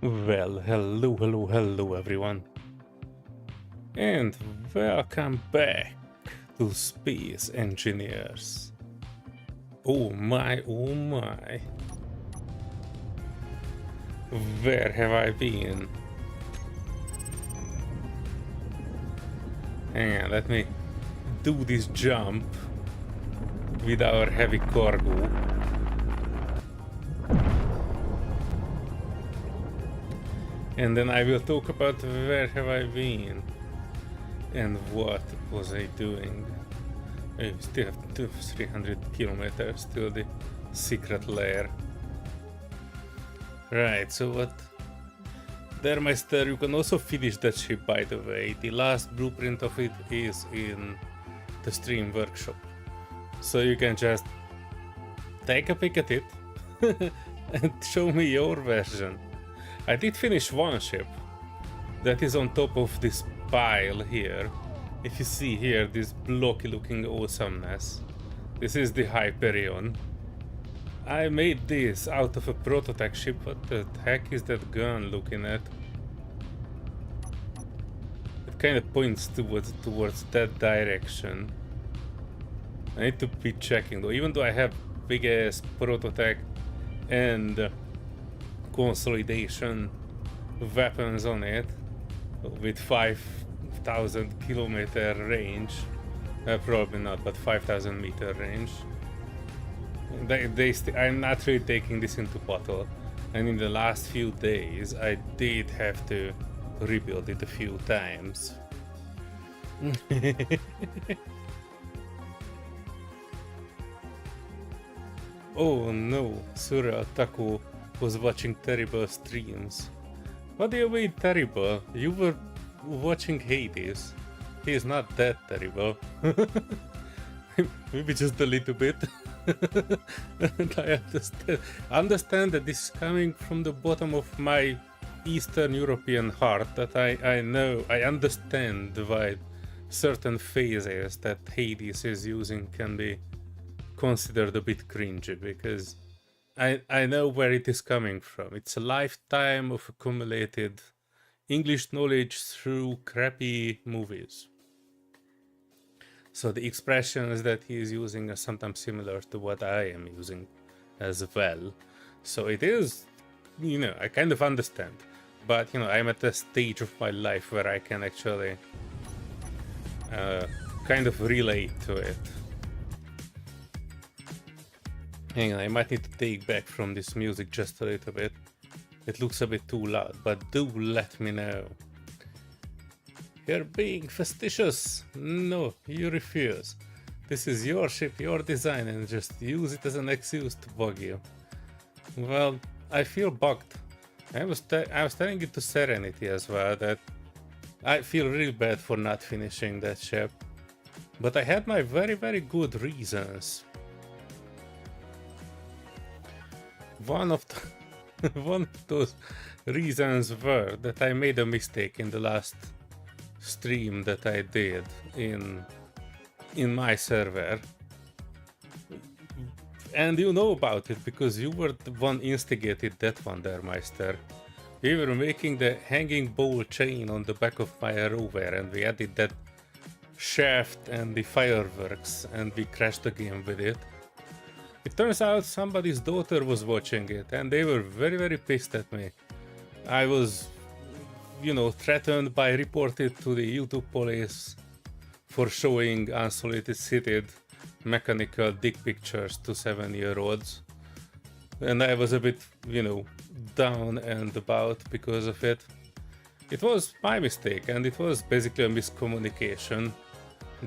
Well, hello everyone, and welcome back to Space Engineers. Oh my, where have I been? Hang on, let me do this jump with our heavy cargo. And then I will talk about where have I been and what was I doing. I still have 300 kilometers till the secret lair. Right, so what? There, Meister, you can also finish that ship, by the way. The last blueprint of it is in the stream workshop. So you can just take a pick at it and show me your version. I did finish one ship that is on top of this pile here. If you see here, this blocky looking awesomeness. This is the Hyperion. I made this out of a prototype ship. What the heck is that gun looking at? It kind of points towards that direction. I need to be checking though, even though I have big ass prototype and consolidation weapons on it with 5,000 kilometer range. Probably not, but 5,000 meter range. I'm not really taking this into bottle, and in the last few days I did have to rebuild it a few times. Oh no, Surreal Taku was watching terrible streams. What do you mean terrible? You were watching Hades. He is not that terrible. Maybe just a little bit. And I understand that this is coming from the bottom of my Eastern European heart, that I know, I understand why certain phases that Hades is using can be considered a bit cringy, because I know where it is coming from. It's a lifetime of accumulated English knowledge through crappy movies. So the expressions that he is using are sometimes similar to what I am using as well. So it is, you know, I kind of understand. But, you know, I'm at a stage of my life where I can actually kind of relate to it. Hang on, I might need to take back from this music just a little bit. It looks a bit too loud, but do let me know. You're being facetious. No, you refuse. This is your ship, your design, and just use it as an excuse to bug you. Well, I feel bugged. I was telling it to Serenity as well that I feel really bad for not finishing that ship. But I had my very, very good reasons. One of those reasons were that I made a mistake in the last stream that I did in my server. And you know about it because you were the one instigated that one there, Meister. We were making the hanging ball chain on the back of my rover and we added that shaft and the fireworks and we crashed the game with it. It turns out somebody's daughter was watching it and they were very, very pissed at me. I was, you know, threatened by reported to the YouTube police for showing unsolicited mechanical dick pictures to 7-year-olds. And I was a bit, you know, down and about because of it. It was my mistake and it was basically a miscommunication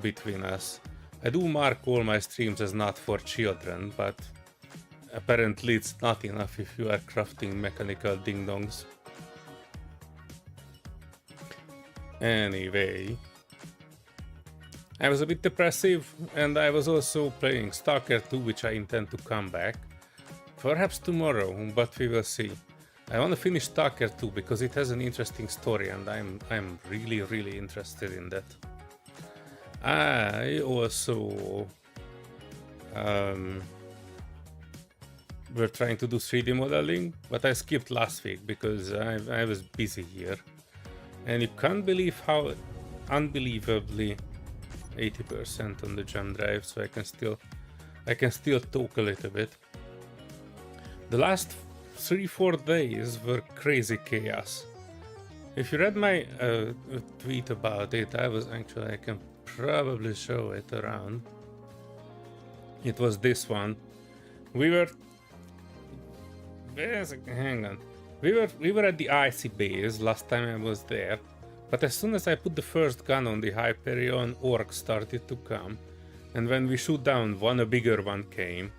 between us. I do mark all my streams as not for children, but apparently it's not enough if you are crafting mechanical ding-dongs. Anyway, I was a bit depressive and I was also playing Stalker 2, which I intend to come back. Perhaps tomorrow, but we will see. I want to finish Stalker 2 because it has an interesting story and I'm really, really interested in that. I also were trying to do 3D modeling, but I skipped last week because I was busy here. And you can't believe how unbelievably 80% on the jump drive, so I can still talk a little bit. The last 3-4 days were crazy chaos. If you read my tweet about it, I can probably show it around. It was this one. Hang on. We were at the icy base last time I was there, but as soon as I put the first gun on the Hyperion, orcs started to come, and when we shoot down one, a bigger one came.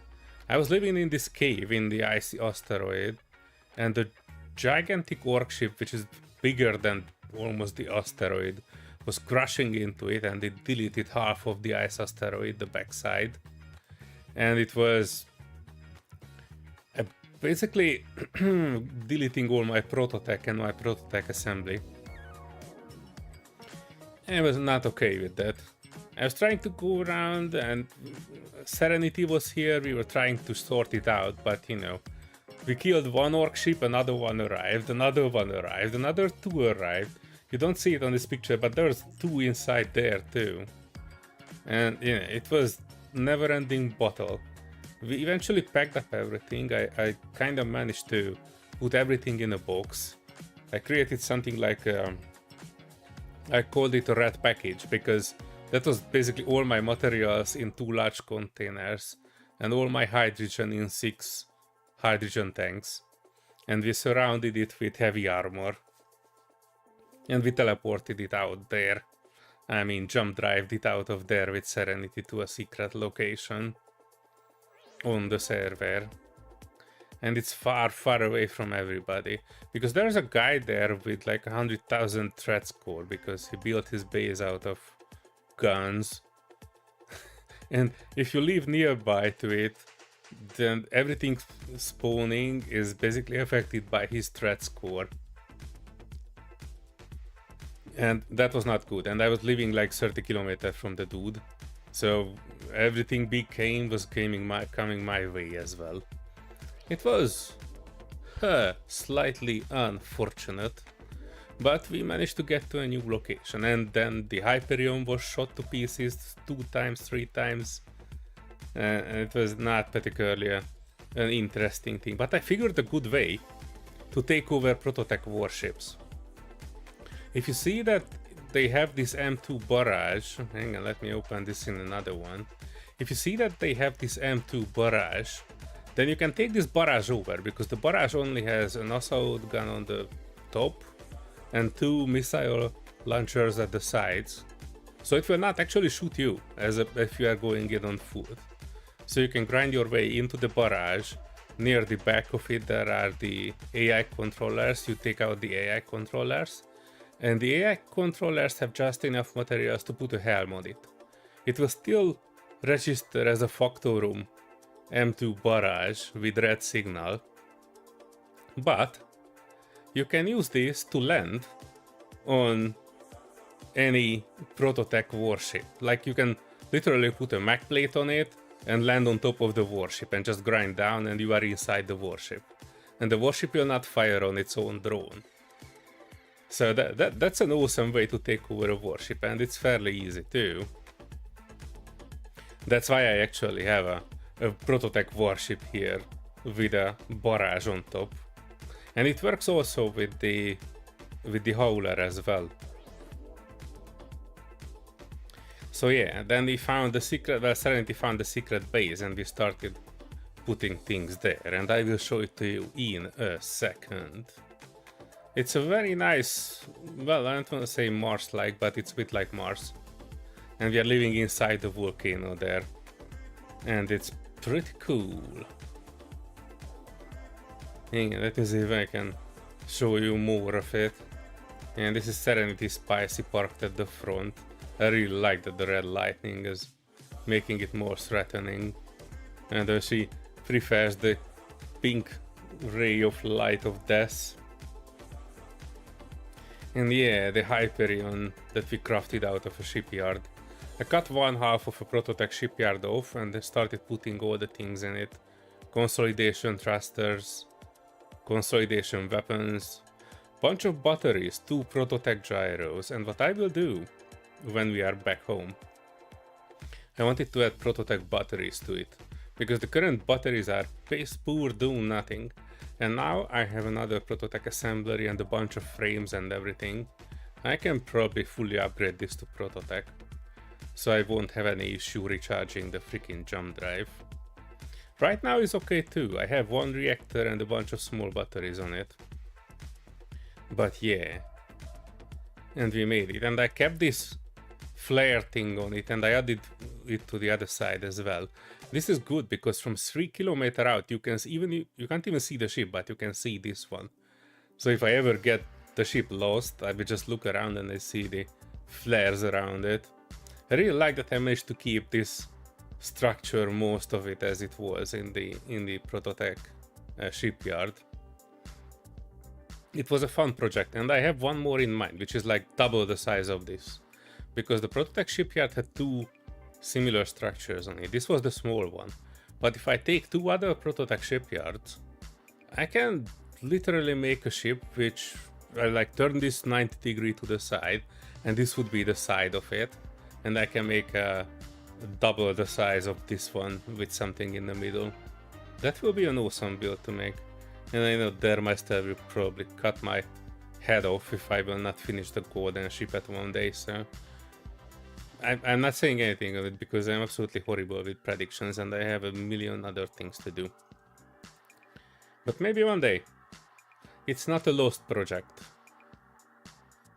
I was living in this cave in the icy asteroid, and the gigantic orc ship, which is bigger than almost the asteroid, was crashing into it, and it deleted half of the ice asteroid, the backside. And it was basically deleting all my prototech and my prototech assembly. I was not okay with that. I was trying to go around and Serenity was here, we were trying to sort it out, but you know, we killed one orc ship, another one arrived, another one arrived, another two arrived. You don't see it on this picture, but there's two inside there too. And you know, it was never-ending battle. We eventually packed up everything. I kind of managed to put everything in a box. I created something like I called it a red package because that was basically all my materials in 2 large containers and all my hydrogen in 6 hydrogen tanks. And we surrounded it with heavy armor. And we teleported it out there. I mean, jump drived it out of there with Serenity to a secret location on the server. And it's far, far away from everybody. Because there's a guy there with like 100,000 threat score because he built his base out of guns. And if you live nearby to it, then everything spawning is basically affected by his threat score. And that was not good. And I was living like 30 kilometers from the dude. So everything was coming my way as well. It was slightly unfortunate. But we managed to get to a new location, and then the Hyperion was shot to pieces 2 times, 3 times. And it was not particularly an interesting thing, but I figured a good way to take over Prototech warships. If you see that they have this M2 barrage, hang on, let me open this in another one. If you see that they have this M2 barrage, then you can take this barrage over, because the barrage only has an assault gun on the top and 2 missile launchers at the sides. So it will not actually shoot you if you are going in on foot. So you can grind your way into the barrage. Near the back of it there are the AI controllers. You take out the AI controllers, and the AI controllers have just enough materials to put a helm on it. It will still register as a Factorum M2 barrage with red signal, but you can use this to land on any Prototech warship. Like, you can literally put a mech plate on it and land on top of the warship and just grind down, and you are inside the warship. And the warship will not fire on its own drone. So that's an awesome way to take over a warship, and it's fairly easy too. That's why I actually have a Prototech warship here with a barrage on top. And it works also with the howler as well. So yeah, then we found the secret, well, Serenity found the secret base, and we started putting things there, and I will show it to you in a second. It's a very nice, well, I don't want to say Mars-like, but it's a bit like Mars. And we are living inside the volcano there, and it's pretty cool. Hang on, let me see if I can show you more of it. And this is Serenity Spicy parked at the front. I really like that the red lightning is making it more threatening. And she prefers the pink ray of light of death. And yeah, the Hyperion that we crafted out of a shipyard. I cut one half of a Prototech shipyard off and started putting all the things in it. Consolidation thrusters, consolidation weapons, bunch of batteries, 2 Prototech gyros, and what I will do when we are back home, I wanted to add Prototech batteries to it, because the current batteries are piss poor, do nothing, and now I have another Prototech assembly and a bunch of frames and everything. I can probably fully upgrade this to Prototech, so I won't have any issue recharging the freaking jump drive. Right now is okay too, I have 1 reactor and a bunch of small batteries on it. But yeah, and we made it, and I kept this flare thing on it, and I added it to the other side as well. This is good because from 3 kilometers out you can't even see the ship, but you can see this one. So if I ever get the ship lost, I will just look around and I see the flares around it. I really like that I managed to keep this structure, most of it, as it was in the Prototech shipyard. It was a fun project, and I have one more in mind, which is like double the size of this. Because the Prototech shipyard had 2 similar structures on it. This was the small one. But if I take 2 other Prototech shipyards, I can literally make a ship which I like turn this 90 degree to the side, and this would be the side of it. And I can make a double the size of this one with something in the middle. That will be an awesome build to make. And I know Dermeister will probably cut my head off if I will not finish the golden ship at one day, so I'm not saying anything of it because I'm absolutely horrible with predictions and I have a million other things to do. But maybe one day. It's not a lost project.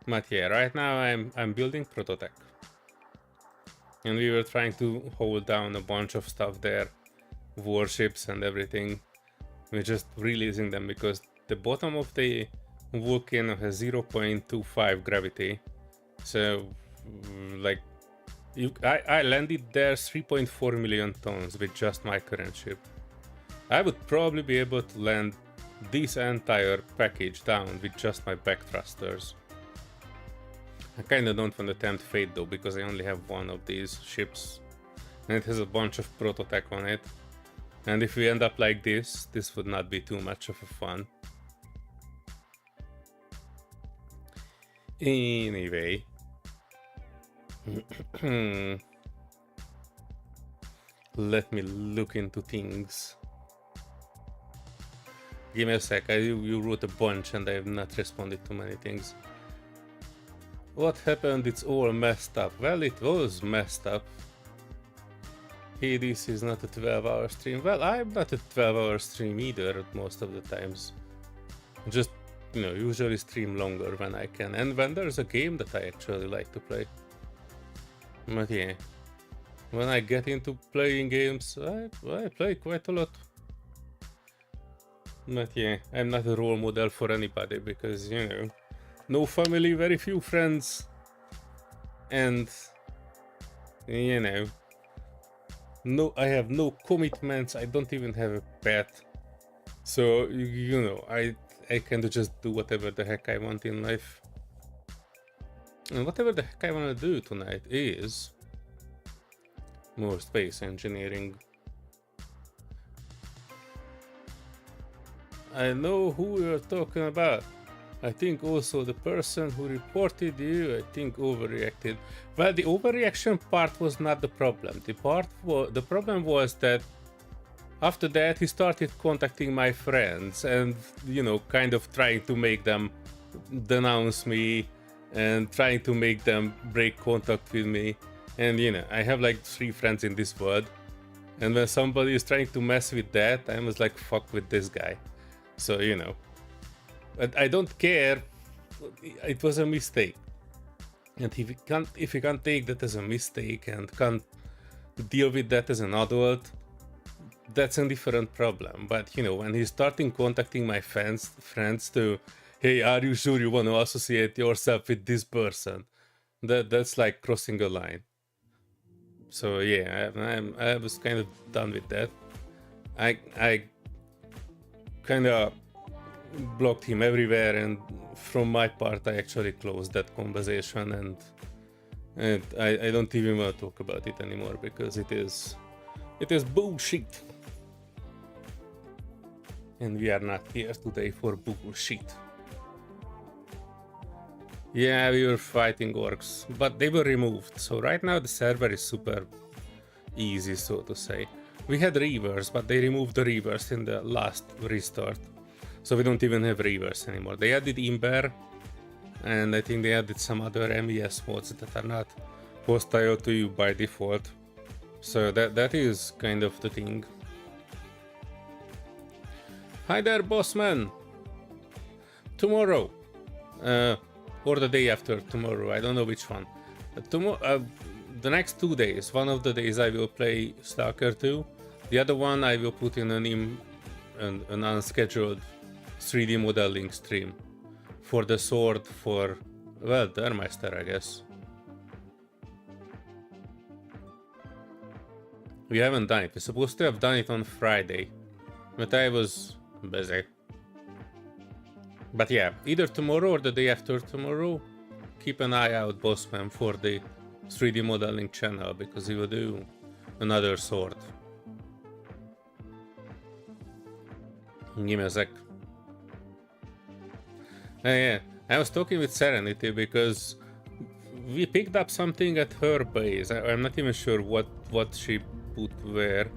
But yeah, right now I'm building Prototech. And we were trying to hold down a bunch of stuff there, warships and everything. We're just releasing them because the bottom of the volcano has 0.25 gravity. So, like, I landed there 3.4 million tons with just my current ship. I would probably be able to land this entire package down with just my back thrusters. I kinda don't want to tempt fate though, because I only have one of these ships. And it has a bunch of Prototech on it. And if we end up like this would not be too much of a fun. Anyway. Let me look into things. Give me a sec, you wrote a bunch and I have not responded to many things. What happened? It's all messed up. Well, it was messed up. Hades is not a 12-hour stream. Well, I'm not a 12-hour stream either most of the times. Just, you know, usually stream longer when I can. And when there's a game that I actually like to play. But yeah, when I get into playing games, I play quite a lot. But yeah, I'm not a role model for anybody because, you know, no family, very few friends. And, you know, no, I have no commitments. I don't even have a pet. So, you know, I can just do whatever the heck I want in life. And whatever the heck I want to do tonight is more space engineering. I know who you're talking about. I think also the person who reported you, I think, overreacted. Well, the overreaction part was not the problem. The problem was that after that he started contacting my friends and, you know, kind of trying to make them denounce me and trying to make them break contact with me. And, you know, I have like 3 friends in this world. And when somebody is trying to mess with that, I was like, fuck with this guy. So, you know. But I don't care. It was a mistake. And if you can't take that as a mistake and can't deal with that as an adult, that's a different problem. But, you know, when he's starting contacting my friends to, hey, are you sure you want to associate yourself with this person? That's like crossing a line. So yeah, I was kind of done with that. I kind of blocked him everywhere, and from my part I actually closed that conversation, and I don't even want to talk about it anymore because it is bullshit. And we are not here today for bullshit. Yeah, we were fighting orcs, but they were removed, so right now the server is super easy, so to say. We had reavers, but they removed the reavers in the last restart. So we don't even have reavers anymore. They added Imber, and I think they added some other MES mods that are not hostile to you by default. So that is kind of the thing. Hi there, bossman! Tomorrow, or the day after tomorrow, I don't know which one. The next 2 days, one of the days I will play Stalker 2, the other one I will put in an unscheduled 3D modeling stream for the sword for, well, Dermeister, I guess. We haven't done it. We're supposed to have done it on Friday, but I was busy. But yeah, either tomorrow or the day after tomorrow, keep an eye out, bossman, for the 3D modeling channel, because he will do another sword. Give me a sec. Yeah, I was talking with Serenity because we picked up something at her base. I'm not even sure what she put where.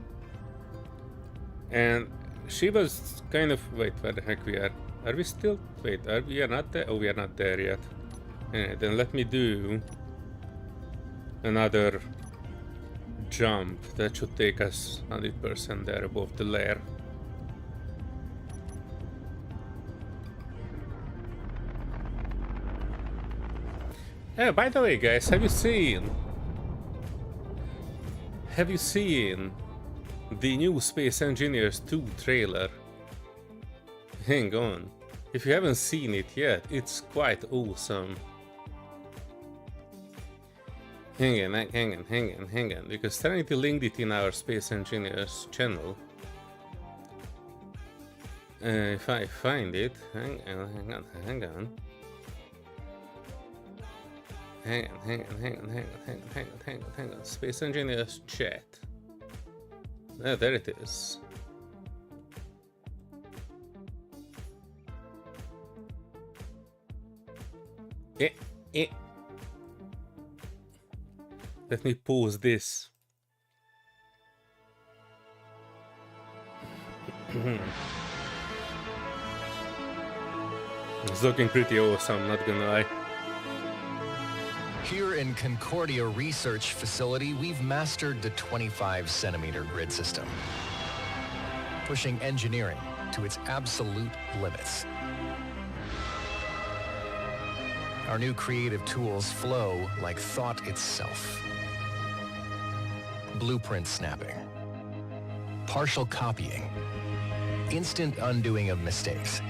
And she was kind of, wait, where the heck we are? Are we still, wait, we are not there? Oh, we are not there yet. Yeah, then let me do another jump. That should take us 100% there above the lair. Yeah, by the way, guys, have you seen the new Space Engineers 2 trailer? Hang on. If you haven't seen it yet, it's quite awesome. Hang on, because Serenity linked it in our Space Engineers channel. If I find it, hang on. Hang on. Space Engineers chat. Ah, there it is. Yeah, Let me pause this. It's looking pretty awesome, not gonna lie. Here in Concordia Research Facility, we've mastered the 25-centimeter grid system, pushing engineering to its absolute limits. Our new creative tools flow like thought itself. Blueprint snapping, partial copying, instant undoing of mistakes.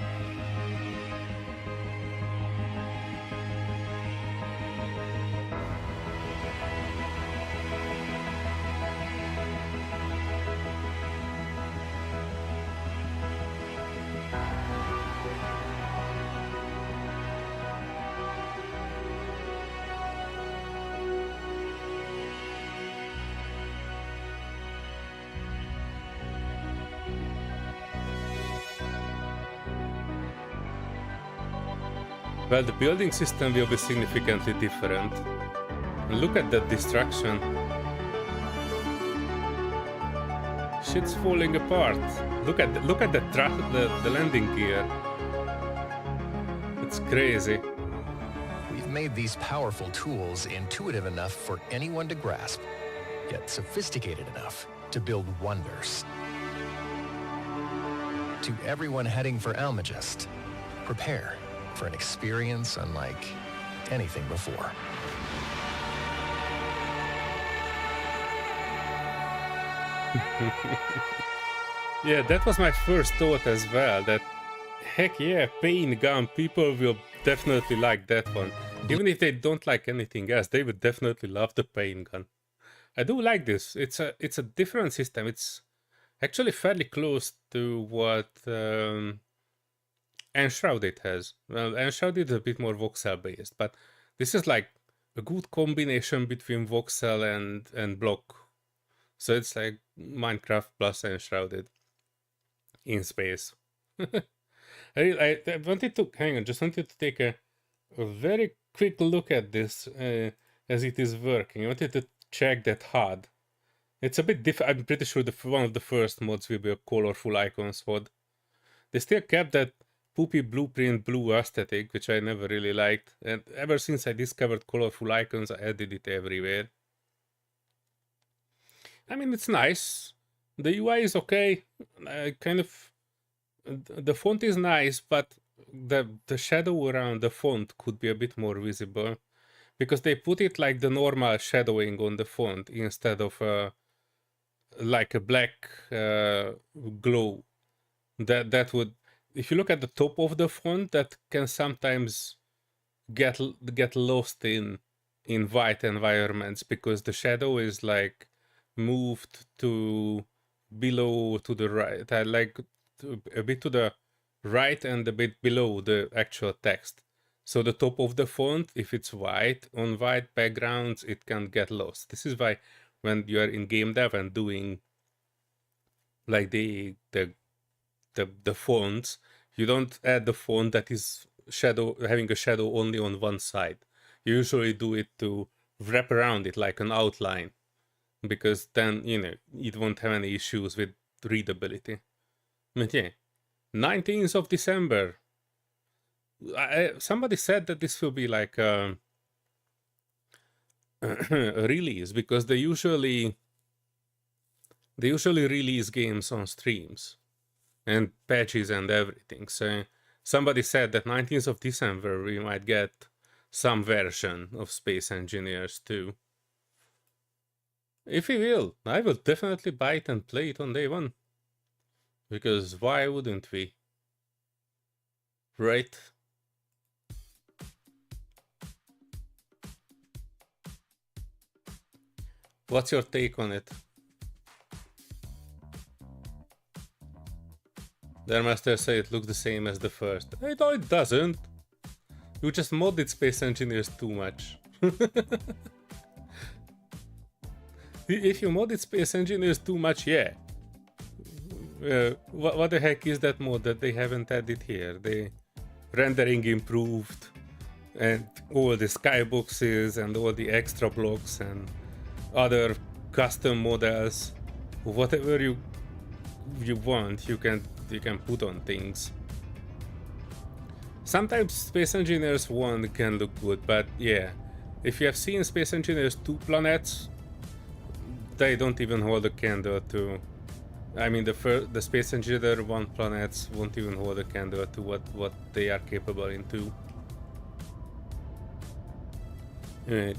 Well, the building system will be significantly different. Look at that destruction. Shit's falling apart. Look at the landing gear. It's crazy. We've made these powerful tools intuitive enough for anyone to grasp, yet sophisticated enough to build wonders. To everyone heading for Almagest, prepare for an experience unlike anything before. Yeah, that was my first thought as well, that heck yeah, pain gun, people will definitely like that one. Even if they don't like anything else, they would definitely love the pain gun. I do like this. It's a different system. It's actually fairly close to what Enshrouded has. Well, Enshrouded is a bit more voxel based, but this is like a good combination between voxel and block. So it's like Minecraft plus Enshrouded in space. I wanted to just wanted to take a very quick look at this as it is working. I wanted to check that HUD. It's a bit different. I'm pretty sure one of the first mods will be a colorful icons HUD. They still kept that poopy blueprint blue aesthetic, which I never really liked. And ever since I discovered colorful icons, I added it everywhere. I mean, it's nice. The UI is okay. The font is nice, but the shadow around the font could be a bit more visible, because they put it like the normal shadowing on the font instead of like a black glow. That would, if you look at the top of the font, that can sometimes get lost in white environments, because the shadow is like moved to below, to the right, like a bit to the right and a bit below the actual text. So the top of the font, if it's white on white backgrounds, it can get lost. This is why when you are in game dev and doing like the fonts, you don't add the font that is having a shadow only on one side. You usually do it to wrap around it like an outline, because then, you know, it won't have any issues with readability. But yeah, 19th of December. Somebody said that this will be like a release, because they usually release games on streams and patches and everything. So somebody said that 19th of December we might get some version of Space Engineers 2. If we will, I will definitely buy it and play it on day one. Because why wouldn't we? Right? What's your take on it? Their master say it looks the same as the first. No, it doesn't. You just modded Space Engineers too much. If you modded Space Engineers too much, yeah. What the heck is that mod that they haven't added here? The rendering improved, and all the skyboxes and all the extra blocks and other custom models, whatever you want, you can put on things. Sometimes Space Engineers 1 can look good, but yeah, if you have seen Space Engineers 2 planets, they don't even hold a candle to. I mean, the Space Engineer 1 planets won't even hold a candle to what they are capable in 2. Right.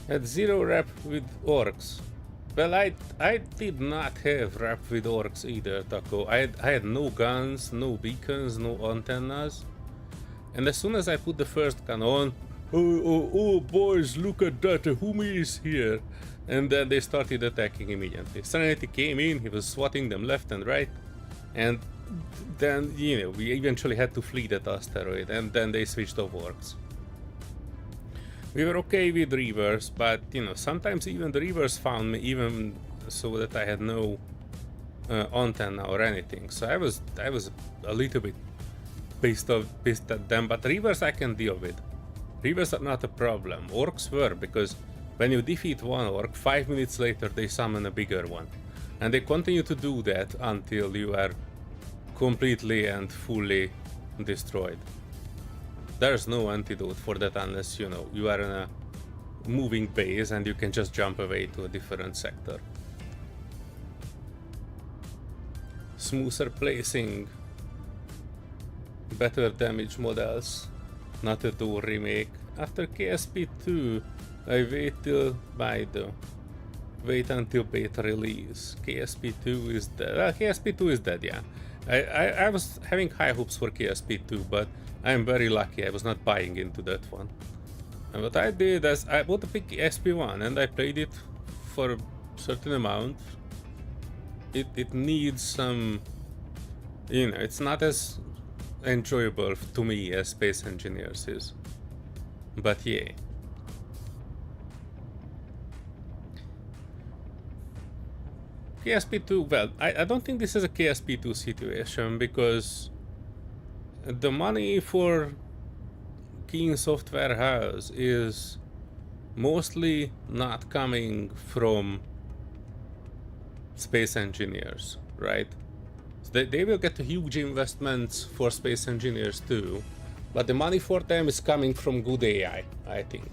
Had 0 rep with orcs. Well, I did not have rep with orcs either, Taco. I had no guns, no beacons, no antennas. And as soon as I put the first gun on, oh boys, look at that, a Humi is here. And then they started attacking immediately. Serenity came in, he was swatting them left and right. And then, you know, we eventually had to flee that asteroid, and then they switched off orcs. We were okay with Reavers, but, you know, sometimes even the Reavers found me, even so that I had no antenna or anything. So I was a little bit pissed at them, but Reavers I can deal with. Reavers are not a problem. Orcs were, because when you defeat one orc, 5 minutes later they summon a bigger one. And they continue to do that until you are completely and fully destroyed. There's no antidote for that unless, you know, you are in a moving base and you can just jump away to a different sector. Smoother placing, better damage models, not a door remake. After KSP2, I wait until beta release. KSP2 is dead. KSP2 is dead, yeah. I was having high hopes for KSP2, but I'm very lucky I was not buying into that one. And what I did is I bought a big SP1 and I played it for a certain amount. It needs some, you know, it's not as enjoyable to me as Space Engineers is. But yeah. KSP2, well, I don't think this is a KSP2 situation, because the money for Keen Software House is mostly not coming from Space Engineers, right? So they will get huge investments for Space Engineers too, but the money for them is coming from good AI, I think.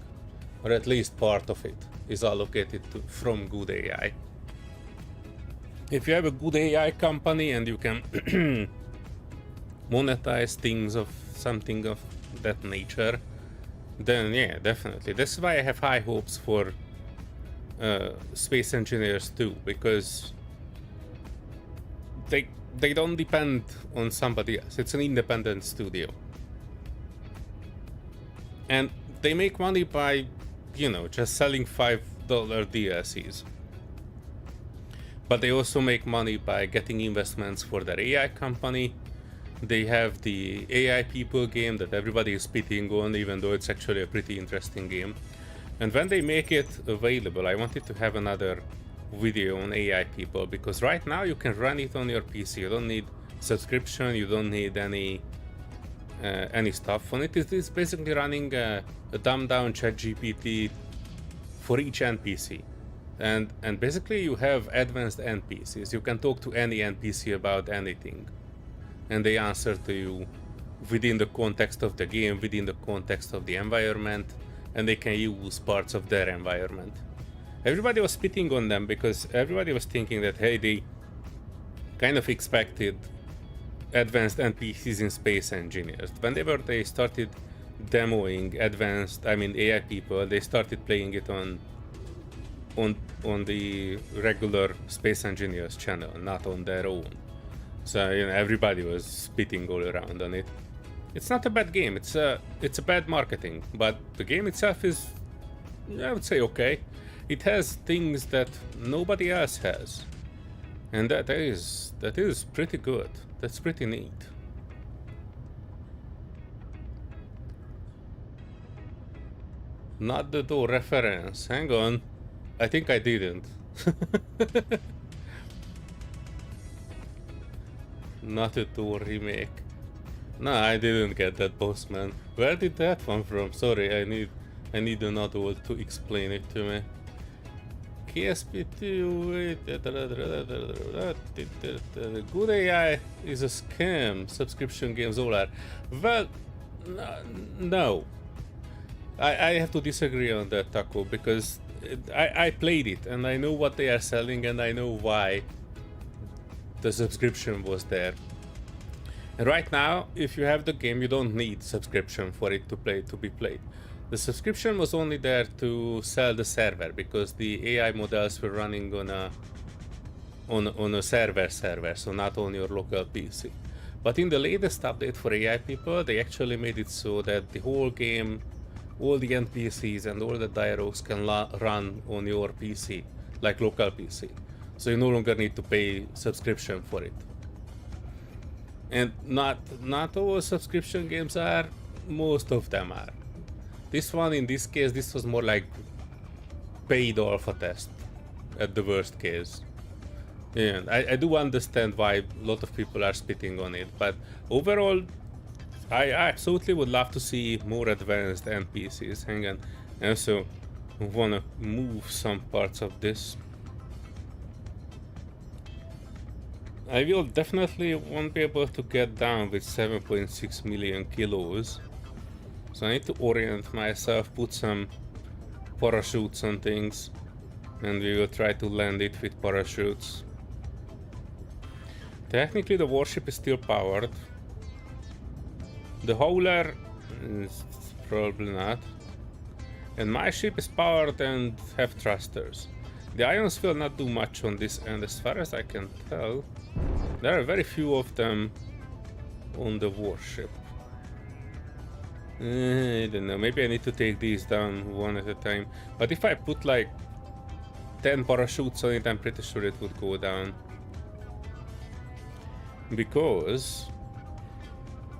Or at least part of it is allocated from good AI. If you have a good AI company and you can monetize things of something of that nature, then yeah, definitely. That's why I have high hopes for Space Engineers too, because they don't depend on somebody else. It's an independent studio. And they make money by, you know, just selling $5 DLCs. But they also make money by getting investments for their AI company. They have the AI People game that everybody is spitting on, even though it's actually a pretty interesting game. And when they make it available, I wanted to have another video on AI People, because right now you can run it on your PC. You don't need subscription, you don't need any stuff on it. It's basically running a dumbed down ChatGPT for each NPC. And basically you have advanced NPCs. You can talk to any NPC about anything, and they answer to you within the context of the game, within the context of the environment, and they can use parts of their environment. Everybody was spitting on them because everybody was thinking that, hey, they kind of expected advanced NPCs in Space Engineers. Whenever they started demoing AI People, they started playing it on the regular Space Engineers channel, not on their own. So, you know, everybody was spitting all around on it. It's not a bad game. It's a bad marketing, but the game itself is, I would say, okay. It has things that nobody else has, and that is pretty good. That's pretty neat. Not the door reference. Hang on. I think I didn't. Not a door remake. No, I didn't get that, boss man. Where did that come from? Sorry, I need another one to explain it to me. KSP2, good AI is a scam. Subscription game Solear. Well, no. I have to disagree on that, Taco, because I played it and I know what they are selling and I know why the subscription was there. And right now, if you have the game, you don't need subscription for it to be played. The subscription was only there to sell the server because the AI models were running on a server, so not on your local PC. But in the latest update for AI people, they actually made it so that the whole game, all the NPCs and all the dialogues can run on your PC, like local PC. So you no longer need to pay subscription for it. And not all subscription games are, most of them are. This one, in this case, this was more like paid alpha test at the worst case. Yeah, I do understand why a lot of people are spitting on it, but overall, I absolutely would love to see more advanced NPCs. Hang on, I also wanna move some parts of this. I will definitely won't be able to get down with 7.6 million kilos. So I need to orient myself, put some parachutes on things, and we will try to land it with parachutes. Technically the warship is still powered. The hauler is probably not. And my ship is powered and have thrusters. The ions will not do much on this end as far as I can tell. There are very few of them on the warship. I don't know, maybe I need to take these down one at a time. But if I put like 10 parachutes on it, I'm pretty sure it would go down. Because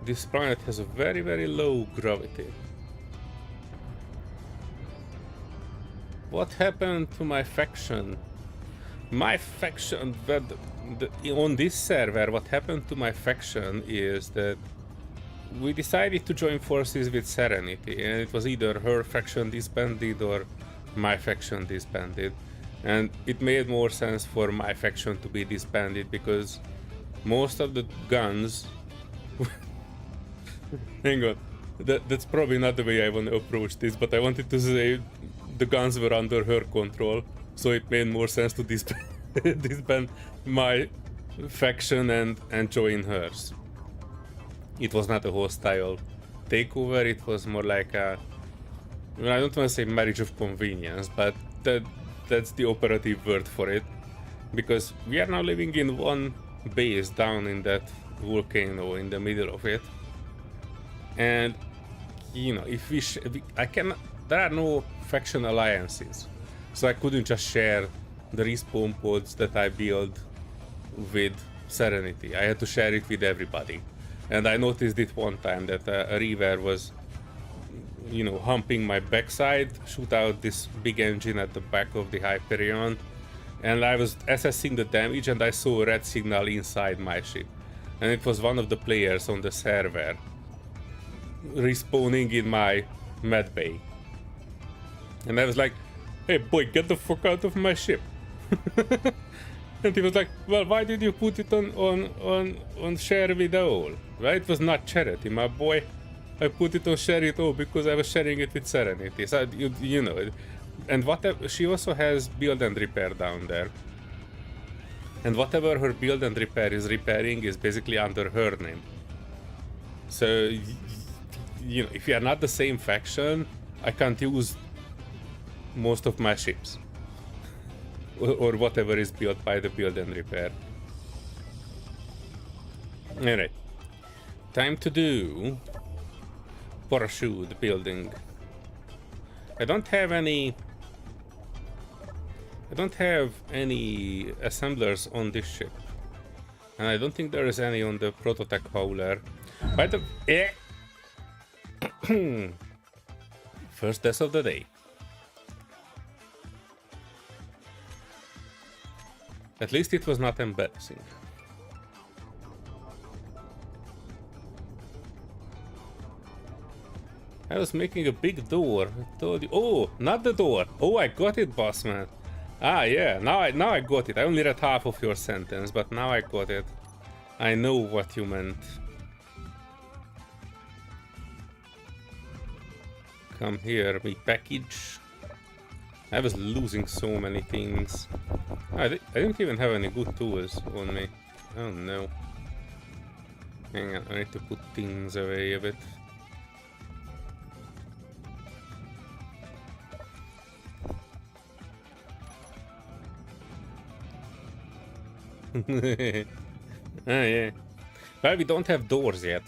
this planet has a very, very low gravity. What happened to my faction? My faction, on this server, what happened to my faction is that we decided to join forces with Serenity, and it was either her faction disbanded or my faction disbanded. And it made more sense for my faction to be disbanded because most of the guns... Hang on, that's probably not the way I want to approach this, but I wanted to say the guns were under her control, so it made more sense to disband my faction and join hers. It was not a hostile takeover, it was more like a... Well, I don't want to say marriage of convenience, but that's the operative word for it. Because we are now living in one base down in that volcano in the middle of it. And, you know, if there are no faction alliances. So I couldn't just share the respawn pods that I built with Serenity. I had to share it with everybody. And I noticed it one time that a Reaver was, you know, humping my backside, shoot out this big engine at the back of the Hyperion, and I was assessing the damage and I saw a red signal inside my ship. And it was one of the players on the server respawning in my medbay. And I was like, hey boy, get the fuck out of my ship. And he was like, well, why did you put it on share with all? Well, it was not charity, my boy. I put it on share it all because I was sharing it with Serenity. So, you know, and whatever, she also has build and repair down there. And whatever her build and repair is repairing is basically under her name. So, you know, if you are not the same faction, I can't use most of my ships. Or whatever is built by the build and repair. Alright. Time to do parachute building. I don't have any assemblers on this ship. And I don't think there is any on the prototype hauler. By the first death of the day. At least it was not embarrassing. I was making a big door. I told you. Oh, not the door. Oh, I got it, boss man. Ah, yeah. Now I got it. I only read half of your sentence, but now I got it. I know what you meant. Come here, me package. I was losing so many things. I didn't even have any good tools on me. Oh no. Hang on, I need to put things away a bit. Ah, yeah. Well, we don't have doors yet,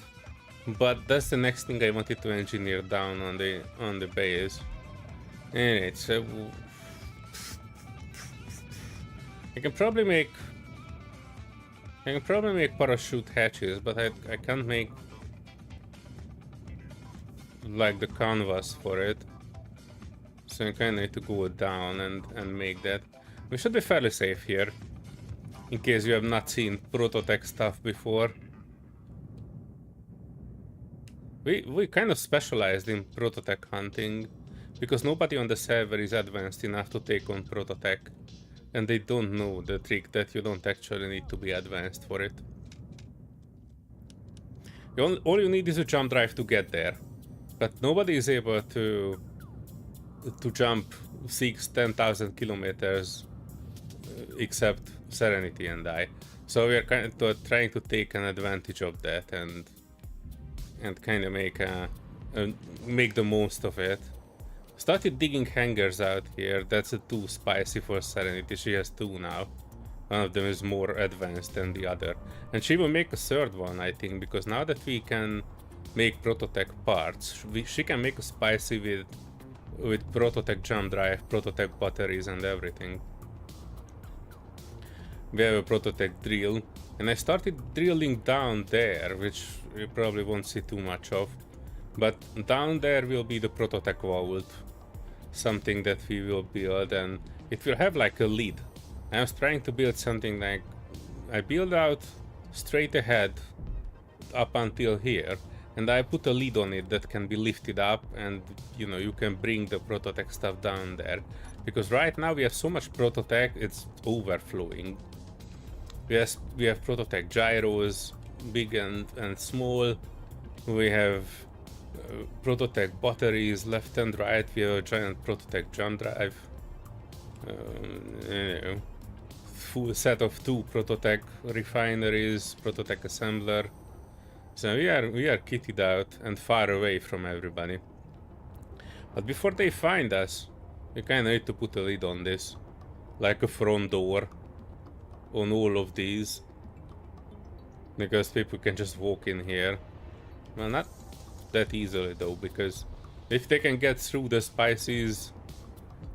but that's the next thing I wanted to engineer down on the base. Alright, so I can probably make parachute hatches, but I can't make like the canvas for it. So I kinda need to go down and make that. We should be fairly safe here. In case you have not seen prototech stuff before. We kind of specialized in prototech hunting because nobody on the server is advanced enough to take on prototech. And they don't know the trick that you don't actually need to be advanced for it. All you need is a jump drive to get there. But nobody is able to jump 10,000 kilometers except Serenity and I. So we are kind of trying to take an advantage of that and kind of make the most of it. Started digging hangars out here. That's too spicy for Serenity. She has two now. One of them is more advanced than the other. And she will make a third one, I think, because now that we can make prototech parts, she can make a spicy with prototech jump drive, prototech batteries and everything. We have a prototech drill, and I started drilling down there, which you probably won't see too much of. But down there will be the prototech vault, something that we will build, and it will have like a lid. I was trying to build something like I build out straight ahead up until here, and I put a lid on it that can be lifted up, and you can bring the prototech stuff down there, because right now we have so much prototech, it's overflowing. We have prototech gyros, big and small. We have prototech batteries left and right. We have a giant prototech jump drive. Full set of 2 prototech refineries, prototech assembler. So we are kitted out and far away from everybody. But before they find us, we kinda need to put a lid on this, like a front door on all of these, because people can just walk in here. Well, not that easily though, because if they can get through the Spicy's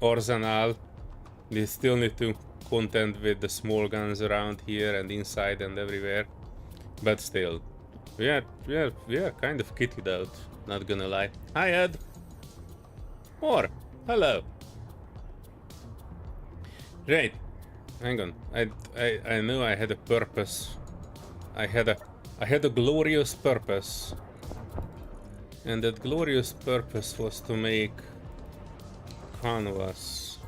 arsenal, they still need to contend with the small guns around here and inside and everywhere. But still, we are kind of kitted out, not gonna lie. Hi Ed! Or, hello! Right. Hang on, I knew I had a purpose. I had a glorious purpose, and that glorious purpose was to make canvas.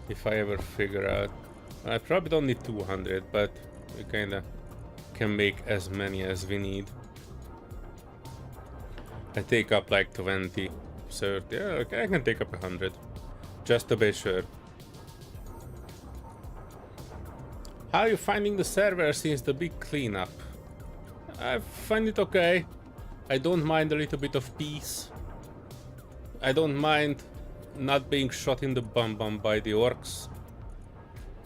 If I ever figure out, I probably don't need 200, but we kinda can make as many as we need. I take up like 20, so yeah, okay, I can take up 100, just to be sure. How are you finding the server since the big cleanup? I find it okay. I don't mind a little bit of peace. I don't mind not being shot in the bum by the orcs.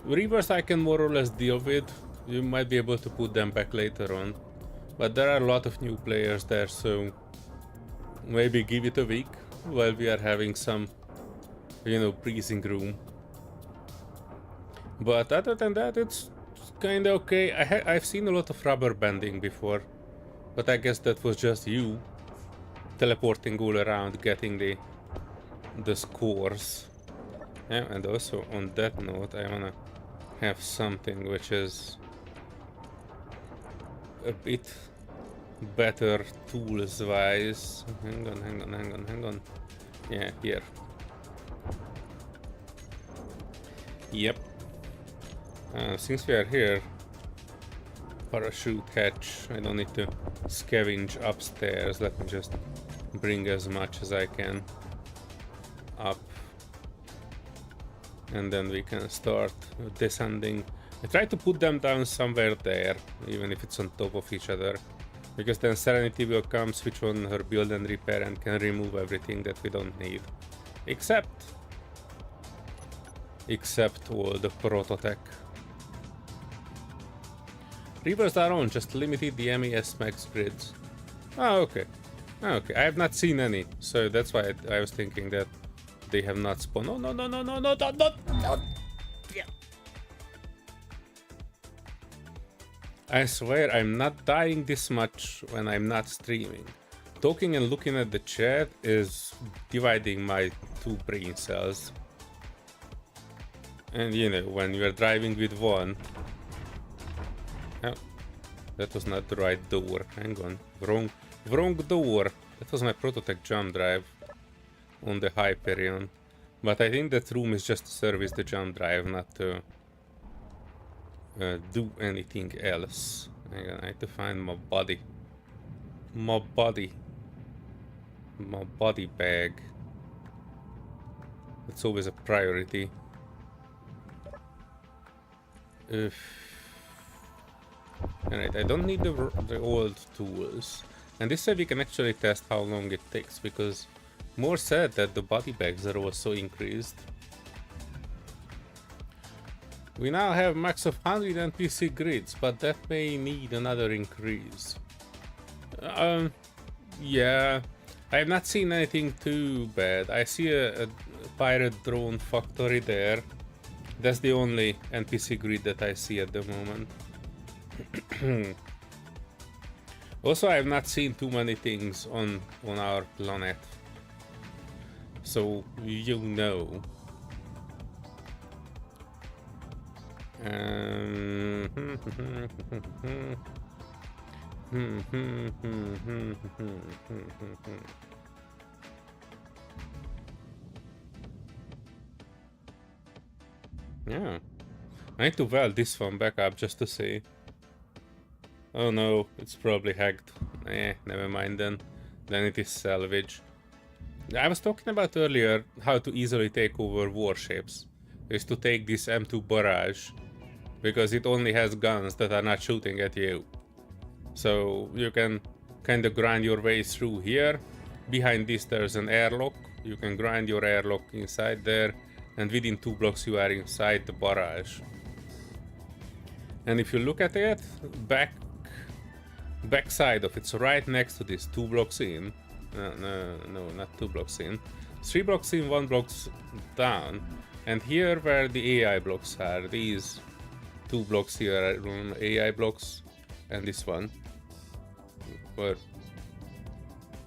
Reavers I can more or less deal with. You might be able to put them back later on. But there are a lot of new players there, so maybe give it a week while we are having some, breathing room. But other than that, it's kinda okay. I've seen a lot of rubber banding before, but I guess that was just you teleporting all around, getting the scores. Yeah, and also on that note, I wanna have something which is a bit better tools wise. Hang on. Yeah, here. Yep. Since we are here, parachute hatch, I don't need to scavenge upstairs. Let me just bring as much as I can up. And then we can start descending. I try to put them down somewhere there, even if it's on top of each other. Because then Serenity will come, switch on her build and repair, and can remove everything that we don't need. Except all the prototech. Rivers are on, just limited the MES max grids. Oh, okay. Okay, I have not seen any, so that's why I was thinking that they have not spawned. Oh, no. Yeah. I swear I'm not dying this much when I'm not streaming. Talking and looking at the chat is dividing my two brain cells. And you know, when you're driving with one... Oh, that was not the right door. Hang on. Wrong door. That was my prototech jump drive on the Hyperion. But I think that room is just to service the jump drive, not to do anything else. Hang on, I need to find my body. My body bag. It's always a priority. Alright, I don't need the old tools. And this way we can actually test how long it takes, because more said that the body bags are also increased. We now have max of 100 NPC grids, but that may need another increase. Yeah, I have not seen anything too bad. I see a pirate drone factory there. That's the only NPC grid that I see at the moment. Also, I have not seen too many things on our planet. So, you know. Yeah. I need to weld this one back up just to see. Oh no, it's probably hacked. Never mind then. Then it is salvage. I was talking about earlier how to easily take over warships. Is to take this M2 barrage, because it only has guns that are not shooting at you. So you can kind of grind your way through here. Behind this there's an airlock. You can grind your airlock inside there, and within 2 blocks you are inside the barrage. And if you look at it, back side of it's right next to this 2 blocks in. No, not 2 blocks in. 3 blocks in, 1 blocks down. And here where the AI blocks are, these 2 blocks here are AI blocks, and this one, or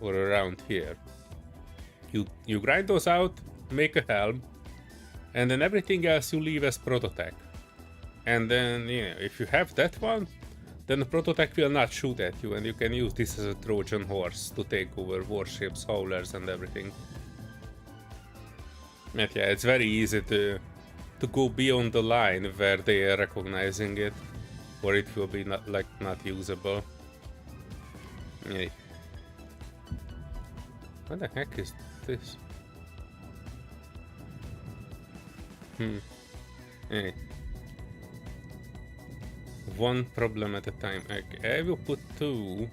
around here. You grind those out, make a helm, and then everything else you leave as prototech. And then, you know, if you have that one, then the prototech will not shoot at you, and you can use this as a Trojan horse to take over warships, howlers, and everything. But yeah, it's very easy to go beyond the line where they are recognizing it, or it will be not usable. Yeah. What the heck is this? Yeah. One problem at a time. Okay, I will put 2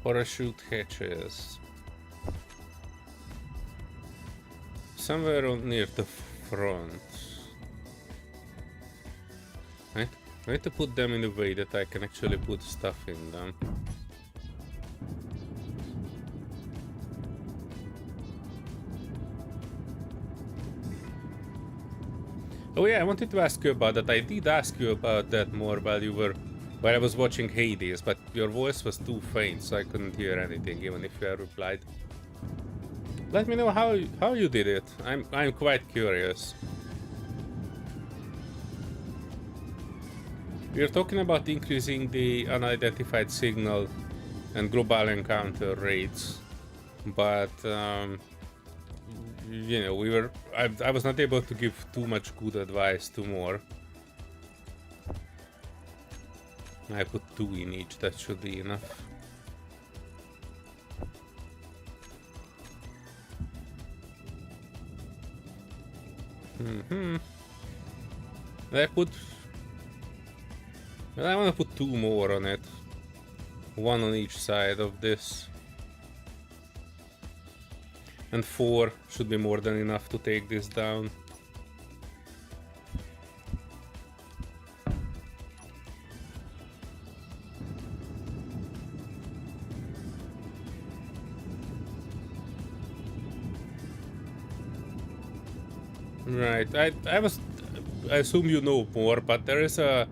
parachute hatches somewhere near the front. Right? I need to put them in a way that I can actually put stuff in them. Oh yeah, I wanted to ask you about that. I did ask you about that more while I was watching Hades, but your voice was too faint, so I couldn't hear anything, even if you had replied. Let me know how you did it. I'm quite curious. We are talking about increasing the unidentified signal and global encounter rates, but you know, I was not able to give too much good advice to more. I put 2 in each, that should be enough. I want to put 2 more on it. 1 on each side of this. And 4 should be more than enough to take this down. Right, I assume you know more, but there is a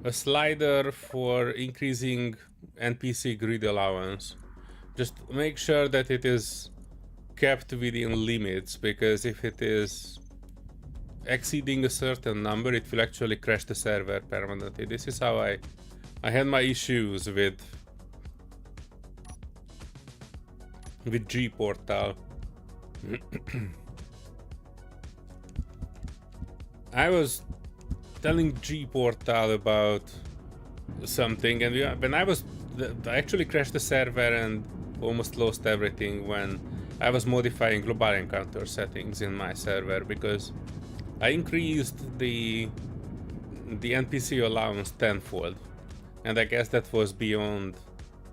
slider for increasing NPC grid allowance. Just make sure that it is kept within limits, because if it is exceeding a certain number, it will actually crash the server permanently. This is how I had my issues with G Portal. I was telling G Portal about something, and when I actually crashed the server and almost lost everything when I was modifying global encounter settings in my server, because I increased the NPC allowance tenfold, and I guess that was beyond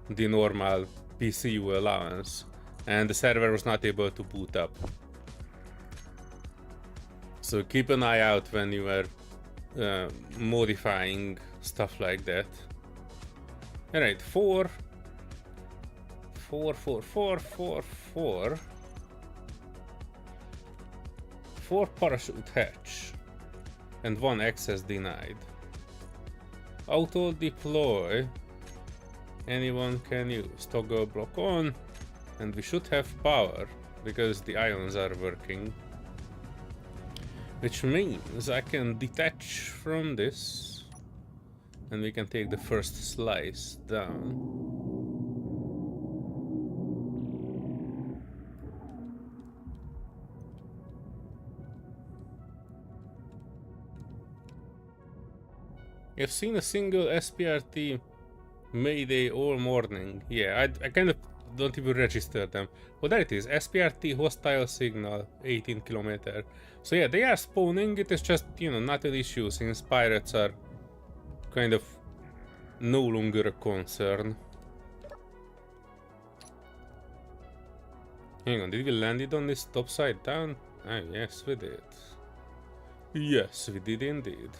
the normal PCU allowance, and the server was not able to boot up. So keep an eye out when you are modifying stuff like that. Alright, 4 parachute hatch and 1 access denied. Auto deploy, anyone can use. Toggle block on, and we should have power because the ions are working, which means I can detach from this and we can take the first slice down. I've seen a single SPRT Mayday all morning. Yeah, I kind of don't even register them. Oh, there it is. SPRT hostile signal, 18 kilometer. So yeah, they are spawning. It is just, you know, not an issue since pirates are kind of no longer a concern. Hang on, did we land it on this topside down? Ah, yes, we did. Yes, we did indeed.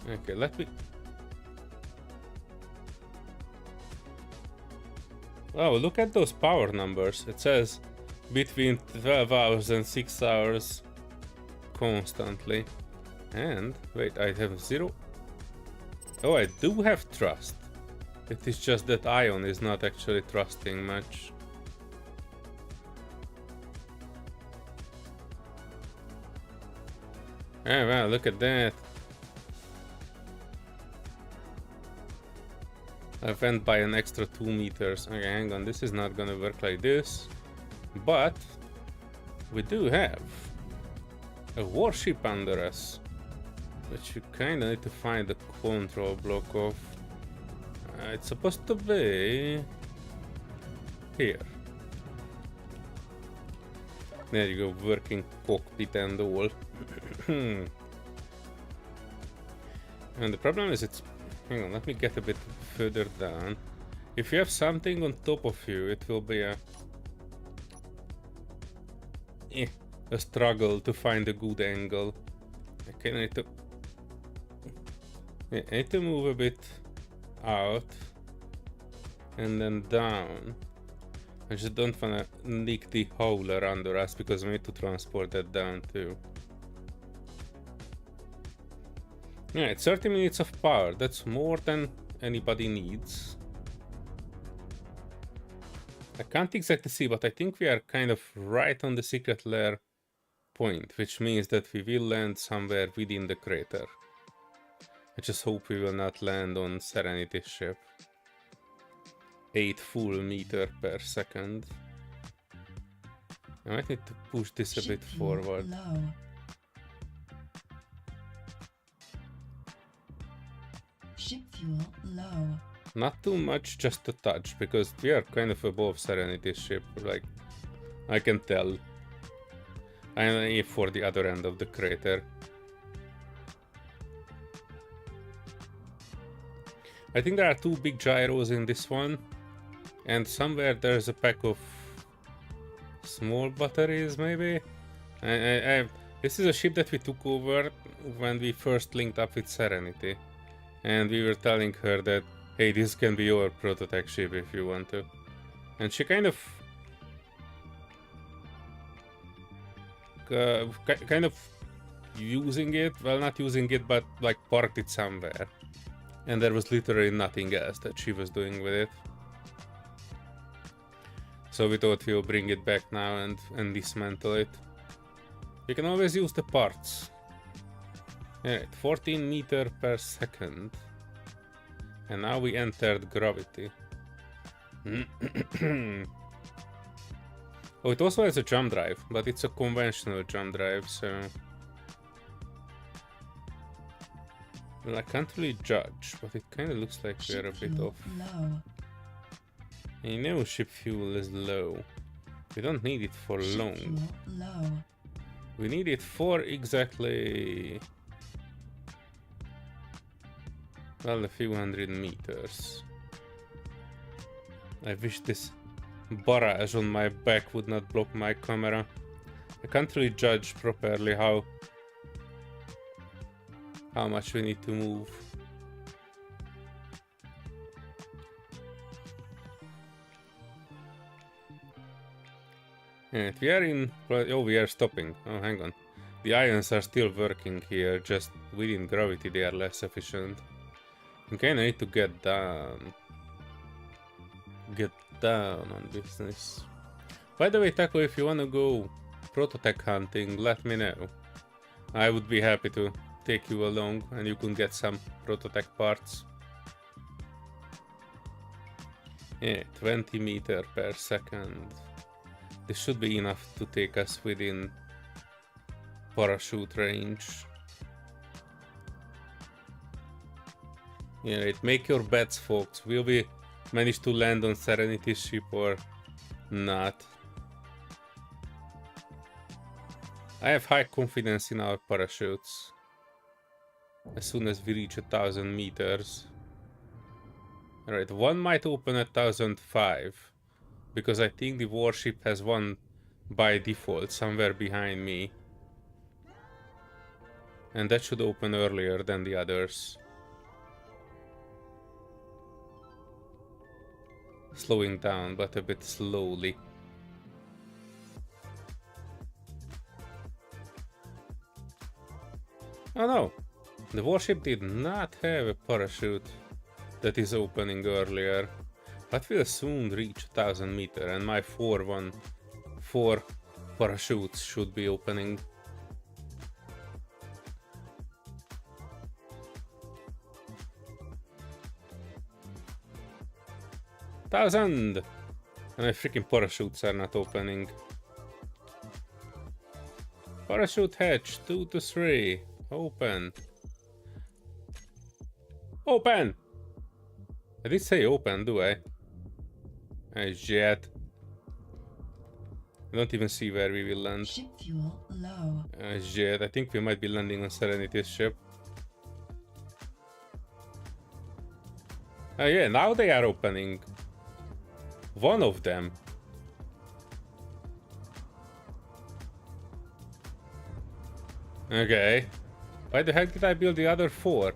Okay, let me... Oh, look at those power numbers. It says between 12 hours and 6 hours constantly. And, wait, I have 0. Oh, I do have trust. It is just that Ion is not actually trusting much. Oh, wow, look at that. I went by an extra 2 meters. Okay, hang on, this is not gonna work like this. But we do have a warship under us, which you kinda need to find the control block of. It's supposed to be here. There you go, working cockpit and all. And the problem is it's... Hang on, let me get a bit further down. If you have something on top of you, it will be a struggle to find a good angle. Okay, I need to... Yeah, I need to move a bit out and then down. I just don't wanna nick the howler under us because we need to transport that down too. Yeah, it's 30 minutes of power. That's more than anybody needs. I can't exactly see, but I think we are kind of right on the secret lair point, which means that we will land somewhere within the crater. I just hope we will not land on Serenity's ship. 8 full meter per second. I might need to push this a bit forward. Low. Ship fuel low. Not too much, just a touch, because we are kind of above Serenity's ship, like, I can tell. I'm aiming for the other end of the crater. I think there are 2 big gyros in this one, and somewhere there's a pack of small batteries, maybe? This is a ship that we took over when we first linked up with Serenity, and we were telling her that, hey, this can be your prototype ship if you want to. And she kind of using it, well, not using it, but like parked it somewhere. And there was literally nothing else that she was doing with it. So we thought we'll bring it back now and dismantle it. You can always use the parts. Alright, 14 meter per second. And now we entered gravity. Oh, it also has a jump drive, but it's a conventional jump drive, so... Well, I can't really judge, but it kind of looks like we're a bit off. Low. I know ship fuel is low. We don't need it for long. Fuel low. We need it for exactly... well, a few hundred meters. I wish this barrage on my back would not block my camera. I can't really judge properly how much we need to move. Yeah, we are in... oh, we are stopping. Oh, hang on. The ions are still working here, just within gravity they are less efficient. Okay, I need to get down. Get down on business. By the way, Taco, if you wanna go prototech hunting, let me know. I would be happy to take you along and you can get some prototech parts. Yeah, 20 meter per second. This should be enough to take us within parachute range. Yeah, right. Make your bets, folks. Will we manage to land on Serenity's ship or not? I have high confidence in our parachutes. As soon as we reach 1,000 meters. Alright, one might open at 1,005. Because I think the warship has one by default somewhere behind me. And that should open earlier than the others. Slowing down, but a bit slowly. Oh no! The warship did not have a parachute that is opening earlier. But we'll soon reach 1,000 meters and my 4 parachutes should be opening. $1,000! And my freaking parachutes are not opening. Parachute hatch 2 to 3. Open. Open! I did say open, do I? Jet. I don't even see where we will land. Ship fuel low. Jet. I think we might be landing on Serenity's ship. Oh yeah, now they are opening. One of them. Okay. Why the heck did I build the other 4?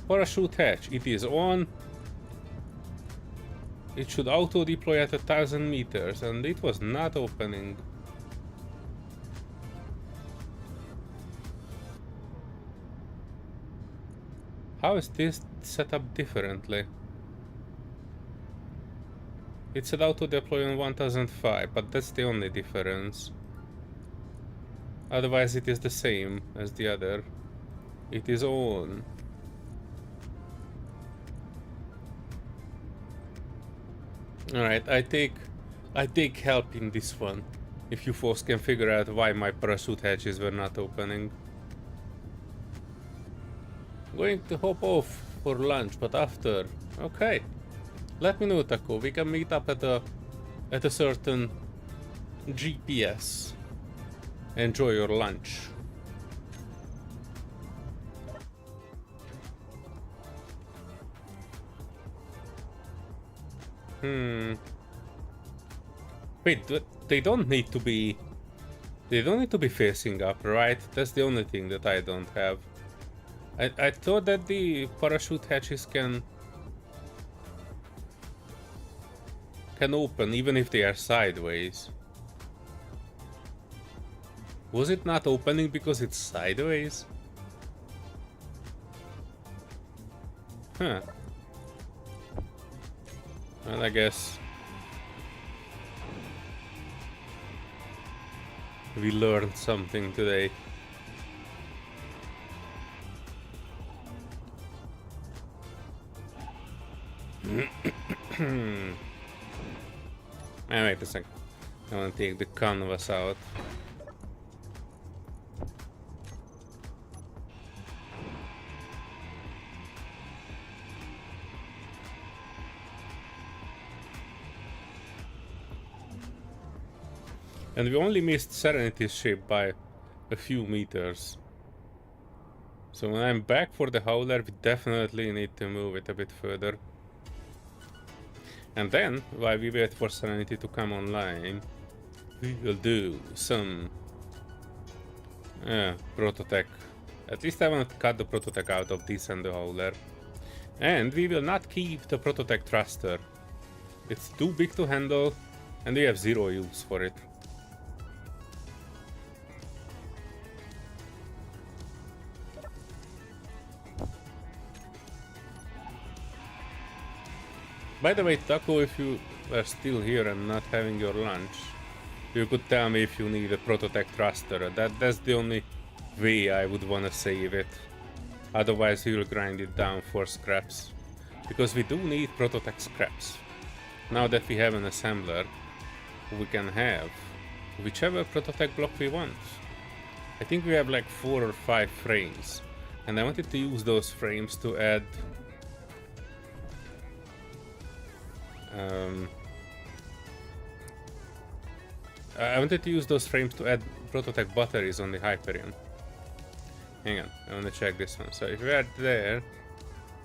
Parachute hatch. It is on. It should auto-deploy at 1,000 meters, and it was not opening. how is this set up differently? It's allowed to deploy on 1005, but that's the only difference. Otherwise it is the same as the other. It is on. Alright, I take help in this one. If you folks can figure out why my parachute hatches were not opening. Going to hop off for lunch, but after. Okay. Let me know, Taco. We can meet up at a certain GPS. Enjoy your lunch. Wait, they don't need to be... They don't need to be facing up, right? That's the only thing that I don't have. I thought that the parachute hatches can open even if they are sideways. Was it not opening because it's sideways? Huh. Well, I guess we learned something today. Wait a second. I want to take the canvas out. And we only missed Serenity's ship by a few meters. So when I'm back for the howler, we definitely need to move it a bit further. And then, while we wait for Serenity to come online, we will do some prototech. At least I want to cut the prototech out of this and the howler. And we will not keep the prototech thruster. It's too big to handle, and we have zero use for it. By the way, Taco, if you are still here and not having your lunch, you could tell me if you need a prototech thruster. That's the only way I would want to save it. Otherwise, we will grind it down for scraps. Because we do need prototech scraps. Now that we have an assembler, we can have whichever prototech block we want. I think we have like 4 or 5 frames. And I wanted to use those frames to add... I wanted to use those frames to add prototech batteries on the Hyperion. Hang on, I want to check this one. So if we are there,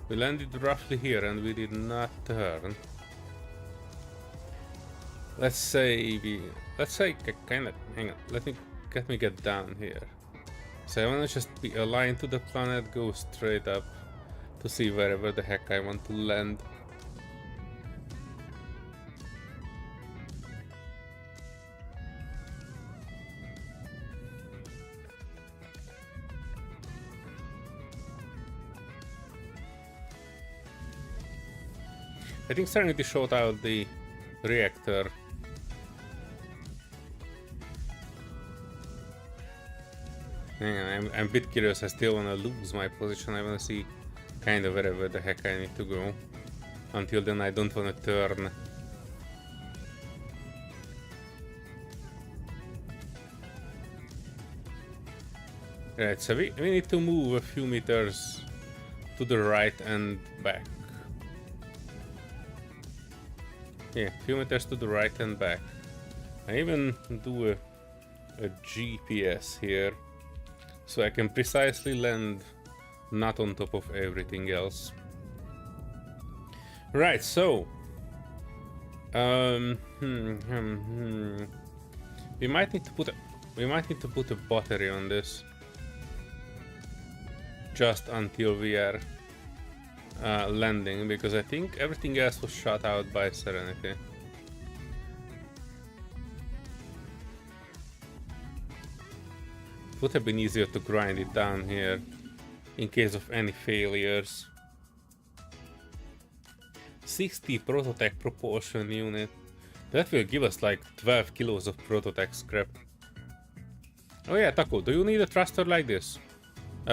we landed roughly here and we did not turn. Let's say kind of, hang on, let me get down here. So I want to just be aligned to the planet, go straight up to see wherever the heck I want to land. I think Serenity shot out the reactor. Hang on, I'm a bit curious. I still want to lose my position. I want to see kind of wherever the heck I need to go. Until then, I don't want to turn. Right, so we need to move a few meters to the right and back. Yeah, a few meters to the right and back. I even do a GPS here, so I can precisely land not on top of everything else. Right, so we might need to put a battery on this just until we are landing, because I think everything else was shot out by Serenity. Would have been easier to grind it down here in case of any failures. 60 prototech propulsion unit. That will give us like 12 kilos of prototech scrap. Oh yeah, Taco, do you need a thruster like this?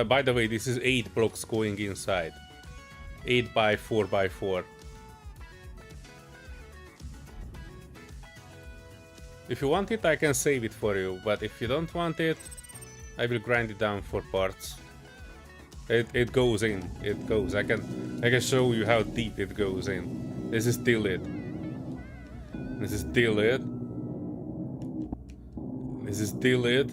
By the way, this is 8 blocks going inside. 8 by 4 by 4. If you want it, I can save it for you, but if you don't want it, I will grind it down for parts. It goes in. It goes. I can show you how deep it goes in. This is still it. This is still it. This is still it.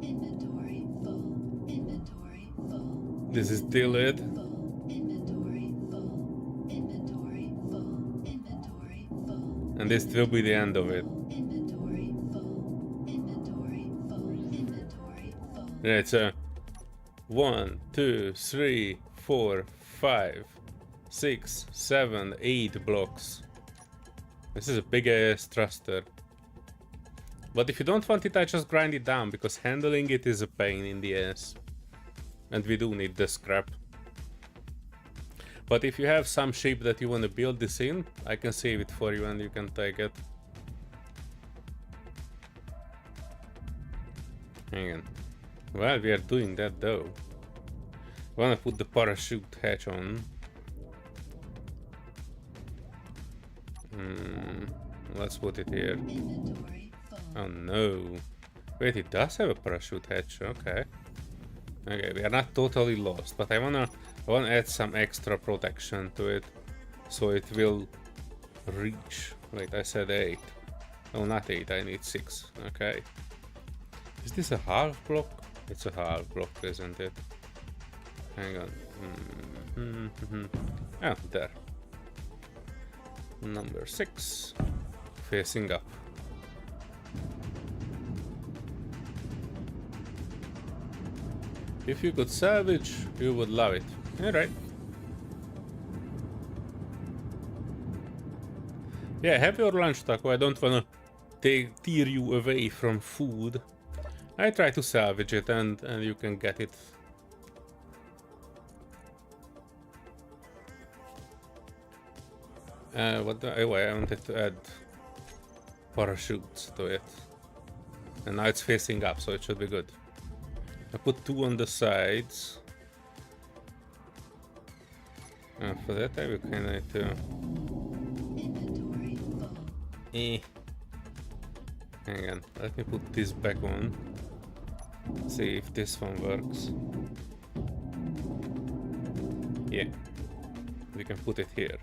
Inventory full. Inventory full. This is still it. Full. Inventory full. Inventory full. Inventory full. And this will be the end of it. Inventory full. Inventory full. Inventory full. Right, so 1, 2, 3, 4, 5, 6, 7, 8 blocks. This is a big ass thruster. But if you don't want it, I just grind it down, because handling it is a pain in the ass. And we do need the scrap. But if you have some ship that you want to build this in, I can save it for you and you can take it. Hang on. Well, we are doing that though. I wanna put the parachute hatch on. Let's put it here. Inventory full. Oh no. Wait, it does have a parachute hatch, okay. Okay, we are not totally lost, but I wanna add some extra protection to it, so it will reach. Wait, I said 8. Oh, not 8, I need 6. Okay. Is this a half block? It's a half block, isn't it? Hang on. Oh, there. Number 6. Facing up. If you could salvage, you would love it. Alright. Yeah, have your lunch, Taco. I don't wanna tear you away from food. I try to salvage it and you can get it. I wanted to add parachutes to it. And now it's facing up, so it should be good. I put 2 on the sides. For that I will kinda need to... Inventory full. Hang on, let me put this back on. See if this one works. Yeah, we can put it here.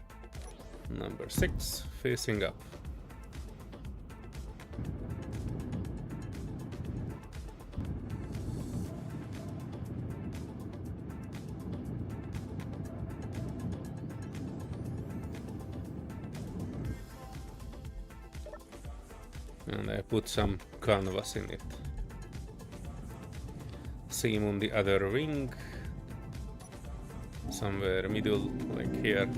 Number 6, facing up. And I put some canvas in it. Same on the other wing. Somewhere middle, like here.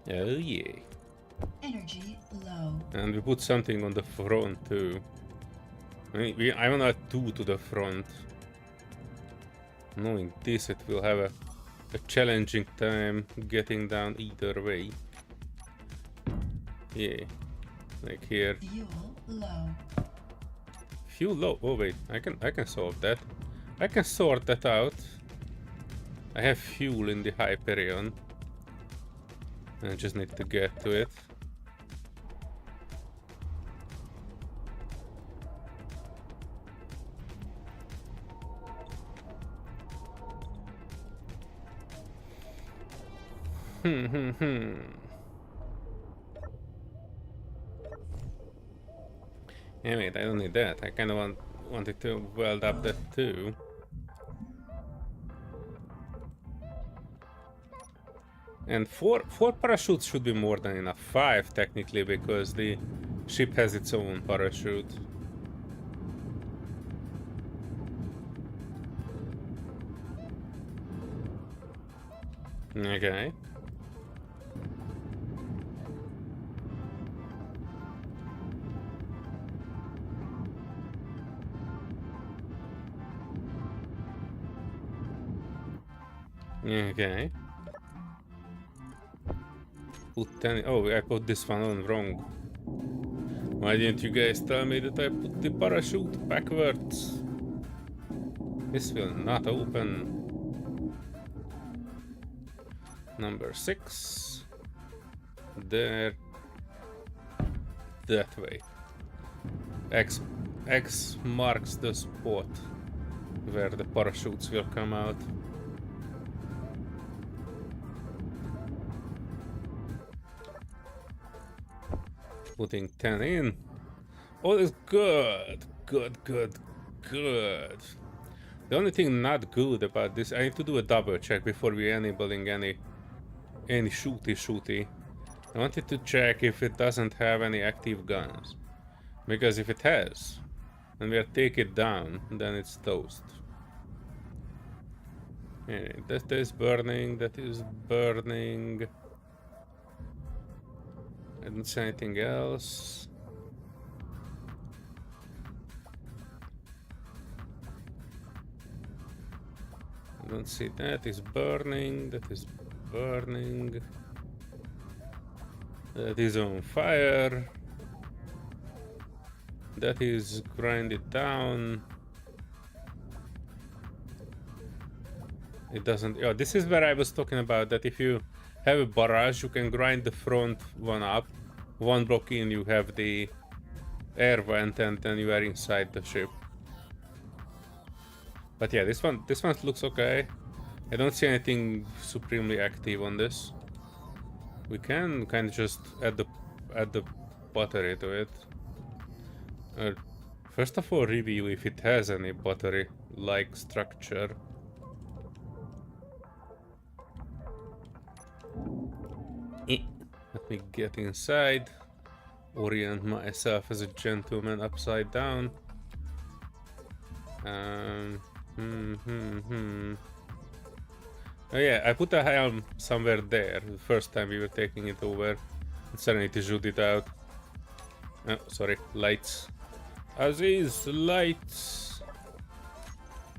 Oh yeah. Energy low. And we put something on the front too. I wanna add 2 to the front. Knowing this, it will have a challenging time getting down either way. Yeah, like here. Fuel low. Fuel low. Oh wait, I can solve that. I can sort that out. I have fuel in the Hyperion. I just need to get to it. Yeah, wait, I don't need that. I kind of wanted to weld up that too. And four parachutes should be more than enough. 5 technically, because the ship has its own parachute. Okay. Okay. Put 10. Oh, I put this one on wrong. Why didn't you guys tell me that I put the parachute backwards? This will not open. Number 6. There. That way. X marks the spot where the parachutes will come out. Putting 10 in. All is good. Good. The only thing not good about this, I need to do a double check before we enabling any shooty. I wanted to check if it doesn't have any active guns. Because if it has, and we take it down, then it's toast. Okay, that is burning. I don't see anything else. I don't see that is burning. That is on fire. That is grinded down. It doesn't. Oh, this is where I was talking about that if you have a barrage, you can grind the front one up. One block in, you have the air vent, and then you are inside the ship. But yeah, this one looks okay. I don't see anything supremely active on this. We can kind of just add the battery to it. First of all, review if it has any battery-like structure. Let me get inside. Orient myself as a gentleman upside down. Oh yeah, I put a helm somewhere there the first time we were taking it over. Serenity shoot it out. Oh, sorry, lights. Aziz, lights!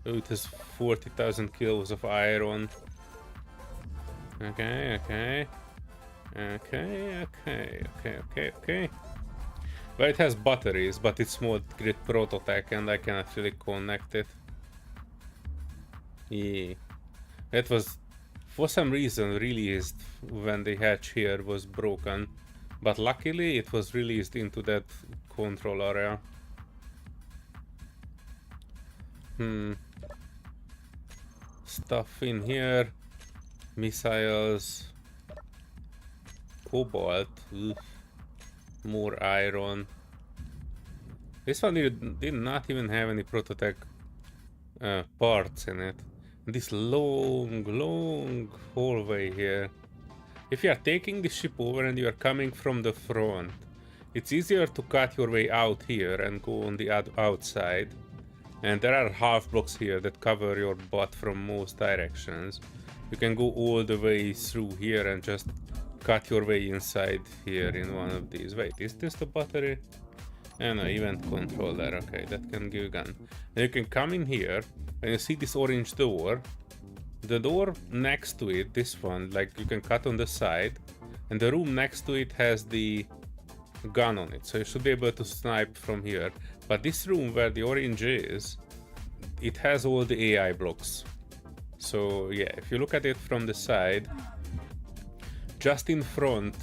Oh, it has 40,000 kilos of iron. Okay. Well, it has batteries, but it's more grid prototech and I can actually connect it. Yeah. It was, for some reason, released when the hatch here was broken. But luckily, it was released into that control area. Stuff in here. Missiles. Cobalt. Oof. More iron. This one did not even have any prototech parts in it. This long hallway here. If you are taking the ship over and you are coming from the front, it's easier to cut your way out here and go on the outside. And there are half blocks here that cover your butt from most directions. You can go all the way through here and just cut your way inside here in one of these. Wait, is this the battery? And no, event controller. Okay, that can give a gun. And you can come in here and you see this orange door. The door next to it, this one, like you can cut on the side, and the room next to it has the gun on it, so you should be able to snipe from here. But this room where the orange is, it has all the AI blocks. So yeah, if you look at it from the side, just in front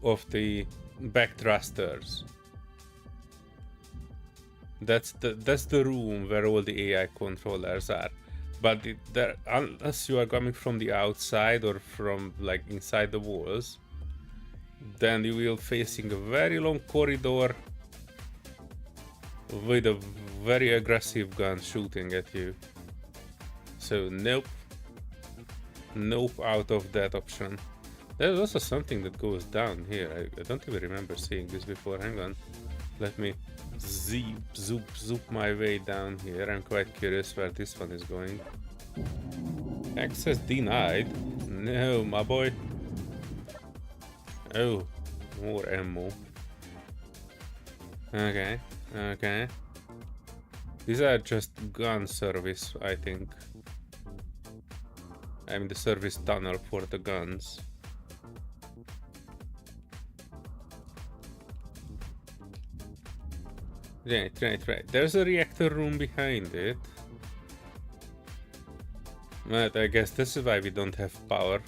of the back thrusters, that's the room where all the AI controllers are. But unless you are coming from the outside or from like inside the walls, then you will facing a very long corridor with a very aggressive gun shooting at you. So nope out of that option. There's also something that goes down here. I don't even remember seeing this before. Hang on, let me zoop my way down here. I'm quite curious where this one is going. Access denied. No, my boy. Oh, more ammo. Okay, okay. These are just gun service, I think. I mean the service tunnel for the guns. Right. There's a reactor room behind it. But I guess this is why we don't have power.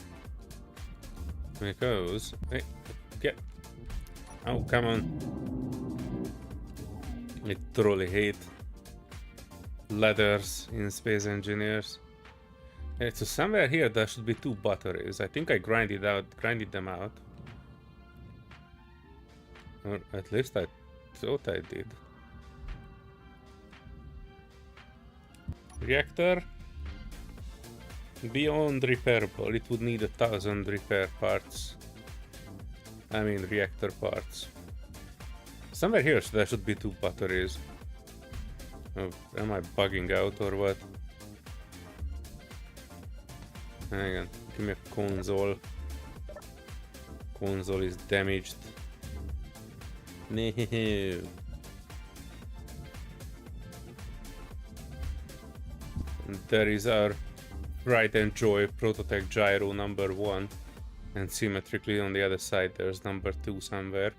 Because... Hey, get... Oh, come on. I truly hate ladders in Space Engineers. Yeah, so somewhere here there should be 2 batteries. I think I grinded them out. Or at least I thought I did. Reactor. Beyond repairable. It would need 1,000 repair parts. I mean reactor parts. Somewhere here there should be 2 batteries. Oh, am I bugging out or what? Hang on, give me a console. Console is damaged. No. There is our Pride and Joy prototype gyro number 1, and symmetrically on the other side there's number 2 somewhere.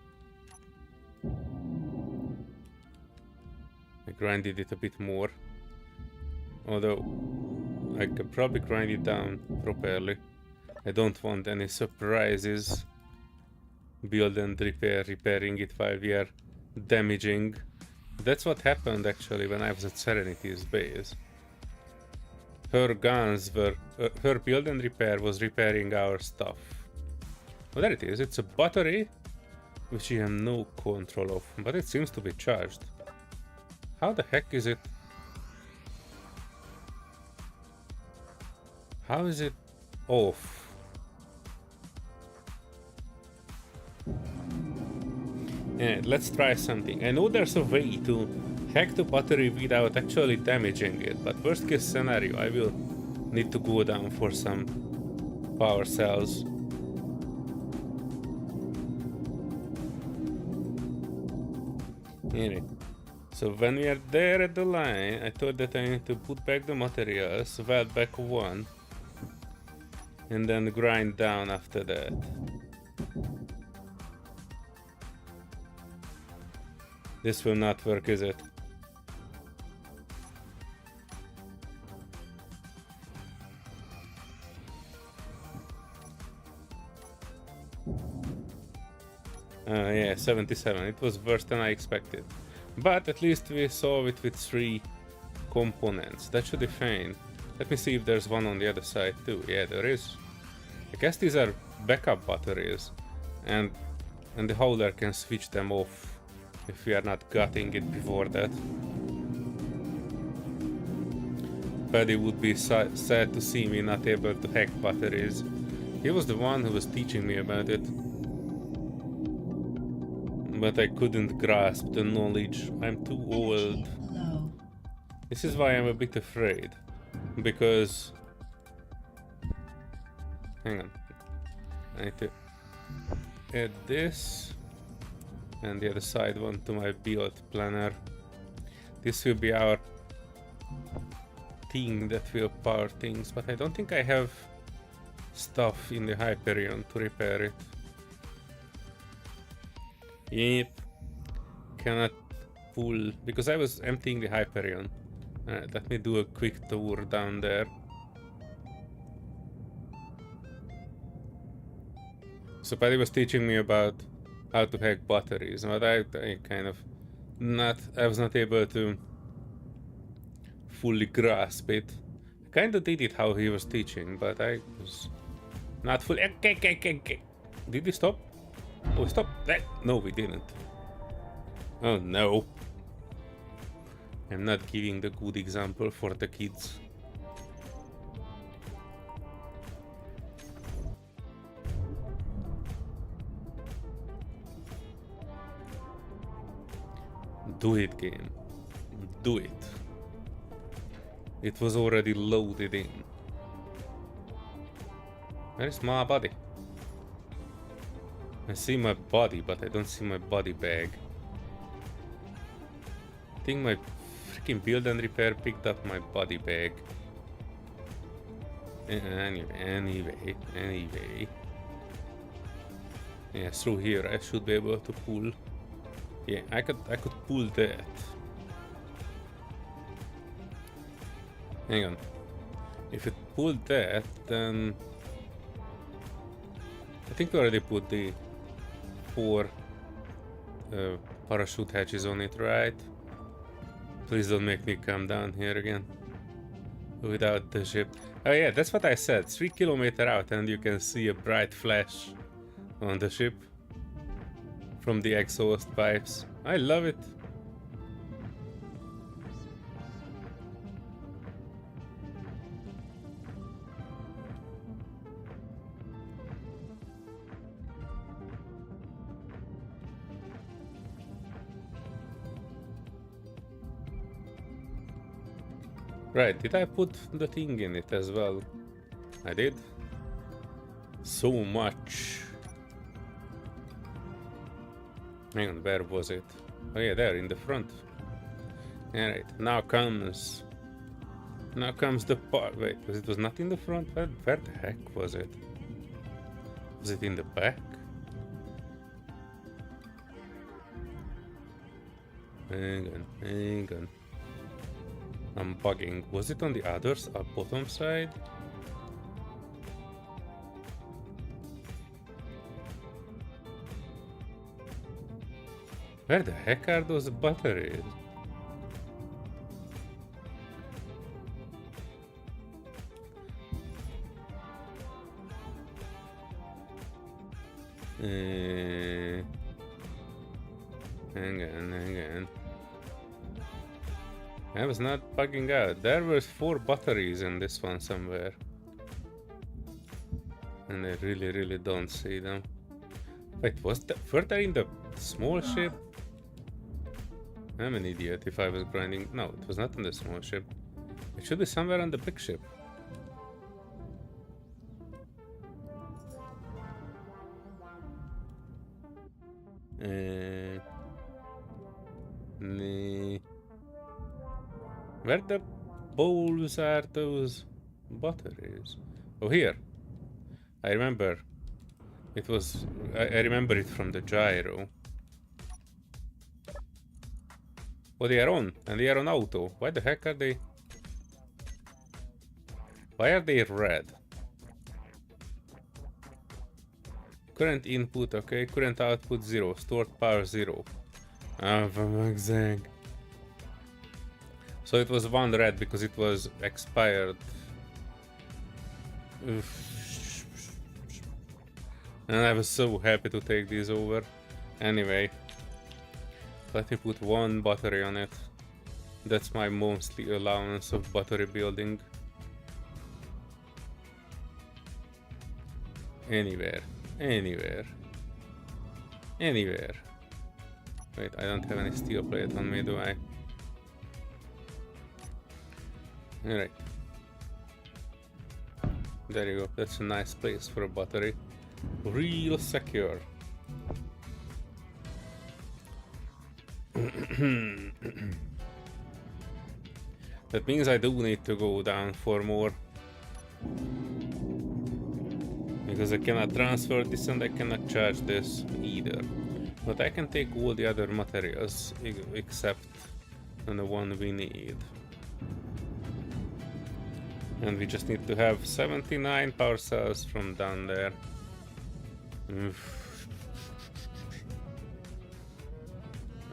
I grinded it a bit more, although I could probably grind it down properly. I don't want any surprises. Build and repairing it while we are damaging. That's what happened actually when I was at Serenity's base. Her guns were... her build and repair was repairing our stuff. Oh, there it is. It's a battery, which you have no control of, but it seems to be charged. How the heck is it? How is it off? Yeah, let's try something. I know there's a way to hack the battery without actually damaging it, but worst case scenario, I will need to go down for some power cells. Anyway, so when we are there at the line, I thought that I need to put back the materials, weld back 1, and then grind down after that. This will not work, is it? Yeah, 77. It was worse than I expected. But at least we solved it with 3 components. That should be fine. Let me see if there's one on the other side too. Yeah, there is. I guess these are backup batteries. And the holder can switch them off if we are not gutting it before that. Paddy would be sad to see me not able to hack batteries. He was the one who was teaching me about it. But I couldn't grasp the knowledge. I'm too old. Low. This is why I'm a bit afraid. Because... Hang on. I need to add this. And the other side one to my build planner. This will be our thing that will power things, but I don't think I have stuff in the Hyperion to repair it. Yep. Cannot pull, because I was emptying the Hyperion. Let me do a quick tour down there. So Paddy was teaching me about how to hack batteries, but I kind of I was not able to fully grasp it. I kind of did it how he was teaching, but I was not fully... Okay. Did we stop? Oh, stop that! No, we didn't. Oh no. I'm not giving the good example for the kids. Do it, game. Do it. It was already loaded in. Where is my body? I see my body, but I don't see my body bag. I think my freaking build and repair picked up my body bag. Anyway. Yeah, through here I should be able to pull. Yeah, I could pull that. Hang on. If it pulled that, then I think we already put the 4 parachute hatches on it, right? Please don't make me come down here again without the ship. Oh yeah, that's what I said. 3 kilometers out and you can see a bright flash on the ship from the exhaust pipes. I love it. Right, did I put the thing in it as well? I did. So much. Hang on, where was it? Oh yeah, there in the front. Alright, now comes the part. Wait, it was not in the front? Where the heck was it? Was it in the back? Hang on. I'm bugging. Was it on the others, bottom side? Where the heck are those batteries? Hang on. I was not bugging out. There was 4 batteries in this one somewhere. And I really don't see them. Wait, was that further in the small ship? I'm an idiot if I was grinding. No, it was not in the small ship. It should be somewhere on the big ship. Where the balls are those batteries? Oh, here. I remember. It was. I remember it from the gyro. Oh, they are on, and they are on auto. Why the heck are they? Why are they red? Current input, okay. Current output 0. Stored power 0. Ah, for fuck's. So it was 1 red because it was expired. And I was so happy to take these over. Anyway, let me put 1 battery on it. That's my monthly allowance of battery building. Anywhere. Wait, I don't have any steel plate on me, do I? Alright. There you go. That's a nice place for a battery. Real secure. That means I do need to go down for more. Because I cannot transfer this and I cannot charge this either. But I can take all the other materials except the one we need. And we just need to have 79 power cells from down there.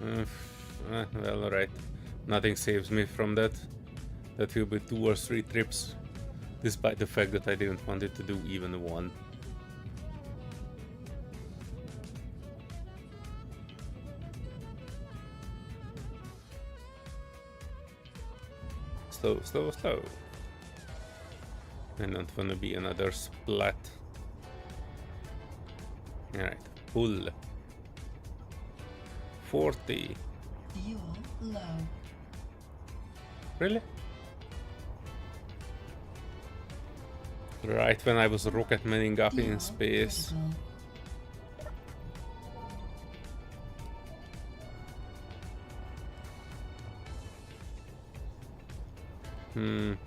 Well, alright. Nothing saves me from that. That will be 2 or 3 trips. Despite the fact that I didn't want it to do even 1. Slow. I don't want to be another splat. Alright, pull. 40. Fuel low. Really? Right when I was rocket manning up in Fuel space. critical.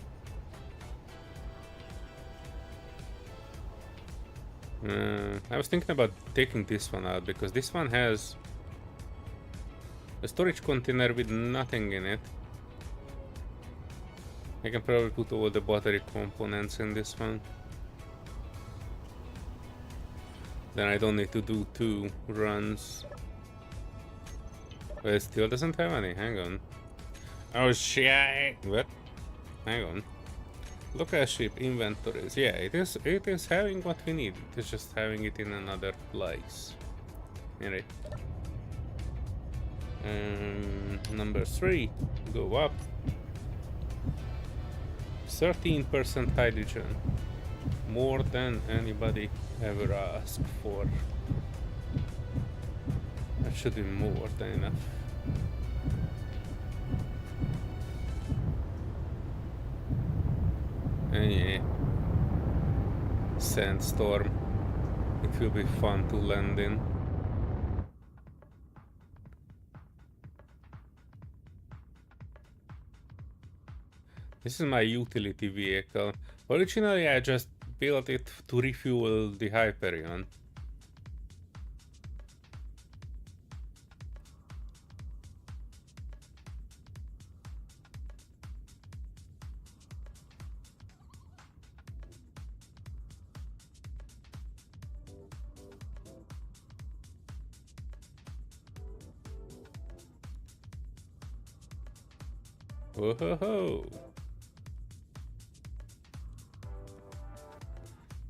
I was thinking about taking this one out because this one has a storage container with nothing in it. I can probably put all the battery components in this one. Then I don't need to do 2 runs. But it still doesn't have any. Hang on. Oh shit! What? Hang on. Local ship inventories. Yeah, it is having what we need. It is just having it in another place. Alright. Number 3. Go up. 13% hydrogen. More than anybody ever asked for. That should be more than enough. And yeah. Sandstorm. It will be fun to land in. This is my utility vehicle. Originally I just built it to refuel the Hyperion. Whoa-ho-ho!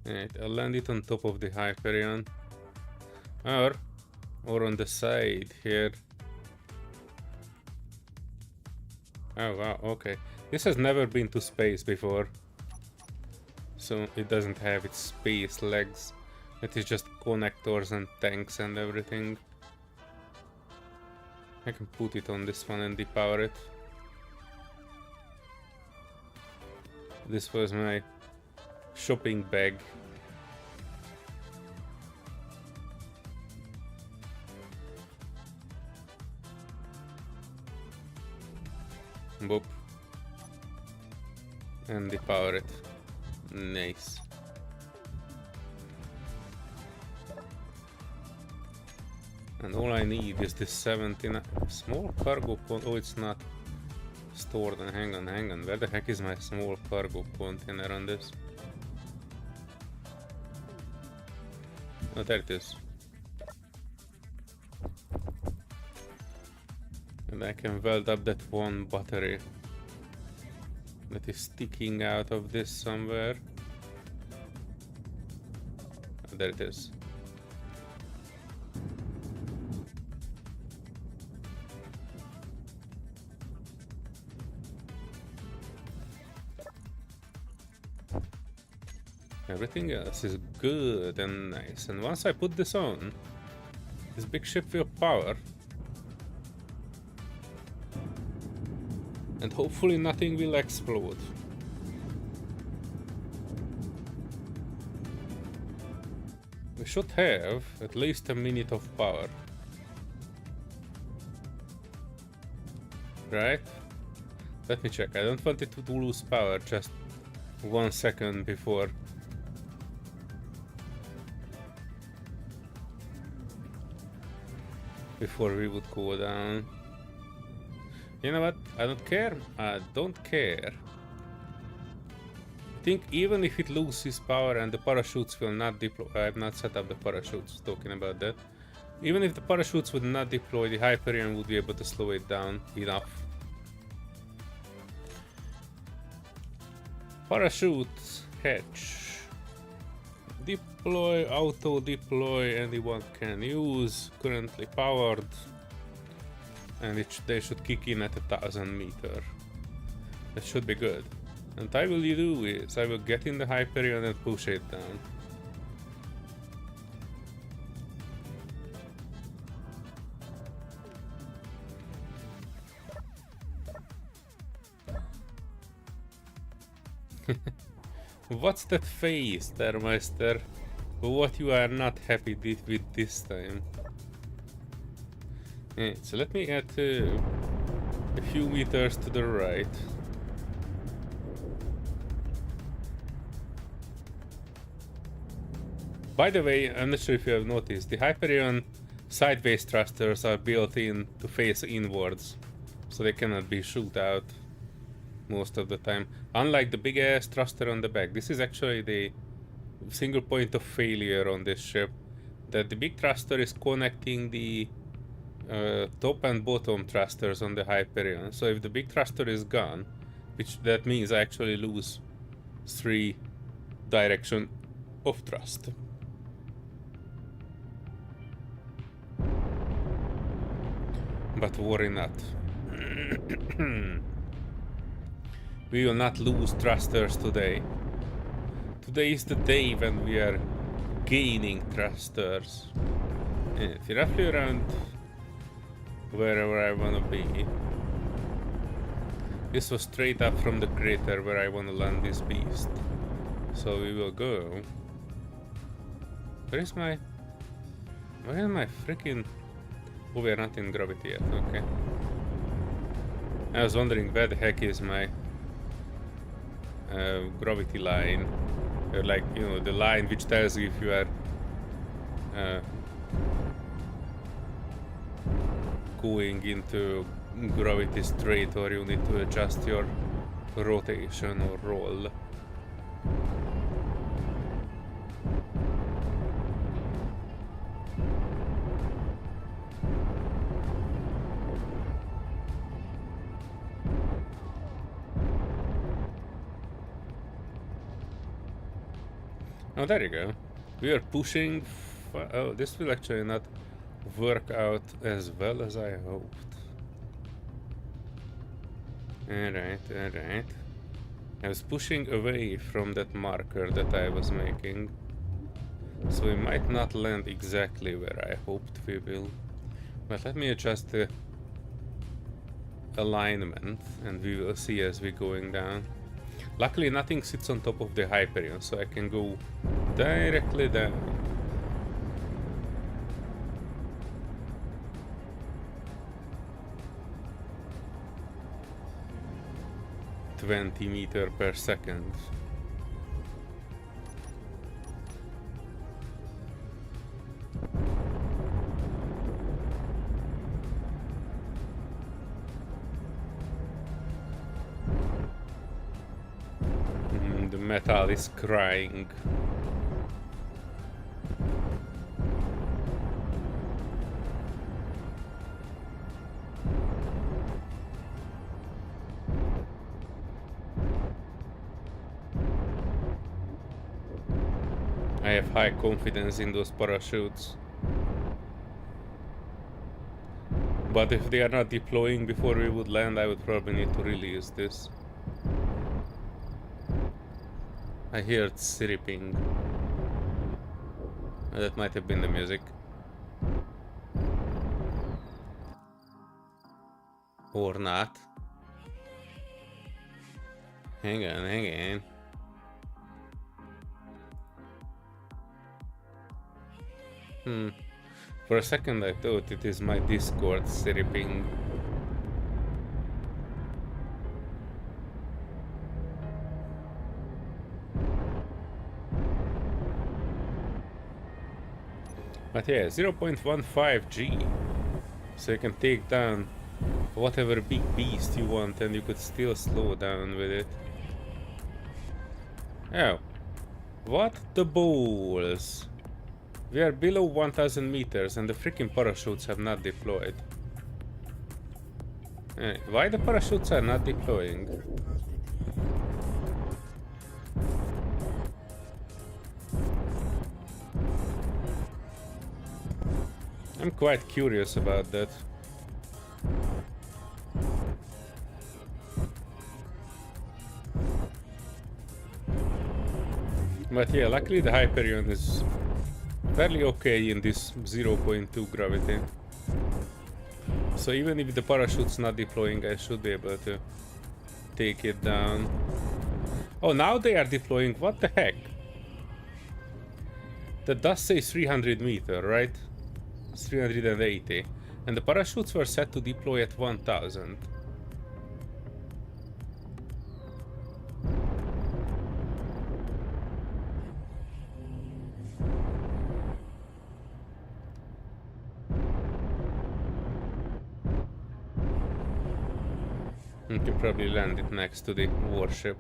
Alright, I'll land it on top of the Hyperion. Or on the side here. Oh wow, okay. This has never been to space before. So it doesn't have its space legs. It is just connectors and tanks and everything. I can put it on this one and depower it. This was my shopping bag. Boop. And depower it. Nice. And all I need is this 79 small cargo oh, it's not stored. Hang on. Where the heck is my small cargo container on this? Oh, there it is. And I can weld up that one battery that is sticking out of this somewhere. Oh, there it is. Everything else is good and nice. And once I put this on, this big ship will power. And hopefully nothing will explode. We should have at least a minute of power. Right? Let me check. I don't want it to lose power just 1 second before. Before we would go down. You know what? I don't care. I don't care. I think even if it loses power and the parachutes will not deploy. I have not set up the parachutes, talking about that. Even if the parachutes would not deploy, the Hyperion would be able to slow it down enough. Parachutes, hatch. Deploy, auto deploy, anyone can use, currently powered. And they should kick in at 1000 meters. That should be good. And what I will do is I will get in the Hyperion and push it down. What's that face, Termeister? What you are not happy with this time? Yeah, so let me add a few meters to the right. By the way, I'm not sure if you have noticed, the Hyperion sideways thrusters are built in to face inwards, so they cannot be shoot out most of the time. Unlike the big ass thruster on the back, this is actually the single point of failure on this ship, that the big thruster is connecting the top and bottom thrusters on the Hyperion. So if the big thruster is gone, which that means I actually lose 3 direction of thrust. But worry not. We will not lose thrusters today. Today is the day when we are gaining thrusters. And it's roughly around wherever I wanna be. This was straight up from the crater where I wanna land this beast. So we will go. Where is my freaking... Oh, we are not in gravity yet, okay. I was wondering where the heck is my gravity line. Like, you know, the line which tells you if you are going into gravity straight or you need to adjust your rotation or roll. Oh, there you go. We are pushing. Oh, this will actually not work out as well as I hoped. Alright, alright. I was pushing away from that marker that I was making. So we might not land exactly where I hoped we will. But let me adjust the alignment and we will see as we're going down. Luckily nothing sits on top of the Hyperion, so I can go directly down. $20 meters per second. The metal is crying. I have high confidence in those parachutes. But if they are not deploying before we would land, I would probably need to release this. I heard chirping. That might have been the music. Or not. Hang on, hang on. For a second I thought it is my Discord chirping. But yeah, 0.15 G. So you can take down whatever big beast you want and you could still slow down with it. Oh. What the balls? We are below 1000 meters and the freaking parachutes have not deployed. Why the parachutes are not deploying? I'm quite curious about that. But yeah, luckily the Hyperion is fairly okay in this 0.2 gravity. So even if the parachute's not deploying, I should be able to take it down. Oh, now they are deploying. What the heck? That does say 300 meter, right? It's 380. And the parachutes were set to deploy at 1000. You can probably land it next to the warship.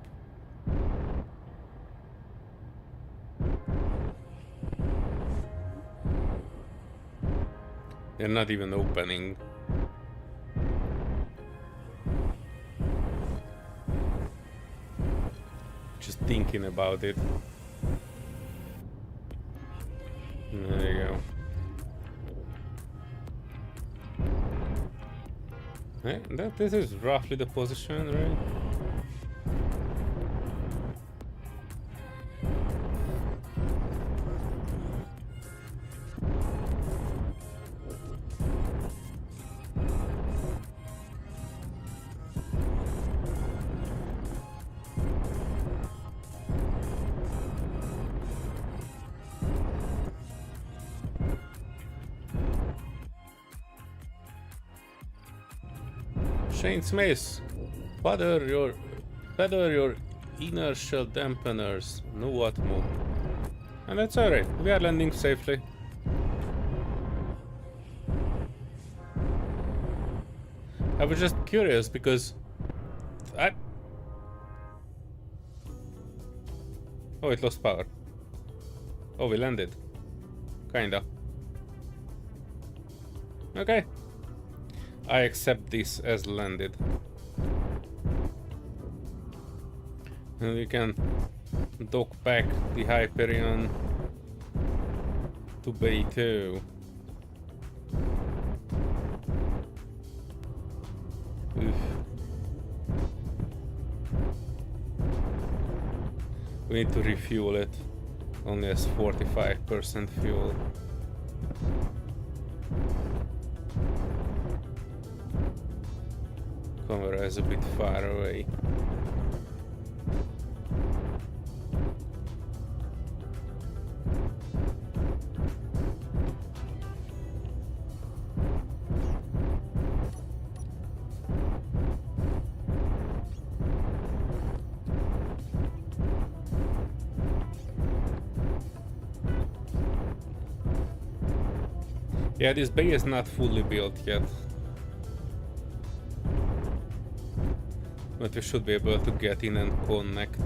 They're not even opening. Just thinking about it. There you go. Hey, this is roughly the position, right? Shane Smith, feather your inertial dampeners, no Atmo. And that's alright, we are landing safely. I was just curious because oh, it lost power. Oh, we landed. Kinda. Okay. I accept this as landed. And we can dock back the Hyperion to Bay 2. Oof. We need to refuel it. Only has 45% fuel. Camera is a bit far away. Yeah, this bay is not fully built yet. But we should be able to get in and connect.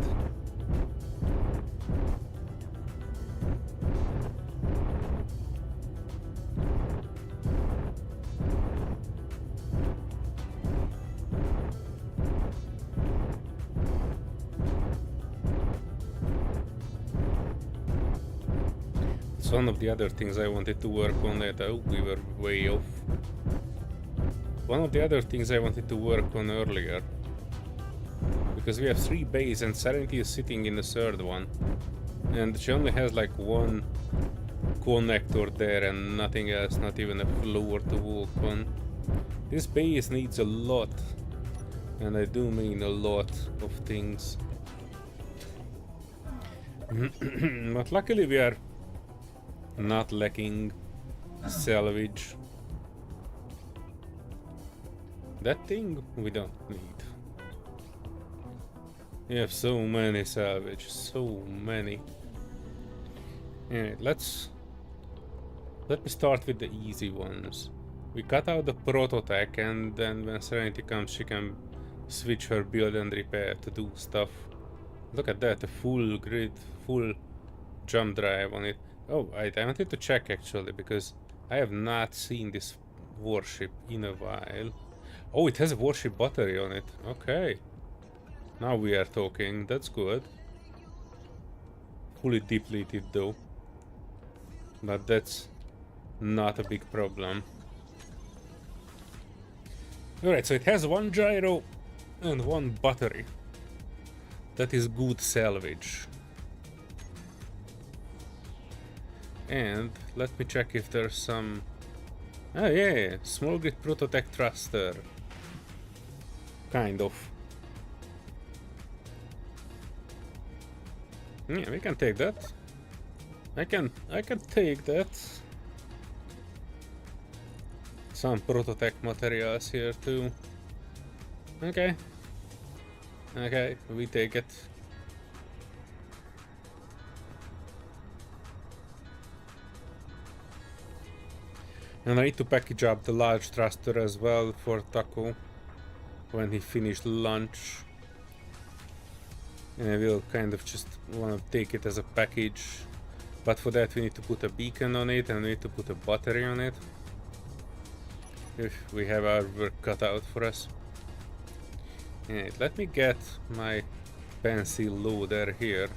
It's one of the other things I wanted to work on that we were way off. One of the other things I wanted to work on earlier. Because we have 3 bays and Serenity is sitting in the 3rd one. And she only has like one connector there and nothing else, not even a floor to walk on. This base needs a lot. And I do mean a lot of things. But luckily we are not lacking salvage. That thing we don't need. We have so many salvage, so many. Alright, let me start with the easy ones. We cut out the prototype and then when Serenity comes she can switch her build and repair to do stuff. Look at that, a full grid, full jump drive on it. Oh, I wanted to check actually because I have not seen this warship in a while. Oh, it has a warship battery on it. Okay. Now we are talking, that's good. Fully depleted though. But that's not a big problem. Alright, so it has 1 gyro and 1 battery. That is good salvage. And let me check if there's some... Oh yeah, small grid prototech thruster. Kind of. Yeah, we can take that. I can take that. Some prototech materials here too. Okay. Okay, we take it. And I need to package up the large thruster as well for Taco when he finished lunch. And I will kind of just want to take it as a package. But for that we need to put a beacon on it and we need to put a battery on it. If we have our work cut out for us. Alright, let me get my fancy loader here.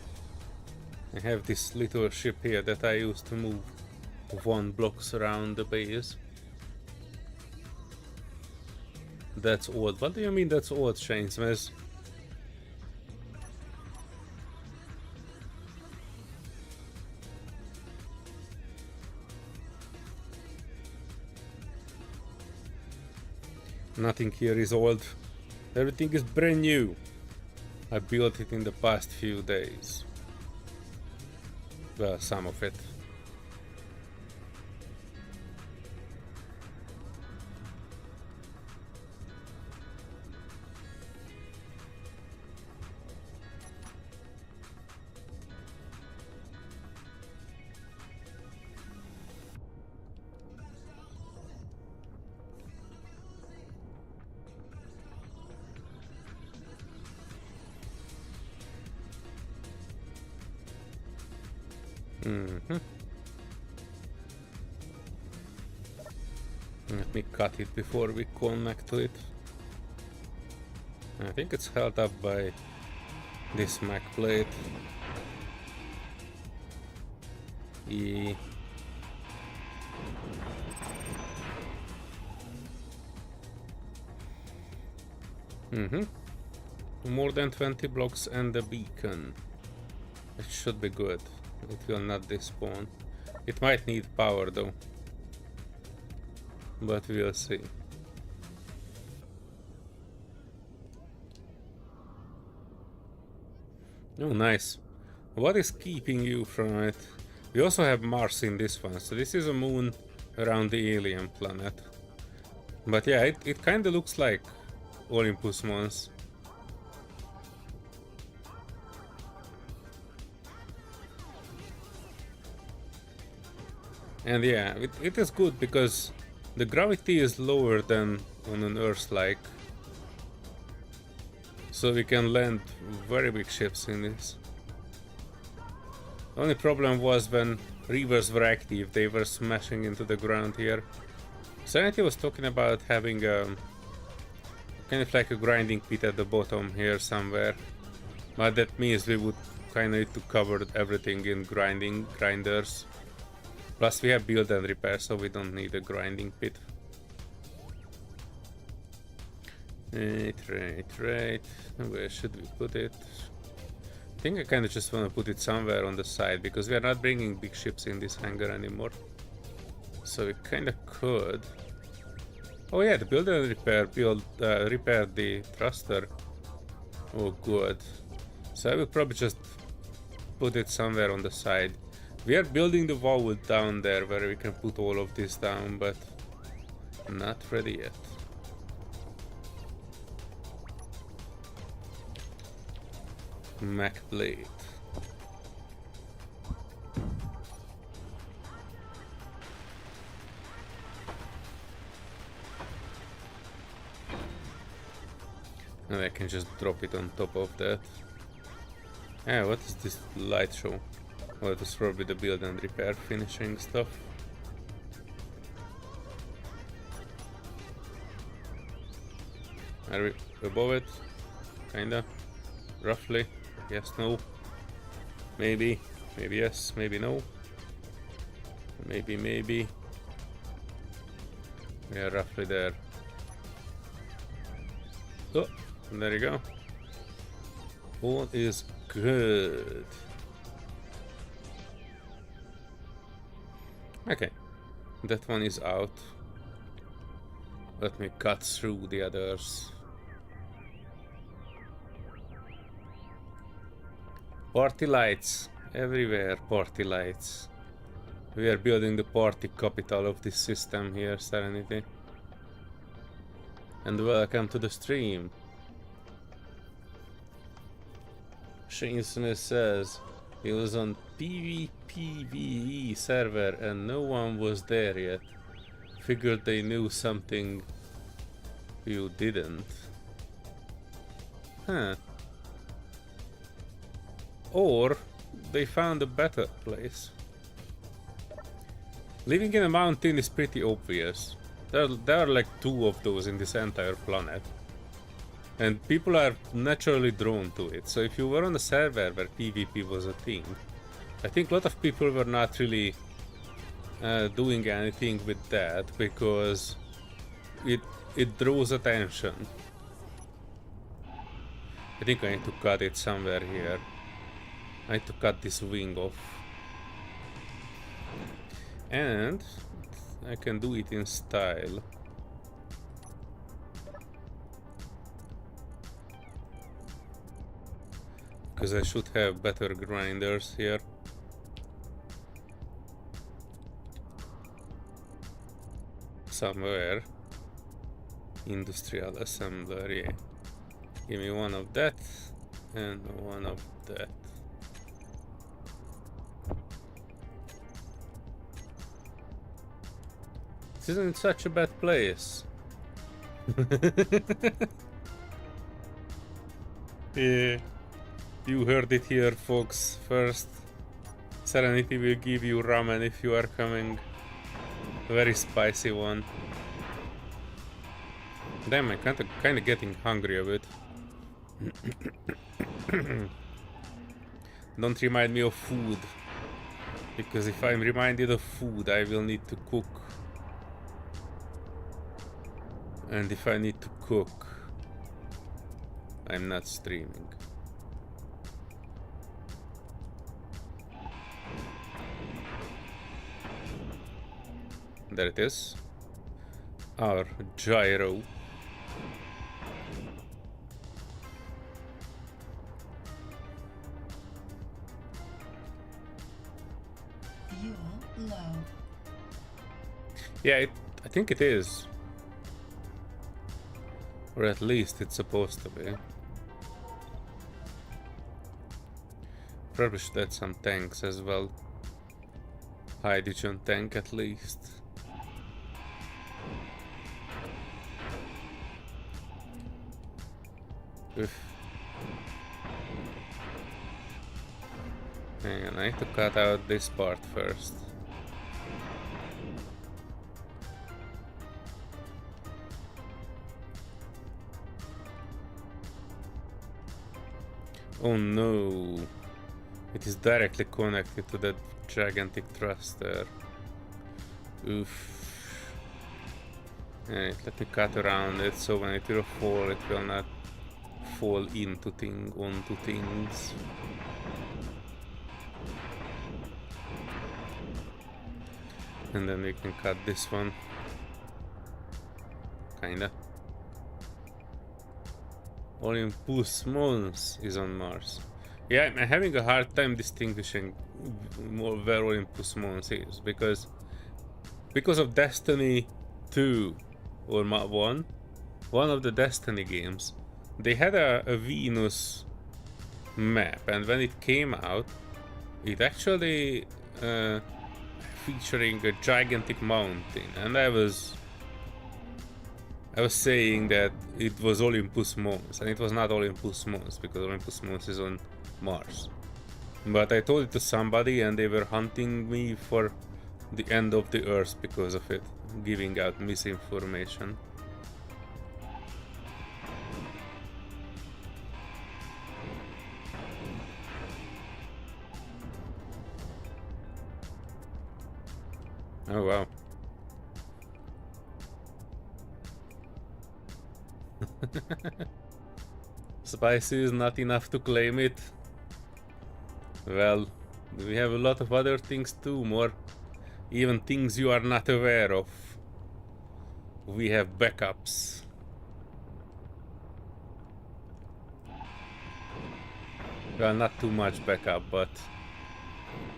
I have this little ship here that I use to move 1 blocks around the base. That's old. What do you mean that's old, Shainsmith? Nothing here is old. Everything is brand new. I built it in the past few days. Well, some of it. Let me cut it before we connect to it. I think it's held up by this Mac plate. More than 20 blocks and a beacon. It should be good. It will not despawn. It might need power though. But we'll see. Oh, nice. What is keeping you from it? We also have Mars in this one, so this is a moon around the alien planet. But yeah, it kinda looks like Olympus Mons. And yeah, it is good because the gravity is lower than on an Earth-like. So we can land very big ships in this. The only problem was when rivers were active, they were smashing into the ground here. Serenity was talking about having kind of like a grinding pit at the bottom here somewhere. But that means we would kind of need to cover everything in grinders. Plus we have build and repair, so we don't need a grinding pit. Right. Where should we put it? I think I kind of just want to put it somewhere on the side, because we are not bringing big ships in this hangar anymore. So we kind of could... Oh yeah, the build and repair repaired the thruster. Oh good. So I will probably just put it somewhere on the side. We are building the vault down there where we can put all of this down, but not ready yet. Mac plate. And I can just drop it on top of that. Ah, what is this light show? Well, it is probably the build and repair finishing stuff. Are we above it? Kinda. Roughly. Yes, no. Maybe. Maybe yes, maybe no. Maybe. We are roughly there. Oh, there you go. All is good. Okay, that one is out. Let me cut through the others. Party lights. Everywhere, party lights. We are building the party capital of this system here, Serenity. And welcome to the stream. Shane Smith says he was on PvPvE server and no one was there yet. Figured they knew something you didn't. Huh. Or they found a better place. Living in a mountain is pretty obvious. There are like 2 of those in this entire planet. And people are naturally drawn to it. So if you were on a server where PvP was a thing, I think a lot of people were not really doing anything with that because it draws attention. I think I need to cut it somewhere here. I need to cut this wing off. And I can do it in style. Because I should have better grinders here. Somewhere. Industrial assembler, yeah. Give me one of that and one of that. This isn't such a bad place. Yeah. You heard it here, folks. First, Serenity will give you ramen if you are coming. Very spicy one. Damn, I'm kinda getting hungry a bit. Don't remind me of food. Because if I'm reminded of food, I will need to cook. And if I need to cook, I'm not streaming. There it is. Our gyro. Fuel low. Yeah, I think it is. Or at least it's supposed to be. Probably should add some tanks as well. Hydrogen tank at least. Oof. Hang on, I need to cut out this part first. Oh no, it is directly connected to that gigantic thruster. Oof. Alright, let me cut around it so when it will fall, it will not fall onto things. And then we can cut this one. Kinda. Olympus Mons is on Mars. Yeah, I'm having a hard time distinguishing where Olympus Mons is because of Destiny 2 or 1 of the Destiny games, they had a Venus map, and when it came out, it actually featuring a gigantic mountain, and I was saying that it was Olympus Mons, and it was not Olympus Mons because Olympus Mons is on Mars. But I told it to somebody and they were hunting me for the end of the Earth because of it, giving out misinformation. Oh wow. Spicy is not enough to claim it. Well, we have a lot of other things too, more even things you are not aware of. We have backups. Well, not too much backup, but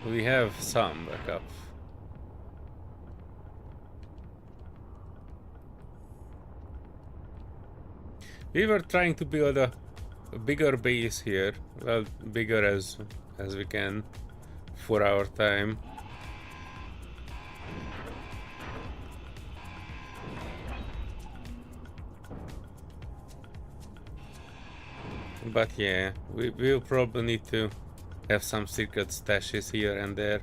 we have some backup. We were trying to build a bigger base here. Well, bigger as we can for our time. But yeah, we'll probably need to have some secret stashes here and there.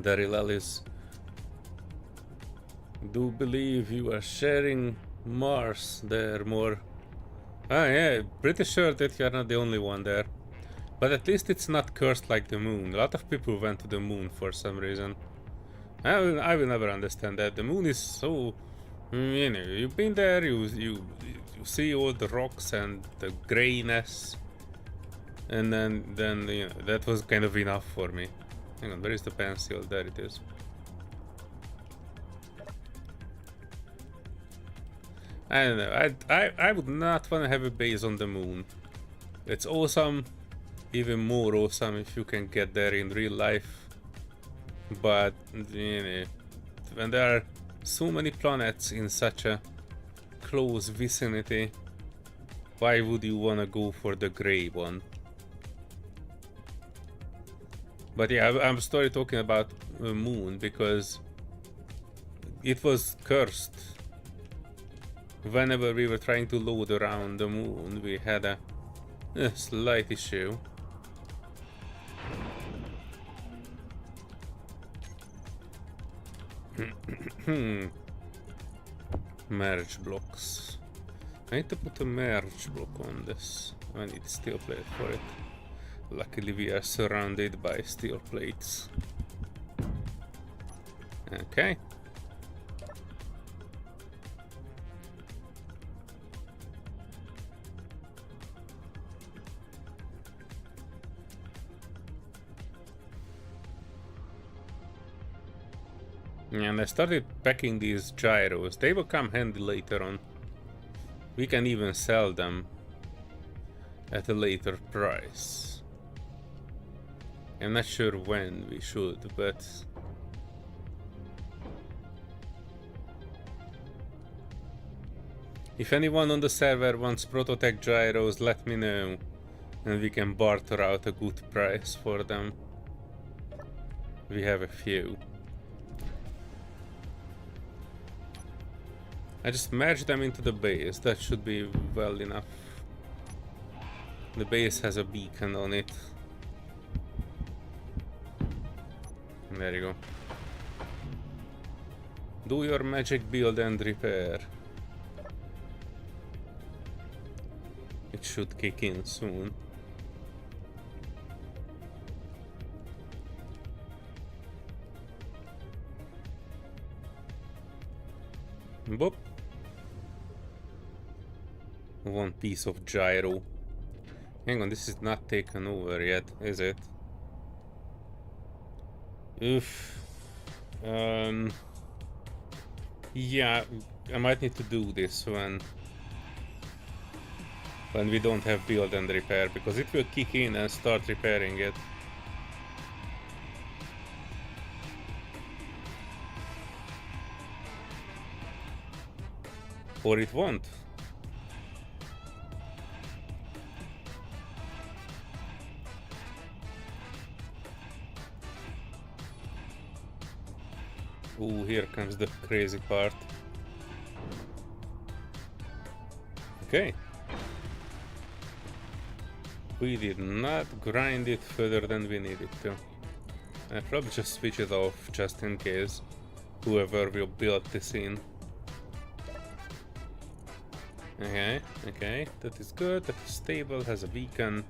Darilalis, do believe you are sharing Mars there more. Ah yeah, pretty sure that you are not the only one there. But at least it's not cursed like the moon. A lot of people went to the moon for some reason. I will never understand that. The moon is so, you know, you've been there, you see all the rocks and the grayness, and then you know, that was kind of enough for me. Hang on, where is the pencil? There it is. I don't know. I would not want to have a base on the moon. It's awesome, even more awesome if you can get there in real life. But you know, when there are so many planets in such a close vicinity, why would you want to go for the gray one? But yeah, I'm sorry talking about the moon because it was cursed. Whenever we were trying to load around the moon, we had a slight issue. Merge blocks. I need to put a merge block on this. I need steel plate for it. Luckily we are surrounded by steel plates. Okay. And I started packing these gyros. They will come handy later on. We can even sell them at a later price. I'm not sure when we should, but if anyone on the server wants prototech gyros, let me know and we can barter out a good price for them. We have a few. I just merged them into the base. That should be well enough. The base has a beacon on it. There you go. Do your magic build and repair. It should kick in soon. Boop. One piece of gyro. Hang on, this is not taken over yet, is it? Oof. Yeah, I might need to do this when we don't have build and repair, because it will kick in and start repairing it. Or it won't. Ooh, here comes the crazy part. Okay. We did not grind it further than we needed to. I'll probably just switch it off just in case whoever will build this in. Okay, okay, that is good, that is stable, has a beacon.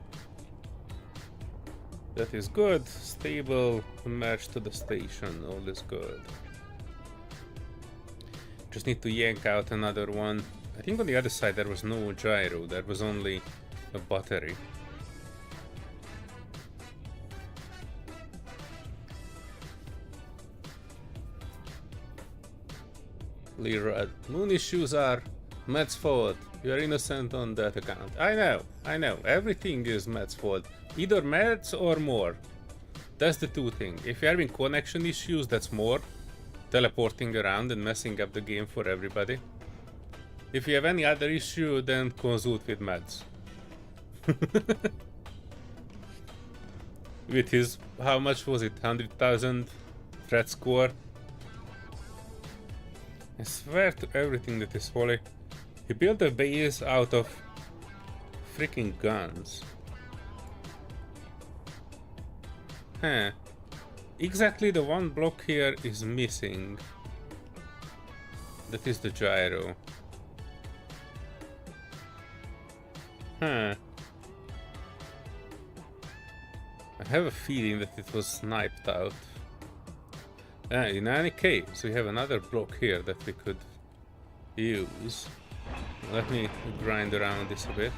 That is good, stable, merge to the station, all is good. Just need to yank out another one. I think on the other side there was no gyro, there was only a battery. Leroy, moon issues are Matt's fault. You are innocent on that account. I know. Everything is Matt's fault. Either Matt's or more. That's the two things. If you're having connection issues, that's more. Teleporting around and messing up the game for everybody. If you have any other issue, then consult with Mads. With his, how much was it? 100,000 threat score? I swear to everything that is holy. He built a base out of freaking guns. Huh. Exactly the one block here is missing. That is the gyro. Huh. I have a feeling that it was sniped out. In any case, we have another block here that we could use. Let me grind around this a bit.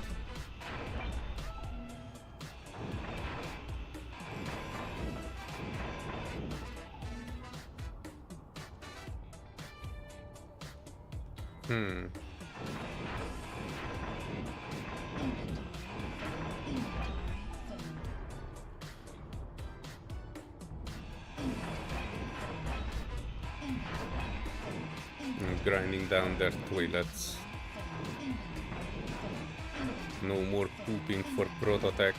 Grinding down their toilets. No more pooping for Prototech.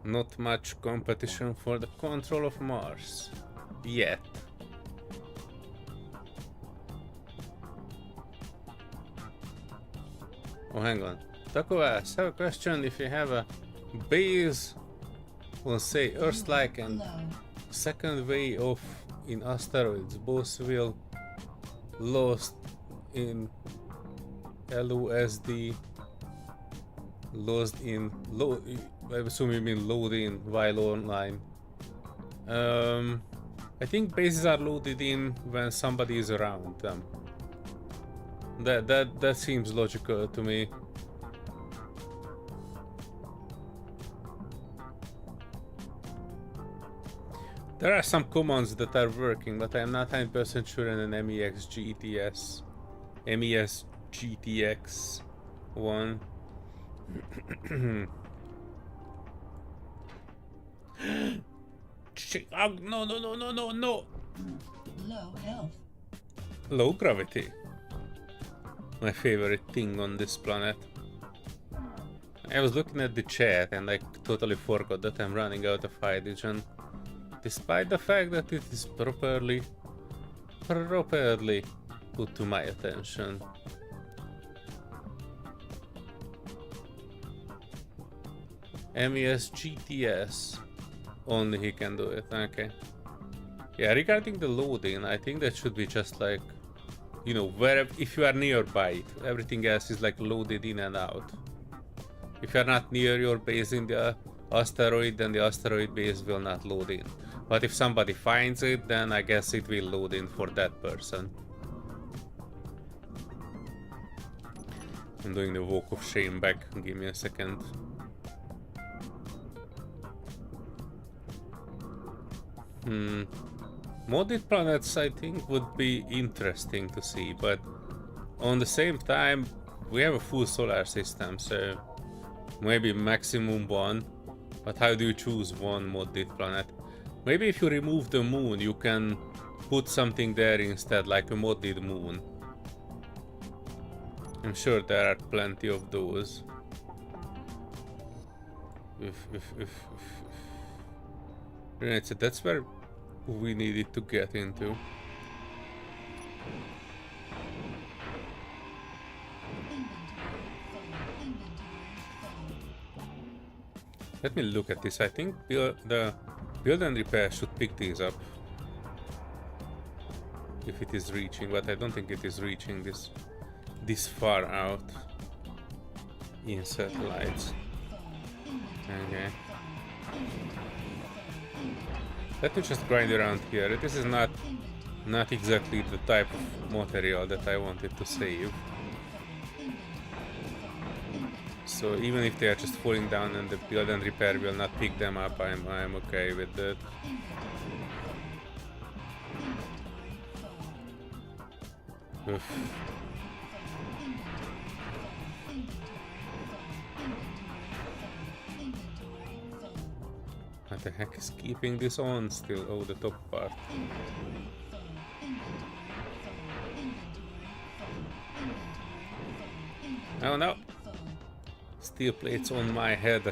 Not much competition for the control of Mars. Yet. Oh, hang on. Taco asks, have a question. If you have a base on, say, Earth-like and second way off in asteroids, both will lost in LOSD, lost in I assume you mean load in while online. I think bases are loaded in when somebody is around them. That seems logical to me. There are some commands that are working, but I am not 100% sure in an MES GTX one. Oh, no. Low health. Low gravity. My favorite thing on this planet. I was looking at the chat and I totally forgot that I'm running out of hydrogen. Despite the fact that it is properly put to my attention. MES GTS. Only he can do it, okay. Yeah, regarding the loading, I think that should be just like, you know, wherever, if you are nearby it, everything else is like loaded in and out. If you are not near your base in the asteroid, then the asteroid base will not load in. But if somebody finds it, then I guess it will load in for that person. I'm doing the walk of shame back, give me a second. Modded planets I think would be interesting to see, but on the same time we have a full solar system, so maybe maximum one. But how do you choose one modded planet? Maybe if you remove the moon you can put something there instead, like a modded moon. I'm sure there are plenty of those. Right, so that's where we needed to get into. Let me look at this. I think the build and repair should pick these up if it is reaching, but I don't think it is reaching this far out in satellites. Okay. Let me just grind around here. This is not exactly the type of material that I wanted to save. So even if they are just falling down and the build and repair will not pick them up, I'm okay with that. Oof. What the heck is keeping this on still? Oh, the top part. Oh no! Steel plates on my head.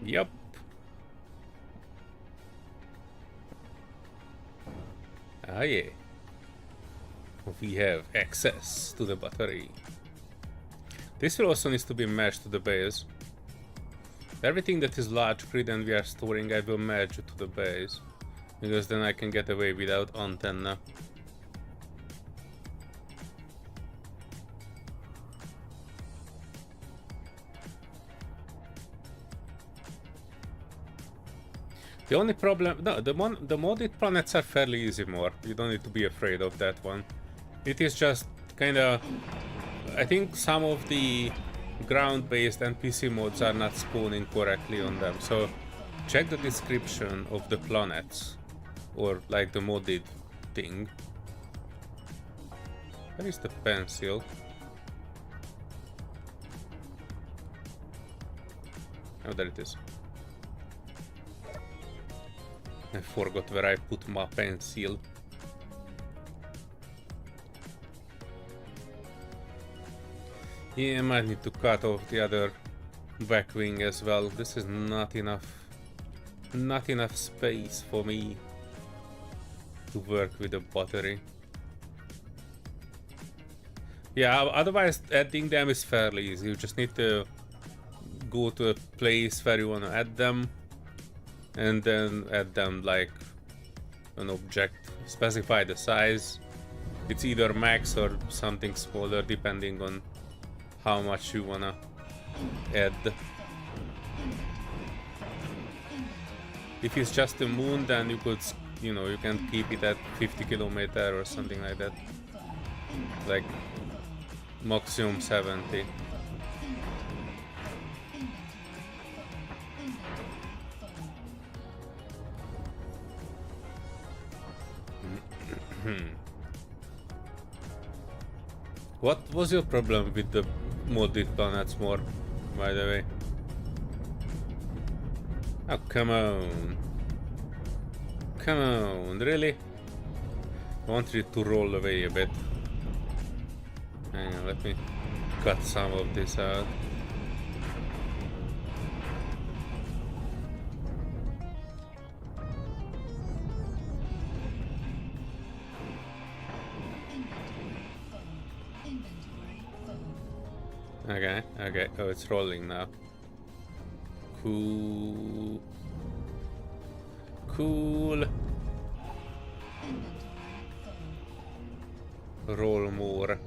Yep. Ah yeah. We have access to the battery. This will also needs to be merged to the base. Everything that is large grid and we are storing, I will merge it to the base. Because then I can get away without antenna. The only problem, no, the modded planets are fairly easy more. You don't need to be afraid of that one. It is just kinda, I think some of the ground-based NPC mods are not spawning correctly on them. So check the description of the planets, or like the modded thing. Where is the pencil? Oh, there it is. I forgot where I put my pencil. Yeah, I might need to cut off the other back wing as well. This is not enough space for me to work with the battery. Yeah, otherwise adding them is fairly easy. You just need to go to a place where you want to add them, and then add them like an object. Specify the size. It's either max or something smaller depending on how much you wanna add. If it's just a moon, then you could, you know, you can keep it at 50 kilometers or something like that. Like maximum 70. What was your problem with the modded planets more, by the way? Oh, come on. Come on, really? I want it to roll away a bit. Hang on, let me cut some of this out. Okay, oh, it's rolling now. Cool. Roll more.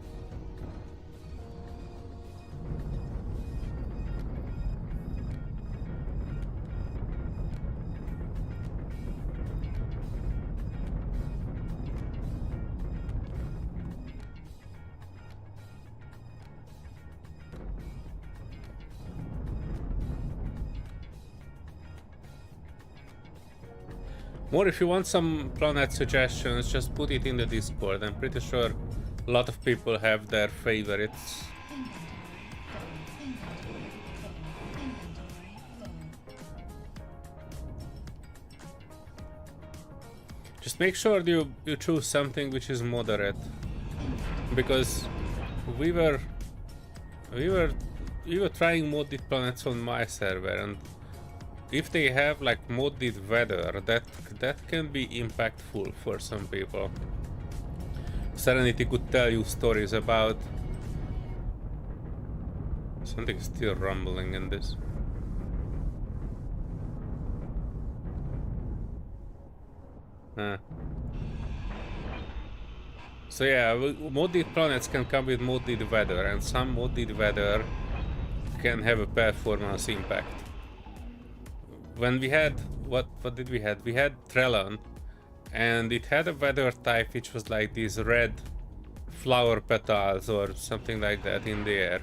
Or if you want some planet suggestions, just put it in the Discord. I'm pretty sure a lot of people have their favorites. Just make sure you choose something which is moderate, because we were trying modded planets on my server, and if they have like modded weather, that can be impactful for some people. Serenity could tell you stories about something still rumbling in this. So yeah, modded planets can come with modded weather, and some modded weather can have a performance impact. When we had what did we had? We had Trellan, and it had a weather type which was like these red flower petals or something like that in the air.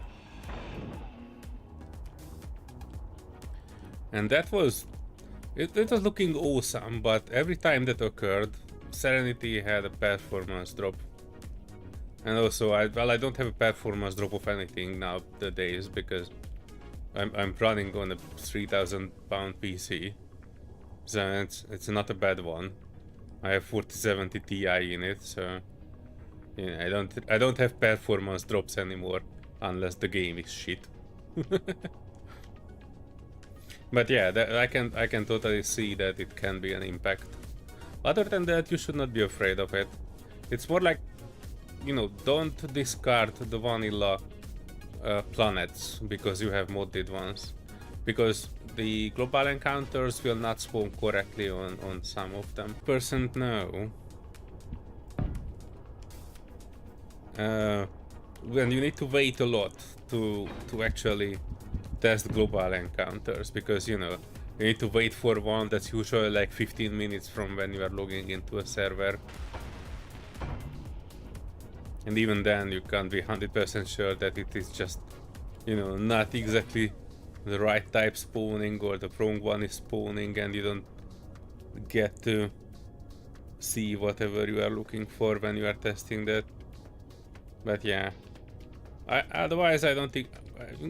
And that was it was looking awesome, but every time that occurred, Serenity had a performance drop. And also, I don't have a performance drop of anything nowadays because I'm running on a 3,000 pound PC, so it's not a bad one. I have 4070 Ti in it, so yeah, I don't have performance drops anymore unless the game is shit. But yeah, I can totally see that it can be an impact. Other than that, you should not be afraid of it. It's more like, you know, don't discard the vanilla planets because you have modded ones, because the global encounters will not spawn correctly on some of them. Percent no. When you need to wait a lot to actually test global encounters, because you know you need to wait for one that's usually like 15 minutes from when you are logging into a server. And even then, you can't be 100% sure that it is just, you know, not exactly the right type spawning or the wrong one is spawning, and you don't get to see whatever you are looking for when you are testing that. But yeah, otherwise I don't think.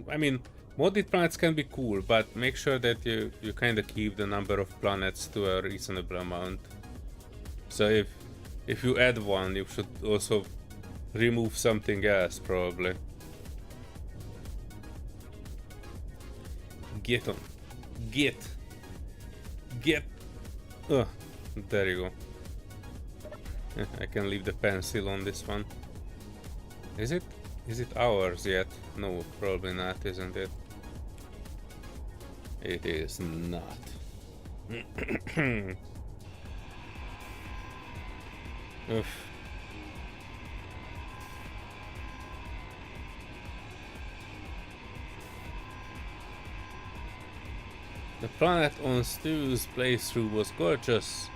I mean, modded planets can be cool, but make sure that you kind of keep the number of planets to a reasonable amount. So if you add one, you should also remove something else, probably. Get on. Get. Ugh, there you go. I can leave the pencil on this one. Is it ours yet? No, probably not, isn't it? It is not. Oof. The planet on Stu's playthrough was gorgeous,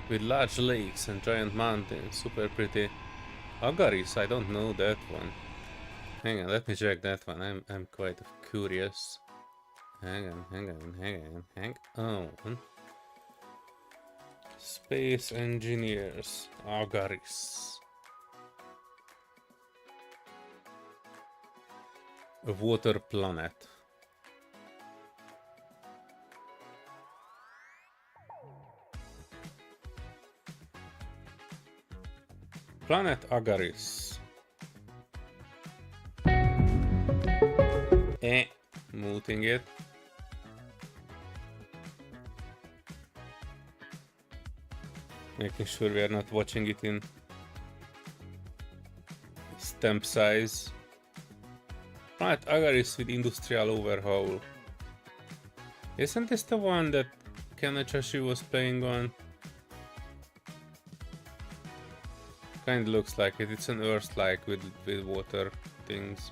with large lakes and giant mountains, super pretty. Agaris, I don't know that one. Hang on, let me check that one. I'm quite curious. Hang on. Space engineers, Agaris. A water planet. Planet Agaris. Mooting it. Making sure we are not watching it in stamp size. Planet Agaris with industrial overhaul. Isn't this the one that Kanachashi was playing on? Kinda looks like it. It's an Earth-like with water things.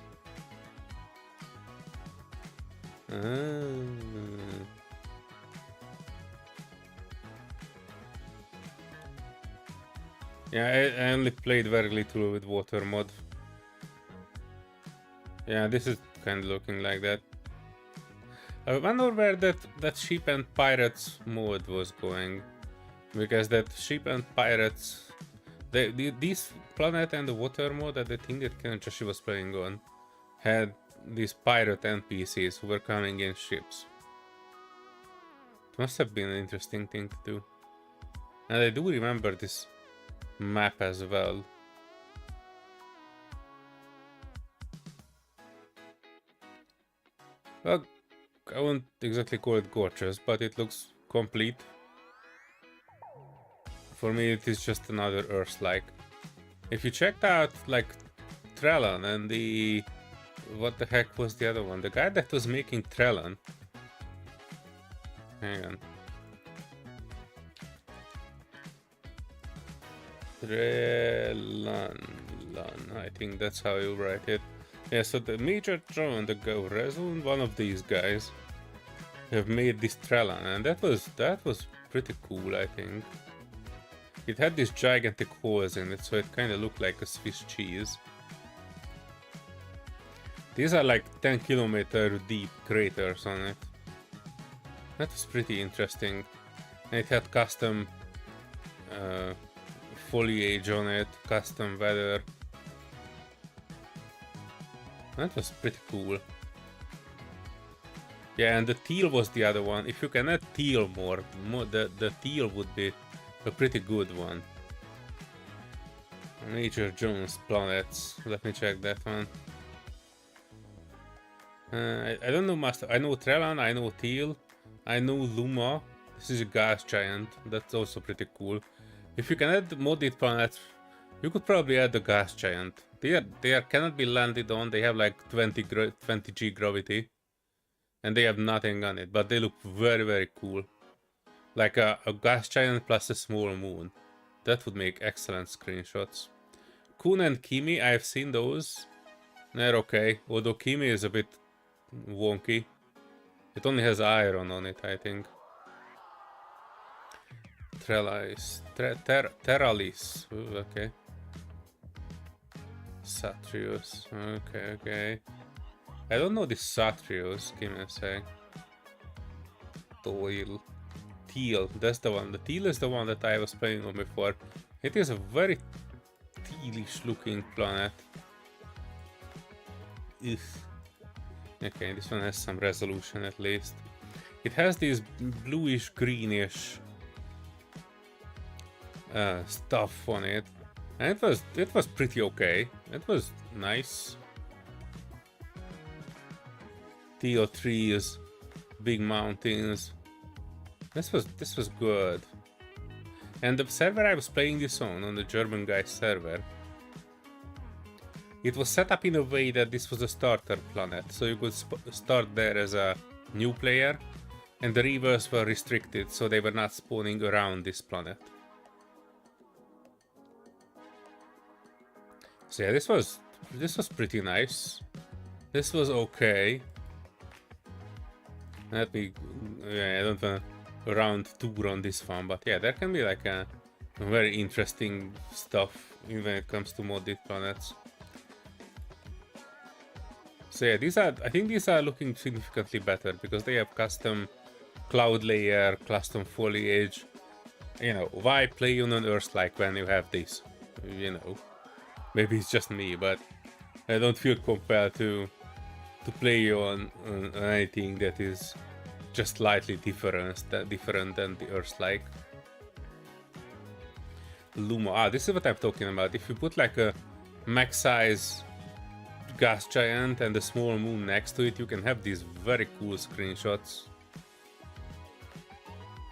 Yeah, I only played very little with water mod. Yeah, this is kind of looking like that. I wonder where that ship and pirates mod was going, because that ship and pirates, this planet and the water mod, that the thing that Kanachashi was playing on, had these pirate NPCs who were coming in ships. It must have been an interesting thing to do. And I do remember this map as well. Well, I wouldn't exactly call it gorgeous, but it looks complete. For me, it is just another Earth-like. If you checked out, like, Trellan and the... What the heck was the other one? The guy that was making Trellan. Hang on. Trelan, I think that's how you write it. Yeah, so the major drone, the Gaurezu, one of these guys have made this Trelan, and that was pretty cool, I think. It had these gigantic holes in it, so it kind of looked like a Swiss cheese. These are like 10-kilometer deep craters on it. That was pretty interesting. And it had custom foliage on it, custom weather. That was pretty cool. Yeah, and the teal was the other one. If you can add teal more the teal would be a pretty good one. Major Jones planets. Let me check that one. I don't know Master. I know Trelan, I know Teal, I know Luma. This is a gas giant. That's also pretty cool. If you can add modded planets, you could probably add the gas giant. They cannot be landed on. They have like 20 G gravity, and they have nothing on it. But they look very, very cool. Like a gas giant plus a small moon. That would make excellent screenshots. Kun and Kimi, I've seen those. They're okay. Although Kimi is a bit wonky. It only has iron on it, I think. Terralis. Ooh, okay. Satrius. Okay. I don't know this Satrius. Give me a sec. Teal. That's the one. The teal is the one that I was playing on before. It is a very tealish looking planet. Ugh. Okay, this one has some resolution at least. It has these bluish greenish stuff on it, and it was pretty okay. It was nice. Teal trees, big mountains. This was good. And the server I was playing this on the German guy's server, it was set up in a way that this was a starter planet, so you could start there as a new player, and the rivers were restricted, so they were not spawning around this planet. So yeah, this was pretty nice. This was okay. I don't want a round tour on this one, but yeah, there can be like a very interesting stuff when it comes to modded planets. So yeah, I think these are looking significantly better because they have custom cloud layer, custom foliage. You know, why play on an Earth like when you have this? You know, maybe it's just me, but I don't feel compelled to play on anything that is just slightly different than the Earth-like. Luma. This is what I'm talking about. If you put like a max size gas giant and a small moon next to it, you can have these very cool screenshots.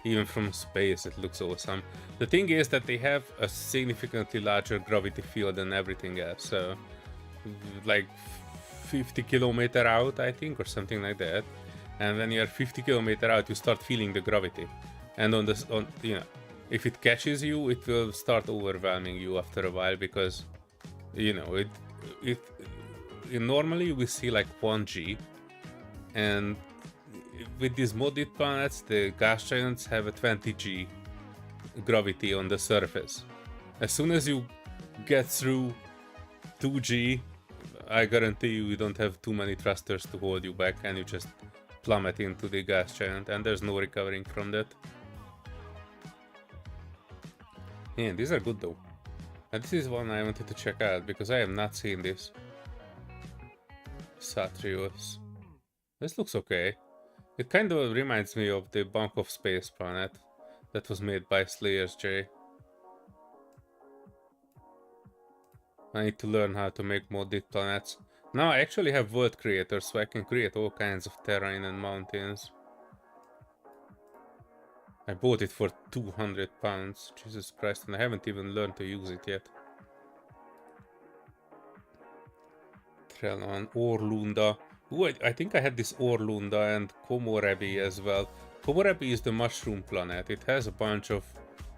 Even from space, it looks awesome. The thing is that they have a significantly larger gravity field than everything else. So, like 50 kilometer out, I think, or something like that. And when you're 50 kilometer out, you start feeling the gravity. And you know, if it catches you, it will start overwhelming you after a while because, you know, normally we see like 1G, and with these modded planets, the gas giants have a 20G gravity on the surface. As soon as you get through 2G, I guarantee you don't have too many thrusters to hold you back, and you just plummet into the gas giant, and there's no recovering from that. Yeah, these are good though. And this is one I wanted to check out because I have not seen this. Satrius. This looks okay. It kind of reminds me of the Bank of Space planet that was made by SG&G. I need to learn how to make modded planets. Now I actually have world creators, so I can create all kinds of terrain and mountains. I bought it for £200. Jesus Christ, and I haven't even learned to use it yet. Trelan, Orlunda. Ooh, I think I had this Orlunda and Komorebi as well. Komorebi is the mushroom planet. It has a bunch of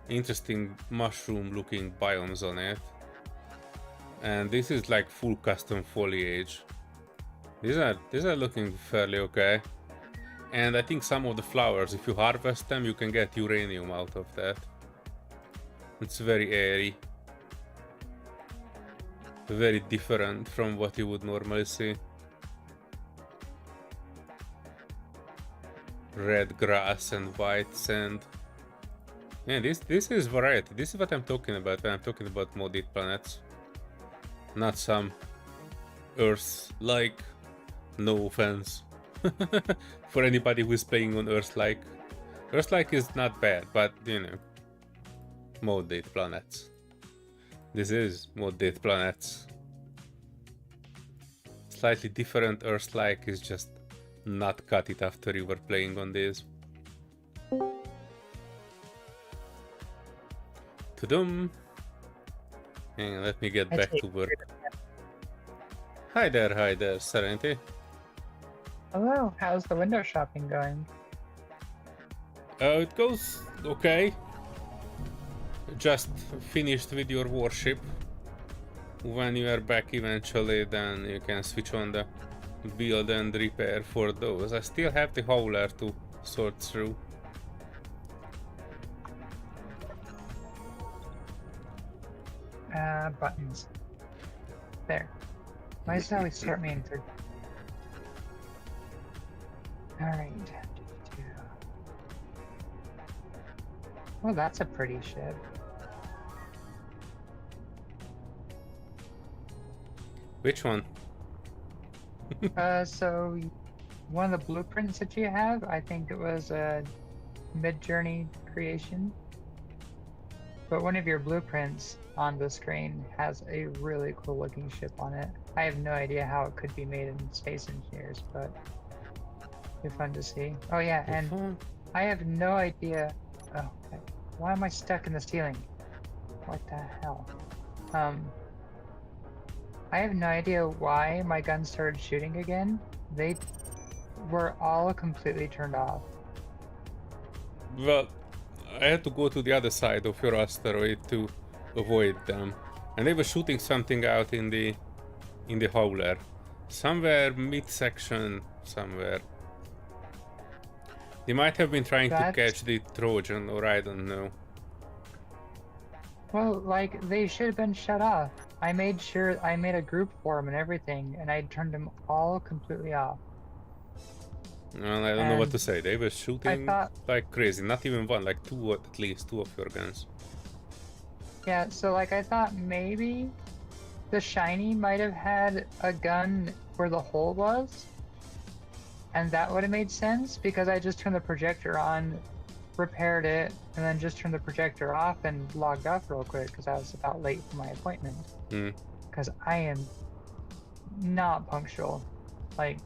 interesting mushroom-looking biomes on it. And this is like full custom foliage. These are looking fairly okay. And I think some of the flowers, if you harvest them, you can get uranium out of that. It's very airy. Very different from what you would normally see. Red grass and white sand. Yeah, this is variety. This is what I'm talking about when I'm talking about modded planets. Not some Earth-like. No offense. For anybody who is playing on Earth-like. Earth-like is not bad, but you know, modded planets. This is modded planets. Slightly different Earth-like is just not cut it after you were playing on this. Tudum. Hang on, let me get back to work. Hi there, Serenity. Hello, how's the window shopping going? It goes okay. Just finished with your warship. When you are back eventually, then you can switch on the build and repair for those. I still have the hauler to sort through. Buttons. There. Why does it always start me in third? Alright. Oh, that's a pretty ship. Which one? So one of the blueprints that you have, I think it was a mid-journey creation. But one of your blueprints on the screen has a really cool looking ship on it. I have no idea how it could be made in Space Engineers, but it'd be fun to see. Oh yeah, and I have no idea. Oh, okay. Why am I stuck in the ceiling? What the hell? I have no idea why my gun started shooting again. They were all completely turned off. Well, I had to go to the other side of your asteroid to avoid them. And they were shooting something out in the hauler. Somewhere mid-section, somewhere. They might have been trying to catch the Trojan, or I don't know. Well, like, they should have been shut off. I made sure I made a group for them and everything, and I turned them all completely off. Well, I don't know what to say. They were shooting like crazy. Not even one, like two, at least two of your guns. Yeah, so like I thought maybe the shiny might have had a gun where the hole was, and that would have made sense because I just turned the projector on, repaired it, and then just turned the projector off and logged off real quick because I was about late for my appointment. Because I am not punctual. Like,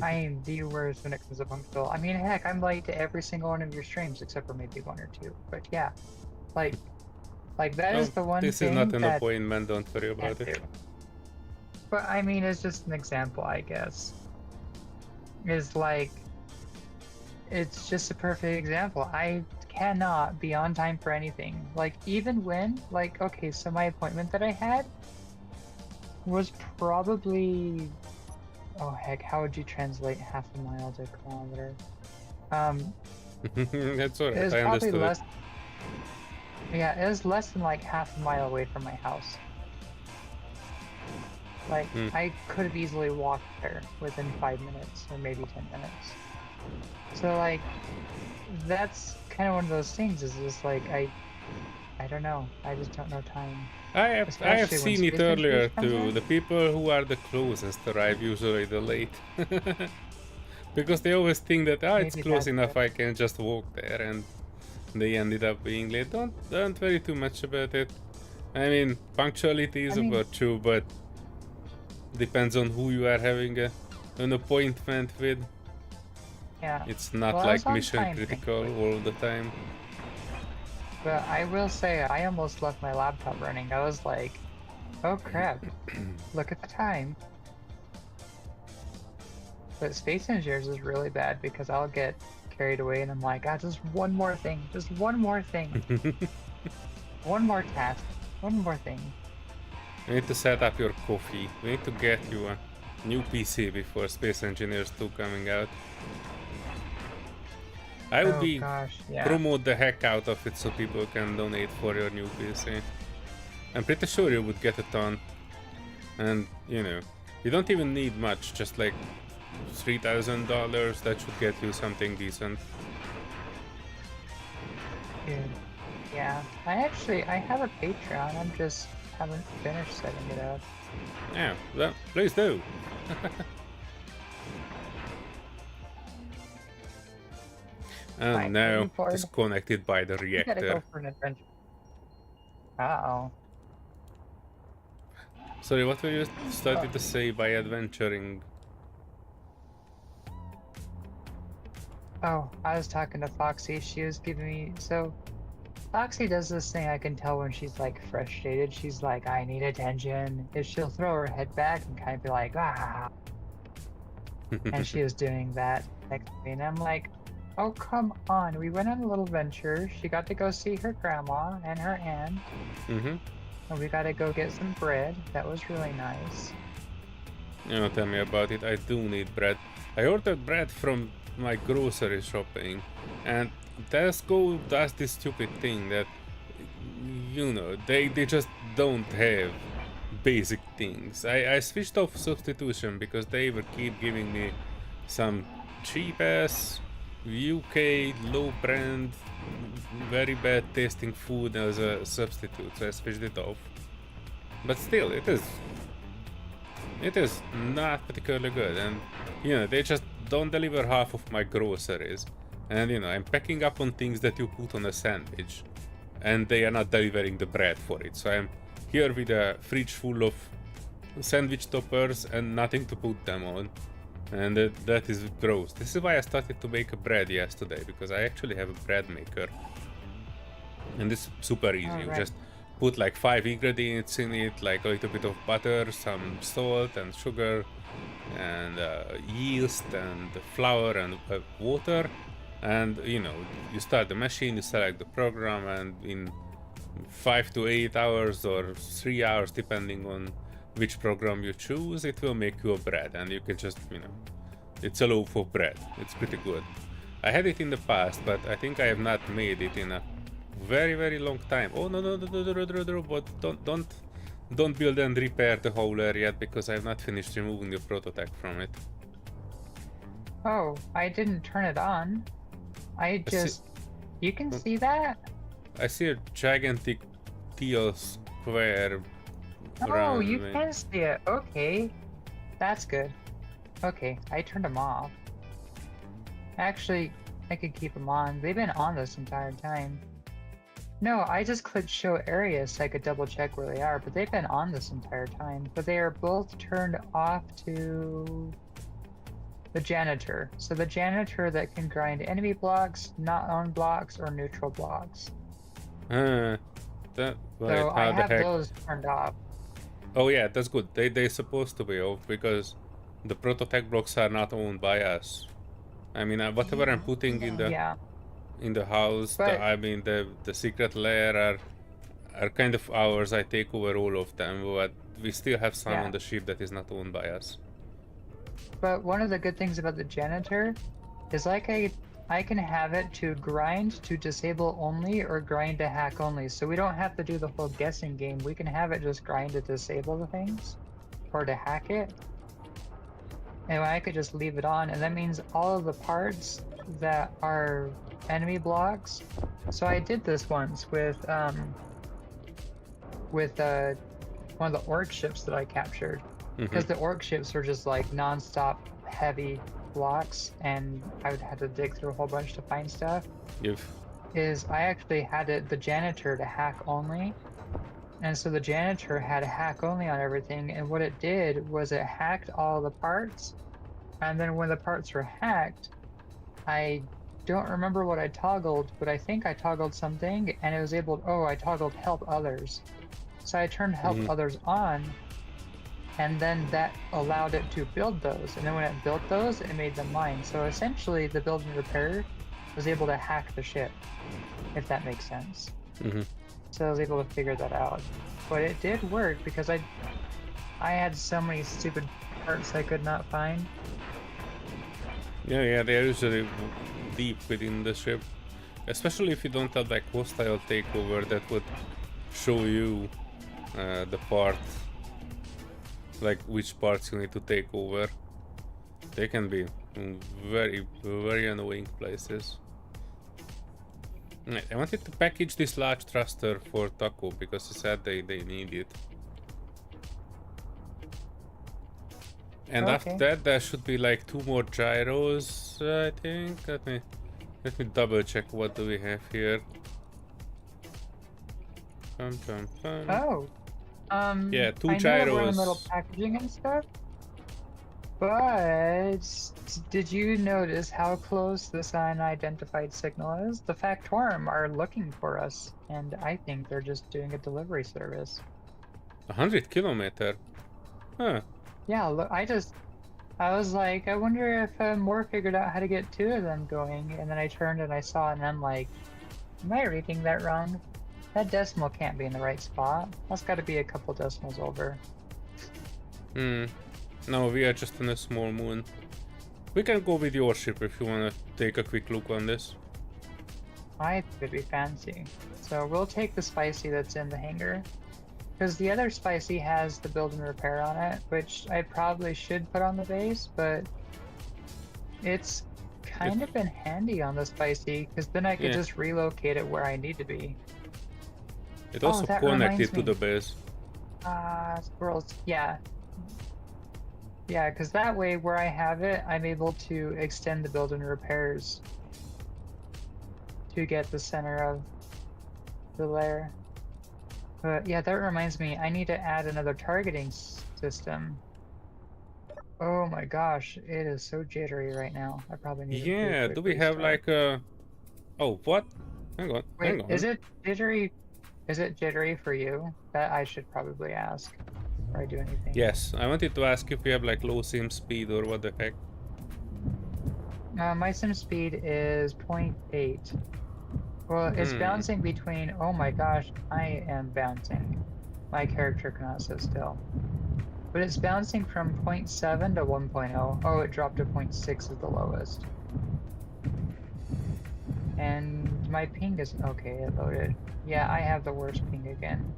I am the worst when it comes to punctual. I mean, heck, I'm late to every single one of your streams except for maybe one or two. But yeah, like that is the one thing. This is not an appointment, don't worry about it. But I mean, it's just an example, I guess. Is like, it's just a perfect example. I cannot be on time for anything. Like, even when, like, okay, so my appointment that I had was probably, oh heck, how would you translate half a mile to a kilometer? That's alright, it was I probably understood less. Yeah, it was less than like half a mile away from my house. Like, I could have easily walked there within 5 minutes or maybe 10 minutes. So like, that's kind of one of those things. Is just like I don't know. I just don't know time. I have seen it earlier too. The people who are the closest arrive usually the late. Because they always think that it's close enough, I can just walk there, and they ended up being late. Don't worry too much about it. I mean, punctuality is a virtue, but depends on who you are having an appointment with. Yeah. It's not like mission critical all the time. But I will say, I almost left my laptop running. I was like, oh crap, look at the time. But Space Engineers is really bad because I'll get carried away, and I'm like, just one more thing, just one more thing, one more task, one more thing. You need to set up your coffee. We need to get you a new PC before Space Engineers 2 coming out. I would promote the heck out of it so people can donate for your new PC. I'm pretty sure you would get a ton. And, you know, you don't even need much, just like $3,000, that should get you something decent. Yeah, I have a Patreon, I just haven't finished setting it up. Yeah, well, please do. And now disconnected by the reactor. Gotta go for an adventure. Uh-oh. Sorry, what were you starting to say by adventuring? Oh, I was talking to Foxy. She was giving me... So, Foxy does this thing I can tell when she's, like, frustrated. She's like, I need attention. Is she'll throw her head back and kind of be like, ah. And she was doing that next to me. And I'm like, oh, come on. We went on a little venture. She got to go see her grandma and her aunt. Mm-hmm. And we got to go get some bread. That was really nice. You tell me about it. I do need bread. I ordered bread from my grocery shopping, and Tesco does this stupid thing that, you know, they just don't have basic things. I switched off substitution because they would keep giving me some cheap ass UK low brand very bad tasting food as a substitute, so I switched it off. But still, it is not particularly good, and you know, they just don't deliver half of my groceries. And you know, I'm packing up on things that you put on a sandwich, and they are not delivering the bread for it. So I'm here with a fridge full of sandwich toppers and nothing to put them on. And that is gross. This is why I started to make bread yesterday, because I actually have a bread maker. And it's super easy. You just put like 5 ingredients in it, like a little bit of butter, some salt and sugar, and yeast and flour and water. And you know, you start the machine, you select the program, and in 5 to 8 hours or 3 hours, depending on which program you choose, it will make you a bread, and you can just, you know, it's a loaf of bread. It's pretty good. I had it in the past, but I think I have not made it in a very, very long time. Oh no, but don't build and repair the hauler yet, because I have not finished removing the prototype from it. Oh, I didn't turn it on. You can see that? I see a gigantic teal square. Oh, you can see it. Okay. That's good. Okay, I turned them off. Actually, I could keep them on. They've been on this entire time. No, I just clicked show area so I could double check where they are, but they've been on this entire time. But they are both turned off to the janitor. So the janitor that can grind enemy blocks, not own blocks, or neutral blocks. So I have those turned off. Oh yeah, that's good. They're supposed to be off because the prototype blocks are not owned by us. I mean, whatever I'm putting in the house, the secret lair are kind of ours. I take over all of them, but we still have some on the ship that is not owned by us. But one of the good things about the janitor is like I can have it to grind to disable only or grind to hack only. So we don't have to do the whole guessing game. We can have it just grind to disable the things or to hack it. And I could just leave it on, and that means all of the parts that are enemy blocks. So I did this once with one of the orc ships that I captured. Because the orc ships are just like non-stop heavy blocks, and I would have to dig through a whole bunch to find stuff. I actually had the janitor to hack only, and so the janitor had a hack only on everything, and what it did was it hacked all the parts, and then when the parts were hacked, I don't remember what I toggled, but I think I toggled something, and it was able I toggled help others. So I turned help others on, and then that allowed it to build those. And then when it built those, it made them mine. So essentially, the build and repair was able to hack the ship, if that makes sense. Mm-hmm. So I was able to figure that out. But it did work because I had so many stupid parts I could not find. Yeah, they're usually deep within the ship. Especially if you don't have like hostile takeover that would show you the part, like which parts you need to take over. They can be very, very annoying places. I wanted to package this large thruster for Taco because he said they need it. And after that there should be like 2 more gyros, I think. Let me double check what do we have here. Oh. Yeah, 2 I gyros. know that we're in the middle of packaging and stuff. But did you notice how close this unidentified signal is? The Factorum are looking for us, and I think they're just doing a delivery service. 100 kilometer? Huh. Yeah, look, I was like, I wonder if Moore figured out how to get 2 of them going, and then I turned and I saw it, and I'm like, am I reading that wrong? That decimal can't be in the right spot. That's got to be a couple decimals over. No, we are just on a small moon. We can go with your ship if you want to take a quick look on this. I think it'd be fancy. So we'll take the spicy that's in the hangar. Because the other spicy has the build and repair on it, which I probably should put on the base, but it's kind of been handy on the spicy, because then I could just relocate it where I need to be. It also connected to the base. Squirrels, yeah. Yeah, because that way where I have it, I'm able to extend the build and repairs to get the center of the layer. But yeah, that reminds me, I need to add another targeting system. Oh my gosh, it is so jittery right now. I probably need to do we have like a... Oh, what? Hang on, hang on. Is it jittery? Is it jittery for you? That I should probably ask before I do anything. Yes, I wanted to ask if we have like low sim speed or what the heck. My sim speed is 0.8. Well, it's bouncing between... Oh my gosh, I am bouncing. My character cannot sit still. But it's bouncing from 0.7 to 1.0. Oh, it dropped to 0.6 is the lowest. And my ping is... Okay, it loaded. Yeah, I have the worst ping again.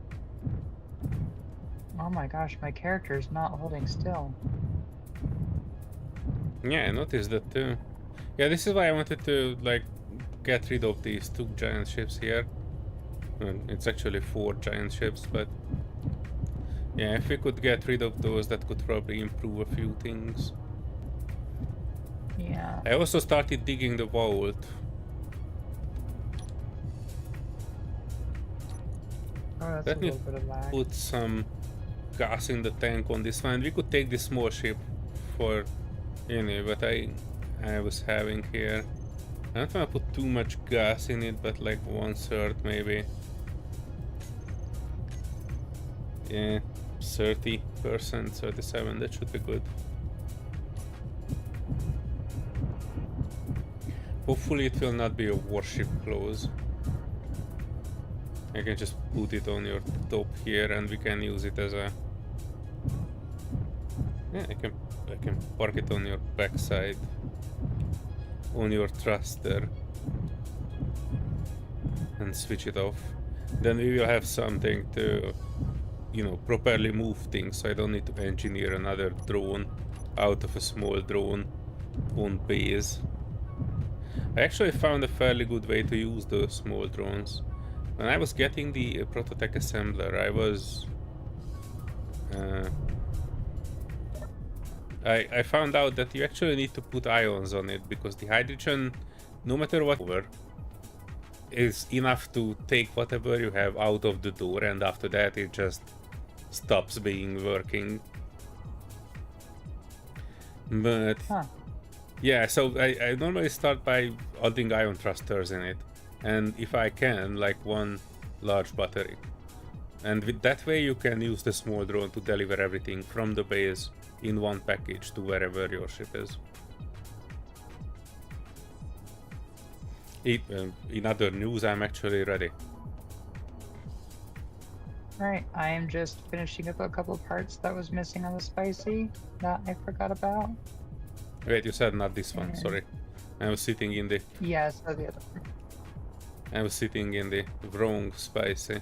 Oh my gosh, my character is not holding still. Yeah, I noticed that too. Yeah, this is why I wanted to like get rid of these 2 giant ships here. Well, it's actually 4 giant ships, but yeah, if we could get rid of those, that could probably improve a few things. Yeah. I also started digging the vault. Oh, that's Let a me little bit of lag. put some gas in the tank on this one. We could take this small ship for, you know, what I was having here. I don't want to put too much gas in it, but like 1/3 maybe. Yeah, 30%, 37, that should be good. Hopefully it will not be a warship close. I can just put it on your top here and we can use it as a... Yeah, I can park it on your backside. On your thruster. And switch it off. Then we will have something to, you know, properly move things, so I don't need to engineer another drone out of a small drone on base. I actually found a fairly good way to use those small drones. When I was getting the prototype assembler, I was... I found out that you actually need to put ions on it, because the hydrogen, no matter what, is enough to take whatever you have out of the door, and after that it just stops being working. But yeah, so I normally start by adding ion thrusters in it, and if I can, like 1 large battery. And with that way you can use the small drone to deliver everything from the base in one package to wherever your ship is. In other news, I'm actually ready. Alright, I am just finishing up a couple parts that was missing on the spicy that I forgot about. Wait, you said not this one, sorry. I was sitting in the... Yeah, so the other one. I was sitting in the wrong spicy.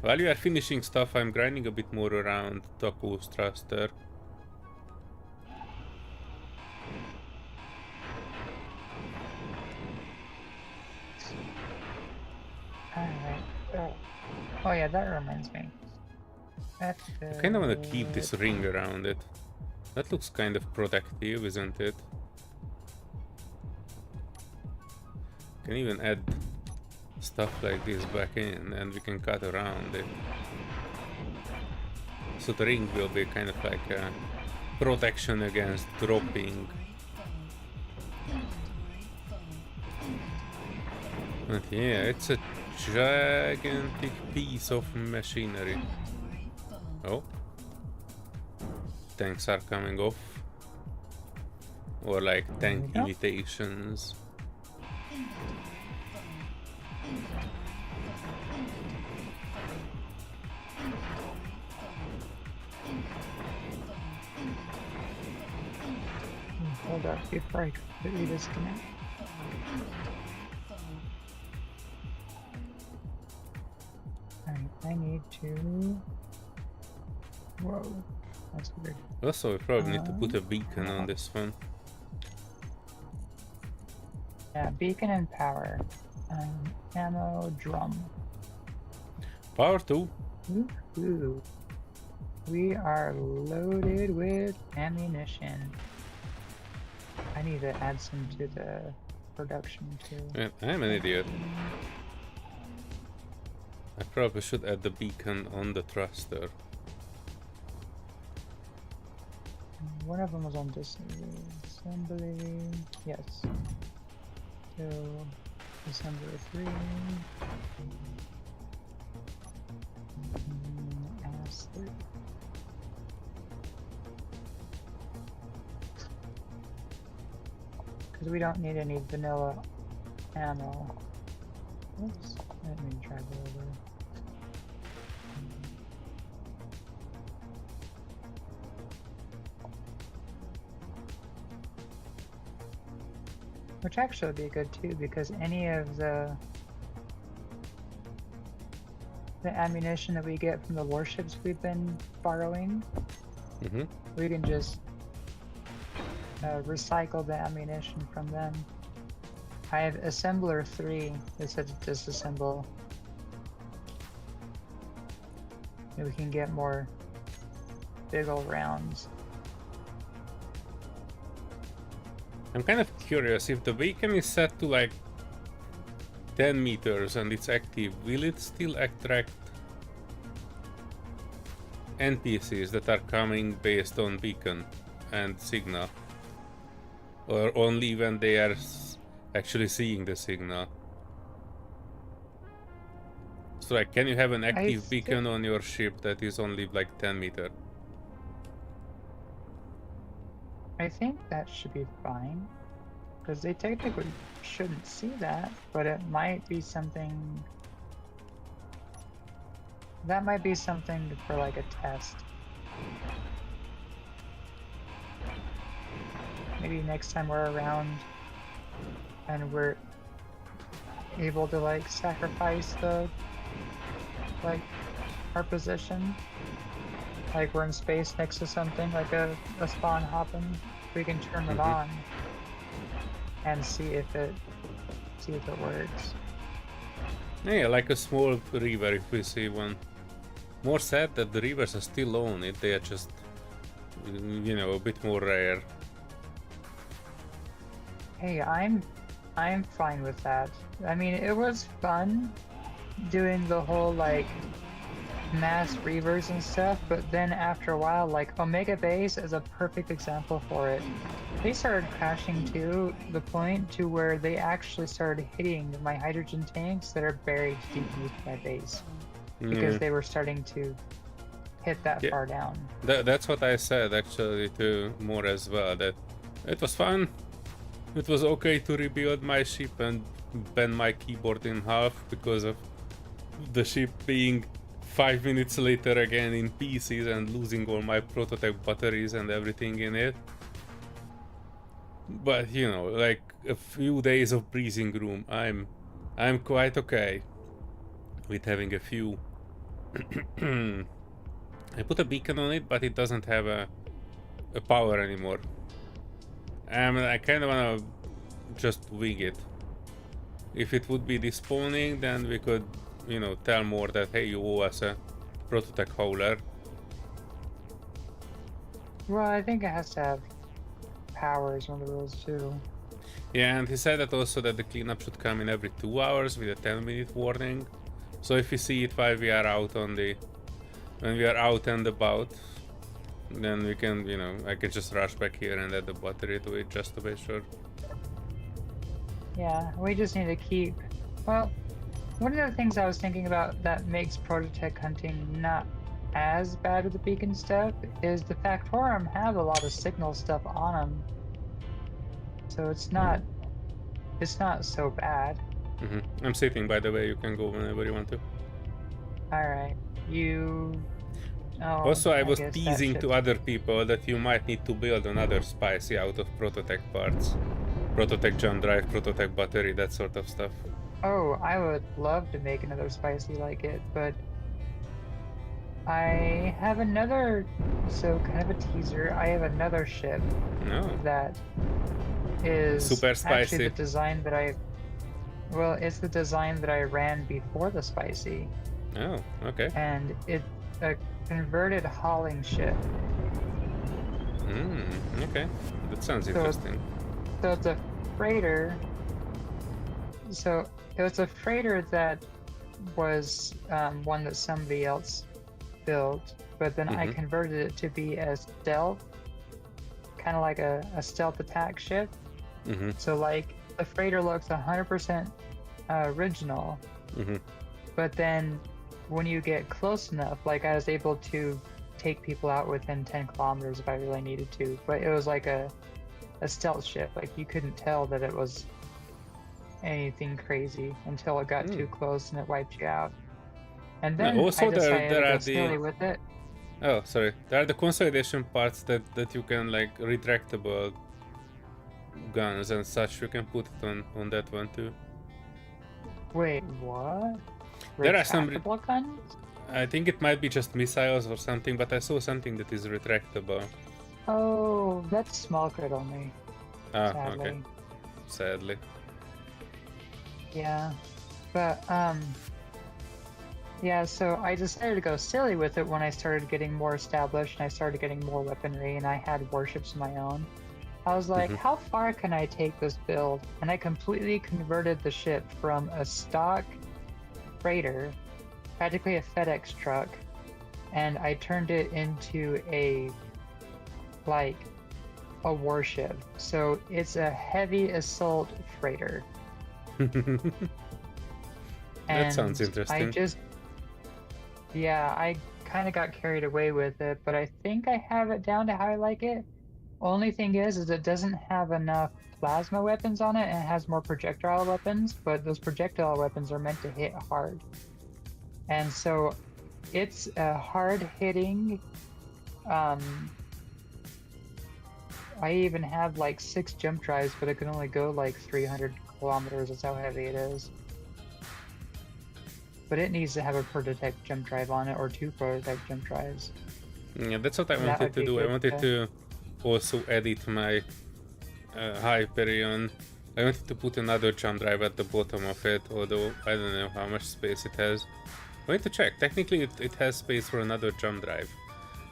While you are finishing stuff, I'm grinding a bit more around Taco's thruster. Alright. Oh yeah, that reminds me. I kind of want to keep this ring around it. That looks kind of protective, isn't it? Can even add stuff like this back in and we can cut around it. So the ring will be kind of like a protection against dropping. But yeah, it's a gigantic piece of machinery. Oh. Tanks are coming off. Or like tank imitations. Hold up before I completely disconnect. Alright, I need to... Whoa, that's weird. Also, we probably need to put a beacon on this one. Yeah, beacon and power. Ammo, drum. Power 2. Ooh. We are loaded with ammunition. I need to add some to the production too. Yeah, I'm an idiot. I probably should add the beacon on the thruster. One of them was on disassembly. Yes. So, assembly 3. S3. Because we don't need any vanilla ammo. Oops, let me try that over. Which actually would be good too, because any of the ammunition that we get from the warships we've been borrowing, we can just recycle the ammunition from them. I have assembler 3 that said to disassemble. And we can get more big ol' rounds. I'm kind of curious, if the beacon is set to like 10 meters and it's active, will it still attract NPCs that are coming based on beacon and signal? Or only when they are actually seeing the signal? So like, can you have an active beacon on your ship that is only like 10 meters? I think that should be fine, because they technically shouldn't see that, but it might be something... That might be something for like a test. Maybe next time we're around and we're able to like sacrifice the our position, like we're in space next to something like a spawn hopping, we can turn it on and see if it works. Yeah, like a small river if we see one. More sad that the rivers are still on it, they are just, you know, a bit more rare. Hey, I'm fine with that. I mean, it was fun doing the whole like mass reavers and stuff, but then after a while, like Omega Base is a perfect example for it. They started crashing to the point to where they actually started hitting my hydrogen tanks that are buried deep beneath my base. because Yeah. they were starting to hit that Yeah. far down. That's what I said actually to more as well, that it was fun. It was okay to rebuild my ship and bend my keyboard in half because of the ship being 5 minutes later again in pieces and losing all my prototype batteries and everything in it. But you know, like a few days of breathing room, I'm quite okay with having a few. I put a beacon on it, but it doesn't have a power anymore. I kind of wanna just wing it. If it would be despawning, then we could, you know, tell more that hey, you owe us a prototech hauler. Well, I think it has to have power is one of the rules too. Yeah, and he said that also that the cleanup should come in every 2 hours with a 10-minute warning. So if we see it while we are out on the, when we are out and about, then we can, you know, I can just rush back here and add the battery to it just to be sure. Yeah, we just need to keep. Well, one of the things I was thinking about that makes prototech hunting not as bad with the beacon stuff is the Factorum have a lot of signal stuff on them, so it's not so bad. I'm sitting, by the way. You can go whenever you want to. All right, you. Oh, Also, I was guess that teasing ship- to other people that you might need to build another spicy out of prototech parts. Prototech jump drive, prototech battery, that sort of stuff. Oh, I would love to make another spicy like it, but I have another. So kind of a teaser. I have another ship No. that is Super actually spicy. the design that I. Well, it's the design that I ran before the spicy, Oh, okay. and it's a converted hauling ship. Okay. That sounds So- interesting. So it's a freighter. So it was a freighter that was one that somebody else built, but then I Mhm. converted it to be a stealth, kind of like a stealth attack ship. Mm-hmm. So like the freighter looks 100% original, Mm-hmm. but then when you get close enough, like I was able to take people out within 10 kilometers if I really needed to, but it was like a stealth ship. Like you couldn't tell that it was anything crazy until it got too close and it wiped you out. And then also I there- decided there to are go the- silly with it. Oh, sorry. There are the consolidation parts that you can, like, retractable guns and such. You can put it on that one too. Wait, what? There are some Retractable guns? I think it might be just missiles or something, but I saw something that is retractable. Oh, that's small crit only, Ah, sadly. okay. Sadly. Yeah, but yeah, so I decided to go silly with it when I started getting more established and I started getting more weaponry and I had warships of my own. I was like, Mhm. how far can I take this build? And I completely converted the ship from a stock freighter, practically a FedEx truck, and I turned it into a warship. So it's a heavy assault freighter. That sounds And interesting. I kind of got carried away with it, but I think I have it down to how I like it. Only thing is it doesn't have enough plasma weapons on it, and it has more projectile weapons, but those projectile weapons are meant to hit hard. And so it's a hard hitting, I even have like 6 jump drives, but it can only go like 300 kilometers. That's how heavy it is. But it needs to have a prototype jump drive on it, or 2 prototype jump drives. Yeah, that's what I That wanted would to be do. I good, wanted yeah. to also edit my Hyperion. I wanted to put another jump drive at the bottom of it, although I don't know how much space it has. I need to check. Technically it has space for another jump drive.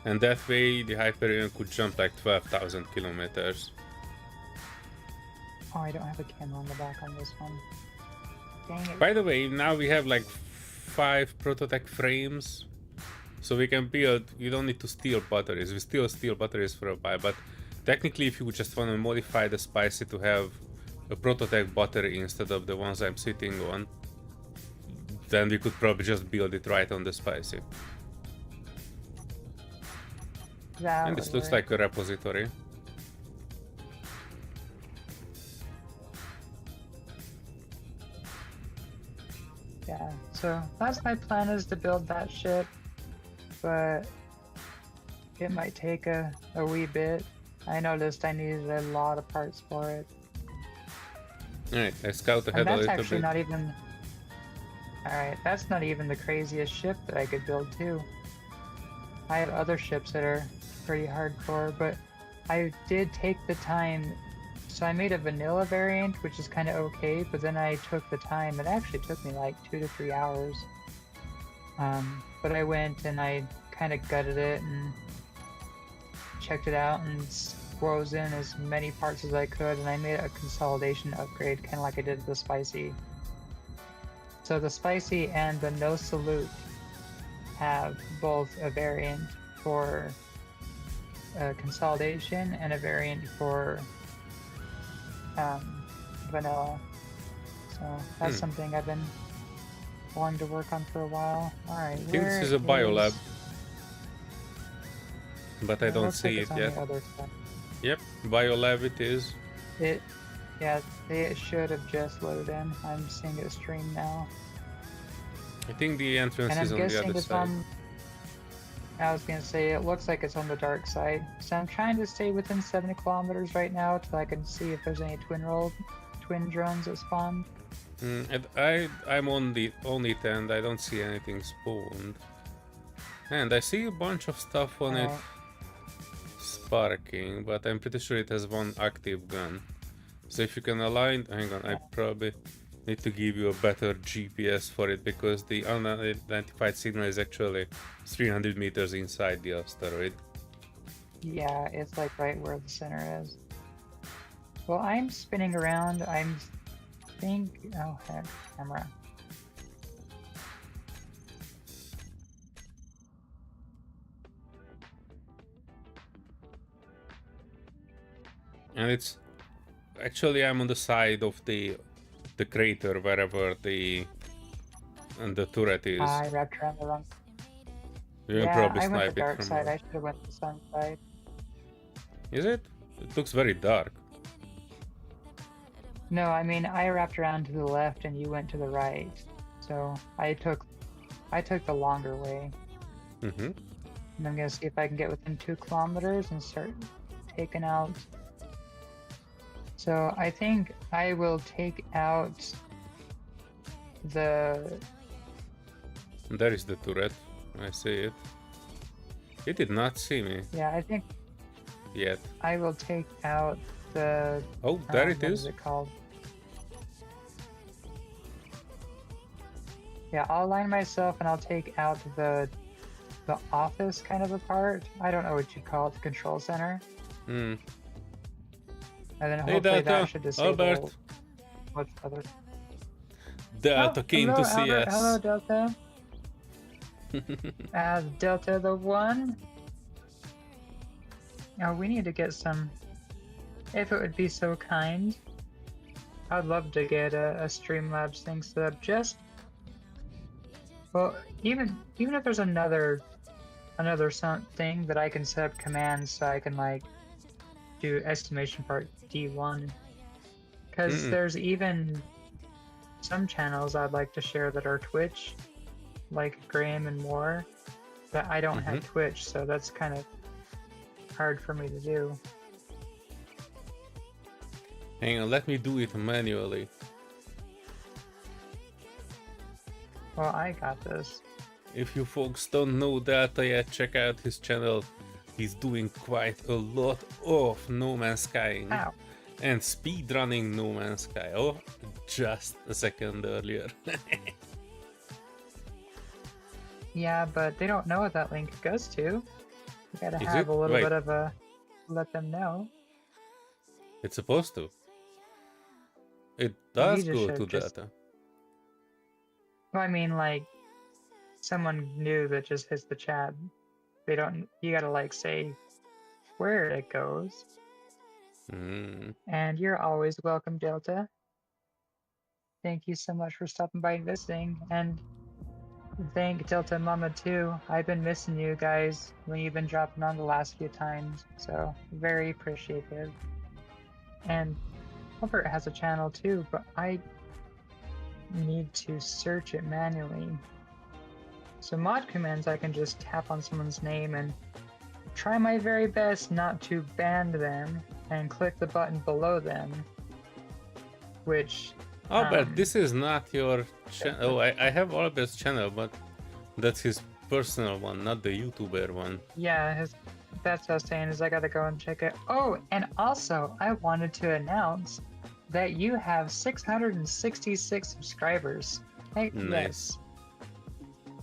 And that way the Hyperion could jump like 12,000 kilometers. Oh, I don't have a camera on the back on this one. Dang it. By the way, now we have like 5 prototech frames. So we can build, you don't need to steal batteries. We still steal batteries for a while, but technically if you just want to modify the Spicy to have a prototech battery instead of the ones I'm sitting on, then we could probably just build it right on the spicy. That And would this looks work. like a repository. Yeah, so that's my plan, is to build that ship, but it might take a wee bit. I noticed I needed a lot of parts for it. Alright, I scout ahead And a that's little actually bit. not even... Alright, that's not even the craziest ship that I could build too. I have other ships that are pretty hardcore, but I did take the time. So I made a vanilla variant, which is kind of okay, but then I took the time. It actually took me like 2 to 3 hours. But I went and I kind of gutted it and checked it out and froze in as many parts as I could, and I made a consolidation upgrade, kind of like I did the spicy. So the spicy and the no salute have both a variant for consolidation and a variant for vanilla. So that's something I've been wanting to work on for a while. Alright, I think this is a biolab, but I don't see it yet. Yep, biolab it is. Yeah, it should have just loaded in. I'm seeing it stream now. I think the entrance And is I'm on the guessing other it's side. on... I was gonna say, it looks like it's on the dark side. So I'm trying to stay within 70 kilometers right now till I can see if there's any twin drones that spawn. I'm on the only 10, I don't see anything spawned. And I see a bunch of stuff on it sparking, but I'm pretty sure it has one active gun. So if you can align, hang on, I probably need to give you a better GPS for it, because the unidentified signal is actually 300 meters inside the asteroid. Yeah, it's like right where the center is. Well, I'm spinning around. Oh, heck, camera. And it's actually, I'm on the side of the crater, wherever the turret is. I wrapped around the wrong. You can Yeah, probably I went snipe the it dark from side. there. I should have went the sun side. Is it? It looks very dark. No, I mean I wrapped around to the left and you went to the right. So I took the longer way. Mm-hmm. And I'm gonna see if I can get within 2 kilometers and start taking out. So I think I will take out the... There is the turret. I see it. It did not see me Yeah, I think yet. I will take out the... Oh, there it what is. is it called? Yeah, I'll align myself and I'll take out the office kind of a part. I don't know what you call it, the control center. Hmm. And then Hey, hopefully Delta. that should disable Albert. what's other. Delta came hello, to see Albert. us. Hello, Delta. Delta the one. Now we need to get some. If it would be so kind, I'd love to get a Streamlabs thing set up. Just well, even if there's another thing that I can set up commands so I can like do exclamation part D1, because there's even some channels I'd like to share that are Twitch, like Graham and more, but I don't have Twitch, so that's kind of hard for me to do. Hang on, let me do it manually. Well, I got this. If you folks don't know Delta yet, check out his channel. He's doing quite a lot of No Man's Sky and speedrunning No Man's Sky. Oh, just a second earlier. Yeah, but they don't know what that link goes to. You gotta Is have it? a little Wait. bit of a let them know. It's supposed to. It Well, does he just go to should just- data. Well, I mean, like, someone new that just hits the chat. They don't. You gotta like say where it goes. And you're always welcome, Delta. Thank you so much for stopping by and visiting. And thank Delta Mama too. I've been missing you guys when you've been dropping on the last few times, so very appreciative. And Albert has a channel too, but I need to search it manually. So mod commands, I can just tap on someone's name and try my very best not to ban them and click the button below them, which... Albert, this is not your channel. Oh, I have Albert's channel, but that's his personal one, not the YouTuber one. Yeah, that's what I was saying, is I gotta go and check it. Oh, and also, I wanted to announce that you have 666 subscribers. Hey, Nice. yes.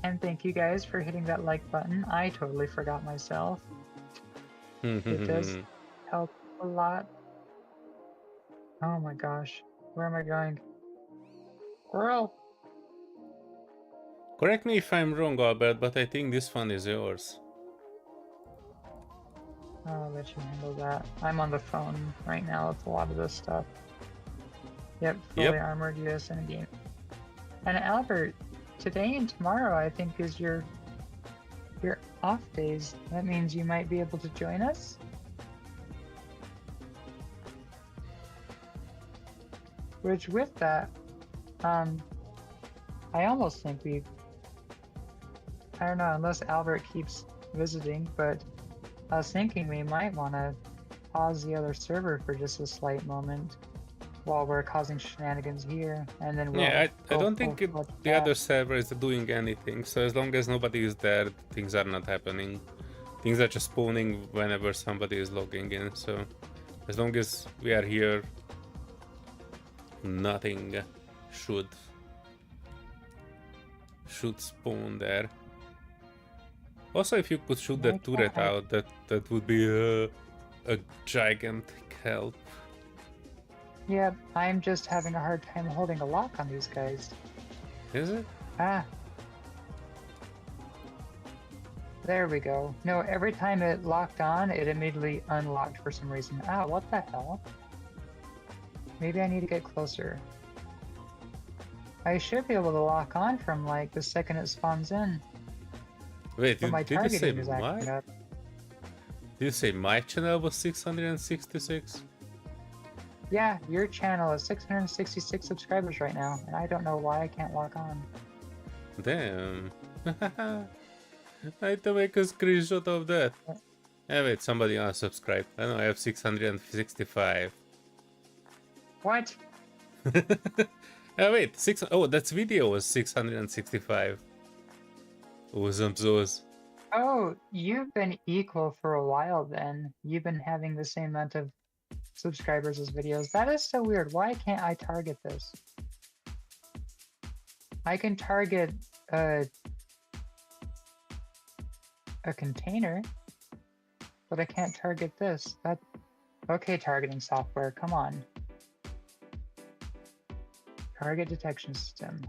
And thank you guys for hitting that like button. I totally forgot myself. It does help a lot. Oh my gosh. Where am I going? Squirrel! Correct me if I'm wrong, Albert, but I think this one is yours. I'll let you handle that. I'm on the phone right now with a lot of this stuff. Yep, fully armored US in a game. And Albert, today and tomorrow I think is your off days. That means you might be able to join us? Which with that, I almost think I don't know, unless Albert keeps visiting, but I was thinking we might want to pause the other server for just a slight moment while we're causing shenanigans here, and then we'll... Yeah, I don't think the other server is doing anything, so as long as nobody is there, things are not happening. Things are just spawning whenever somebody is logging in, so as long as we are here, nothing should spawn there. Also, if you could shoot that turret out, that would be a gigantic help. Yep, I'm just having a hard time holding a lock on these guys. Is it? Ah. There we go. No, every time it locked on, it immediately unlocked for some reason. Ah, what the hell? Maybe I need to get closer. I should be able to lock on from like the second it spawns in. Wait, But my did you say targeting is acting my? up. Did you say my channel was 666? Yeah, your channel is 666 subscribers right now, and I don't know why I can't lock on. Damn. I had to make a screenshot of that. Yeah, wait, somebody unsubscribed. I know I have 665. What? Wait, oh, that's video was 665. Awesome those. Oh, you've been equal for a while then. You've been having the same amount of subscribers as videos. That is so weird. Why can't I target this? I can target a container, but I can't target this. Okay, targeting software, come on. Target detection system.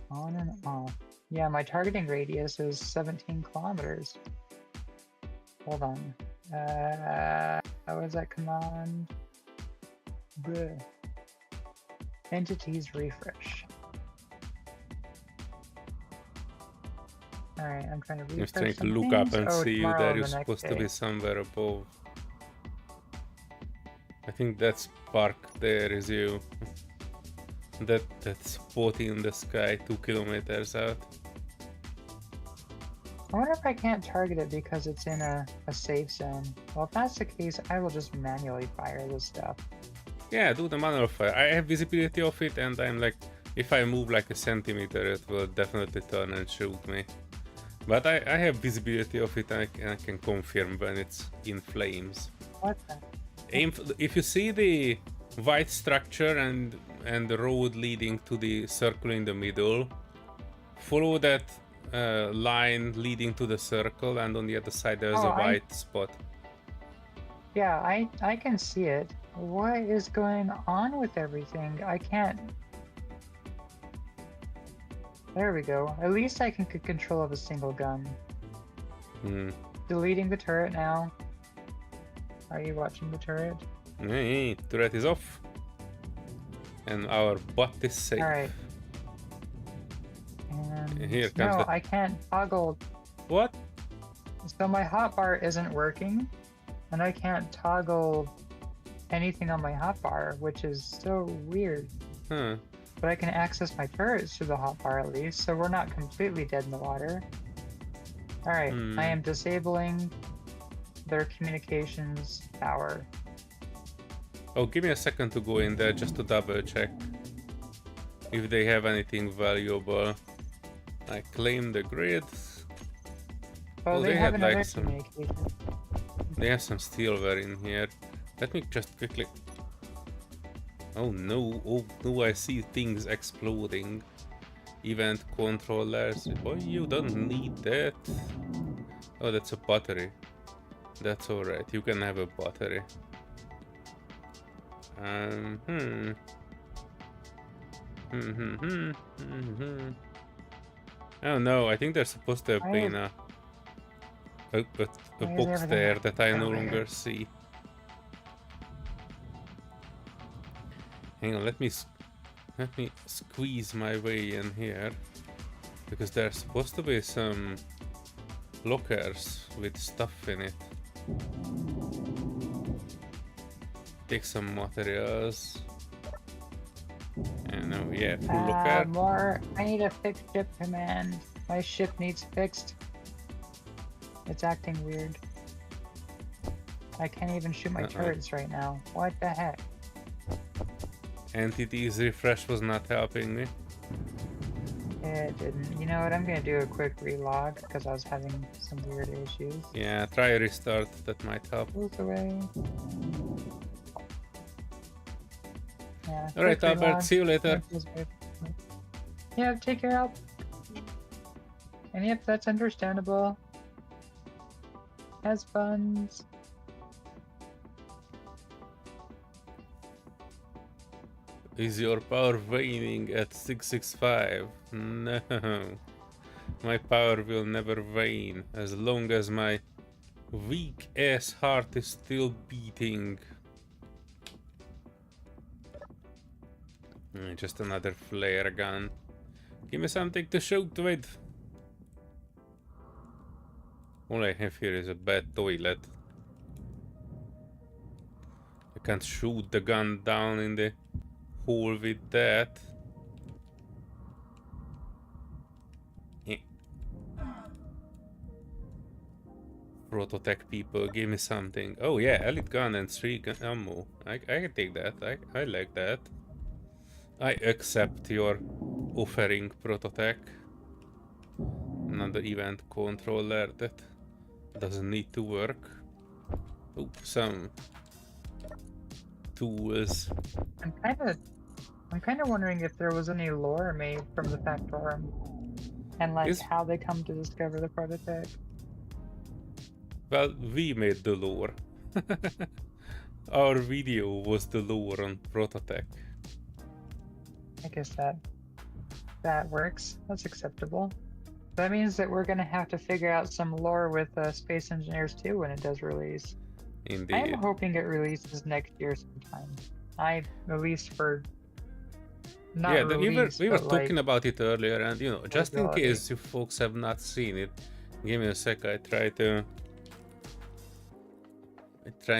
On and off. Yeah, my targeting radius is 17 kilometers. Hold on. How was that command? Bleh. Entities refresh. Alright, I'm trying to refresh. I'm trying to some look things. up and Oh, see you tomorrow there. or You're the next supposed to day. be somewhere above. I think that spark there is you. That spot in the sky 2 kilometers out. I wonder if I can't target it because it's in a safe zone. Well, if that's the case, I will just manually fire this stuff. Yeah, do the manual fire. I have visibility of it, and I'm like, if I move like a centimeter, it will definitely turn and shoot me. But I have visibility of it, and I can confirm when it's in flames. What the? If you see the white structure and the road leading to the circle in the middle, follow that line leading to the circle, and on the other side there's a white spot. Yeah, I can see it. What is going on with everything? I can't... There we go. At least I can get control of a single gun. Deleting the turret now. Are you watching the turret? Hey, turret is off. And our bot is safe. Alright. And Here comes No, the... I can't toggle. What? So my hotbar isn't working, and I can't toggle anything on my hotbar, which is so weird. Huh. But I can access my turrets through the hotbar at least, so we're not completely dead in the water. Alright, I am disabling their communications tower. Oh, give me a second to go in there just to double check if they have anything valuable. I claim the grid. Oh, Oh, they they have had, another like, some... communication. They have some silver in here. Let me just quickly... Oh no, I see things exploding. Event controllers. Oh, you don't need that. Oh, that's a battery. That's alright, you can have a battery. Oh no, I think there's supposed to have been a box there that I no longer see. Hang on, let me squeeze my way in here, because there's supposed to be some lockers with stuff in it. Take some materials. And oh yeah, full locker. More. I need a fixed ship command. My ship needs fixed. It's acting weird. I can't even shoot my turrets right now. What the heck? Entities refresh was not helping me. It didn't. You know what? I'm gonna do a quick relog because I was having some weird issues. Yeah, try a restart. That might help. Move away. Yeah. Alright, quick Albert. relog. See you later. Yeah, take care, Al. And yep, that's understandable. Has funds. Is your power waning at 665? No. My power will never wane as long as my weak ass heart is still beating. Just another flare gun. Give me something to shoot with. All I have here is a bad toilet. I can't shoot the gun down in the hole with that. Prototech people, give me something. Oh yeah, elite gun and 3 gun ammo. I can take that. I like that. I accept your offering, Prototech. Another event controller that doesn't need to work. Oh, some tools. I'm kind of wondering if there was any lore made from the Factorum, and like how they come to discover the prototype. Well, we made the lore. Our video was the lore on Prototech. I guess that works. That's acceptable. That means that we're gonna have to figure out some lore with Space Engineers 2 when it does release. Indeed. I'm hoping it releases next year sometime. At least for not yeah, release, we were like, talking about it earlier, and you know, just in case you folks have not seen it, give me a sec. I try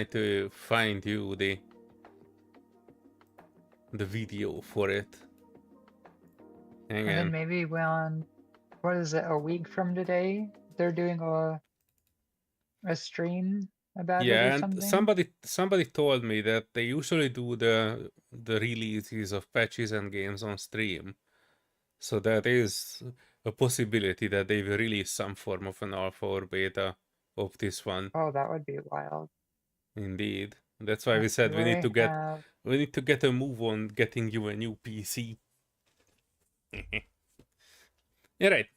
to find you the video for it. Hang and on. then maybe when, what is it, a week from today, they're doing a stream about it or something? And somebody told me that they usually do the releases of patches and games on stream, so that is a possibility that they will release some form of an alpha or beta of this one. Oh, that would be wild. Indeed. That's why we said we need to get a move on getting you a new PC. Alright.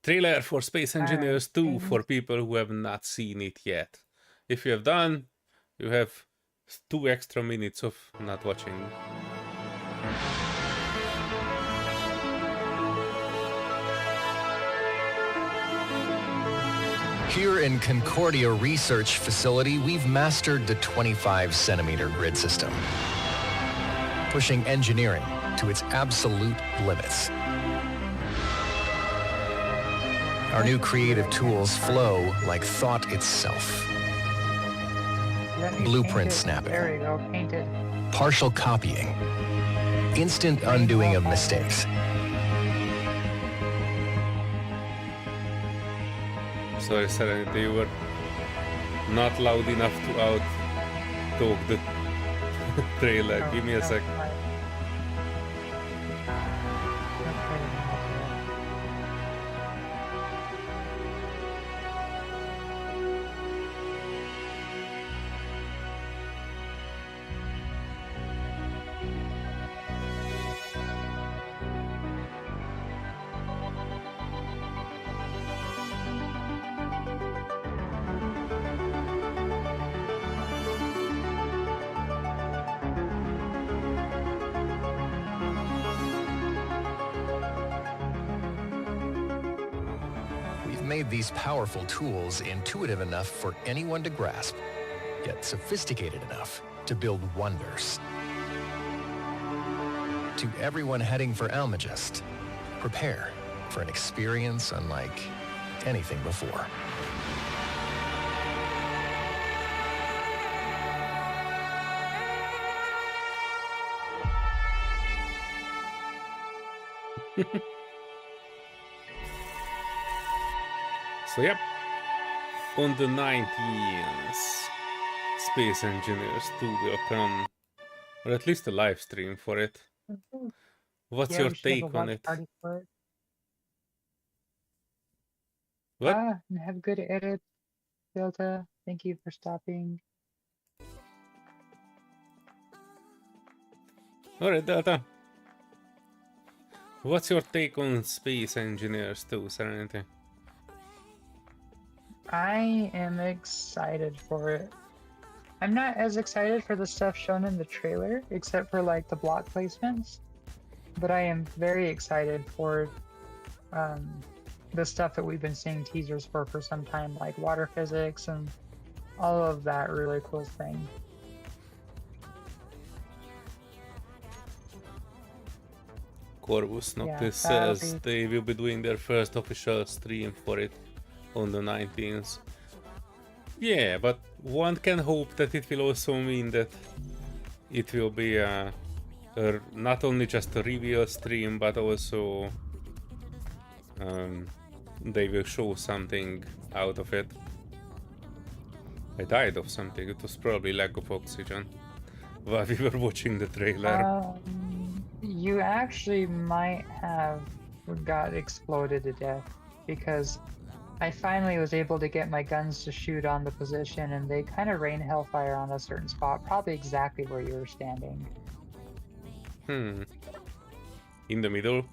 Trailer for Space Engineers 2 for people who have not seen it yet. If you have done, you have 2 extra minutes of not watching. Here in Concordia Research Facility, we've mastered the 25-centimeter grid system, pushing engineering to its absolute limits. Our new creative tools flow like thought itself. Let me Blueprint paint it. snapping. There we go, painted. Partial copying. Instant undoing of mistakes. Sorry, Serenity, you were not loud enough to out-talk the trailer. Give me a sec. Made these powerful tools intuitive enough for anyone to grasp, yet sophisticated enough to build wonders. To everyone heading for Almagest, prepare for an experience unlike anything before. So yep, on the 19th, Space Engineers 2 will come, or at least a live stream for it. What's your we should have a take on watch it? party for it. What? And have a good edit, Delta. Thank you for stopping. Alright, Delta. What's your take on Space Engineers 2, Serenity? I am excited for it. I'm not as excited for the stuff shown in the trailer, except for like the block placements, but I am very excited for the stuff that we've been seeing teasers for some time, like water physics and all of that really cool thing. Corvus Noctis says they will be doing their first official stream for it on the 19th. Yeah, but one can hope that it will also mean that it will be not only just a reveal stream, but also they will show something out of it. I died of something. It was probably lack of oxygen while we were watching the trailer. You actually might have got exploded to death because I finally was able to get my guns to shoot on the position, and they kind of rain hellfire on a certain spot, probably exactly where you were standing. In the middle?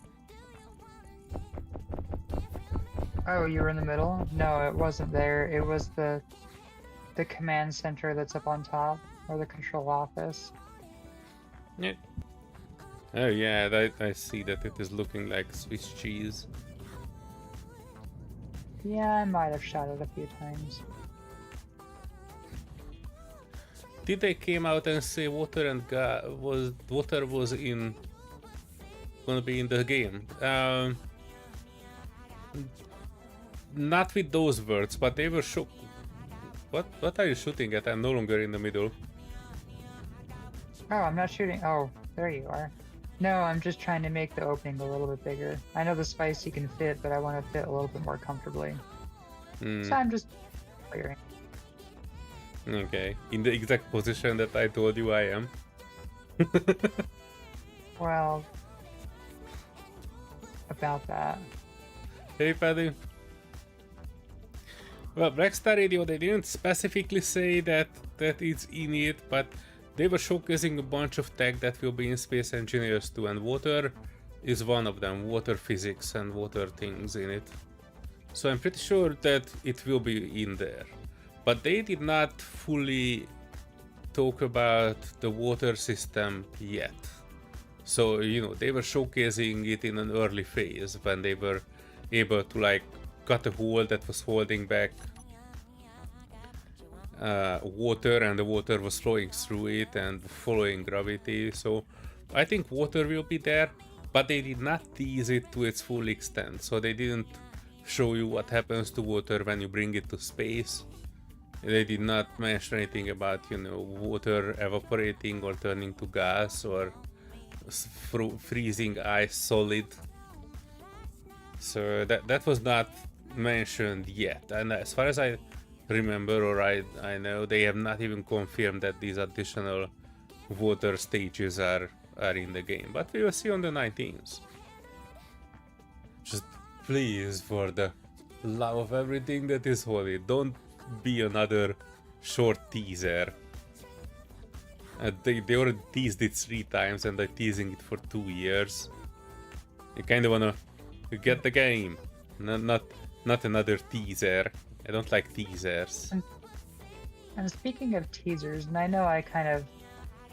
Oh, you were in the middle? No, it wasn't there. It was the command center that's up on top, or the control office. Yeah. Oh yeah, I see that it is looking like Swiss cheese. Yeah, I might have shot it a few times. Did they came out and say water and water was gonna be in the game? Not with those words, but they were shook. What are you shooting at? I'm no longer in the middle. Oh, I'm not shooting. Oh, there you are. No, I'm just trying to make the opening a little bit bigger. I know the spicy can fit, but I want to fit a little bit more comfortably. So I'm just clearing. Okay, in the exact position that I told you I am. Well, about that. Hey, Paddy. Well, Blackstar Radio, they didn't specifically say that it's in it, but they were showcasing a bunch of tech that will be in Space Engineers 2, and water is one of them, water physics and water things in it. So I'm pretty sure that it will be in there. But they did not fully talk about the water system yet. So, you know, they were showcasing it in an early phase when they were able to like cut a hole that was holding back water, and the water was flowing through it and following gravity. So I think water will be there, but they did not tease it to its full extent. So they didn't show you what happens to water when you bring it to space. They did not mention anything about, you know, water evaporating or turning to gas or freezing ice solid. So that was not mentioned yet. And as far as I remember, or I know, they have not even confirmed that these additional water stages are in the game. But we will see on the 19th. Just please, for the love of everything that is holy, don't be another short teaser. They already teased it 3 times and they're teasing it for 2 years. You kind of wanna get the game, not another teaser. I don't like teasers. And speaking of teasers, and I know I kind of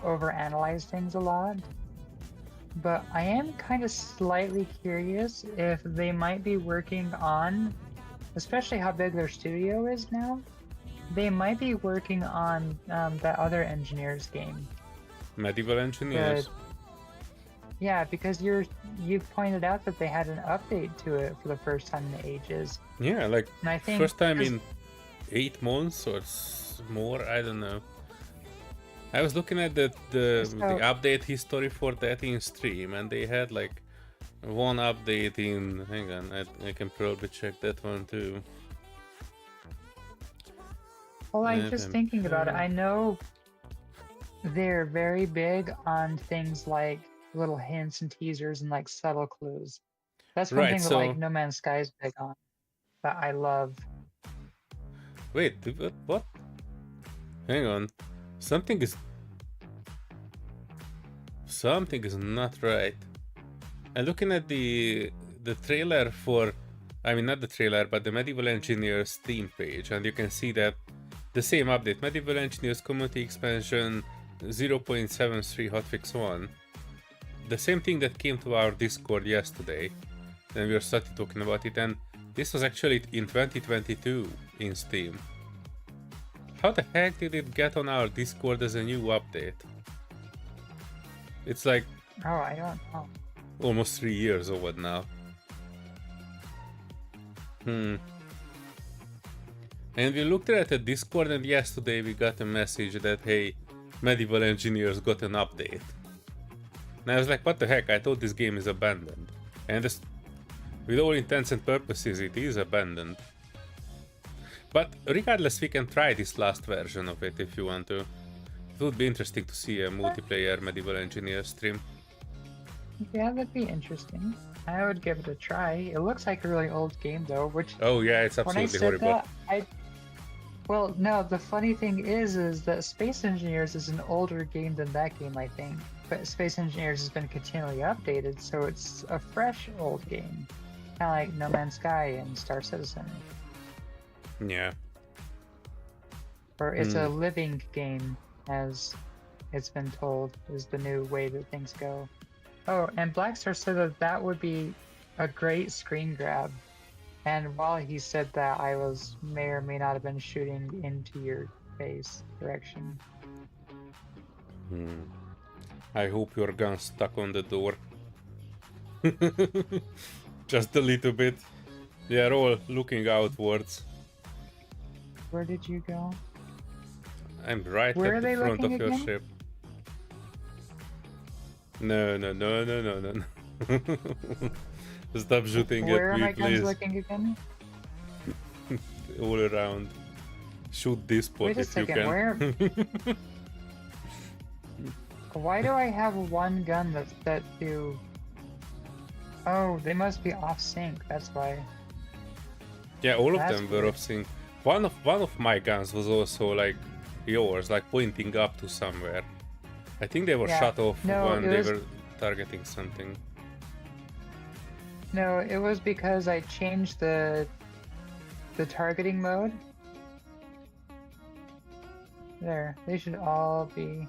overanalyze things a lot, but I am kind of slightly curious if they might be working on, especially how big their studio is now, they might be working on that other Engineers game. Medieval Engineers? Yeah, because you pointed out that they had an update to it for the first time in ages. Yeah, like and I think first time in 8 months or more, I don't know. I was looking at the update history for that in stream, and they had like one update in. Hang on, I can probably check that one too. Well, I'm just thinking about it. I know they're very big on things like little hints and teasers and like subtle clues. That's one thing that like No Man's Sky is big on, that I love. Wait, what? Hang on, something is not right. I'm looking at the trailer for, I mean not the trailer, but the Medieval Engineers Steam page, and you can see that the same update, Medieval Engineers Community Expansion 0.73 hotfix 1. The same thing that came to our Discord yesterday, and we started talking about it, and this was actually in 2022 in Steam. How the heck did it get on our Discord as a new update? It's like... Oh, I don't know. Almost 3 years old now. And we looked at the Discord, and yesterday we got a message that, hey, Medieval Engineers got an update. And I was like, what the heck, I thought this game is abandoned. And this, with all intents and purposes, it is abandoned. But regardless, we can try this last version of it if you want to. It would be interesting to see a multiplayer Medieval Engineers stream. Yeah, that'd be interesting. I would give it a try. It looks like a really old game though, which... Oh yeah, it's absolutely horrible. Well, no, the funny thing is that Space Engineers is an older game than that game, I think. But Space Engineers has been continually updated, so it's a fresh old game. Kind of like No Man's Sky and Star Citizen. Yeah. Or it's a living game, as it's been told, is the new way that things go. Oh, and Blackstar said that that would be a great screen grab. And while he said that, I may or may not have been shooting into your face direction. I hope your gun's stuck on the door. Just a little bit. They are all looking outwards. Where did you go? I'm right at the front of your ship. No. Stop shooting Where at me, are my please. guns looking again? All around. Shoot this spot Wait a if second, you can. where? Why do I have one gun that's set to... Oh, they must be off sync, that's why. Yeah, all of That's them were weird. off sync. One of my guns was also like yours, like pointing up to somewhere. I think they were shut off when they were targeting something. No, it was because I changed the targeting mode. There, they should all be...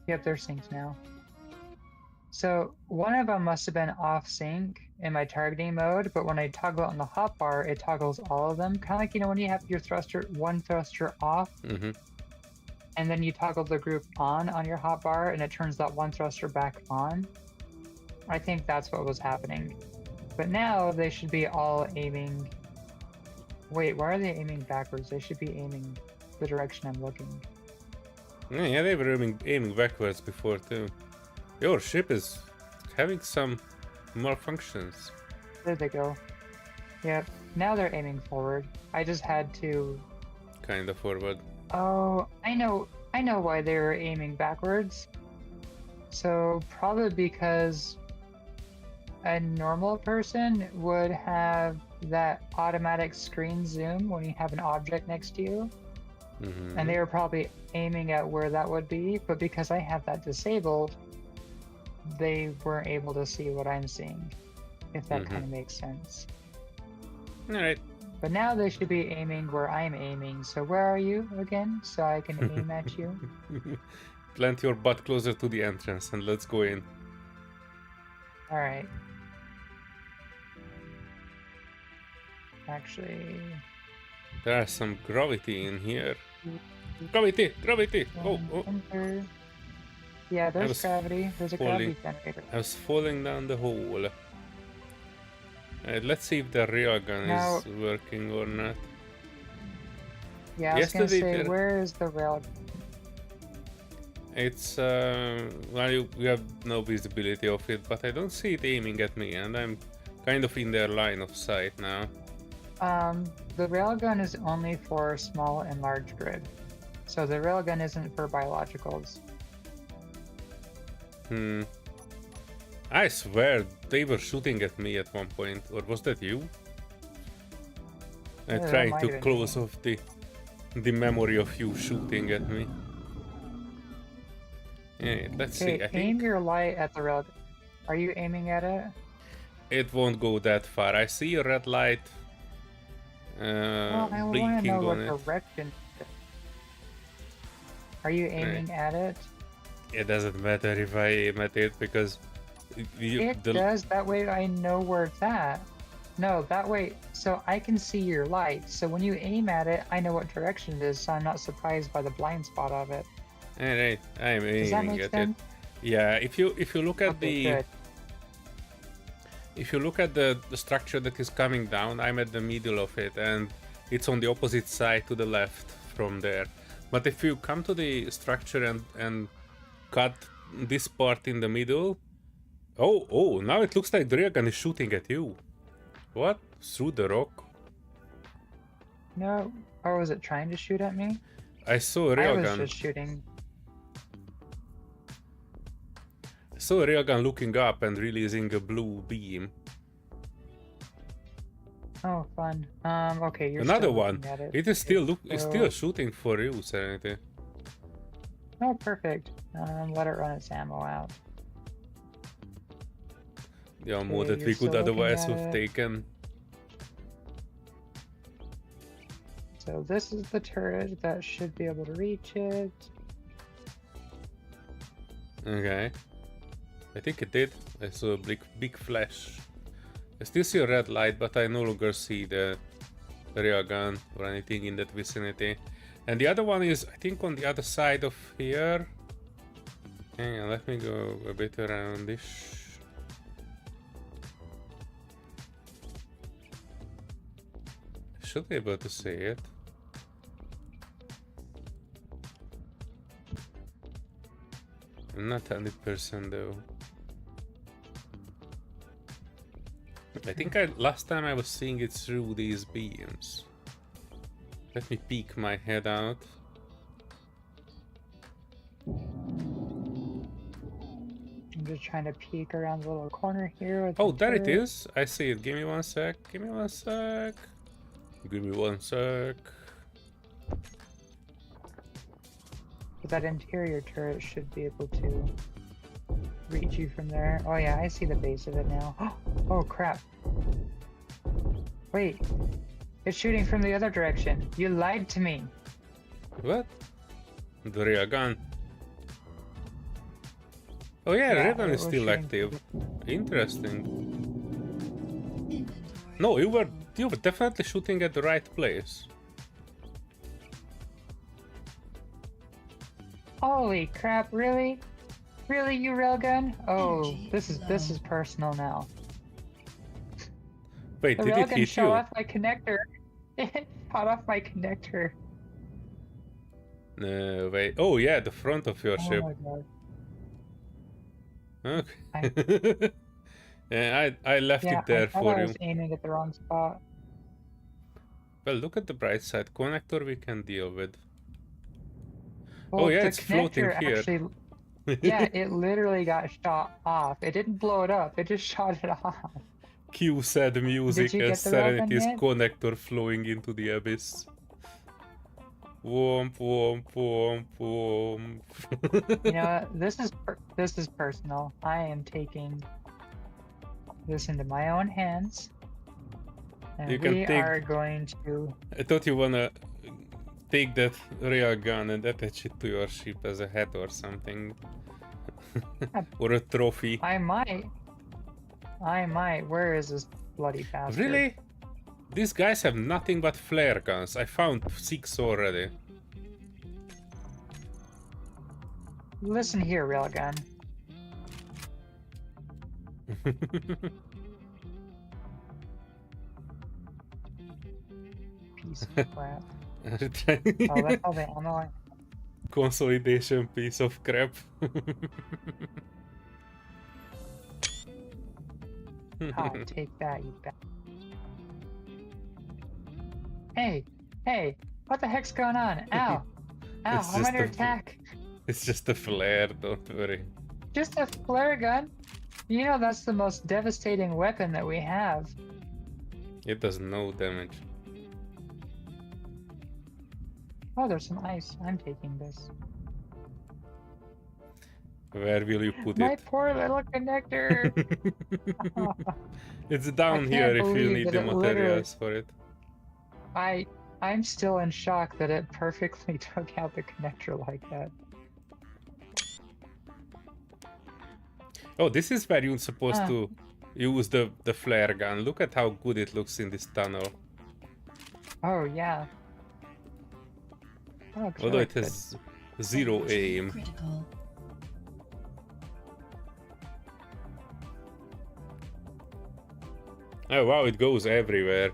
Yep, they're synced now. So one of them must have been off sync in my targeting mode, but when I toggle it on the hotbar, it toggles all of them. Kind of like, you know, when you have your one thruster off, and then you toggle the group on your hotbar, and it turns that one thruster back on. I think that's what was happening. But now they should be all aiming Wait, why are they aiming backwards? They should be aiming the direction I'm looking. Yeah, they were aiming backwards before too. Your ship is having some malfunctions. There they go. Yep. Now they're aiming forward. I just had to. Kinda forward. Oh, I know why they were aiming backwards. So probably because a normal person would have that automatic screen zoom when you have an object next to you. Mm-hmm. And they were probably aiming at where that would be, but because I have that disabled, they weren't able to see what I'm seeing, if that kind of makes sense. Alright. But now they should be aiming where I'm aiming. So where are you again? So I can aim at you. Plant your butt closer to the entrance and let's go in. Alright. Actually... There's some gravity in here. Gravity! Gravity! Oh! Enter. Yeah, there's gravity. There's a gravity generator. I was falling down the hole. Let's see if the rear gun is working or not. Yeah, I was gonna say, where is the rail? It's well, you have no visibility of it, but I don't see it aiming at me, and I'm kind of in their line of sight now. The railgun is only for small and large grid, so the railgun isn't for biologicals. I swear they were shooting at me at one point, or was that you? I'm trying to close off the memory of you shooting at me. Yeah, let's see. I think aim your light at the railgun. Are you aiming at it? It won't go that far. I see a red light I want to blinking know on what it. direction. Are you aiming at it? It doesn't matter if I aim at it because it does. That way I know where it's at. No, that way, so I can see your light. So when you aim at it, I know what direction it is, so I'm not surprised by the blind spot of it. Alright, I'm aiming at it. Yeah, if you look at the structure that is coming down, I'm at the middle of it, and it's on the opposite side to the left from there. But if you come to the structure and cut this part in the middle, oh, now it looks like the railgun is shooting at you. What? Through the rock? No. Or was it trying to shoot at me? I saw a railgun. I was just shooting. I saw a railgun looking up and releasing a blue beam. Oh, fun. Okay, you're another still one. At it. It is still it's still shooting for you, Serenity. Oh, perfect. Let it run its ammo out. The ammo that we could otherwise have taken. So this is the turret that should be able to reach it. Okay. I think it did. I saw a big flash. I still see a red light, but I no longer see the rear gun or anything in that vicinity. And the other one is, I think, on the other side of here. Hang on, let me go a bit around this. Should be able to see it. I'm not 100% though. I think last time I was seeing it through these beams. Let me peek my head out. I'm just trying to peek around the little corner here. Oh, there it is. I see it. Give me one sec. Give me one sec. Give me one sec. But that interior turret should be able to reach you from there. Oh yeah, I see the base of it now. Oh crap. Wait. It's shooting from the other direction. You lied to me. What? The rear gun. Oh yeah, the rear gun is still active. Interesting. No, you were definitely shooting at the right place. Holy crap, really? Really, you railgun? Oh, this is personal now. Wait, the did it railgun hit shot you? off my connector. It cut off my connector. No, wait. Oh, yeah, the front of your Oh ship. my god. Okay. Yeah, I left Yeah, it there I thought for I you. was aiming at the wrong spot. Well, look at the bright side. Connector we can deal with. Well, Oh, yeah, the it's floating connector here. actually, yeah, it literally got shot off. It didn't blow it up, it just shot it off. Cue sad music you as get the railgun Serenity's yet? connector flowing into the abyss. Womp womp womp womp. You know what? This is personal. I am taking this into my own hands, and You can we take- are going to. I thought you wanna take that rail gun and attach it to your ship as a hat or something. Or a trophy. I might. Where is this bloody bastard? Really? These guys have nothing but flare guns. I found 6 already. Listen here, railgun. Piece of crap. Oh, that's all the ammo. Consolidation piece of crap. Oh, take that, you bat. Hey, what the heck's going on? Ow, It's I'm just under a- attack. It's just a flare, don't worry. Just a flare gun. You know that's the most devastating weapon that we have. It does no damage. Oh, there's some ice. I'm taking this. Where will you put My it? poor little connector. It's down can't here if you believe need that the it literally- materials for it. I'm still in shock that it perfectly took out the connector like that. Oh, this is where you're supposed Ah. to use the flare gun. Look at how good it looks in this tunnel. Oh yeah. Oh, looks Although really it has zero aim. Critical. Oh wow, it goes everywhere.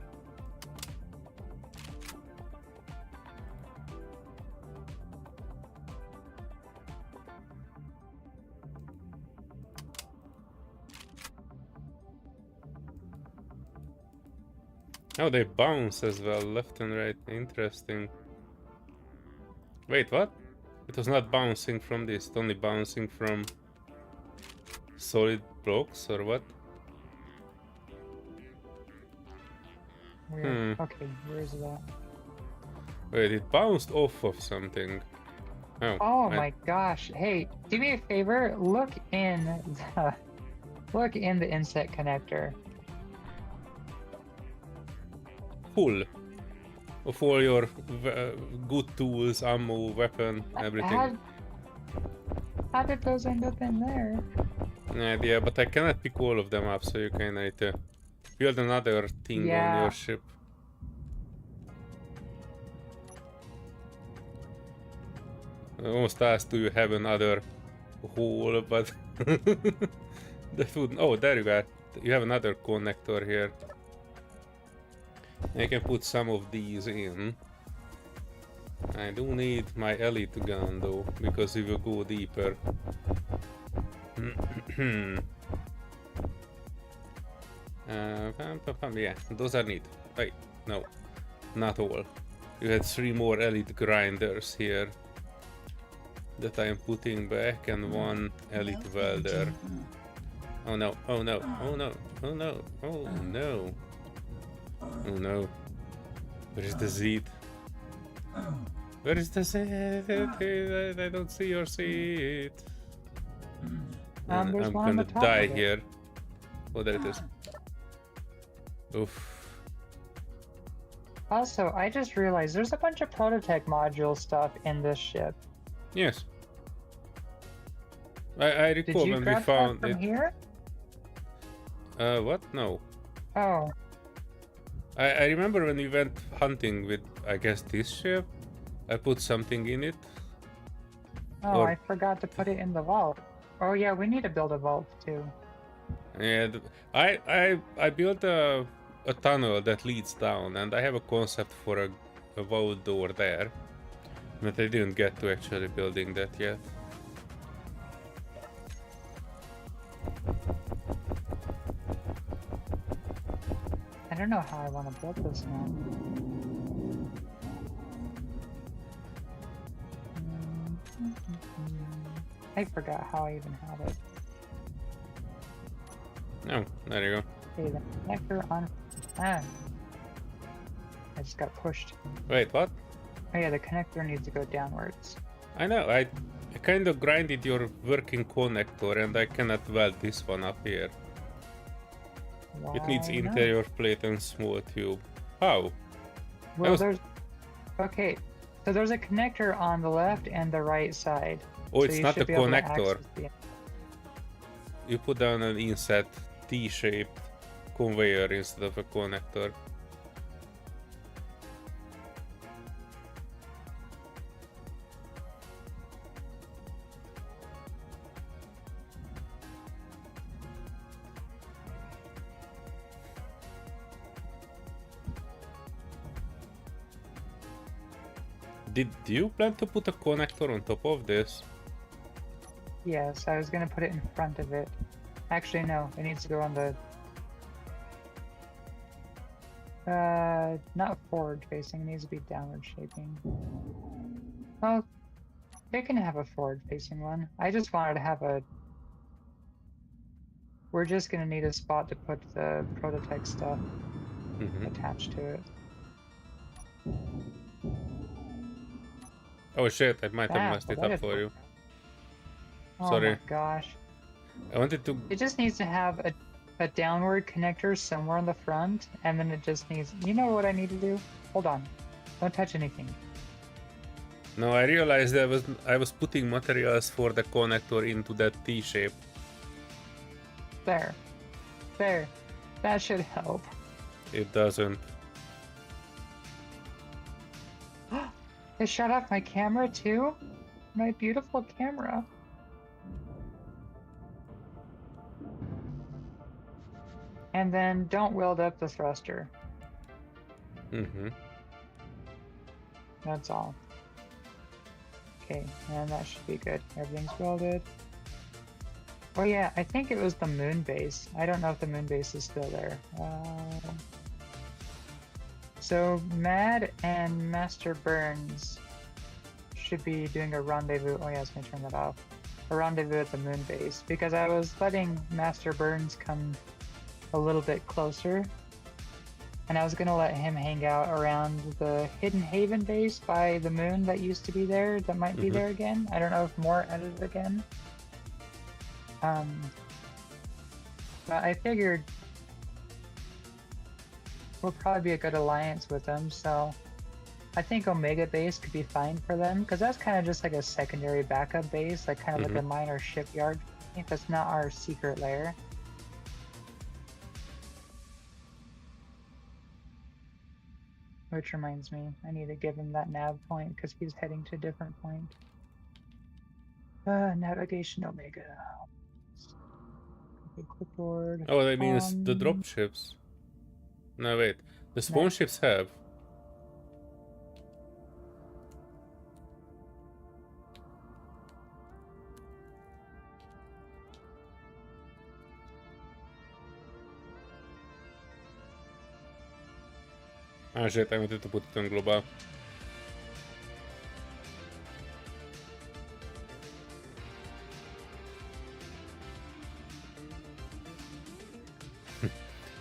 Oh, they bounce as well, left and right. Interesting. Wait, what? It was not bouncing from this, only bouncing from solid blocks, or what? Weird. Okay, where is that? Wait, it bounced off of something. Oh my gosh! Hey, do me a favor. Look in the inset connector. Full of all your good tools, ammo, weapon, everything. How did those end up in there? No idea, but I cannot pick all of them up, so you can need to build another thing on Yeah. your ship. I almost asked, do you have another hole, but that would. Oh, there you go. You have another connector here. I can put some of these in. I do need my elite gun though, because it will go deeper. Yeah, those are neat. Wait, no, not all. You had 3 more elite grinders here that I am putting back, and 1 elite welder. Oh no, oh no, oh no, oh no, oh no. Oh no. Where is the seat? Where is the seat? I don't see your seat. There's I'm one on gonna the top die of it. here. Oh, there it is. Oof. Also, I just realized there's a bunch of prototype module stuff in this ship. Yes. I Did recall you when we grab that found from it. here? What? No. Oh, I remember when we went hunting with, I guess, this ship. I put something in it. oh, Or- I forgot to put it in the vault. Oh yeah, we need to build a vault too. And I built a a tunnel that leads down, and I have a concept for a vault door there, but I didn't get to actually building that yet. I don't know how I want to build this now. I forgot how I even had it. Oh, there you go. Okay, the connector on. Ah. I just got pushed. Wait, what? Oh yeah, the connector needs to go downwards. I know, I kind of grinded your working connector and I cannot weld this one up here. Why It needs not? interior plate and small tube. How? Well, was- there's. Okay, so there's a connector on the left and the right side. Oh, So it's you not a should be able to connector. access the- You put down an inset T-shaped conveyor instead of a connector. Did you plan to put a connector on top of this? Yes, I was gonna put it in front of it. Actually, no, it needs to go on the. Not forward facing, it needs to be downward shaping. Well, they can have a forward facing one. I just wanted to have a. We're just gonna need a spot to put the prototype stuff attached to it. Oh shit, I might have Ah, messed well, it that up is for you. Oh Sorry. my gosh. I wanted to... It just needs to have a downward connector somewhere on the front, and then it just needs. You know what I need to do? Hold on. Don't touch anything. No, I realized I was putting materials for the connector into that T-shape. There. There. That should help. It doesn't. It shut off my camera too? My beautiful camera. And then don't weld up the thruster. That's all. Okay, and that should be good. Everything's welded. Oh yeah, I think it was the moon base. I don't know if the moon base is still there. So Mad and Master Burns should be doing a rendezvous. Oh yeah, I was gonna turn that off. A rendezvous at the moon base because I was letting Master Burns come a little bit closer, and I was gonna let him hang out around the Hidden Haven base by the moon that used to be there. That might be there again. I don't know if more added again. But I figured we'll probably be a good alliance with them, so I think Omega base could be fine for them, because that's kind of just like a secondary backup base, like kind of like a minor shipyard. I think that's not our secret lair. Which reminds me, I need to give him that nav point because he's heading to a different point. Navigation Omega. Okay, clipboard. Oh, that means the drop ships. No, wait. The spawn ships have. Ah shit, I wanted to put it on global.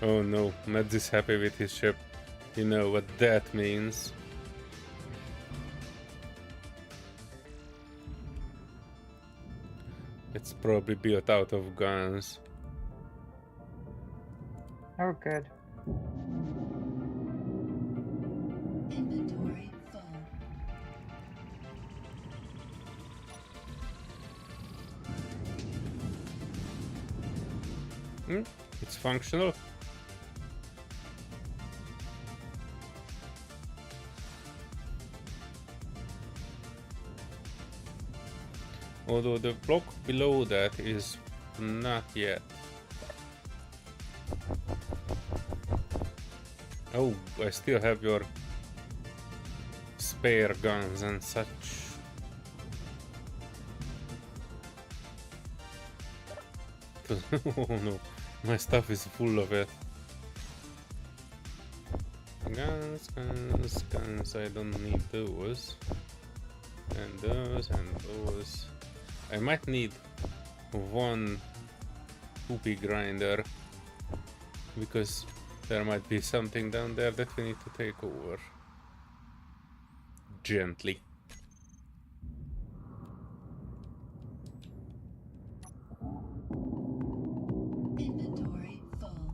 Oh no, Mads is happy with his ship. You know what that means. It's probably built out of guns. Oh, good. Inventory full. It's functional. Although the block below that is not yet. Oh, I still have your spare guns and such. Oh no, my stuff is full of it. Guns, guns, guns, I don't need those. And those, and those. I might need one poopy grinder, because there might be something down there that we need to take over. Gently. Inventory full.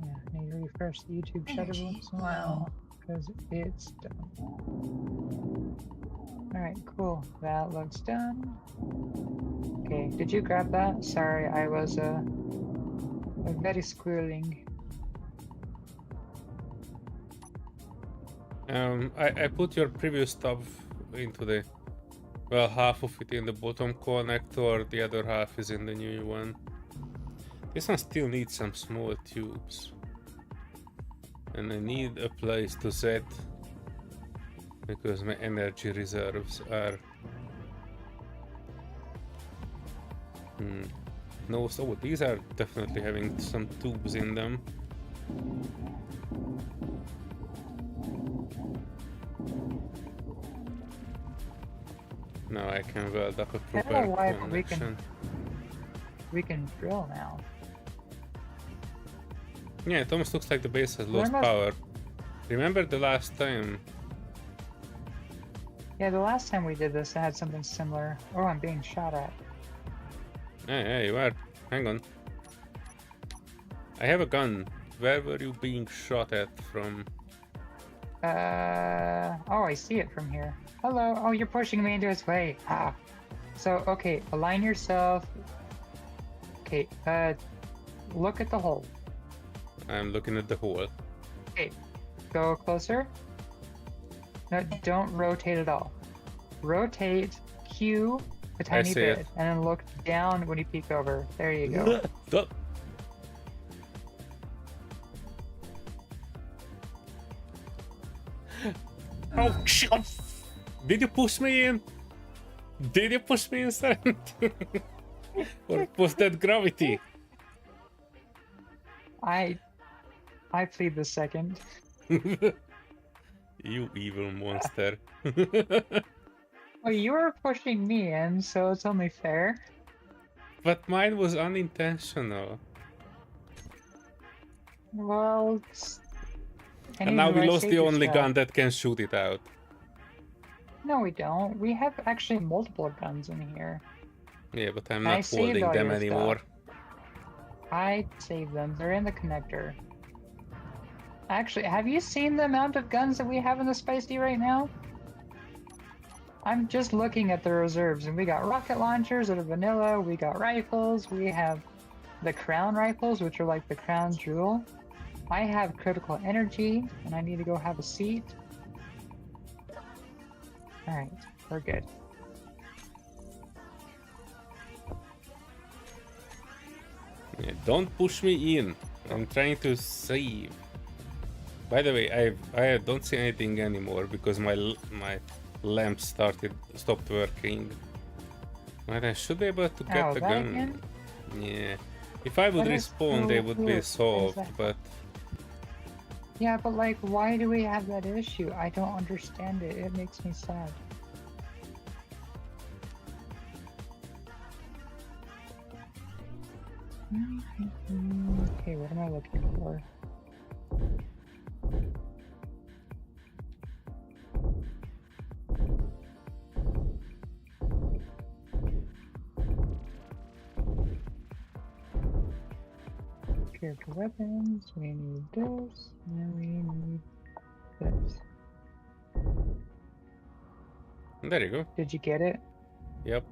Yeah, I need to refresh the YouTube shutter Energy once in a while because it's done. Alright, cool. That looks done. Okay, did you grab that? Sorry, I was very squirreling. I put your previous stuff into the... Well, half of it in the bottom connector, the other half is in the new one. This one still needs some small tubes. And I need a place to set, because my energy reserves are... No, so these are definitely having some tubes in them. Now I can weld up a I don't proper know why connection. we can drill now. Yeah, it almost looks like the base has lost must- power. Remember the last time? Yeah, the last time we did this, I had something similar. Oh, I'm being shot at. Hey, you are. Hang on. I have a gun. Where were you being shot at from? Oh, I see it from here. Hello. Oh, you're pushing me into its way. Ah. So, okay, align yourself. Okay, look at the hole. I'm looking at the hole. Okay, go closer. No, don't rotate at all. Rotate Q a tiny see bit, it. and then look down when you peek over. There you go. Stop. Oh, shit. Did you push me in? Did you push me in, Serenity? Or was that gravity? I plead the second. You evil monster. Well, you were pushing me in, so it's only fair. But mine was unintentional. Well, And now we anyway, lost save the your only stuff. gun that can shoot it out. No, we don't. We have actually multiple guns in here. Yeah, but I'm I not saved holding all them your anymore. stuff. I saved them. They're in the connector. Actually, have you seen the amount of guns that we have in the Spicy right now? I'm just looking at the reserves, and we got rocket launchers that are vanilla, we got rifles, we have the crown rifles, which are like the crown jewel. I have critical energy, and I need to go have a seat. Alright, we're good. Yeah, don't push me in. I'm trying to save. By the way, I don't see anything anymore because my lamp stopped working. But I should be able to get Oh, the that gun. again? Yeah. If I would That is respawn, they so would be weird. solved, Exactly. but Yeah, but like, why do we have that issue? I don't understand it. It makes me sad. Okay, what am I looking for? Character weapons, we need this, and we need this. there you go. Did you get it? Yep.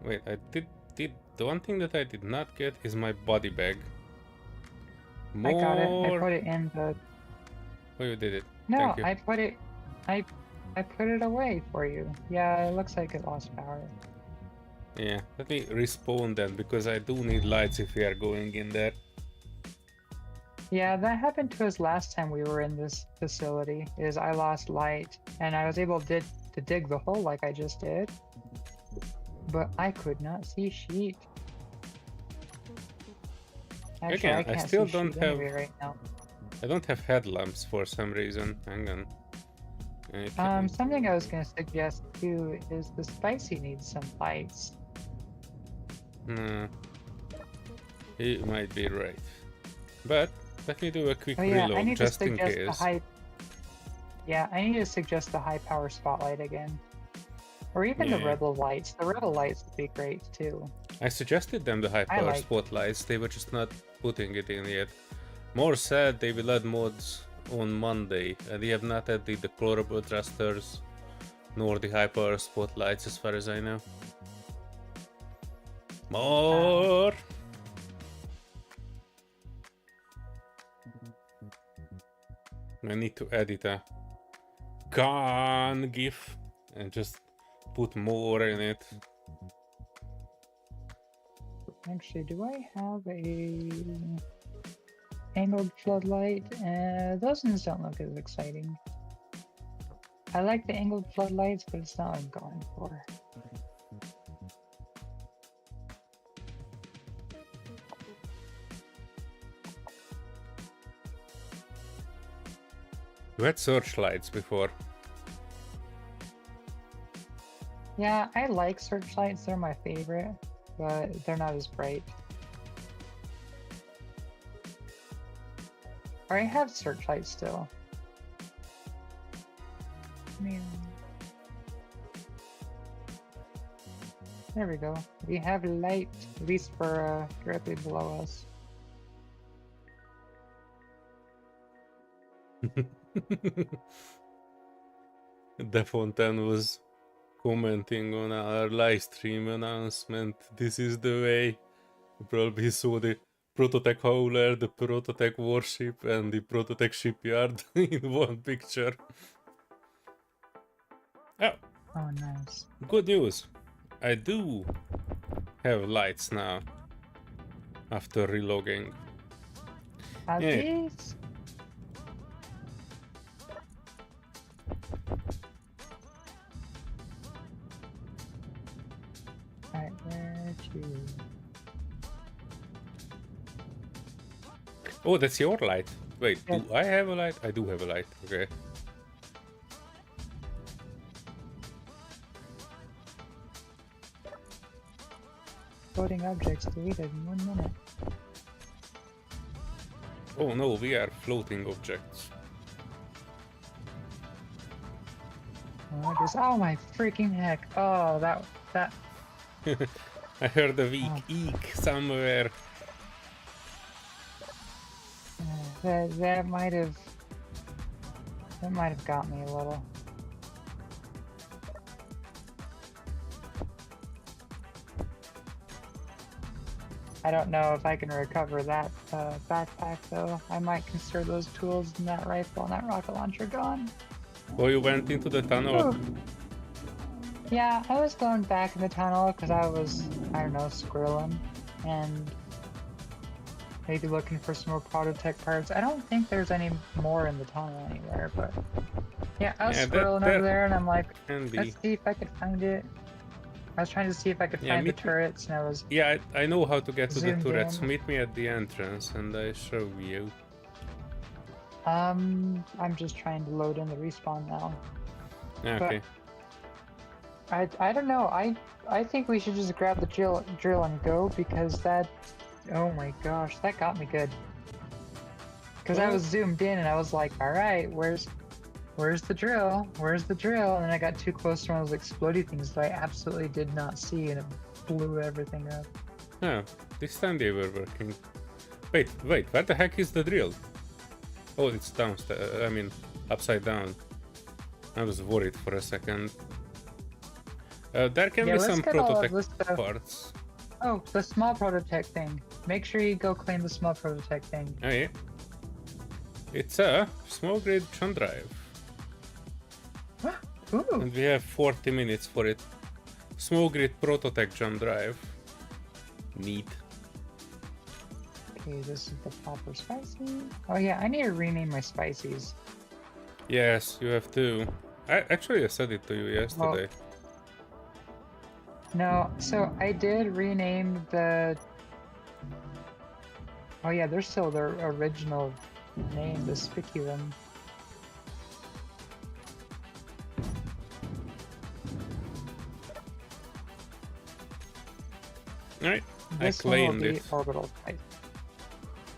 Wait, I did the one thing that I did not get is my body bag. I got it. I More. put it in the. Oh, you did it. No, Thank you. I put it. I put it away for you. Yeah, it looks like it lost power. Yeah, let me respawn then, because I do need lights if we are going in there. Yeah, that happened to us last time we were in this facility. Is I lost light, and I was able to dig the hole like I just did, but I could not see sheet. Actually, Again, I can't still see don't sheet have- anyway right now. I don't have headlamps for some reason. Hang on. Something I was gonna suggest too is the spicy needs some lights. No. You might be right. But let me do a quick Oh yeah, I reload need to just in suggest the case. high. Yeah, I need to suggest the high power spotlight again, or even the Yeah. rebel lights. The rebel lights would be great too. I suggested them the high power like- spotlights, they were just not putting it in yet. More said they will add mods on Monday, and they have not added the chlorable thrusters nor the high power spotlights as far as I know. More! I need to edit a gun gif and just put more in it. Actually, do I have a angled floodlight? Those ones don't look as exciting. I like the angled floodlights, but it's not what I'm going for. You had searchlights before. Yeah, I like searchlights. They're my favorite, but they're not as bright. Or I have searchlights still. Man. There we go. We have light, at least for directly below us. The Fontaine was commenting on our live stream announcement. This is the way. You probably saw the Prototech hauler, the Prototech warship, and the Prototech shipyard in one picture. Oh, Oh, nice. good news. I do have lights now after relogging. Are Yeah. these? Alright, where to? Oh, that's your light. Wait, Yeah. do I have a light? I do have a light. Okay. Floating objects deleted in 1 minute. Oh no, we are floating objects. Oh my freaking heck. Oh, that. I heard a weak Oh. eek somewhere. That might have got me a little. I don't know if I can recover that backpack though. I might consider those tools and that rifle and that rocket launcher gone. Oh, you went into the tunnel? Ooh. Yeah, I was going back in the tunnel because I was, I don't know, squirreling and maybe looking for some more Prototech parts. I don't think there's any more in the tunnel anywhere, but yeah, I was Yeah, that- squirreling that over there and I'm like, Can be. let's see if I could find it. I was trying to see if I could Yeah, find me the too. turrets and I was, Yeah, I know how to get to the Zoomed turrets. in. Meet me at the entrance and I show you. I'm just trying to load in the respawn now. Okay. I don't know. I think we should just grab the drill and go because that, oh my gosh, that got me good. Because I was zoomed in and I was like, all right, where's the drill? Where's the drill? And then I got too close to one of those explodey things that I absolutely did not see and it blew everything up. Oh, this time they were working. Wait, where the heck is the drill? Oh, it's downstairs. I mean, upside down. I was worried for a second. There can Yeah, be let's some get all of prototype this stuff. parts. Oh, the small prototype thing. Make sure you go claim the small prototype thing. Oh yeah. It's a small grade John drive. Ooh. And we have 40 minutes for it. Small grid prototype jump drive. Neat. Okay, this is the proper spicy. Oh yeah, I need to rename my spices. Yes, you have to. I said it to you yesterday. No, so I did rename the... Oh yeah, they're still their original name, the spiculum. Alright, I This one will claimed be it. orbital type.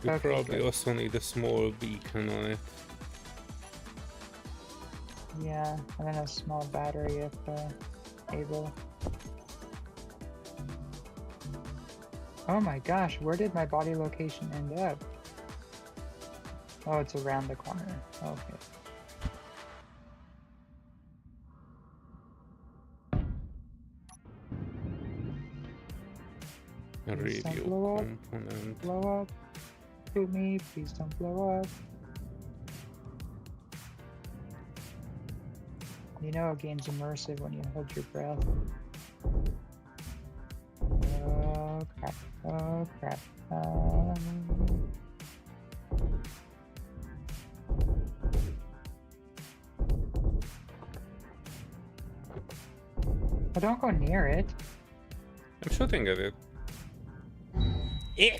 You Okay, probably good. also need a small beacon on it. Yeah, and then a small battery if able. Oh my gosh, where did my body location end up? Oh, it's around the corner. Okay. A Please don't radio blow up. component. Blow up. Shoot me, please don't blow up. You know a game's immersive when you hold your breath. Oh crap. Oh crap. Oh, don't go near it. I'm shooting at it. Eh.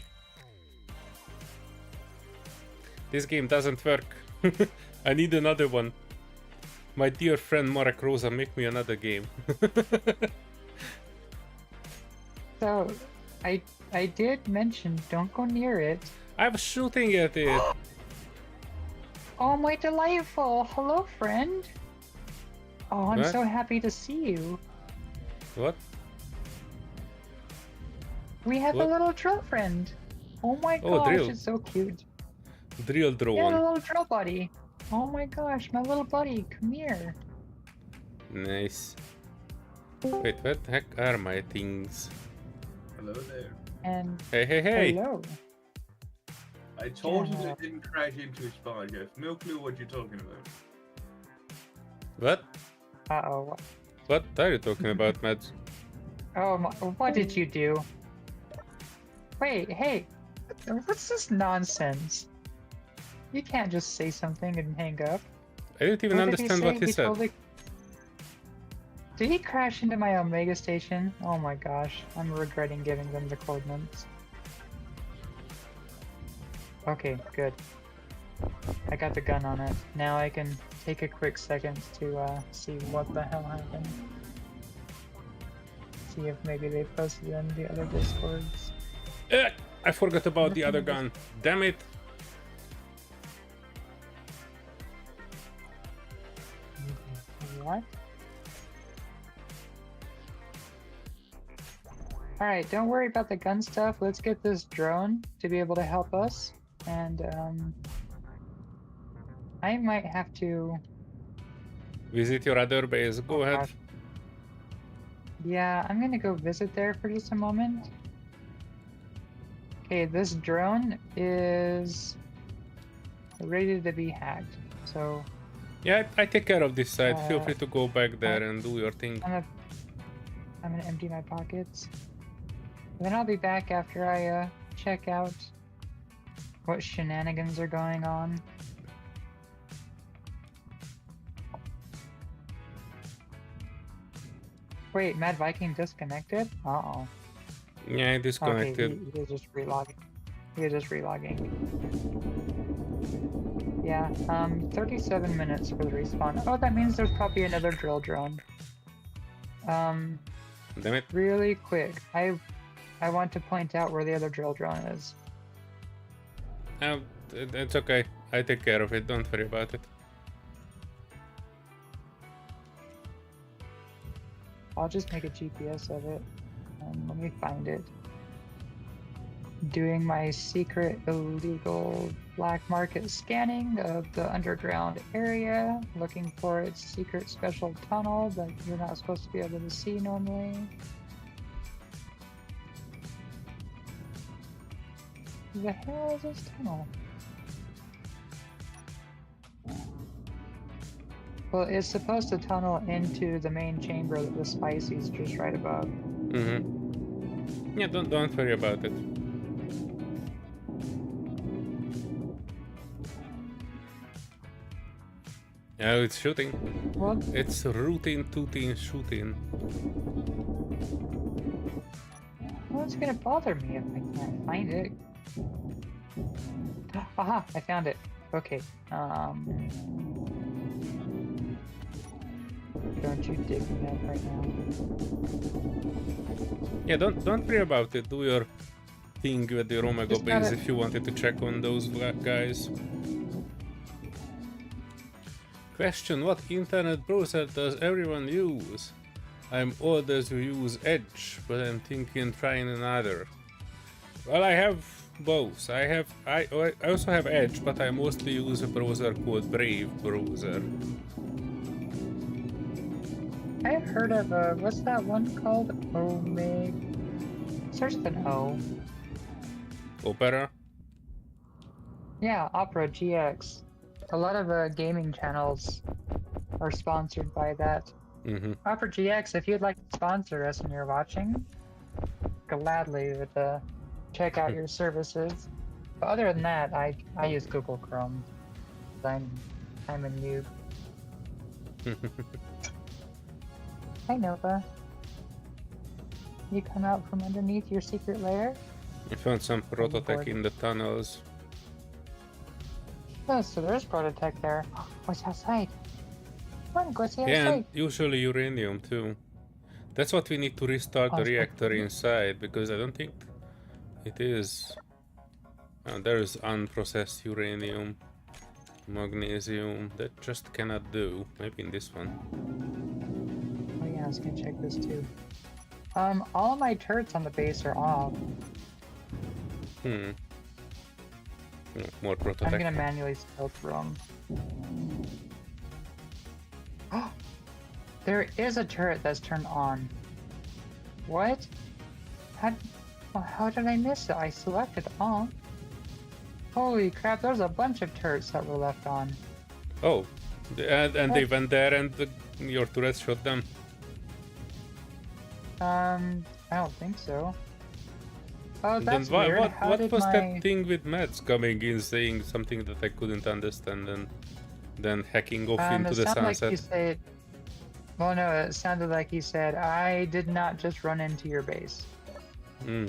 This game doesn't work. I need another one. My dear friend Marek Rosa, make me another game. So, I did mention don't go near it. I was shooting at it. Oh my delightful! Hello, friend. Oh, I'm What? so happy to see you. What? We have What? a little drill friend. Oh my Oh, gosh, drill. it's so cute. Drill Yeah, drone. the little drill buddy. Oh my gosh, my little buddy, come here. Nice. Wait, what the heck are my things? Hello there. And Hey, hey, hey! hello. I told you Yeah. that it didn't crash into a spawn. You have no clue what you're talking about. What? Uh-oh. What are you talking about, Mads? Oh, what did you do? Wait, hey, what's this nonsense? You can't just say something and hang up. I didn't even understand what he said. Did he crash into my Omega station? Oh my gosh, I'm regretting giving them the coordinates. Okay, good. I got the gun on it. Now I can take a quick second to see what the hell happened. See if maybe they posted in the other discords. I forgot about the other gun. Damn it! What? Alright, don't worry about the gun stuff. Let's get this drone to be able to help us. And, I might have to... Visit your other base. Go ahead. gosh. Yeah, I'm gonna go visit there for just a moment. Okay, this drone is ready to be hacked. So, Yeah, I take care of this side. Feel Uh, free to go back there and do your thing. I'm gonna empty my pockets. And then I'll be back after I check out what shenanigans are going on. Wait, Mad Viking disconnected? Uh-oh. Yeah, Okay, disconnected. he is just relogging. He is just relogging. Yeah, 37 minutes for the respawn. Oh, that means there's probably another drill drone. Damn it. Really quick, I want to point out where the other drill drone is. It's okay. I take care of it. Don't worry about it. I'll just make a GPS of it. Let me find it. doing my secret illegal black market scanning of the underground area, looking for its secret special tunnel that you're not supposed to be able to see normally. Who the hell is this tunnel? Well, it's supposed to tunnel into the main chamber that the spicy's just right above. Mm-hmm. Yeah, don't worry about it. Oh, it's shooting. Well, It's rooting, tooting, shooting. well, it's gonna bother me if I can't find it. Aha! I found it. Okay. Don't you dig me up right now? Yeah, don't worry about it. Do your thing with your Omega Just base gotta- if you wanted to check on those guys. Question: what internet browser does everyone use? I'm old as you use Edge, but I'm thinking trying another. Well, I have both. I also have Edge, but I mostly use a browser called Brave browser. I've heard of what's that one called? Omega. Starts with an O. Opera. Yeah, Opera GX. A lot of gaming channels are sponsored by that. Mm-hmm. Opera GX, if you'd like to sponsor us and you're watching, gladly would check out your services. But other than that, I use Google Chrome. I'm a noob. Hi Nova. You come out from underneath your secret lair? I found some prototech bored. in the tunnels. Oh, so there's Prototech there. What's outside? Come on, go see Yeah, and outside. usually uranium too. That's what we need to restart the Awesome. reactor inside, because I don't think it is. There's unprocessed uranium, magnesium, that just cannot do. Maybe in this one. Oh yeah, I was gonna check this too. All of my turrets on the base are off. Hmm. More I'm prototech. gonna manually scale through them. Oh, there is a turret that's turned on. What? How did I miss it? I selected on. Holy crap! There's a bunch of turrets that were left on. Oh, and they went there, and your turrets shot them. I don't think so. Oh, Then that's weird. How what did was my... that thing with Mads coming in saying something that I couldn't understand, and then hacking off into it the sounded like sunset? he said... Well, no, it sounded like he said, I did not just run into your base. Hmm.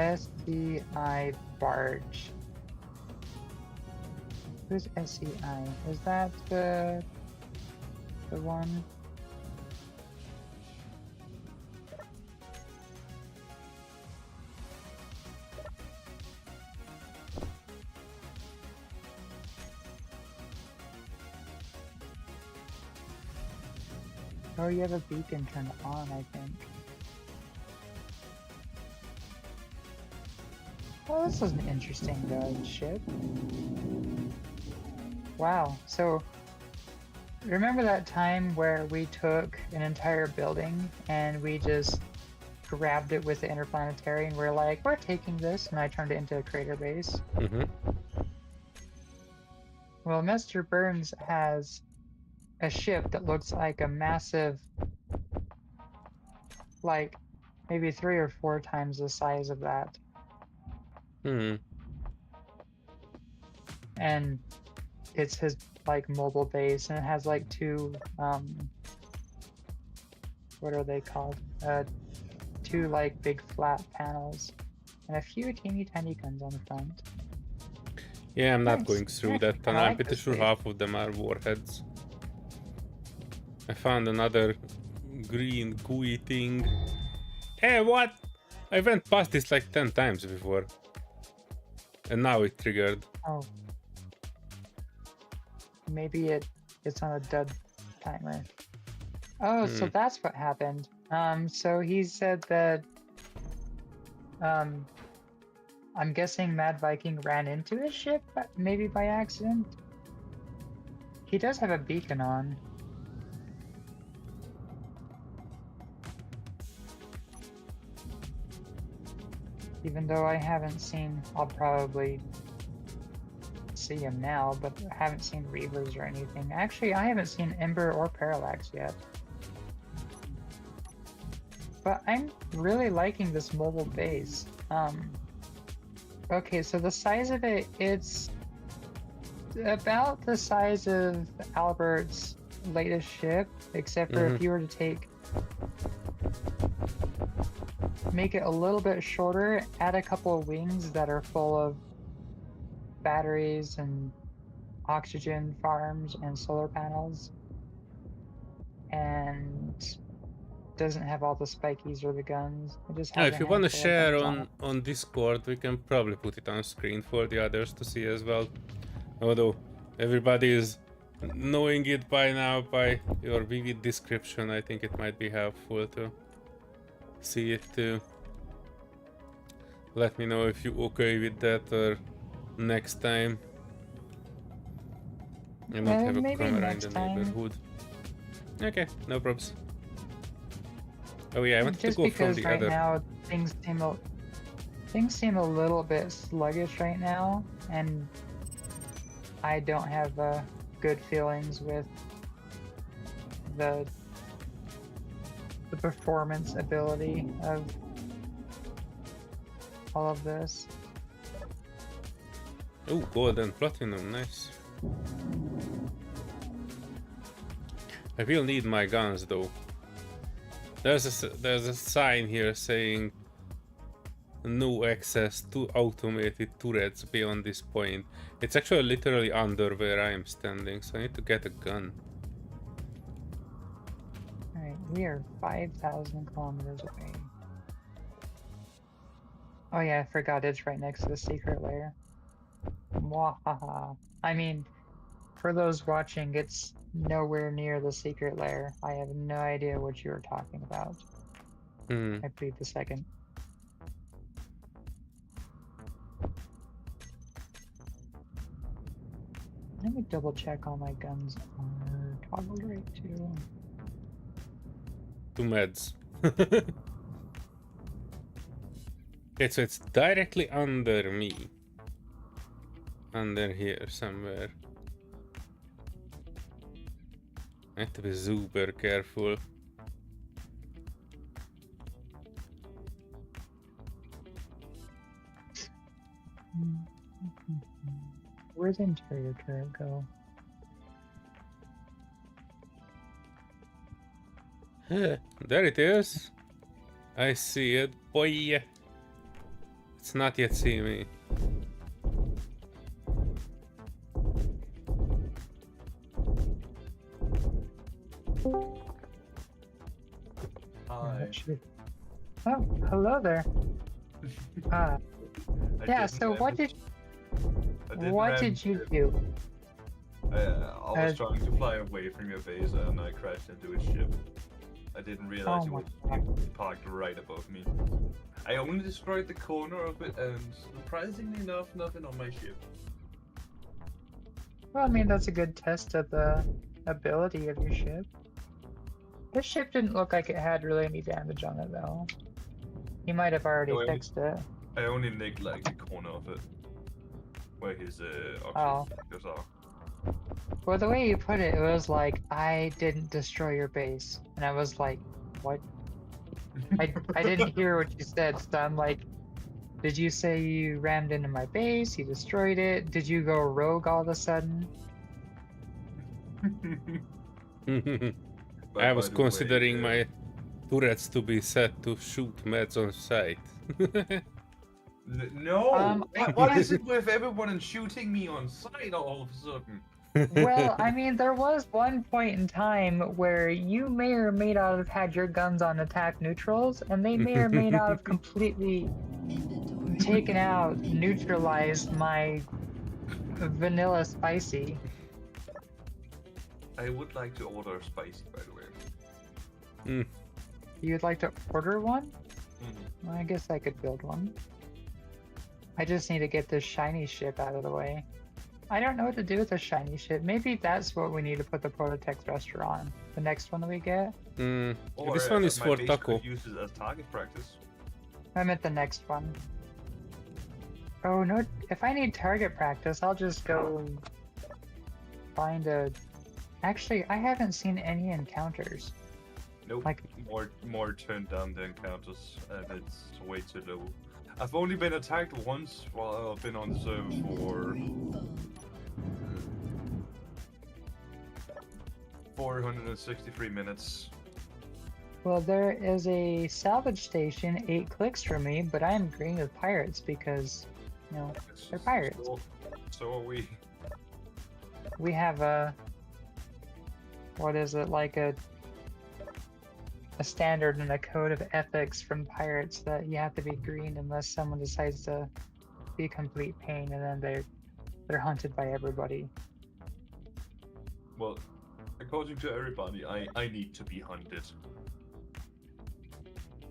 SCI barge. Who's SCI? Is that the one? Oh, you have a beacon turned on, I think. Oh, this is an interesting ship. Wow, so remember that time where we took an entire building and we just grabbed it with the interplanetary and we're like, we're taking this, and I turned it into a crater base? Mm-hmm. Well, Mr. Burns has a ship that looks like a massive, like maybe 3 or 4 times the size of that. Hmm. And it's his like mobile base, and it has like 2 what are they called? 2 like big flat panels and a few teeny tiny guns on the front. Yeah, I'm not Nice. going through Yeah, that, and I I'm like pretty this sure base. half of them are warheads. I found another green gooey thing. Hey, what? I went past this like 10 times before. And now it triggered. Oh, maybe it's on a dud timer. Oh, so that's what happened. So he said that, I'm guessing Mad Viking ran into his ship, maybe by accident. He does have a beacon on. Even though I haven't seen, I'll probably see him now, but I haven't seen Reavers or anything. Actually, I haven't seen Ember or Parallax yet. But I'm really liking this mobile base. Okay, so the size of it, it's about the size of Albert's latest ship, except for if you were to make it a little bit shorter, add a couple of wings that are full of batteries and oxygen farms and solar panels, and doesn't have all the spikies or the guns. It just has If you want to handful of share guns on Discord, we can probably put it on screen for the others to see as well. Although everybody is knowing it by now by your vivid description, I think it might be helpful to see it too. Let me know if you're okay with that, or next time I don't have a maybe camera in next the time. neighborhood. Okay, no problems. Oh yeah, I wanted Just to go from because the right other. now things seem a little bit sluggish right now, and I don't have good feelings with the performance ability of all of this. Oh, gold and platinum, nice. I will need my guns though. There's a sign here saying no access to automated turrets beyond this point. It's actually literally under where I am standing, so I need to get a gun. Alright, we are 5,000 kilometers away. Oh yeah, I forgot it's right next to the secret lair. Mwahaha. I mean, for those watching, it's nowhere near the secret lair. I have no idea what you were talking about. I plead the second. Let me double check all my guns are toggled right too. 2 meds. Okay, so it's directly under me. Under here somewhere. I have to be super careful. Where's the interior turret go? There it is. I see it, boy. It's not yet seeing me. Hi. Oh, hello there. I Yeah, didn't so ram what the- did I didn't what ram did the you ship. do? I was trying to fly away from your base and I crashed into a ship. I didn't realize Oh it my was parked right above me. I only destroyed the corner of it, and surprisingly enough, nothing on my ship. Well, I mean, that's a good test of the ability of your ship. This ship didn't look like it had really any damage on it, though. He might have already No, fixed it. I only nicked like the corner of it, where his Oh. oxygen factors are. Well, the way you put it, it was like, I didn't destroy your base. And I was like, what? I didn't hear what you said, so I'm like, did you say you rammed into my base, you destroyed it? Did you go rogue all of a sudden? But I by was the way, considering my turrets to be set to shoot meds on sight. No! What is it with everyone shooting me on sight all of a sudden? Well, I mean, there was one point in time where you may or may not have had your guns on attack neutrals, and they may or may not have completely Inventory. taken out, neutralized my vanilla spicy. I would like to order spicy, by the way. Mm. You'd like to order one? Mhm. Well, I guess I could build one. I just need to get this shiny ship out of the way. I don't know what to do with the shiny ship. Maybe that's what we need to put the prototype thruster on. The next one that we get. Or This one is my for base Taco. could use it as target practice. I meant the next one. Oh no, if I need target practice, I'll just go find a... Actually, I haven't seen any encounters. Nope. Like- more turned down the encounters, and it's way too low. I've only been attacked once while I've been on the server for Inventory full. 463 minutes. Well, there is a salvage station 8 clicks from me, but I am green with pirates because, you know, they're pirates. So are we. We have a... What is it, like a standard and a code of ethics from pirates that you have to be green unless someone decides to be a complete pain, and then they're hunted by everybody. Well, according to everybody, I need to be hunted.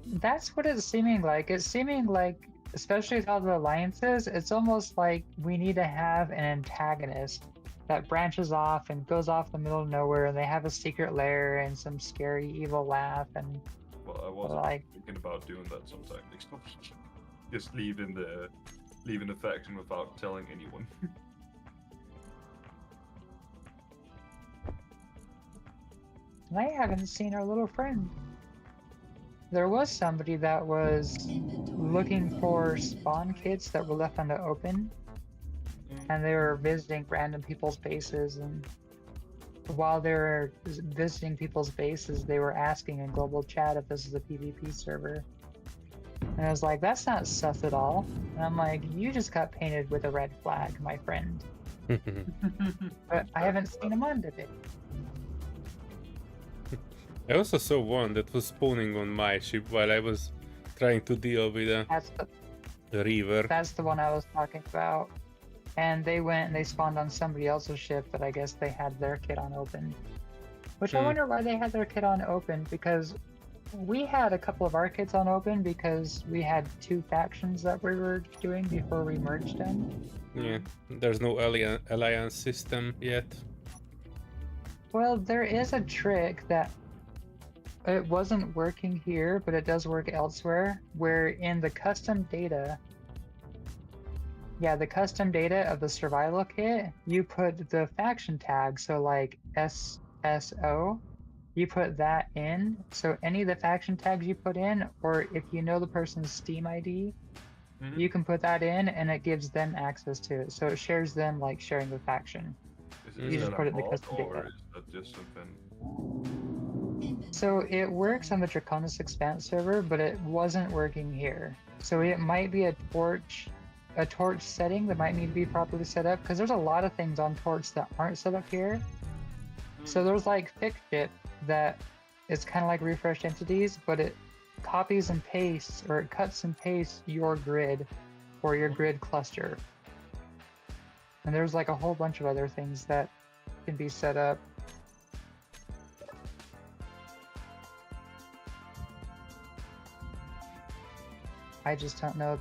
That's what it's seeming like. It's seeming like, especially with all the alliances, it's almost like we need to have an antagonist that branches off and goes off the middle of nowhere, and they have a secret lair and some scary evil laugh, and Well, I wasn't like... thinking about doing that sometime next week. Just leaving the faction without telling anyone. I haven't seen our little friend. There was somebody that was Inventory looking full. for spawn kits that were left on the open, and they were visiting random people's bases, and while they were visiting people's bases, they were asking in global chat if this is a PvP server. And I was like, that's not sus at all. And I'm like, you just got painted with a red flag, my friend. But I haven't seen him on today. I also saw one that was spawning on my ship while I was trying to deal with a river. That's the one I was talking about. And they went and they spawned on somebody else's ship, but I guess they had their kit on open. Which I wonder why they had their kit on open, because we had a couple of our kits on open because we had 2 factions that we were doing before we merged them. Yeah, there's no alliance system yet. Well, there is a trick that it wasn't working here, but it does work elsewhere, where in the custom data, the custom data of the survival kit, you put the faction tag, so like SSO, you put that in. So any of the faction tags you put in, or if you know the person's Steam ID, you can put that in, and it gives them access to it. So it shares them like sharing the faction. Is You just that put a it in the mod, custom or data. is that just something? So it works on the Draconis Expanse server, but it wasn't working here. So it might be a torch setting that might need to be properly set up, because there's a lot of things on torch that aren't set up here. So there's like fixed shit that is kind of like refreshed entities, but it copies and pastes, or it cuts and pastes your grid or your grid cluster. And there's like a whole bunch of other things that can be set up. I just don't know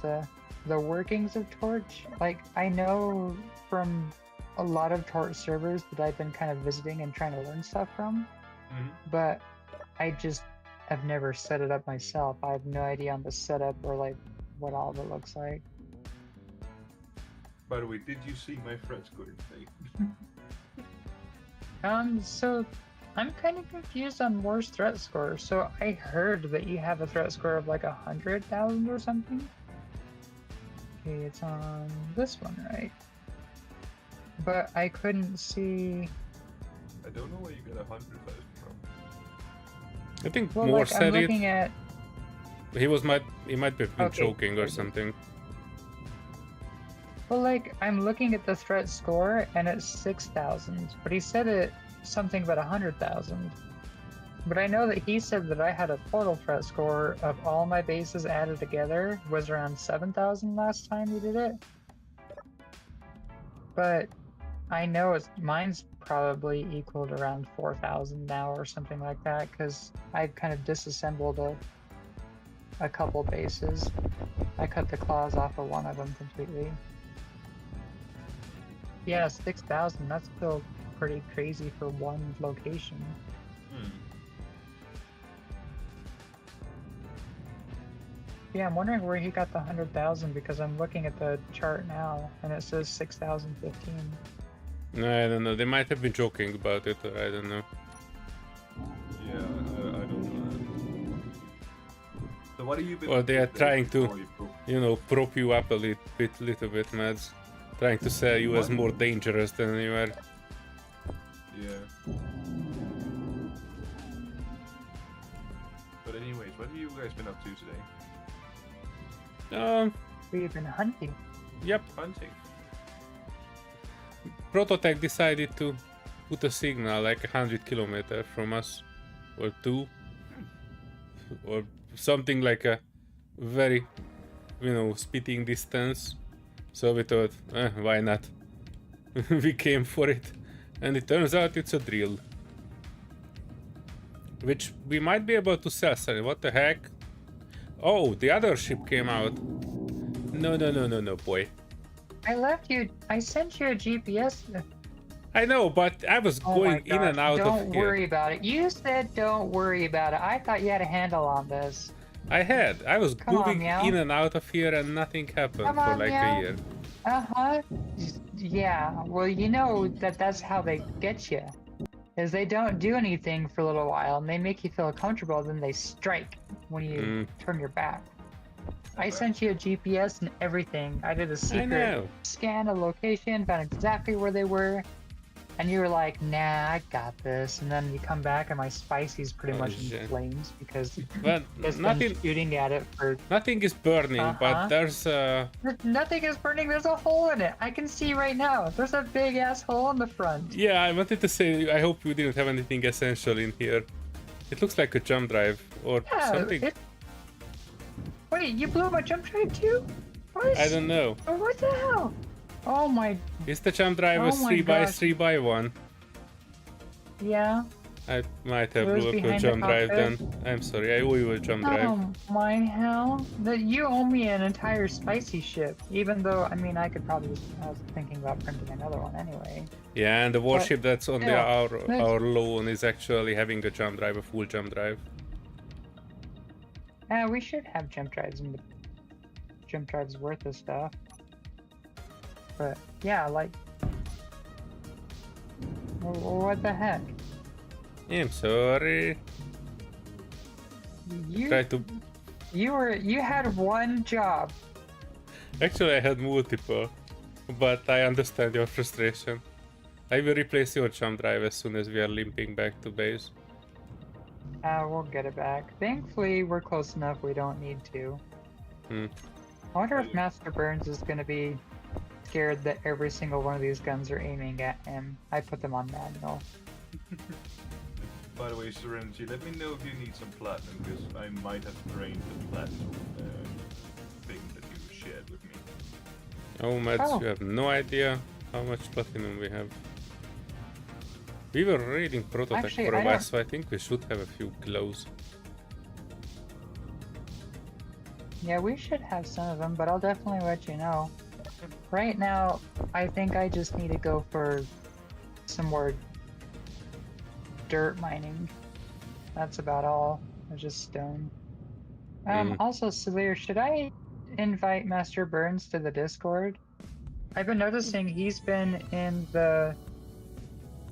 the workings of Torch. Like, I know from a lot of Torch servers that I've been kind of visiting and trying to learn stuff from, but I just have never set it up myself. I have no idea on the setup or like what all of it looks like. By the way, did you see my threat score today? So I'm kind of confused on War's threat score. So I heard that you have a threat score of like 100,000 or something. Okay, it's on this one, right? But I couldn't see. I don't know where you get 100,000 from. I think Well, more like, said I'm it. looking at. He might be Okay, joking or okay. something. Well, like, I'm looking at the threat score and it's 6,000, but he said it something about 100,000. But I know that he said that I had a total threat score of all my bases added together was around 7,000 last time he did it. But I know mine's probably equaled around 4,000 now or something like that, because I've kind of disassembled a couple bases. I cut the claws off of one of them completely. Yeah, 6,000, that's still pretty crazy for one location. Yeah, I'm wondering where he got the 100,000 because I'm looking at the chart now and it says 6,015. No, I don't know. They might have been joking about it, or I don't know. Yeah, I don't know. So what are you? Or they are trying to, you know, prop you up a little bit, Mads. Trying to sell you as more dangerous than you are. Yeah. But anyways, what have you guys been up to today? We've been hunting. Yep. Hunting. Prototech decided to put a signal like 100 kilometers from us, or 2, or something like a very, you know, spitting distance. So we thought, why not? We came for it, and it turns out it's a drill, which we might be able to sell. Sorry, what the heck? Oh, the other ship came out. No, boy. I left you. I sent you a GPS. I know, but I was going in and out of here. Don't worry about it. You said don't worry about it. I thought you had a handle on this. I had. I was Come on, moving Meow. in and out of here and nothing happened Come for on, like Meow. a year. Uh-huh. Yeah, well, you know that's how they get you. Is they don't do anything for a little while and they make you feel comfortable, then they strike when you turn your back. I sent you a GPS and everything. I did a secret scan of location, found exactly where they were, and you were like, nah, I got this. And then you come back and my spicy's pretty much in flames because But it's nothing, been shooting at it for... nothing is burning, but there's Nothing is burning, there's a hole in it. I can see right now. There's a big ass hole in the front. Yeah, I wanted to say, I hope you didn't have anything essential in here. It looks like a jump drive or something. Wait, you blew my jump drive too? What? I don't know. What the hell? Oh my... Is the jump drive a 3x3x1? Yeah. I might have It was blew up a behind jump the drive then. cockpit. I'm sorry, I owe you a jump drive. Oh my hell. That you owe me an entire spicy ship. Even though, I mean, I could probably just... I was thinking about printing another one anyway. Yeah, and the warship that's on yeah, our loan is actually having a jump drive, a full jump drive. Yeah, we should have jump drives and the jump drives worth of stuff. But yeah, like, what the heck? I'm sorry. You had one job. Actually, I had multiple, but I understand your frustration. I will replace your jump drive as soon as we are limping back to base. We'll get it back. Thankfully, we're close enough we don't need to. I wonder if Master Burns is going to be scared that every single one of these guns are aiming at him. I put them on manual. By the way, Serenity, let me know if you need some platinum, because I might have drained the platinum thing that you shared with me. Oh, Mads, you have no idea how much platinum we have. We were raiding Prototech Actually, for a while, so I think we should have a few glows. Yeah, we should have some of them, but I'll definitely let you know. Right now, I think I just need to go for some more dirt mining. That's about all. It's just stone. Also, Solear, should I invite Master Burns to the Discord? I've been noticing he's been in the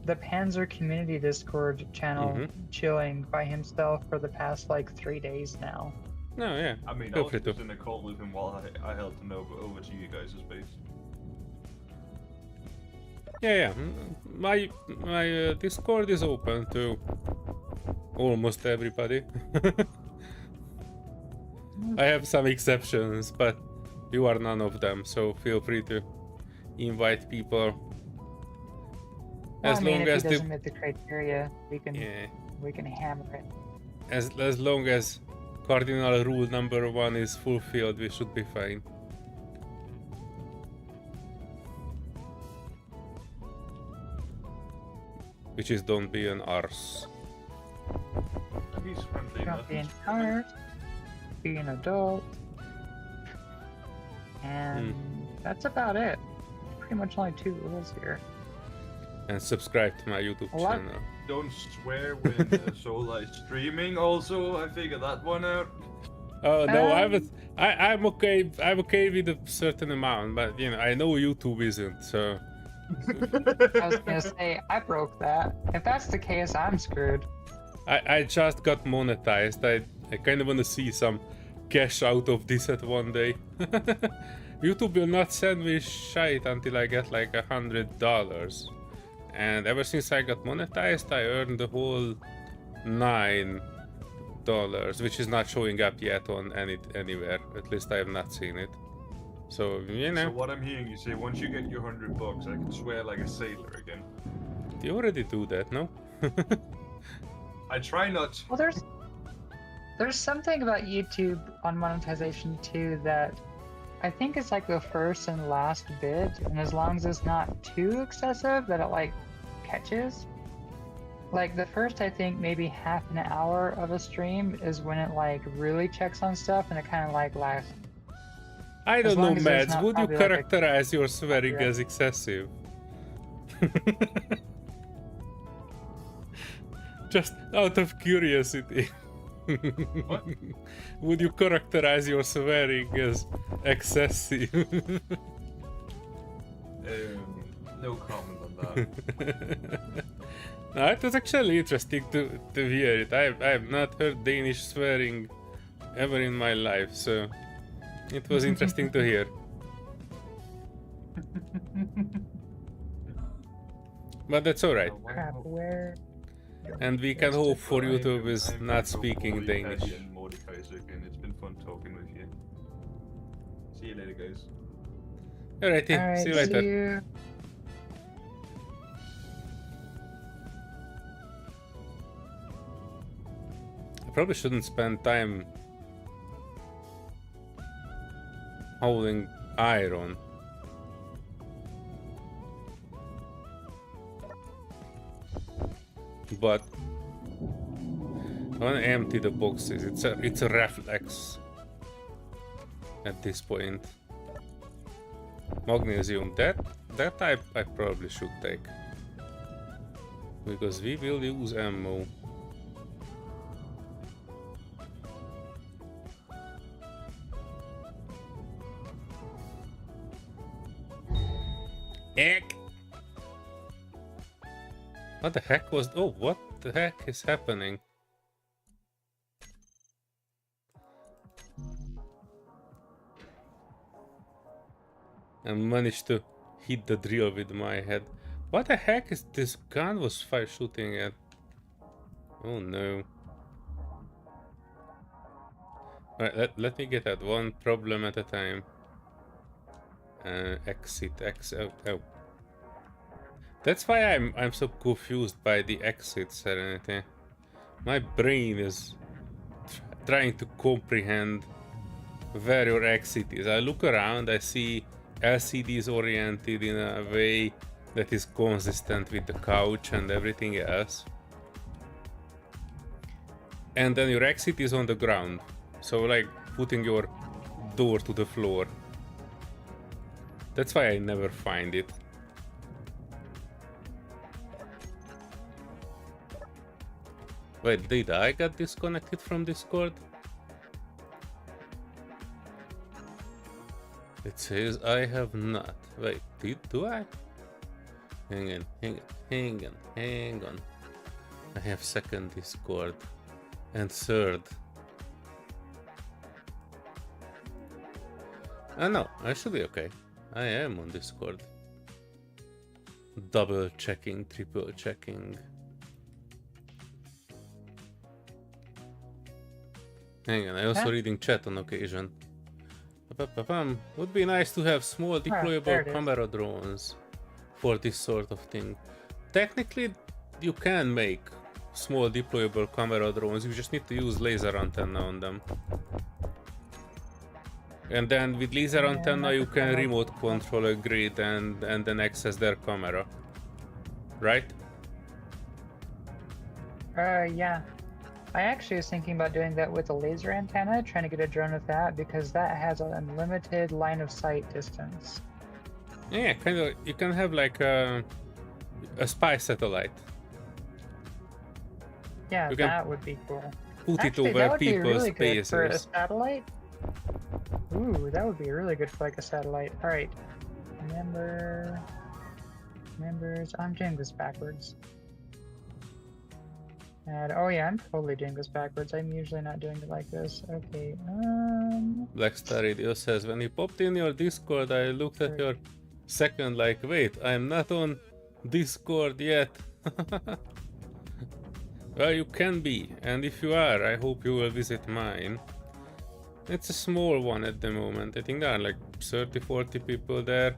Panzer community Discord channel chilling by himself for the past like 3 days now. No, yeah. I mean, I was just in a call with him while I held him over to you guys' base. Yeah. My Discord is open to almost everybody. I have some exceptions, but you are none of them, so feel free to invite people. As long as he doesn't meet the criteria, we can hammer it. As long as cardinal rule number 1 is fulfilled, we should be fine. messages, don't be an arse. He's friendly enough. Don't be an arse. Be an adult. And that's about it. Pretty much only 2 rules here. And subscribe to my YouTube A lot- channel. Don't swear when Solar is streaming. Also, I figured that one out. Oh no, I'm okay. I'm okay with a certain amount, but you know, I know YouTube isn't. So I was gonna say, I broke that. If that's the case, I'm screwed. I just got monetized. I kind of want to see some cash out of this at one day. YouTube will not send me shit until I get like $100. And ever since I got monetized, I earned the whole $9, which is not showing up yet on anywhere. At least I have not seen it. So you So know, what I'm hearing you say, once you get your $100, I can swear like a sailor again. you already do that, no? I try not. Well, there's something about YouTube on monetization too that I think it's like the first and last bit, and as long as it's not too excessive, that it like catches. Like the first, I think maybe half an hour of a stream is when it like really checks on stuff, and it kind of like lasts. I As don't know, long as there's Mads. not Would you probably like a characterize your swearing copyright. as excessive? Just out of curiosity. What? Would you characterize your swearing as excessive? No comment on that. No, it was actually interesting to hear it. I have not heard Danish swearing ever in my life, so it was interesting to hear. But that's alright. Crap, where? And we can hope for YouTube is I'm not thankful speaking for you, Danish. Patty and Mordecai, again. It's been fun talking with you. See you later, guys. Alrighty, All right, see you later. you. I probably shouldn't spend time holding iron. But I want to empty the boxes. It's a reflex at this point. Magnesium, that I probably should take, because we will use ammo. Egg. What the heck was? Oh, what the heck is happening? I managed to hit the drill with my head. What the heck is this gun was shooting at? Oh no. Alright, let me get at one problem at a time. Exit. Oh. That's why I'm so confused by the exit, Serenity. My brain is trying to comprehend where your exit is. I look around, I see LCDs oriented in a way that is consistent with the couch and everything else. And then your exit is on the ground. So like putting your door to the floor. That's why I never find it. Wait, did I get disconnected from Discord? It says I have not. Wait, do I? Hang on. I have second Discord and third. Oh no, I should be okay. I am on Discord. Double checking, triple checking. Hang on, I also reading chat on occasion. Would be nice to have small there deployable it is. camera drones for this sort of thing. Technically, you can make small deployable camera drones, you just need to use laser antenna on them. And then with laser antenna you can remote control a grid and then access their camera. Right? Yeah. I actually was thinking about doing that with a laser antenna, trying to get a drone with that, because that has an unlimited line of sight distance. Yeah, kind of. You can have like a spy satellite. Yeah, You can that would be cool. put it Actually, over that would be people's really good for a bases. satellite. Ooh, that would be really good for like a satellite. All right, members. I'm doing this backwards. And oh yeah, I'm totally doing this backwards. I'm usually not doing it like this. Okay. Black Star Radio says, when you popped in your Discord, I looked at your second like, wait, I'm not on Discord yet. Well, you can be, and if you are, I hope you will visit mine. It's a small one at the moment. I think there are like 30-40 people there.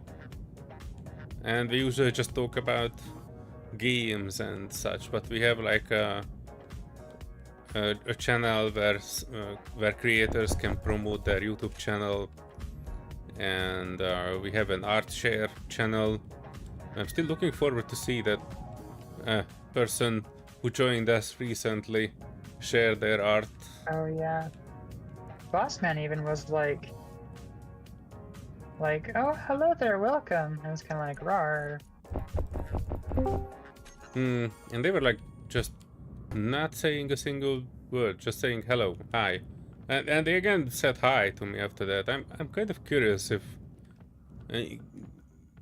And we usually just talk about games and such, but we have like a channel where creators can promote their YouTube channel, and we have an art share channel. I'm still looking forward to see that person who joined us recently share their art. Oh yeah. Bossman even was like, oh hello there, welcome. I was kind of like, rawr. And they were like just not saying a single word, just saying hello, hi, and they again said hi to me after that. I'm kind of curious if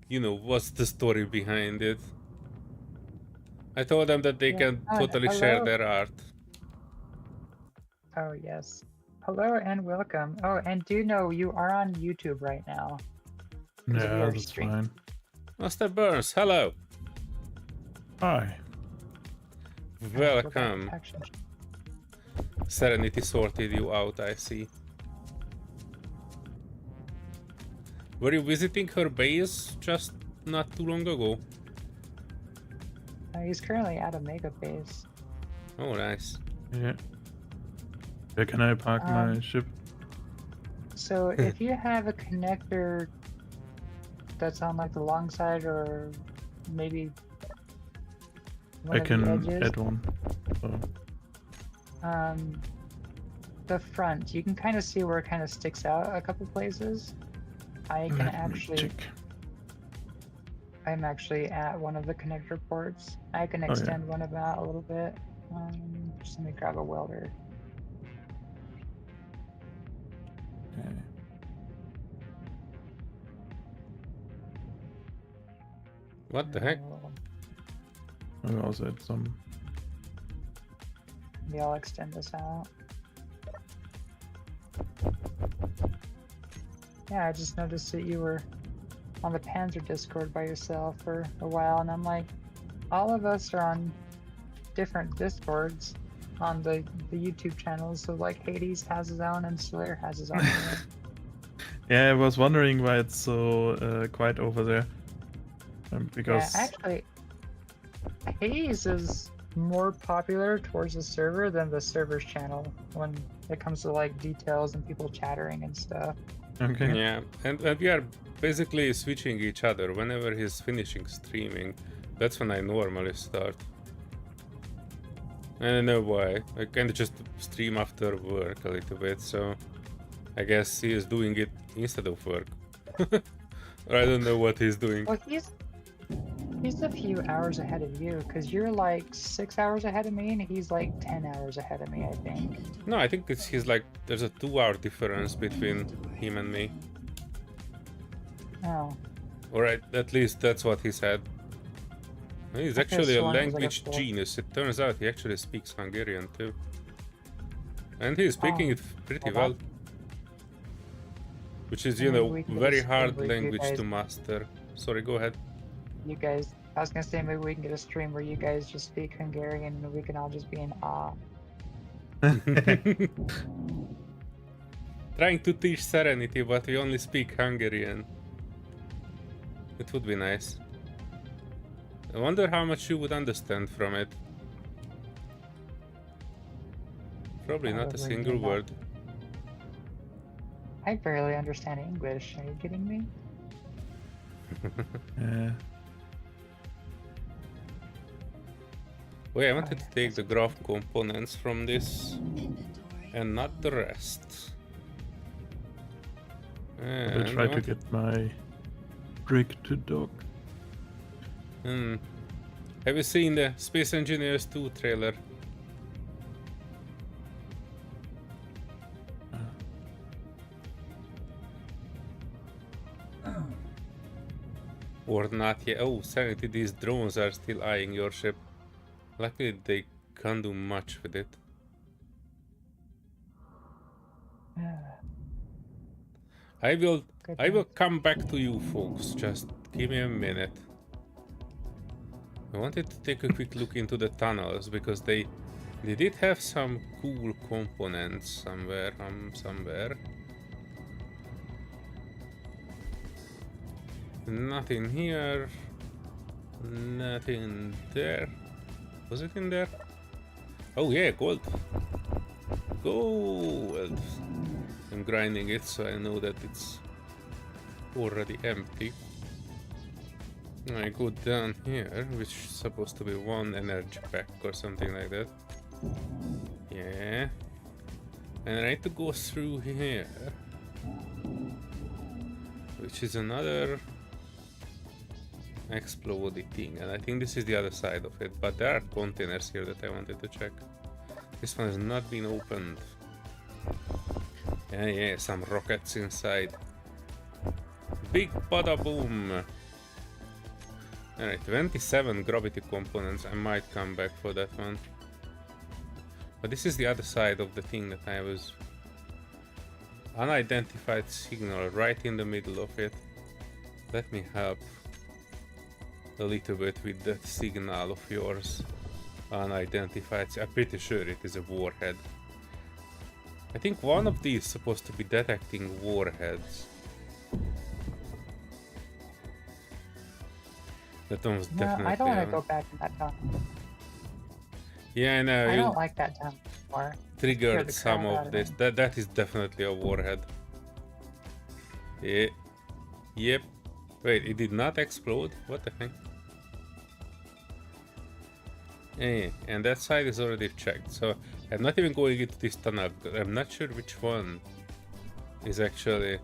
you know, what's the story behind it. I told them that they can totally share their art. Oh yes. Hello and welcome. Oh, and do know you are on YouTube right now. Yeah, that's fine. Master Burns, hello. Hi. Welcome. Serenity sorted you out, I see. Were you visiting her base just not too long ago? He's currently at a mega base. Oh, nice. Yeah. Where can I park my ship? So if you have a connector that's on like the long side or maybe one I of can the edges, add one. So. The front, you can kind of see where it kind of sticks out a couple places. I can actually I'm actually at one of the connector ports. I can extend one of them out a little bit. Just let me grab a welder. Okay. What the heck? I also add some. Maybe I'll extend this out. Yeah, I just noticed that you were on the Panzer Discord by yourself for a while, and I'm like, all of us are on different Discords on the YouTube channels, so like Hades has his own and Solear has his own. Yeah, I was wondering why it's so quiet over there. Because yeah, actually, Hades is more popular towards the server than the server's channel when it comes to like details and people chattering and stuff. Okay. Yeah, and we are basically switching each other. Whenever he's finishing streaming, that's when I normally start. I don't know why. I kind of just stream after work a little bit, so I guess he is doing it instead of work. Or I don't know what he's doing. Well, he's a few hours ahead of you, because you're like 6 hours ahead of me, and he's like 10 hours ahead of me, I think. No, I think he's like, there's a 2-hour difference between him and me. Oh. Alright, at least that's what he said. He's actually a language like genius. It turns out he actually speaks Hungarian too. And he's speaking it pretty well. Which is, you know, very hard language to master. Sorry, go ahead. You guys, I was gonna say maybe we can get a stream where you guys just speak Hungarian and we can all just be in awe. Trying to teach Serenity, but we only speak Hungarian. It would be nice. I wonder how much you would understand from it. Probably not a single word. I barely understand English. Are you kidding me? Yeah. Wait, I wanted to take the graph components from this Inventory. and not the rest. I And try I to want- get my brick to dock. Have you seen the Space Engineers 2 trailer? Or not yet? Oh, Serenity, these drones are still eyeing your ship. Luckily, they can't do much with it. I will come back to you folks. Just give me a minute. I wanted to take a quick look into the tunnels because they did have some cool components somewhere. Nothing here. Nothing there. Was it in there? Oh yeah, gold. Gold. I'm grinding it so I know that it's already empty. I go down here, which is supposed to be one energy pack or something like that. Yeah. And I need to go through here, which is another exploded thing, and I think this is the other side of it, but there are containers here that I wanted to check. This one has not been opened. Yeah, some rockets inside. Big bada boom! Alright, 27 gravity components. I might come back for that one. But this is the other side of the thing that I was... Unidentified signal right in the middle of it. Let me help a little bit with that signal of yours. Unidentified. I'm pretty sure it is a warhead. I think one of these is supposed to be detecting warheads. That one was definitely... I don't want to go back in that tunnel. Yeah, I know. I don't like that tunnel anymore. Triggered the some crap out of of this. me. That is definitely a warhead. Yeah. Yep. Wait, it did not explode? What the heck? Yeah, and that side is already checked, so I'm not even going into this tunnel because I'm not sure which one is actually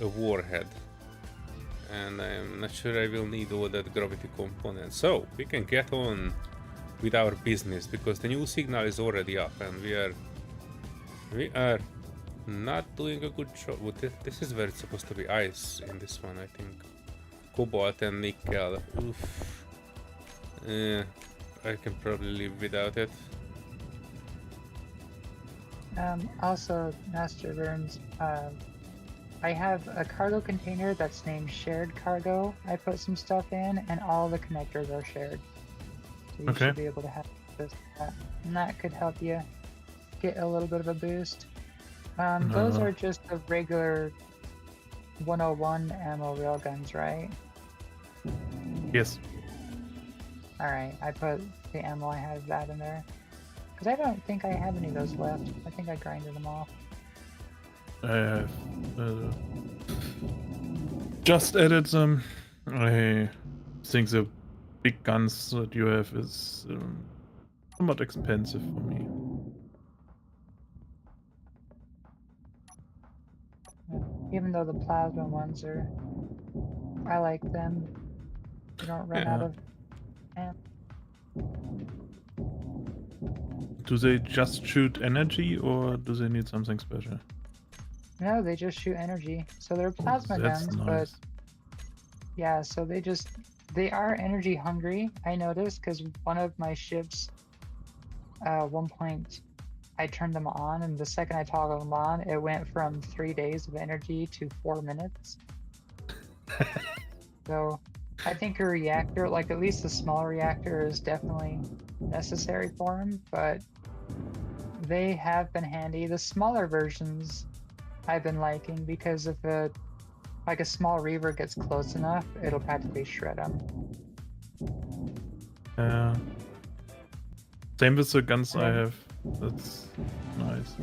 a warhead. And I'm not sure I will need all that gravity component. So, we can get on with our business because the new signal is already up and we are not doing a good job. This is where it's supposed to be ice in this one, I think. Cobalt and nickel. Oof. I can probably live without it. Also, Master Burns, I have a cargo container that's named Shared Cargo. I put some stuff in, and all the connectors are shared. So you Okay. should be able to have this, and that could help you get a little bit of a boost. Those are just the regular 101 ammo railguns, right? Yes. Alright, I put the ammo I have that in there. Because I don't think I have any of those left. I think I grinded them off. I have just added them. I think the big guns that you have is somewhat expensive for me. Even though the plasma ones are... I like them. You don't run out Yeah. of ammo. Do they just shoot energy or do they need something special? No, they just shoot energy. So they're plasma That's guns, nice. but... Yeah, so they are energy hungry, I noticed, because one of my ships, one point, I turned them on, and the second I toggled them on, it went from 3 days of energy to 4 minutes. So, I think a reactor, like at least a small reactor, is definitely necessary for them, but they have been handy. The smaller versions I've been liking because if like a small reaver gets close enough, it'll practically shred them. Same with the guns I have. That's nice.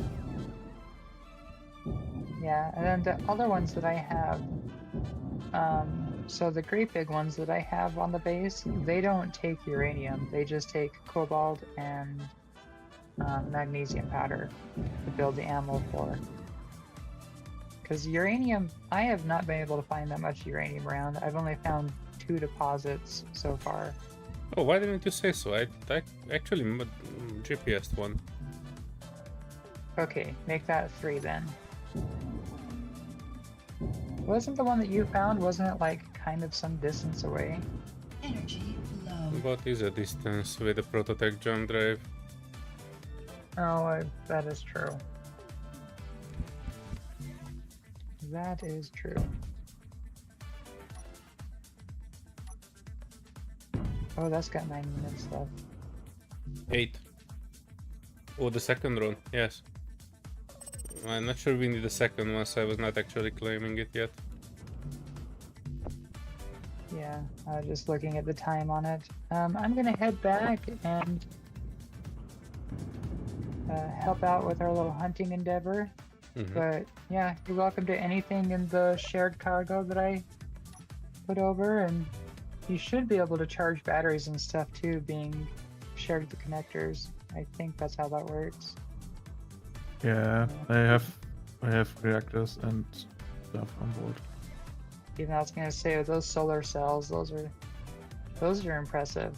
Yeah, and then the other ones that I have, So the great big ones that I have on the base, they don't take uranium. They just take cobalt and magnesium powder to build the ammo for. Because uranium, I have not been able to find that much uranium around. I've only found 2 deposits so far. Oh, why didn't you say so? I actually GPS'd one. Okay, make that 3 then. Wasn't the one that you found, wasn't it like kind of some distance away? Energy low. What is a distance with a prototype jump drive? Oh, that is true. That is true. Oh, that's got 9 minutes left. 8. Oh, the second run, yes. I'm not sure we need the second one, so I was not actually claiming it yet. Yeah, just looking at the time on it. I'm gonna head back and help out with our little hunting endeavor. Mhm. But yeah, you're welcome to anything in the shared cargo that I put over, and you should be able to charge batteries and stuff too, being shared the connectors. I think that's how that works. Yeah, I have reactors and stuff on board. Even I was gonna say with those solar cells, those are impressive.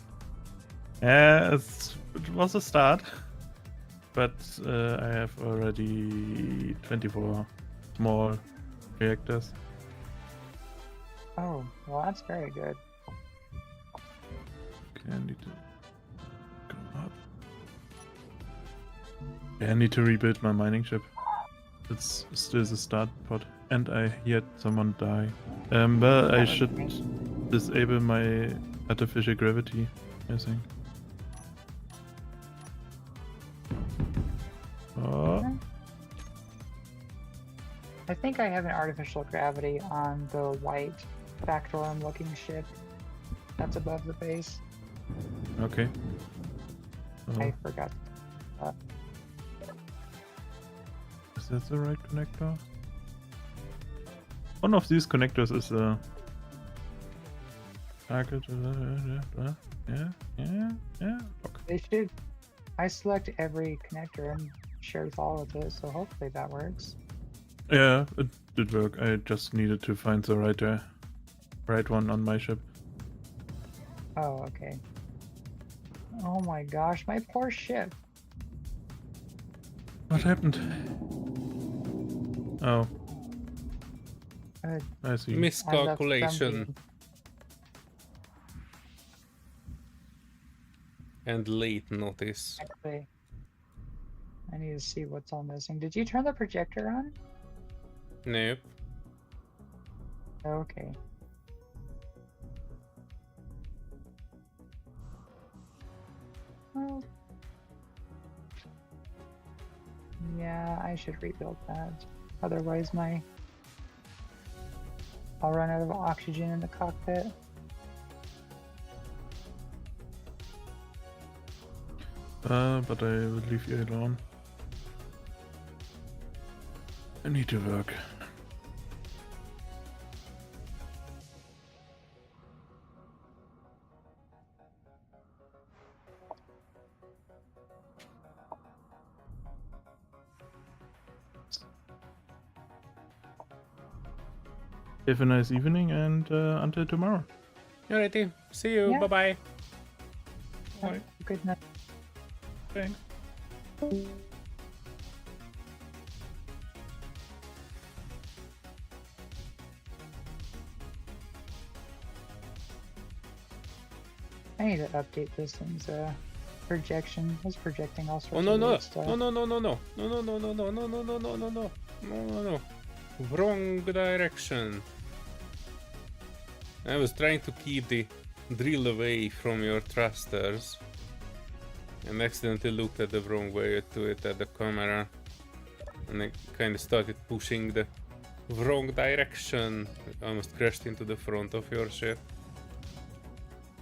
Yeah, it was a start, but I have already 24 small reactors. Oh, well, that's very good. Okay, I need to go up. Yeah, I need to rebuild my mining ship. It's still the start pod, and I heard someone die. Well, I should disable my artificial gravity, I think. Oh, I think I have an artificial gravity on the white Factorum looking ship that's above the base. okay. I forgot. Is that the right connector? One of these connectors is a target. Yeah. Okay. They should. I select every connector and share with all of it, so hopefully that works. Yeah, it did work. I just needed to find the right one on my ship. Oh, okay. Oh my gosh, my poor ship. What happened? Oh, Uh, I see. Miscalculation and late notice. Actually, I need to see what's all missing. Did you turn the projector on? Nope. Okay. Well, yeah, I should rebuild that. Otherwise, I'll run out of oxygen in the cockpit. But I will leave you alone. I need to work. Have a nice evening and until tomorrow. Alrighty, see you, Yeah. bye-bye. Bye. Good night. Thanks. I need to update this thing's projection. It's projecting all sorts Oh no of no weird stuff. no no no no no no no no no no no no no no no no no wrong direction. I was trying to keep the drill away from your thrusters and accidentally looked at the wrong way to it at the camera, and I kind of started pushing the wrong direction. Almost crashed into the front of your ship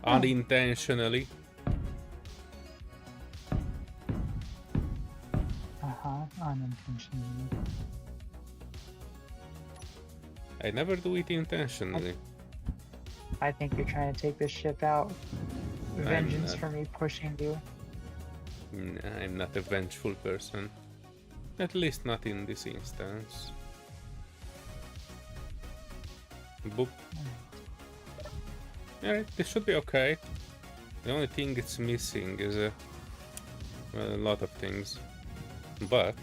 unintentionally. Unintentionally. I never do it intentionally. I think you're trying to take this ship out. Vengeance not. for me pushing you. I'm not a vengeful person. At least not in this instance. Boop. Alright, this should be okay. The only thing it's missing is well, a lot of things. But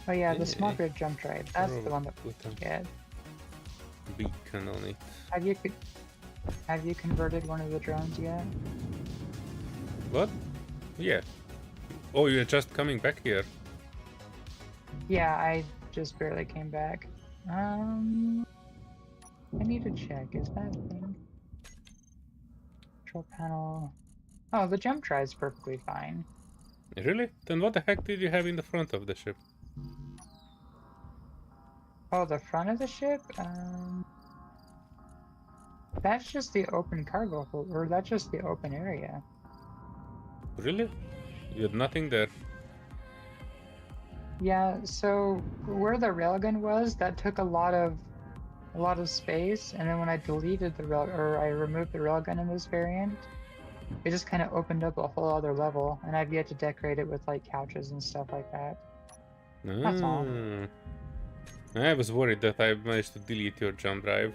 Oh yeah, the Yeah. small grid jump drive. That's the one that Put a yeah. beacon on it. Have you converted one of the drones yet? What? Yeah. Oh, you're just coming back here. Yeah, I just barely came back. I need to check. Is that thing? Control panel. Oh, the jump drive's perfectly fine. Really? Then what the heck did you have in the front of the ship? Oh, the front of the ship? That's just the open cargo hold, or that's just the open area. Really? You had nothing there. Yeah, so where the railgun was, that took a lot of space, and then when I deleted the I removed the railgun in this variant, it just kind of opened up a whole other level, and I've yet to decorate it with like couches and stuff like that. That's all. I was worried that I managed to delete your jump drive.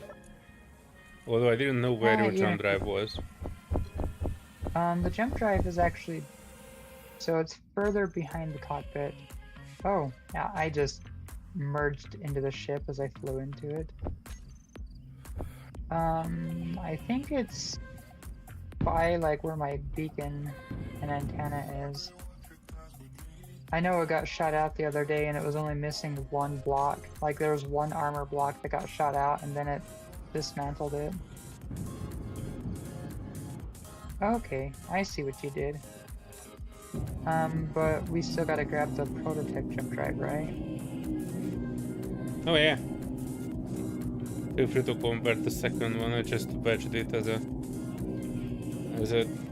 Although I didn't know where your jump drive was. The jump drive is actually, so it's further behind the cockpit. Oh, yeah, I just merged into the ship as I flew into it. I think it's by like where my beacon and antenna is. I know it got shot out the other day and it was only missing one block. Like there was one armor block that got shot out and then it dismantled it. Okay, I see what you did. But we still gotta grab the prototype jump drive, right? Oh yeah. Feel free to convert the second one. I just wedged it as a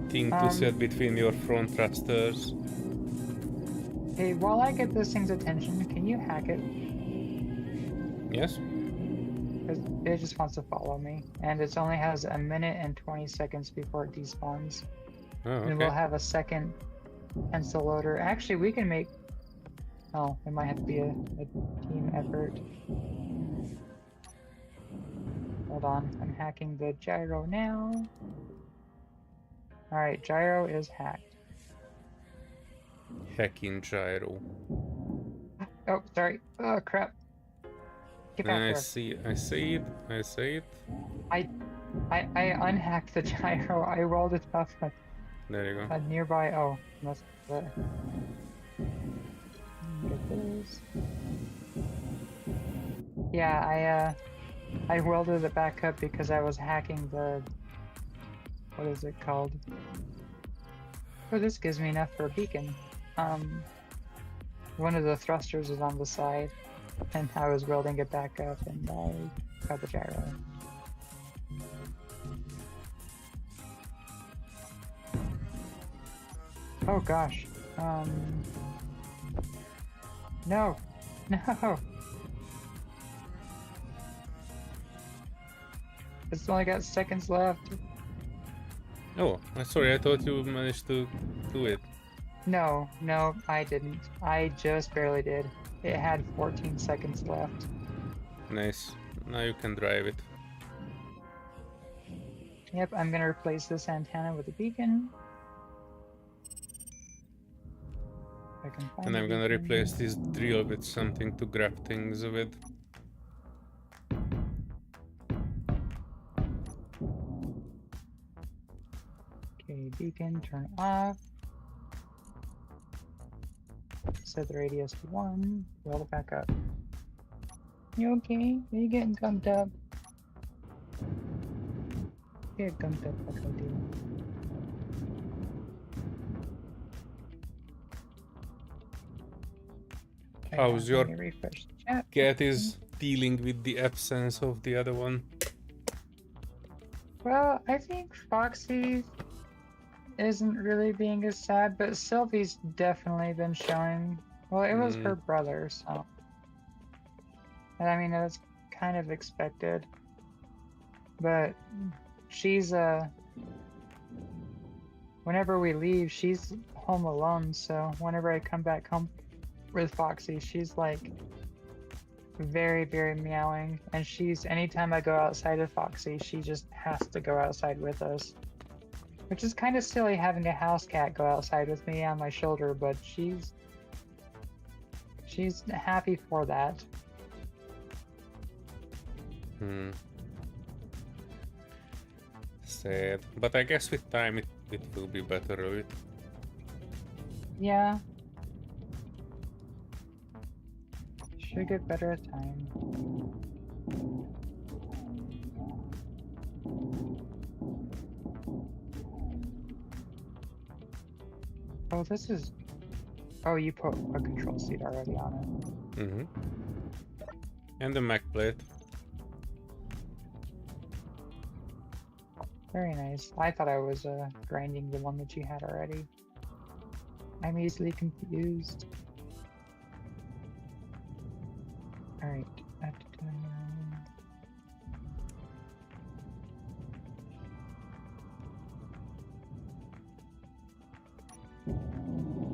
thing to set between your front thrusters. Hey, while I get this thing's attention, can you hack it? Yes? 'Cause it just wants to follow me, and it only has a minute and 20 seconds before it despawns. Oh, And we'll okay. have a second pencil loader. Actually, we can make... Oh, it might have to be a team effort. Hold on, I'm hacking the gyro now. Alright, gyro is hacked. Hacking gyro. Oh, sorry. Oh, crap. Get back I there. see it. I unhacked the gyro. I rolled it off There you go. a nearby. Oh, that's there. Get this. Yeah, I welded it back up because I was hacking the. What is it called? Oh, this gives me enough for a beacon. One of the thrusters is on the side, and I was welding it back up, and I got the gyro. Oh gosh. No. No. It's only got seconds left. Oh, I'm sorry. I thought you managed to do it. No, I didn't. I just barely did. It had 14 seconds left. Nice. Now you can drive it. Yep, I'm gonna replace this antenna with a beacon. I can find And the I'm gonna beacon. replace this drill with something to grab things with. Okay, beacon, turn off. Set the radius to 1. Roll it back up. You okay? Are you getting gumped up? Get gumped up like I do. How's your Let me refresh the chat. cat is dealing with the absence of the other one? Well, I think Foxy isn't really being as sad, but Sylvie's definitely been showing. Well, it was her brother, so. And I mean, it's kind of expected. But she's whenever we leave, she's home alone, so whenever I come back home with Foxy, she's like very, very meowing, and anytime I go outside with Foxy, she just has to go outside with us. Which is kind of silly having a house cat go outside with me on my shoulder, but she's happy for that. Sad. But I guess with time it will be better, right? Yeah. Should get better at time. Oh, this is... Oh, you put a control seat already on it. Mm-hmm. And the Mac plate. Very nice. I thought I was grinding the one that you had already. I'm easily confused. Alright.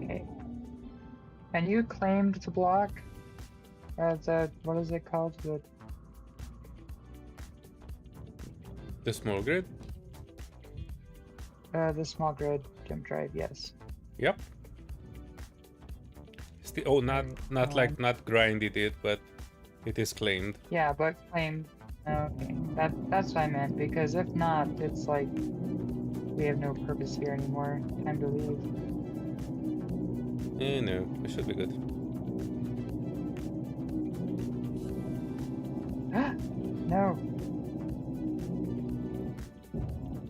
Okay. And you claimed the block? What is it called? The small grid? The small grid jump drive, yes. Yep. Oh, not not grinded it, but it is claimed. Yeah, but claimed. Okay, that's what I meant, because if not, it's like we have no purpose here anymore. Time to leave. No, it should be good. No.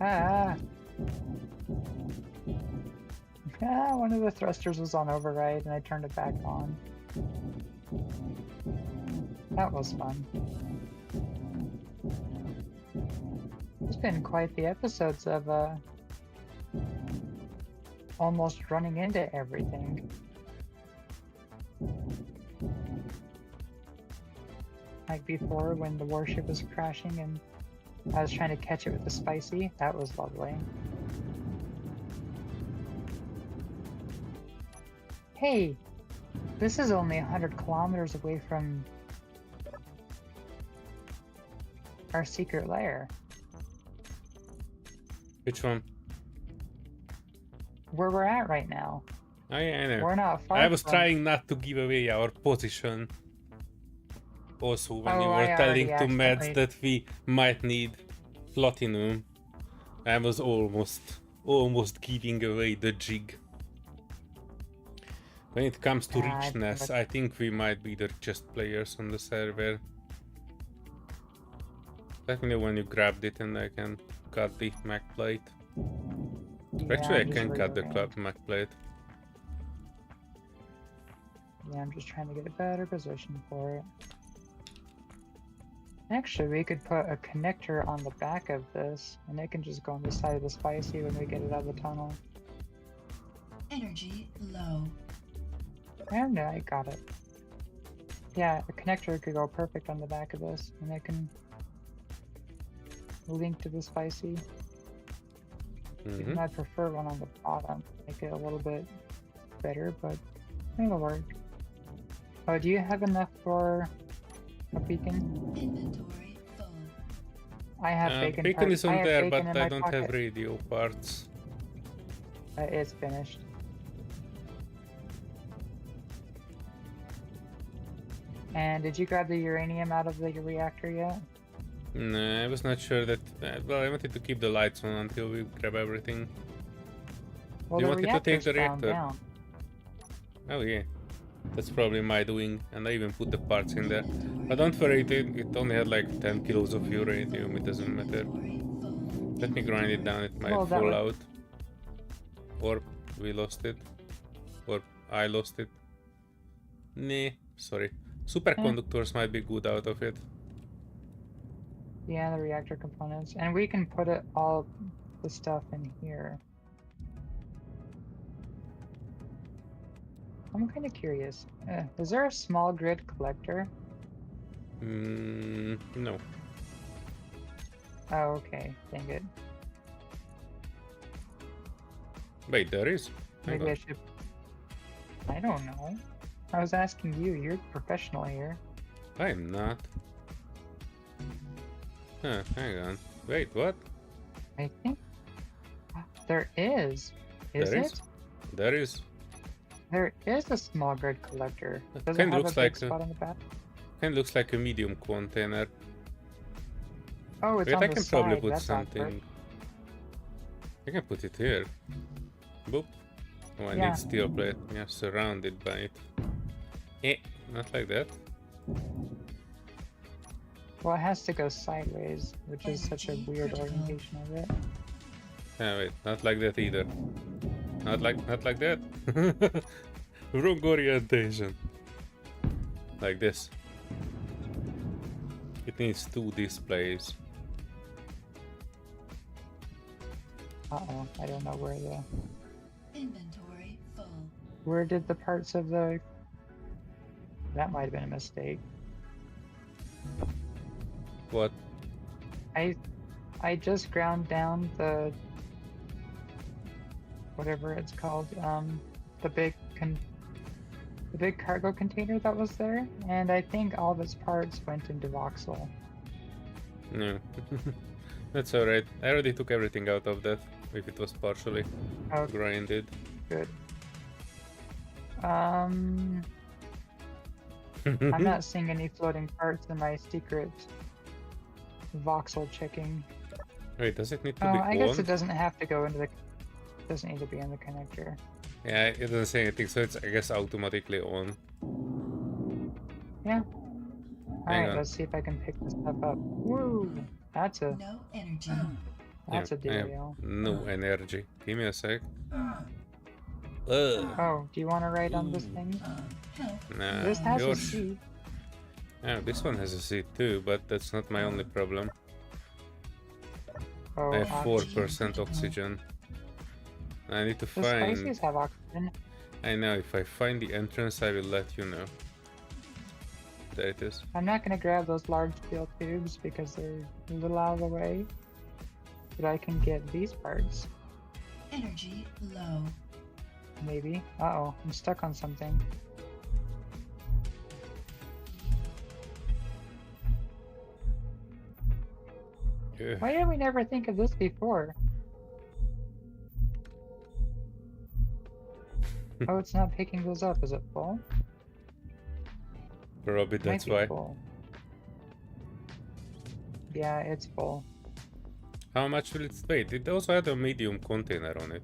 Ah. Ah, one of the thrusters was on override and I turned it back on. That was fun. It's been quite the episodes of almost running into everything. Like before when the warship was crashing and I was trying to catch it with the spicy. That was lovely. Hey, this is only 100 kilometers away from our secret lair. Which one? Where we're at right now. Oh yeah, I know. We're not far I was from... trying not to give away our position. Also, when you Oh, were I telling already to Mads accidentally- that we might need platinum, I was almost giving away the jig. When it comes to Ah, richness, but- I think we might be the richest players on the server. Let me know when you grabbed it and I can cut the Mac plate. Yeah, Actually, I I'm just can cut the rearranging. Mac plate. Yeah, I'm just trying to get a better position for it. Actually, we could put a connector on the back of this, and it can just go on the side of the spicy when we get it out of the tunnel. Energy low. And I got it. Yeah, a connector could go perfect on the back of this, and it can link to the spicy. Even I prefer one on the bottom, make it a little bit better, but it'll work. Oh, do you have enough for a beacon? Inventory full. I have bacon. Bacon is I on have there, bacon but in I my don't have pocket. radio parts. It's finished. And did you grab the uranium out of the reactor yet? No, I was not sure that. Well, I wanted to keep the lights on until we grab everything. Well, You the wanted to take reactor's the found reactor? down. Oh yeah, that's probably my doing, and I even put the parts in there. But don't worry, it only had like 10 kilos of uranium, it doesn't matter. Let me grind it down, it might Well, that fall would- out. Or we lost it. Or I lost it. Nah, sorry. Superconductors might be good out of it. Yeah, the reactor components. And we can put it all the stuff in here. I'm kind of curious. Is there a small grid collector? No. Oh, okay. Dang it. Wait, there is. Hang Maybe I on. should. I don't know. I was asking you. You're professional here. I'm not. Huh, hang on. Wait, what? I think there is. Is There it? is? There is. There is a small grid collector. Does it Kind have looks a big like spot on the back? Kind of looks like a medium container. Oh, it's Wait, on I the can side. probably put That's awkward. something. I can put it here. Boop. Oh, I Yeah. need steel plate. Yeah, surrounded by it. Not like that. Well, it has to go sideways, which is such a weird orientation of it. Ah, wait, not like that either. Not like that. Wrong orientation. Like this. It needs 2 displays. Uh-oh, I don't know Inventory full. where did the parts of the... That might have been a mistake. What? I just ground down the... whatever it's called, the big cargo container that was there, and I think all of its parts went into voxel. No. That's alright. I already took everything out of that, if it was partially Oh, grinded. good. I'm not seeing any floating parts in my secret voxel checking. Wait, does it need to Oh, be I guess on? it doesn't have to go into the... doesn't need to be in the connector. Yeah, it doesn't say anything, so it's, I guess, automatically on. Yeah. Hang Alright, on. let's see if I can pick this stuff up. Woo! That's a... No energy. That's a I have deal. no energy. Give me a sec. Oh, do you want to write on this thing? Help. Nah, This has a yours. seat. Yeah, this one has a seat too, but that's not my only problem. Oh, I have oxygen. 4% oxygen. I need to The find... spices have oxygen. I know, if I find the entrance, I will let you know. There it is. I'm not going to grab those large steel tubes because they're a little out of the way. But I can get these parts, Energy low. maybe. Uh-oh, I'm stuck on something. Ugh. Why did we never think of this before? Oh, it's not picking those up. Is it full? Probably Might that's be why. full. Yeah, it's full. How much will it wait? It also had a medium container on it.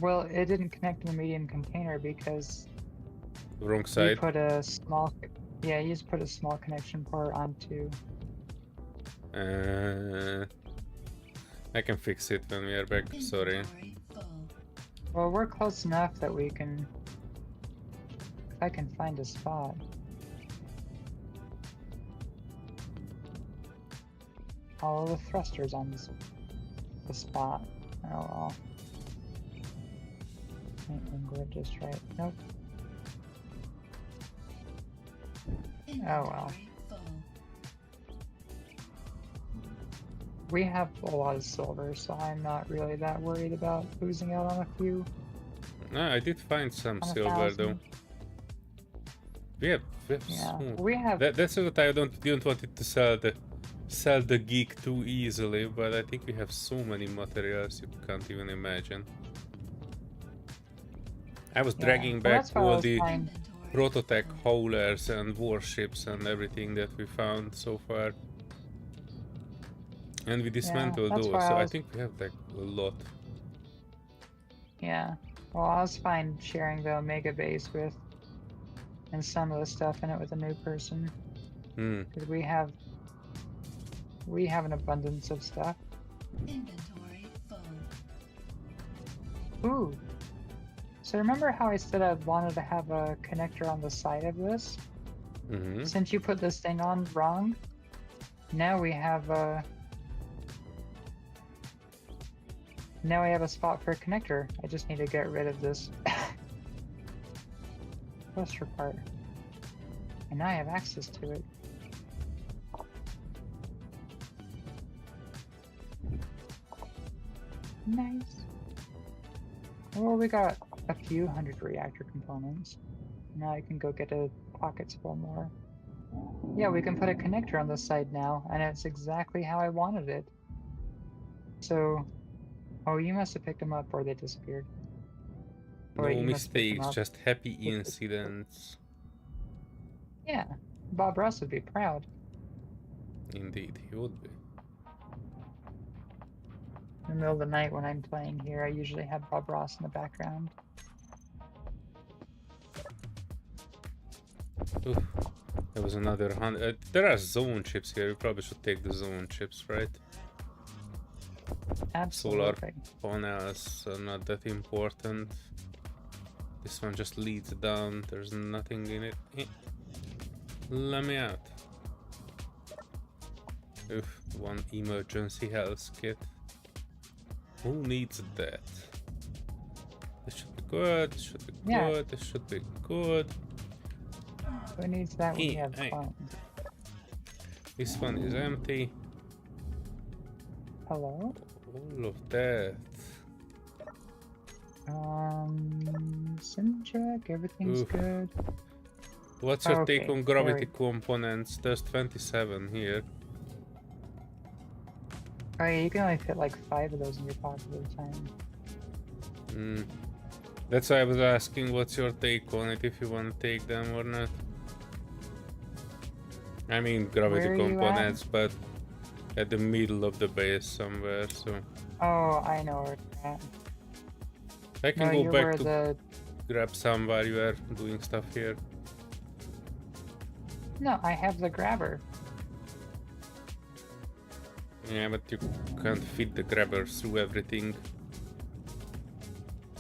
Well, it didn't connect to the medium container because Wrong you side. put a small... Yeah, you just put a small connection port onto... I can fix it when we are back. Sorry. Inventory full. Well, we're close enough that we can... If I can find a spot. All the thrusters on the spot. Oh well. Can't glitch just right. Nope. well. Inventory full. We have a lot of silver, so I'm not really that worried about losing out on a few. No, I did find some On a silver though. 1,000. We have Yeah, so- we have. That's what I didn't want it to sell the geek too easily, but I think we have so many materials you can't even imagine. I was Yeah, dragging well, back that's why I all was the fine. prototech haulers and warships and everything that we found so far. And we dismantled that's those, why so I I was- think we have like a lot. Yeah. Well, I was fine sharing the Omega base with, and some of the stuff in it with a new person, Hmm. because we have an abundance of stuff. Inventory full. Ooh. So remember how I said I wanted to have a connector on the side of this? Mm-hmm. Since you put this thing on wrong, now we have a... Now we have a spot for a connector. I just need to get rid of this thruster part. And now I have access to it. Nice. Well, we got a few hundred reactor components. Now I can go get a pockets full more. Yeah, we can put a connector on this side now, and it's exactly how I wanted it. So, oh, you must have picked them up or they disappeared. Oh, No wait, you must have picked them mistakes, up. just happy incidents. Yeah, Bob Ross would be proud. Indeed, he would be. In the middle of the night when I'm playing here, I usually have Bob Ross in the background. Oof. There was another 100. There are zone chips here. We probably should take the zone chips, right? Solar Absolutely. panels are not that important. This one just leads down. There's nothing in it. Let me out. Oof, one emergency health kit. Who needs that? This should be good. This should be Yeah. good. This should be good. Who needs that when you have Hey. funds? This one is empty. Hello? All of that. Sim check, everything's Oof. good. What's your take Okay, on gravity alright. components? There's 27 here. Oh yeah, you can only fit like 5 of those in your pocket at a time. That's why I was asking what's your take on it, if you want to take them or not. I mean gravity Where are you components, but at the middle of the base somewhere, so Oh, I know where you're at. I can No, go you're back where to the... grab some while you are doing stuff here. No, I have the grabber. Yeah, but you can't fit the grabber through everything.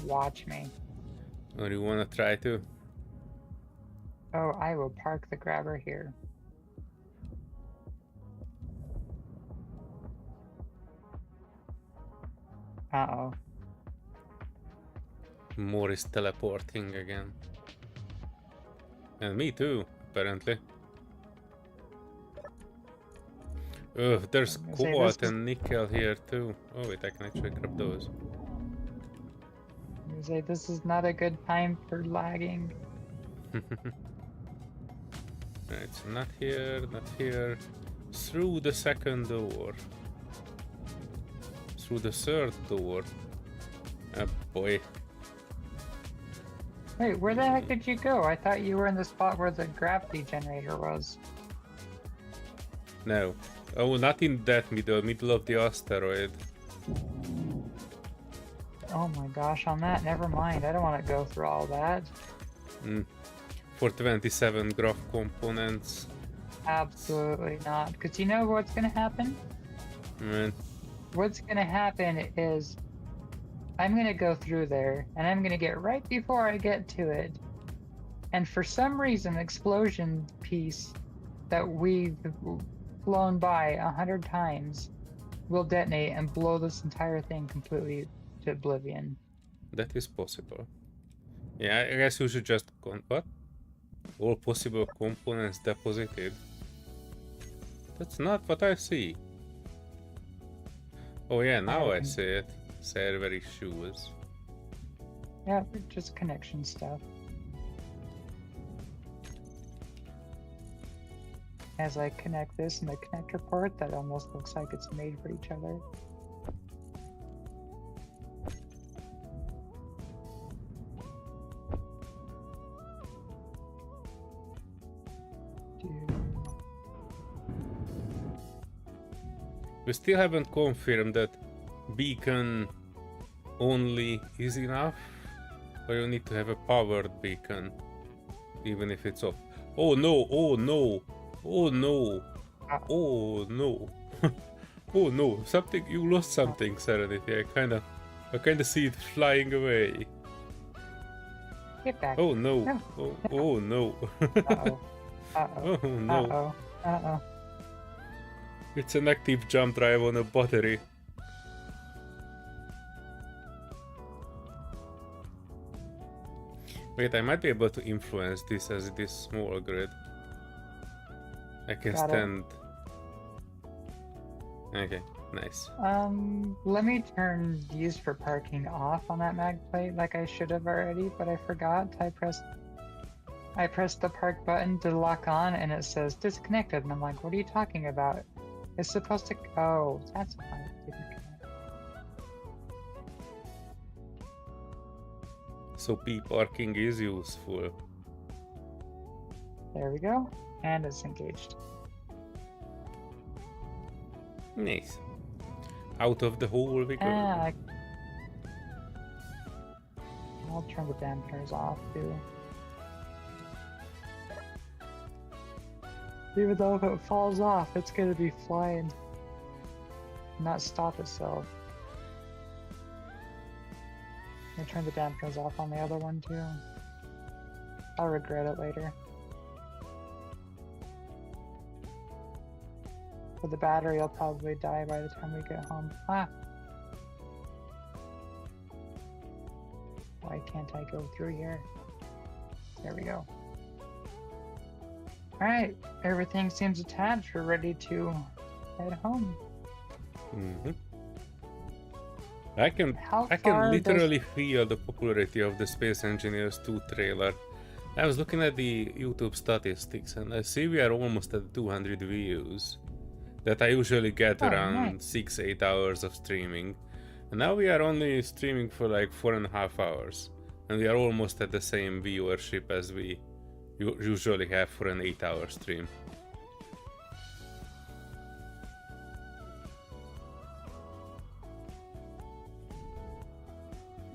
Watch me. Or you wanna try to? Oh, I will park the grabber here. Uh-oh. More is teleporting again. And me too, apparently. Ugh, there's I was gonna say, cobalt this is- and nickel here too. Oh wait, I can actually grab those. You say this is not a good time for lagging. Right, so not here, not here. Through the second door. Through the third door. Oh boy. Wait, where the heck did you go? I thought you were in the spot where the gravity generator was. No. Oh, not in that middle of the asteroid. Oh my gosh, on that, never mind. I don't want to go through all that. For 27 graph components. Absolutely not. Because you know what's going to happen? Man. What's going to happen is I'm going to go through there and I'm going to get right before I get to it. And for some reason, explosion piece that we've flown by 100 times will detonate and blow this entire thing completely to oblivion. That is possible. Yeah, I guess you should just what? All possible components deposited. That's not what I see. Oh yeah, now I see it. Server issues. Yeah, just connection stuff. As I connect this and the connector port, that almost looks like it's made for each other. We still haven't confirmed that beacon only is enough, or you need to have a powered beacon, even if it's off. Oh no, oh no, oh no, oh no, oh no, something, you lost something, Serenity. I kinda see it flying away. Get back. Oh no, No. oh no. Uh-oh. Uh-oh. Oh no. Uh-oh. Uh-oh. It's an active jump drive on a battery. Wait, I might be able to influence this as it is small grid. I can Got it. stand. Okay, nice. Let me turn these for parking off on that mag plate like I should have already, but I forgot. I pressed the park button to lock on and it says disconnected and I'm like, what are you talking about? It's supposed to, oh, that's why it didn't connect. So P parking is useful. There we go. And it's engaged. Nice. Out of the hole we go. I'll turn the dampers off too. Even though if it falls off, it's gonna be flying, not stop itself. I'll turn the dampers off on the other one too. I'll regret it later. But the battery will probably die by the time we get home. Ah! Why can't I go through here? There we go. Alright, everything seems attached. We're ready to head home. Mm-hmm. I can How I can far literally feel the popularity of the Space Engineers 2 trailer. I was looking at the YouTube statistics and I see we are almost at 200 views that I usually get Oh, around nice. 6-8 hours of streaming. And now we are only streaming for like 4.5 hours. And we are almost at the same viewership as we usually have for an 8-hour stream.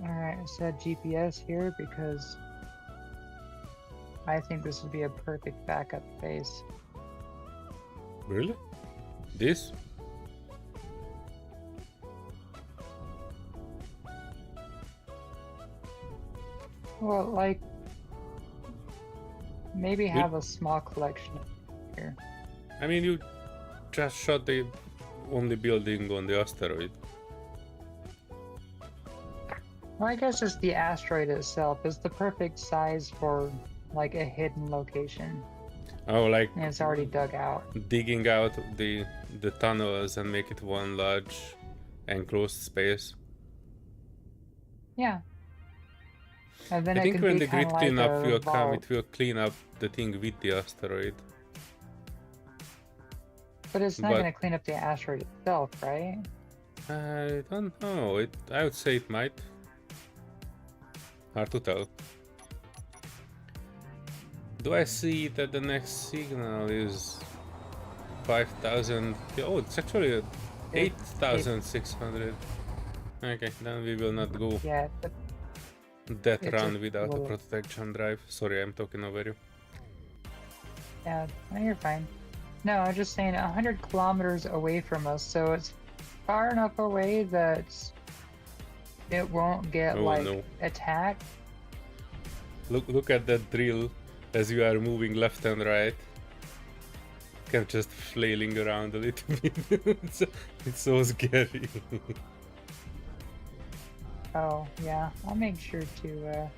Alright, I set GPS here because I think this would be a perfect backup base. Really? This? Well, like, maybe have a small collection here. I mean, you just shot the only building on the asteroid. Well, I guess it's the asteroid itself. It's the perfect size for, like, a hidden location. Oh, like And it's already dug out. digging out the tunnels and make it one large enclosed space. Yeah. And then I it think could when be the grid kinda like cleanup a will come, vault. it will clean up the thing with the asteroid. But it's not but- going to clean up the asteroid itself, right? I don't know. I would say it might. Hard to tell. Do I see that the next signal is 5,000? Oh, it's actually 8,600. Okay, then we will not go Yeah, but that It's run a without a little- protection drive. Sorry, I'm talking over you. yeah, no, you're fine. No, I'm just saying 100 kilometers away from us, so it's far enough away that it won't get, Oh, like, no. attacked. Look at that drill as you are moving left and right. Kind of just flailing around a little bit. it's so scary. Oh, yeah, I'll make sure to,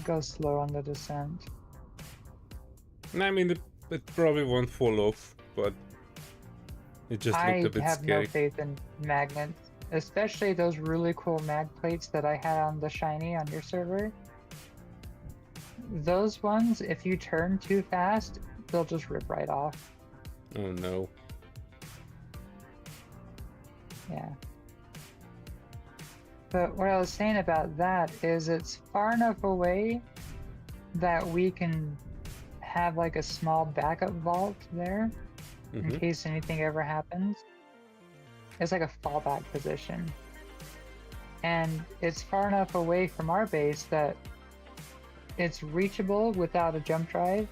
go slow on the descent. I mean, it probably won't fall off, but it just looked I a bit have scary. no faith in magnets, especially those really cool mag plates that I had on the shiny on your server. Those ones, if you turn too fast, they'll just rip right off. Oh no. Yeah. But what I was saying about that is it's far enough away that we can have like a small backup vault there in Mhm. case anything ever happens. It's like a fallback position. And it's far enough away from our base that it's reachable without a jump drive,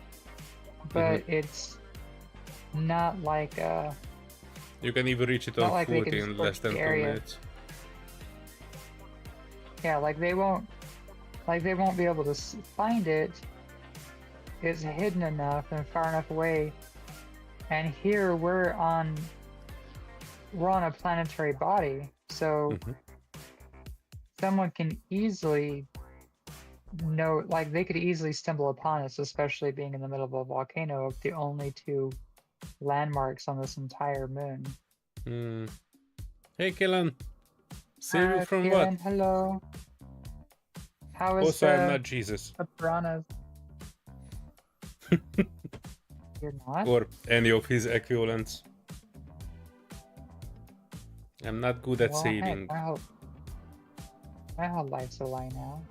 but it's not like a... You can even reach it Not on like they foot can in scorch less than the 2 area. minutes. Yeah, like they won't be able to find it. It's hidden enough and far enough away. And here we're on a planetary body, so Mhm. someone can easily no, like they could easily stumble upon us, especially being in the middle of a volcano of the only two landmarks on this entire moon. Hmm. Hey, Killen. Save you from Kaylin, what? hello. How is Also, I'm not Jesus. the piranhas? You're not? Or any of his equivalents. I'm not good at Well, hey, saving. my whole life's a lie now.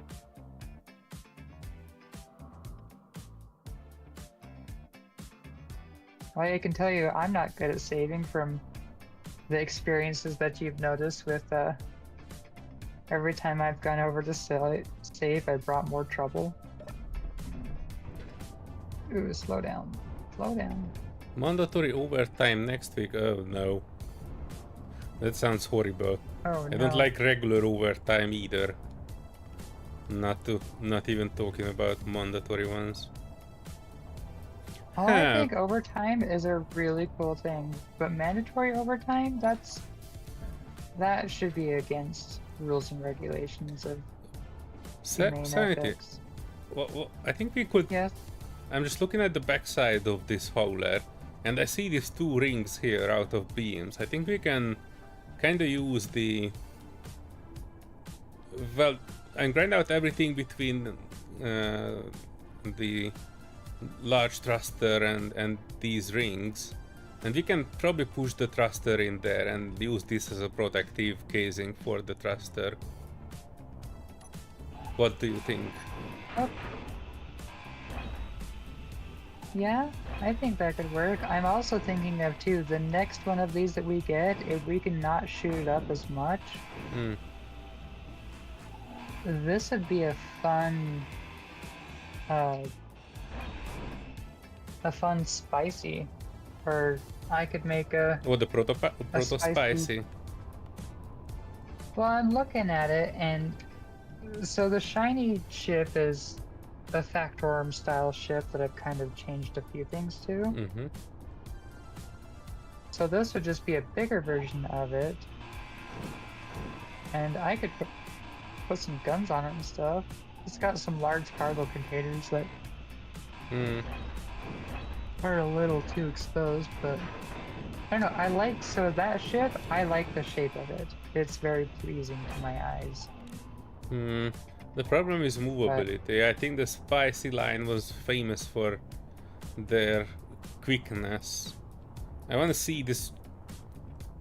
Well, I can tell you, I'm not good at saving from the experiences that you've noticed with every time I've gone over to save, I brought more trouble. Ooh, slow down. Slow down. Mandatory overtime next week? Oh no. That sounds horrible. Oh, I no. don't like regular overtime either. Not even talking about mandatory ones. Oh, I think overtime is a really cool thing, but mandatory overtime, that should be against rules and regulations of humane Serenity. ethics. Well, I think we could. Yes. I'm just looking at the backside of this howler, and I see these two rings here out of beams. I think we can kind of use the. Well, and grind out everything between the large thruster and these rings, and we can probably push the thruster in there and use this as a protective casing for the thruster. What do you think? Oh. Yeah, I think that could work. I'm also thinking of too, the next one of these that we get, if we can not shoot it up as much, this would be a fun spicy. Or I could make a Or the proto spicy. Well, I'm looking at it, and so the shiny ship is a Factorum style ship that I've kind of changed a few things to. Mm-hmm. So this would just be a bigger version of it, and I could put some guns on it and stuff. It's got some large cargo containers that are a little too exposed, but I don't know. So that ship, I like the shape of it. It's very pleasing to my eyes. The problem is movability. I think the Spicy line was famous for their quickness. I want to see this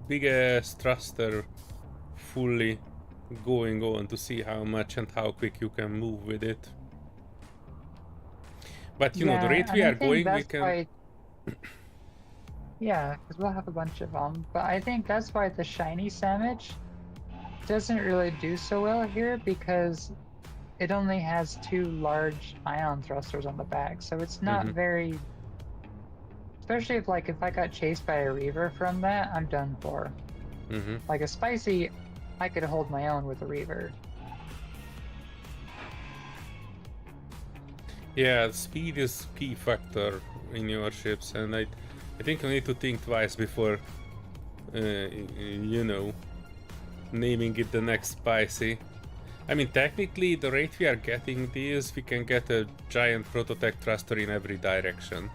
big ass thruster fully going on to see how much and how quick you can move with it. But you know, the rate we are going, we can. Yeah, because we'll have a bunch of them. But I think that's why the shiny sandwich doesn't really do so well here, because it only has two large ion thrusters on the back, so it's not very. Especially if I got chased by a Reaver from that, I'm done for. Like a Spicy, I could hold my own with a Reaver. Yeah, speed is key factor in your ships, and I think you need to think twice before, you know, naming it the next Spicy. I mean, technically, the rate we are getting these, we can get a giant prototech thruster in every direction.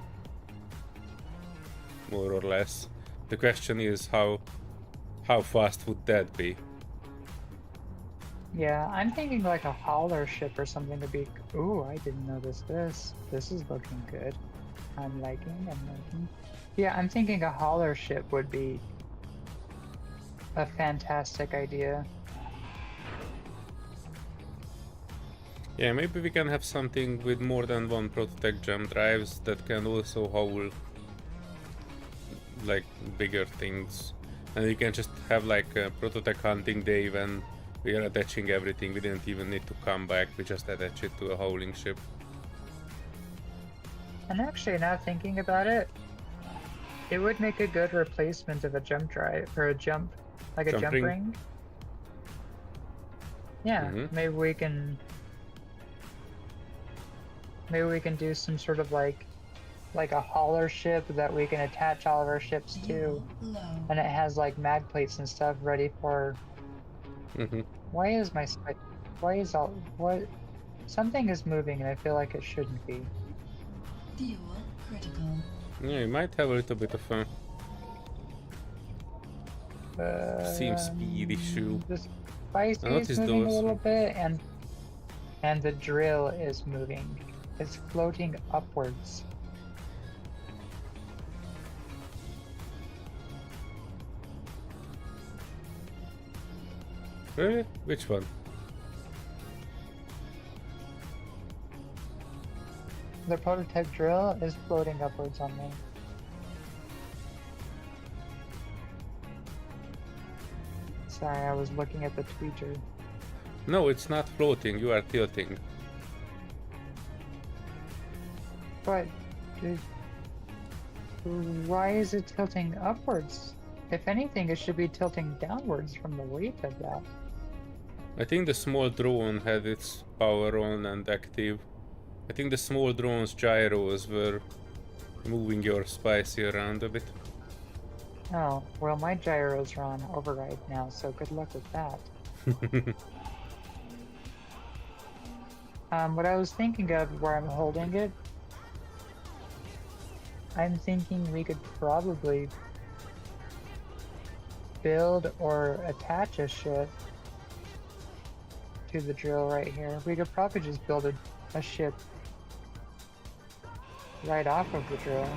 More or less. The question is how fast would that be? Yeah, I'm thinking like a hauler ship or something to be. Ooh, I didn't notice this. This is looking good. I'm liking. Yeah, I'm thinking a hauler ship would be a fantastic idea. Yeah, maybe we can have something with more than one prototech jump drives that can also haul like bigger things, and you can just have like a prototech hunting day when we are attaching everything. We didn't even need to come back, we just attach it to a hauling ship. And actually, now thinking about it, it would make a good replacement of a jump drive, or a jump ring. Yeah, maybe we can do some sort of like a hauler ship that we can attach all of our ships to, and it has like mag plates and stuff ready for. Why is Something is moving and I feel like it shouldn't be. Fuel critical. Yeah, you might have a little bit of a seam speed issue. The spicy is noticed moving a those. little bit, and the drill is moving. It's floating upwards. Really? Which one? The prototype drill is floating upwards on me. Sorry, I was looking at the tweeter. No, it's not floating, you are tilting. But why is it tilting upwards? If anything, it should be tilting downwards from the weight of that. I think the small drone had its power on and active. I think the small drone's gyros were moving your spicy around a bit. Oh, well, my gyros are on override now, so good luck with that. What I was thinking of where I'm holding it, I'm thinking we could probably build or attach a ship to the drill right here. We could probably just build a ship right off of the drill.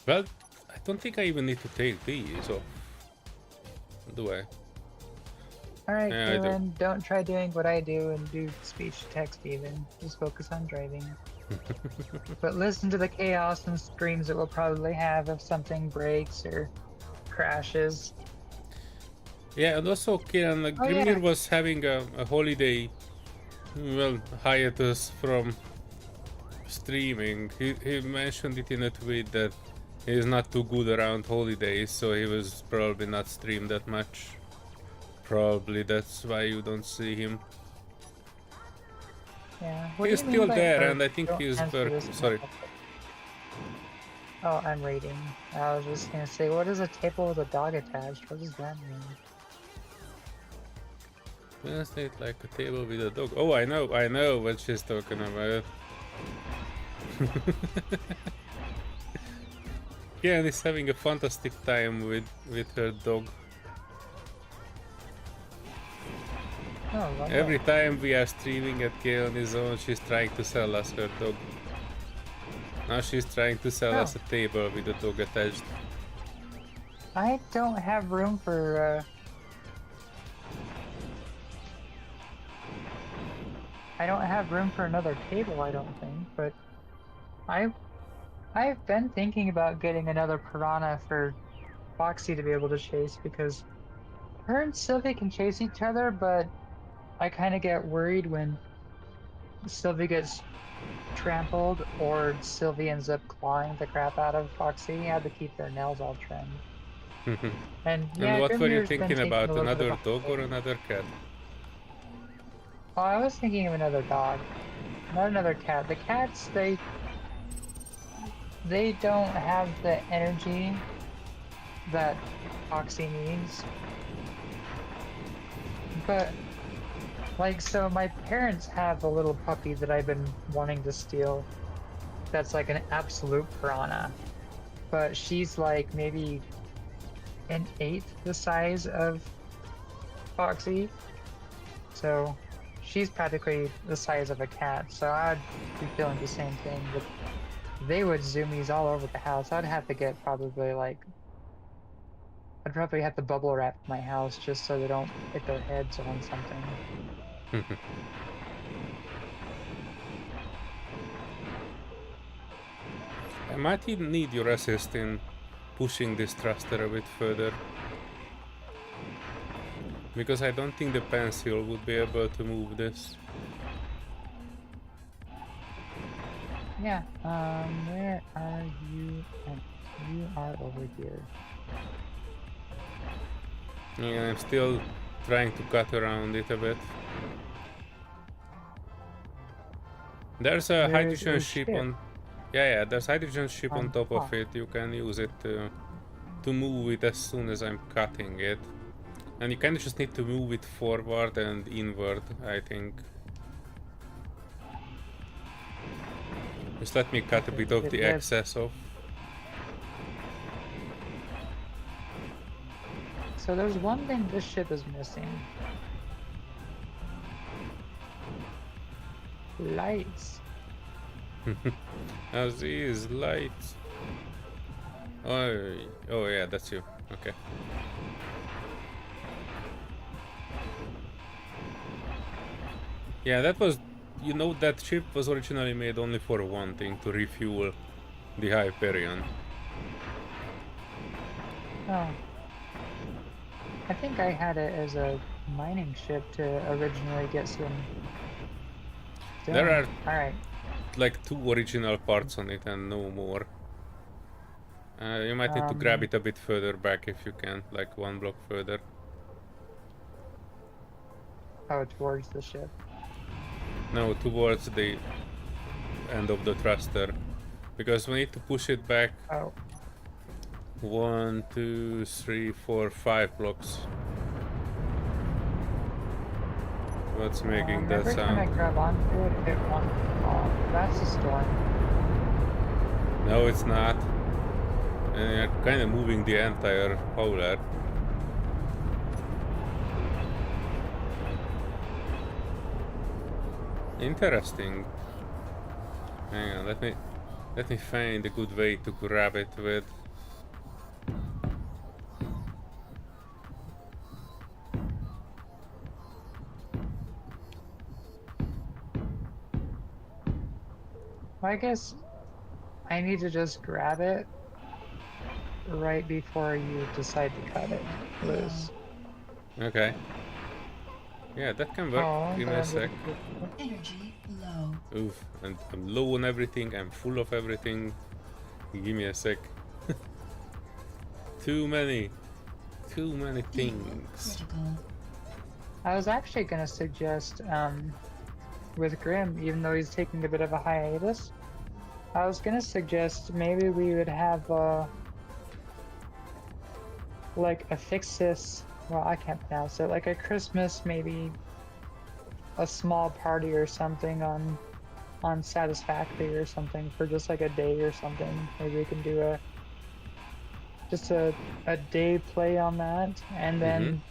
Well, I don't think I even need to take these off. Do I? Alright, Yeah, I do. Dylan, don't try doing what I do and do speech to text even. Just focus on driving. But listen to the chaos and screams it will probably have if something breaks or crashes. Yeah, and also Kieran, Oh, Grimnir yeah. was having a holiday, well, hiatus from streaming. He mentioned it in a tweet that he's not too good around holidays, so he was probably not streamed that much. Probably that's why you don't see him. Yeah. What do He's you mean still by- there, or and I think don't he's answer work. this Sorry. now? Oh, I'm reading. I was just gonna say, what is a table with a dog attached? What does that mean? Translate like a table with a dog. Oh, I know what she's talking about. Kieran is having a fantastic time with her dog. Oh, love Every that. time we are streaming at Kieran is on, she's trying to sell us her dog. Now she's trying to sell us a table with a dog attached. I don't have room for, I don't have room for another table, I don't think, but I've been thinking about getting another piranha for Foxy to be able to chase, because her and Sylvie can chase each other, but I kind of get worried when Sylvie gets trampled or Sylvie ends up clawing the crap out of Foxy. You have to keep their nails all trimmed. And yeah, And what were you Grimnir's been thinking taking about? a little bit Another of a dog or holiday. another cat? Oh, I was thinking of another dog, not another cat. The cats, they don't have the energy that Foxy needs. But like, so my parents have a little puppy that I've been wanting to steal. That's like an absolute piranha, but she's like maybe an eighth the size of Foxy. So she's practically the size of a cat, so I'd be feeling the same thing. But they would zoomies all over the house. I'd have to get probably like, I'd probably have to bubble wrap my house just so they don't hit their heads on something. I might even need your assist in pushing this thruster a bit further. Because I don't think the pencil would be able to move this. Yeah, where are you? You are over here. Yeah, I'm still trying to cut around it a bit. There's a There's hydrogen a ship ship. on. Yeah, there's hydrogen ship on On top of top. it. You can use it to move it as soon as I'm cutting it. And you kind of just need to move it forward and inward, I think. Just let me cut a bit of the excess off. So there's one thing this ship is missing. Lights. Now these lights. Oh yeah, that's you. Okay. Yeah, that was, you know, that ship was originally made only for one thing, to refuel the Hyperion. Oh. I think I had it as a mining ship to originally get some. There are Alright. like 2 original parts on it and no more. You might need to grab it a bit further back if you can, like 1 block further. Oh, towards the ship. No, towards the end of the thruster. Because we need to push it back Oh. 1, 2, 3, 4, 5 blocks. What's making that every time I sound? grab onto it, it won't fall. That's a storm. No, it's not. And you're kind of moving the entire howler. Interesting. Hang on, let me find a good way to grab it with. Well, I guess I need to just grab it right before you decide to cut it loose. Okay. Yeah, that can work. Oh, Give me but a I'm sec. Energy low. Oof, and I'm low on everything, I'm full of everything. Give me a sec. Too many things. Critical. I was actually gonna suggest, with Grim, even though he's taking a bit of a hiatus, I was gonna suggest maybe we would have, like a Fixis, well, I can't pronounce it, like a Christmas, maybe a small party or something on Satisfactory or something for just like a day or something. Maybe we can do just a day play on that, and then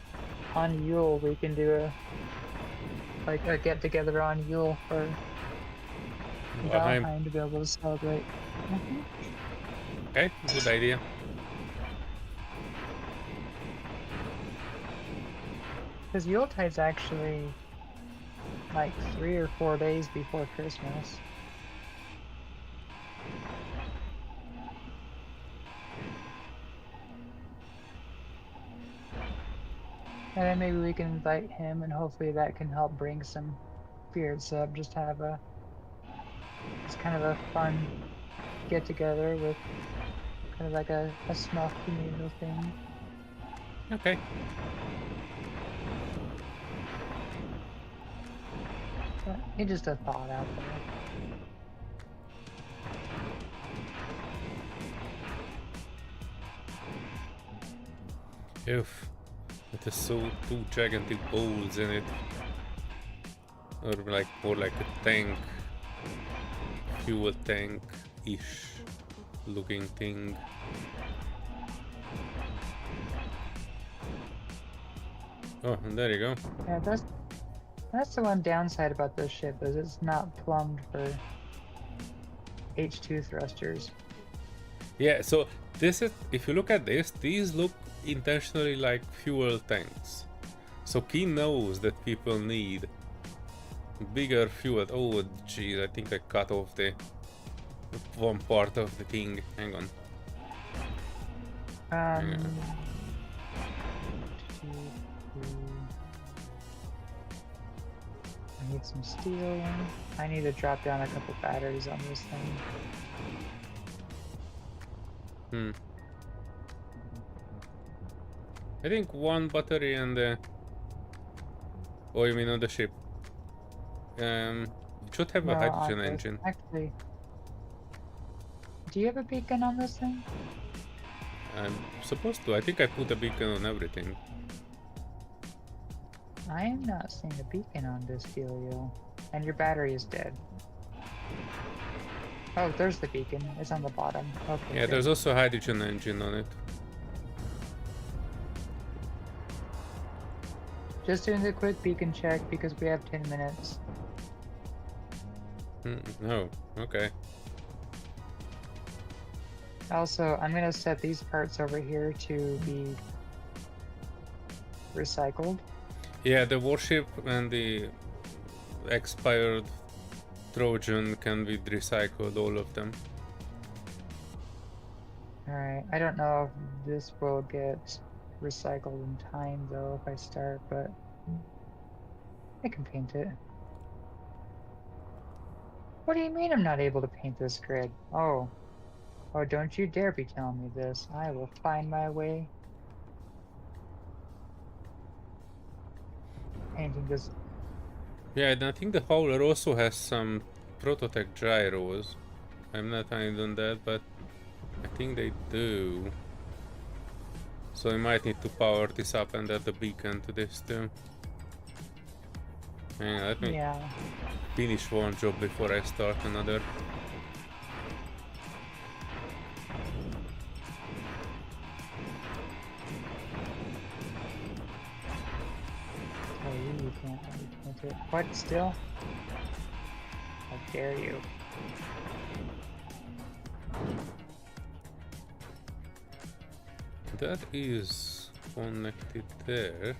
on Yule we can do a get together on Yule for Valheim to be able to celebrate. Okay, good idea. Because Yuletide's actually like 3 or 4 days before Christmas. And then maybe we can invite him, and hopefully that can help bring some spirits up. Just have it's kind of a fun get together with kind of like a small communal thing. Okay. But it's just a thought out there. Oof. It is so 2 gigantic balls in it. Or like more like a tank. Fuel tank-ish looking thing. Oh, and there you go. Yeah, that's the one downside about this ship, is it's not plumbed for H2 thrusters. Yeah, so this is, if you look at this, these look intentionally like fuel tanks. So he knows that people need bigger fuel. Oh jeez, I think I cut off the one part of the thing. Hang on. I need some steel. I need to drop down a couple batteries on this thing. I think one battery and oh, you mean on the ship? It should have a No, hydrogen on this. engine. Actually, do you have a beacon on this thing? I'm supposed to. I think I put a beacon on everything. I am not seeing a beacon on this Helio. And your battery is dead. Oh, there's the beacon. It's on the bottom. Okay. Yeah, good. there's also a hydrogen engine on it. Just doing a quick beacon check because we have 10 minutes. No, okay. Also, I'm gonna set these parts over here to be recycled. Yeah, the warship and the expired Trojan can be recycled, all of them. Alright, I don't know if this will get recycled in time though if I start, but I can paint it. What do you mean I'm not able to paint this grid? Oh, don't you dare be telling me this. I will find my way. Painting this. Yeah, and I think the Howler also has some prototype gyros. I'm not hiding on that, but I think they do. So I might need to power this up and add the beacon to this too. Hang on, let me Yeah. finish one job before I start another. Oh, you can't really paint it. What, still? How dare you? That is connected there.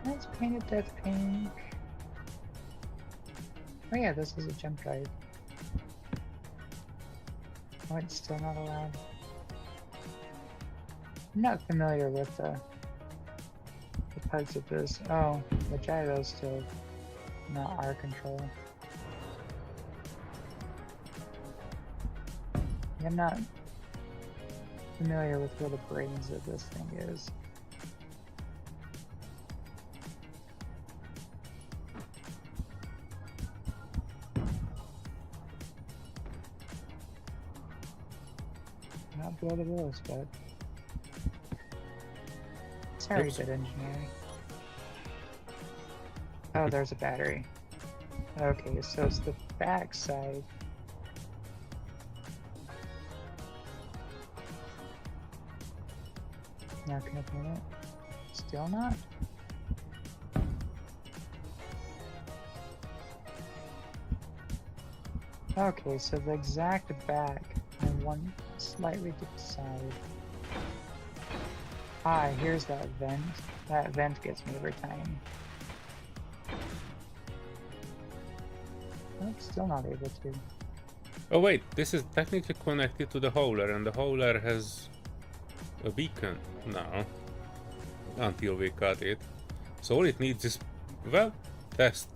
Let's paint it that pink. Oh yeah, this is a jump drive. Oh, it's still not allowed. I'm not familiar with the parts of this. Oh, the gyro's still not our control. I'm not familiar with where the brains of this thing is. Not blow the willows, but sorry, Oops. good engineering. Oh, there's a battery. Okay, so it's the back side. Now can I paint it? Still not? Okay, so the exact back and one slightly to the side. Ah, here's that vent. That vent gets me every time. Oh, still not able to. Oh wait, this is technically connected to the Howler, and the Howler has a beacon now. Until we cut it. So all it needs is, well, test.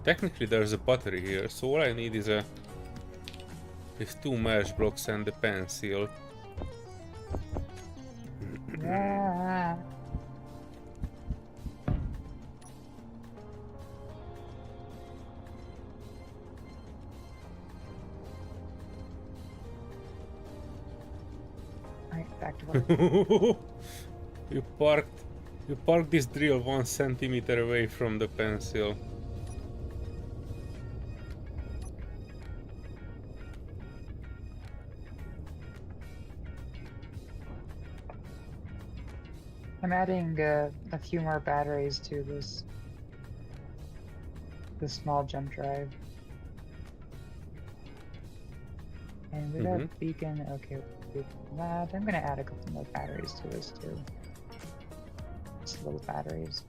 Technically there's a battery here, so all I need is two merge blocks and the pencil. Yeah. Alright, back to work. You parked this drill 1 centimeter away from the pencil. I'm adding a few more batteries to this small jump drive. And with that beacon, okay, with that, I'm gonna add a couple more batteries to this too. Just little batteries.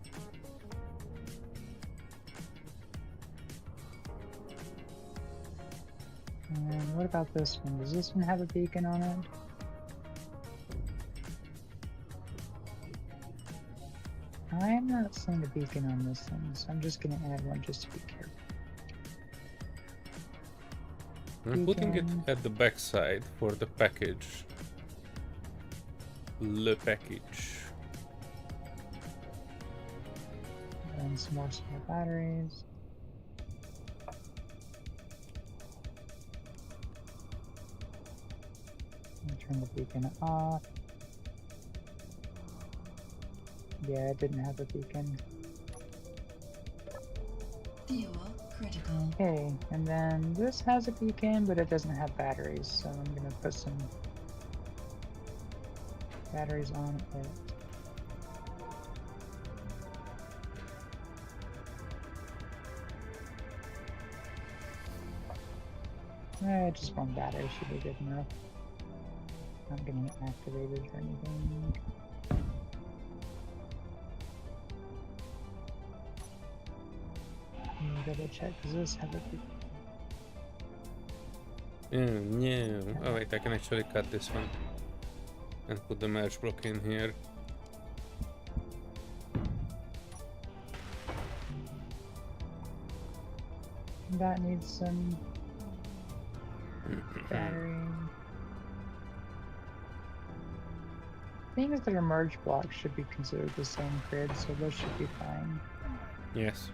And what about this one? Does this one have a beacon on it? I'm not seeing a beacon on this thing, so I'm just gonna add one just to be careful. I'm putting it Beacon. at the backside for the package. Le package. And some more small batteries. And turn the beacon off. Yeah, it didn't have a beacon. Fuel critical. Okay, and then this has a beacon, but it doesn't have batteries, so I'm gonna put some batteries on it. Just one battery should be good enough. Not getting it activated or anything. Let me double check, does this have a beacon? No. Oh wait, I can actually cut this one. And put the merge block in here. That needs some battery. Things that are merge blocks should be considered the same grid, so those should be fine. Yes.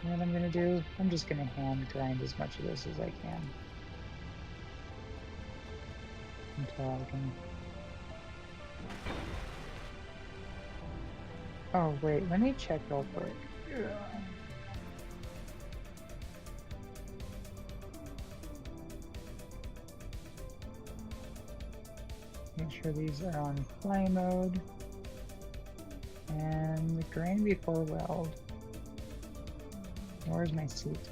What I'm gonna do, I'm just gonna hand grind as much of this as I can. Until I can... Oh wait, let me check real quick. Make sure these are on fly mode. And the grind before weld. Where's my seat?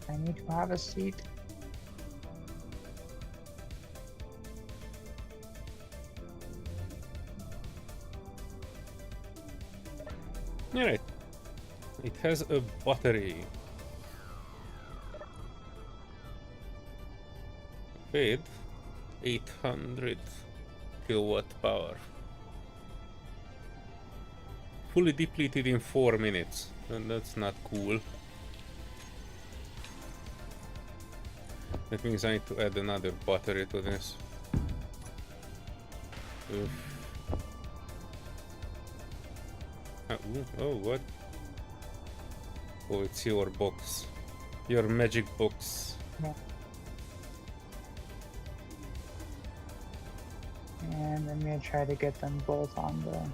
I need to have a seat. Alright. It has a battery. With 800 kilowatt power. Fully depleted in 4 minutes. And that's not cool. That means I need to add another battery to this. Oof. Oh, what? Oh, it's your box. Your magic box. Yeah. And I'm gonna try to get them both on the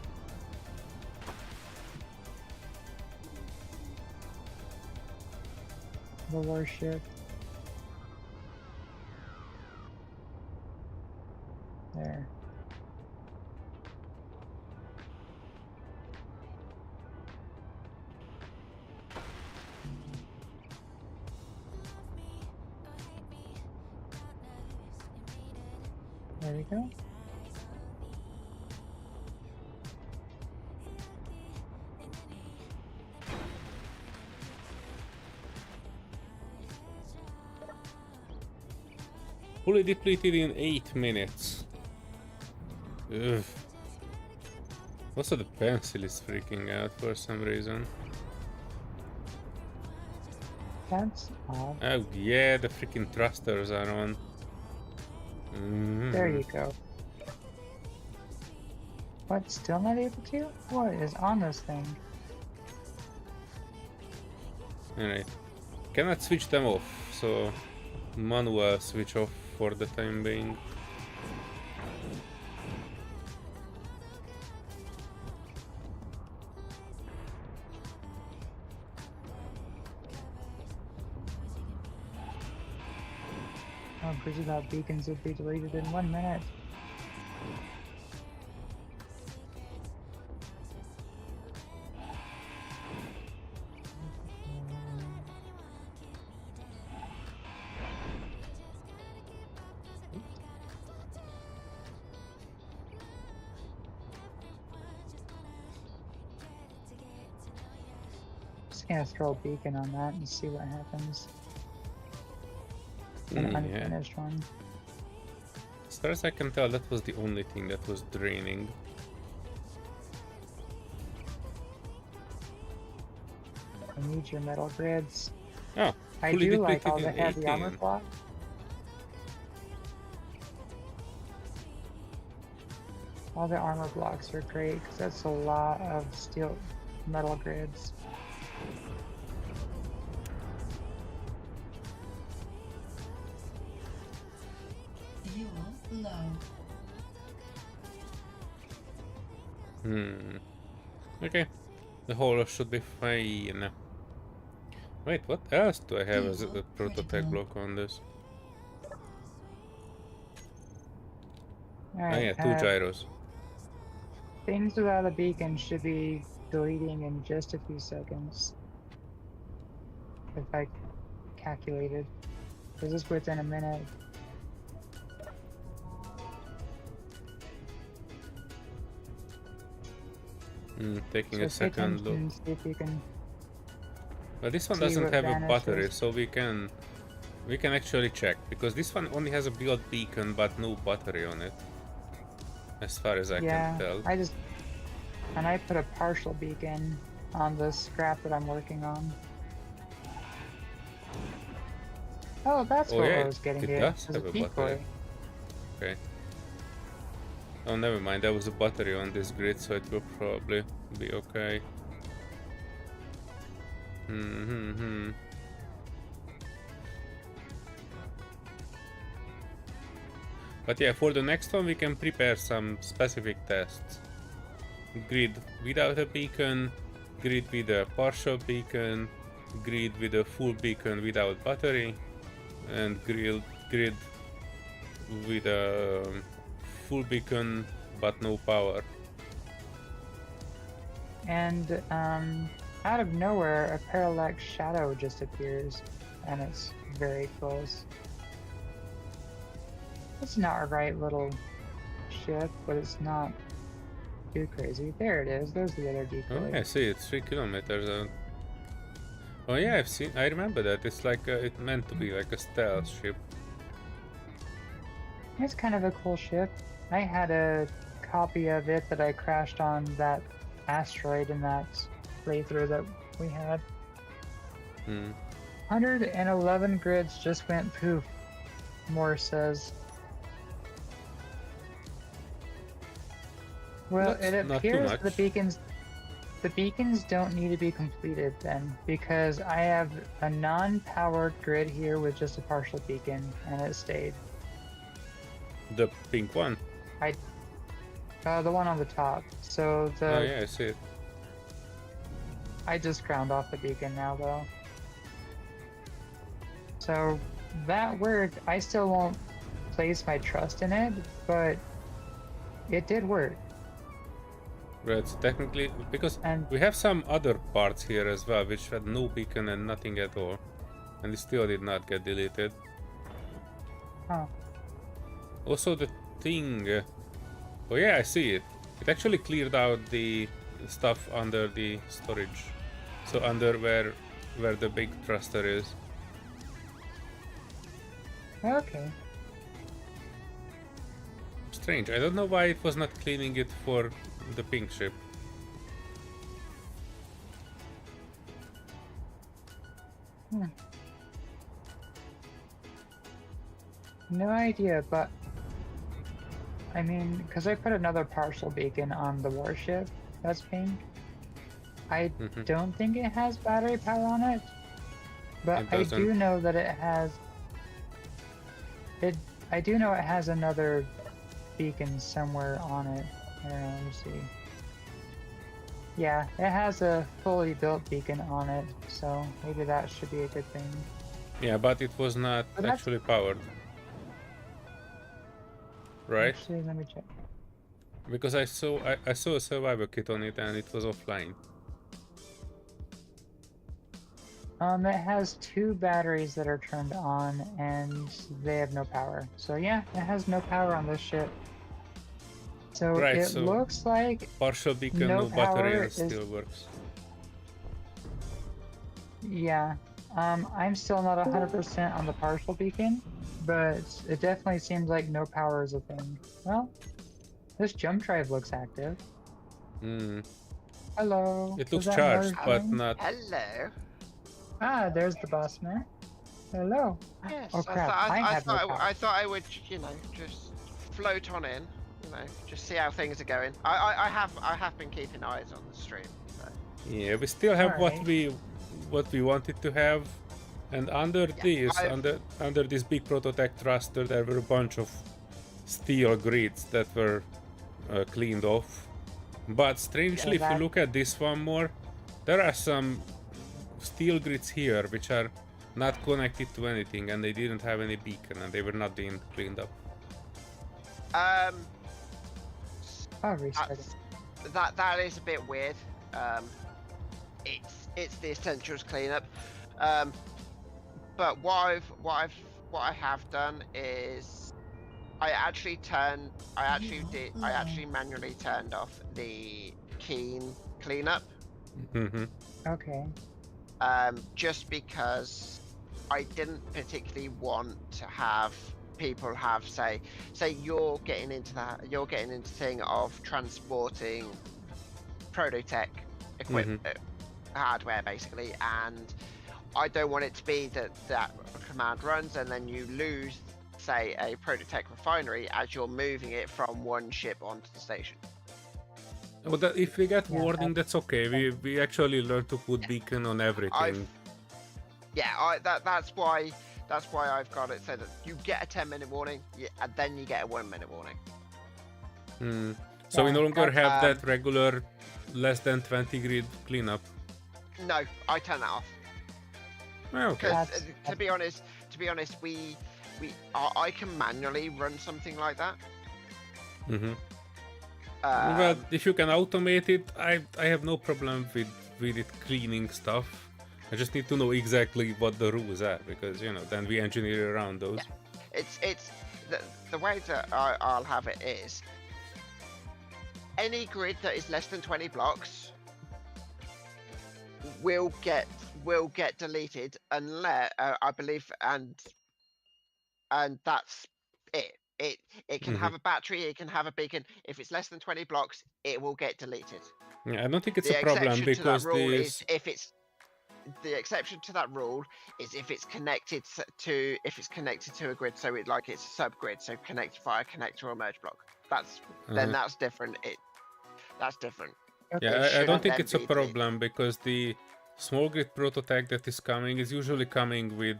warship. There. There we go. Fully depleted in 8 minutes. Ugh. Also the pencil is freaking out for some reason. That's odd. Oh yeah, the freaking thrusters are on. There you go. What, still not able to? What is on this thing? Alright. Cannot switch them off, so manual switch off for the time being. Oh, bridge without beacons would be deleted in 1 minute. Just gonna throw a beacon on that and see what happens. An Yeah. unfinished one. far as I can tell, that was the only thing that was draining. I need your metal grids. Oh, I fully do like depleted all the in heavy armor 18. block. All the armor blocks are great because that's a lot of steel metal grids. Fuel low. Okay. The whole should be fine. Wait, what else do I have as a prototype block on this? Oh Alright, yeah, 2 gyros. things without a beacon should be deleting in just a few seconds. If I calculated. This is within a minute. Taking So a pay second attention look. and see if you can. But this one see doesn't what have a vanishes. battery, so we can actually check, because this one only has a built beacon but no battery on it, as far as I Yeah, can tell. I put a partial beacon on the scrap that I'm working on. Oh, that's Oh, what yeah, I was getting it at. does was have a a decoy. battery. Okay. Oh, never mind. There was a battery on this grid, so it will probably be okay. But yeah, for the next one we can prepare some specific tests. Grid without a beacon, grid with a partial beacon, grid with a full beacon without battery, and grid with a full beacon but no power. And out of nowhere, a parallax shadow just appears, and it's very close. It's not a right little ship, but it's not too crazy. There it is. There's the other decoy. Oh yeah, I see, it's 3 kilometers out. Oh yeah, I remember that. It's like it meant to be like a stealth ship. It's kind of a cool ship. I had a copy of it that I crashed on that asteroid in that playthrough that we had. 111 grids just went poof, Moore says. Well, That's it not too appears much. the beacons don't need to be completed then, because I have a non-powered grid here with just a partial beacon, and it stayed. The pink one. The one on the top. So the Oh yeah, I see it. I just ground off the beacon now though. So that worked. I still won't place my trust in it, but it did work. Right, so technically, because And we have some other parts here as well, which had no beacon and nothing at all, and it still did not get deleted. oh, Also the thing, oh yeah, I see it. It actually cleared out the stuff under the storage, so under where the big thruster is. okay. Strange. I don't know why it was not cleaning it for the pink ship. No idea, but I mean, because I put another partial beacon on the warship that's pink. I don't think it has battery power on it, but It I doesn't. do know that it has. I do know it has another beacon somewhere on it. Let me see. Yeah, it has a fully built beacon on it, so maybe that should be a good thing. Yeah, but it was not But that's- actually powered. Right? Actually, let me check. Because I saw a survival kit on it and it was offline. It has 2 batteries that are turned on, and they have no power. So yeah, it has no power on this ship. So Right, it so looks like, partial beacon, no no battery, power and is- still works. yeah, I'm still not 100% on the partial beacon, but it definitely seems like no power is a thing. Well, this jump drive looks active. Hmm. Hello. It Was looks that charged, Mars but Wing? not. Hello. Ah, there's the boss man. Hello. Yes, Oh crap, I have no power. I thought I would, you know, just float on in, you know, just see how things are going. I have been keeping eyes on the stream. So. Yeah, we still have Alright. what we wanted to have, and under this, I've- under this big prototech thruster, there were a bunch of steel grids that were cleaned off. But strangely, if you look at this one more, there are some steel grids here which are not connected to anything, and they didn't have any beacon, and they were not being cleaned up. I'll restart it. That is a bit weird. It's the essentials cleanup. But what I have done is I actually manually turned off the keen cleanup. Mm-hmm. Okay. Just because I didn't particularly want to have people have say you're getting into the thing of transporting prototech equipment, hardware basically, and I don't want it to be that command runs and then you lose, say, a prototech refinery as you're moving it from one ship onto the station. Well, if we get warning, that's okay. We actually learned to put beacon on everything. That's why I've got it so that you get a 10-minute warning, and then you get a 1-minute warning. So we no longer have that regular less than 20 grid cleanup. No, I turn that off. Okay. Because to be honest, I can manually run something like that. Well, if you can automate it, I have no problem with it cleaning stuff. I just need to know exactly what the rules are, because then we engineer around those. Yeah. It's the way that I'll have it is any grid that is less than 20 blocks will get deleted unless I believe, and that's it. It can have a battery, it can have a beacon. If it's less than 20 blocks, it will get deleted. Yeah, I don't think it's The a problem exception to that because rule is the exception to that rule is if it's connected to a grid, so it's a subgrid, so connected via connector or merge block. Then that's different. That's different. Yeah, I don't think it's a problem because the small grid prototype that is coming is usually coming with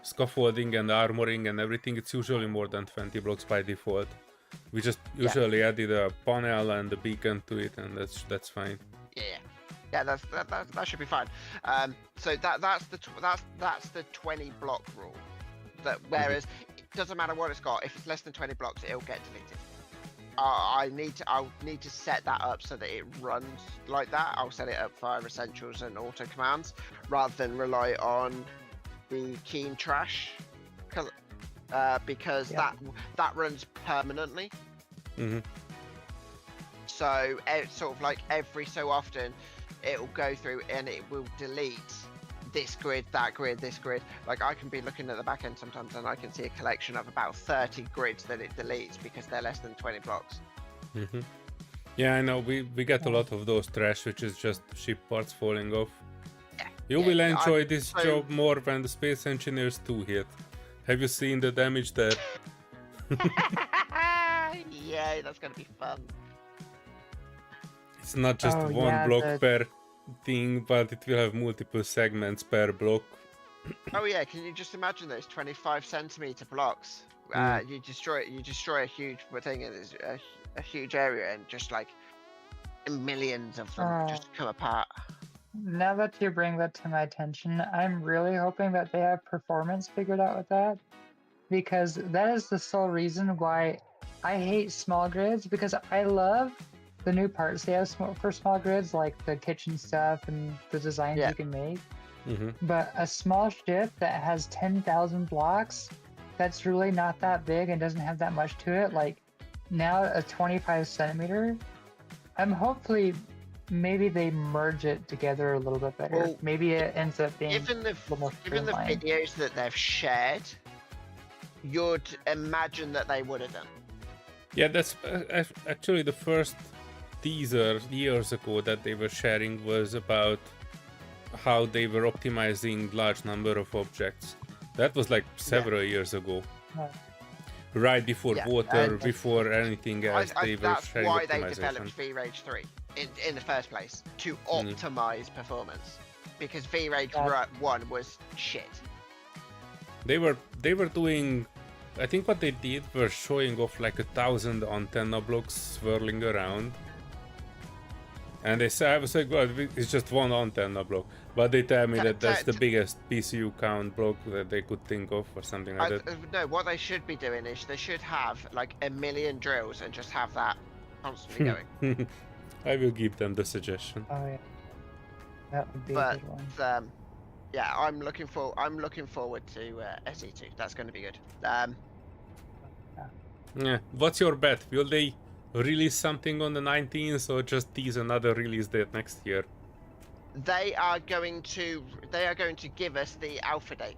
scaffolding and armoring and everything. It's usually more than 20 blocks by default. We just usually added a panel and a beacon to it, and that's fine. Yeah, that should be fine. So that's the 20 block rule. Whereas it doesn't matter what it's got. If it's less than 20 blocks, it'll get deleted. I'll need to set that up so that it runs like that. I'll set it up via essentials and auto commands rather than rely on the keen trash, because that runs permanently. So it's sort of like every so often it will go through and it will delete this grid, that grid, this grid. Like I can be looking at the back end sometimes and I can see a collection of about 30 grids that it deletes because they're less than 20 blocks. Yeah, I know. We get a lot of those trash, which is just ship parts falling off. You will enjoy this job more when the Space Engineers 2 hit. Have you seen the damage there? Yay, that's gonna be fun. It's not just one block per thing, but it will have multiple segments per block. Oh yeah, can you just imagine those 25 centimeter blocks? You destroy a huge thing, and it's a huge area, and just like millions of them just come apart. Now that you bring that to my attention, I'm really hoping that they have performance figured out with that, because that is the sole reason why I hate small grids, because I love the new parts they have for small grids, like the kitchen stuff and the designs you can make. But a small ship that has 10,000 blocks, that's really not that big and doesn't have that much to it. Like now a 25 centimeter, I'm hopefully maybe they merge it together a little bit better. Well, maybe it ends up being Given the a little more given the streamlined. videos that they've shared, you'd imagine that they would have done. Yeah, that's actually the first teaser years ago that they were sharing was about how they were optimizing large number of objects. That was like several years ago. Yeah. Right before Yeah, water, and before anything else, they were that's sharing why they optimization. developed V-Rage 3 in the first place, to optimize performance. Because V-Rage 1 was shit. They were doing, I think what they did was showing off like 1,000 antenna blocks swirling around. And they said, I was like, well, it's just one antenna block. But they tell me that that's the biggest PCU count block that they could think of or something like that. No, what they should be doing is they should have like 1 million drills and just have that constantly going. I will give them the suggestion. Oh yeah, that would be a But good one. yeah, I'm looking forward to SE2. That's going to be good. Yeah. What's your bet? Will they release something on the 19th or just tease another release date next year? They are going to give us the alpha date.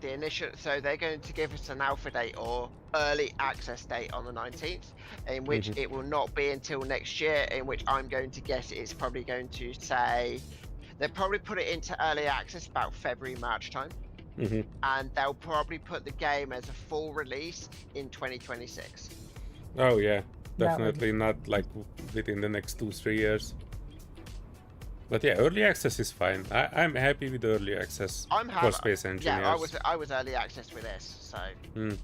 The initial, so they're going to give us an alpha date or early access date on the 19th, in which it will not be until next year, in which I'm going to guess it's probably going to say they'll probably put it into early access about February, March time. And they'll probably put the game as a full release in 2026. Oh yeah, definitely not like within the next 2-3 years. But yeah, early access is fine. I'm happy with early access for space engineers. Yeah, I was early access with this, so.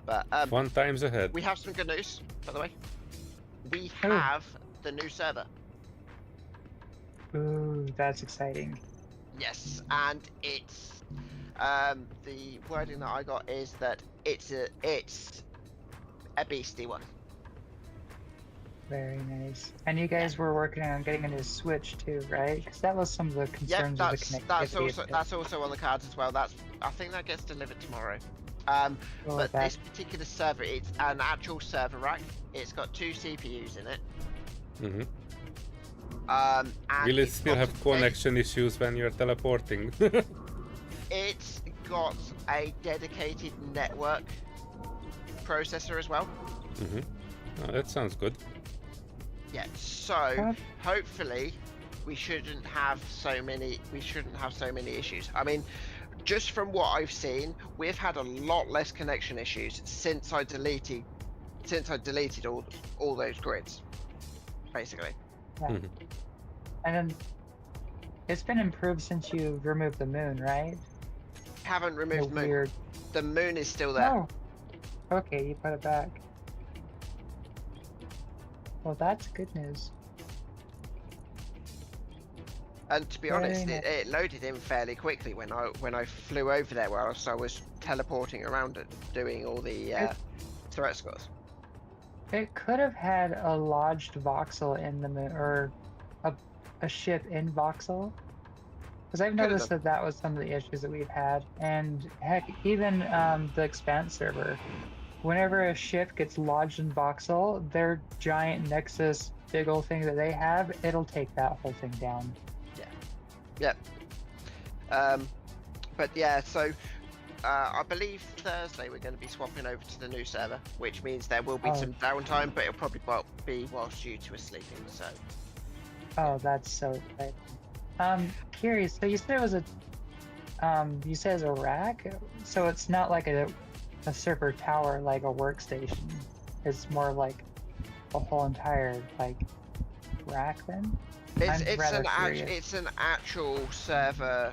But fun times ahead. We have some good news, by the way. We have the new server. Ooh, that's exciting. Yes, and it's the wording that I got is that it's a beastie one. Very nice. And you guys were working on getting a new Switch too, right? Because that was some of the concerns of the connectivity. That's also on the cards as well. I think that gets delivered tomorrow. But this particular server, it's an actual server rack. It's got 2 CPUs in it. And will it still have connection issues when you're teleporting? It's got a dedicated network processor as well. Oh, that sounds good. Yeah, so hopefully we shouldn't have so many issues. I mean, just from what I've seen, we've had a lot less connection issues since I deleted all those grids, basically. Yeah. And then it's been improved since you removed the moon, right? Haven't removed the moon. Weird. The moon is still there. Oh, okay, you put it back. Well, that's good news. And to be honest, it loaded in fairly quickly when I flew over there, whilst I was teleporting around and doing all the threat scores. It could have had a lodged voxel in the moon, or a ship in voxel, because I've noticed that was some of the issues that we've had. And heck, even the Expanse server, whenever a ship gets lodged in voxel, their giant Nexus big old thing that they have, it'll take that whole thing down. Yep. But yeah, so I believe Thursday we're going to be swapping over to the new server, which means there will be some downtime, but it'll probably be whilst you two are sleeping. So. Oh, that's so exciting. Curious. So you said it was you said it's a rack, so it's not like a server tower, like a workstation. It's more like a whole entire rack then. It's an actual server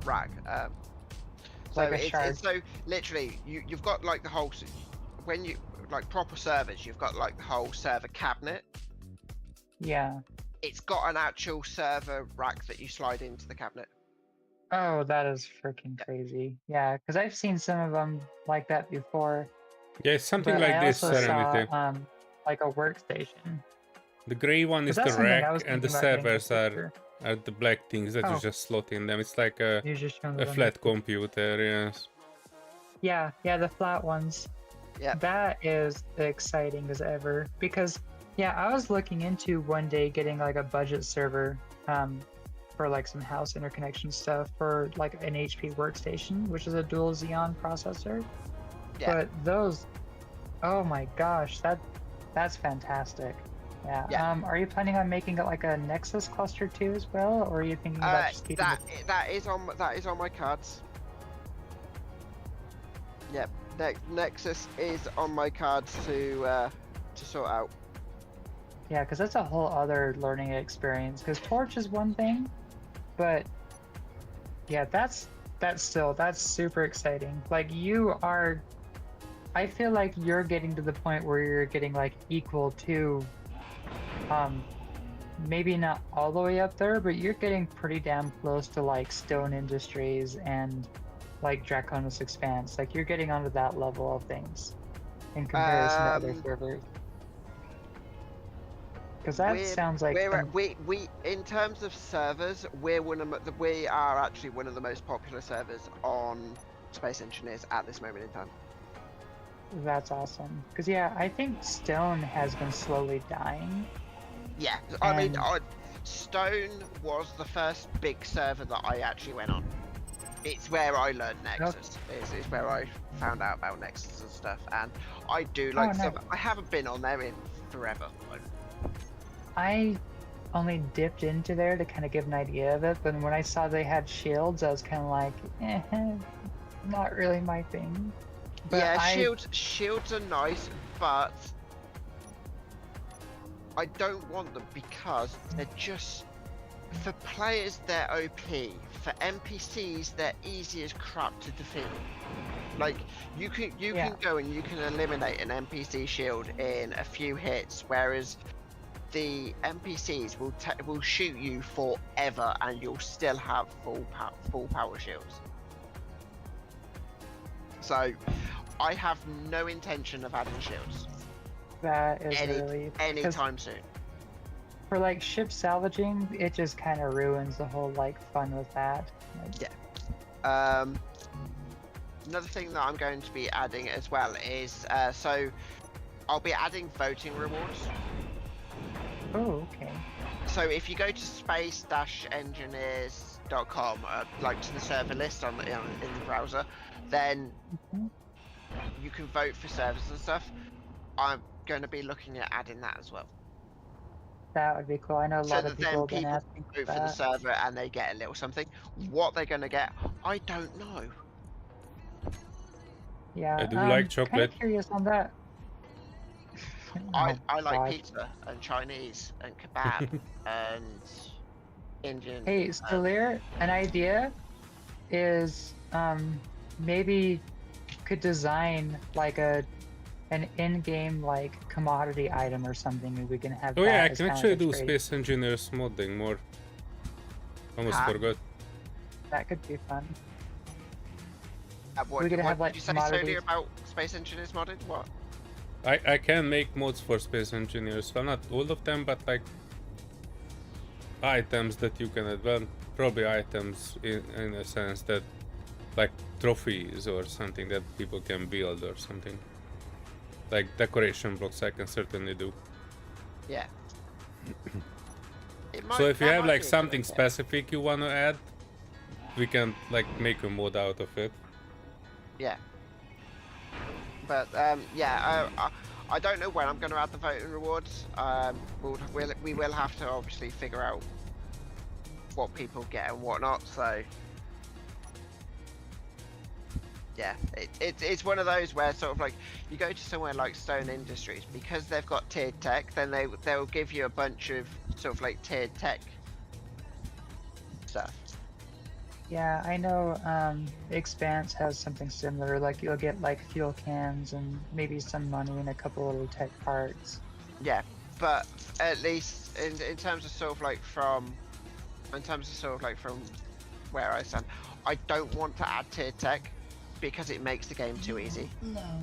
rack. So literally you've got like the whole, when you like proper servers, you've got like the whole server cabinet. Yeah. It's got an actual server rack that you slide into the cabinet. Oh, that is freaking crazy. Yeah, because I've seen some of them like that before. Yeah, it's something like this, Serenity. Saw, like a workstation. The gray one is the rack, and the servers are the black things that you just slot in them. It's like a flat computer, yes. Yeah, the flat ones. Yeah. That is exciting as ever, because Yeah, I was looking into one day getting like a budget server for like some house interconnection stuff for like an HP workstation, which is a dual Xeon processor. Yeah. But those, oh my gosh, that's fantastic. Yeah. Yeah. Are you planning on making it like a Nexus cluster too as well, or are you thinking about just keeping it? That is on my cards. Yep. Nexus is on my cards to sort out. Yeah, because that's a whole other learning experience. Because Torch is one thing, but yeah, that's super exciting. Like you are, I feel like you're getting to the point where you're getting like equal to, maybe not all the way up there, but you're getting pretty damn close to like Stone Industries and like Draconis Expanse. Like you're getting onto that level of things in comparison to other servers. Because that sounds like we in terms of servers, we are actually one of the most popular servers on Space Engineers at this moment in time. That's awesome. Because yeah, I think Stone has been slowly dying. Yeah, I mean, Stone was the first big server that I actually went on. It's where I learned Nexus. It's where I found out about Nexus and stuff, and I do like stuff. I haven't been on there in forever. I only dipped into there to kind of give an idea of it, but when I saw they had shields, I was kind of like, not really my thing. But yeah, shields are nice, but I don't want them because they're just, for players they're OP, for NPCs they're easy as crap to defeat. Like you can go and you can eliminate an NPC shield in a few hits, whereas the NPCs will shoot you forever and you'll still have full power shields. So I have no intention of adding shields. That is really anytime soon. For like ship salvaging, it just kind of ruins the whole like fun with that. Like, yeah. Another thing that I'm going to be adding as well is so I'll be adding voting rewards. Oh, okay. So if you go to space-engineers.com, like to the server list in the browser, then you can vote for servers and stuff. I'm going to be looking at adding that as well. That would be cool. I know a lot of people have been vote asking for the server and they get a little something. What they're going to get, I don't know. Yeah, I do like chocolate. Kind of curious on that. I like pizza and Chinese and kebab and Indian. Hey, Solear, an idea is maybe could design like an in-game like commodity item or something, and we can have. Oh yeah, I as can kind of actually a do trade. Space Engineers modding more. Almost forgot. That could be fun. What could have, like, did you say earlier about Space Engineers modded? What? I can make mods for Space Engineers. Well, not all of them, but like items that you can add. Well, probably items in a sense that like trophies or something that people can build or something. Like decoration blocks I can certainly do. Yeah. So if you have like something specific you want to add, we can like make a mod out of it. Yeah. But yeah, I don't know when I'm going to add the voting rewards. We will have to obviously figure out what people get and whatnot. So yeah, it's one of those where sort of like you go to somewhere like Stone Industries, because they've got tiered tech, then they'll give you a bunch of sort of like tiered tech stuff. Yeah, I know Expanse has something similar, like you'll get like fuel cans and maybe some money and a couple little tech parts. Yeah, but at least in terms of sort of like from where I stand, I don't want to add tier tech because it makes the game too easy. No.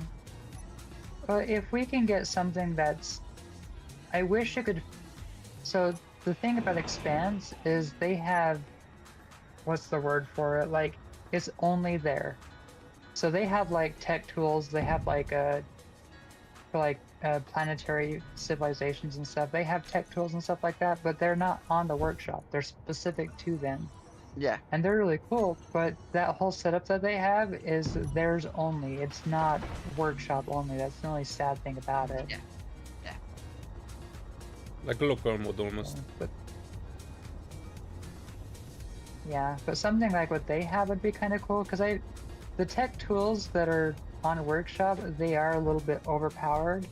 But if we can get something that's, I wish it could. So the thing about Expanse is they have, what's the word for it? Like it's only there. So they have like tech tools. They have like a, for like planetary civilizations and stuff. They have tech tools and stuff like that, but they're not on the workshop. They're specific to them. Yeah. And they're really cool, but that whole setup that they have is theirs only. It's not workshop only. That's the only sad thing about it. Yeah. Like a local mod almost. But, yeah, but something like what they have would be kind of cool, because the tech tools that are on workshop, they are a little bit overpowered,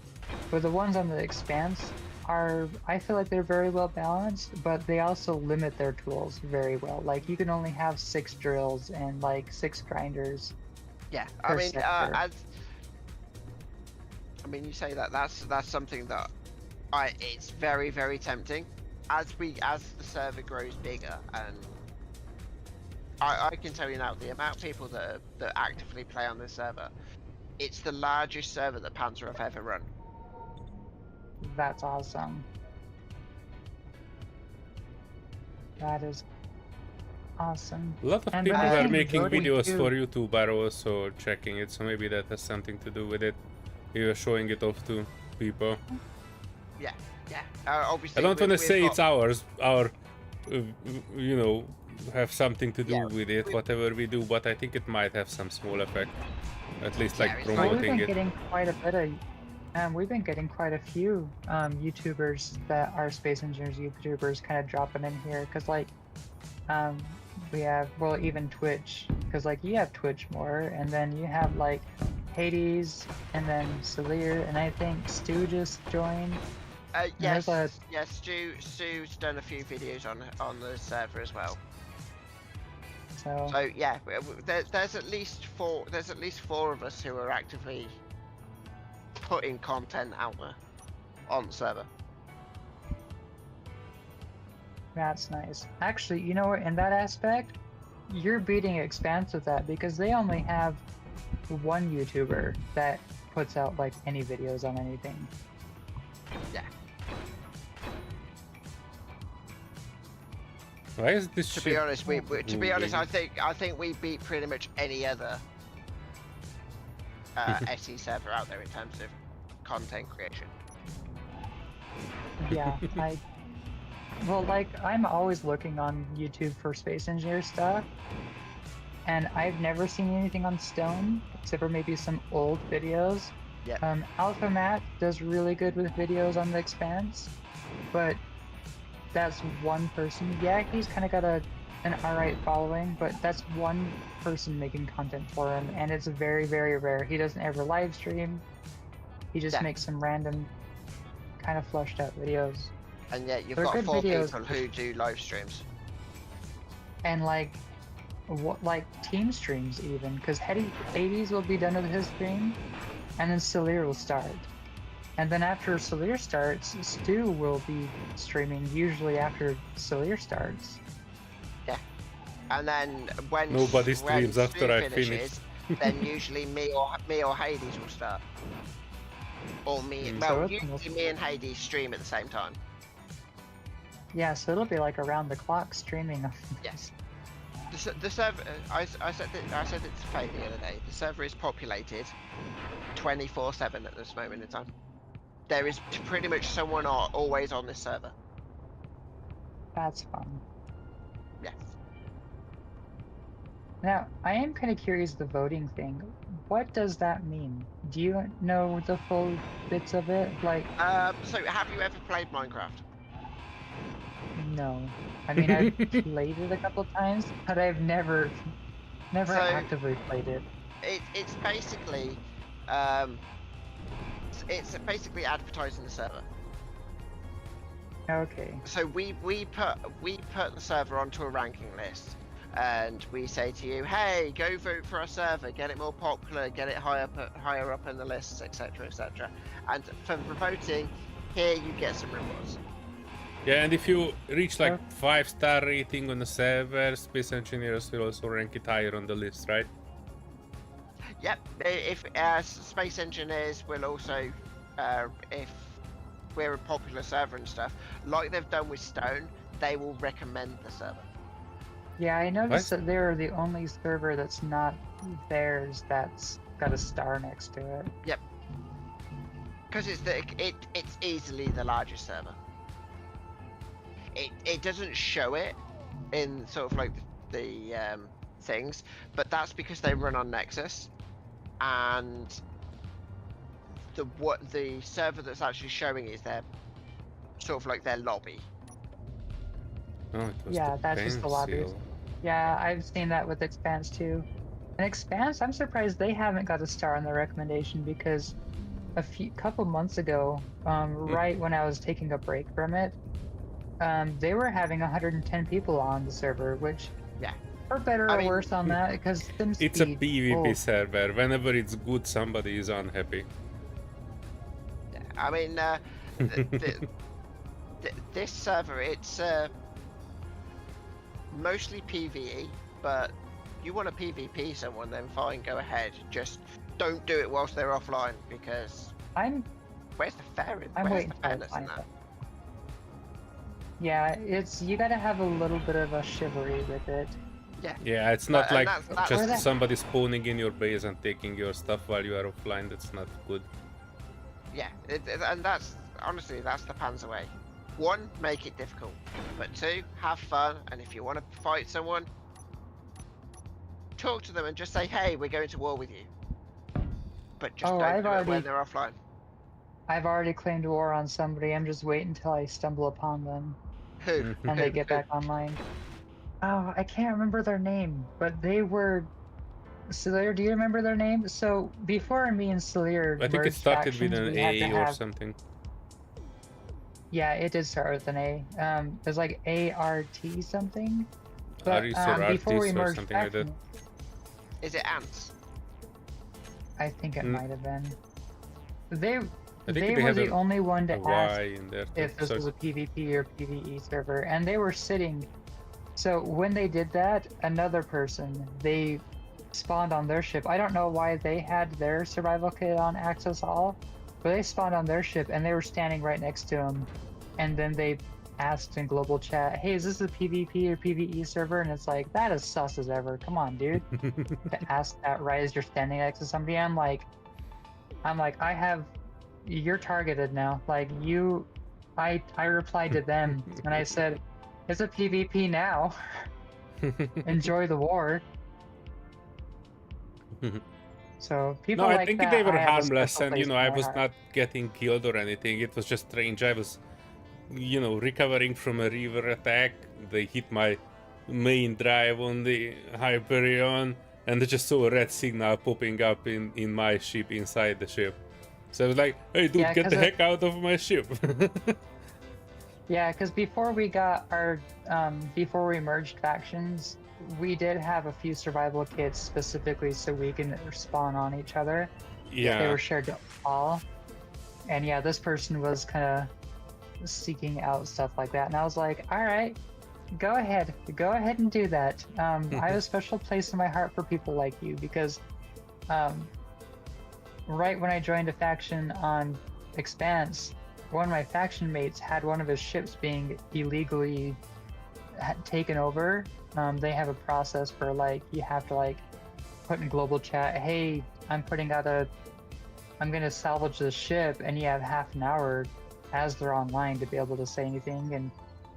but the ones on the Expanse are, I feel like they're very well balanced, but they also limit their tools very well. Like you can only have 6 drills and like 6 grinders. Yeah, per I mean, sector. you say that that's something that it's very, very tempting as the server grows bigger, and I can tell you now, the amount of people that actively play on this server, it's the largest server that Panzer have ever run. That's awesome. That is awesome. A lot of And people I are think making voting videos too- for YouTube are also checking it, so maybe that has something to do with it. You're showing it off to people. Yeah. Obviously, I don't want to we've say got- it's ours, you know, have something to do Yeah, with it, whatever we do, but I think it might have some small effect. At least like Yeah, it's Well, we've promoting been it. getting quite a bit of, we've been getting quite a few YouTubers that are space engineers YouTubers kind of dropping in here, because like, we have, well, even Twitch, because like you have Twitch more, and then you have like Hades, and then Solear, and I think Stu just joined. Yes, there's Stu's done a few videos on the server as well. So So yeah, there's at least 4. There's at least 4 of us who are actively putting content out there on the server. that's nice. Actually, you know what? In that aspect, you're beating Expanse with that, because they only have one YouTuber that puts out like any videos on anything. Yeah. Why is this To ship be honest, to be honest, moving? I think we beat pretty much any other SE server out there in terms of content creation. Yeah, well, like, I'm always looking on YouTube for space engineer stuff, and I've never seen anything on Stone, except for maybe some old videos. Yeah. Alpha Matt does really good with videos on the Expanse, but that's one person. Yeah, he's kind of got an alright following, but that's one person making content for him, and it's very, very rare. He doesn't ever live stream. He just Yeah. makes some random, kind of flushed out videos. And yet you've They're got good 4 videos. people who do live streams. And like team streams even, because Hades will be done with his stream, and then Solear will start, and then after Solear starts, Stu will be streaming usually after Solear starts. And then when Nobody when streams after Stu I finishes, then usually me or Hades will start. Or me, Mm. So well, it's usually me and Hades stream at the same time. Yeah, so it'll be like around the clock streaming. Yes. The server, I said it to Faye the other day. The server is populated 24/7 at this moment in time. There is pretty much someone always on this server. That's fun. Yeah. Now, I am kind of curious the voting thing. What does that mean? Do you know the full bits of it? Like, So have you ever played Minecraft? no. I mean, I've played it a couple times, but I've never So- actively played it. It's basically advertising the server. Okay. So we put the server onto a ranking list, and we say to you, hey, go vote for our server, get it more popular, get it higher up in the lists, etc., etc. And for voting, here you get some rewards. Yeah, and if you reach like 5-star rating on the server, space engineers will also rank it higher on the list, right? Yep. If space engineers will also, if we're a popular server and stuff, like they've done with Stone, they will recommend the server. Yeah, I noticed that they're the only server that's not theirs that's got a star next to it. because it's easily the largest server. It doesn't show it in sort of like the things, but that's because they run on Nexus, and the server that's actually showing is their sort of like their lobby. Oh, it was Yeah, the that's just the lobbies. pencil. Yeah, I've seen that with Expanse too. And Expanse, I'm surprised they haven't got a star on the recommendation because couple months ago, right when I was taking a break from it, they were having 110 people on the server, which, Yeah, for better I or mean, worse on that, because It's a PvP server. Whenever it's good, somebody is unhappy. yeah, I mean, this server, it's mostly PvE, but you want to PvP someone, then fine, go ahead. Just don't do it whilst they're offline, because where's the fairness? I'm Where's waiting the till I fairness in find that? it. Yeah, you gotta have a little bit of a chivalry with it. Yeah, it's not like that's just somebody spawning in your base and taking your stuff while you are offline. That's not good. Yeah, and that's honestly that's the Panzer way. 1, make it difficult, but 2, have fun, and if you want to fight someone, talk to them and just say, hey, we're going to war with you. But just don't do it when they're offline. I've already claimed war on somebody. I'm just waiting until I stumble upon them Who? and they get back online. Oh, I can't remember their name, but they were Solear. Do you remember their name? So before me and Solear I think it merged started with factions, an we had to A or have. something. Yeah, it did start with an A. It was like ART something. But before we or merged something like that. factions, Is it ants? I think it might have been. They I think they they were have the a only one to Y ask in there. if this Sorry. was a PvP or PvE server, and they were sitting. So when they did that, another person, they spawned on their ship. I don't know why they had their survival kit on Access All, but they spawned on their ship and they were standing right next to him. And then they asked in global chat, hey, is this a PvP or PvE server? And it's like, that is sus as ever. Come on, dude. To ask that right as you're standing next to somebody, I'm like, you're targeted now. Like I replied to them and I said, it's a PvP now. Enjoy the war. So people No, like I think that, they were I have a harmless, special and place in I my was heart. not getting killed or anything. It was just strange. I was, recovering from a river attack. They hit my main drive on the Hyperion, and I just saw a red signal popping up in my ship inside the ship. So I was like, "Hey, dude, Yeah, get 'cause the heck out of my ship!" Yeah, because before we got our, before we merged factions, we did have a few survival kits specifically so we can spawn on each other. Yeah. They were shared to all. And yeah, this person was kind of seeking out stuff like that. And I was like, all right, go ahead and do that. I have a special place in my heart for people like you because right when I joined a faction on Expanse, one of my faction mates had one of his ships being illegally taken over. They have a process for you have to put in global chat, hey, I'm gonna salvage this ship, and you have half an hour as they're online to be able to say anything, and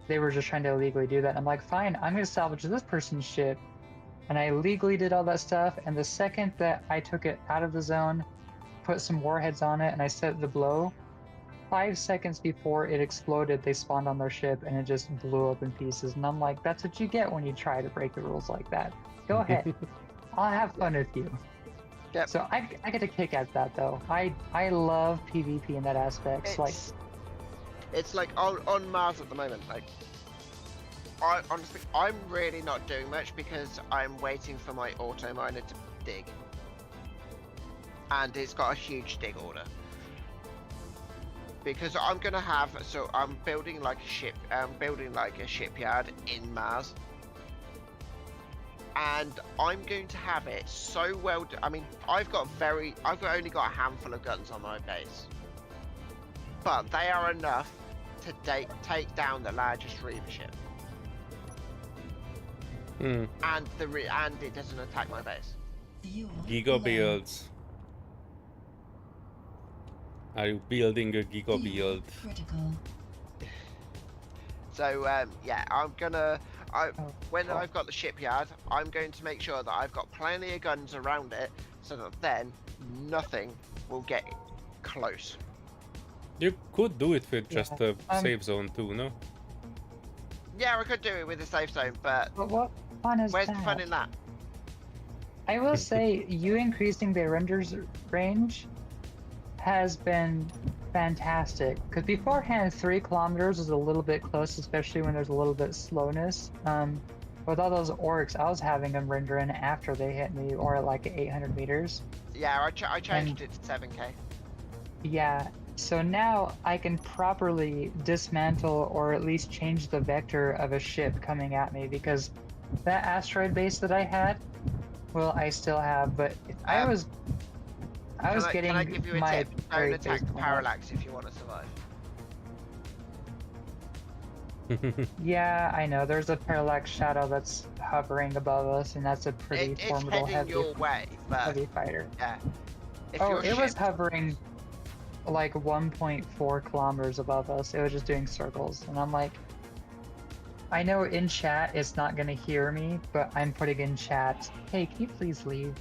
they were just trying to illegally do that. I'm like, fine, I'm gonna salvage this person's ship, and I legally did all that stuff, and the second that I took it out of the zone, put some warheads on it, and I set it to blow, 5 seconds before it exploded, they spawned on their ship and it just blew up in pieces. And I'm like, that's what you get when you try to break the rules like that. Go ahead. I'll have fun with you. Yep. So I get a kick at that though. I love PvP in that aspect. It's like on Mars at the moment. I honestly, I'm really not doing much because I'm waiting for my auto miner to dig, and it's got a huge dig order. Because I'm gonna have, so I'm building a shipyard in Mars, and I'm going to have it so well. I mean, I've only got a handful of guns on my base, but they are enough to take down the largest Reaver ship, and it doesn't attack my base. Fuel Giga low. builds. Are you building a giga Fuel build? critical. So yeah, Oh, when cool. I've got the shipyard, I'm going to make sure that I've got plenty of guns around it, so that then nothing will get close. You could do it with just Yeah, a safe zone too, no? Yeah, I could do it with a safe zone, but But what fun is where's that? the fun in that? I will say, you increasing the render's range has been fantastic. Because beforehand, 3 kilometers was a little bit close, especially when there's a little bit slowness. With all those orcs, I was having them render in after they hit me, or at like 800 meters. Yeah, I changed it to 7k. Yeah, so now I can properly dismantle or at least change the vector of a ship coming at me, because that asteroid base that I had, well, I still have, but I was getting Can I give you a my tip? Don't very attack the baseball. parallax if you want to survive. Yeah, I know. There's a parallax shadow that's hovering above us, and that's a pretty It's formidable heading your way, but heavy fighter. yeah. If Oh, your it was ship- hovering like 1.4 kilometers above us. It was just doing circles, and I'm like, I know in chat it's not gonna hear me, but I'm putting in chat, hey, can you please leave?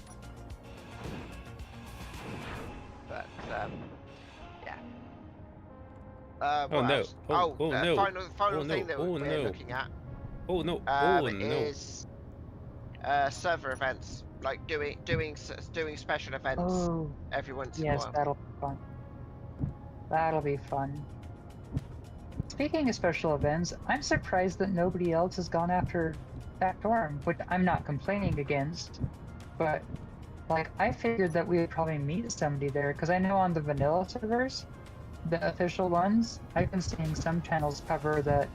But yeah. Oh, What no. else? Oh, oh, no. Final Oh, thing no. that Oh, we're no. looking at Oh no! Oh no! is server events, like doing special events Oh, every once in a yes, while. that'll be fun. That'll be fun. Speaking of special events, I'm surprised that nobody else has gone after Factorum, which I'm not complaining against, but like I figured that we would probably meet somebody there, because I know on the vanilla servers, the official ones, I've been seeing some channels cover that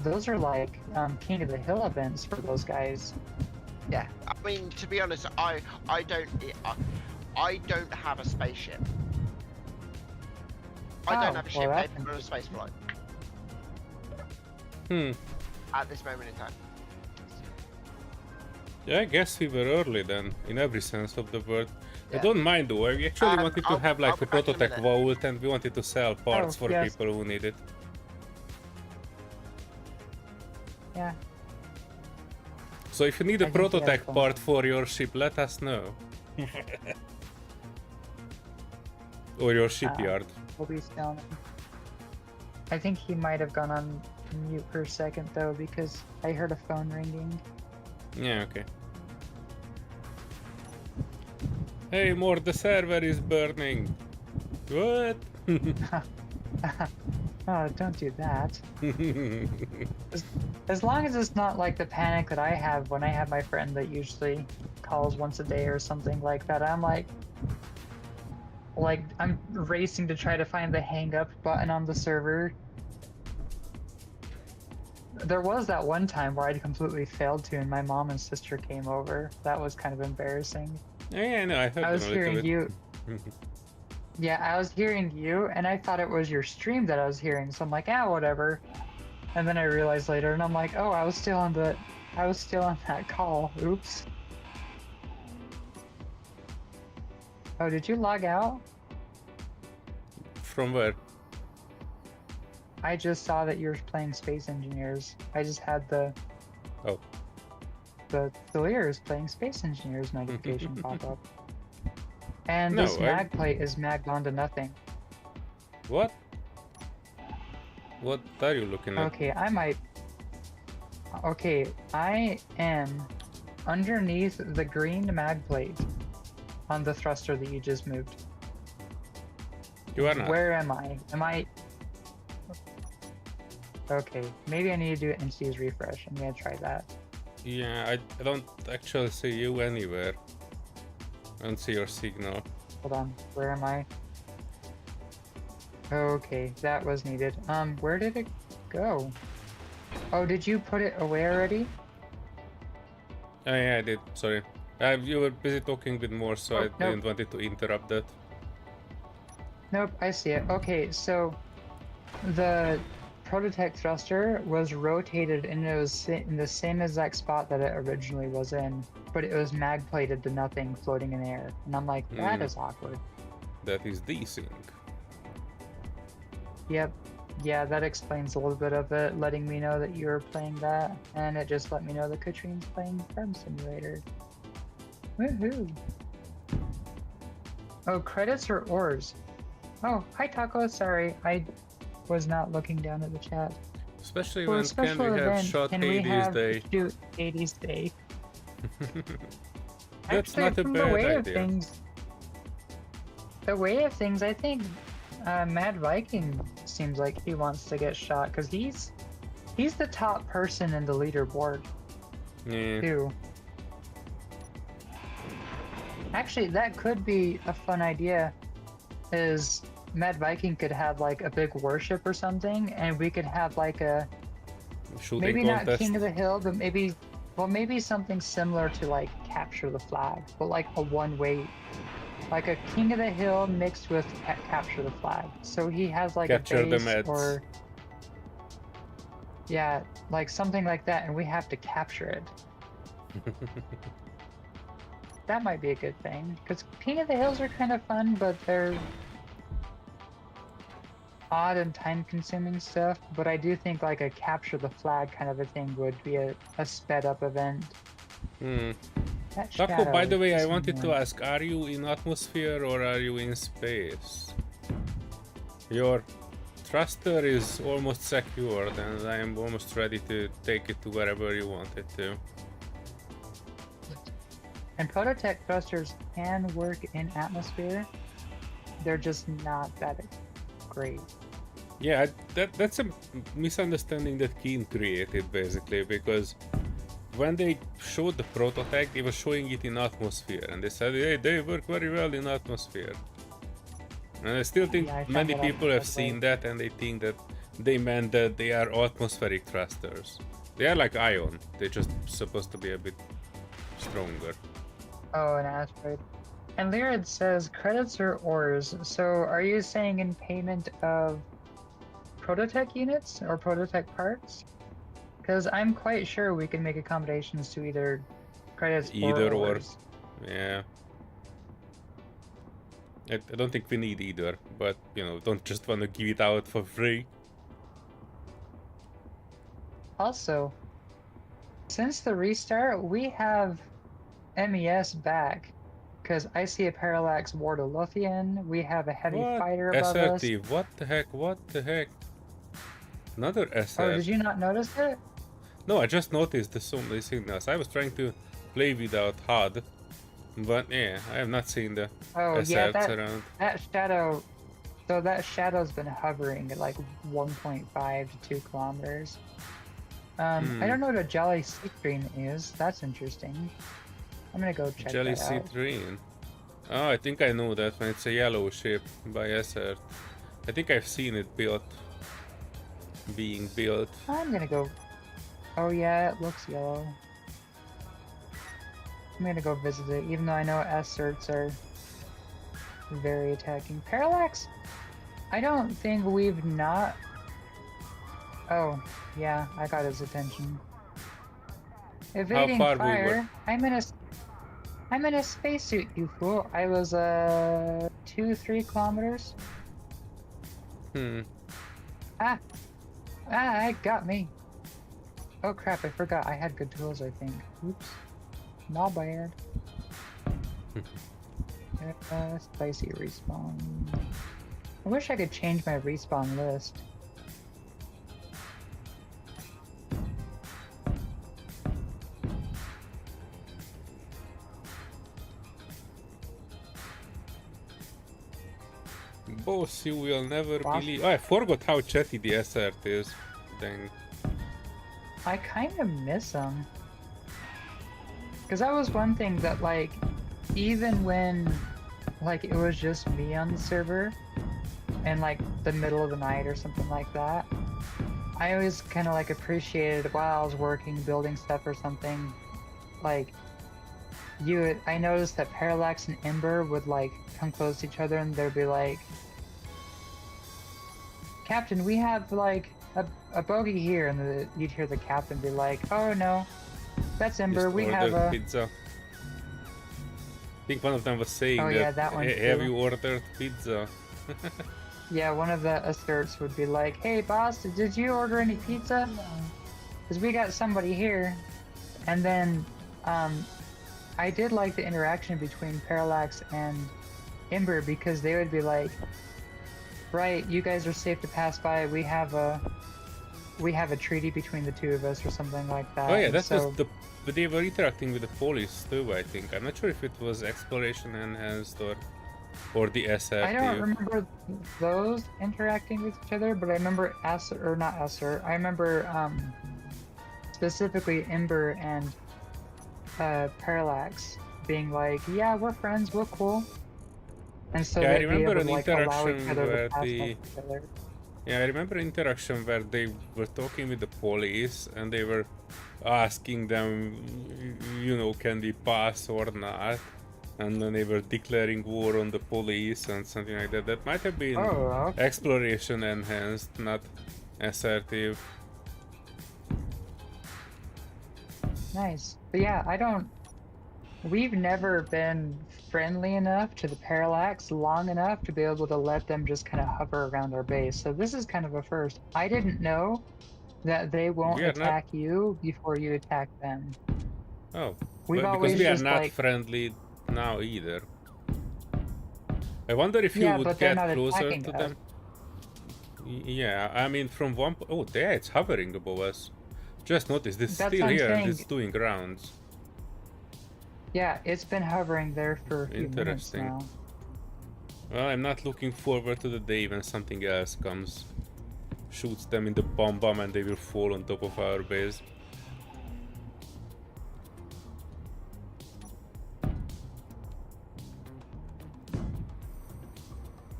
those are like King of the Hill events for those guys. Yeah, I mean, to be honest, I don't have a spaceship. I don't have a ship well, that's capable of space flight Hmm. at this moment in time. Yeah, I guess we were early then, in every sense of the word. I Yeah. don't mind though. I actually wanted to have like I'll a be back in a prototype minute. vault, and we wanted to sell parts for yes. people who need it. Yeah. So if you need a I think we have prototype fun. part for your ship, let us know. Or your shipyard. We'll be selling. I think he might have gone on mute for a second though, because I heard a phone ringing. Yeah, okay. Hey, more, the server is burning. What? Oh, don't do that. As long as it's not like the panic that I have when I have my friend that usually calls once a day or something like that. I'm like I'm racing to try to find the hang up button on the server. There was that one time where I completely failed to, and my mom and sister came over. That was kind of embarrassing. Yeah, no, I heard I was them a little hearing bit. you. Yeah, I was hearing you, and I thought it was your stream that I was hearing. So I'm like, ah, whatever. And then I realized later, and I'm like, oh, I was still on that call. Oops. Oh, did you log out? From where? I just saw that you were playing Space Engineers. I just had the Oh. Solear is playing Space Engineers notification pop up. And No, this mag plate is magged onto nothing. What? What are you looking at? Okay, I am underneath the green mag plate on the thruster that you just moved. You are not. Where am I? Okay, maybe I need to do an entities refresh. I'm gonna try that. Yeah, I don't actually see you anywhere. I don't see your signal. Hold on, where am I? Okay, that was needed. Where did it go? Oh, did you put it away already? Oh, yeah, I did. Sorry. You were busy talking with more, so Oh, I nope. didn't want it to interrupt that. Nope, I see it. Okay, so the prototype thruster was rotated and it was in the same exact spot that it originally was in, but it was mag plated to nothing floating in air. And I'm like, that Hmm. is awkward. That is desync. Yep. Yeah, that explains a little bit of it, letting me know that you were playing that, and it just let me know that Katrine's playing Farm Simulator. Woohoo! Oh, credits or ores? Oh, hi Taco, sorry, I was not looking down at the chat. Especially For a when special can we have event, shot can we Hades have Day? shoot Hades Day? That's Actually, not a from the bad way of idea. things, I think Mad Viking seems like he wants to get shot because he's the top person in the leaderboard Yeah. too. Actually, that could be a fun idea. Is Mad Viking could have like a big warship or something, and we could have like a Shooting maybe contest. not King of the Hill, but maybe something similar to like Capture the Flag, but like a one-way, like a King of the Hill mixed with Capture the Flag. So he has like Capture a the base Meds. or yeah, like something like that, and we have to capture it. That might be a good thing, because King of the Hills are kind of fun, but they're odd and time-consuming stuff. But I do think like a Capture the Flag kind of a thing would be a sped-up event. Hmm. That Taco, by shadow the way, I is wanted to annoying. ask, are you in atmosphere or are you in space? Your thruster is almost secured and I am almost ready to take it to wherever you want it to. And Prototech thrusters can work in atmosphere. They're just not that great. Yeah, that's a misunderstanding that Keen created basically, because when they showed the prototype, they were showing it in atmosphere, and they said, hey, they work very well in atmosphere. And I still think Yeah, I found many that out people have that seen way. that, and they think that they meant that they are atmospheric thrusters. They are like ion, they're just supposed to be a bit stronger. Oh, an asteroid. And Lyrid says credits or ores. So are you saying in payment of Prototech units or Prototech parts? Because I'm quite sure we can make accommodations to either credits Either or or. ores. Yeah. I don't think we need either, but you know, don't just want to give it out for free. Also, since the restart, we have MES back. Because I see a Parallax Ward of Lothian, we have a heavy What? fighter above us. SRT, what the heck, what the heck? Another SR. Oh, did you not notice it? No, I just noticed the so many signals. I was trying to play without HUD, but yeah, I have not seen the Oh, yeah, SRs around. that shadow. So that shadow's been hovering at like 1.5 to 2 kilometers. I don't know what a Jolly Citrine is. That's interesting. I'm gonna go check Jelly that out. Citrine. Oh, I think I know that one. It's a yellow ship by SR. I think I've seen it being built. I'm gonna go. Oh yeah, it looks yellow. I'm gonna go visit it, even though I know S-certs are very attacking. Parallax? I don't think we've not. Oh, yeah, I got his attention. Evading far we fire. were? I'm in a spacesuit, you fool. I was 2-3 kilometers. Ah, it got me. Oh crap! I forgot I had good tools. I think. Oops. Not bad. Spicy respawn. I wish I could change my respawn list. Boss, you will never believe. Oh, I forgot how chatty the SR is. Dang. I kind of miss them. Because that was one thing that, like, even when, like, it was just me on the server, and, like, the middle of the night or something like that, I always kind of, like, appreciated while I was working, building stuff or something, like, I noticed that Parallax and Ember would, like, come close to each other, and they'd be like, Captain, we have, like, a bogey here, and you'd hear the captain be like, oh no, that's Ember, Just we have ordered a... pizza. I think one of them was saying Oh, yeah, that one have too." you ordered pizza? Yeah, one of the asserts would be like, "Hey, boss, did you order any pizza? Low. Because we got somebody here." And then, I did like the interaction between Parallax and Ember because they would be like, "Right, you guys are safe to pass by. We have a treaty between the two of us," or something like that. Oh yeah, And that so, was the. But they were interacting with the police too, I think. I'm not sure if it was exploration enhanced or the SRT. I don't remember those interacting with each other, but I remember I remember specifically Ember and Parallax being like, "Yeah, we're friends, we're cool," and so Yeah, I they'd be remember able an to like allow each interaction other to where pass the. next to each other. Yeah, I remember an interaction where they were talking with the police and they were asking them, you know, can we pass or not? And then they were declaring war on the police and something like that. That might have been Oh, okay. exploration enhanced, not assertive. Nice. But yeah, we've never been friendly enough to the Parallax long enough to be able to let them just kind of hover around our base. So this is kind of a first. I didn't know that they won't We are not. attack you before you attack them. Oh, We've but because always we are just not like, friendly now either. I wonder if you yeah, would but they're get not closer attacking to us. them. Yeah, I mean from one. Oh, there it's hovering above us. Just noticed it's That's still what I'm here and saying. it's doing rounds. Yeah, it's been hovering there for a few minutes Interesting. now. Well, I'm not looking forward to the day when something else comes, shoots them in the bomb and they will fall on top of our base.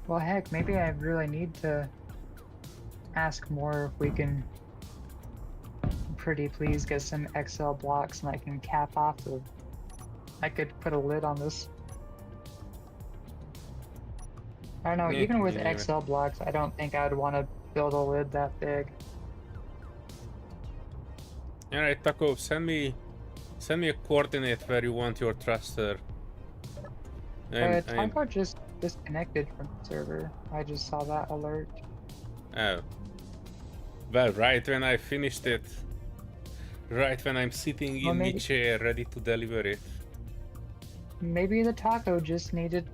Well, heck, maybe I really need to ask more if we can pretty please get some XL blocks and I can cap off the... I could put a lid on this. I don't know, Yeah, even with yeah. XL blocks, I don't think I'd want to build a lid that big. Alright, Taco, send me a coordinate where you want your thruster. Taco just disconnected from the server. I just saw that alert. Oh. Well, right when I finished it. Right when I'm sitting Well, in the maybe- chair ready to deliver it. Maybe the taco just needed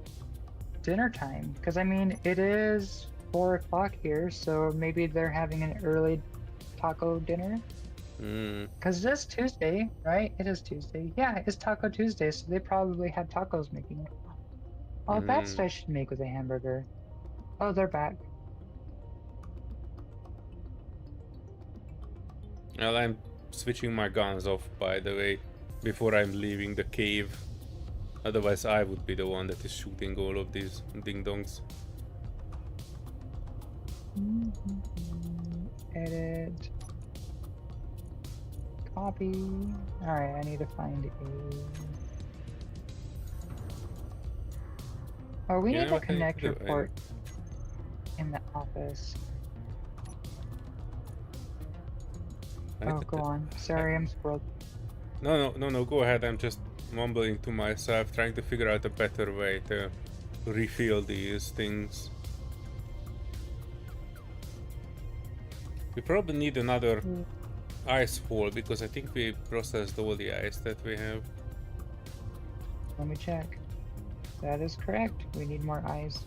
dinner time. Because, I mean, it is 4 o'clock here, so maybe they're having an early taco dinner. Hmm. Because it is Tuesday, right? It is Tuesday. Yeah, it's Taco Tuesday, so they probably had tacos making. Oh, that's what I should make with a hamburger. Oh, they're back. Well, I'm switching my guns off, by the way, before I'm leaving the cave. Otherwise, I would be the one that is shooting all of these ding-dongs. Edit. Copy. Alright, I need to find a... Oh, we You need know a what I need to connector do? port in the office. Oh, go on. Sorry, I'm spoiled. No, go ahead. I'm just mumbling to myself, trying to figure out a better way to refill these things. We probably need another ice hole because I think we processed all the ice that we have. Let me check. That is correct. We need more ice.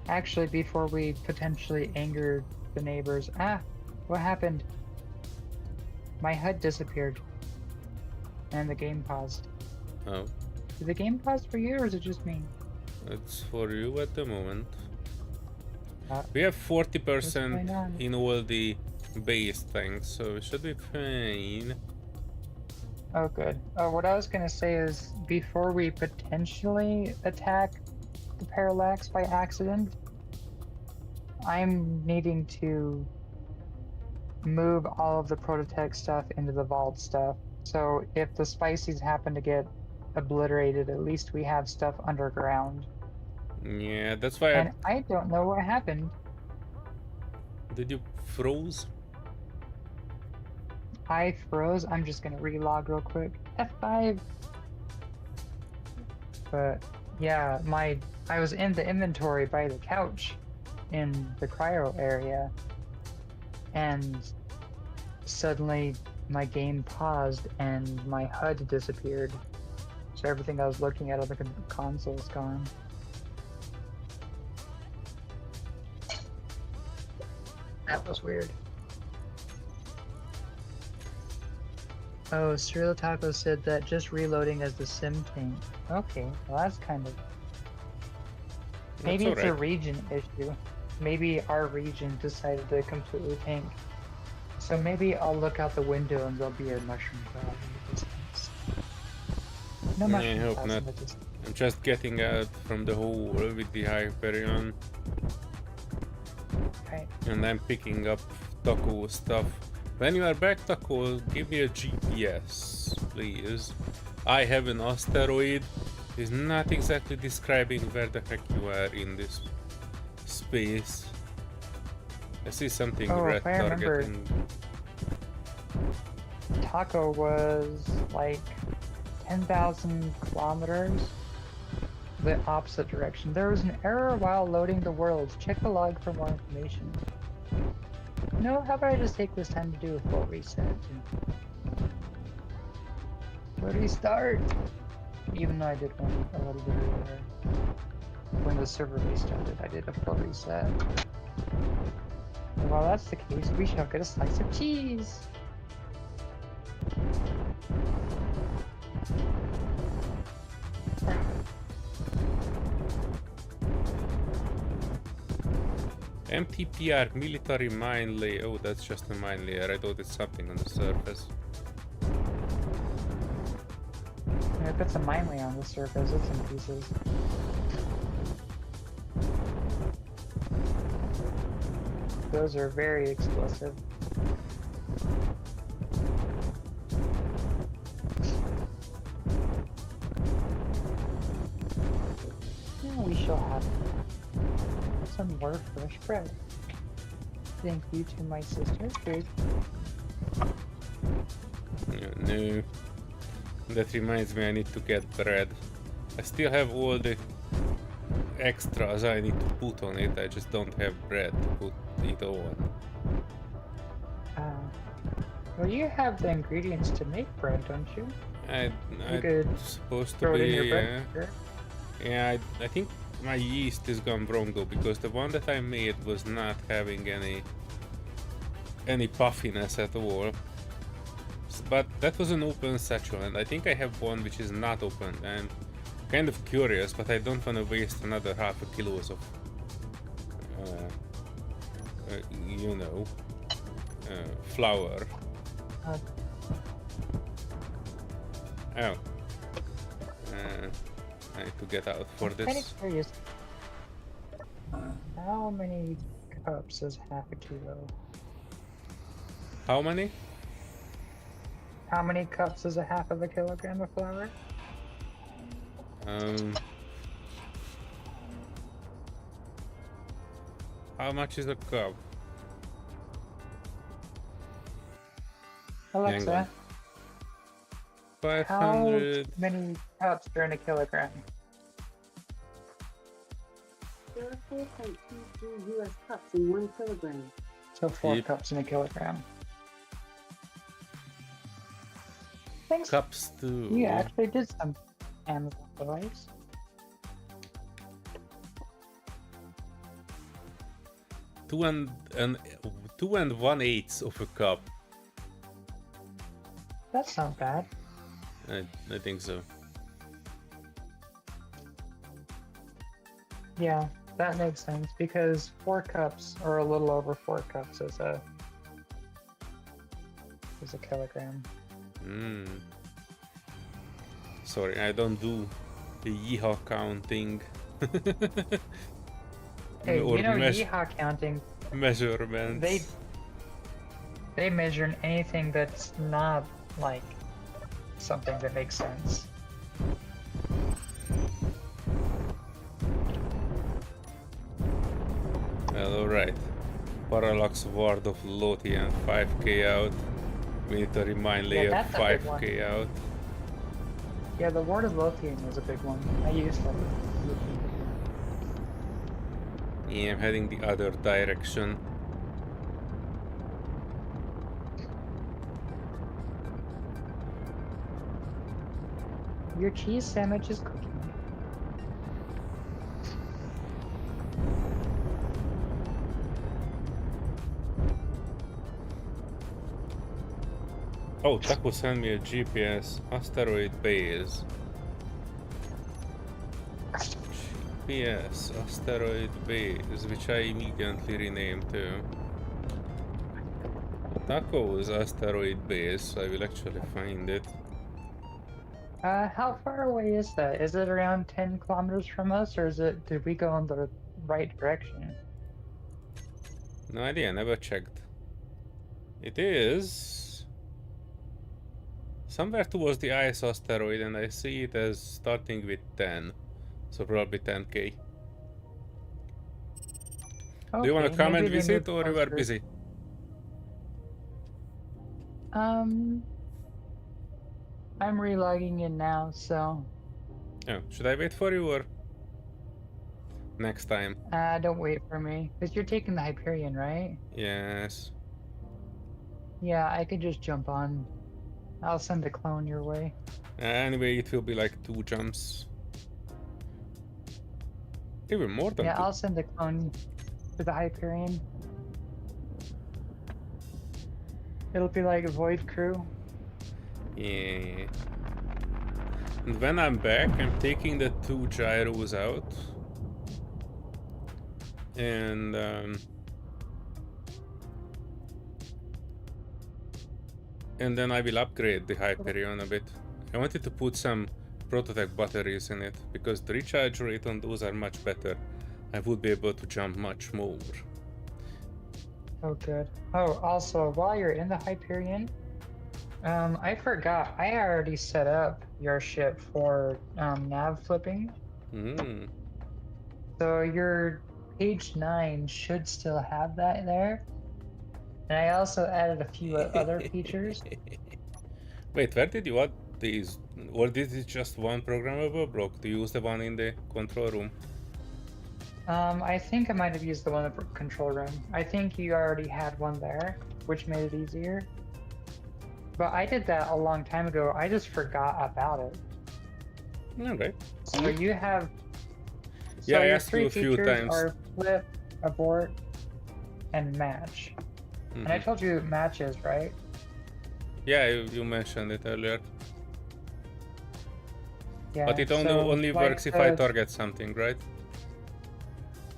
Actually, before we potentially anger the neighbors. Ah! What happened? My HUD disappeared. And the game paused. Oh, Did the game pause for you, or is it just me? it's for you at the moment. Ah, We have what's going 40% on? in all the base things, so it should be fine. Oh, good. What I was gonna say is, before we potentially attack the Parallax by accident, I'm needing to move all of the Prototech stuff into the vault stuff. So if the Spicies happen to get obliterated, at least we have stuff underground. Yeah, that's why And I don't know what happened. Did you froze? I froze. I'm just gonna relog real quick. F5. But yeah, I was in the inventory by the couch, in the cryo area, and suddenly my game paused and my HUD disappeared. So everything I was looking at on the console is gone. That was weird. Oh, Cereal Taco said that just reloading as the sim tank. Okay, well that's kind of... Maybe it's a alright. region issue. Maybe our region decided to completely tank. So maybe I'll look out the window and there'll be a mushroom cloud in the distance. No I mushroom hope clouds not. in the distance. I'm just getting out from the hole with the Hyperion, Right. and I'm picking up Taco stuff. When you are back, Taco, give me a GPS, please. I have an asteroid. It's not exactly describing where the heck you are in this space. I see something Oh, red if I remember, targeting. Taco was like 10,000 kilometers the opposite direction. There was an error while loading the worlds. Check the log for more information. No, how about I just take this time to do a full reset? Where do we start? Even though I did one a little bit earlier. When the server restarted, I did a full reset. And while that's the case, we shall get a slice of cheese. MTPR, military mine layer. Oh, that's just a mine layer. I thought it's something on the surface. If it's a mine layer on the surface, it's in pieces. Those are very explosive. Now we shall have some more fresh bread. Thank you to my sister. Good. No. That reminds me, I need to get bread. I still have all the extras I need to put on it. I just don't have bread to put it on. Well, you have the ingredients to make bread, don't you? I'm could supposed to Throw it in be. your bread. Sure. Yeah, I think my yeast is gone wrong though, because the one that I made was not having any puffiness at all. But that was an open satchel, and I think I have one which is not open. And kind of curious, but I don't want to waste another half a kilos of, you know, flour. Oh. I need to get out for I'm kind this. of curious. How many cups is half a kilo? How many? How many cups is a half of a kilogram of flour? How much is a cup? Alexa, 500. how many cups are in a kilogram? There are 4.23 US cups in 1 kilogram. So 4 Yep. cups in a kilogram. Thanks. Cups too. You actually did some Amazon device. Two and 1/8 of a cup. That's not bad. I think so. Yeah, that makes sense because 4 cups or a little over 4 cups is a kilogram. Sorry, I don't do the yeehaw counting. Hey, or you know, yeehaw counting, measurements. they measure anything that's not like something that makes sense. Well, alright. Parallax Ward of Lothian 5k out. Military Mine Layer that's a big 5k out. Yeah, the Ward of Lothian was a big one. I used that. Yeah, I'm heading the other direction. Your cheese sandwich is cooking. Oh, Taco sent me a GPS. Asteroid base. GPS, asteroid base, which I immediately renamed to Taco's asteroid base, so I will actually find it. How far away is that? Is it around 10 kilometers from us, or did we go in the right direction? No idea, never checked. It is somewhere towards the ice asteroid, and I see it as starting with 10, so probably 10k. Okay, Do you want to come maybe and they visit, moved or you are closer. busy? I'm relogging in now, so Oh, should I wait for you, or next time? don't wait for me. Because you're taking the Hyperion, right? Yes. Yeah, I could just jump on. I'll send a clone your way. Anyway, it will be like 2 jumps. Even more than Yeah, 2. I'll send a clone to the Hyperion. It'll be like a Void Crew. Yeah. And when I'm back, I'm taking the 2 gyros out. And then I will upgrade the Hyperion a bit. I wanted to put some prototype batteries in it, because the recharge rate on those are much better. I would be able to jump much more. Oh, good. Oh, also, while you're in the Hyperion, I forgot. I already set up your ship for nav flipping. Hmm. So your page 9 should still have that there. And I also added a few other features. Wait, where did you add these? Or this is just one programmable block? Do you use the one in the control room? I think I might have used the one in the control room. I think you already had one there, which made it easier. But I did that a long time ago. I just forgot about it. Alright. So you have. Yeah, So I your asked you three a few features times. are flip, abort, and match. And I told you matches, right? Yeah, you mentioned it earlier. Yeah. But it only works if I target something, right?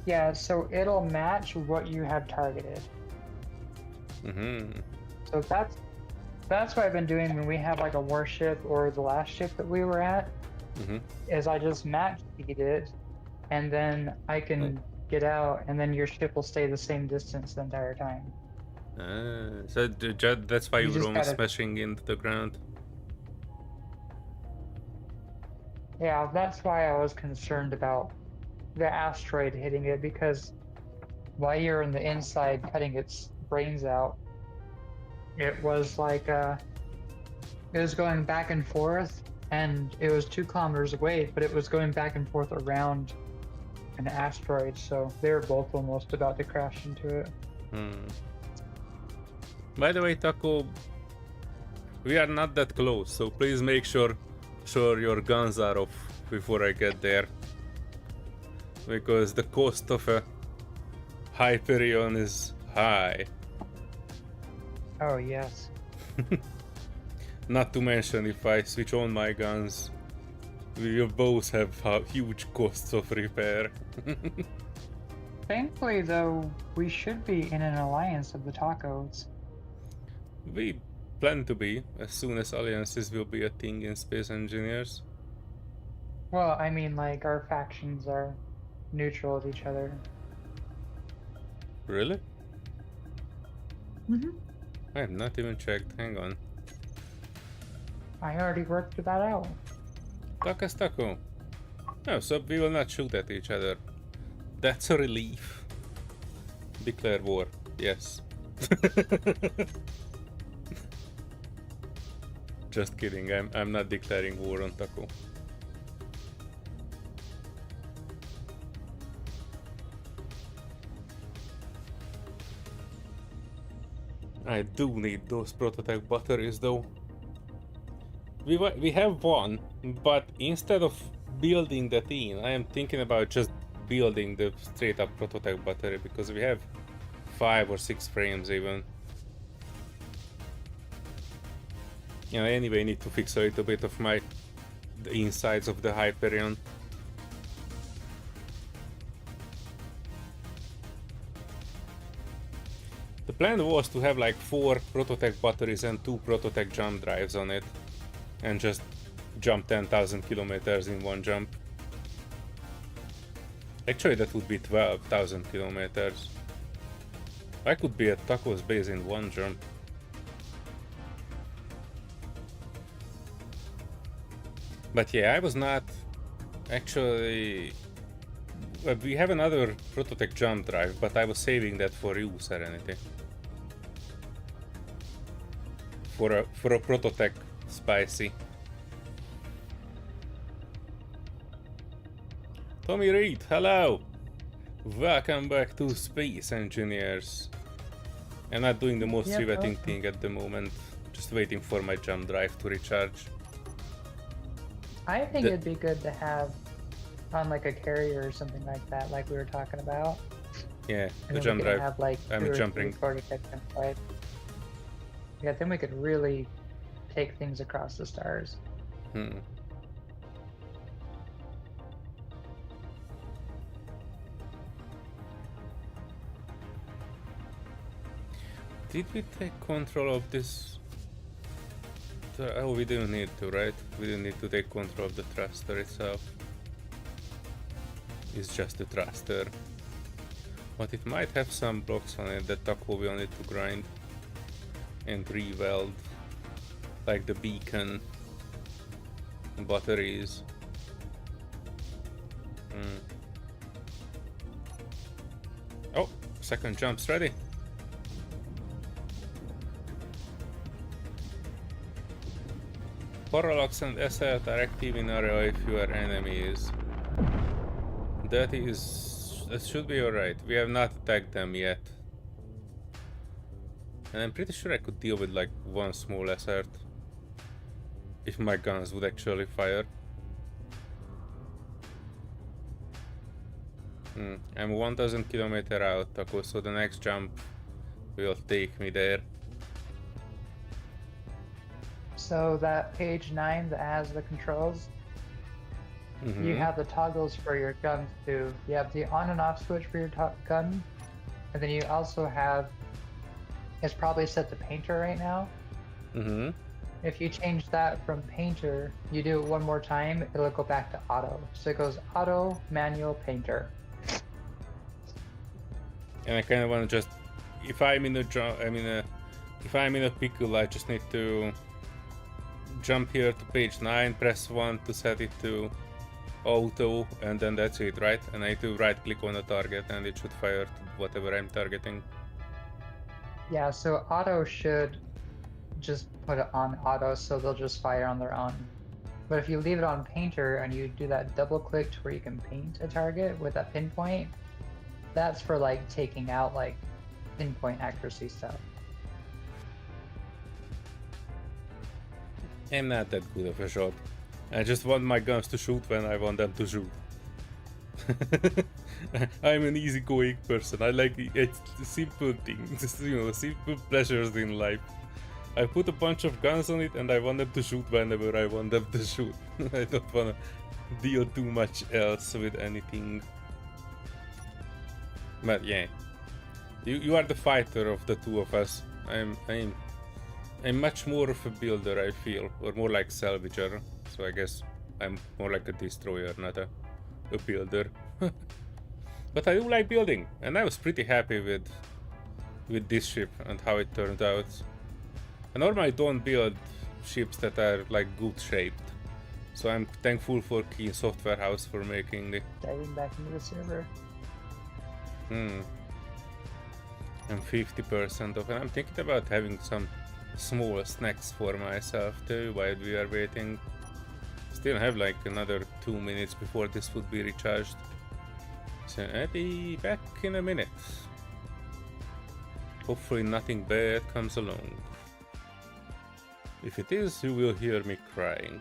Yeah, so it'll match what you have targeted. So that's what I've been doing when we have like a warship or the last ship that we were at. Is I just match feed it, and then I can get out, and then your ship will stay the same distance the entire time. So that's why You you were just almost gotta- smashing into the ground. Yeah, that's why I was concerned about the asteroid hitting it, because while you're in the inside cutting its brains out, it was like it was going back and forth, and it was 2 kilometers away, but it was going back and forth around an asteroid, so they were both almost about to crash into it. By the way, Taco, we are not that close, so please make sure your guns are off before I get there, because the cost of a Hyperion is high. Oh yes. Not to mention, if I switch on my guns, we will both have huge costs of repair. Thankfully, though, we should be in an alliance of the tacos. We plan to be, as soon as alliances will be a thing in Space Engineers. Well, I mean, like, our factions are neutral with each other. Really? I have not even checked, hang on. I already worked that out. Takas Taco. No, so we will not shoot at each other. That's a relief. Declare war, yes. Just kidding, I'm not declaring war on Taco. I do need those prototype batteries though. We have one, but instead of building that in, I am thinking about just building the straight up prototype battery because we have 5 or 6 frames even. And I anyway need to fix a little bit of the insides of the Hyperion. The plan was to have like 4 prototype batteries and 2 prototype jump drives on it, and just jump 10,000 kilometers in one jump. Actually, that would be 12,000 kilometers. I could be at Taco's base in one jump. But yeah, I was not actually... Well, we have another prototype jump drive, but I was saving that for you, Serenity. For a prototype spicy. Tommy Reed, hello! Welcome back to Space Engineers. I'm not doing the most riveting thing at the moment. Just waiting for my jump drive to recharge. I think it'd be good to have on like a carrier or something like that, like we were talking about. Yeah, And the then jump we could drive. have like I'm 2 or jumping. 3 prototypes inside. Yeah, then we could really take things across the stars. Did we take control of this? Oh, we didn't need to, right? We didn't need to take control of the thruster itself. It's just a thruster. But it might have some blocks on it that Taco will need to grind and re-weld, like the beacon, batteries. Oh, second jump's ready. Parallax and SL are active in area if you are enemies. That should be alright. We have not attacked them yet. And I'm pretty sure I could deal with like one small assert. If my guns would actually fire. I'm 1000 km out, Taco, so the next jump will take me there. So that page 9 that has the controls, you have the toggles for your guns too. You have the on and off switch for your gun, and then you also have, it's probably set to painter right now. If you change that from painter, you do it one more time, it'll go back to auto. So it goes auto, manual, painter. And I kind of want to just, if I'm in a pickle, I just need to jump here to page 9, press 1 to set it to auto, and then that's it, right? And I need to right click on the target and it should fire to whatever I'm targeting. Yeah, so auto should just put it on auto, so they'll just fire on their own. But if you leave it on painter and you do that double click to where you can paint a target with that pinpoint, that's for like taking out like pinpoint accuracy stuff. I'm not that good of a shot. I just want my guns to shoot when I want them to shoot. I'm an easygoing person. I like simple things, simple pleasures in life. I put a bunch of guns on it and I want them to shoot whenever I want them to shoot. I don't want to deal too much else with anything. But yeah, you are the fighter of the two of us. I'm much more of a builder, I feel, or more like salvager. So I guess I'm more like a destroyer, not a builder. But I do like building, and I was pretty happy with this ship and how it turned out. I normally don't build ships that are like good shaped, so I'm thankful for Keen Software House for making it. Diving back into the server. I'm 50% off, and I'm thinking about having some small snacks for myself too while we are waiting. Still have like another 2 minutes before this would be recharged. So I'll be back in a minute. Hopefully nothing bad comes along. If it is, you will hear me crying.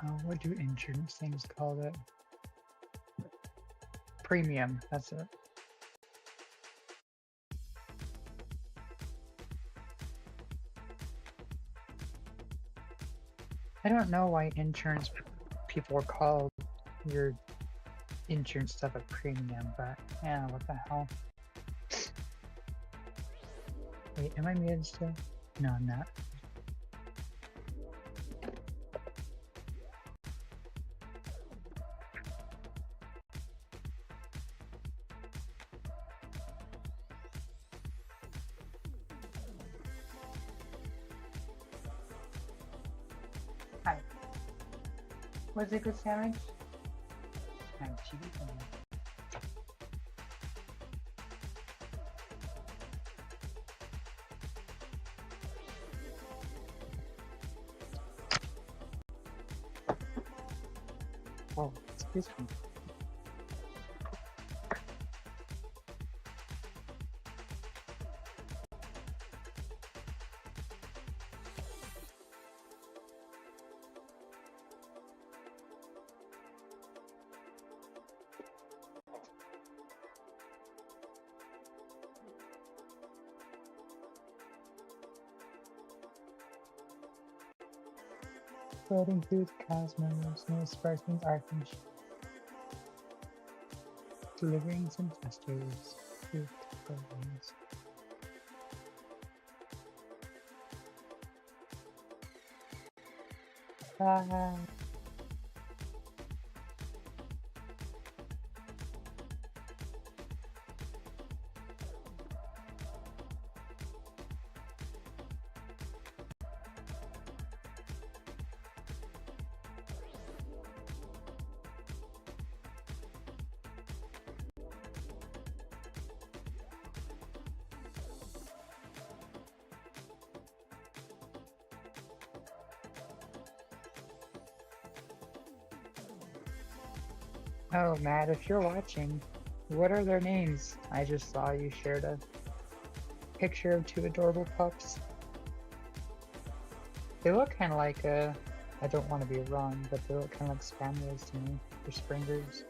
Oh, what do insurance things call it? Premium, that's it. I don't know why insurance people call your insurance stuff a premium, but yeah, what the hell? Wait, am I muted still? No, I'm not. Hi. Was it a good sandwich? I'm cheating. Oh, excuse me. Floating food, cosmos, no sparkling archangel. Delivering some testers to programs. Oh, Matt, if you're watching, what are their names? I just saw you shared a picture of two adorable pups. They look kind of like, I don't want to be wrong, but they look kind of like spaniels to me, or springers.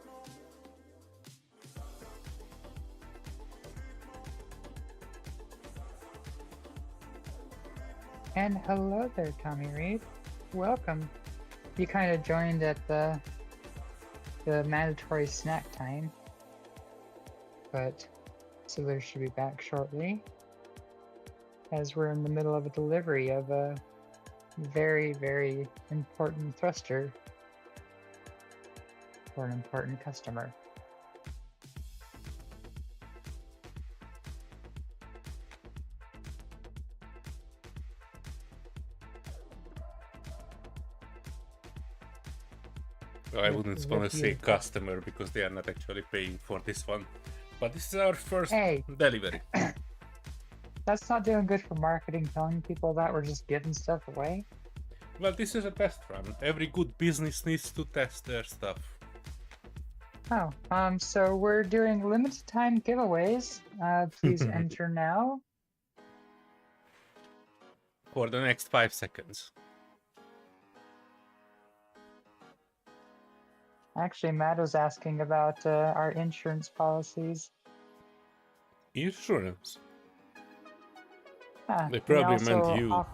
And hello there, Tommy Reed. Welcome. You kind of joined at the mandatory snack time, but Solear should be back shortly, as we're in the middle of a delivery of a very, very important thruster for an important customer. I wouldn't want to say customer because they are not actually paying for this one. But this is our first delivery. That's not doing good for marketing, telling people that we're just giving stuff away. Well, this is a test run. Every good business needs to test their stuff. Oh, so we're doing limited time giveaways. Please enter now. For the next 5 seconds. Actually, Matt was asking about our insurance policies. Insurance? Ah, They probably meant you.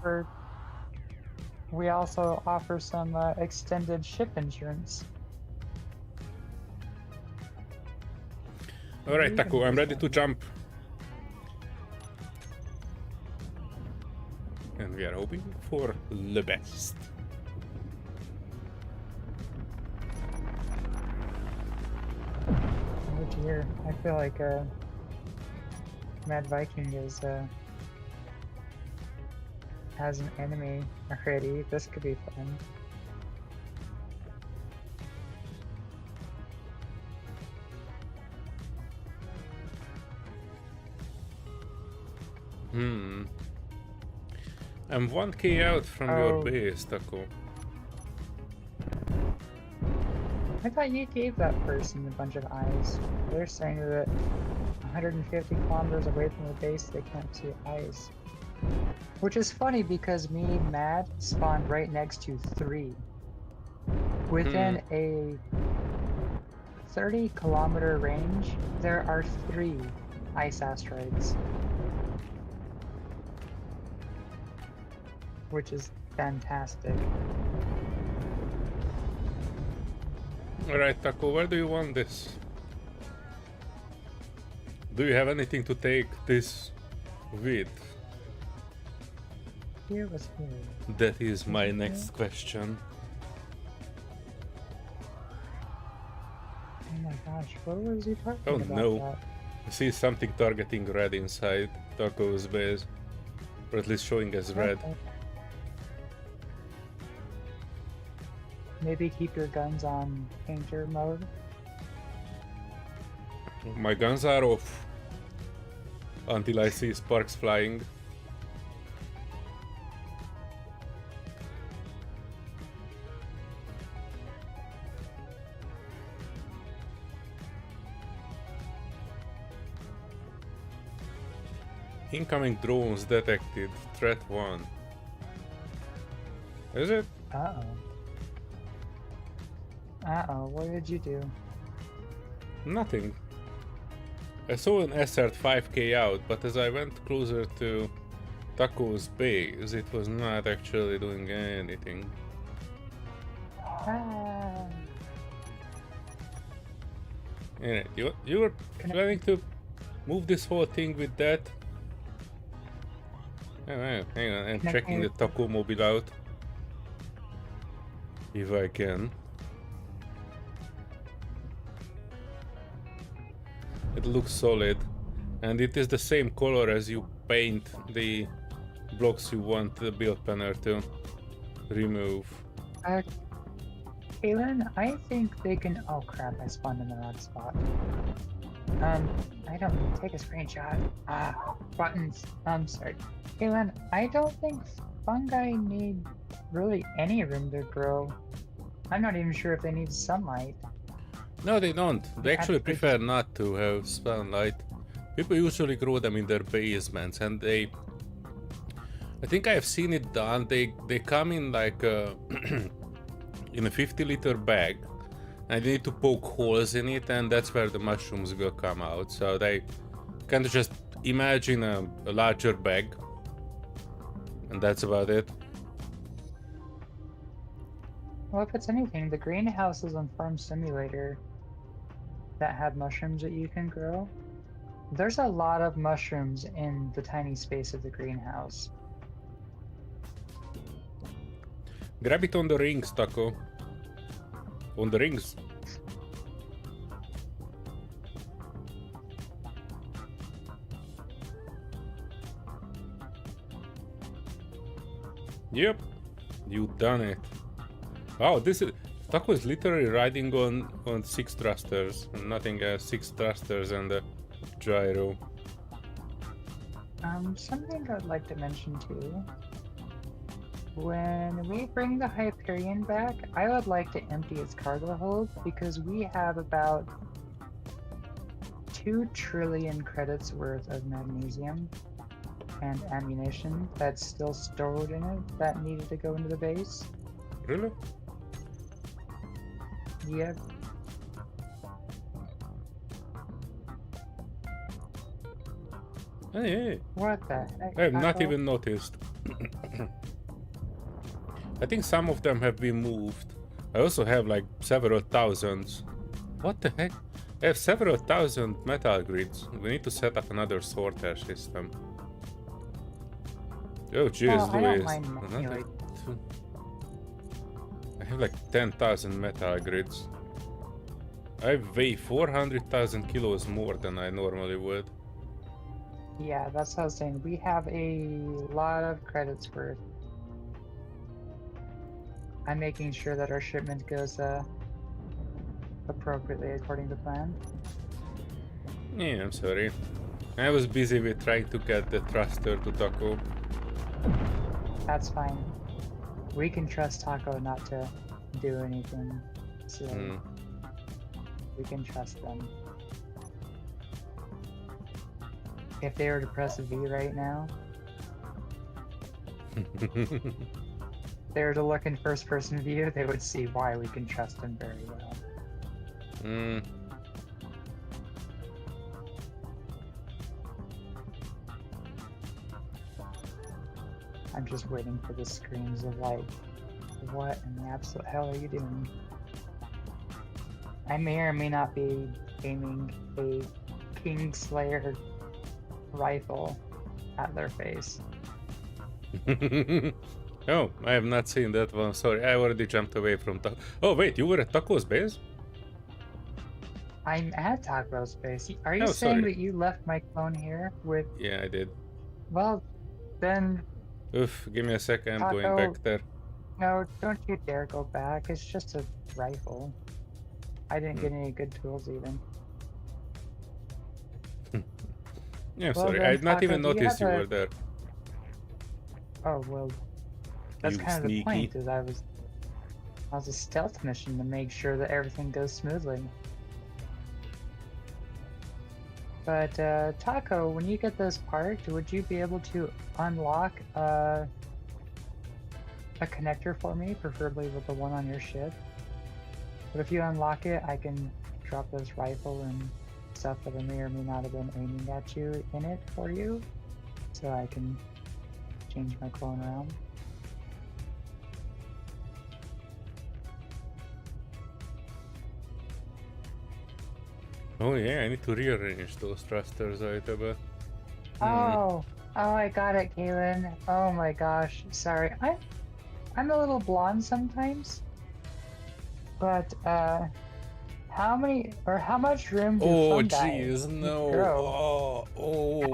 We also offer some extended ship insurance. Alright, Taku, I'm ready to jump. And we are hoping for the best. Oh dear, I feel like Mad Viking is has an enemy already. This could be fun. I'm 1k out from your base, Taco. I thought you gave that person a bunch of eyes. They're saying that 150 kilometers away from the base, they can't see eyes. Which is funny because me, Mad, spawned right next to 3. Within a 30-kilometer range, there are 3 ice asteroids. Which is fantastic. Alright, Taco, where do you want this? Do you have anything to take this with? Here was here. That is my next question. Oh my gosh, what was he talking Oh about? no. That? I see something targeting red inside Taco's base. Or at least showing as red. Okay. Maybe keep your guns on painter mode. My guns are off. Until I see sparks flying. Incoming drones detected. Threat 1. Is it? Uh-oh. Uh-oh, what did you do? Nothing. I saw an SR 5k out, but as I went closer to Taco's base, it was not actually doing anything. Ah. Alright, you were planning to move this whole thing with that? Oh, hang on, I'm checking the Taco mobile out. If I can. It looks solid, and it is the same color as you paint the blocks you want the build panel to remove. Kaylin, I think they can. Oh crap, I spawned in the wrong spot. I don't take a screenshot. Buttons. Sorry. Kaylin, I don't think fungi need really any room to grow. I'm not even sure if they need sunlight. No, they don't. They actually prefer not to have sunlight. People usually grow them in their basements, and I think I have seen it done. They come in like in a 50-liter bag, and you need to poke holes in it, and that's where the mushrooms will come out. So they kind of just imagine a larger bag, and that's about it. Well, if it's anything, the greenhouses on Farm Simulator that have mushrooms that you can grow, there's a lot of mushrooms in the tiny space of the greenhouse. Grab it on the rings, Taco. On the rings. Yep, you done it. Wow, this is Taco is literally riding on 6 thrusters, nothing else. 6 thrusters and a gyro. Something I'd like to mention too. When we bring the Hyperion back, I would like to empty its cargo hold because we have about 2 trillion credits worth of magnesium and ammunition that's still stored in it that needed to go into the base. Really? Yep. Hey. What the heck? I have not Taco? even noticed. I think some of them have been moved. I also have like several thousands. What the heck? I have several thousand metal grids. We need to set up another sorter system. Oh jeez, Well, I don't Louise. mind Another two. I have like 10,000 metal grids. I weigh 400,000 kilos more than I normally would. Yeah, that's what I was saying. We have a lot of credits worth. I'm making sure that our shipment goes appropriately according to plan. Yeah, I'm sorry. I was busy with trying to get the thruster to Taco. That's fine. We can trust Taco not to do anything silly. Mm. We can trust them. If they were to press V right now, if they were to look in first person view, they would see why we can trust them very well. Mm. I'm just waiting for the screams of like, what in the absolute hell are you doing? I may or may not be aiming a Kingslayer rifle at their face. Oh, I have not seen that one. Sorry, I already jumped away from Taco. Oh, wait, you were at Taco's base? I'm at Taco's base. Are you Oh, saying sorry. that you left my clone here with... Yeah, I did. Well, then... Oof, give me a second, I'm going Taco- back there. No, don't you dare go back. It's just a rifle. I didn't get any good tools even. Yeah, I'm Well, sorry, then, I did not Taco, even do you notice you have a- were there. Oh, well... That's You kind of the sneaky. point, is I was a stealth mission to make sure that everything goes smoothly. But, Taco, when you get this part, would you be able to unlock, a connector for me, preferably with the one on your ship? But if you unlock it, I can drop this rifle and stuff that I may or may not have been aiming at you in it for you, so I can change my clone around. Oh yeah, I need to rearrange those thrusters a little bit. Oh, I got it, Kaylin. Oh my gosh, sorry. I'm a little blonde sometimes. But how much room do Oh fungi jeez, no. grow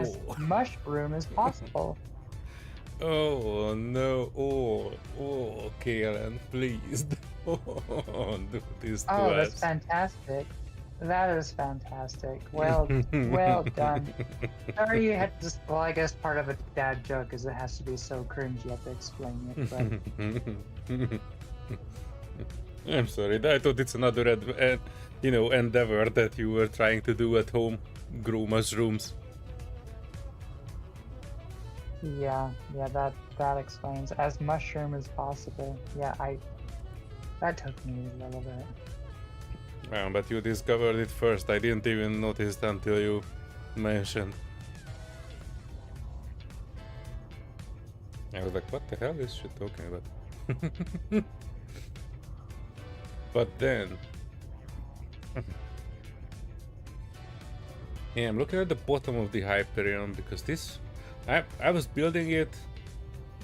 as Oh. mushroom as possible? Oh no. Oh, Karen, please. Don't do this to Oh, us. that's fantastic. That is fantastic. Well done. Sorry you had to just, well, I guess part of a dad joke is it has to be so cringe you have to explain it, but I'm sorry, I thought it's another endeavor that you were trying to do at home. Grow mushrooms. yeah, that explains. As mushroom as possible. Yeah, that took me a little bit. But you discovered it first. I didn't even notice it until you mentioned. I was like, what the hell is she talking about? But then... yeah, I'm looking at the bottom of the Hyperion because this... I was building it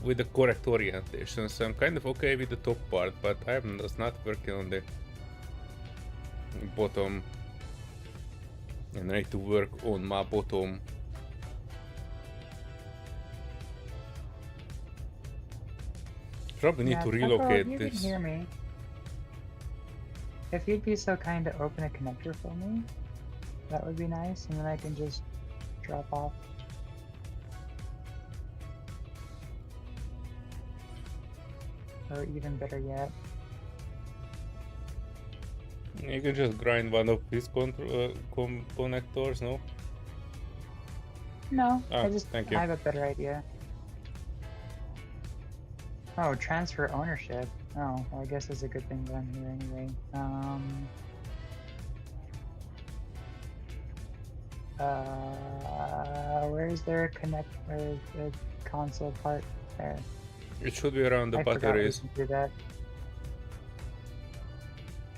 with the correct orientation, so I'm kind of okay with the top part, but I'm just not working on the bottom, and I need to work on my bottom. Probably need to relocate Taco, if you this. can hear me, if you'd be so kind to open a connector for me, that would be nice, and then I can just drop off. Or even better yet, You can just grind one of these connectors, no? no, Ah, I thank you. have a better idea. Oh, transfer ownership. Oh, well, I guess that's a good thing that I'm here anyway. Where's their the console part there? It should be around the I forgot we batteries. can do that.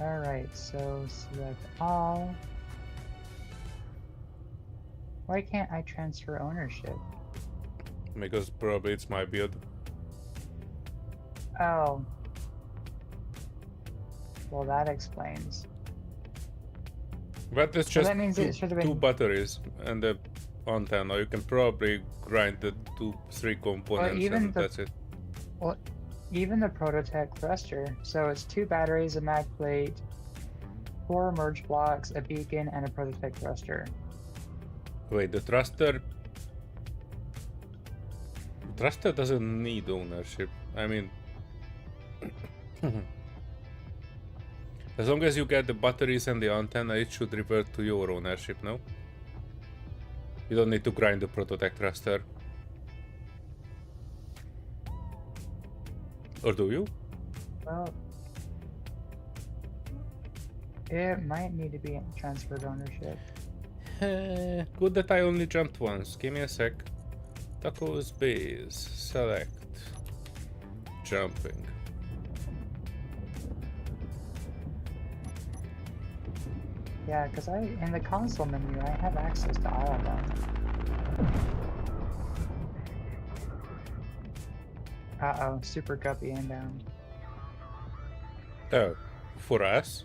Alright, so select all. Why can't I transfer ownership? Because probably it's my build. Oh. Well, that explains. But it's So just that means it should have two been... batteries, and the antenna. You can probably grind the 2-3 components and that's it. Well, even the prototype thruster. So it's 2 batteries, a mag plate, 4 merge blocks, a beacon, and a prototype thruster. Wait, the thruster doesn't need ownership. I mean, as long as you get the batteries and the antenna, it should revert to your ownership, no? You don't need to grind the prototype thruster. Or do you? Well, it might need to be transferred ownership. Good that I only jumped once. Give me a sec. Taco's base. Select. Jumping. Yeah, because in the console menu, I have access to all of them. Uh-oh, Super Guppy inbound. Oh, for us?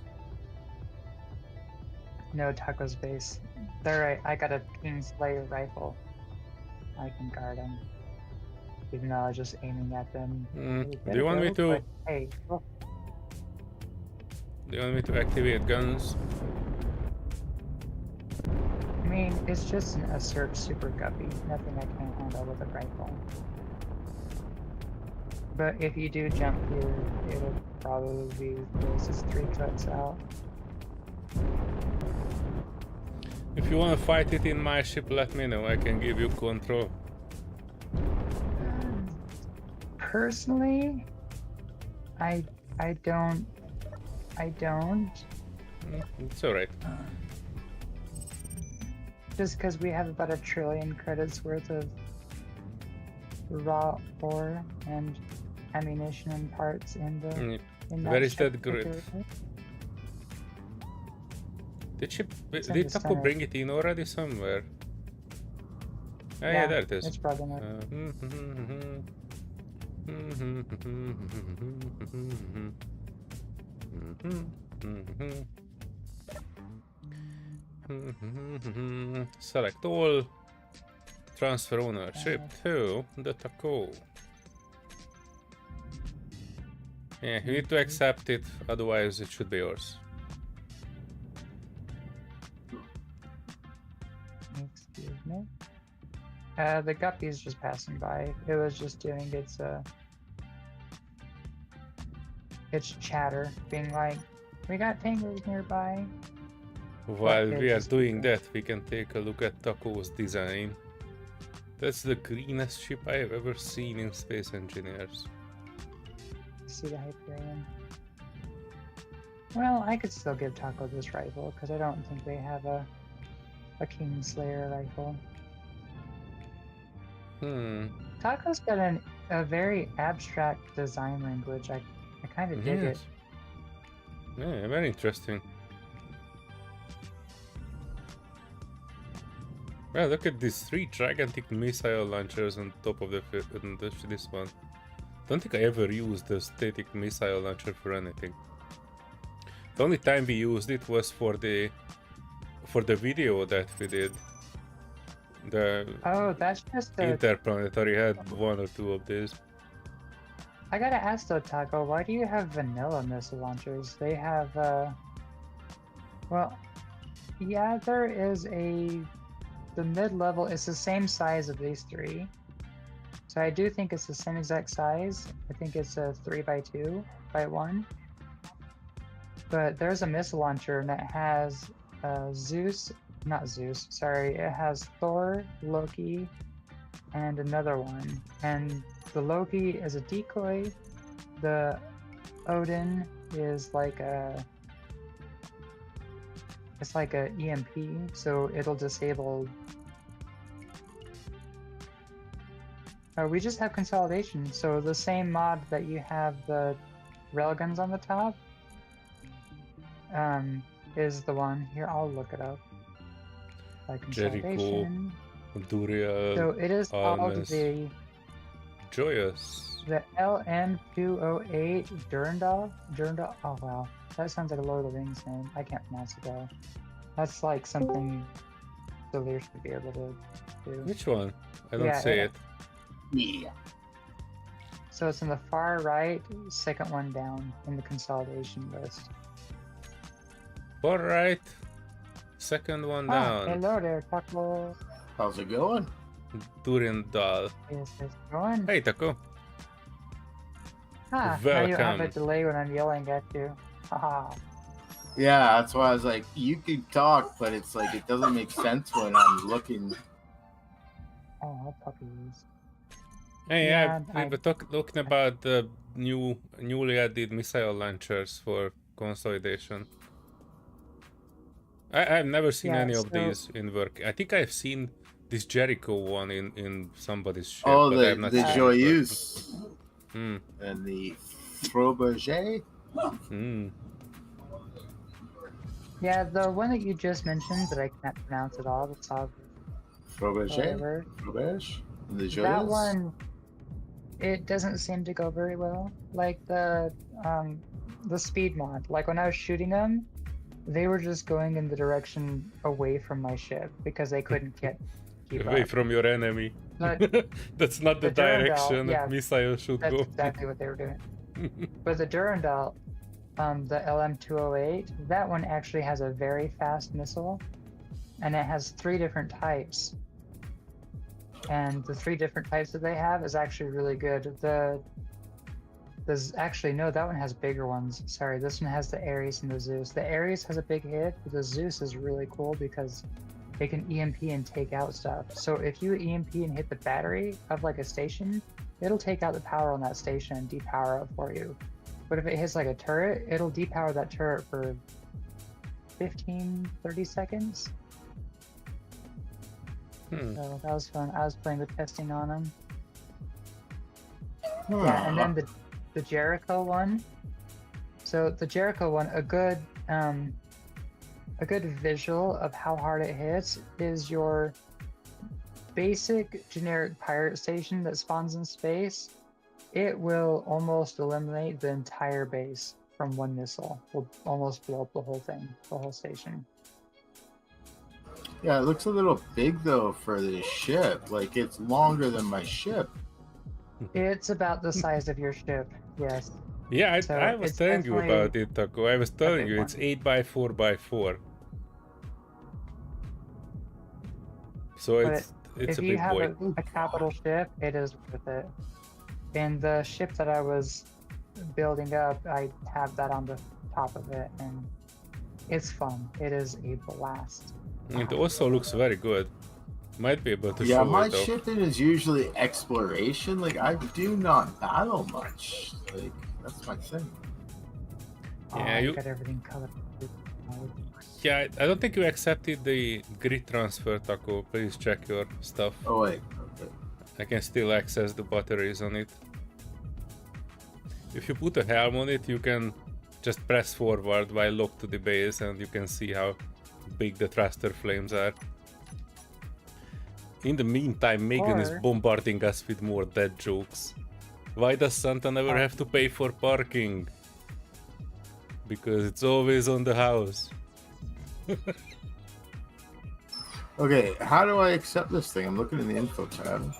No, Taco's base. They're right, I got a Kingslayer rifle. I can guard them. Even though I was just aiming at them. Do you want me to... But, hey, look. Do you want me to activate guns? I mean, it's just an assert Super Guppy. Nothing I can't handle with a rifle. But if you do jump here, it'll probably be closest 3 cuts out. If you want to fight it in my ship, let me know. I can give you control. Personally, I don't. It's alright. Just because we have about 1 trillion credits worth of raw ore and ammunition and parts in the in that Where is ship that grid? Did It's in did the Taco center. bring it in already somewhere? Oh, yeah, there it is. It's probably not. Select all. Transfer ownership to the Taco. Yeah, you need to accept it, otherwise it should be yours. Excuse me. The guppy's just passing by. It was just doing its chatter, being like, "We got tangles nearby." While Okay, we are just doing okay. that, we can take a look at Taco's design. That's the greenest ship I have ever seen in Space Engineers. See the Hyperion. Well, I could still give Taco this rifle because I don't think they have a Kingslayer rifle. Taco's got a very abstract design language. I kind of dig it. Yeah, very interesting. Well, look at these 3 gigantic missile launchers on top of this one. Don't think I ever used the static missile launcher for anything. The only time we used it was for the video that we did. Oh, that's just a... Interplanetary had 1 or 2 of these. I gotta ask though, Taco, why do you have vanilla missile launchers? They have, well, yeah, there is the mid-level is the same size of these 3. So I do think it's the same exact size. I think it's a 3x2 by 1. But there's a missile launcher and it has it has Thor, Loki, and another one. And the Loki is a decoy. The Odin is like it's like a EMP, so it'll disable. We just have consolidation, so the same mod that you have the railguns on the top is the one. Here, I'll look it up. Like consolidation. Duriel, So it is called Almas, the Joyous. LN208 Durandal. Oh wow, that sounds like a Lord of the Rings name. I can't pronounce it though. That's like something Solear should be able to do. Which one? I don't Yeah, see it. Yeah. So it's in the far right, second one down in the consolidation list. All right. Second one Ah, down. hello there, Taco. How's it going? Durindal. Is this going? Hey, Taco. Ah, now you have a welcome. delay when I'm yelling at you. Haha. Yeah, that's why I was like, you can talk, but it's like it doesn't make sense when I'm looking. Oh, puppies. Hey, Yeah, we were talking about the newly added missile launchers for consolidation. I've never seen Yeah, any of so- these in work. I think I've seen this Jericho one in somebody's ship. Oh, but I have the not the seen it in person. Joyeuse Hmm. and the Frobage. Hmm. Yeah, the one that you just mentioned that I can't pronounce at all, the Frobage? whatever. Frobage? And the Joyeuse? That one, it doesn't seem to go very well. Like the speed mod. Like when I was shooting them, they were just going in the direction away from my ship because they couldn't keep Away up. from your enemy. But That's not the the Durandal, direction yeah, missile should that's go. exactly what they were doing. But the Durandal, the LM208, that one actually has a very fast missile, and it has 3 different types. And the 3 different types that they have is actually really good. There's actually, no, that one has bigger ones. Sorry, this one has the Ares and the Zeus. The Ares has a big hit, but the Zeus is really cool because it can EMP and take out stuff. So if you EMP and hit the battery of like a station, it'll take out the power on that station and depower it for you. But if it hits like a turret, it'll depower that turret for 15-30 seconds. So that was fun. I was playing the testing on them. Yeah, and then the Jericho one. So the Jericho one, a good visual of how hard it hits is your basic generic pirate station that spawns in space. It will almost eliminate the entire base from one missile. Will almost blow up the whole thing, the whole station. Yeah, it looks a little big though for the ship. Like it's longer than my ship. It's about the size of your ship, yes. Yeah, So I was it's telling you definitely about it, Taco. I was telling big you it's one. 8x4x4. So But it's if a you big have boy. a capital ship, it is worth it. And the ship that I was building up, I have that on the top of it, and it's fun. It is a blast. It also looks very good. Might be able to Yeah, show my it though. shipping is usually exploration. Like I do not battle much. Like that's my thing. Oh, Yeah, I you- got everything colored. Yeah, I don't think you accepted the grid transfer, Taco. Please check your stuff. Oh wait, okay. I can still access the batteries on it. If you put a helm on it, you can just press forward while locked to the base and you can see how big the thruster flames are. In the meantime, Megan is Or- bombarding us with more dead jokes. Why does Santa never have to pay for parking? Because it's always on the house. Okay, how do I accept this thing? I'm looking in the info tab.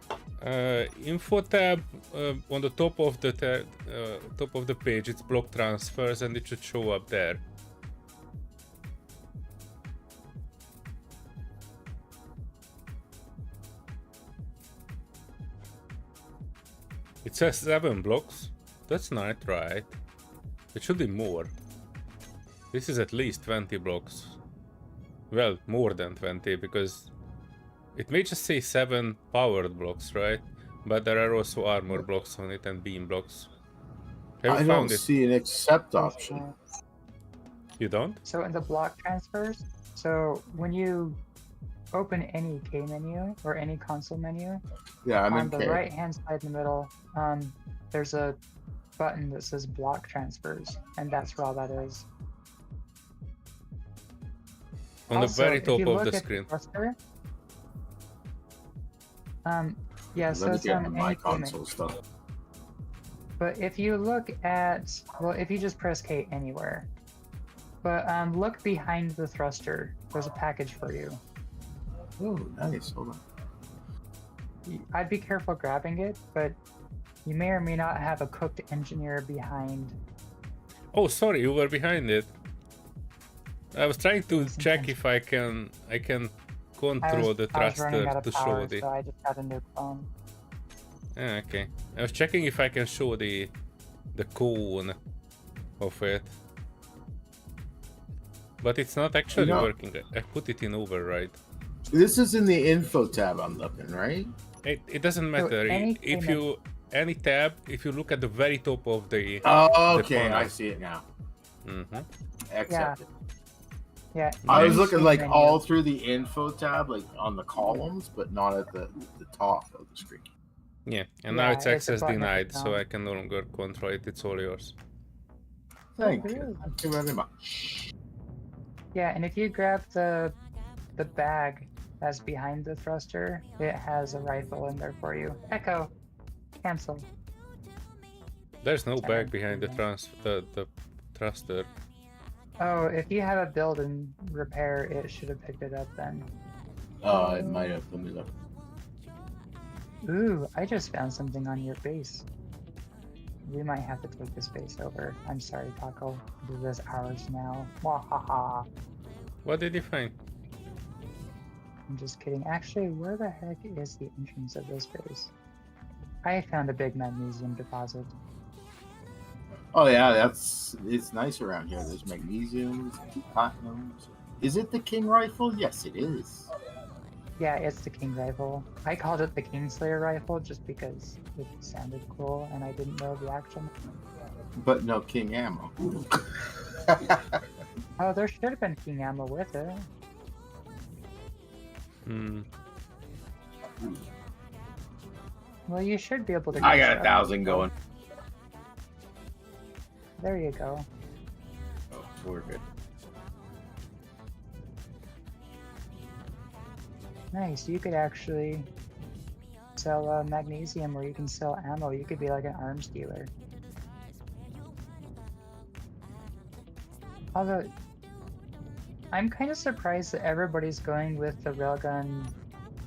Info tab on the top of the page, it's block transfers and it should show up there. It says 7 blocks. That's not right. It should be more. This is at least 20 blocks. Well, more than 20 because it may just say 7 powered blocks, right? But there are also armor blocks on it and beam blocks. Have I you don't found it? see an accept option. You don't? So in the block transfers, so when you open any K menu or any console menu, Yeah, I'm on in the K. right hand side in the middle, there's a button that says block transfers, and that's where all that is. On Also, the very if top you of look the at screen. cluster, yeah, so Let me it's get on my any K menu. console stuff. But if you look at, well, if you just press K anywhere, but look behind the thruster. There's a package for you. Oh, nice. Hold on. I'd be careful grabbing it, but you may or may not have a cooked engineer behind. Oh, sorry, you were behind it. I was trying to check if I can control the I was running thruster out of to show power, the. so I just got a new clone. Ah, okay. I was checking if I can show the cone of it. But it's not actually working. I put it in override. This is in the info tab I'm looking, right? It doesn't matter. If you any tab, if you look at the very top of the Oh, okay, panel. I see it now. Mm-hmm. Accepted. Yeah. I was looking like menu. all through the info tab, like on the columns, but not at the top of the screen. Yeah, and now it's Yeah, it's a access button at the denied, so top. I can no longer control it. It's all yours. Thank Oh, you. really? Thank you very much. Yeah, and if you grab the bag that's behind the thruster, it has a rifle in there for you. Echo, cancel. There's no Sorry, bag behind the yeah. the thruster. Oh, if you have a build and repair, it should have picked it up then. It might have. Let me look. Ooh, I just found something on your base. We might have to take this base over. I'm sorry, Taco. This is ours now. Wahaha. What did you find? I'm just kidding. Actually, where the heck is the entrance of this base? I found a big magnesium deposit. Oh yeah, it's nice around here. There's magnesiums, platinums. Is it the King rifle? Yes, it is. Yeah, it's the King rifle. I called it the Kingslayer rifle just because it sounded cool and I didn't know the actual name. But no King ammo. Oh, there should have been King ammo with it. Hmm. Well, you should be able to. I got construct 1,000 it. going. There you go. Oh, we're good. Nice. You could actually sell magnesium, or you can sell ammo. You could be like an arms dealer. Although, I'm kind of surprised that everybody's going with the railgun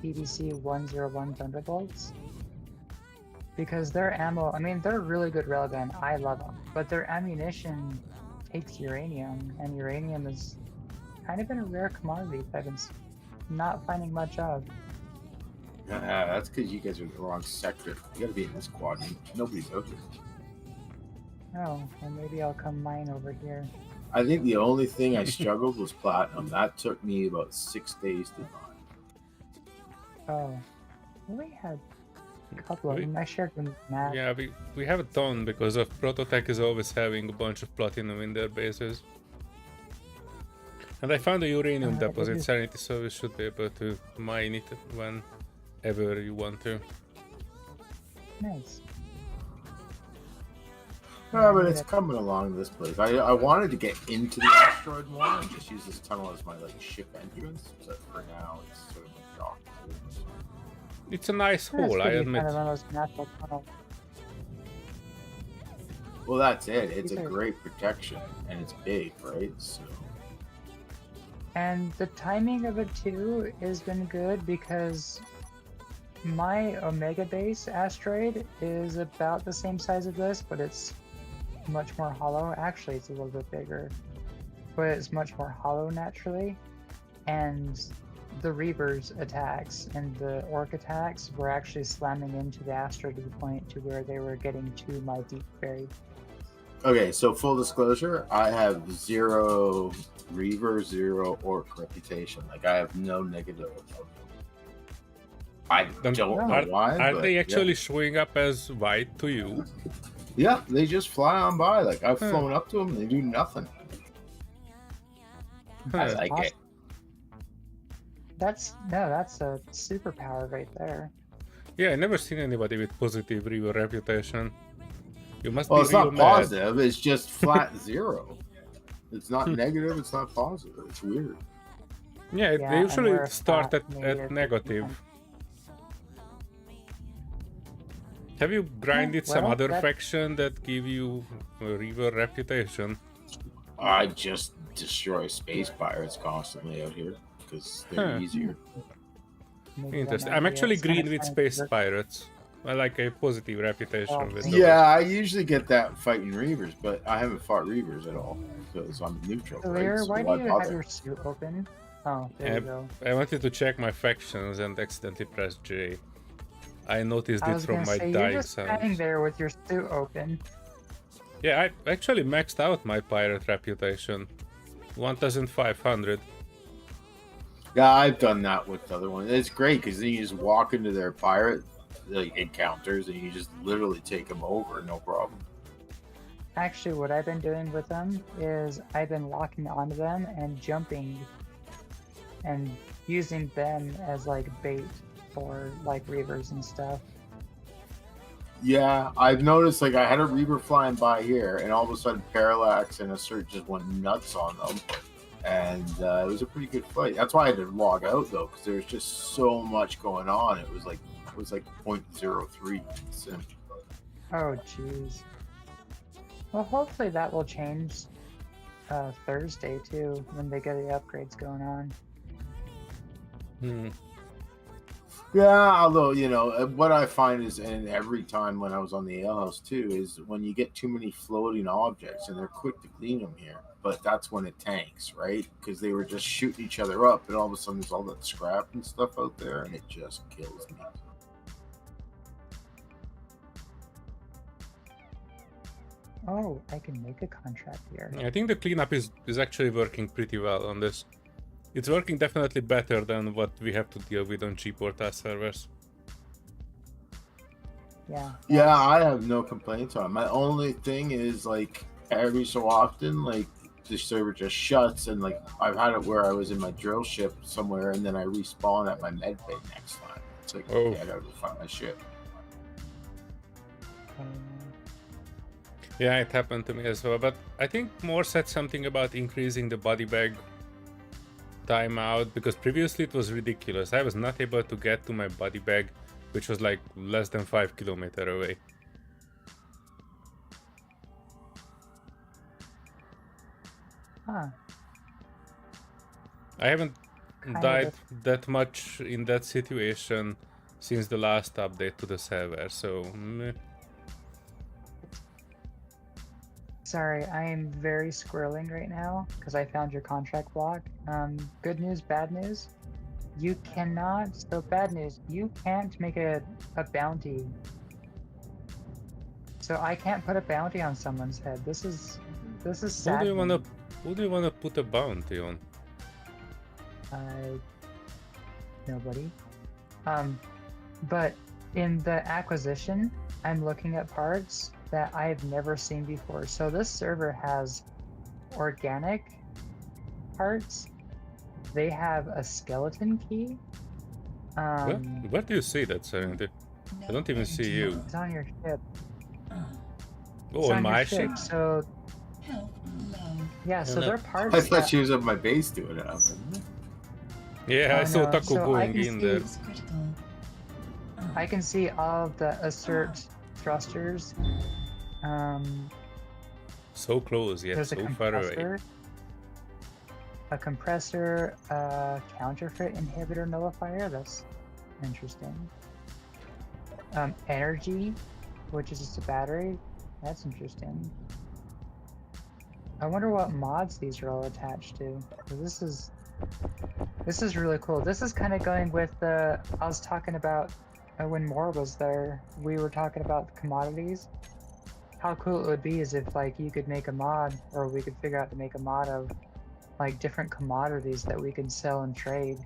PDC 101 Thunderbolts. Because their ammo, I mean, they're a really good railgun. I love them. But their ammunition takes uranium, and uranium is kind of been a rare commodity that I've been not finding much of. That's because you guys are in the wrong sector. You gotta be in this quadrant. Nobody's out here. Oh, well, maybe I'll come mine over here. I think the only thing I struggled was platinum. That took me about 6 days to find. Oh, we had a couple of them. I shared them with Matt. Yeah, we have a ton because of Prototech is always having a bunch of platinum in their bases. And I found a uranium deposit, Serenity, so we should be able to mine it whenever you want to. Nice. No, but it's coming along this place. I wanted to get into the asteroid more and just use this tunnel as my ship entrance, but for now it's sort of like docked. It's a nice hole, That's I pretty admit. kind of one of those natural tunnels. Well, that's it. It's a These are- great protection, and it's big, right? So And the timing of it too has been good because my Omega base asteroid is about the same size as this, but it's much more hollow. Actually, it's a little bit bigger, but it's much more hollow naturally. And the Reavers attacks and the Orc attacks were actually slamming into the asteroid to the point to where they were getting to my deep buried. okay, so full disclosure, I have 0 Reaver, 0 Orc reputation. Like I have no negative. I don't know why. Are but they yeah. actually showing up as white to you? Yeah, they just fly on by. Like I've flown up to them, and they do nothing. I like it. That's a superpower right there. Yeah, I never seen anybody with positive Reaver reputation. You must Well, be it's real not mad. positive. It's just flat 0. It's not negative. It's not positive. It's weird. Yeah, Yeah, they and usually we're start flat at negative. 50%. Have you grinded some well, other that- faction that give you a Reaver reputation? I just destroy space pirates constantly out here because they're Huh. easier. maybe Interesting. that I'm might be actually it. Kinda green with trying to space work- pirates. I like a positive reputation Oh, with thank those. Yeah, I usually get that fighting Reavers, but I haven't fought Reavers at all because I'm neutral, right? Solear, So why do why you have bother? your suit open? Oh, there you go. I wanted to check my factions and accidentally pressed J. I noticed I it was from gonna my say, you're dying just standing sounds. there with your suit open. Yeah, I actually maxed out my pirate reputation. 1,500. Yeah, I've done that with the other one. It's great because then you just walk into their pirate like encounters and you just literally take them over, no problem. Actually, what I've been doing with them is I've been locking onto them and jumping and using them as like bait for like reavers and stuff. Yeah, I've noticed like I had a Reaver flying by here, and all of a sudden Parallax and Assert just went nuts on them, and it was a pretty good fight. That's why I had to log out though, because there was just so much going on. It was like 0.03 sim. Oh, jeez. Well, hopefully that will change Thursday too, when they get the upgrades going on. Yeah, although what I find is, and every time when I was on the ale house too, is when you get too many floating objects, and they're quick to clean them here, but that's when it tanks, right? Because they were just shooting each other up, and all of a sudden there's all that scrap and stuff out there, and it just kills me. Oh, I can make a contract here. I think the cleanup is actually working pretty well on this. It's working definitely better than what we have to deal with on G-Portal servers. Yeah. Yeah, I have no complaints on it. My only thing is like every so often, like the server just shuts, and like I've had it where I was in my drill ship somewhere, and then I respawn at my med bay next time. It's like, Oh. okay, I gotta go find my ship. Yeah, it happened to me as well, but I think Moore said something about increasing the body bag timeout, because previously it was ridiculous. I was not able to get to my body bag, which was like less than 5 kilometers away. Huh. I haven't Kind died of. that much in that situation since the last update to the server, so meh. Sorry, I am very squirreling right now because I found your contract block. Good news, bad news. You cannot. So bad news. You can't make a bounty. So I can't put a bounty on someone's head. This is sad. Who do you wanna put a bounty on? Nobody. But in the acquisition, I'm looking at parts that I've never seen before. So this server has organic parts. They have a skeleton key. Where do you see that, Serenity? I don't even see you. It's on your ship. Oh, It's on on your my ship. ship? So yeah, so no. they're parts. I thought that- she was at my base doing it. Yeah, I Oh, saw no, Taku so I going can in see- there. I can see all of the assert thrusters. So close, yet There's a so far away. compressor, a compressor, a counterfeit inhibitor nullifier. That's interesting. Energy, which is just a battery. That's interesting. I wonder what mods these are all attached to. 'Cause this is really cool. This is kind of going with the. I was talking about when Moore was there. We were talking about commodities. How cool it would be is if like you could make a mod, or we could figure out to make a mod of like different commodities that we can sell and trade.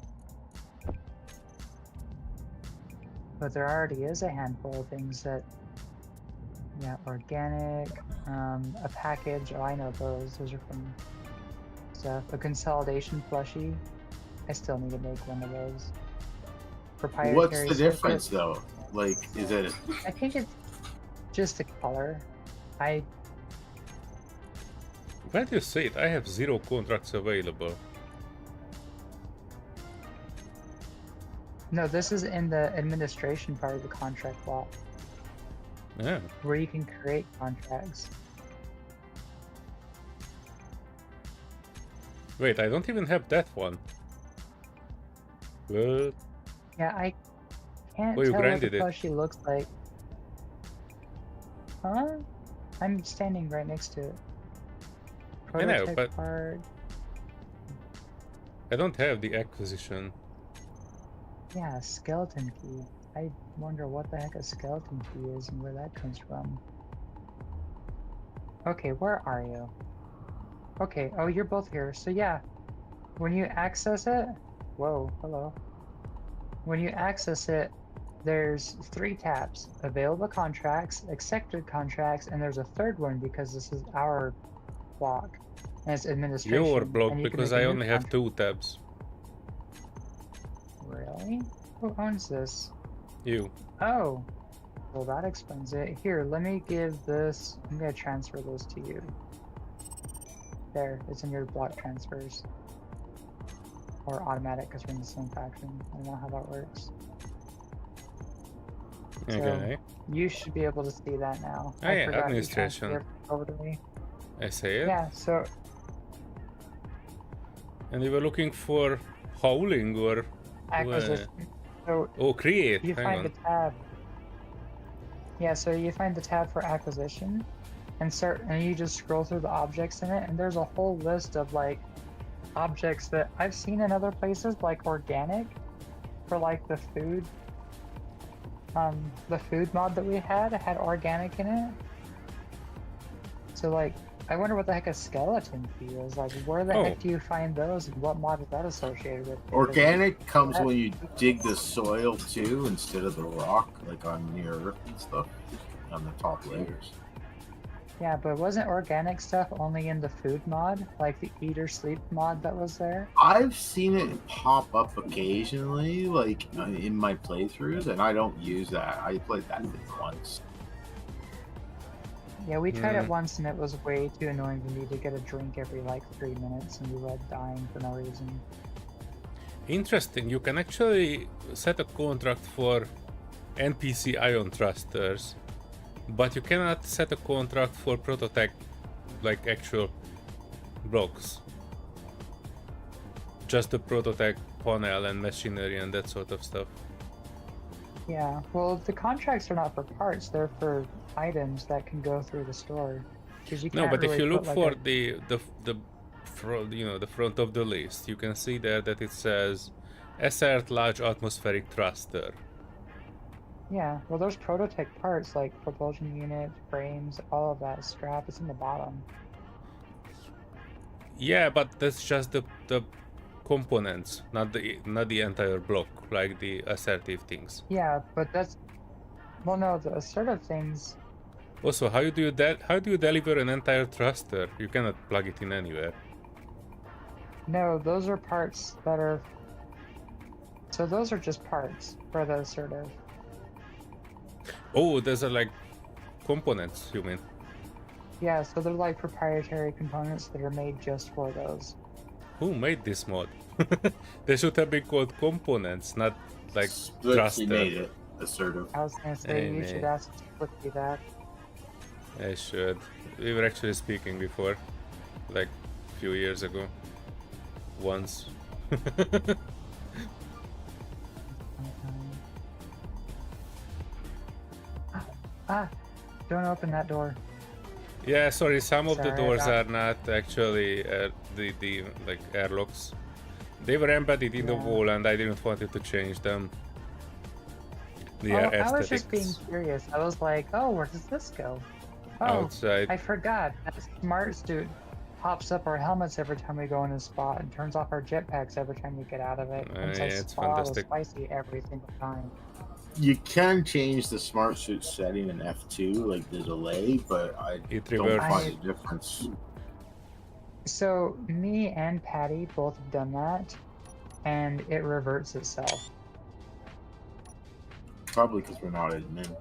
But there already is a handful of things that, yeah, organic, a package. Oh, I know those. Those are from stuff. A consolidation plushie. I still need to make one of those. Proprietary. What's the circuit. difference though? Like, is it? I think it's just a color. Where do you see it? I have 0 contracts available. No, this is in the administration part of the contract block, Yeah. where you can create contracts. Wait, I don't even have that one. Well, Yeah, I can't Oh, you tell what the grinded it. hell she looks like. Huh? I'm standing right next to it. I know, Prototype but part. I don't have the acquisition. Yeah, skeleton key. I wonder what the heck a skeleton key is and where that comes from. Okay, where are you? Okay, oh, you're both here. So yeah, when you access it, whoa, hello. When you access it, there's 3 tabs: available contracts, accepted contracts, and there's a third one because this is our block, and it's administration. Your block, and you can because make a I new only have contract. 2 tabs. Really? Who owns this? You. Oh, well, that explains it. Here, let me give this. I'm gonna transfer this to you. There, it's in your block transfers. Or automatic, because we're in the same faction. I don't know how that works. Okay. So, you should be able to see that now. Oh, I yeah, forgot you administration. transferred over to me. I say it. Yeah, so And we were looking for howling or acquisition. So oh, create. you Hang find on. the tab. Yeah, so you find the tab for acquisition, and you just scroll through the objects in it, and there's a whole list of like objects that I've seen in other places, like organic, for like the food. The food mod that we had organic in it. So like, I wonder what the heck a skeleton key is. Like, where the heck do you find those, and what mod is that associated with? Organic comes when you dig the soil too, instead of the rock, like on near earth and stuff, on the top layers. Yeah, but wasn't organic stuff only in the food mod, like the eat or sleep mod that was there? I've seen it pop up occasionally, like in my playthroughs, and I don't use that. I played that thing once. Yeah, we tried it once and it was way too annoying for me to get a drink every like 3 minutes and we were dying for no reason. Interesting. You can actually set a contract for NPC ion thrusters, but you cannot set a contract for prototype, like actual blocks. Just the prototype panel and machinery and that sort of stuff. Yeah, well, the contracts are not for parts; they're for items that can go through the store. You No, can't but really if you look put, for like, the front, the front of the list, you can see there that it says assert large atmospheric thruster. Yeah, well, there's prototype parts like propulsion unit, frames, all of that strap. It's in the bottom. Yeah, but that's just the components, not the entire block, like the assertive things. Yeah, but that's, well, no, the assertive things. Also, how do you deliver an entire thruster? You cannot plug it in anywhere. No, those are parts that are. So those are just parts for the assertive. Oh, those are like components, you mean? Yeah, so they're like proprietary components that are made just for those. Who made this mod? They should have been called components, not like Splitsy thruster. made it assertive. I was gonna say you Hey, should mate. ask Splitsy that. I should. We were actually speaking before, like a few years ago. Once. Ah, don't open that door. Yeah, sorry. Some of the Sorry doors about- are not actually the like airlocks. They were embedded in the Yeah. wall, and I didn't want it to change them. The Oh, I aesthetics. was just being curious. I was like, oh, where does this go? Oh, Outside. I forgot. That smart suit pops up our helmets every time we go in a spot and turns off our jetpacks every time we get out of it. And Yeah, says it's "Fall out of fantastic. spicy every single time. You can change the smart suit setting in F2, like the delay, but I It don't reverts. find a difference. So me and Patty both have done that, and it reverts itself. Probably because we're not admin.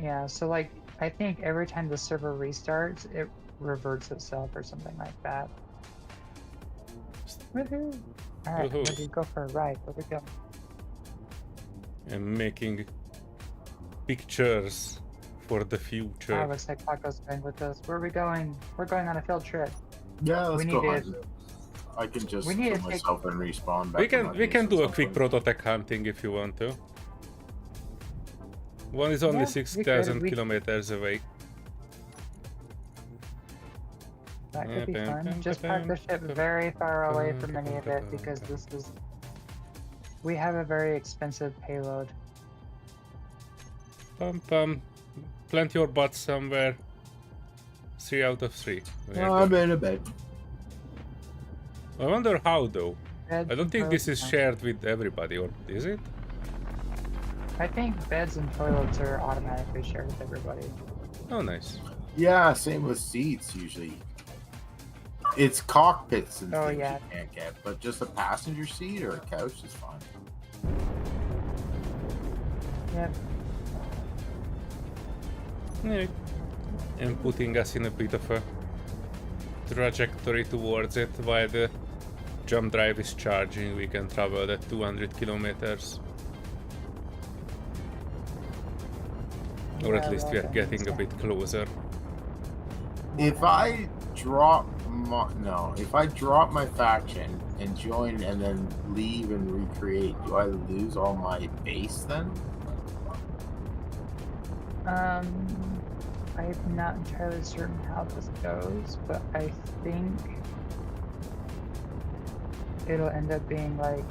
Yeah, so like I think every time the server restarts, it reverts itself or something like that. Woohoo! Alright, Woohoo. ready to go for a ride. Where we go? And making pictures for the Ah, future. looks like Paco's going with us. Where are we going? We're going on a field trip. Yeah, let's We go need hunting. I can just We need kill to take- myself and respawn back. We to my can base do at a quick some point. prototech hunting if you want to. One is only Yeah, 6,000 we- kilometers away. That could be fun. Just park the ship very far away from any of it because this is... We have a very expensive payload. Plant your butt somewhere. 3 out of 3. There you I'm go. in a bed. I wonder how though. Beds I don't and think this is toilets, shared with everybody, or is it? I think beds and toilets are automatically shared with everybody. Oh, nice. Yeah, same with seats usually. It's cockpits and Oh, things yeah. you can't get, but just a passenger seat or a couch is fine. Yep. Yeah. And putting us in a bit of a trajectory towards it while the jump drive is charging. We can travel at 200 kilometers. Or at Yeah, least we are well, getting a bit closer. If I drop my faction and join and then leave and recreate, do I lose all my base then? I'm not entirely certain how this goes, but I think it'll end up being like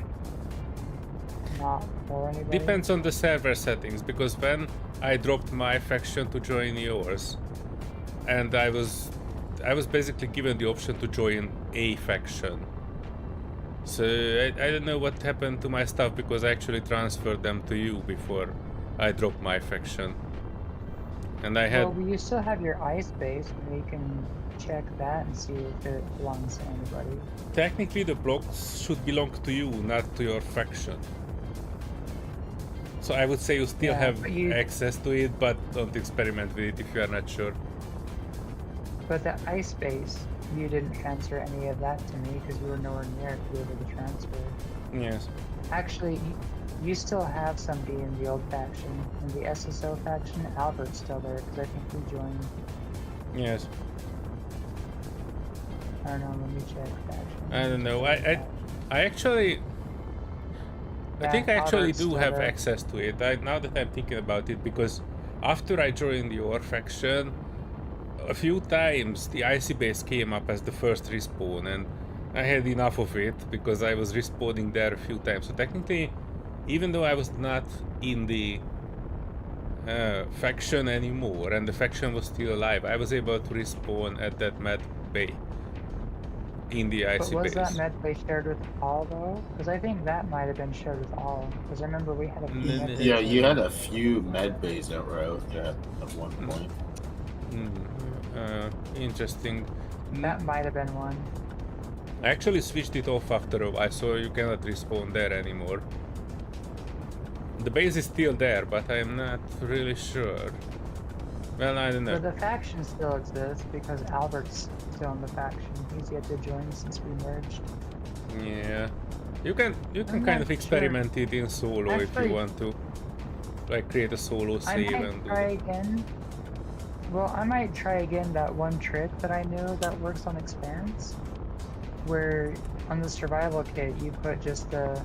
not for anybody. Depends on the server settings, because when I dropped my faction to join yours, and I was basically given the option to join a faction. So I don't know what happened to my stuff, because I actually transferred them to you before I dropped my faction. And I had... Well, you still have your ice base, and we can check that and see if it belongs to anybody. Technically the blocks should belong to you, not to your faction. So I would say you still Yeah, have but you- access to it, but don't experiment with it if you are not sure. But the ice base, you didn't transfer any of that to me because you were nowhere near to be able to transfer. Yes. Actually, you still have somebody in the old faction. In the SSO faction, Albert's still there because I think we joined. Yes. I don't know, let me check faction. I don't know. I actually... I Yeah, think I actually Albert's do still have there. access to it. Now that I'm thinking about it, because after I joined your faction, a few times the icy base came up as the first respawn, and I had enough of it because I was respawning there a few times. So technically, even though I was not in the faction anymore and the faction was still alive, I was able to respawn at that med bay in the But icy was base. that med bay shared with all though? Because I think that might have been shared with all. Because I remember we had a few med bays. Yeah, you had a few med bays that were out at one point. Interesting. That might have been one. I actually switched it off after a while, so you cannot respawn there anymore. The base is still there, but I'm not really sure. Well, I don't know. But the faction still exists because Albert's still in the faction. He's yet to join since we merged. Yeah, you can I'm kind not of experiment it in solo if Actually, you want to, like create a solo I save might and do try it. again. Well, I might try again that one trick that I knew that works on Expanse, where on the survival kit you put just the,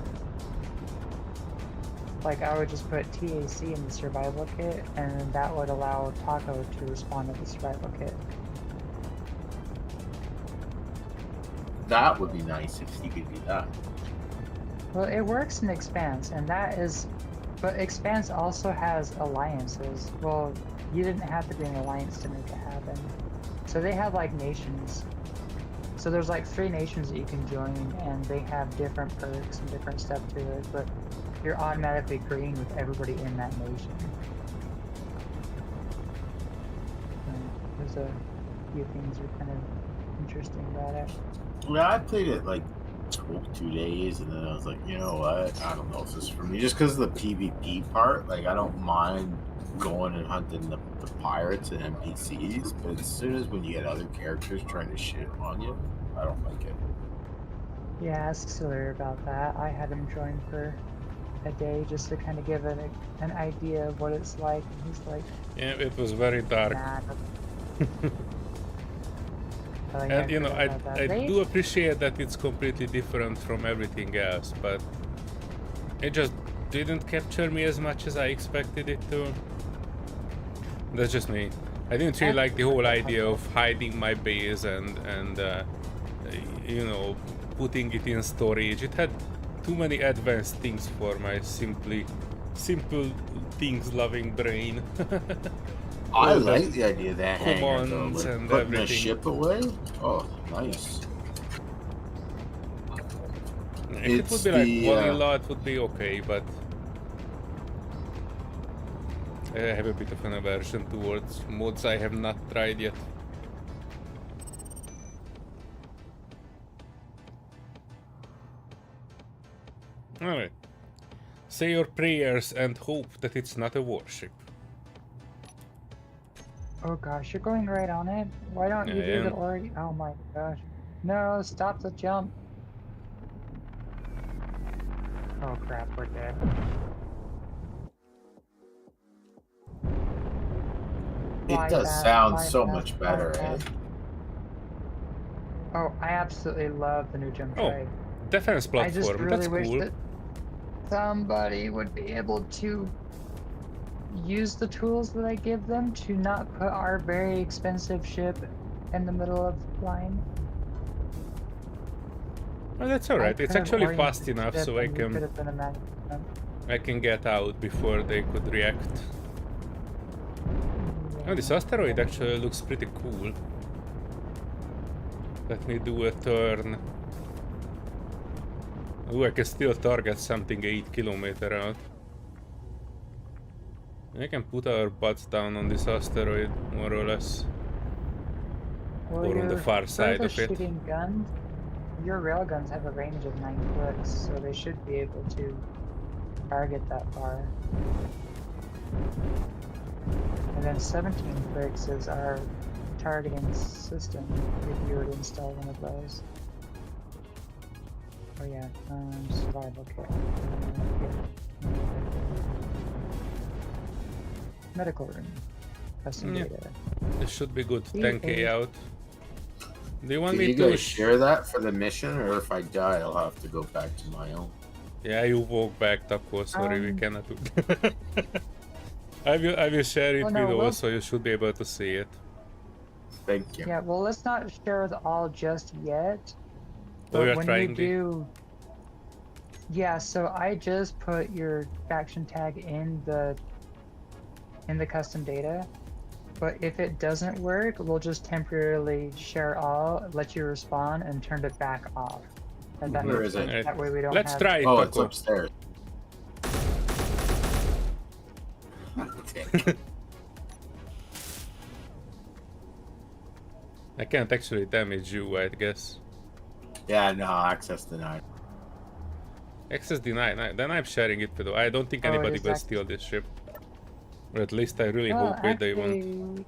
like I would just put TAC in the survival kit, and that would allow Taco to respond to the survival kit. That would be nice if you could do that. Well, it works in Expanse, and that is, but Expanse also has alliances. Well, you didn't have to be in an alliance to make it happen. So they have like nations. So there's like 3 nations that you can join, and they have different perks and different stuff to it, but you're automatically agreeing with everybody in that nation. There's a few things that are kind of interesting about it. Yeah, I played it like 2 days, and then I was like, you know what? I don't know if this is for me. Just because of the PvP part, like I don't mind going and hunting the pirates and NPCs, but as soon as when you get other characters trying to shit on you, I don't like it. Yeah, ask Solear about that. I had him join for a day just to kind of give an idea of what it's like, and he's like, Yeah, it was very dark. nah. Oh, And yeah, you know, forgot about that. I They- do appreciate that it's completely different from everything else, but it just didn't capture me as much as I expected it to. That's just me. I didn't really like the whole idea of hiding my base and you know, putting it in storage. It had too many advanced things for my simple things loving brain. I All the like the idea of that hangar though, commands like and putting the everything. ship away. Oh, nice. If it would be like vanilla, it would be okay, but I have a bit of an aversion towards mods I have not tried yet. Alright. Say your prayers and hope that it's not a warship. Oh gosh, you're going right on it. Why don't you I do the am. org? Oh my gosh. No, stop the jump. Oh crap, we're dead. Fly It does fast, sound fly so fast, much fly better, eh? fast. Oh, I absolutely love the new jump Oh, trade. defense I just platform, really that's wish cool. that somebody would be able to use the tools that I give them to not put our very expensive ship in the middle of the line. Oh, that's alright. It's could have actually oriented fast the enough ship so and we could have been a man. I can get out before they could react. Oh, this asteroid actually looks pretty cool. Let me do a turn. Ooh, I can still target something 8 kilometers out. I can put our butts down on this asteroid, more or less. Well, or on the far side of it. shooting guns, your railguns have a range of 9 clicks, so they should be able to target that far. And then 17 clicks is our targeting system, if you were to install one of those. Oh yeah, survival kit. Medical room. Custom Yeah. data. This should be good. Yeah, 10k yeah. out. Do you want Can me you to guys share that for the mission, or if I die, I'll have to go back to my own? Yeah, you walk back, Taco. Sorry, we cannot do. I will share it Oh, no, with we'll- all, so you should be able to see it. Thank you. Yeah, well, let's not share with all just yet. Oh, But you're when trying you the- do, yeah. So I just put your faction tag in the custom data. But if it doesn't work, we'll just temporarily share all, let you respawn, and turn it back off. And that Where makes is it? sense. That way we don't Let's have... try it, Oh, it's Taco. upstairs. I can't actually damage you, I guess. Yeah, no, access denied. Access denied. Then I'm sharing it with. I don't think Oh, it anybody is will access- steal this ship. Or at least I really Well, hope it they won't. actually,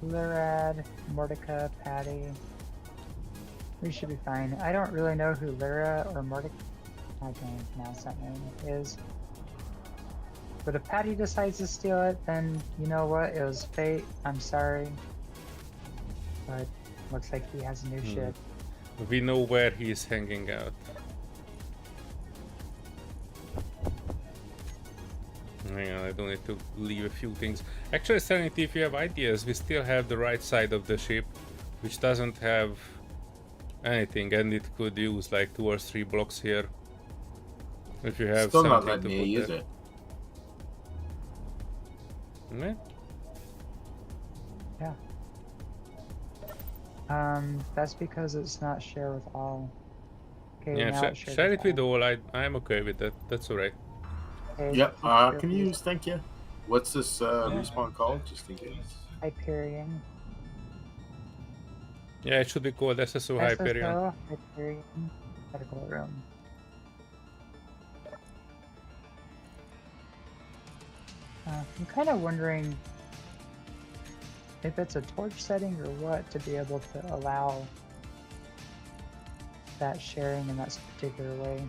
Lurad, Mordecai, Patty. We should be fine. I don't really know who Lyra or Mordecai, I can't pronounce that name, is. But if Patty decides to steal it, then you know what? It was fate. I'm sorry. But looks like he has a new ship. We know where he's hanging out. Hang on, I don't need to leave a few things. Actually, Serenity, if you have ideas, we still have the right side of the ship, which doesn't have anything, and it could use like 2 or 3 blocks here. If you have Still not something to letting me put use there. it. Yeah. That's because it's not share with all. Okay, Yeah, now it's shared share it with all. all. I'm okay with that. That's alright. Okay, Yep. it's shared Can you with use? Thank you. What's this respawn called? Just in case. Hyperion. Yeah, it should be called SSO Hyperion. SSO, Hyperion, medical room. I'm kind of wondering if it's a torch setting or what to be able to allow that sharing in that particular way.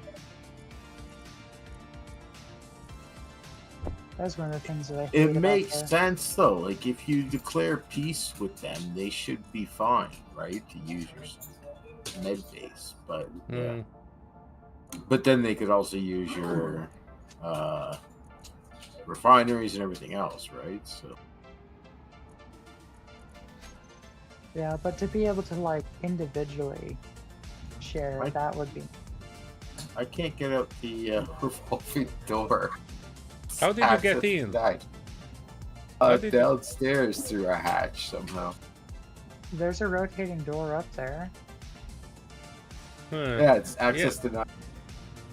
That's one of the things that I hate It about makes the- sense though. Like if you declare peace with them, they should be fine, right? To use your med base, but yeah. Hmm. But then they could also use your refineries and everything else, right? So Yeah, but to be able to like individually share, I- that would be. I can't get out the revolving door. How did you get Access in? denied. How did you- Downstairs through a hatch somehow. There's a rotating door up there. Huh. Yeah, it's access denied.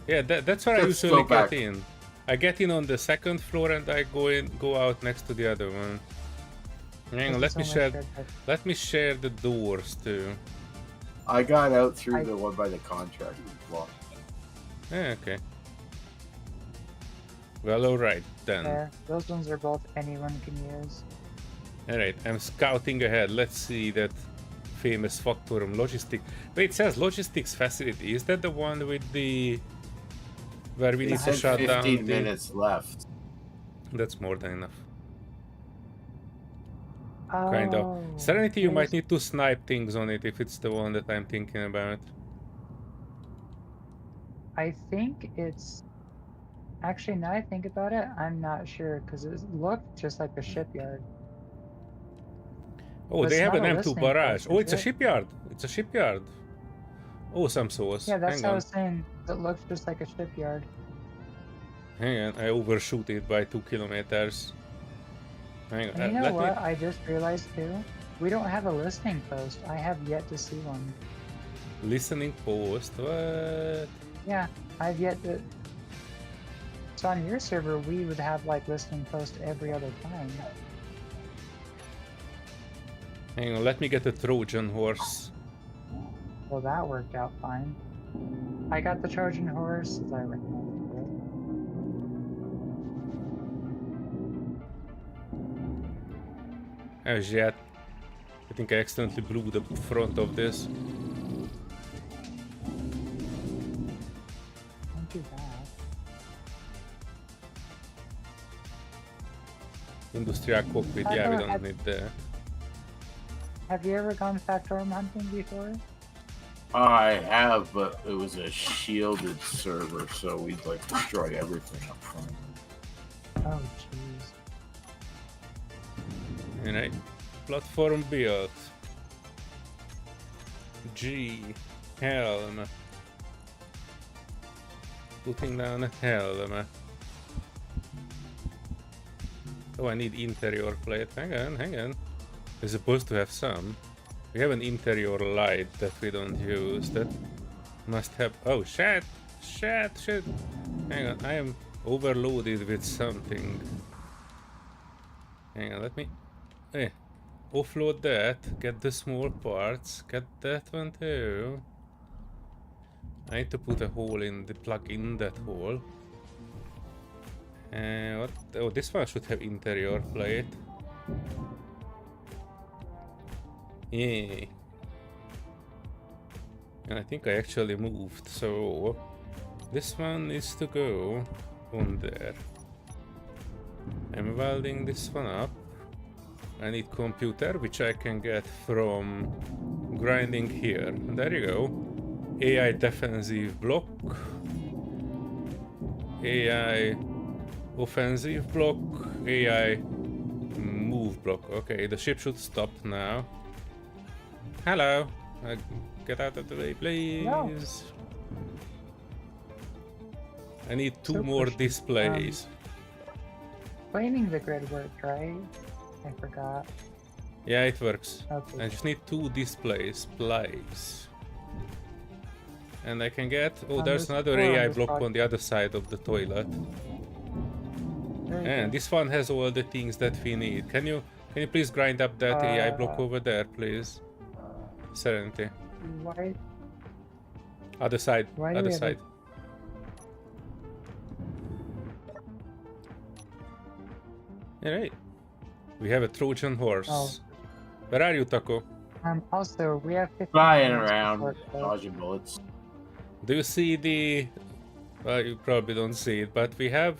Yeah, that's where I Let's usually go back. get in. I get in on the second floor and I go out next to the other one. Hang on, This is only shared by- let me share the doors too. I got out through I- the one by the contract block. Yeah, okay. Well, alright then. There. Those ones are both anyone can use. Alright, I'm scouting ahead. Let's see that famous Factorum logistic. Wait, it says logistics facility. Is that the one with the where we It need to said shut 15 down the... minutes left. That's more than enough. Oh, Kind of. Serenity, you might there's- need to snipe things on it if it's the one that I'm thinking about. I think it's. Actually, now I think about it, I'm not sure because it looked just like a shipyard. Oh, But they it's have an not a M2 listening barrage. post, Oh, is it's a it? shipyard. It's a shipyard. Awesome sauce. Yeah, that's Hang what I on. was saying. It looks just like a shipyard. Hang on. I overshoot it by 2 kilometers. Hang on. And you know let what? me... I just realized too. We don't have a listening post. I have yet to see one. Listening post. What? Yeah, I've yet to. So on your server, we would have like listening post every other time. Hang on. Let me get a Trojan horse. Well, that worked out fine. I got the Trojan horse, as I recall. Oh shit. I think I accidentally blew the front of this. Don't do that. Industrial cockpit. Yeah, we don't need that. Have you ever gone Factorum hunting before? I have, but it was a shielded server, so we'd like destroy everything up front. Oh, jeez. Alright. Platform built. G. Helm. Putting down a helm. Oh, I need interior plate. Hang on. We're supposed to have some. We have an interior light that we don't use. That must have... Oh, shit! Hang on, I am overloaded with something. Hang on, let me... offload that. Get the small parts. Get that one too. I need to put a hole in the plug in that hole. What? Oh, this one should have interior plate. Yay. And I think I actually moved, so this one needs to go on there. I'm welding this one up. I need computer, which I can get from grinding here. There you go. AI defensive block. AI offensive block. AI move block. Okay, the ship should stop now. Hello. Get out of the way, please. No. I need two So more pushy. displays. Claiming the grid worked, right? I forgot. Yeah, it works. Okay. I just need two displays, please. And I can get... Oh, there's this another floor on AI this block pod- on the other side of the toilet. There you And go. this one has all the things that we need. Can you please grind up that AI block Uh, over there, please? Serenity. Why? Other side. Why do Other we have a- side. Alright. We have a Trojan horse. Oh. Where are you, Taco? Also, we have 15 Flying minutes around, before it goes. dodging bullets. Do you see the... Well, you probably don't see it, but we have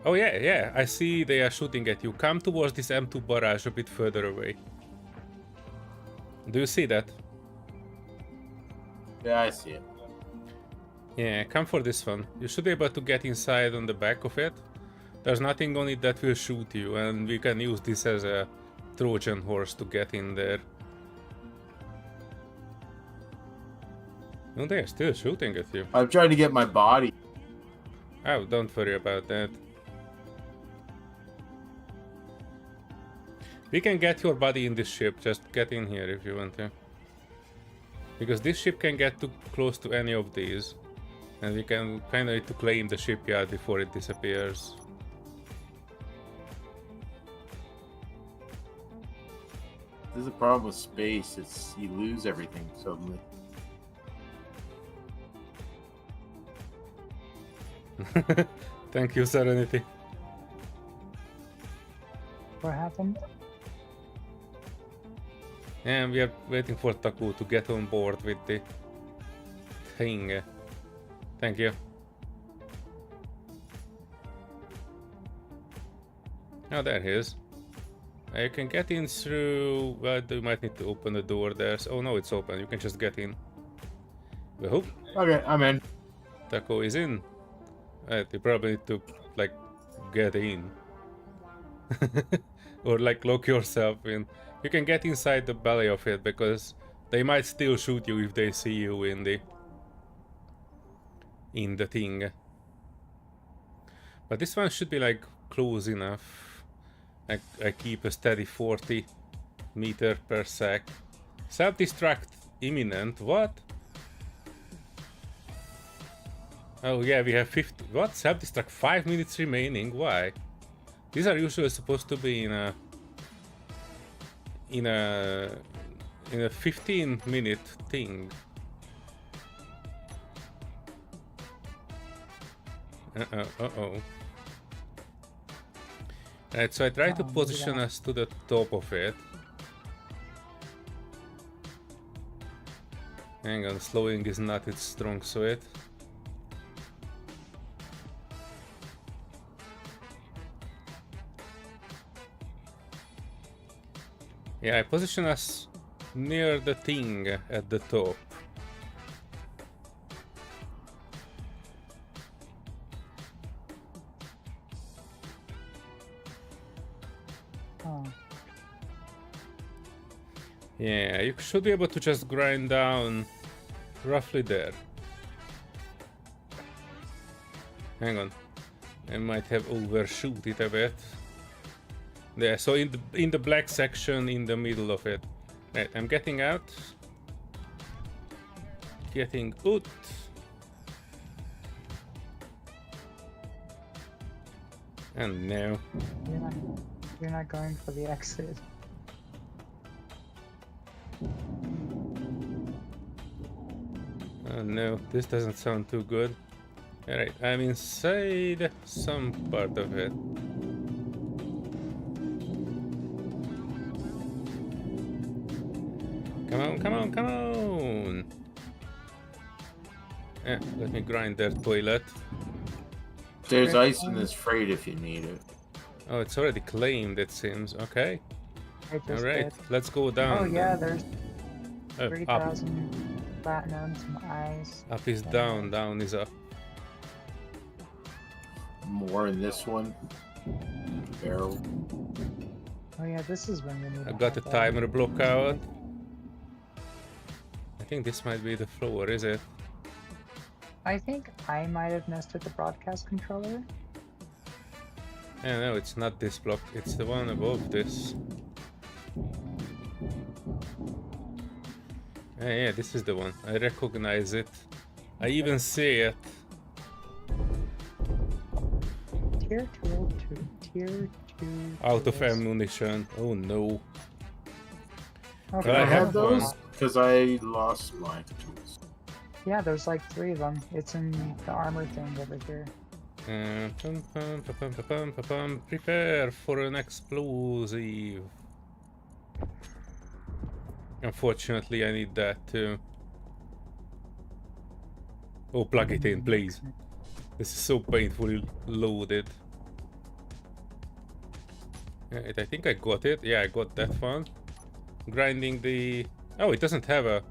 Oh yeah, yeah, I see they are shooting at you. Come towards this M2 barrage a bit further away. Do you see that? Yeah, I see it. Yeah, come for this one. You should be able to get inside on the back of it. There's nothing on it that will shoot you, and we can use this as a Trojan horse to get in there. No, they're still shooting at you. I'm trying to get my body. Oh, don't worry about that. We can get your body in this ship, just get in here if you want to. Because this ship can get too close to any of these. And we can kind of need to claim the shipyard before it disappears. This is a problem with space. It's you lose everything suddenly. Thank you, Serenity. What happened? And we are waiting for Taku to get on board with the thing. Thank you. Oh, there he is. You can get in through... Well, you might need to open the door there. Oh no, it's open. You can just get in. Well, Okay, I'm in. Taku is in. You probably need to, like, get in. Or, like, lock yourself in. You can get inside the belly of it, because they might still shoot you if they see you in the thing. But this one should be, like, close enough. I keep a steady 40 meter per sec. Self-destruct imminent. What? Oh yeah, we have 50. What? Self-destruct 5 minutes remaining. Why? These are usually supposed to be in a 15-minute thing. Uh-oh. Right, so I try to position us to the top of it. Hang on, slowing is not its strong suit. Yeah, I position us near the thing at the top. Yeah, you should be able to just grind down roughly there. Hang on, I might have overshoot it a bit. There, so in the black section in the middle of it. Right, I'm getting out. Getting out. And now. You're not going for the exit. Oh no, this doesn't sound too good. Alright, I'm inside some part of it. Come on, come on, come on! Yeah, let me grind that toilet. There's ice in this freight if you need it. Oh, it's already claimed, it seems. Okay. Alright, Did. let's go down. Oh yeah, there's Up. 3,000 platinum, some ice. Up is down, down is up. More in this one. Barrel. Oh yeah, this is when we need. I got the timer block out. I think this might be the floor, is it? I think I might have messed with the broadcast controller. Yeah, no, it's not this block. It's the one above this. Yeah, this is the one. I recognize it. I even see it. Tier 2, tier 2. Out of ammunition. Oh no. Okay, Well, I have one. those because I lost my tools. Yeah, there's like 3 of them. It's in the armor thing over here. Prepare for an explosive. Unfortunately, I need that too. Oh, plug it in, please. This is so painfully loaded. Right, I think I got it. Yeah, I got that one. Grinding the... Oh, it doesn't have a...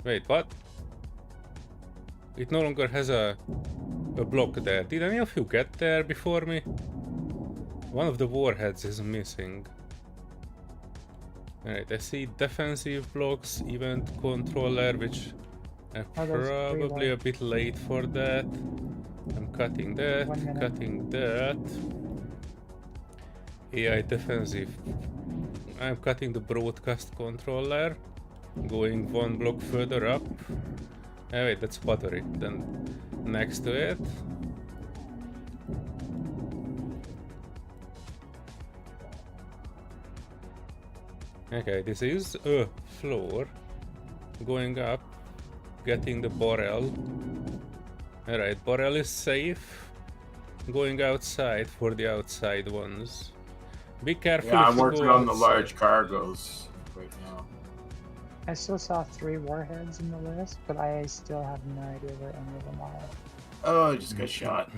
Wait, what? It no longer has a block there. Did any of you get there before me? One of the warheads is missing. Alright, I see defensive blocks, event controller, which I'm probably a bit late for that. I'm cutting that, cutting that. AI defensive. I'm cutting the broadcast controller, going one block further up. Oh wait, that's battery. Then next to it. Okay, this is a floor. Going up, getting the barrel. Alright, barrel is safe. Going outside for the outside ones. Be careful. Yeah, if I'm you working go on the outside. large cargoes right now. I still saw 3 warheads in the list, but I still have no idea where any of them are. Oh, I just got shot.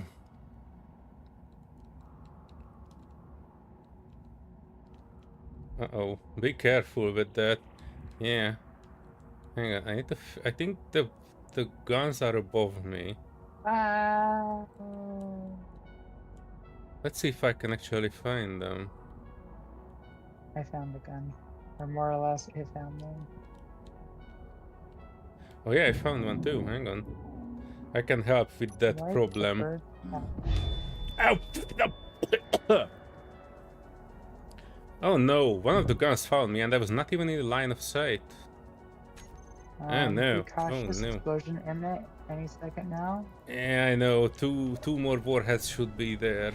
Uh-oh, be careful with that. Yeah. Hang on, I need to... I think the guns are above me. Let's see if I can actually find them. I found the gun. Or more or less, I found one. Oh yeah, I found one too. Hang on. I can help with that Why problem. the Ow! Oh no, one of the guns found me and I was not even in the line of sight. Oh no, Be cautious, oh no. explosion imminent any second now. Yeah, I know. Two more warheads should be there.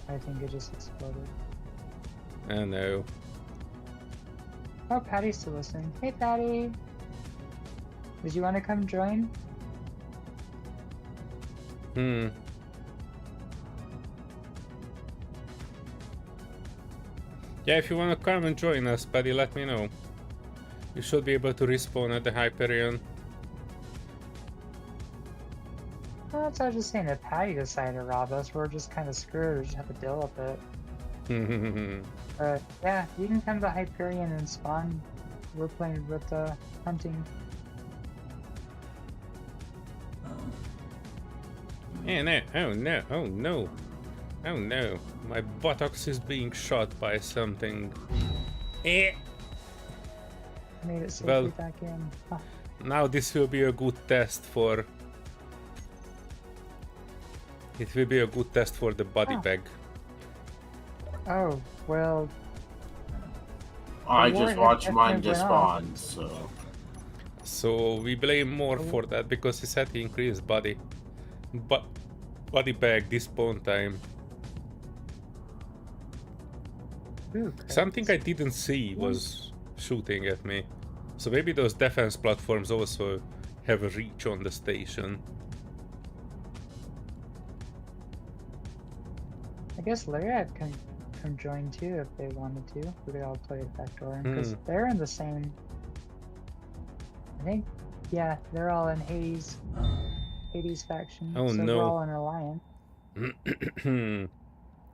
I think it just exploded. Oh no. Oh, Patty's still listening. Hey, Patty! Did you want to come join? Hmm. Yeah, if you want to come and join us, Paddy, let me know. You should be able to respawn at the Hyperion. Well, that's what I was just saying. If Patty decided to rob us, we're just kind of screwed. We just have to deal with it. But yeah, you can come to Hyperion and spawn. We're playing with hunting. Yeah, no. Oh no, oh no. Oh no. My buttocks is being shot by something. Eh. Made it safely Well, back in. Huh. now this will be a good test for... It will be a good test for the body bag. Oh, well, I The just warhead watched mine definitely went off. despawn, so. So we blame more for that because he said he increased body bag despawn time. ooh, Something I didn't see was shooting at me. So maybe those defense platforms also have a reach on the station. I guess Lyriad can come join too if they wanted to. We could all play a Factorum because they're in the same. I think, yeah, they're all in Hades faction. Oh, so no. we're all in Alliance.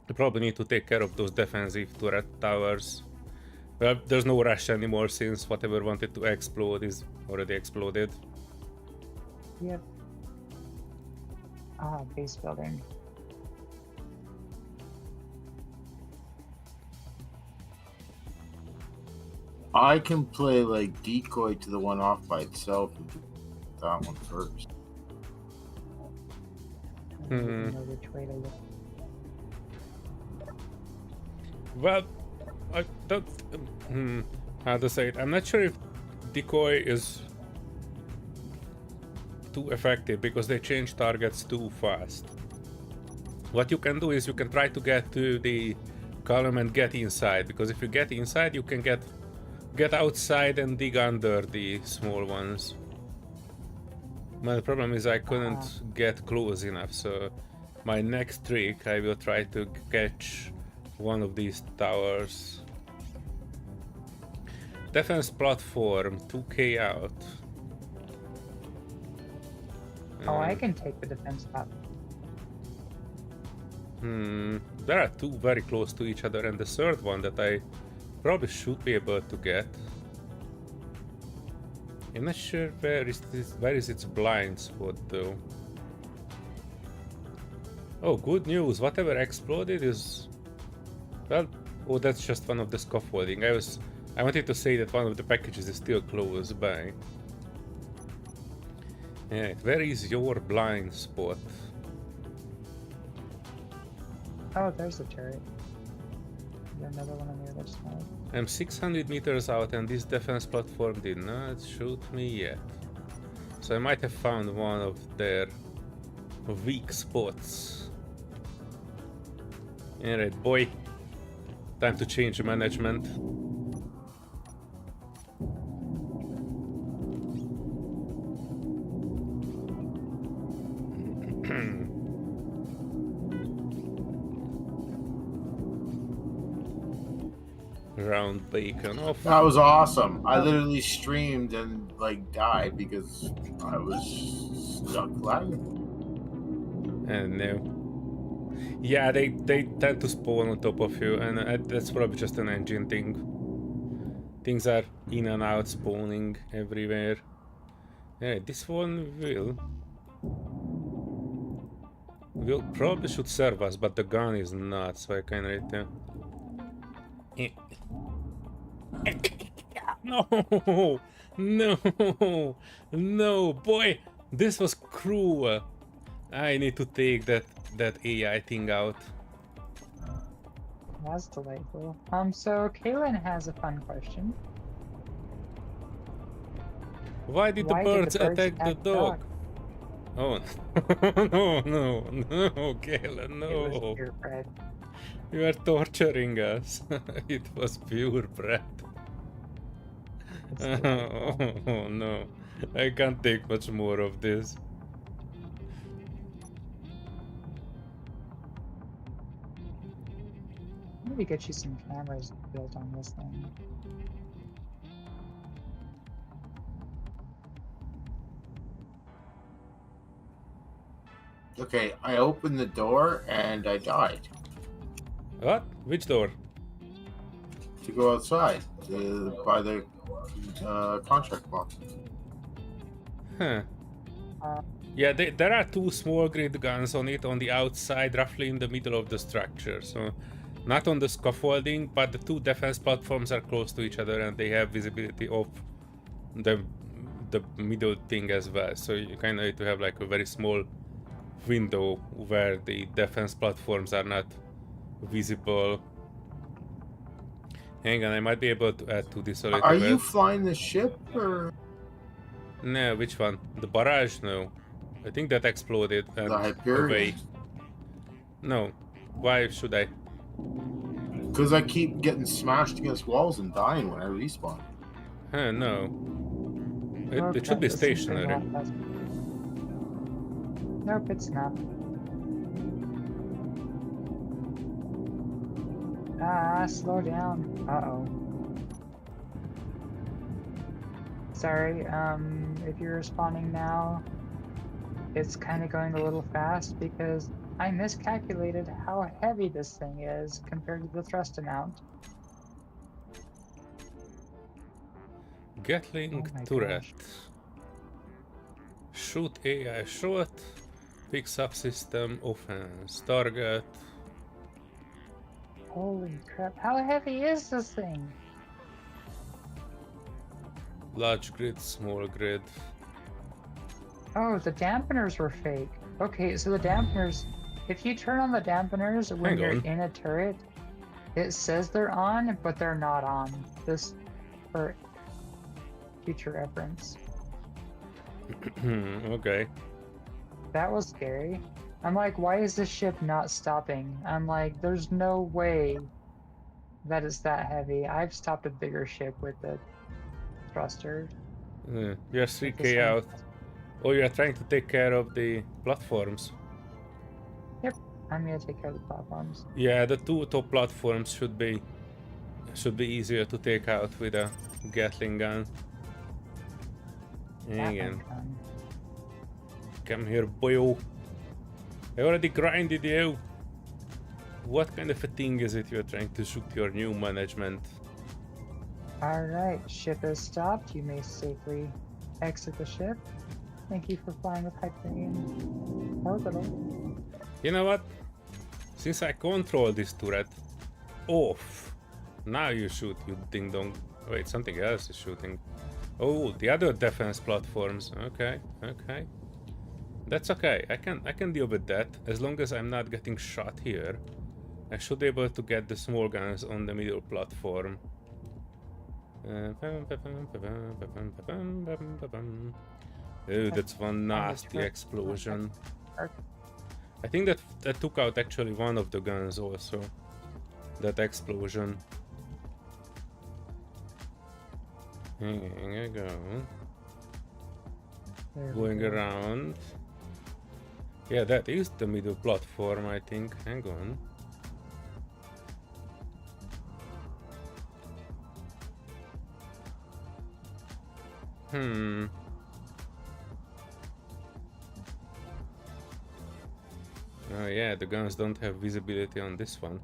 We probably need to take care of those defensive turret towers. Well, there's no rush anymore since whatever wanted to explode is already exploded. Yep. Ah, base building. I can play like decoy to the one off by itself and do that one first. I don't even know which way to look. Well, I don't... how to say it? I'm not sure if decoy is too effective because they change targets too fast. What you can do is you can try to get to the column and get inside, because if you get inside you can get outside and dig under the small ones. But the problem is I couldn't get close enough, so my next trick I will try to catch one of these towers. Defense platform, 2k out. Oh, I can take the defense top. There are two very close to each other, and the third one that I probably should be able to get. I'm not sure where is its blind spot though. Oh, good news! Whatever exploded is, well, oh, that's just one of the scaffolding. I wanted to say that one of the packages is still close by. Yeah, where is your blind spot? Oh, there's the turret. There's another one on the other side. I'm 600 meters out and this defense platform did not shoot me yet. So I might have found one of their weak spots. Alright, boy. Time to change management. Round bacon off. That was awesome. I literally streamed and like died because I was stuck lagging. And no. Yeah, they tend to spawn on top of you, and that's probably just an engine thing. Things are in and out spawning everywhere. Yeah, this one will probably should serve us, but the gun is not, so I can right there. No, no, no, boy, this was cruel. I need to take that AI thing out. That's delightful. So Kaylin has a fun question. Why did the birds attack the dog? Oh, no, Kayla, no. It was purebred. You are torturing us. It was purebred. Oh, no. I can't take much more of this. Maybe get you some cameras built on this thing. Okay, I opened the door and I died. What? Which door? To go outside by the contract box. Huh. Yeah, there are two small grid guns on it on the outside, roughly in the middle of the structure. So, not on the scaffolding, but the two defense platforms are close to each other and they have visibility of the middle thing as well. So you kind of need to have like a very small window where the defense platforms are not visible. Hang on, I might be able to add to this a little Are bit. you flying the ship or? No, which one? The barrage? No. I think that exploded and The Hyperion? away. No. Why should I? Because I keep getting smashed against walls and dying when I respawn. Huh, no. It should be stationary. Nope, it's not. Ah, slow down. Uh-oh. Sorry, if you're responding now, it's kind of going a little fast because I miscalculated how heavy this thing is compared to the thrust amount. Gatling turret. Shoot AI shot. Pick subsystem offense. Target. Holy crap, how heavy is this thing? Large grid, small grid. Oh, the dampeners were fake. Okay, so the dampeners, if you turn on the dampeners when you're in a turret, it says they're on, but they're not on. This for future reference. Okay. That was scary. I'm like, why is this ship not stopping? I'm like, there's no way that it's that heavy. I've stopped a bigger ship with the thruster. You're 3k out. Oh, you're trying to take care of the platforms. Yep, I'm gonna take care of the platforms. Yeah, the two top platforms should be easier to take out with a Gatling gun. Again. Come here, boyo. I already grinded you. what kind of a thing is it you're trying to shoot your new management? Alright, ship is stopped. You may safely exit the ship. Thank you for flying with Hyperion Orbital. You know what? Since I control this turret off, now you shoot, you ding dong. Wait, something else is shooting. Oh, the other defense platforms. Okay, okay. That's okay. I can deal with that as long as I'm not getting shot here. I should be able to get the small guns on the middle platform. Oh, that's one nasty explosion. I think that took out actually one of the guns also. That explosion. Here I go. Going around. Yeah, that is the middle platform, I think. Hang on. Oh yeah, the guns don't have visibility on this one.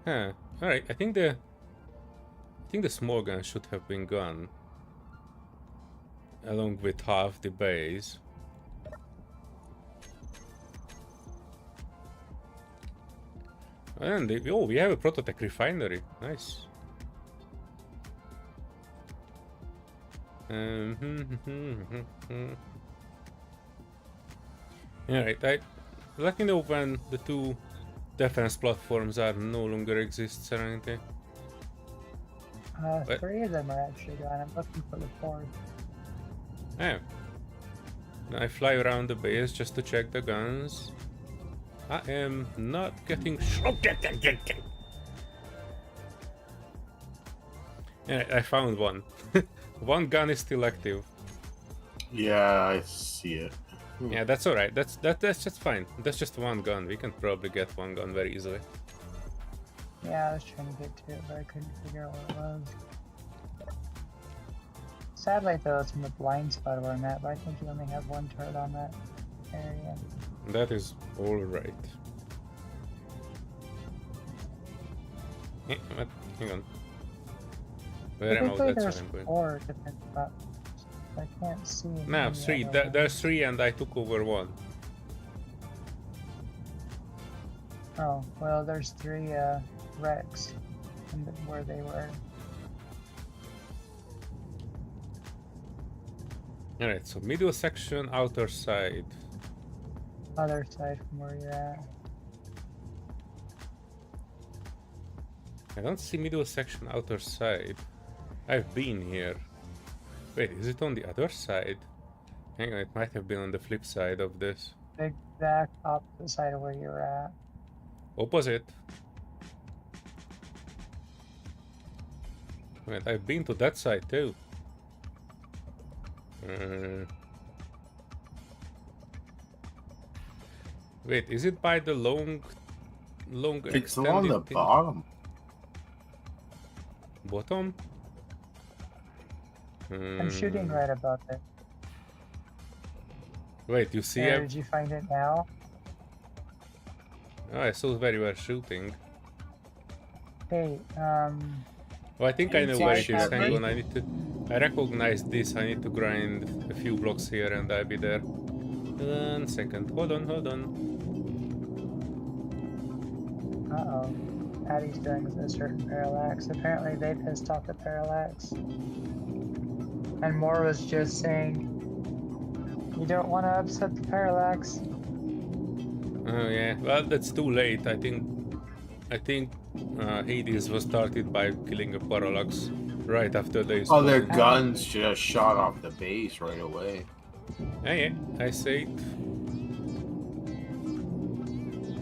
Huh. Alright, I think the small gun should have been gone. Along with half the base. And oh, we have a prototype refinery. Nice. Alright, let me know when the two defense platforms are no longer exist, Serenity. 3 of them are actually gone. I'm looking for the 4th. Oh. I fly around the base just to check the guns. I am not getting shot. Yeah, I found one. One gun is still active. Yeah, I see it. Yeah, that's alright. That's just fine. That's just one gun. We can probably get one gun very easily. Yeah, I was trying to get to it, but I couldn't figure out what it was. Sadly, though, it's in the blind spot where I'm at, but I think you only have one turret on that area. That is alright. Hang on. Where am I? That's there's where I'm going. 4 different spots. I can't see. No, 3. There's 3 and I took over 1. Oh, well, there's 3 wrecks where they were. Alright, so middle section, outer side. Other side from where you're at. I don't see middle section, outer side. I've been here. Wait, is it on the other side? Hang on, it might have been on the flip side of this. The exact opposite side of where you're at. Opposite? Wait, I've been to that side too. Wait, is it by the long It's on the bottom. Bottom? I'm shooting right above it. Wait, you see Did you find it now? Oh, I saw where you were shooting. Hey, Oh, I think I know where it is. Hang on, I recognize this. I need to grind a few blocks here and I'll be there. 1 second. Hold on. uh-oh. Patty's doing a certain parallax. Apparently they pissed off the parallax. And Moore was just saying, you don't want to upset the parallax. Oh yeah, well that's too late. I think Hades was started by killing a parallax right after they Oh, their guns just shot off the base right away. Yeah, I say it.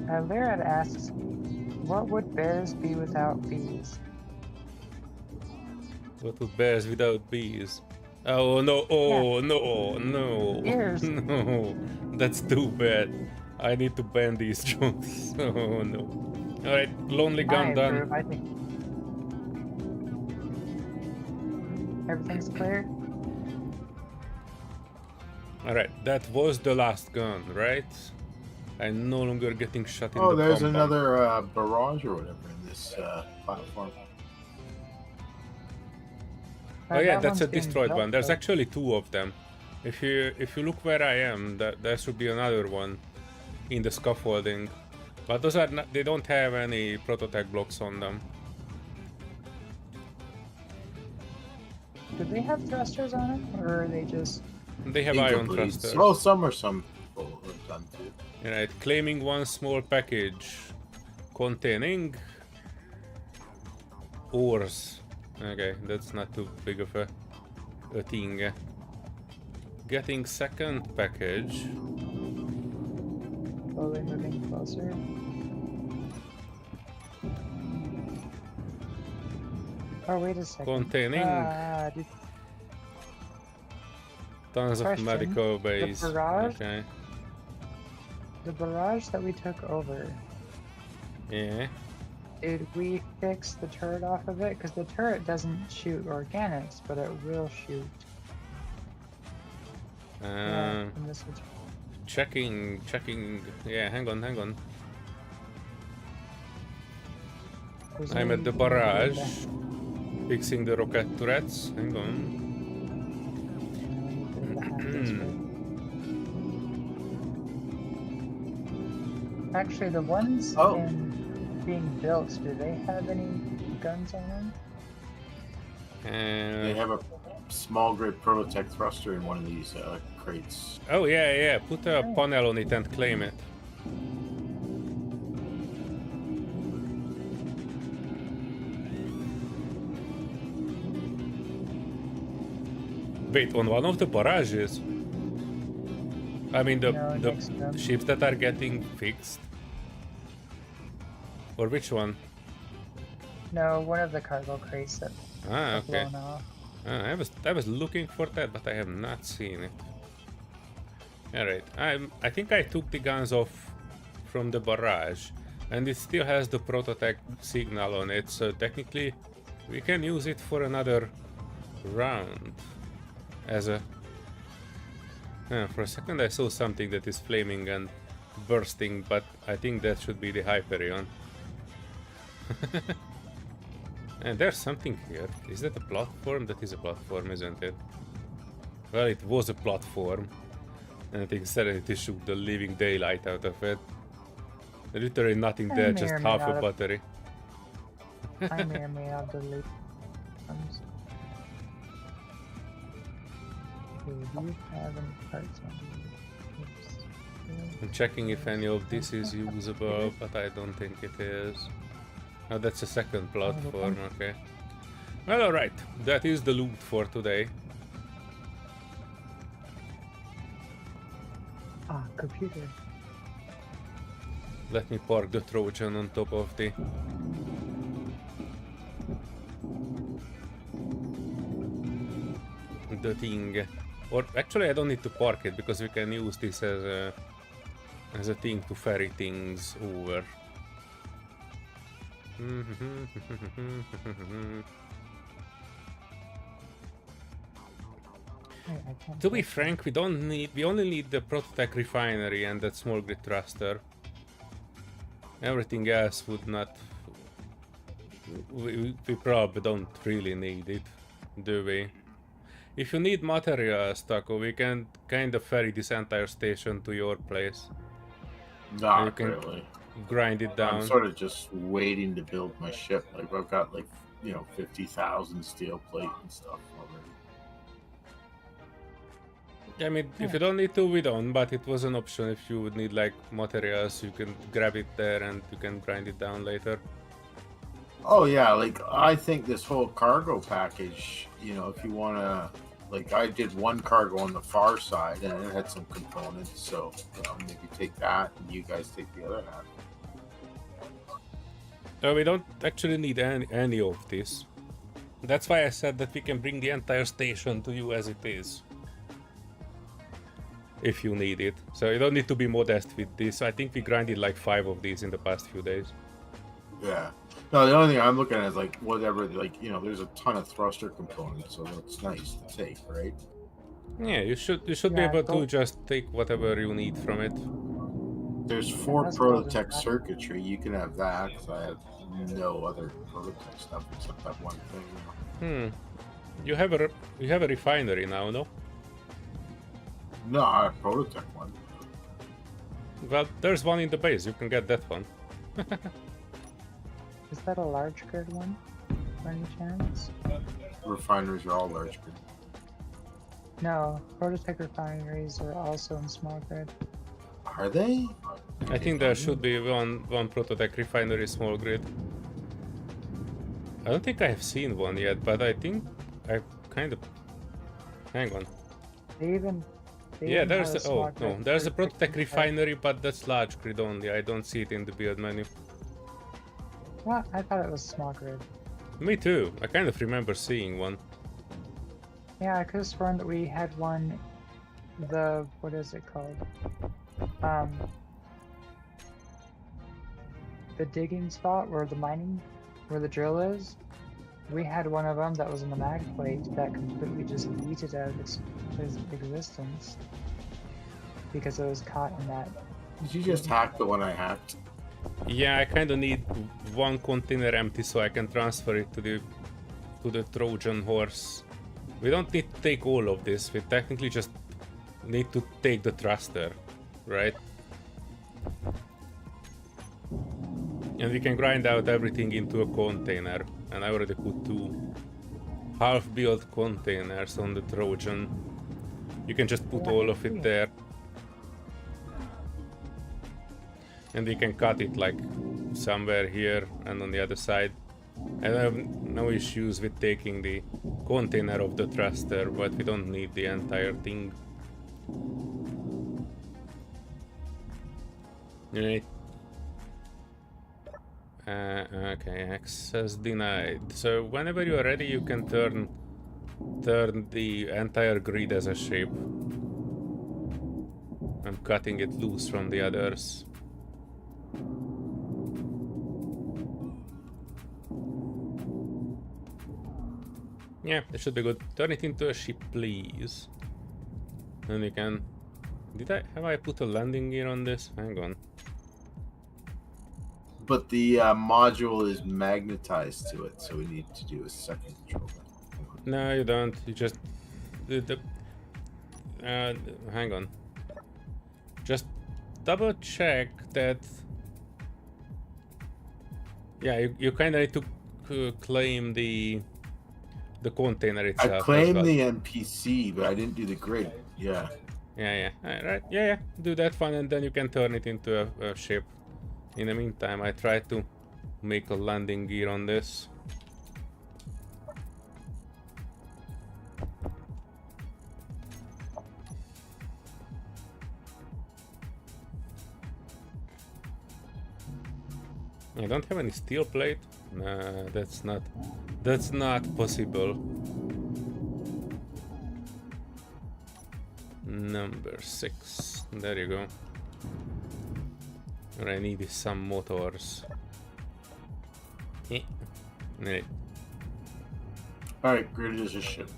Lyrat asks, what would bears be without bees? What would bears without bees? Oh no, no. Ears. No, that's too bad. I need to ban these jokes. Oh no. Alright, lonely gun done. I think everything's clear. Alright, that was the last gun, right? I'm no longer getting shot in Oh, the there's bum bum. another barrage or whatever in this platform. Oh yeah, that that's a one's being destroyed built, one. There's though. actually two of them. If you look where I am, there should be another one in the scaffolding. But those are not, they don't have any prototype blocks on them. Do they have thrusters on them, or are they just? They have ion Incomplete. thrusters. Oh, some people have done too. Right, claiming one small package containing ores. Okay, that's not too big of a thing. Getting second package. Slowly moving closer. Oh, wait a second. Containing tons of Question, medical base. The barrage? Okay. The barrage that we took over, Yeah. did we fix the turret off of it? Because the turret doesn't shoot organics, but it will shoot. From this Checking. Yeah, hang on. I'm at the barrage. Fixing the rocket turrets. Hang on. Actually, the ones Oh. being built, do they have any guns on them? They have a small grade prototype thruster in one of these crates. Oh yeah. Put a panel on it and claim it. Wait, on one of the barrages? I mean No, next to the them. ships that are getting fixed? Or which one? No, one of the cargo crates that Ah, got okay. blown off. I was looking for that, but I have not seen it. Alright, I think I took the guns off from the barrage, and it still has the prototype signal on it, so technically we can use it for another round as a... for a second I saw something that is flaming and bursting, but I think that should be the Hyperion. And there's something here. Is that a platform? That is a platform, isn't it? Well, it was a platform. And I think Serenity shoot the living daylight out of it. Literally nothing I there, may just or may half not a have- battery. I may or may not delete ones. Okay, do you have any parts on these? I'm checking if any of this is usable, but I don't think it is. Oh, that's a second platform, okay. Well, alright. That is the loot for today. Ah, computer. Let me park the Trojan on top of the... the thing. Or actually I don't need to park it because we can use this as a thing to ferry things over. To be frank, we only need the prototype refinery and that small grid thruster. Everything else would not... We probably don't really need it, do we? If you need materials, Taco, we can kind of ferry this entire station to your place. Not You can really. grind it down. I'm sort of just waiting to build my ship. Like I've got 50,000 steel plate and stuff already. I mean, if you don't need to, we don't, but it was an option. If you would need like materials, you can grab it there and you can grind it down later. Oh yeah, like I think this whole cargo package, if you want to, like I did one cargo on the far side and it had some components, so maybe take that and you guys take the other half. No, we don't actually need any of this. That's why I said that we can bring the entire station to you as it is. If you need it. So you don't need to be modest with this. I think we grinded like 5 of these in the past few days. Yeah. No, the only thing I'm looking at is like whatever, there's a ton of thruster components, so that's nice to take, right? Yeah, you should be Yeah, able to don't- just take whatever you need from it. There's 4 that's close Prototech enough. circuitry. You can have that because I have no other Prototech stuff except that one thing. You have a refinery now, no? No, I have Prototech one. Well, there's one in the base. You can get that one. Is that a large grid one, by any chance? Refineries are all large grid. No, Prototech refineries are also in small grid. Are they? I think there should be one Prototech refinery small grid. I don't think I have seen one yet, but I think I kind of. Hang on. They even. Yeah, there's have a small grid there's a for Prototech 65. refinery, but that's large grid only. I don't see it in the build menu. What? I thought it was small grid. Me too. I kind of remember seeing one. Yeah, I could have sworn that we had one. What is it called? The digging spot where the drill is. We had one of them that was in the mag plate that completely just yeeted out of its existence because it was caught in that. Did you just hack the one I hacked? Yeah, I kind of need one container empty so I can transfer it to the Trojan horse. We don't need to take all of this. We technically just need to take the thruster, right? And we can grind out everything into a container. And I already put 2 half-built containers on the Trojan. You can just put all of it there. And we can cut it like somewhere here and on the other side. I have no issues with taking the container of the thruster, but we don't need the entire thing. Right. Okay, access denied. So whenever you are ready, you can turn the entire grid as a shape. I'm cutting it loose from the others. Yeah, that should be good. Turn it into a ship, please. Then we can... Have I put a landing gear on this? Hang on. But the module is magnetized to it, so we need to do a second control. No, you don't. You just... hang on. Just double check that... Yeah, you kind of need to claim the container itself. I claimed the NPC, but I didn't do the grid. Yeah. Yeah. Alright. Yeah. Do that one, and then you can turn it into a ship. In the meantime, I try to make a landing gear on this. I don't have any steel plate. Nah, that's not possible. Number 6. There you go. What I need is some motors. Right. Alright, grid is a ship.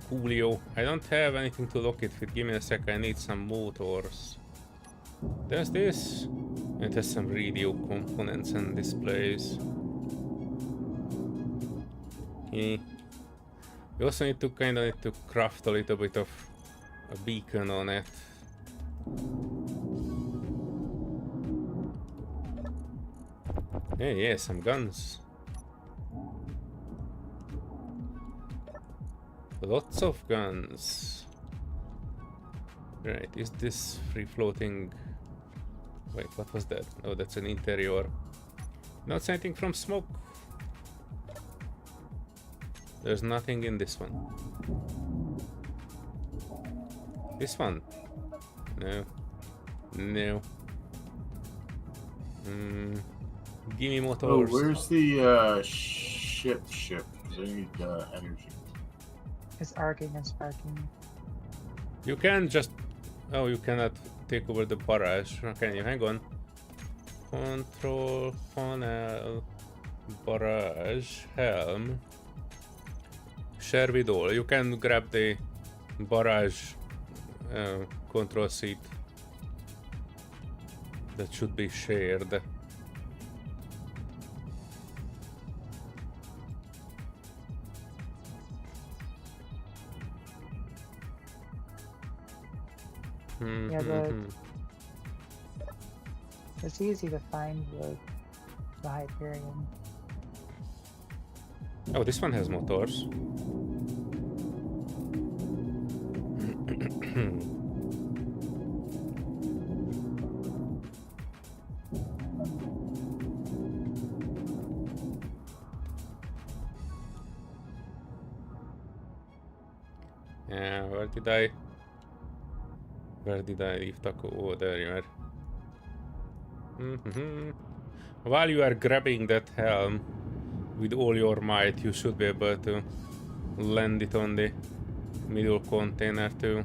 Coolio. I don't have anything to lock it with. Give me a sec, I need some motors. There's this. It has some radio components and displays. Okay. We also need to craft a little bit of a beacon on it. Yeah, some guns. Lots of guns. Right, is this free floating? Wait, what was that? Oh, that's an interior. Not anything from smoke. There's nothing in this one. This one? No. Give me motors. Oh, where's the ship? Because I need energy. It's arcing and sparking. You can just... Oh, you cannot take over the barrage. Can you? Hang on. Control panel. Barrage. Helm. Share with all. You can grab the barrage control seat. that should be shared. Yeah, it's easy to find the Hyperion. Oh, this one has motors. Yeah, where did I leave Taco? Oh, there you are. While you are grabbing that helm with all your might, you should be able to land it on the middle container too.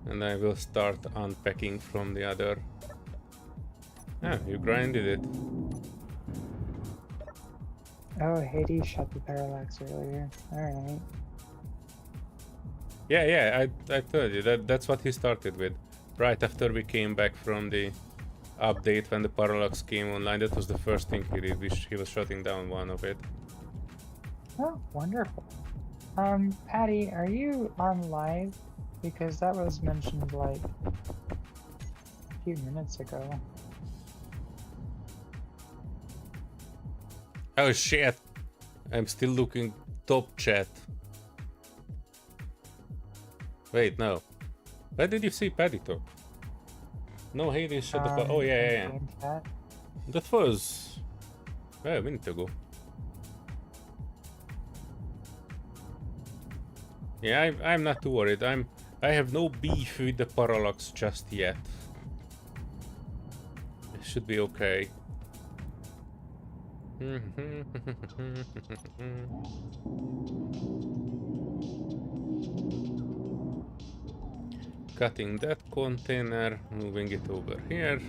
And I will start unpacking from the other. Ah, you grinded it. Oh, Hades shot the parallax earlier. Alright. Yeah, I told you that's what he started with. Right after we came back from the update when the parallax came online, that was the first thing he did. He was shutting down one of it. Oh, wonderful. Patty, are you on live? Because that was mentioned like a few minutes ago. Oh shit! I'm still looking top chat. Wait, no. Where did you see Paddy talk? No, Hades shut the fuck. Oh yeah. That was a minute ago. Yeah, I'm not too worried. I have no beef with the parallax just yet. It should be okay. Cutting that container, moving it over here.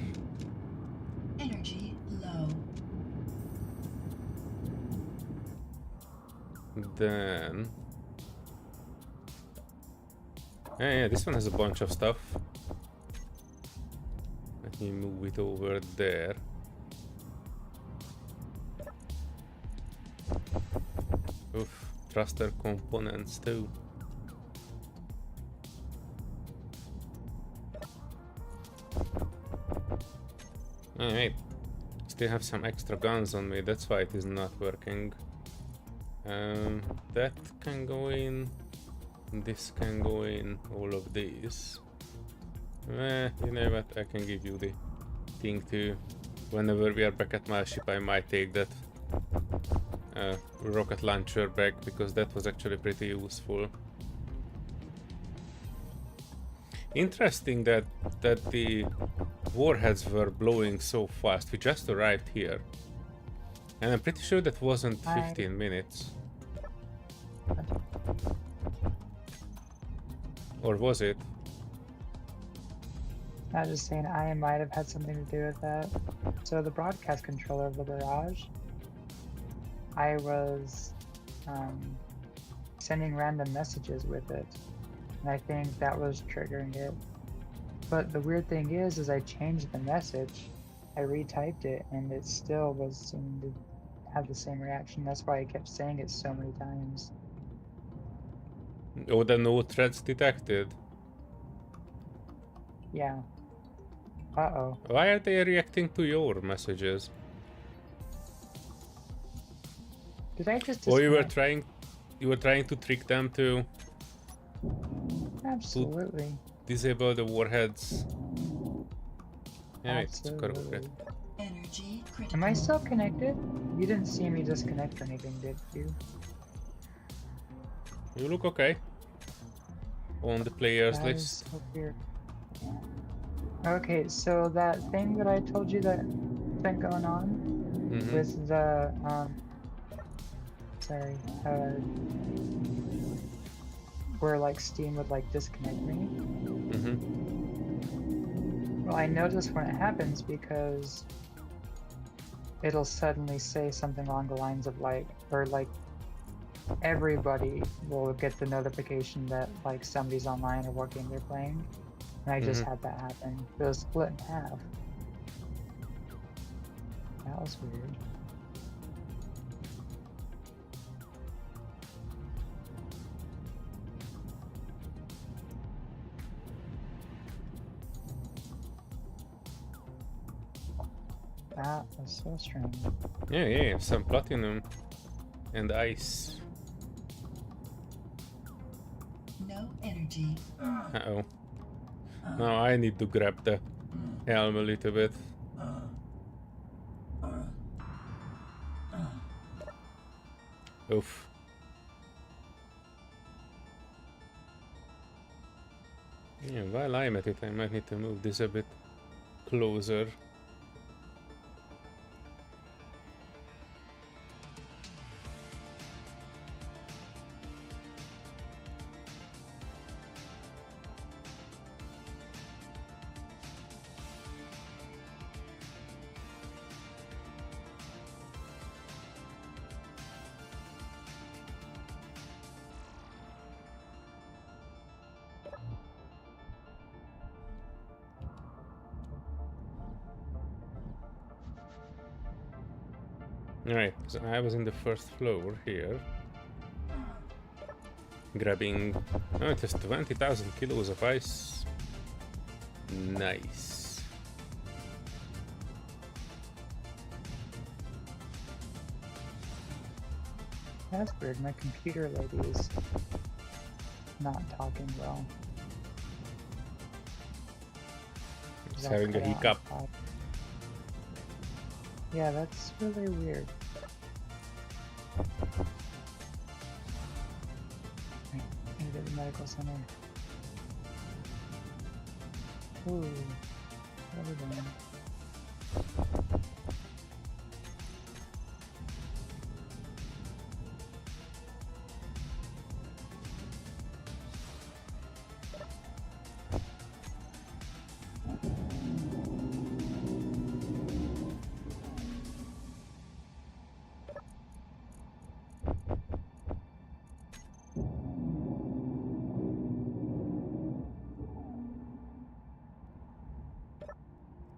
Energy low. Then yeah, this one has a bunch of stuff. Let me move it over there. Oof, thruster components too. Alright, still have some extra guns on me, that's why it is not working. That can go in, this can go in, all of these. You know what, I can give you the thing too. Whenever we are back at my ship, I might take that rocket launcher back, because that was actually pretty useful. Interesting that the warheads were blowing so fast. We just arrived here, and I'm pretty sure that wasn't 15 minutes. Or was it? I was just saying I might have had something to do with that. So the broadcast controller of the barrage, I was sending random messages with it, and I think that was triggering it. But the weird thing is I changed the message, I retyped it, and it still was seeming to have the same reaction. That's why I kept saying it so many times. Oh, the no threats detected. Yeah. Uh-oh. Why are they reacting to your messages? Did I just Or disconnect? you were trying to trick them to Absolutely. disable the warheads. Yeah, it's correct. Absolutely. Energy critical. Am I still connected? You didn't see me disconnect or anything, did you? You look okay on the players That is list. so weird. Okay, so that thing that I told you that's been going on with the where like Steam would like disconnect me. Well, I notice when it happens because it'll suddenly say something along the lines of like, or like everybody will get the notification that like somebody's online or what game they're playing. And I just had that happen. It was split in half. That was weird. That was so strange. Yeah, some platinum and ice. No energy. Uh-oh. Now I need to grab the helm a little bit. Oof. Yeah, while I'm at it, I might need to move this a bit closer. Alright, so I was in the first floor here. Grabbing... Oh, it has 20,000 kilos of ice. Nice. That's weird. My computer lady is not talking well. It's having a hiccup. Yeah, that's really weird. I need to go to the medical center. Ooh, what are we doing?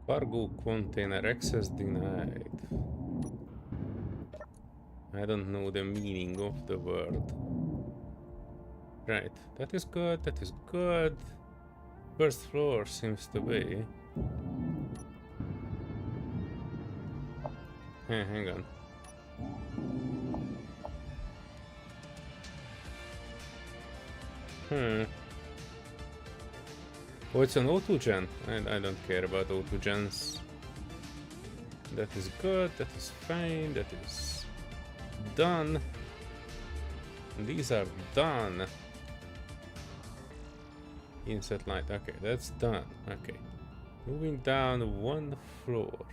Cargo container access denied. I don't know the meaning of the word. Right, that is good, that is good. First floor seems to be. Hey, hang on. Oh, it's an O2 gen. I don't care about O2 gens. That is good, that is fine, that is done. These are done. Inset light, okay, that's done. Okay. Moving down one floor.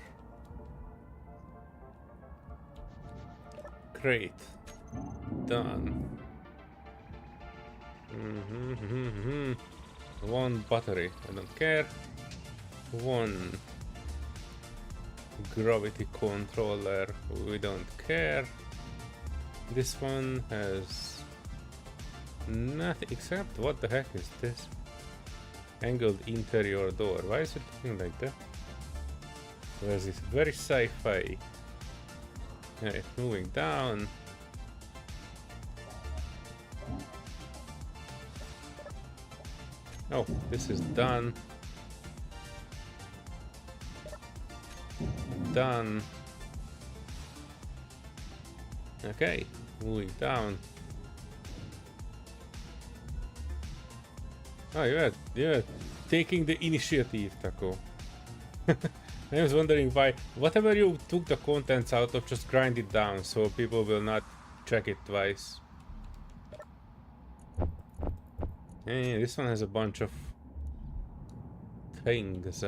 Great. Done. One battery, I don't care. One gravity controller, we don't care. This one has nothing except, what the heck is this? Angled interior door. Why is it looking like that? There's this very sci-fi. Alright, moving down. Oh, this is done. Done. Okay, moving down. Oh, you're taking the initiative, Taco. I was wondering why. Whatever you took the contents out of, just grind it down so people will not check it twice. Hey, this one has a bunch of things.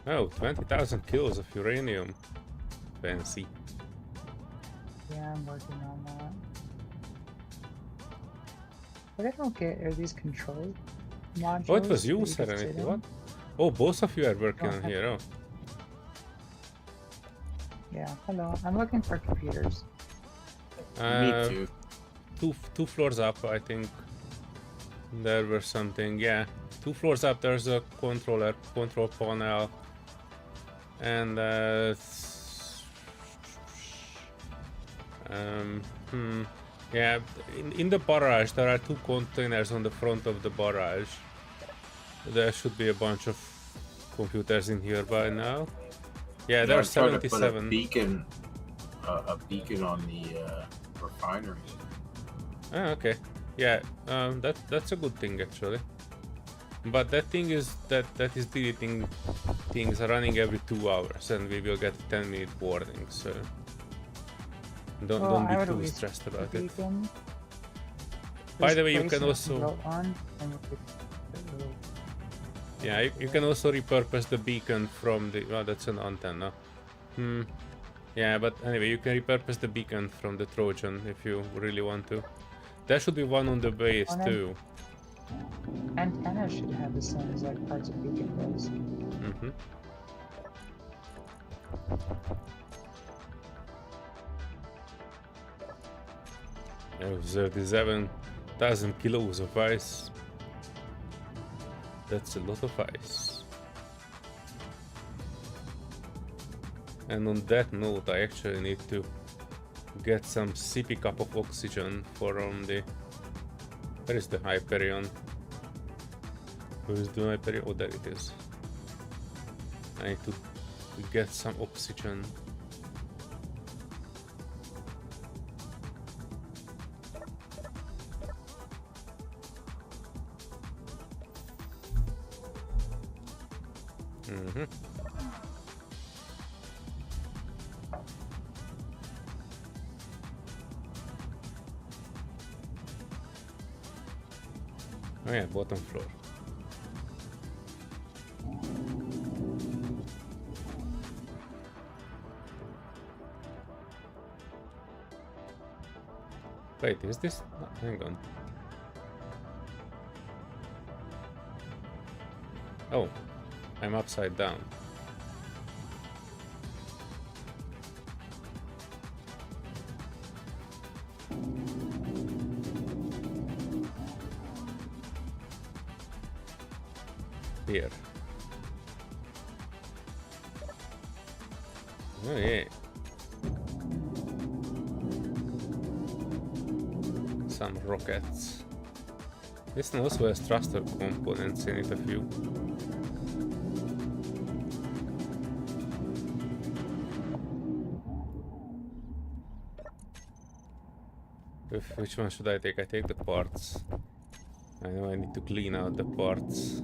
Oh, 20,000 kilos of uranium. Fancy. Yeah, I'm working on that. What I don't get are these control modules. Oh, it was you, that could sit Serenity. in. What? Oh, both of you are working Oh, on okay. here. Oh. Yeah, hello. I'm looking for computers. Me too. Two floors up, I think. There was something. Yeah, 2 floors up. There's a control panel, and yeah. In the barrage, there are 2 containers on the front of the barrage. There should be a bunch of computers in here by now. Yeah, Yeah, there's I tried to put a 77. beacon on the refinery. Ah, okay. Yeah, that's a good thing actually. But that thing is that is deleting things running every 2 hours, and we will get a 10-minute warning. So don't be too stressed about it. By the way, you can also you can also repurpose the beacon from the. Well, that's an antenna. Yeah, but anyway, you can repurpose the beacon from the Trojan if you really want to. There should be one on the base too. Antenna should have the same as like parts of beacon does. Oh, 37,000 kilos of ice. That's a lot of ice. And on that note, I actually need to get some sippy cup of oxygen from the... Where is the Hyperion? Where is the Hyperion? Oh, there it is. I need to get some oxygen. Oh yeah, bottom floor. Wait, is this? No, hang on. Oh, I'm upside down. Here. Oh yeah. Some rockets. This one also has thruster components in it, a few. Which one should I take? I take the parts. I know I need to clean out the parts.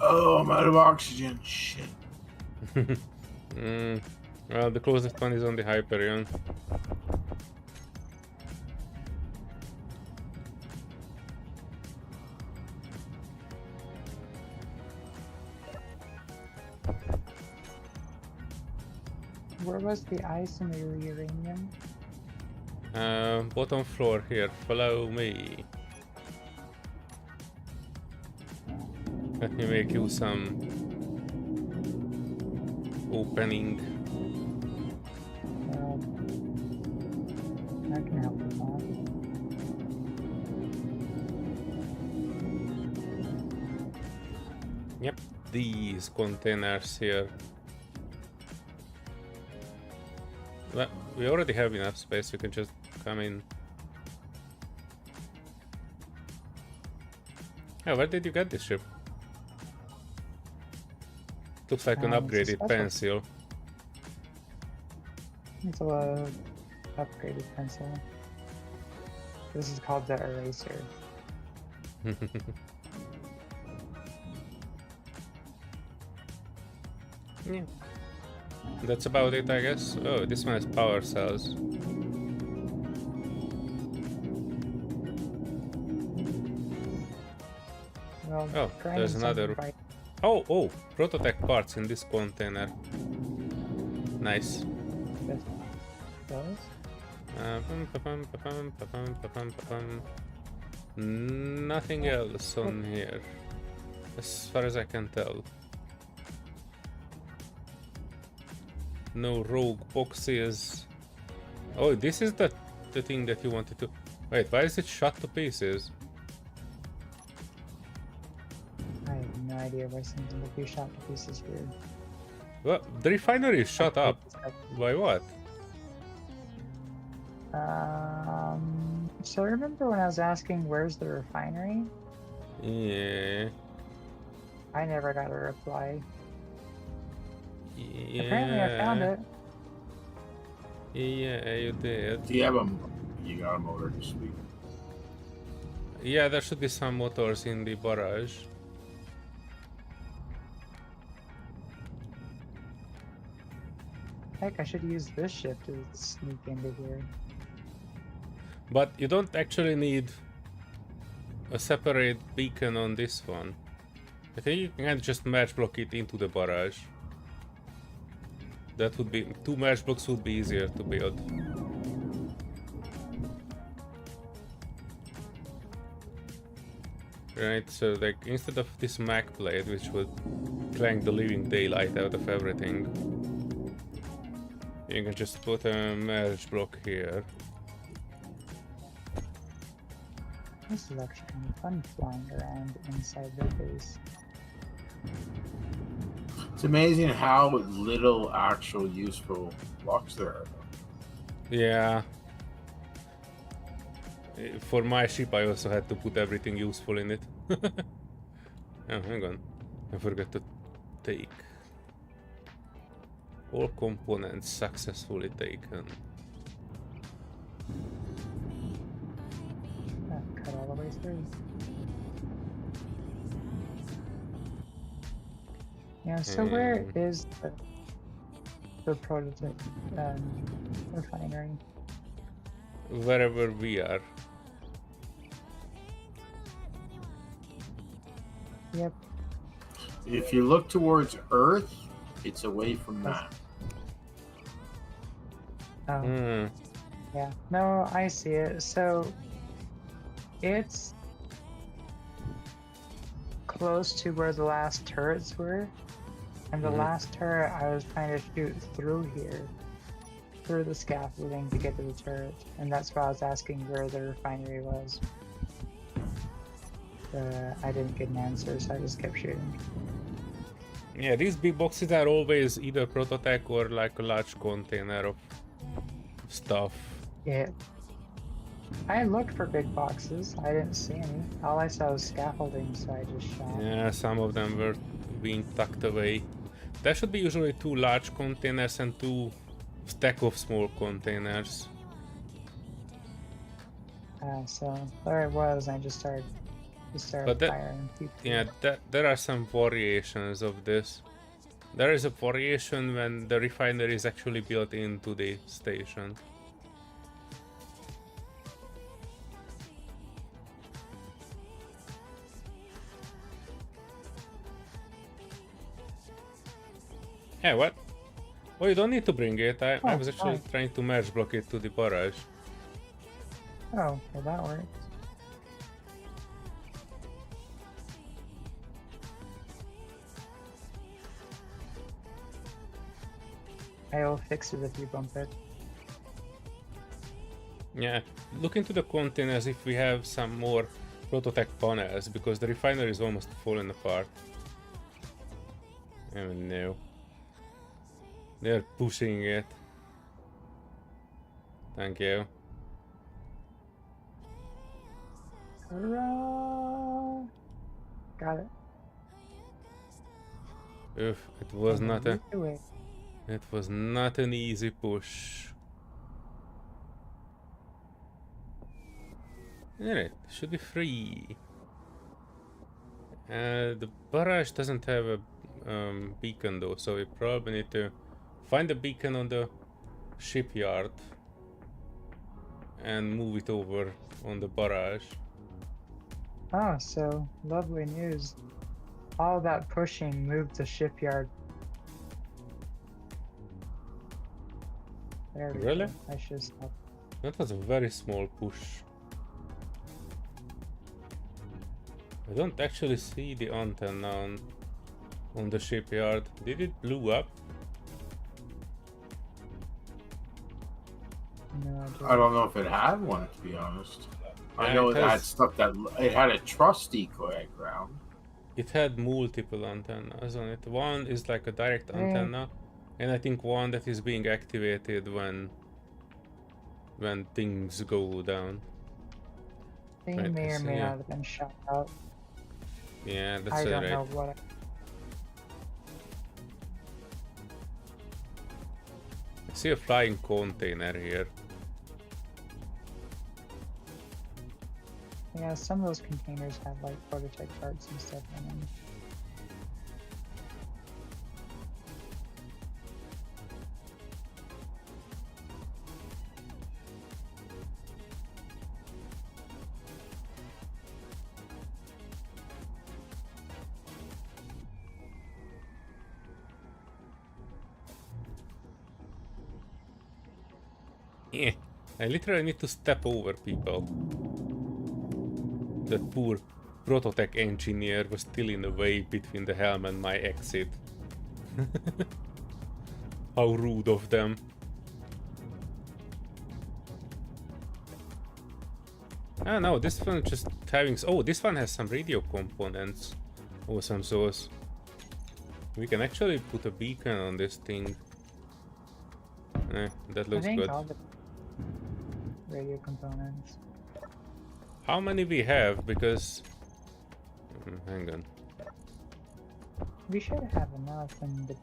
Oh, I'm out of oxygen. Shit. Well, the closest one is on the Hyperion. Where was the ice and the uranium? Bottom floor here. Follow me. Let me make you some opening. I can help with that. Yep, these containers here. Well, we already have enough space, you can just come in. Oh, where did you get this ship? Looks like an It's a upgraded special- pencil. It's a upgraded pencil. This is called the eraser. Yeah. That's about it, I guess. Oh, this one has power cells. Well, Oh, try there's and another. send right- Oh, prototech parts in this container. Nice. this- those. Nothing else on here, as far as I can tell. No rogue boxes. Oh, this is the thing that you wanted to. Wait, why is it shot to pieces? I have no idea why something would be shot to pieces here. Well, the refinery is shut up. By what? So remember when I was asking where's the refinery? Yeah. I never got a reply. Yeah. Apparently I found it. Yeah, you did. Do you have a? You got a motor to speak. Yeah, there should be some motors in the barrage. Heck, I should use this ship to sneak into here. But you don't actually need a separate beacon on this one. I think you can just match block it into the barrage. That would be... 2 match blocks would be easier to build. Right, so like instead of this Mac blade, which would clank the living daylight out of everything, you can just put a merge block here. This is actually kind of fun flying around inside their base. It's amazing how little actual useful blocks there are. Yeah. For my ship, I also had to put everything useful in it. Oh, hang on. I forgot to take. All components successfully taken. Cut all the way through. Yeah, so where is the prototype refinery? Wherever we are. Yep. If you look towards Earth, it's away from that. Oh, Hmm. yeah. No, I see it. So it's close to where the last turrets were. And the last turret I was trying to shoot through here. Through the scaffolding to get to the turret. And that's why I was asking where the refinery was. I didn't get an answer, so I just kept shooting. Yeah, these big boxes are always either prototech or like a large container of stuff. Yeah. I looked for big boxes. I didn't see any. All I saw was scaffolding, so I just shot. Yeah, some of them were being tucked away. There should be usually 2 large containers and 2 stack of small containers. So there it was, and I just started But that- firing people. Yeah, there are some variations of this. There is a variation when the refinery is actually built into the station. Yeah, what? Oh, you don't need to bring it. I Oh, was actually fine. trying to merge block it to the barrage. Oh, well that works. I will fix it if you bump it. Yeah, look into the containers if we have some more prototech panels, because the refinery is almost falling apart. Oh no. They're pushing it. Thank you. Hurrah! Got it. It was not a. Do it. It was not an easy push. Alright, should be free. The barrage doesn't have a beacon though, so we probably need to find a beacon on the shipyard and move it over on the barrage. Oh, so lovely news. All that pushing moved the shipyard. There we Really? go. I should stop. That was a very small push. I don't actually see the antenna on the shipyard. Did it blew up? No, I don't know if it had one, to be honest. I Yeah, know it it had has- stuff that it had a truss decoy ground. It had multiple antennas on it. One is like a direct antenna, and I think one that is being activated when things go down. They Right, may I or see, may yeah. not have been shot out. Yeah, that's I don't right. know what. I see a flying container here. Yeah, some of those containers have like prototype parts and stuff in them. Yeah, I literally need to step over people. That poor prototech engineer was still in the way between the helm and my exit. How rude of them. Ah no, this one just having... Oh, this one has some radio components. Awesome sauce. We can actually put a beacon on this thing. That I looks think good. all the radio components. How many we have? Because... hang on. We should have enough in the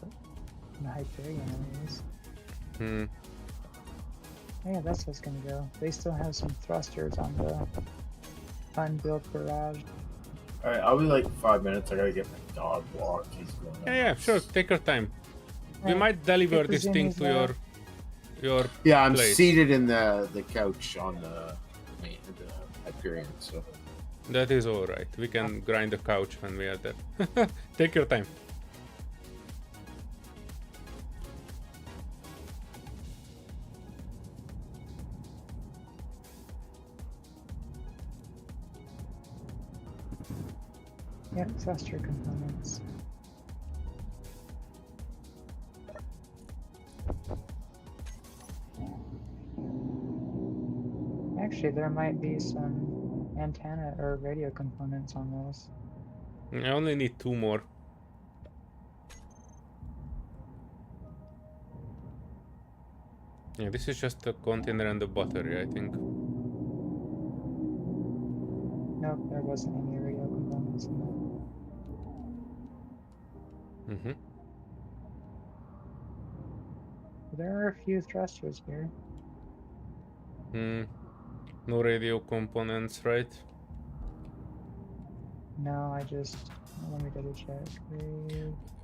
Hyperion at least. Hmm. Yeah, that's what's gonna go. They still have some thrusters on the unbuilt garage. Alright, I'll be like 5 minutes. I gotta get my dog walked. He's going Yeah, sure. Take your time. We Right. might deliver Get the this thing zoomies to there. your Yeah, I'm place. seated in the couch on the Hyperion, so. That is all right. We can grind the couch when we are there. Take your time. Yep, thruster components. Actually, there might be some antenna or radio components on those. I only need 2 more. Yeah, this is just the container and the battery, I think. Nope, there wasn't any radio components in that. Mm-hmm. There are a few thrusters here. Hmm. No radio components, right? No, I just let me double check.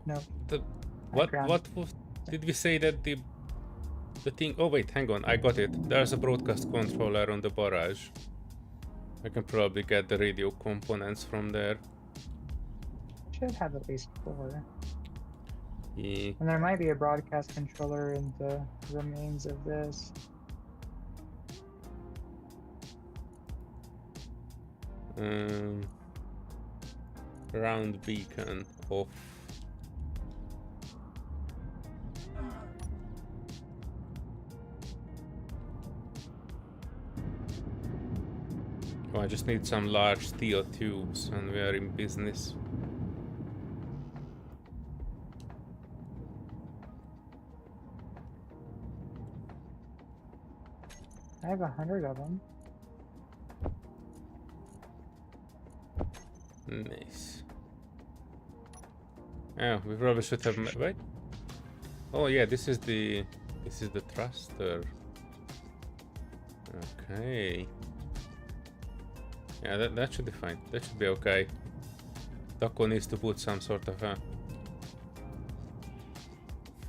Nope. What ground. did we say that the thing? Oh wait, hang on, I got it. There's a broadcast controller on the barrage. I can probably get the radio components from there. Should have at least 4. Yeah. And there might be a broadcast controller in the remains of this. Round beacon off. Oh, I just need some large steel tubes and we are in business. I have 100 of them. Nice. Yeah, we probably should have. Wait. Oh yeah, this is the thruster. Okay. Yeah, that should be fine. That should be okay. Taco needs to put some sort of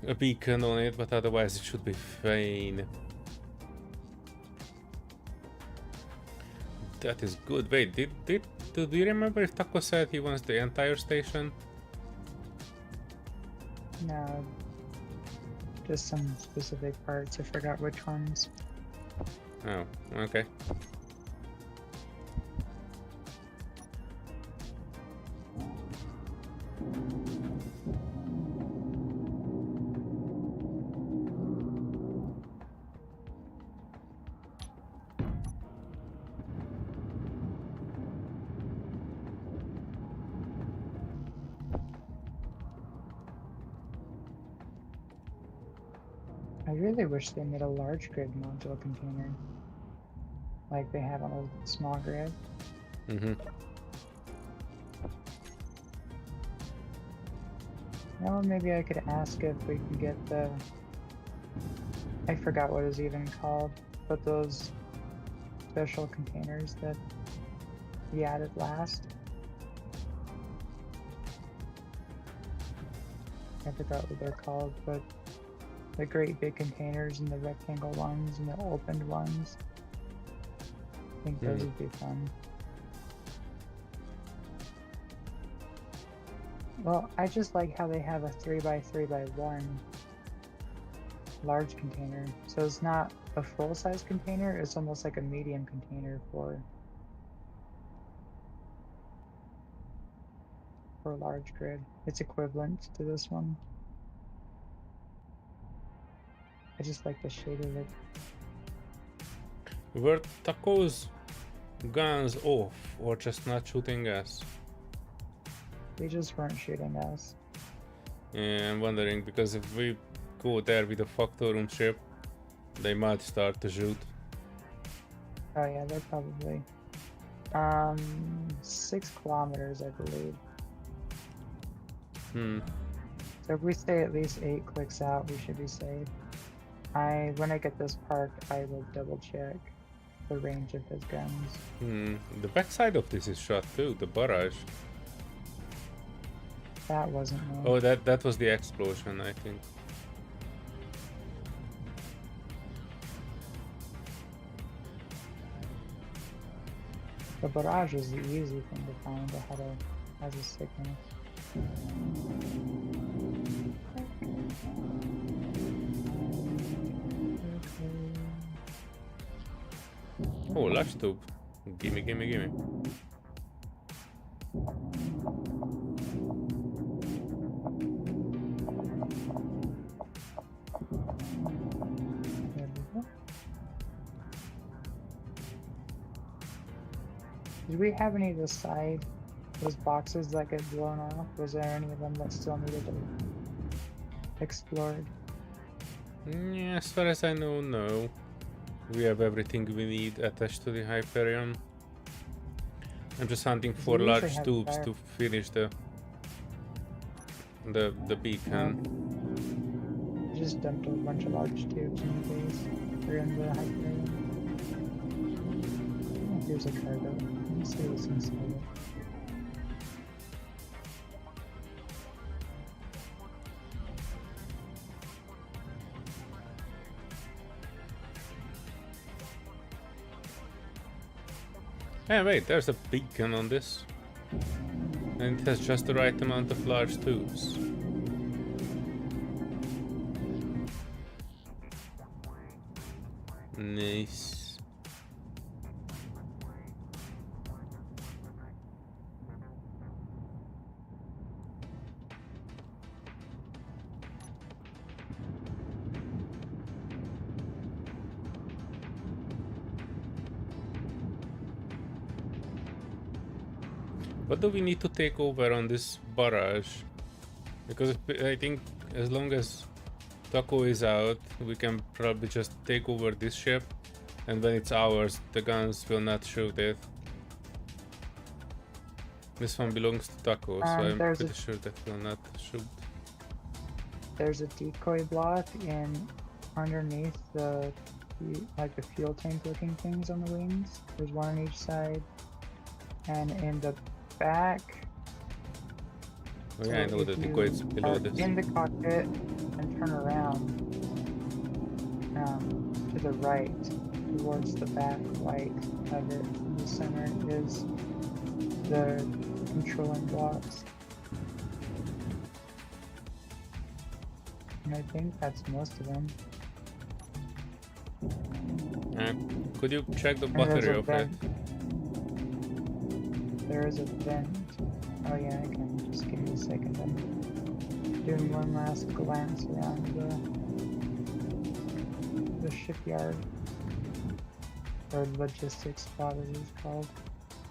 a beacon on it, but otherwise it should be fine. That is good. Wait, do you remember if Taco said he wants the entire station? No, just some specific parts. I forgot which ones. Oh, okay. I really wish they made a large grid module container, like they have on a small grid. Mm-hmm. Well, maybe I could ask if we can get the... I forgot what it was even called, but those special containers that we added last. I forgot what they're called, but the great big containers and the rectangle ones and the opened ones. I think those would be fun. Well, I just like how they have a 3x3x1 large container. So it's not a full-size container, it's almost like a medium container for a large grid. It's equivalent to this one. I just like the shade of it. Were Taco's guns off or just not shooting us? They just weren't shooting us. Yeah, I'm wondering because if we go there with a Factorum ship, they might start to shoot. Oh yeah, they're probably 6 kilometers, I believe. So if we stay at least 8 clicks out, we should be safe. When I get this parked, I will double check the range of his guns. The backside of this is shot too, the barrage. That wasn't me. Oh, that was the explosion, I think. The barrage is the easy thing to find ahead of as a signal. Oh, lash tube. Gimme, gimme, gimme. There we go. Did we have any of the side, those boxes that get blown off? Was there any of them that still needed to be explored? Yeah, as far as I know, no. We have everything we need attached to the Hyperion. I'm just hunting for We large usually have tubes fire. to finish the beacon. Just dumped a bunch of large tubes in the base. Or in the Hyperion. Oh, here's a cargo. Let me see what's inside it. Hey, wait, there's a beacon on this. And it has just the right amount of large tubes. Nice. What do we need to take over on this barrage? Because I think as long as Taco is out, we can probably just take over this ship, and when it's ours, the guns will not shoot it. This one belongs to Taco, so I'm there's pretty sure that will not shoot. There's a decoy block in underneath the like the fuel tank looking things on the wings. There's one on each side, and in the back. Oh yeah, I know the decoy is below are this. in the cockpit and turn around to the right towards the back right of it. In the center is the controlling blocks. And I think that's most of them. Could you check the And there's battery a of it? vent. There is a vent. Oh yeah, I can. Just give me a second. I'm doing one last glance around the shipyard. Or logistics spot it is called.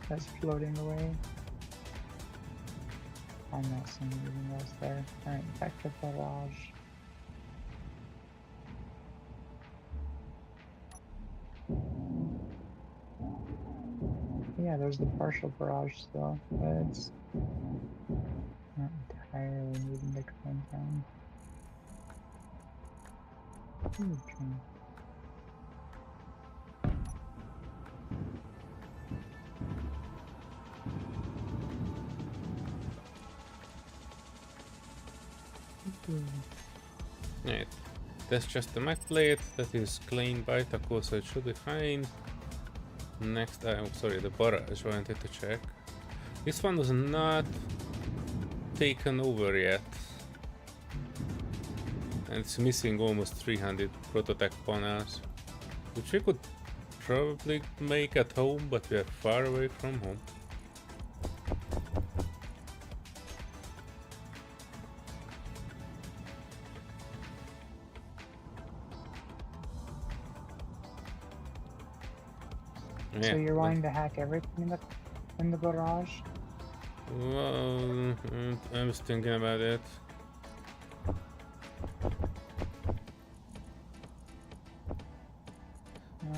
That's floating away. I'm not seeing anything else there. Alright, back to barrage. Yeah, there's the partial barrage still, but it's not entirely moving to come down. Okay. Right. That's just the mech plate that is claimed by Taco, so it should be fine. Next, sorry, the barrage I wanted to check. This one was not taken over yet. And it's missing almost 300 prototype panels, which we could probably make at home, but we are far away from home. So you're wanting to hack everything in the barrage? Well, I was thinking about it.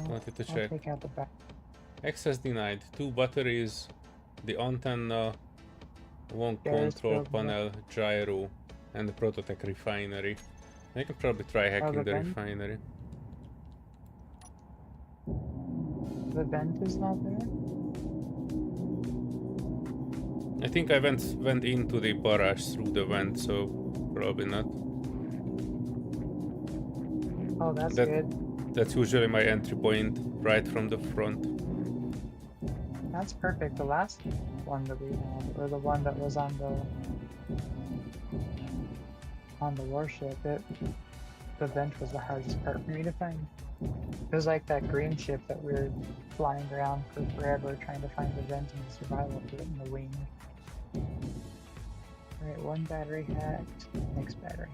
Wanted to check. Take out the back. Access denied. 2 batteries, the antenna, 1 control panel, gyro, and the prototype refinery. I can probably try hacking the refinery. The vent is not there? I think I went into the barrage through the vent, so probably not. Oh, that's good. That's usually my entry point, right from the front. That's perfect. The last one that we had, or the one that was on the warship, the vent was the hardest part for me to find. It was like that green ship that we were flying around for forever trying to find the vent and the survival of it in the wing. Alright, 1 battery hacked, next battery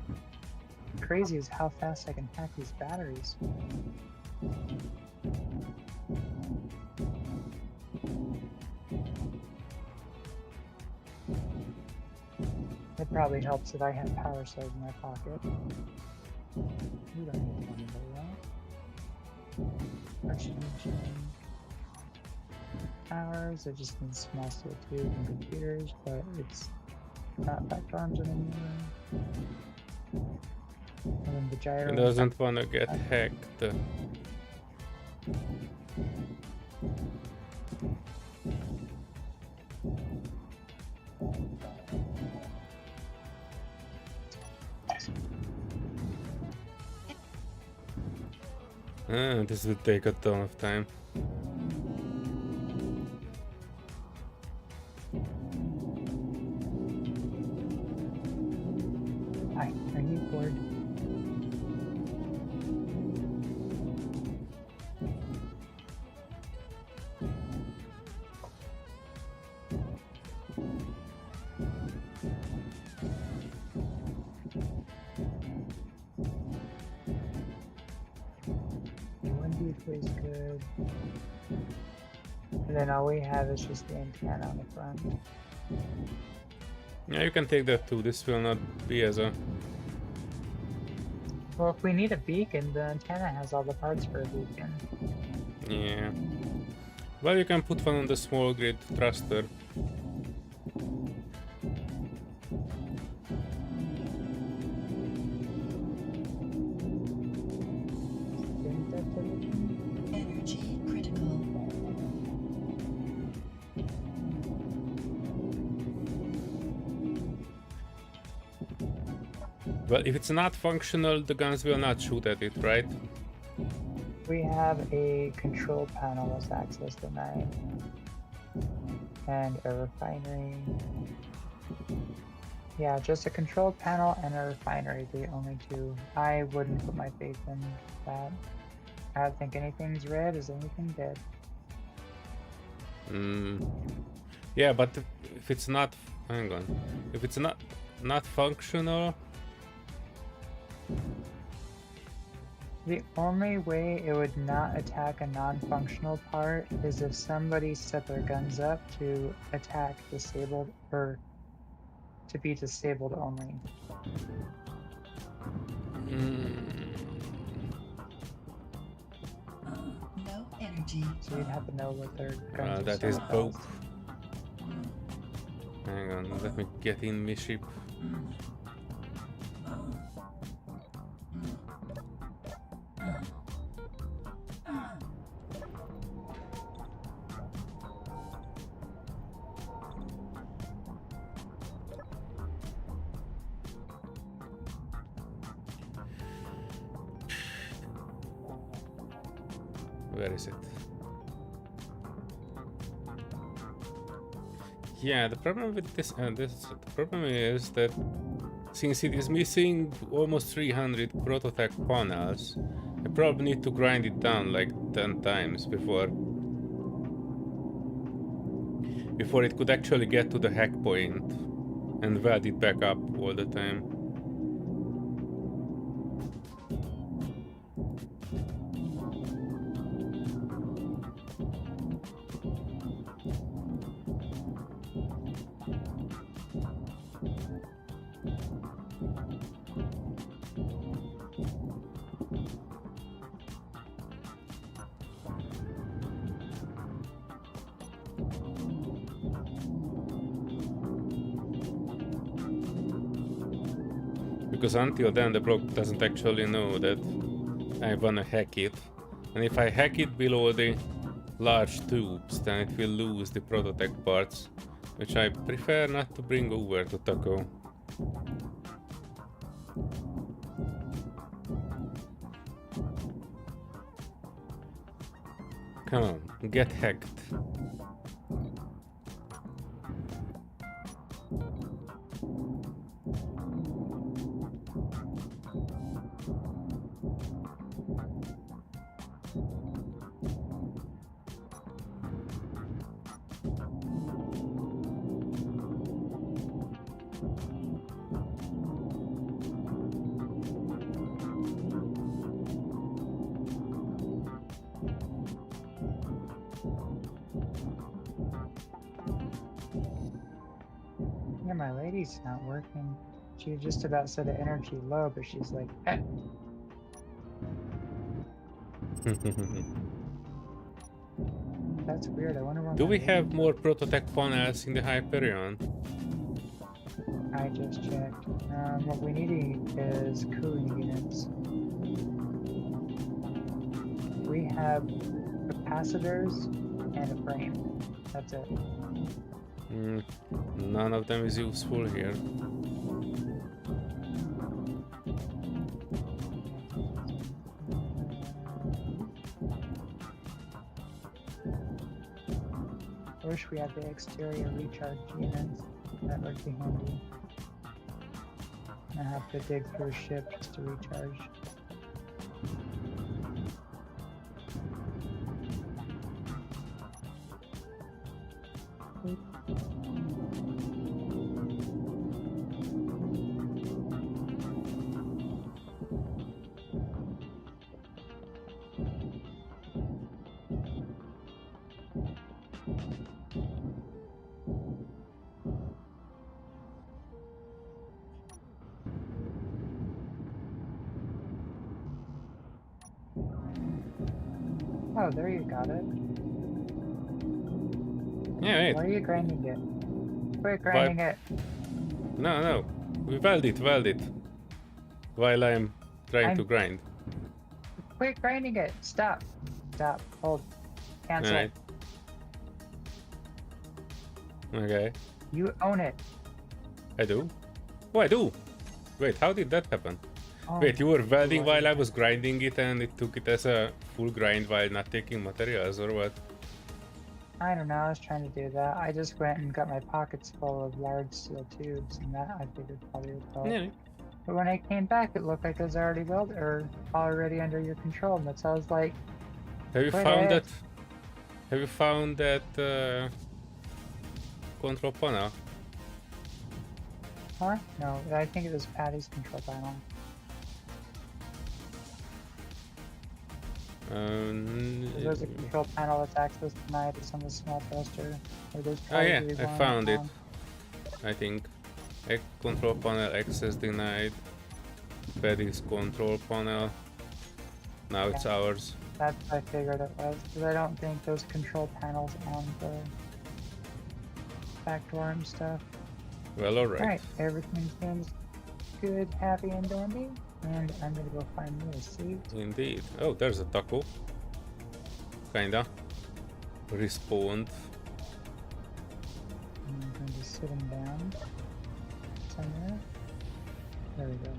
hacked. Crazy is how fast I can hack these batteries. It probably helps that I have power cells in my pocket. We don't need to remember that. SG&G. Powers, it just needs small steel tubes and computers, but it's not backed arms anymore. And then the gyro. It doesn't want to get hacked. This will take a ton of time. Hi, are you bored? Is good. And then all we have is just the antenna on the front. Yeah, you can take that too. This will not be as a... Well, if we need a beacon, the antenna has all the parts for a beacon. Yeah. Well, you can put one on the small grid thruster. Energy critical. Well, if it's not functional, the guns will not shoot at it, right? We have a control panel with access to 9 and a refinery. Yeah, just a control panel and a refinery, the only two. I wouldn't put my faith in that. I don't think anything's red is anything dead. Yeah, but if it's not, hang on, if it's not functional, the only way it would not attack a non-functional part is if somebody set their guns up to attack disabled or to be disabled only. No energy. So you'd have to know what their guns are that set is up as. both. Hang on, let me get in my ship. Where is it? Yeah, the problem with this, the problem is that since it is missing almost 300 prototype panels, I probably need to grind it down like 10 times before it could actually get to the hack point and weld it back up all the time. Because until then the block doesn't actually know that I wanna hack it, and if I hack it below the large tubes, then it will lose the prototype parts, which I prefer not to bring over to Taco. Come on, get hacked. Yeah, my lady's not working. She just about said the energy low, but she's like, eh. That's weird. I wonder where Do my we lady- have more prototype panels in the Hyperion? I just checked. What we need is cooling units. We have capacitors and a frame. That's it. None of them is useful here. I wish we had the exterior recharge units. That would be handy. I have to dig through a ship just to recharge. Oh, there you got it. Yeah, wait. Why are you grinding it? Quit grinding it. No. We weld it. While I'm trying to grind. Quit grinding it. Stop. Hold. Cancel. Alright. Okay. You own it. I do? Oh, I do! Wait, how did that happen? Oh, Wait, you were welding Lord. while I was grinding it and it took it as a full grind while not taking materials, or what? I don't know. I was trying to do that. I just went and got my pockets full of large steel tubes, and that I figured probably would help. Yeah. But when I came back, it looked like it was already welded or already under your control, and that's how I was like, Have you Quit found it. that? Have you found that control panel? huh? No, I think it was Patty's control panel. There's a control panel that's access denied. It's on the small thruster. Or there's Oh yeah, probably I one found it. on- I think. Control panel access denied. Paddy's control panel. Now it's ours. That's what I figured it was, because I don't think those control panels on the back door and stuff. Well, alright. Alright, everything seems good, happy, and dandy. And I'm gonna go find me a seat. Indeed. Oh, there's a taco. Kinda. Respawned. I'm going to be sitting down somewhere. There we go.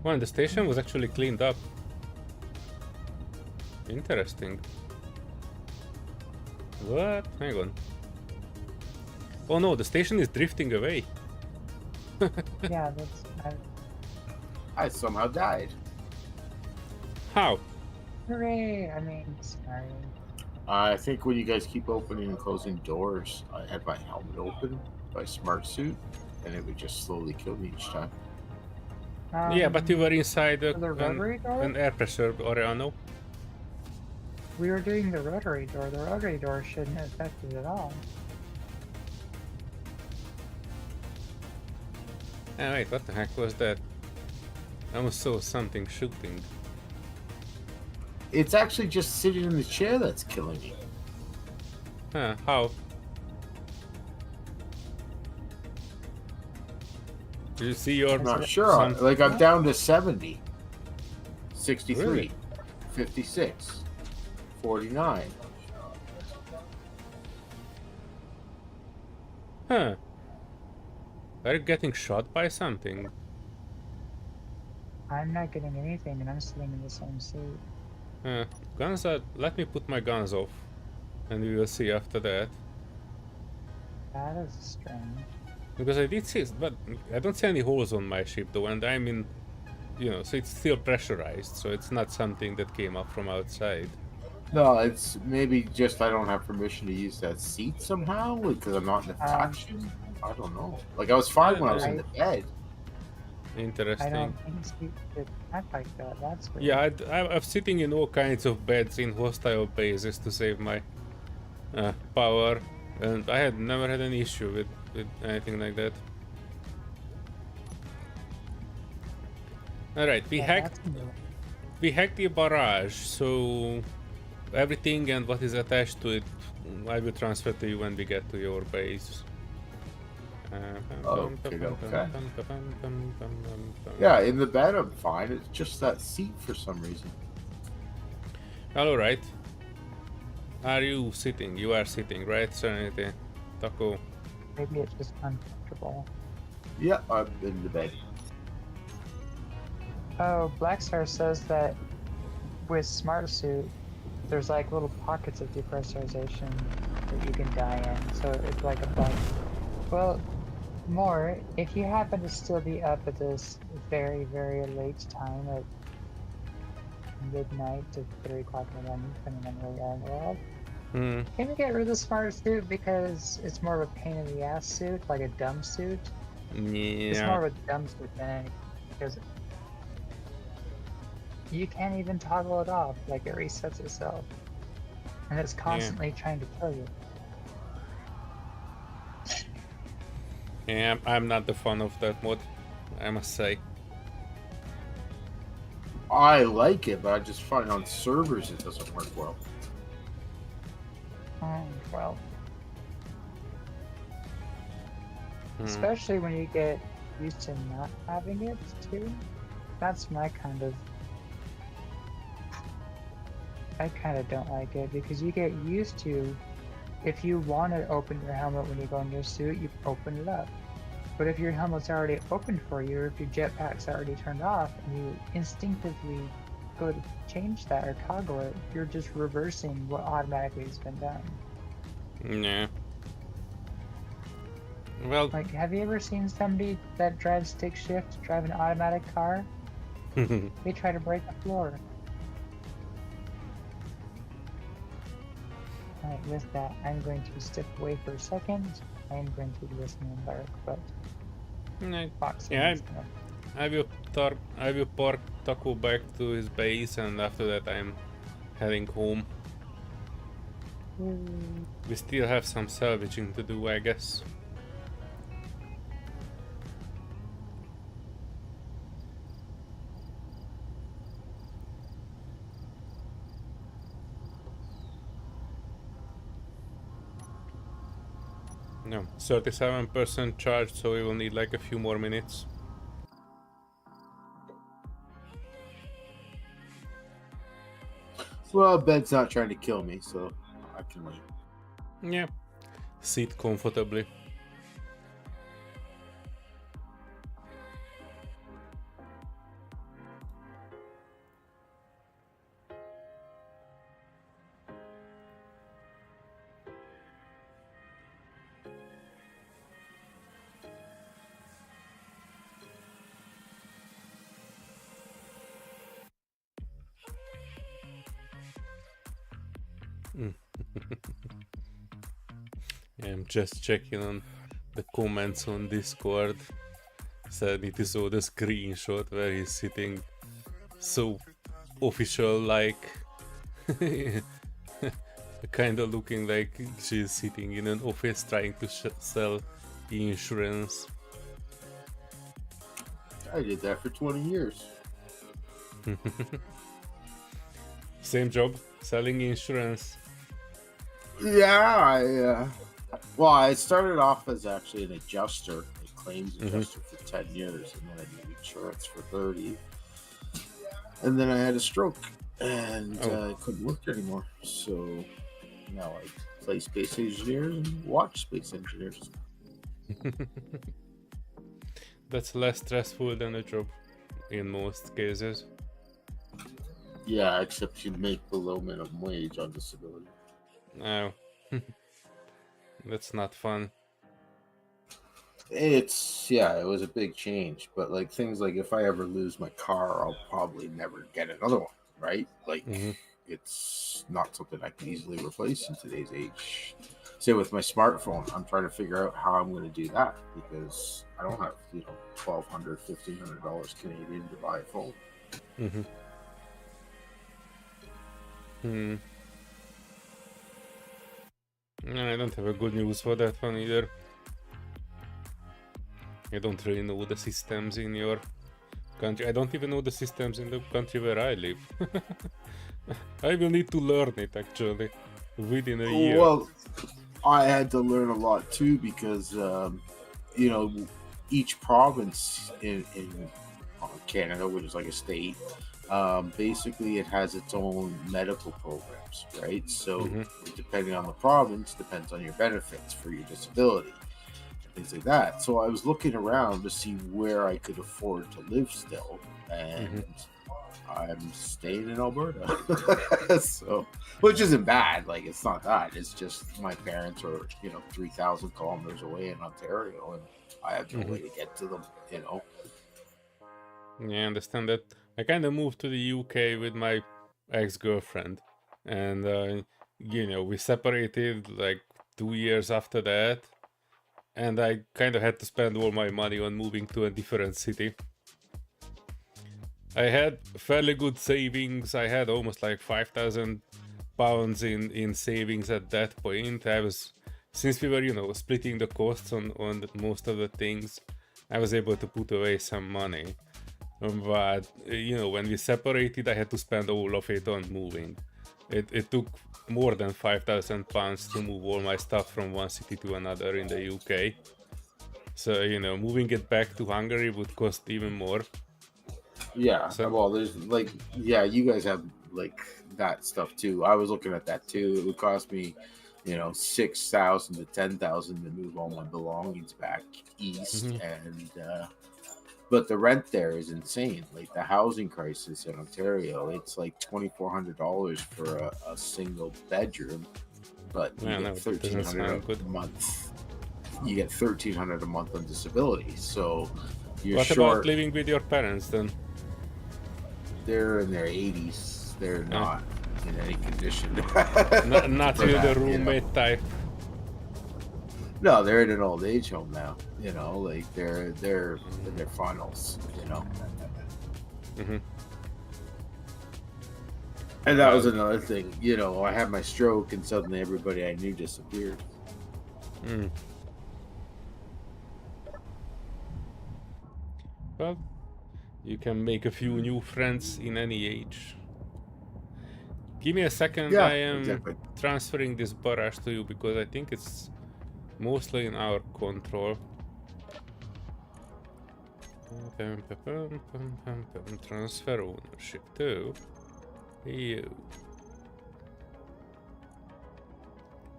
Well, the station was actually cleaned up. Interesting. What? Hang on. Oh no, the station is drifting away. Yeah, that's. I somehow died. How? Hooray! I mean, sorry. I think when you guys keep opening and closing doors, I had my helmet open, my smart suit, and it would just slowly kill me each time. Yeah, but you were inside the rotary door? an air pressure Oriano. We were doing the rotary door. The rotary door shouldn't affect it at all. Oh wait, what the heck was that? I almost saw something shooting. It's actually just sitting in the chair that's killing me. Huh, how? Did you see your... I'm not sure. Like, I'm down to 70, 63, Really? 56, 49. Huh. Are you getting shot by something? I'm not getting anything, and I'm sitting in the same seat. Guns are... Let me put my guns off. And we will see after that. That is strange. Because I did see... But I don't see any holes on my ship though, and I'm in... You know, so it's still pressurized, so it's not something that came up from outside. No, it's maybe just I don't have permission to use that seat somehow because I'm not in the faction. I don't know. Like, I was fine when I was in the bed. Interesting. I don't think seats could act like that. That's weird. Yeah, I'm sitting in all kinds of beds in hostile bases to save my power, and I had never had any issue with anything like that. All right, we hacked the barrage, so everything and what is attached to it, I will transfer to you when we get to your base. Okay. Yeah, in the bed I'm fine. It's just that seat for some reason. All right. Are you sitting? You are sitting, right, Serenity? Taco. Maybe it's just uncomfortable. Yeah, I'm in the bed. Oh, Blackstar says that with Smart Suit, there's like little pockets of depressurization that you can die in, so it's like a bug. Well, more, if you happen to still be up at this very, very late time at midnight to 3 o'clock in the morning, depending on where you are in the world, can you get rid of the Smart Suit because it's more of a pain in the ass suit, like a dumb suit? It's Yeah. more of a dumb suit than anything, because you can't even toggle it off, like it resets itself. And it's constantly trying to kill you. Yeah, I'm not the fan of that mod, I must say. I like it, but I just find on servers it doesn't work well. Well, Hmm. especially when you get used to not having it too. That's my kind of. I kind of don't like it because you get used to, if you want to open your helmet when you go in your suit, you open it up. But if your helmet's already open for you, or if your jetpack's already turned off, and you instinctively go to change that or toggle it, you're just reversing what automatically has been done. Yeah. Well, Like, have you ever seen somebody that drives stick shift drive an automatic car? They try to break the floor. Alright, with that, I'm going to step away for a second. I am going to listen in dark, but boxing yeah, is gonna... I will park Taco back to his base, and after that I'm heading home. We still have some salvaging to do, I guess. No, 37% charged, so we will need like a few more minutes. Well, bed's not trying to kill me, so I can wait. Yeah, sit comfortably. I'm just checking on the comments on Discord. Serenity saw the screenshot where he's sitting so official, like kind of looking like she's sitting in an office trying to sell insurance. I did that for 20 years. Same job, selling insurance. Yeah, well, I started off as actually an adjuster, a claims adjuster for 10 years, and then I did insurance for 30. And then I had a stroke, and I couldn't work anymore. So now I play space engineers and watch space engineers. That's less stressful than a job in most cases. Yeah, except you make below minimum wage on disability. No. That's not fun. It was a big change, but like things like if I ever lose my car, I'll probably never get another one, right? Like it's not something I can easily replace in today's age. Say with my smartphone, I'm trying to figure out how I'm going to do that because I don't have, $1,200, $1,500 Canadian to buy a phone. I don't have a good news for that one either. I don't really know the systems in your country. I don't even know the systems in the country where I live. I will need to learn it actually within a year. Well, I had to learn a lot too because, each province in Canada, which is like a state, basically it has its own medical programs, right? So depending on the province, depends on your benefits for your disability, things like that. So I was looking around to see where I could afford to live still, and I'm staying in Alberta. So, which isn't bad. Like, it's not that. It's just my parents are, 3,000 kilometers away in Ontario, and I have no way to get to them, Yeah, I understand that. I kind of moved to the UK with my ex-girlfriend, and we separated like 2 years after that, and I kind of had to spend all my money on moving to a different city. I had fairly good savings. I had almost like £5,000 in savings at that point. Since we were, splitting the costs on most of the things, I was able to put away some money. But you know, when we separated, I had to spend all of it on moving. It took more than £5,000 to move all my stuff from one city to another in the UK. So you know, moving it back to Hungary would cost even more. Yeah, So- well, there's like, yeah, you guys have like that stuff too. I was looking at that too. It would cost me, you know, 6,000 to 10,000 to move all my belongings back east, and but the rent there is insane. Like the housing crisis in Ontario, it's like $2,400 for a single bedroom, but you Yeah, get no, it doesn't sound $1,300 good. a month. You get $1,300 a month on disability, so you're What short. about living with your parents then? They're in their 80s. They're not in any condition. Not for you, the that, you know. roommate type. No, they're in an old age home now. You know, like they're in their finals. You know. And that was another thing. You know, I had my stroke, and suddenly everybody I knew disappeared. Well, you can make a few new friends in any age. Give me a second, Yeah, I am exactly. transferring this barrage to you because I think it's mostly in our control. Transfer ownership to you.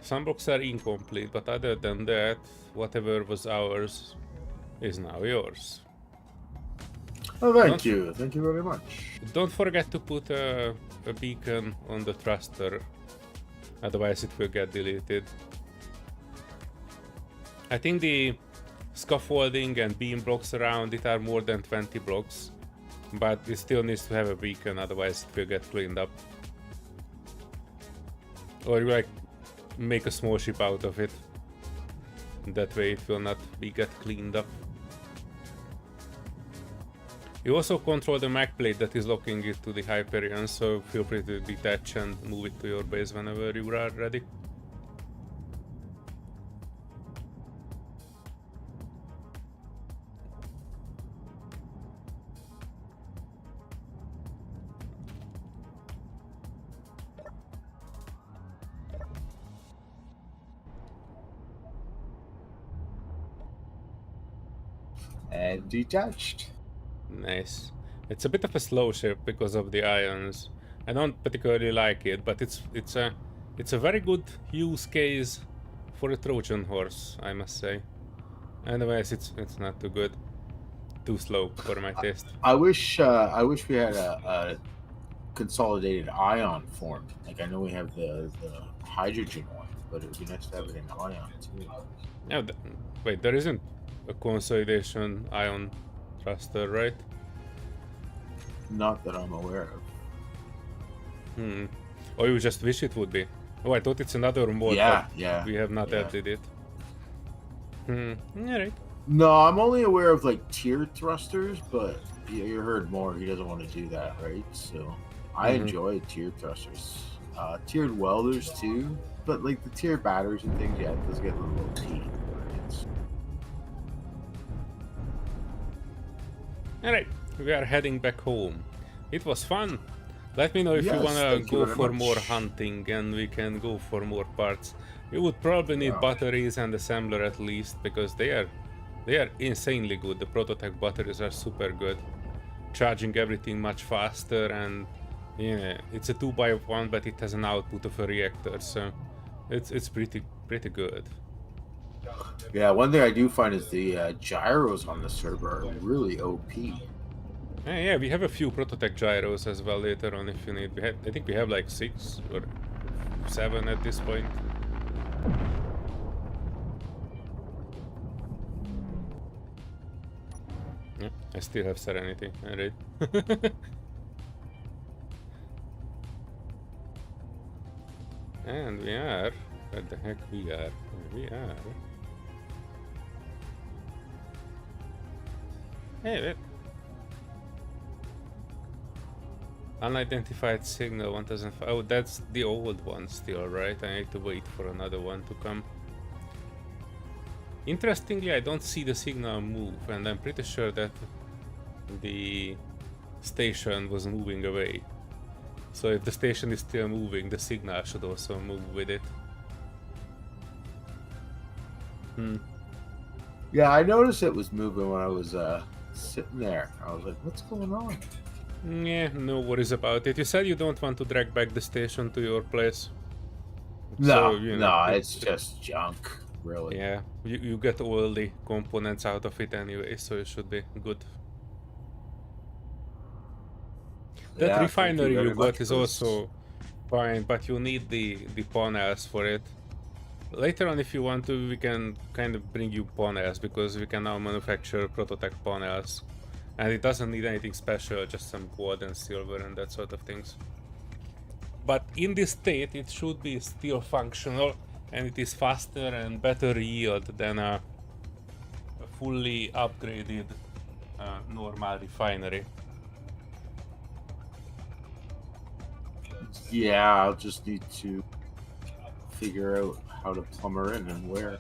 Some blocks are incomplete, but other than that, whatever was ours is now yours. Oh, thank you. Thank you very much. Don't forget to put a beacon on the thruster, otherwise it will get deleted. I think the scaffolding and beam blocks around it are more than 20 blocks, but it still needs to have a beacon, otherwise it will get cleaned up. Or you like make a small ship out of it. That way it will not get cleaned up. You also control the mag plate that is locking it to the Hyperion, so feel free to detach and move it to your base whenever you are ready. And detached. Nice. It's a bit of a slow ship because of the ions. I don't particularly like it, but it's a very good use case for a Trojan horse, I must say. Otherwise, it's not too good, too slow for my taste. I wish we had a consolidated ion form. Like I know we have the hydrogen one, but it would be nice to have it in ion too. Yeah, wait, there isn't a consolidation ion thruster, right? Not that I'm aware of. Or you just wish it would be. Oh, I thought it's another mod, Yeah, but yeah, we have not yeah. added it. Alright. No, I'm only aware of like tiered thrusters, but you heard more. He doesn't want to do that, right? So I enjoy tiered thrusters, tiered welders too. But like the tiered batteries and things, yeah, it does get a little OP. Alright, we are heading back home. It was fun. Let me know if you Yes, wanna thank you go very for much. more hunting and we can go for more parts. You would probably need Yeah. batteries and assembler at least, because they are insanely good. The prototype batteries are super good. Charging everything much faster, and yeah, it's a 2x1 but it has an output of a reactor, so it's pretty good. Yeah, one thing I do find is the gyros on the server are really OP. Yeah, we have a few prototype gyros as well later on if you need. I think we have like 6 or 7 at this point. Yeah, I still have Serenity. Alright. And we are. What the heck we are? We are. Hey, wait. Unidentified signal 1005. Oh, that's the old one still, right? I need to wait for another one to come. Interestingly, I don't see the signal move, and I'm pretty sure that the station was moving away. So if the station is still moving, the signal should also move with it. Yeah, I noticed it was moving when I was sitting there. I was like, what's going on? Yeah, no worries about it. You said you don't want to drag back the station to your place. No, So, you know, no, it's just junk, really. yeah, you get all the components out of it anyway, so it should be good. That Yeah, thank refinery very you much got is for this. also fine, but you need the panels for it. Later on, if you want to, we can kind of bring you panels, because we can now manufacture prototype panels. And it doesn't need anything special, just some gold and silver and that sort of things. But in this state, it should be still functional, and it is faster and better yield than a fully upgraded normal refinery. Yeah, I'll just need to figure out how to plumb her in and where.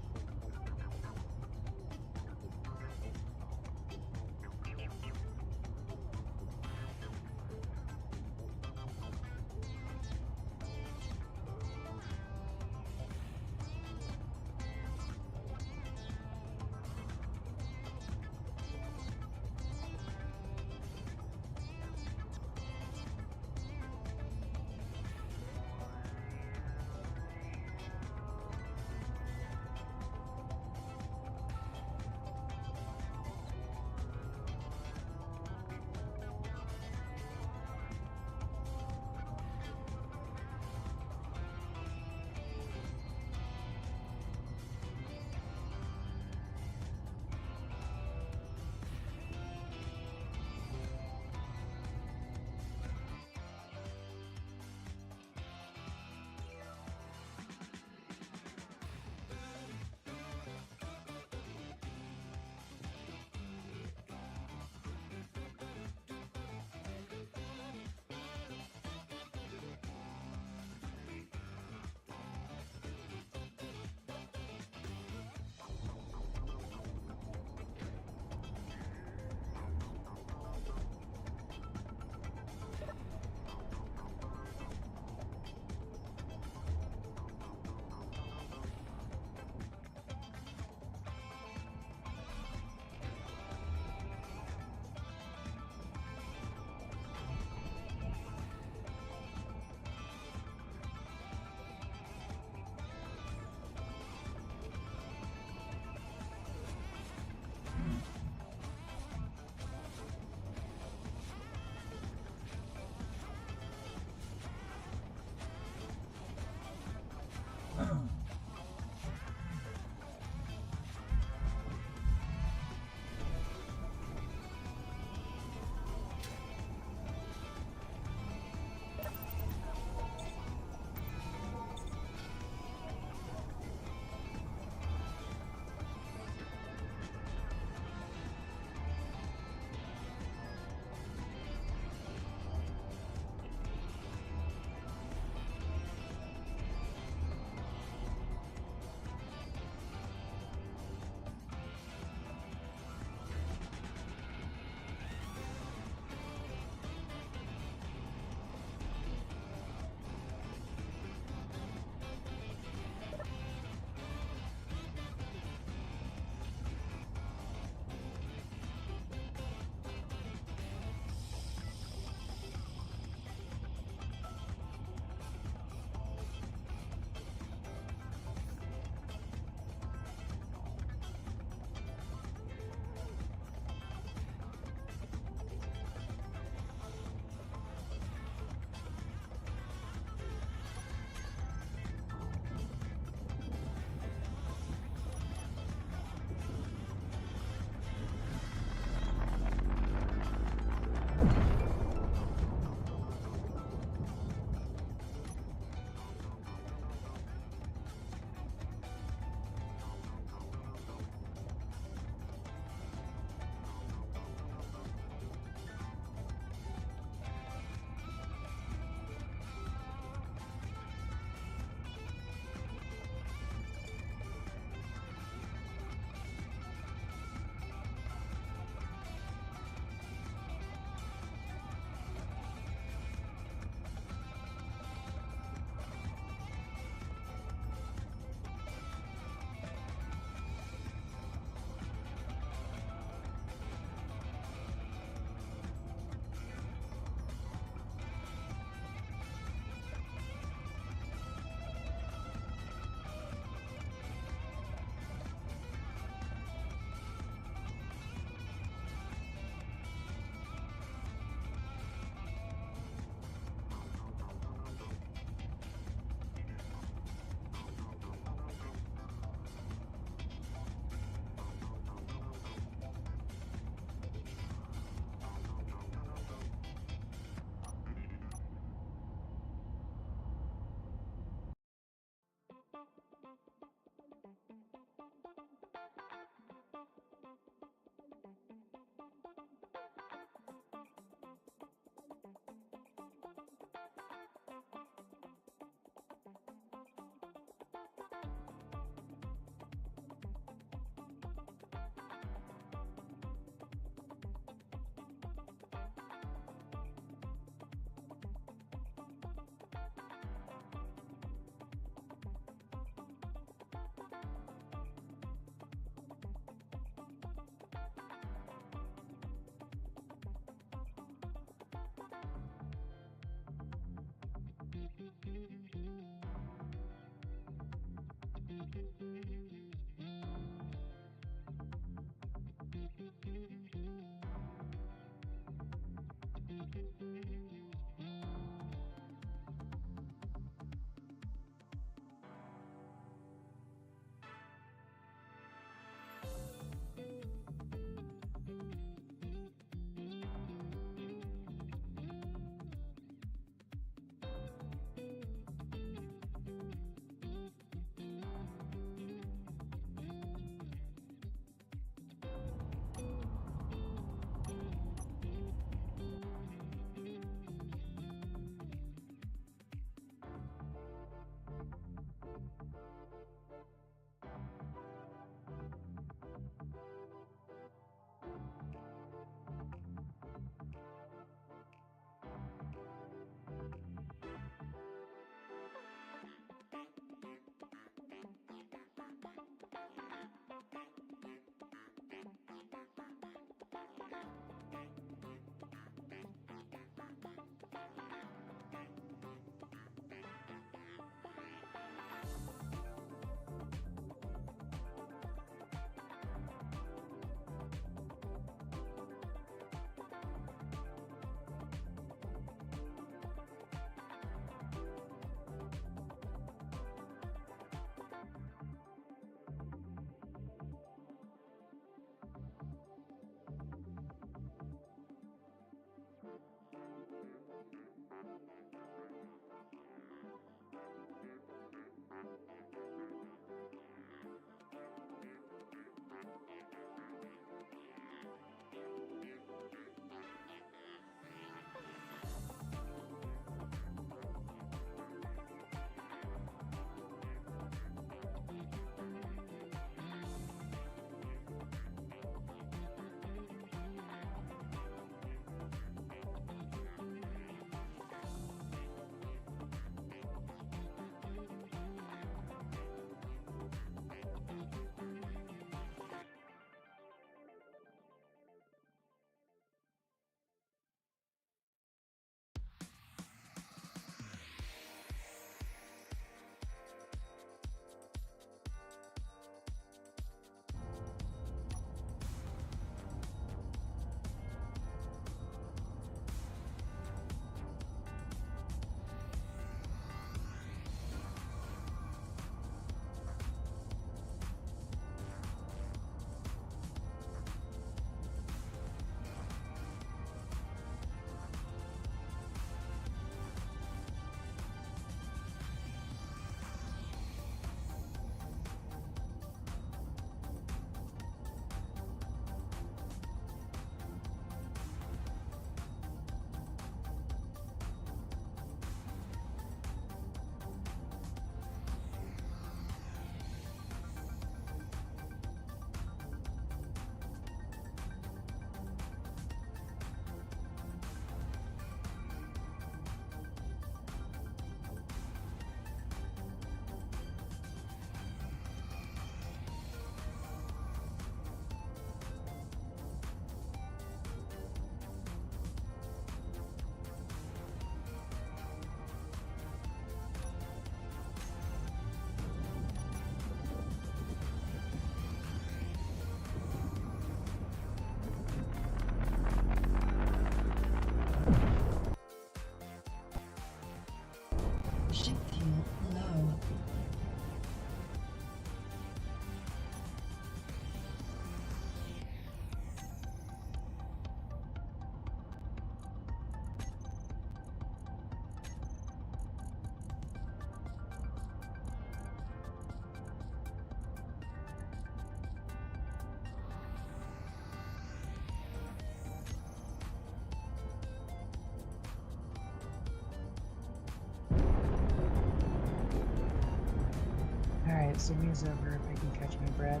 Alright, zooming's over if I can catch my breath.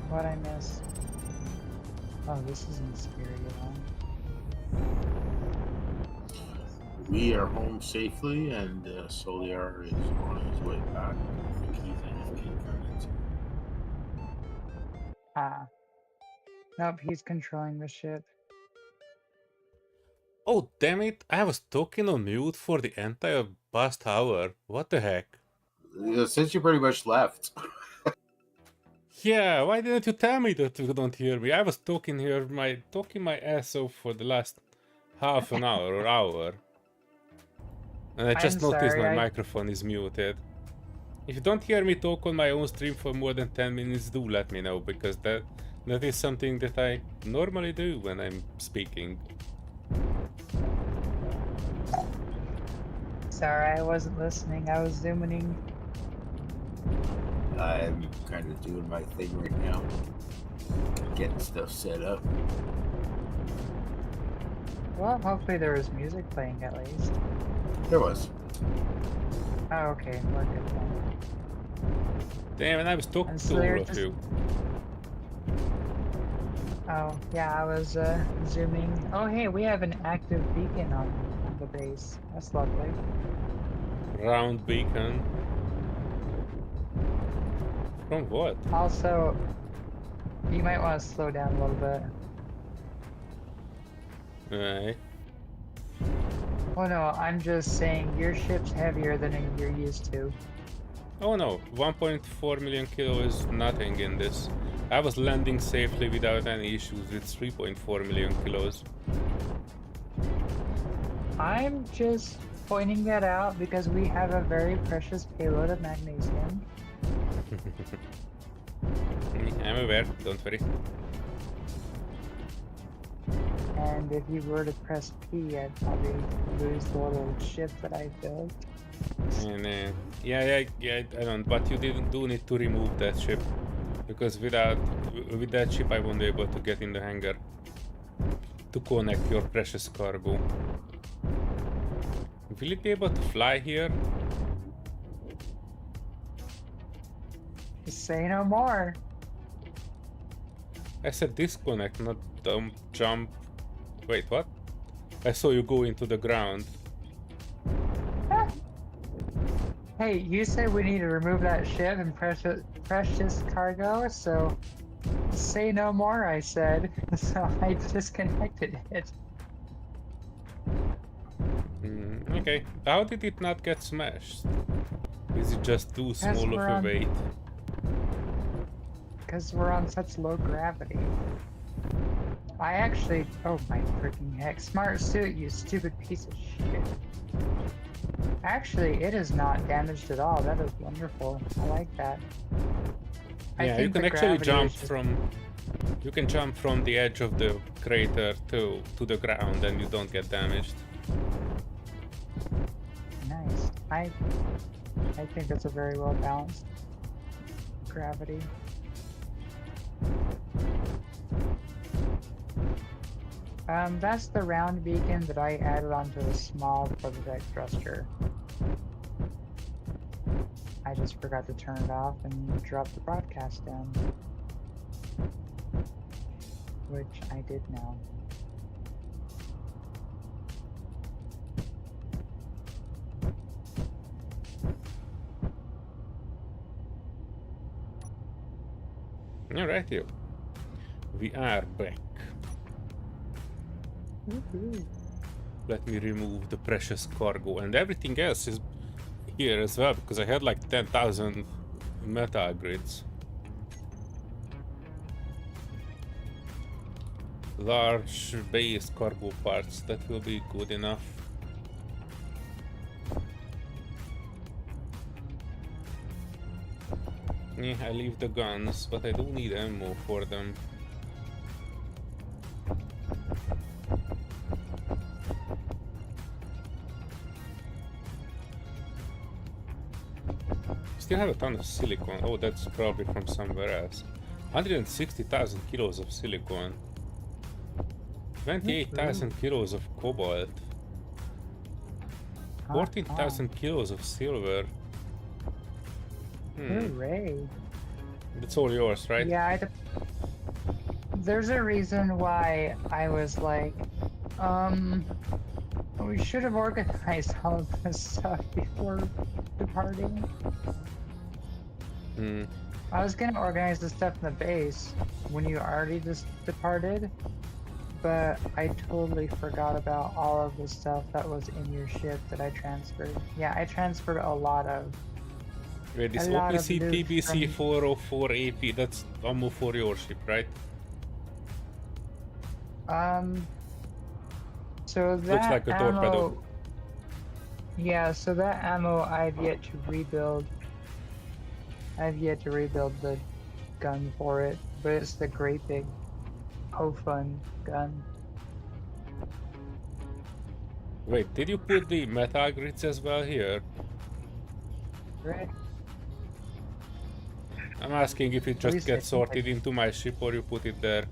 What I miss? Oh, this isn't scary at all. We are home safely, and Solear is on his way back. I think he's AFK currently. Ah. Nope, he's controlling the ship. Oh, damn it! I was talking on mute for the entire past hour. What the heck? Since you pretty much left. Yeah, why didn't you tell me that you don't hear me? I was talking here, talking my ass off for the last half an hour or hour. And I just I'm noticed sorry, my microphone is muted. If you don't hear me talk on my own stream for more than 10 minutes, do let me know, because that is something that I normally do when I'm speaking. Sorry, I wasn't listening. I was zooming. I'm kind of doing my thing right now. Getting stuff set up. Well, hopefully there was music playing at least. There was. Oh, okay, we're good then. Damn, and I was talking And to Solear all of just- you. Oh, yeah, I was zooming. Oh, hey, we have an active beacon on the base. That's lovely. Round beacon. From what? Also, you might want to slow down a little bit. Right. Oh no, I'm just saying your ship's heavier than you're used to. Oh no, 1.4 million kilo is nothing in this. I was landing safely without any issues with 3.4 million kilos. I'm just pointing that out because we have a very precious payload of magnesium. I'm aware, don't worry. And if you were to press P, I'd probably lose the little ship that I built. And yeah, I don't. But you do need to remove that ship, because with that ship I won't be able to get in the hangar to connect your precious cargo. Will it be able to fly here? Say no more. I said disconnect, not jump. Wait, what? I saw you go into the ground. Hey, you said we need to remove that ship and precious cargo, so say no more, I said. So I disconnected it. Okay, how did it not get smashed? Is it just too small of we're a on- weight? Because we're on such low gravity. I actually... Oh my freaking heck. Smart suit, you stupid piece of shit. Actually, it is not damaged at all. That is wonderful. I like that. Yeah, you can the actually gravity jump is just- from... You can jump from the edge of the crater to the ground and you don't get damaged. Nice. I think that's a very well balanced gravity. That's the round beacon that I added onto a small prototype thruster. I just forgot to turn it off and drop the broadcast down. Which I did now. Alright, you. We are back. Let me remove the precious cargo, and everything else is here as well, because I had like 10,000 metal grids. Large base cargo parts, that will be good enough. Yeah, I leave the guns, but I do need ammo for them. Still have a ton of silicon. Oh, that's probably from somewhere else. 160,000 kilos of silicon. 28,000 kilos of cobalt. 14,000 kilos of silver. Hooray. It's all yours, right? Yeah, there's a reason why I was like, we should have organized all of this stuff before departing. Hmm. I was gonna organize the stuff in the base when you already just departed, but I totally forgot about all of the stuff that was in your ship that I transferred. Yeah, I transferred a lot of. Wait, this A lot of OPC loot TBC from- 404 AP, that's ammo for your ship, right? So that Looks like a ammo, torpedo. yeah, so that ammo I've yet to rebuild. I've yet to rebuild the gun for it, but it's the great big Hofun gun. Wait, did you put the metal grids as well here? Right? I'm asking if it At just least I gets think I sorted did. into my ship or you put it there.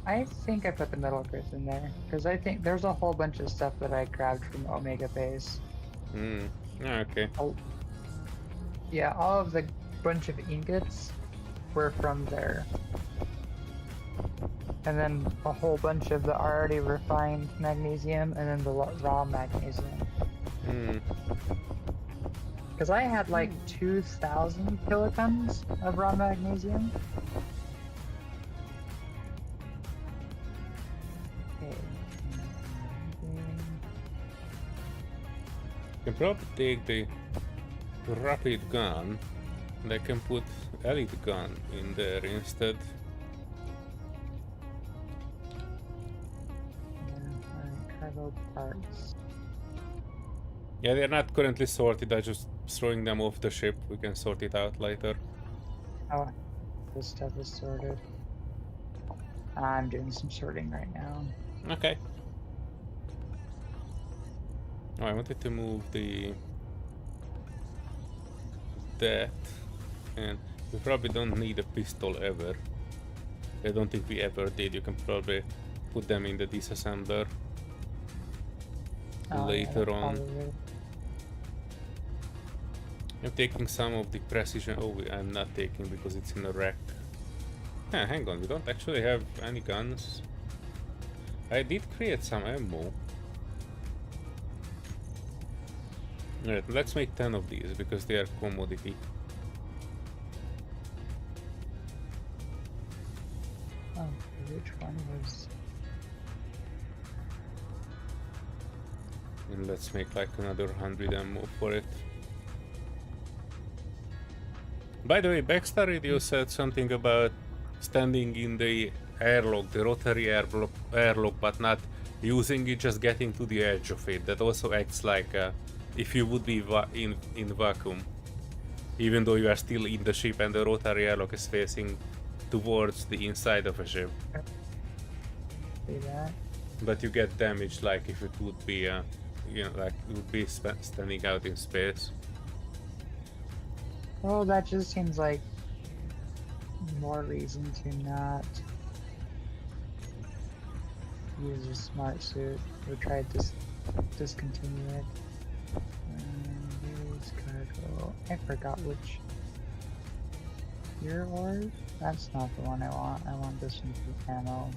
I think I put the metal grids in there because I think there's a whole bunch of stuff that I grabbed from Omega Base. Hmm. Okay. Oh, yeah, all of the bunch of ingots were from there, and then a whole bunch of the already refined magnesium, and then the raw magnesium. Hmm. Because I had like 2,000 kilotons of raw magnesium. Okay. You can probably take the rapid gun. They can put elite gun in there instead. Yeah, cargo parts. Yeah, they're not currently sorted. I'm just throwing them off the ship. We can sort it out later. Oh, this stuff is sorted. I'm doing some sorting right now. Okay. Oh, I wanted to move that, and we probably don't need a pistol ever. I don't think we ever did. You can probably put them in the disassembler Oh, yeah, later that's on. probably- I'm taking some of the precision. Oh, I'm not taking because it's in a rack. Yeah, hang on. We don't actually have any guns. I did create some ammo. Alright, let's make 10 of these because they are commodity. Oh, which one was? And let's make like another 100 ammo for it. By the way, Backstar Radio said something about standing in the airlock, the rotary airlock, but not using it, just getting to the edge of it. That also acts like if you would be in vacuum, even though you are still in the ship and the rotary airlock is facing towards the inside of a ship. See that? But you get damaged like if it would be, you know, like it would be standing out in space. Well, that just seems like more reason to not use a smart suit or try to discontinue it. Use cargo. I forgot which. Your ore? That's not the one I want. I want this one for ammo.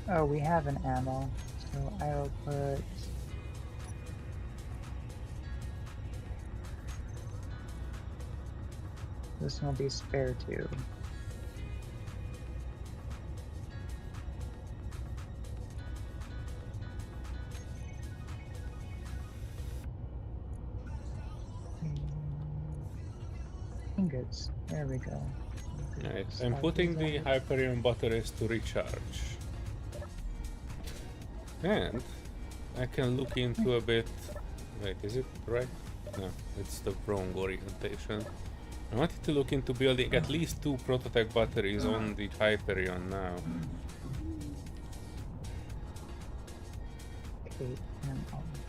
Oh, we have an ammo, so I will put. This one will be spare too. Ingots. There we go. Right, I'm putting the Hyperion batteries to recharge. And I can look into a bit. Wait, is it right? No, it's the wrong orientation. I wanted to look into building at least 2 prototype batteries on the Hyperion now.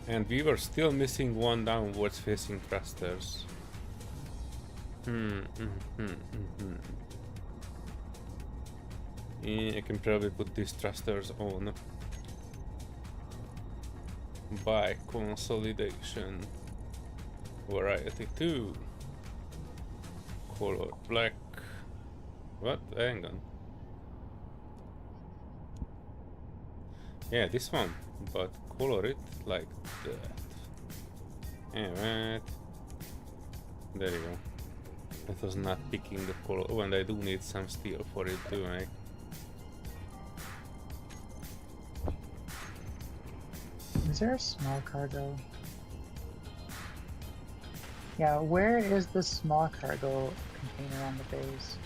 And we were still missing one downwards facing thrusters. Yeah, I can probably put these thrusters on by consolidation. Variety 2. Color black. What? Hang on. Yeah, this one. But color it like that. Alright. There you go. That was not picking the color. Oh, and I do need some steel for it, do I? Is there a small cargo? Yeah, where is the small cargo container on the base?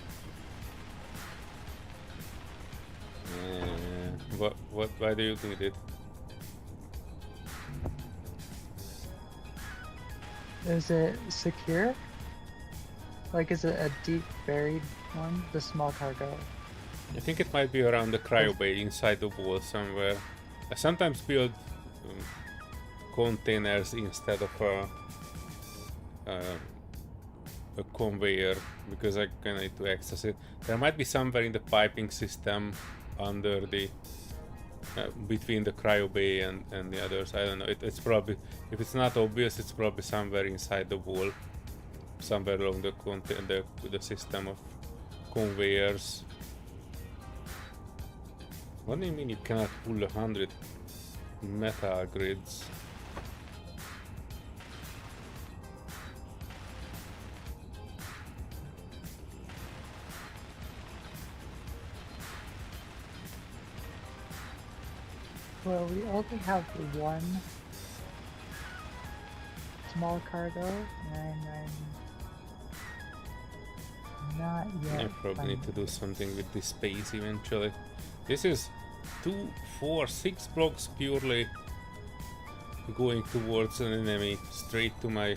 Why do you need it? Is it secure? Like, is it a deep buried one? The small cargo? I think it might be around the cryo bay inside the wall somewhere. I sometimes build containers instead of a conveyor because I kind of need to access it. There might be somewhere in the piping system under the between the cryo bay and the others. I don't know. It's probably, if it's not obvious, it's probably somewhere inside the wall, somewhere along the system of conveyors. What do you mean you cannot pull 100 metal grids? Well, we only have one small cargo, and I'm not yet. I probably need to do something with this space eventually. This is 2, 4, 6 blocks purely going towards an enemy, straight to my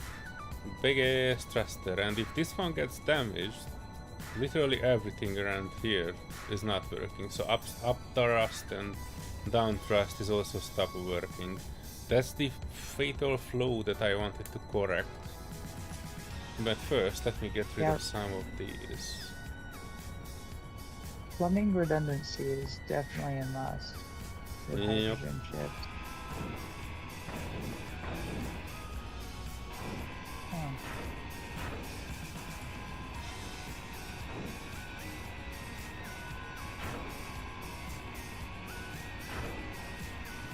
big ass thruster, and if this one gets damaged, literally everything around here is not working. So up thrust and down thrust is also stop working. That's the fatal flaw that I wanted to correct. But first, let me get rid of some of these. Plumbing redundancy is definitely a must with Yep. hydrogen ships. Oh.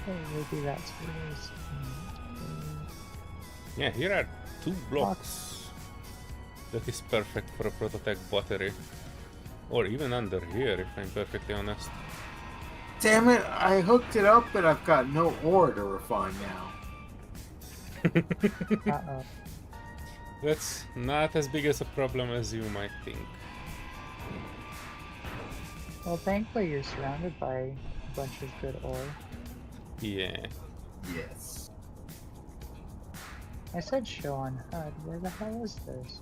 Oh, maybe that's what it is. Yeah, here are 2 blocks. That is perfect for a prototech battery. Or even under here, if I'm perfectly honest. Damn it, I hooked it up, but I've got no ore to refine now. Uh-oh. That's not as big as a problem as you might think. Well, thankfully you're surrounded by a bunch of good ore. Yeah. Yes. I said show on HUD. Where the hell is this?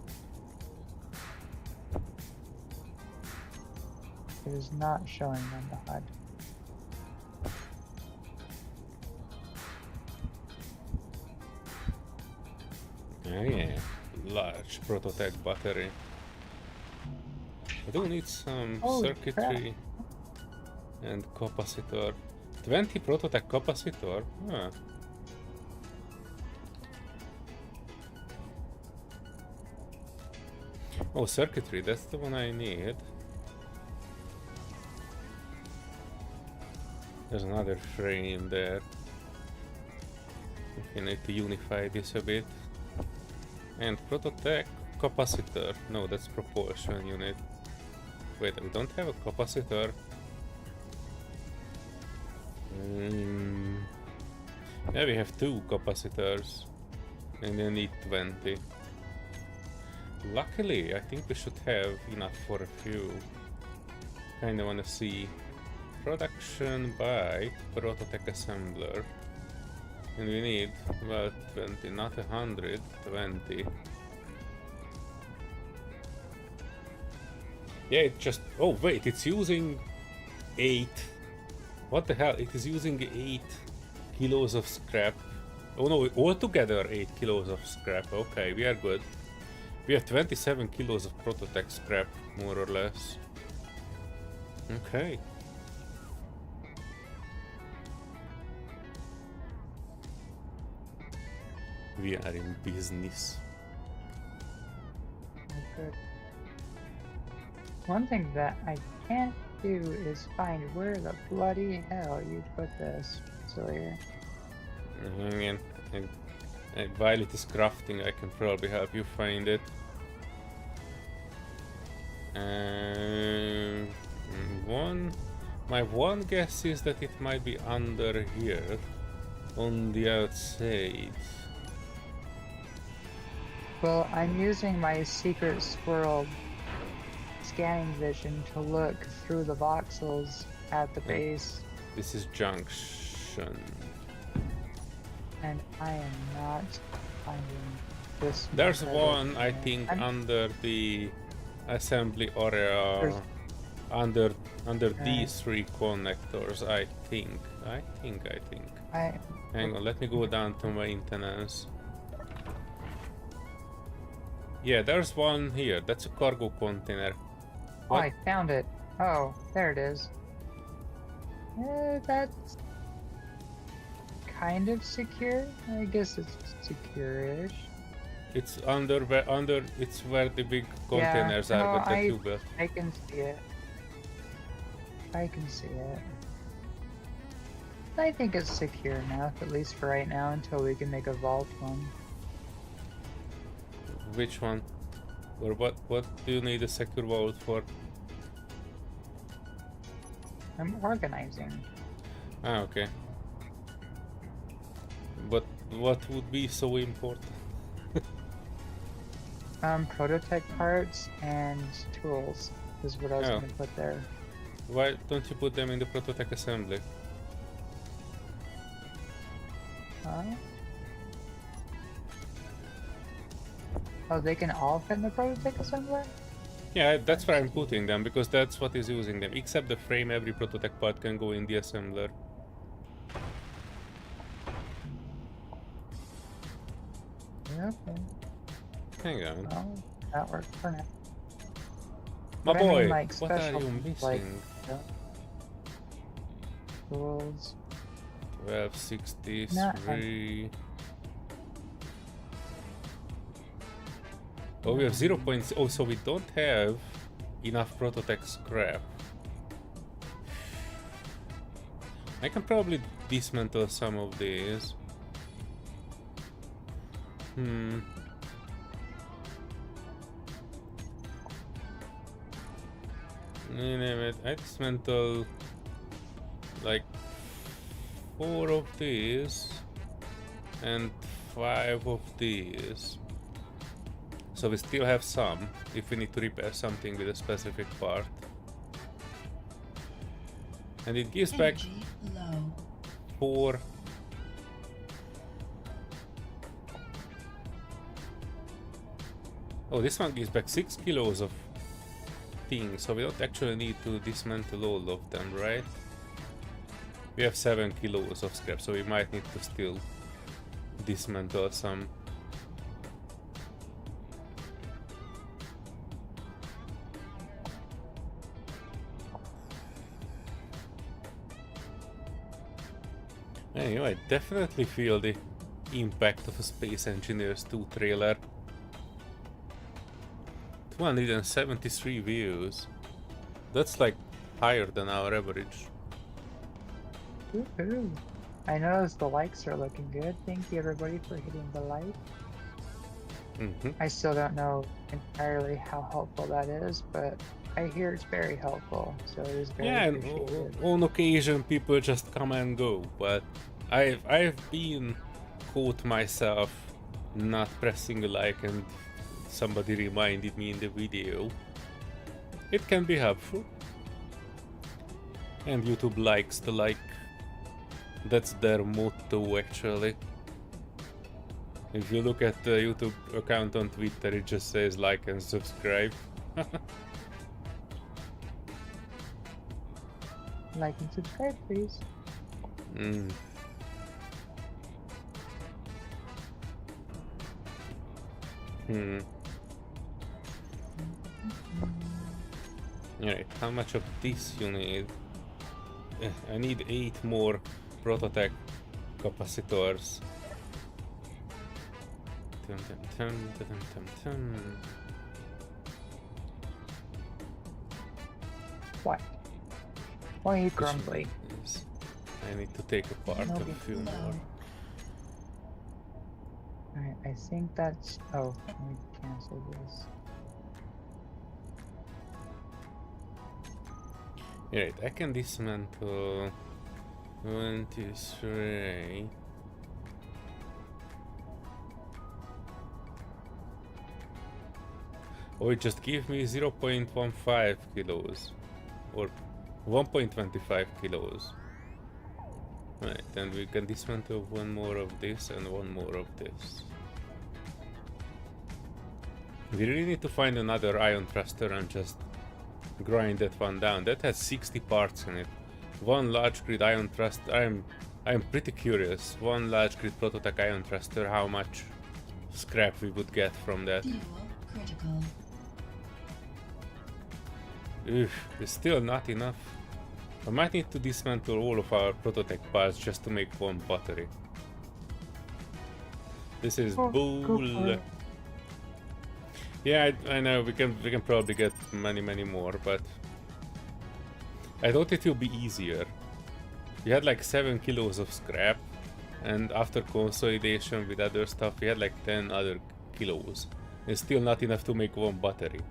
It is not showing on the HUD. Oh yeah, large prototech battery. I do need some Holy circuitry and capacitor. 20 prototech capacitor? Huh. Oh, circuitry, that's the one I need. There's another frame there. You need to unify this a bit. And prototech capacitor. No, that's propulsion unit. Wait, we don't have a capacitor. Yeah, we have 2 capacitors. And we need 20. Luckily, I think we should have enough for a few. Kinda wanna see production by prototech assembler. And we need about 20, not 100, 20. Yeah, it just... Oh wait, it's using 8. What the hell? It is using 8 kilos of scrap. Oh no, altogether 8 kilos of scrap. Okay, we are good. We have 27 kilos of prototech scrap, more or less. Okay. We are in business. Good. One thing that I can't do is find where the bloody hell you put this, Solear. Hang on. And while it is crafting, I can probably help you find it. My one guess is that it might be under here, on the outside. Well, I'm using my secret squirrel scanning vision to look through the voxels at the base, This is junction. and I am not finding this. There's method. one, I think, under the assembly area, There's- under these three connectors. I think. Hang on, let me go down to maintenance. Yeah, there's one here. That's a cargo container. Oh, I found it. Oh, there it is. That's kind of secure. I guess it's secure-ish. It's it's where the big containers no, are, but the tube. I can see it. I can see it. I think it's secure enough, at least for right now, until we can make a vault one. Which one? Or what do you need a secure vault for? I'm organizing. Ah, okay. But what would be so important? Prototype parts and tools is what I was Oh. gonna put there. Why don't you put them in the prototype assembly? Huh? Oh, they can all fit in the prototype assembler? Yeah, that's where I'm putting them, because that's what is using them. Except the frame, every prototype part can go in the assembler. Yeah, okay. Hang on. Well, that works for now. My But I mean, boy, like, what are special, you missing? like, tools. 1263. Oh, we have 0. Oh, so we don't have enough prototype scrap. I can probably dismantle some of these. I dismantle like 4 of these and 5 of these. So we still have some if we need to repair something with a specific part. And it gives back Energy low. 4. Oh, this one gives back 6 kilos of things, so we don't actually need to dismantle all of them, right? We have 7 kilos of scrap, so we might need to still dismantle some. Anyway, I definitely feel the impact of a Space Engineers 2 trailer. 273 views. That's like higher than our average. Woohoo! I noticed the likes are looking good. Thank you everybody for hitting the like. I still don't know entirely how helpful that is, but I hear it's very helpful, so it is very Yeah, and appreciated. on occasion people just come and go, but I've been caught myself not pressing a like and somebody reminded me in the video. It can be helpful. And YouTube likes the like. That's their motto actually. If you look at the YouTube account on Twitter, it just says like and subscribe. Like and subscribe, please. Alright, how much of this you need? I need 8 more prototype capacitors. What? Why are you Which grumbly? is- I need to take apart a Okay. few more. Alright, I think that's. Oh, let me cancel this. Right, I can dismantle 23. Or it just give me 0.15 kilos or 1.25 kilos. Right, and we can dismantle one more of this and one more of this. We really need to find another ion thruster and just grind that one down. That has 60 parts in it. One large grid ion thruster. I'm pretty curious. One large grid prototype ion thruster, how much scrap we would get from that. Fuel critical. Oof, it's still not enough. I might need to dismantle all of our prototype parts just to make one battery. This is Oh, go for bull. it. Yeah, I know we can probably get many more, but I thought it will be easier. We had like 7 kilos of scrap, and after consolidation with other stuff, we had like 10 other kilos. It's still not enough to make one battery.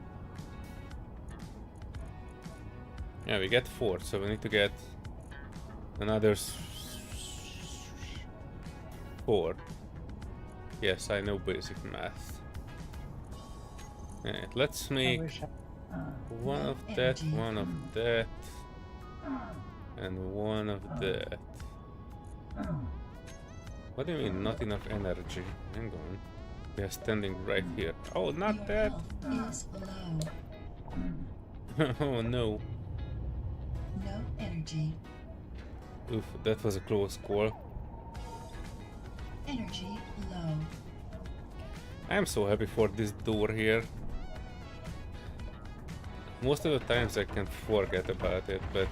Yeah, we get 4, so we need to get another 4. Yes, I know basic math. Alright, let's I make wish I. one of that, one of that, and one of that. What do you mean, not enough energy? Hang on. We are standing right here. Oh, not Your that! health is low. Oh no. No energy. Oof, that was a close call. Energy low. I am so happy for this door here. Most of the times I can forget about it, but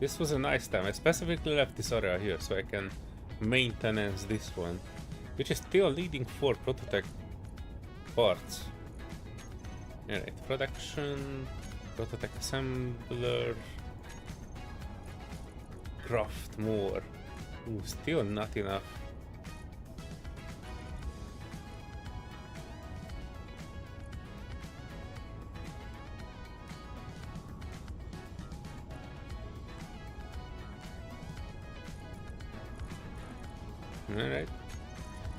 this was a nice time. I specifically left this area here so I can maintenance this one, which is still leading for prototype parts. Alright, production, prototype assembler, craft more. Ooh, still not enough. Alright.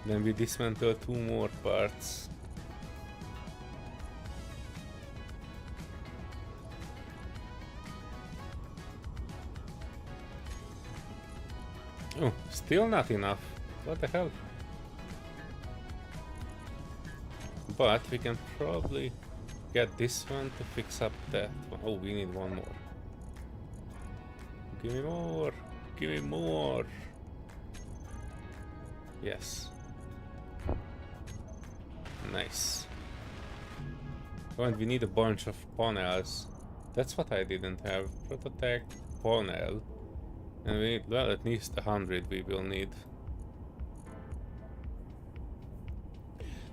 Then we dismantle 2 more parts. Oh, still not enough. What the hell? But we can probably get this one to fix up that one. Oh, we need one more. Give me more. Give me more. Yes. Nice. Oh, and we need a bunch of panels. That's what I didn't have. Prototype panel. And we need, well, at least 100 we will need.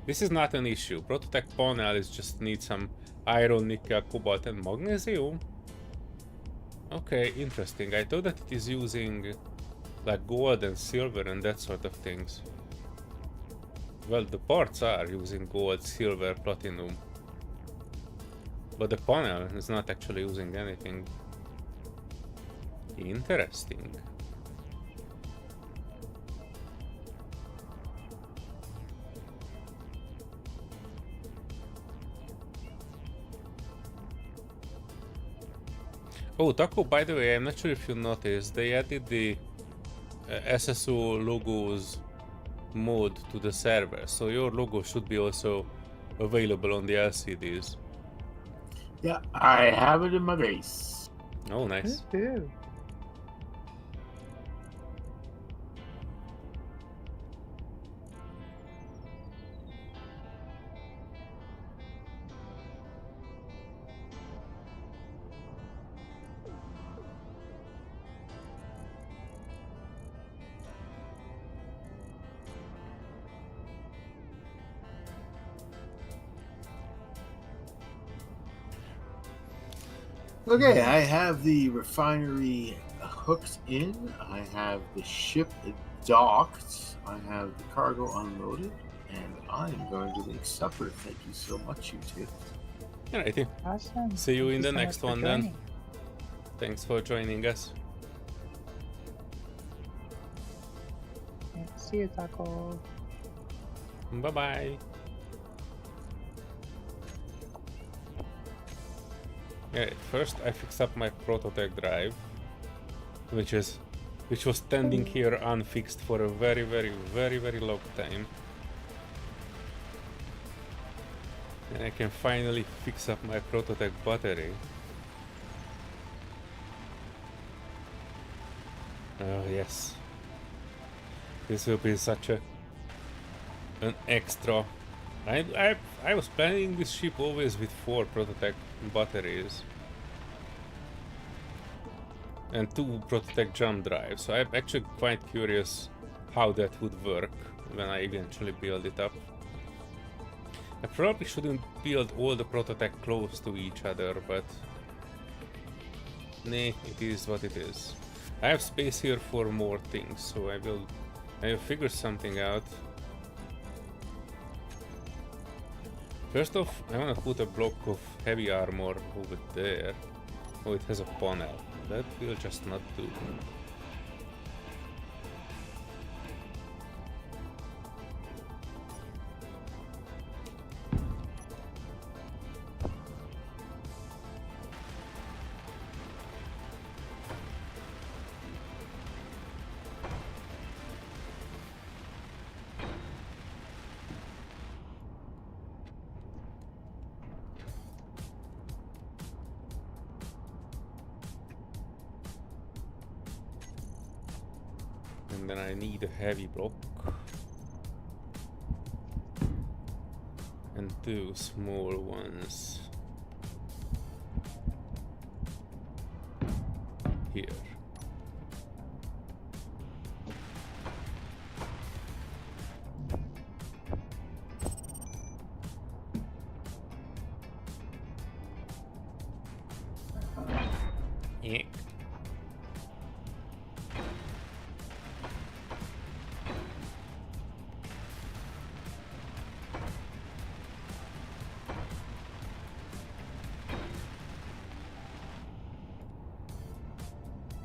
This is not an issue. Prototype panel is just need some iron, nickel, cobalt and magnesium. Okay, interesting. I thought that it is using like gold and silver and that sort of things. Well, the parts are using gold, silver, platinum. But the panel is not actually using anything. Interesting. Oh, Taco, by the way, I'm not sure if you noticed, they added the SSO logos mode to the server, so your logo should be also available on the LCDs. Yeah, I have it in my base. Oh, nice. Ooh. Okay, I have the refinery hooked in. I have the ship docked. I have the cargo unloaded, and I am going to link supper. Thank you so much, you two. Alrighty. Awesome. See you Thank in the so much next for one then. joining. Thanks for joining us. Yeah, see you, Taco. Bye bye. Alright, first I fixed up my prototype drive, which was standing here unfixed for a very long time. And I can finally fix up my prototype battery. Oh yes. This will be such an extra. I was planning this ship always with 4 prototype batteries and 2 prototype jump drives, so I'm actually quite curious how that would work when I eventually build it up. I probably shouldn't build all the prototype close to each other, but nah, it is what it is. I have space here for more things, so I will figure something out. First off, I want to put a block of heavy armor over there. Oh, it has a panel. That will just not do. And then I need a heavy block and 2 small ones here. Yeah.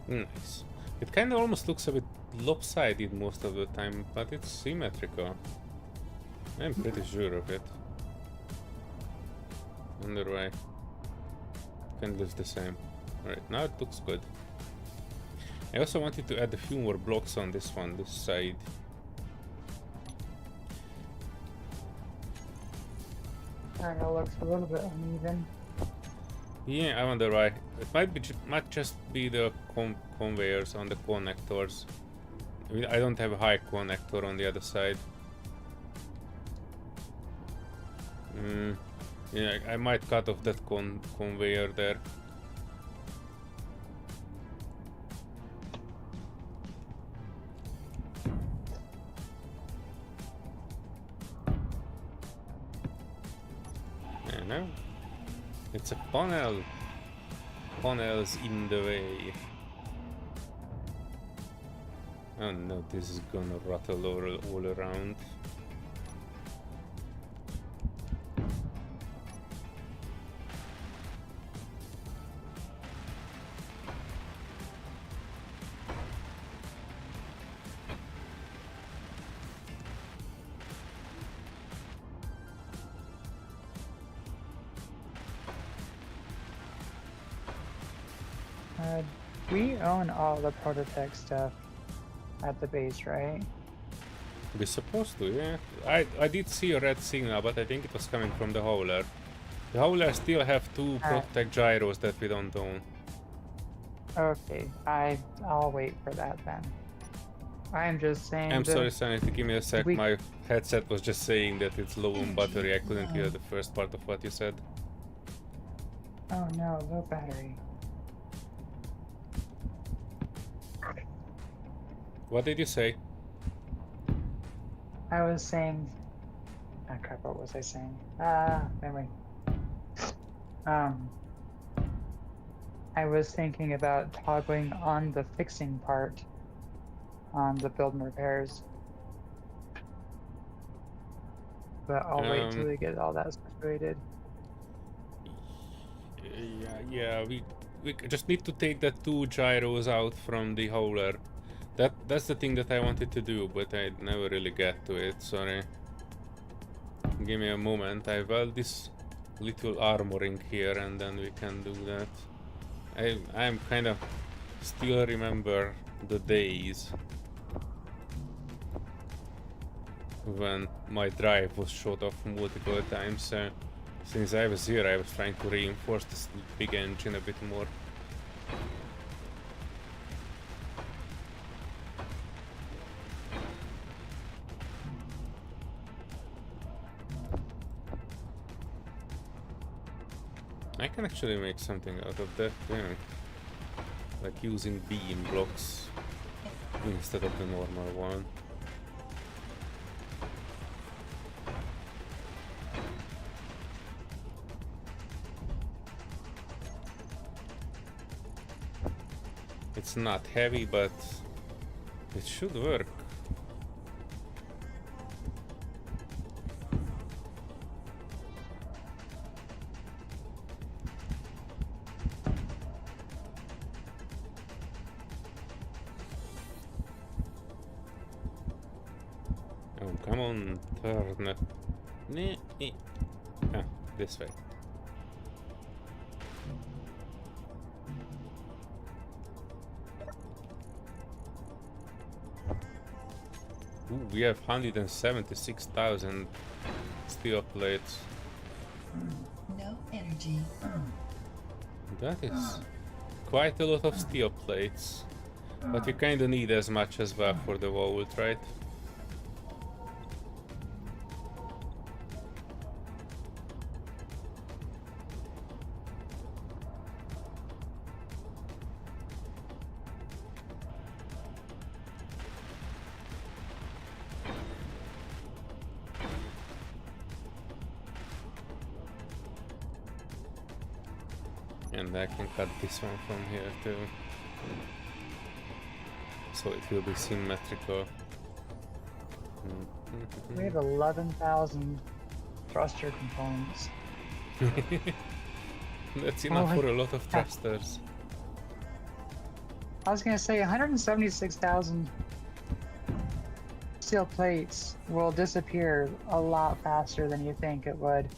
Nice. It kind of almost looks a bit lopsided most of the time, but it's symmetrical. I'm pretty sure of it. Wonder why. Kind of looks the same. Alright, now it looks good. I also wanted to add a few more blocks on this one, this side. It looks a little bit uneven. Yeah, I wonder why. It might just be the conveyors on the connectors. I mean, I don't have a high connector on the other side. Yeah, I might cut off that conveyor there. Yeah, no. It's a panel. Panels in the way. Oh no, this is gonna rattle all around. We own all the prototype stuff at the base, right? We're supposed to, yeah. I did see a red signal, but I think it was coming from the Howler. The Howler still have 2 prototype gyros that we don't own. Okay, I'll wait for that then. I'm just saying. I'm sorry, Serenity, give me a sec. My headset was just saying that it's low on battery. I couldn't hear the first part of what you said. Oh no, low battery. What did you say? I was saying. Ah, crap! What was I saying? Memory. I was thinking about toggling on the fixing part on the build and repairs. But I'll wait till we get all that situated. Yeah, we just need to take the 2 gyros out from the hauler. That's the thing that I wanted to do, but I never really get to it. Sorry. Give me a moment. I weld this little armoring here, and then we can do that. I'm kind of still remember the days when my drive was shot off multiple times. So since I was here, I was trying to reinforce this big engine a bit more. I can actually make something out of that, yeah. Like using beam blocks instead of the normal one. It's not heavy, but it should work. Oh, come on, turn it. Ah, this way. Ooh, we have 176,000 steel plates. No energy. That is quite a lot of steel plates. But we kinda need as much as well for the vault, right? And I can cut this one from here too. So it will be symmetrical. We have 11,000 thruster components. That's enough for a lot of thrusters. I was gonna say 176,000 steel plates will disappear a lot faster than you think it would.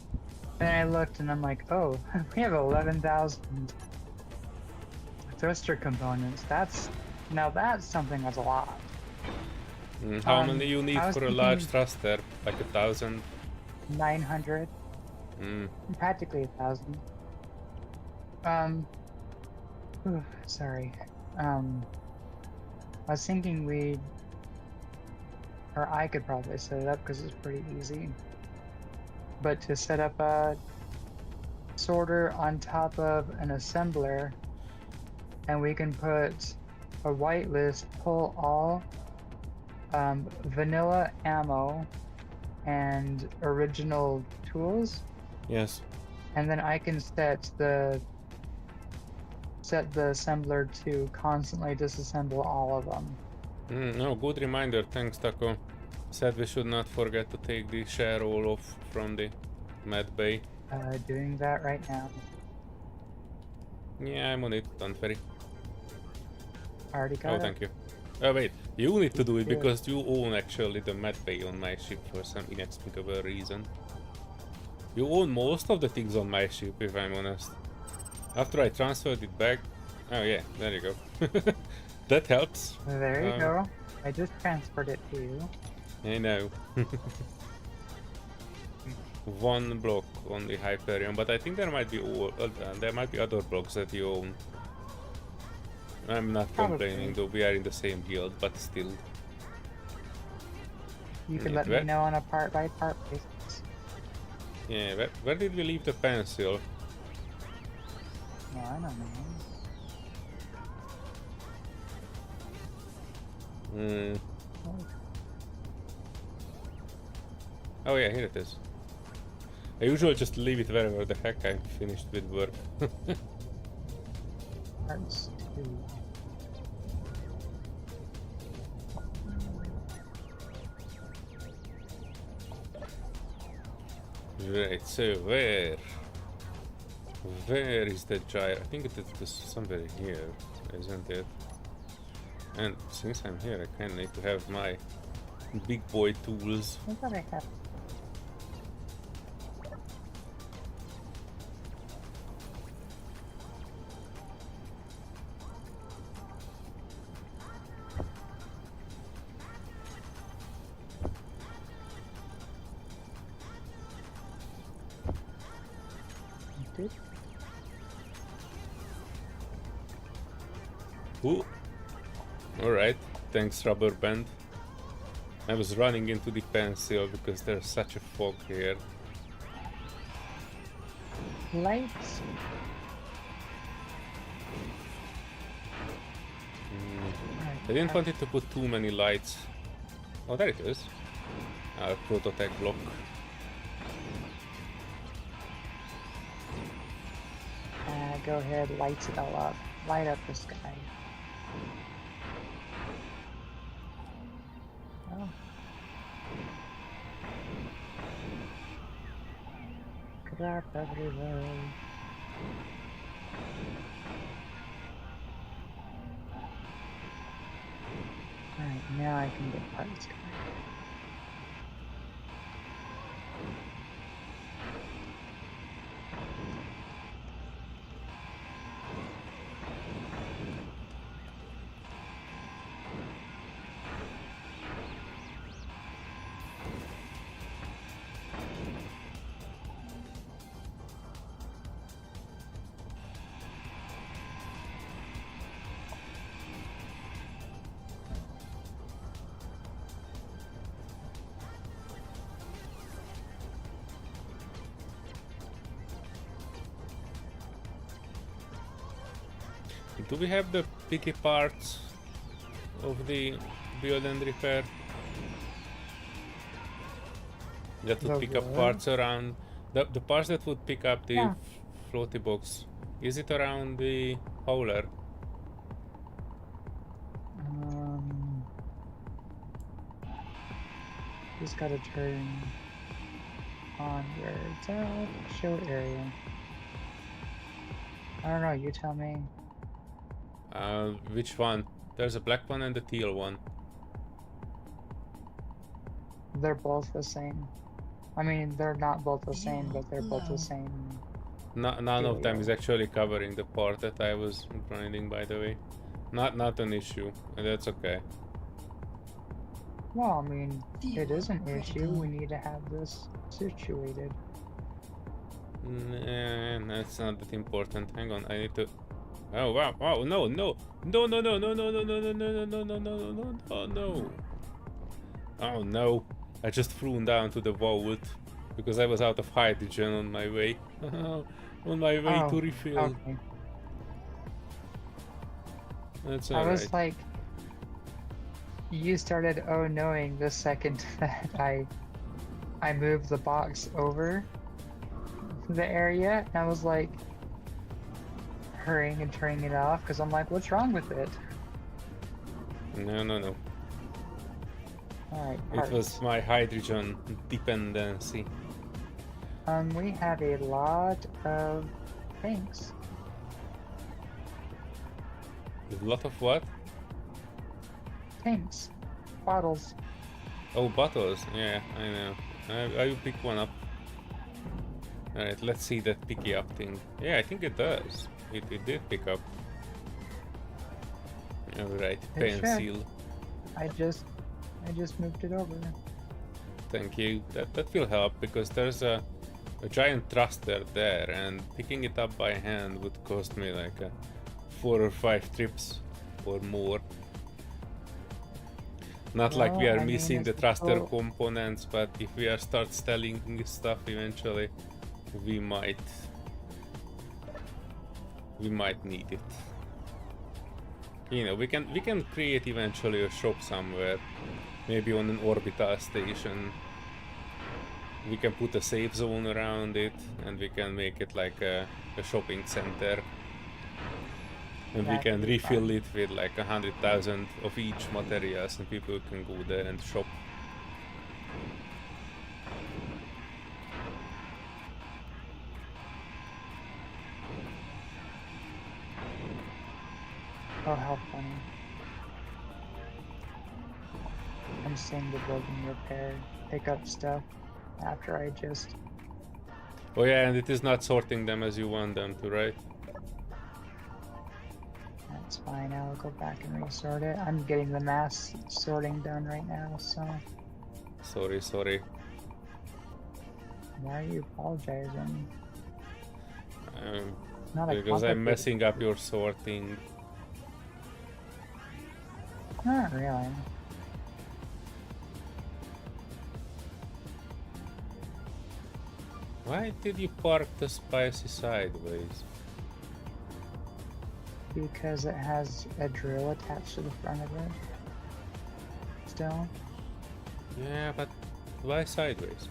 And I looked and I'm like, oh, we have 11,000 thruster components. Now that's something that's a lot. How many you need I was for a large thruster? Like 1,000? 900. Practically 1,000. Sorry. I was thinking I could probably set it up because it's pretty easy. But to set up a sorter on top of an assembler, and we can put a whitelist, pull all vanilla ammo and original tools. Yes. And then I can set the assembler to constantly disassemble all of them. No, good reminder. Thanks, Taco. Said we should not forget to take the share all off from the med bay. Doing that right now. Yeah, I'm on it. Don't worry. Already got Oh, it. thank you. Oh wait, you need to do it because you own actually the med bay on my ship for some inexplicable reason. You own most of the things on my ship, if I'm honest. After I transferred it back... Oh yeah, there you go. That helps. There you go. I just transferred it to you. I know. One block on the Hyperion, but I think there might be other blocks that you own. I'm not complaining though, we are in the same guild, but still. You can let me know on a part by part basis. Yeah, where did we leave the pencil? No, I don't know. Oh yeah, here it is. I usually just leave it wherever the heck I'm finished with work. parts too. Right, so where is the gyro? I think it is somewhere here, isn't it? And since I'm here, I kind of need to have my big boy tools. I thought I had. Did? Ooh. Alright, thanks rubber band. I was running into the pencil because there's such a fog here. Lights. I didn't want it to put too many lights. Oh, there it is. Prototech block. Go ahead, lights it all up. Light up the sky. Oh. Crap everywhere. Alright, now I can get parts going. Do we have the picky parts of the build and repair? That would pick up parts around the parts that would pick up the floaty box. Is it around the hauler? Just gotta turn on where it's at. Show area. I don't know, you tell me. Which one? There's a black one and a teal one. They're both the same. I mean, they're not both the same, but they're both the same. None of them is actually covering the part that I was grinding, by the way. Not an issue, and that's okay. Well, I mean, it is an issue. We need to have this situated. Nah, that's not that important. Hang on, I need to. Oh wow! Wow! No! No! No! No! No! No! No! No! No! No! No! No! No! No! No! No! No! Oh no! I just flew down to the vault because I was out of hydrogen on my way. On my way to refill. Okay. That's I alright. was like, you started knowing the second that I moved the box over the area, and I was like hurrying and turning it off because I'm like, what's wrong with it? No. Alright, It was my hydrogen dependency. we have a lot of things. A lot of what? Tanks. Bottles. Oh, bottles. Yeah, I know. I will pick one up. Alright, let's see that picky up thing. Yeah, I think it does. It did pick up. Alright, It pencil. should. I just moved it over. Thank you. That will help because there's a giant thruster there, and picking it up by hand would cost me like 4 or 5 trips or more. Not like we Well, are I mean, missing the it's thruster still- components, but if we are start selling stuff eventually, we might need it. You know, we can create eventually a shop somewhere, maybe on an orbital station. We can put a safe zone around it, and we can make it like a shopping center. And we That can could be refill fun. it with like 100,000 of each materials, and people can go there and shop. Oh, how funny. I'm seeing the building repair, pick up stuff after I just... Oh yeah, and it is not sorting them as you want them to, right? That's fine, I'll go back and resort it. I'm getting the mass sorting done right now, so... Sorry. Why are you apologizing? Um, Not a because I'm complicated- messing up your sorting. Not really. Why did you park the spicy sideways? Because it has a drill attached to the front of it. Still. Yeah, but why sideways?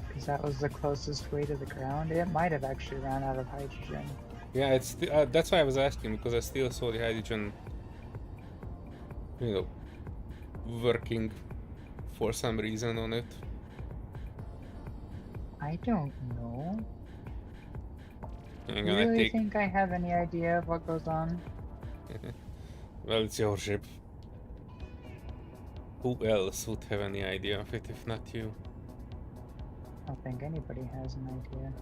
Because that was the closest way to the ground. It might have actually run out of hydrogen. Yeah, it's that's why I was asking, because I still saw the hydrogen, you know, working for some reason on it. I don't know. Hang You on, I really take. think I have any idea of what goes on? Well, it's your ship. Who else would have any idea of it if not you? I don't think anybody has an idea.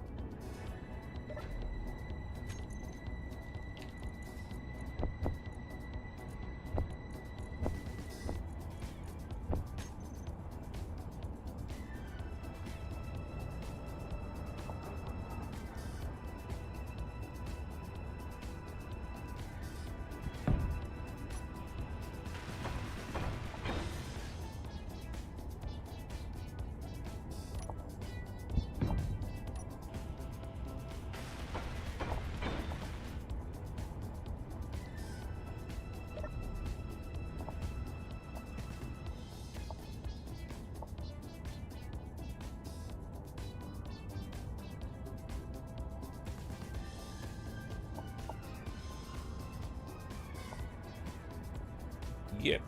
Yep.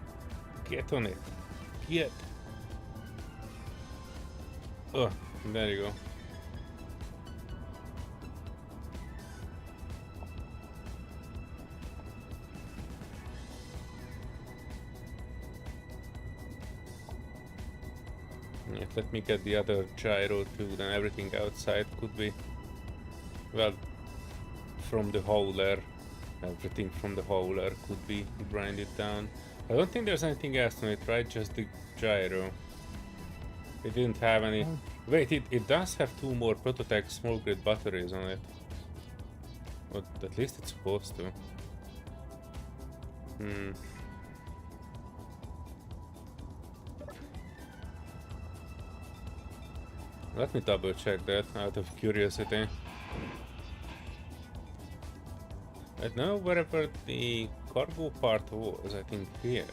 Get on it. Get. Oh, there you go. Yeah, let me get the other gyro too, then everything outside could be, well, from the hauler. Everything from the hauler could be grinded down. I don't think there's anything else on it, right? Just the gyro. It didn't have any... Wait, it does have 2 more prototype small grid batteries on it. But at least it's supposed to. Let me double check that out of curiosity. I don't know wherever the cargo part was, I think here.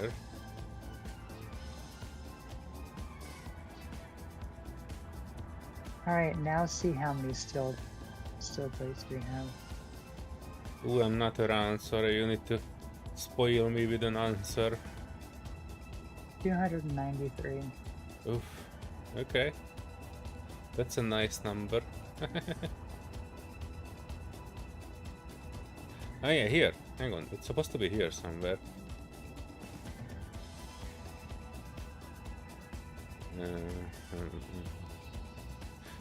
Alright, now see how many still plates we have. Ooh, I'm not around, sorry, you need to spoil me with an answer. 293. Oof, okay. That's a nice number. Oh yeah, here. Hang on, it's supposed to be here somewhere.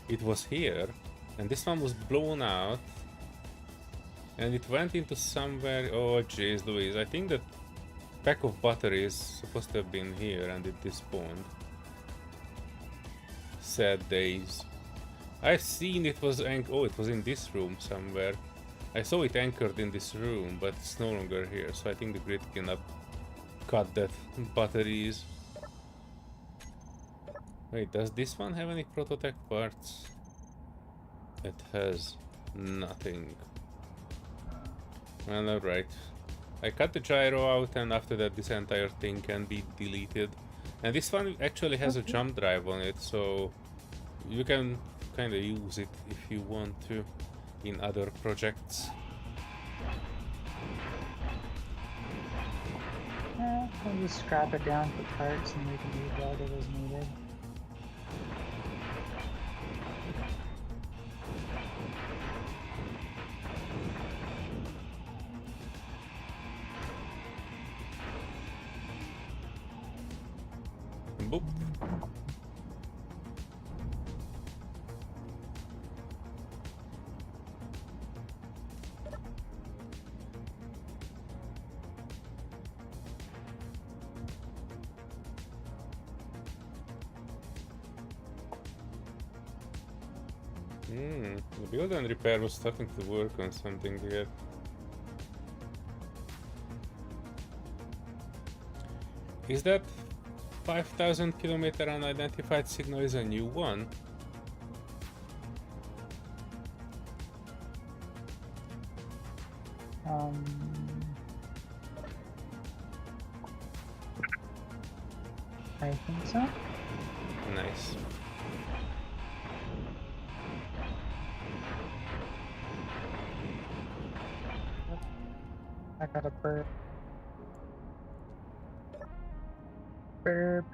It was here, and this one was blown out, and it went into somewhere. Oh jeez Louise, I think that pack of batteries supposed to have been here and it despawned. Sad days. I've seen it was oh, it was in this room somewhere. I saw it anchored in this room, but it's no longer here, so I think the grid cannot cut that batteries. Wait, does this one have any prototype parts? It has nothing. Well, alright. I cut the gyro out, and after that this entire thing can be deleted. And this one actually has a jump drive on it, so you can kind of use it if you want to. in other projects. We'll just scrap it down for parts and we can rebuild it as needed. Boop. The build and repair was starting to work on something here. Is that 5,000 kilometer unidentified signal is a new one? I think so. Nice. I got a burp. Burp.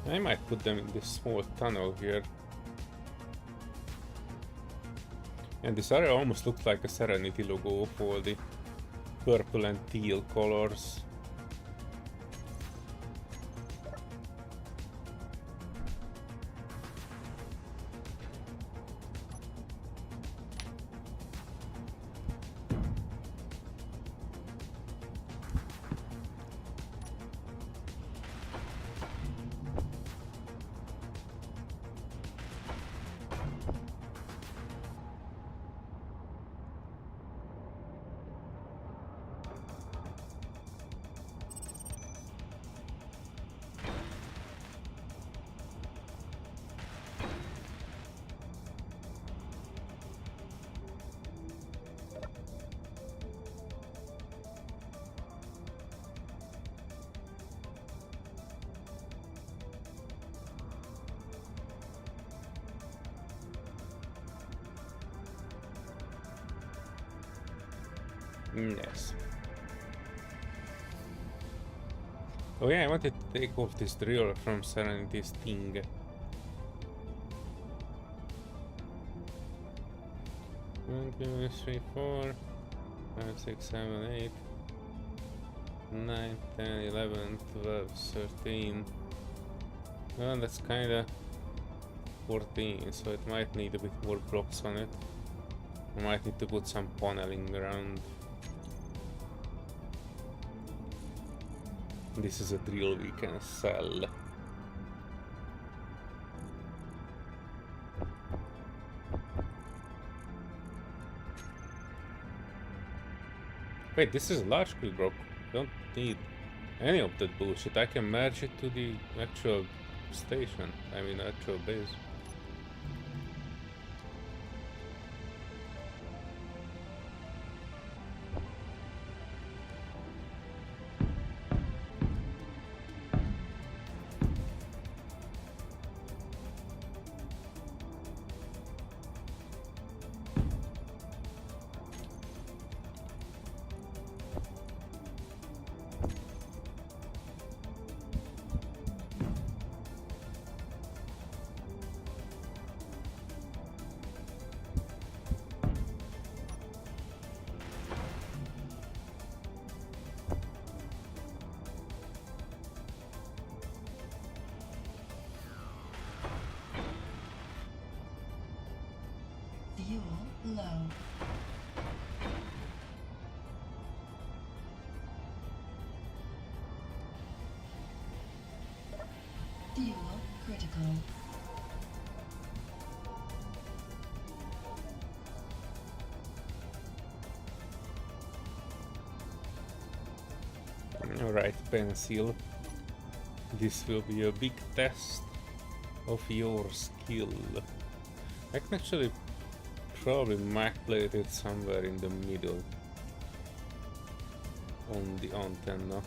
I might put them in this small tunnel here. And this area almost looks like a Serenity logo of all the purple and teal colors. Yes. Oh yeah, I wanted to take off this drill from Serenity's thing. 1, 2, 3, 4, 5, 6, 7, 8, 9, 10, 11, 12, 13. Well, that's kinda 14, so it might need a bit more blocks on it. I might need to put some paneling around. This is a drill we can sell. Wait, this is a large quick block. Don't need any of that bullshit. I can merge it to the actual station. I mean, actual base. Fuel low. Fuel critical. Alright, Pencil. This will be a big test of your skill. I can actually probably MacPlate it somewhere in the middle on the antenna.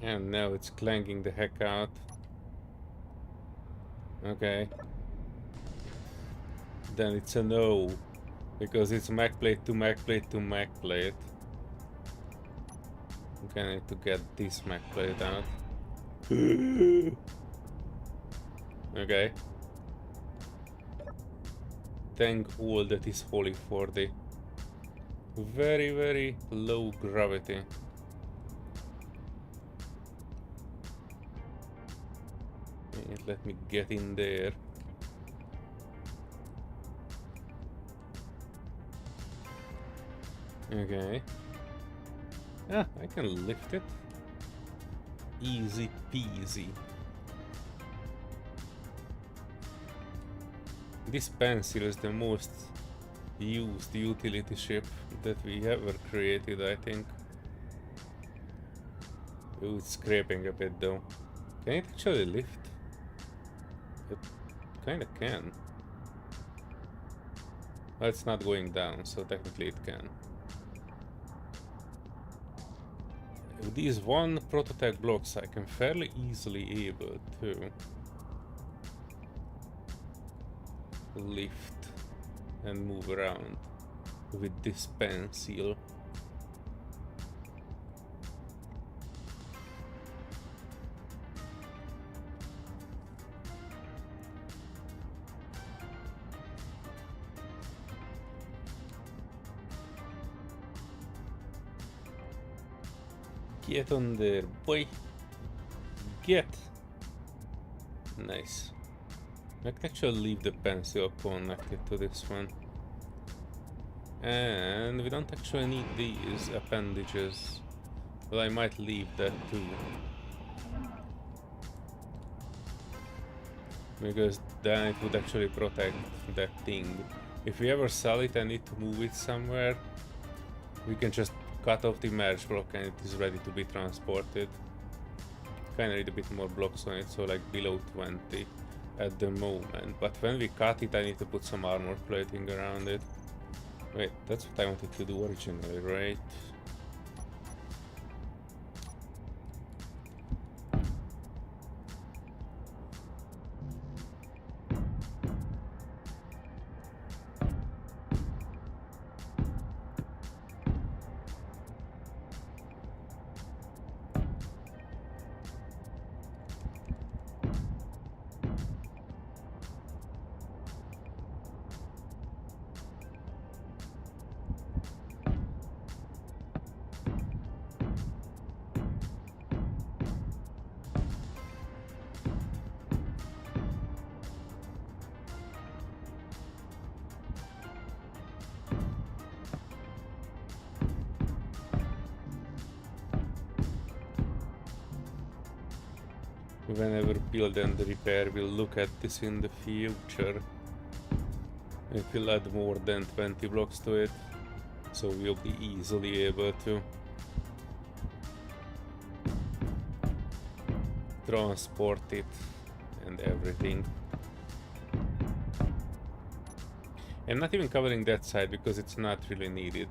And now it's clanking the heck out. Okay. Then it's a no, because it's MacPlate to MacPlate to MacPlate. Okay, I need to get this MacPlate out. Okay. Thank all that is holy for the very, very low gravity. Let me get in there. Okay. Ah, I can lift it. Easy peasy. This Pencil is the most used utility ship that we ever created, I think. Oh, it's scraping a bit though. Can it actually lift? It kinda can. Well, it's not going down, so technically it can. With these one prototype blocks, I can fairly easily able to lift and move around with this Pencil. Get on there, boy. Get. Nice. I can actually leave the Pencil connected to this one. And we don't actually need these appendages. Well, I might leave that too. Because then it would actually protect that thing. If we ever sell it and need to move it somewhere, we can just cut off the merge block and it is ready to be transported. Kinda need a bit more blocks on it, so like below 20 at the moment. But when we cut it, I need to put some armor plating around it. Wait, that's what I wanted to do originally, right? Whenever build and repair, we'll look at this in the future. It will add more than 20 blocks to it, so we'll be easily able to transport it and everything. I'm not even covering that side because it's not really needed.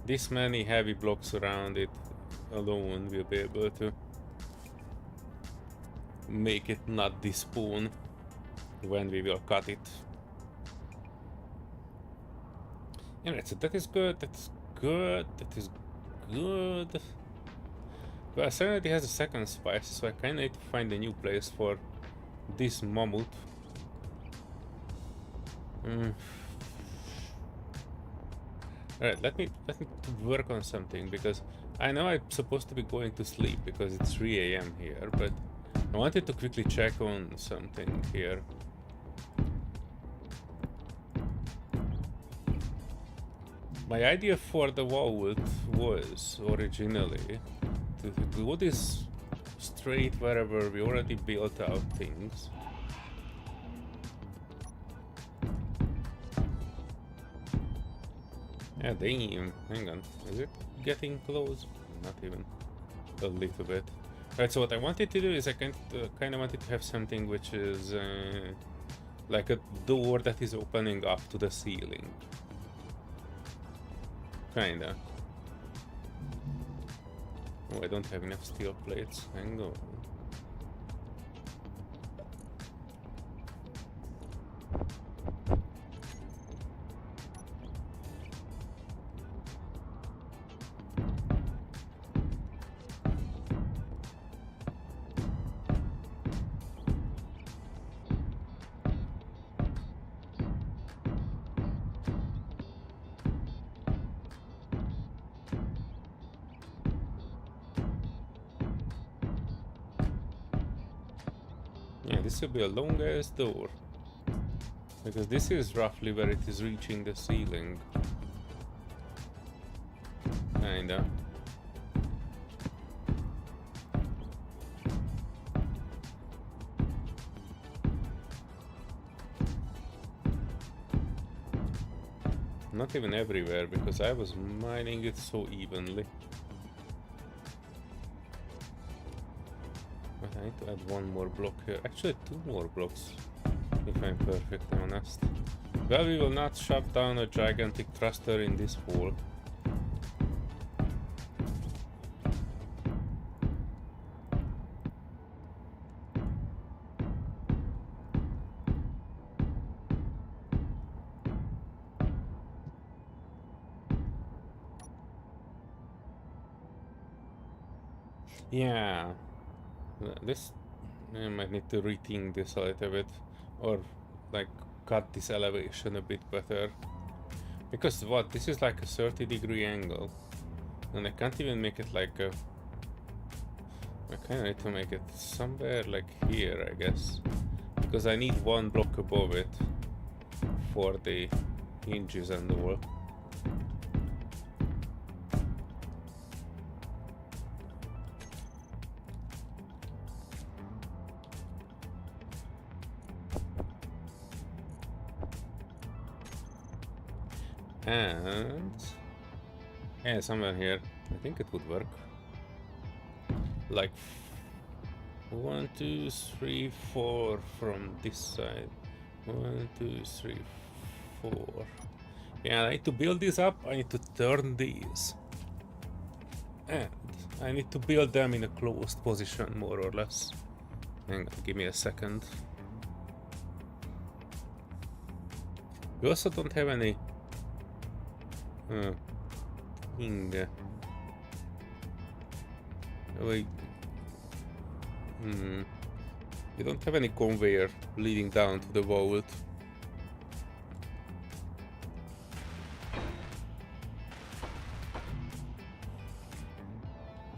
This many heavy blocks around it alone will be able to make it not despawn when we will cut it. Alright, so that is good, that's good, that is good. Well, Serenity has a second spice, so I kinda need to find a new place for this mammoth. Alright, let me work on something, because I know I'm supposed to be going to sleep because it's 3 AM here, but I wanted to quickly check on something here. My idea for the vault was originally to do this straight wherever we already built out things. Yeah, damn. Hang on. Is it getting close? Not even. A little bit. Right, so what I wanted to do is I kind of wanted to have something which is like a door that is opening up to the ceiling. Kinda. Oh, I don't have enough steel plates. Hang on. Yeah, this will be a long ass door, because this is roughly where it is reaching the ceiling. Kinda. Not even everywhere, because I was mining it so evenly. But I need to add one more block here. Actually, 2 more blocks, if I'm perfectly honest. Well, we will not shove down a gigantic thruster in this hole. Yeah, this I might need to rethink this a little bit, or like cut this elevation a bit better, because what, this is like a 30-degree angle, and I can't even make it like a, I kind of need to make it somewhere like here, I guess, because I need 1 block above it for the hinges and all. And yeah, somewhere here, I think it would work. Like 1, 2, 3, 4 from this side. 1, 2, 3, 4. Yeah, I need to build this up. I need to turn these, and I need to build them in a closed position, more or less. Hang on, give me a second. We also don't have any thing. Wait. You don't have any conveyor leading down to the vault.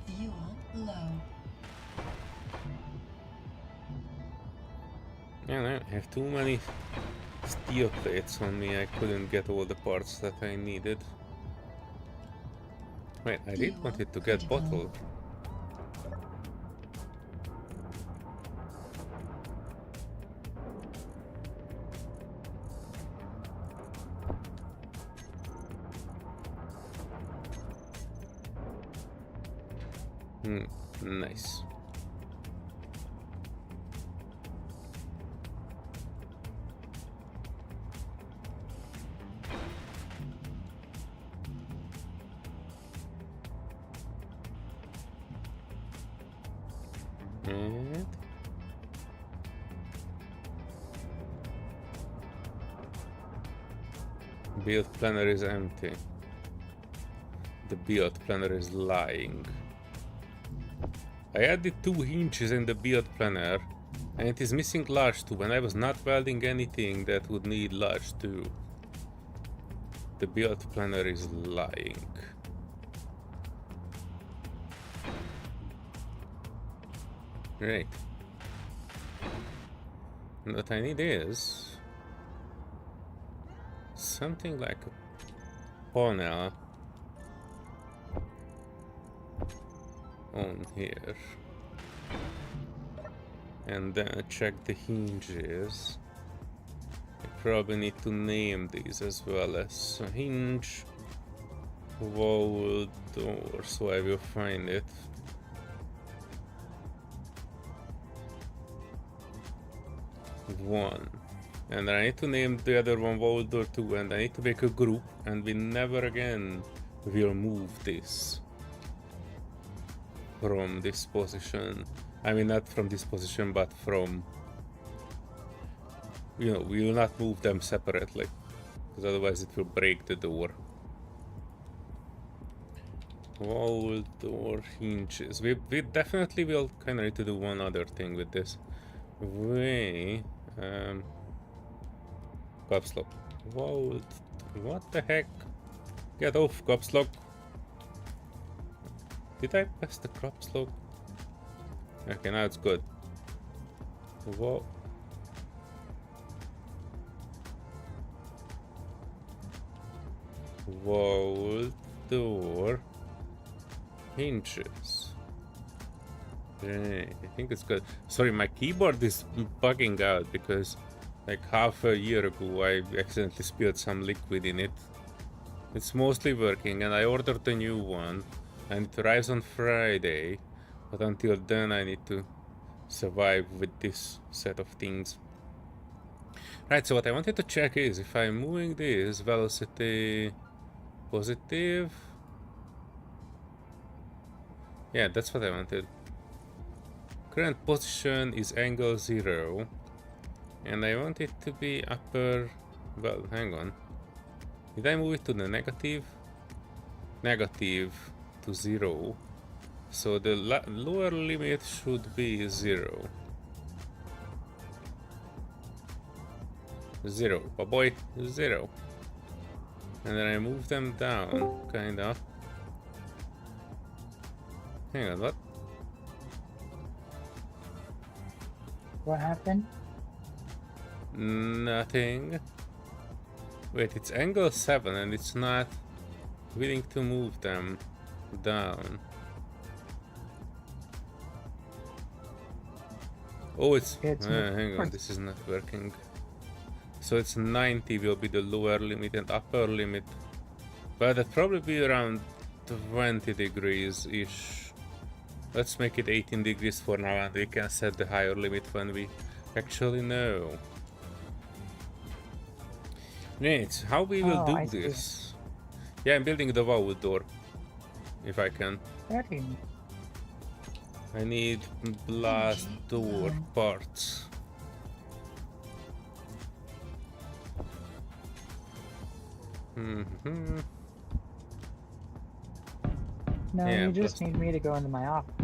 Fuel low. Yeah, I have too many steel plates on me. I couldn't get all the parts that I needed. Wait, I did want it to get bottled. Nice. And build planner is empty. The build planner is lying. I added 2 hinges in the build planner, and it is missing large 2, and I was not welding anything that would need large 2. the build planner is lying. Great. And what I need is something like a panel on here. And then check the hinges. I probably need to name these as well as a hinge, wall, door, so I will find it. One. And I need to name the other one wall door 2, and I need to make a group, and we never again will move this from this position. I mean, not from this position, but from, you know, we will not move them separately, because otherwise it will break the door. Wall, door, hinges. We definitely will kind of need to do one other thing with this. Caps lock. Wall, what the heck? Get off, caps lock. Did I press the caps lock? Okay, now it's good. Whoa. Wall, door, hinges. I think it's good. Sorry, my keyboard is bugging out because like half a year ago I accidentally spilled some liquid in it. It's mostly working and I ordered a new one and it arrives on Friday, but until then I need to survive with this set of things. Right, so what I wanted to check is if I'm moving this velocity positive. Yeah, that's what I wanted. Current position is angle 0, and I want it to be upper. Well, hang on. Did I move it to the negative? Negative to 0. So the lower limit should be 0. 0. Oh boy, 0. And then I move them down, kinda. Hang on, what? What happened? Nothing. Wait, it's angle 7 and it's not willing to move them down. Oh, it's hang on, this is not working. So it's 90 will be the lower limit and upper limit. But that'd probably be around 20 degrees ish. Let's make it 18 degrees for now and we can set the higher limit when we actually know. Right, how we will do this? Yeah, I'm building the wall door. If I can. Very. I need blast door parts. No, Yeah, you just need me to go into my office.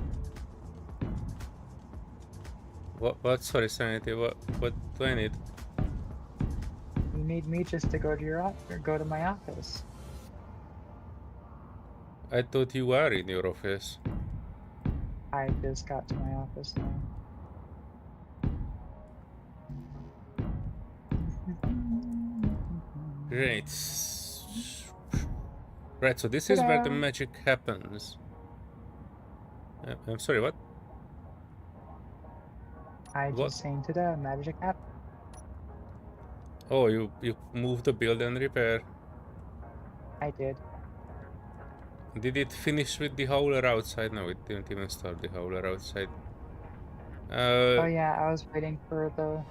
What? Sorry, Serenity. What do I need? You need me just to go to your go to my office. I thought you were in your office. I just got to my office now. Great. Right, so this is where the magic happens. I'm sorry, what? I just saying to the magic happen. Oh, you moved the build and repair. I did. Did it finish with the howler outside? No, it didn't even start the howler outside. Oh yeah, I was waiting for the...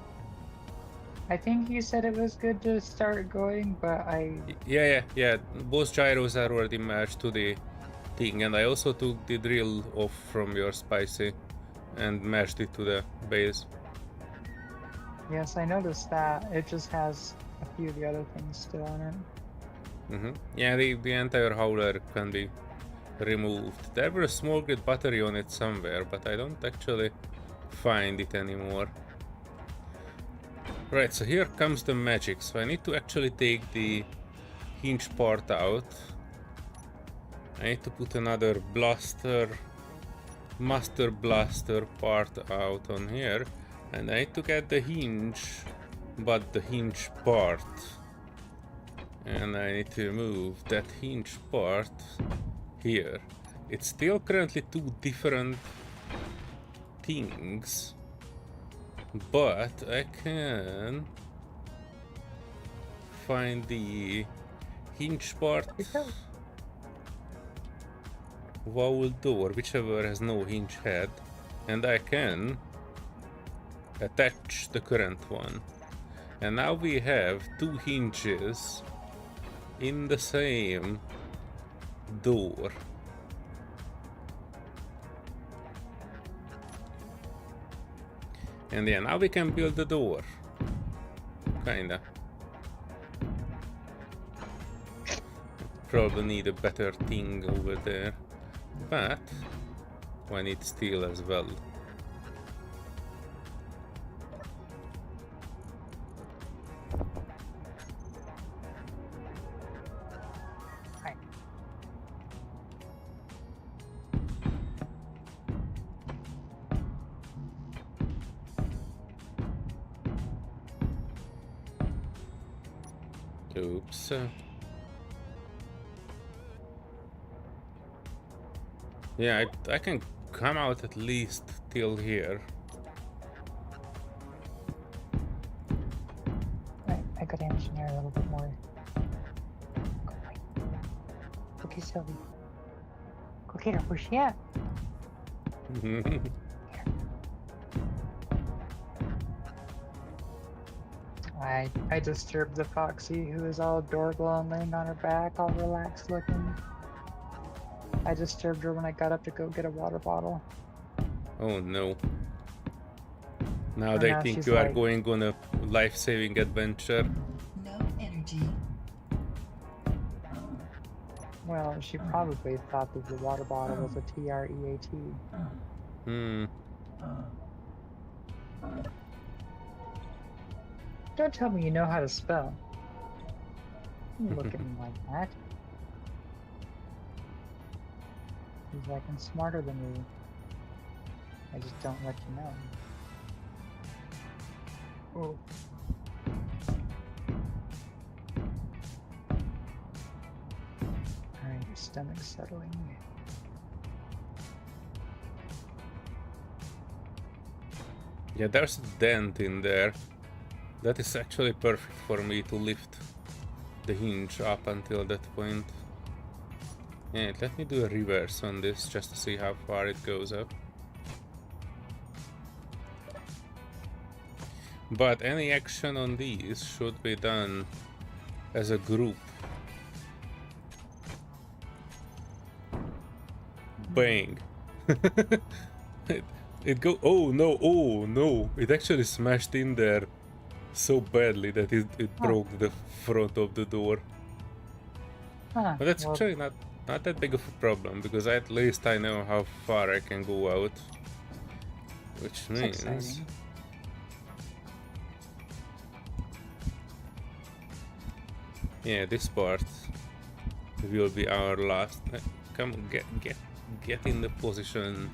I think you said it was good to start going, but I... Yeah. Both gyros are already matched to the thing, and I also took the drill off from your spicy and matched it to the base. Yes, I noticed that. It just has a few of the other things still on it. Yeah, the entire howler can be removed. There was a small grid battery on it somewhere, but I don't actually find it anymore. Right, so here comes the magic. So I need to actually take the hinge part out. I need to put another master blaster part out on here, and I need to get the hinge, but the hinge part. And I need to remove that hinge part here. It's still currently two different things, but I can find the hinge part, vowel door, whichever has no hinge head, and I can attach the current one. And now we have two hinges in the same door. And yeah, now we can build the door. Kinda. Probably need a better thing over there. But I need steel as well. Oops. Yeah, I can come out at least till here. I could engineer a little bit more. Okay, Sylvie. Go get her. Where's she at? I disturbed the Foxy, who is all adorable and laying on her back, all relaxed looking. I disturbed her when I got up to go get a water bottle. Oh no. Now And they now think she's you are like- going on a life-saving adventure. No energy. Well, she probably thought that the water bottle was a TREAT. Don't tell me you know how to spell. Don't look at me like that. He's like, I'm smarter than you. I just don't let you know. Oh. Alright, your stomach's settling. Yeah, there's a dent in there. That is actually perfect for me to lift the hinge up until that point. Yeah, let me do a reverse on this just to see how far it goes up. But any action on these should be done as a group. Bang! it go. Oh no! It actually smashed in there so badly that it broke the front of the door. Huh, But that's well, actually not that big of a problem, because at least I know how far I can go out. Which that's means... exciting. Yeah, this part will be our last... Come, get in the position.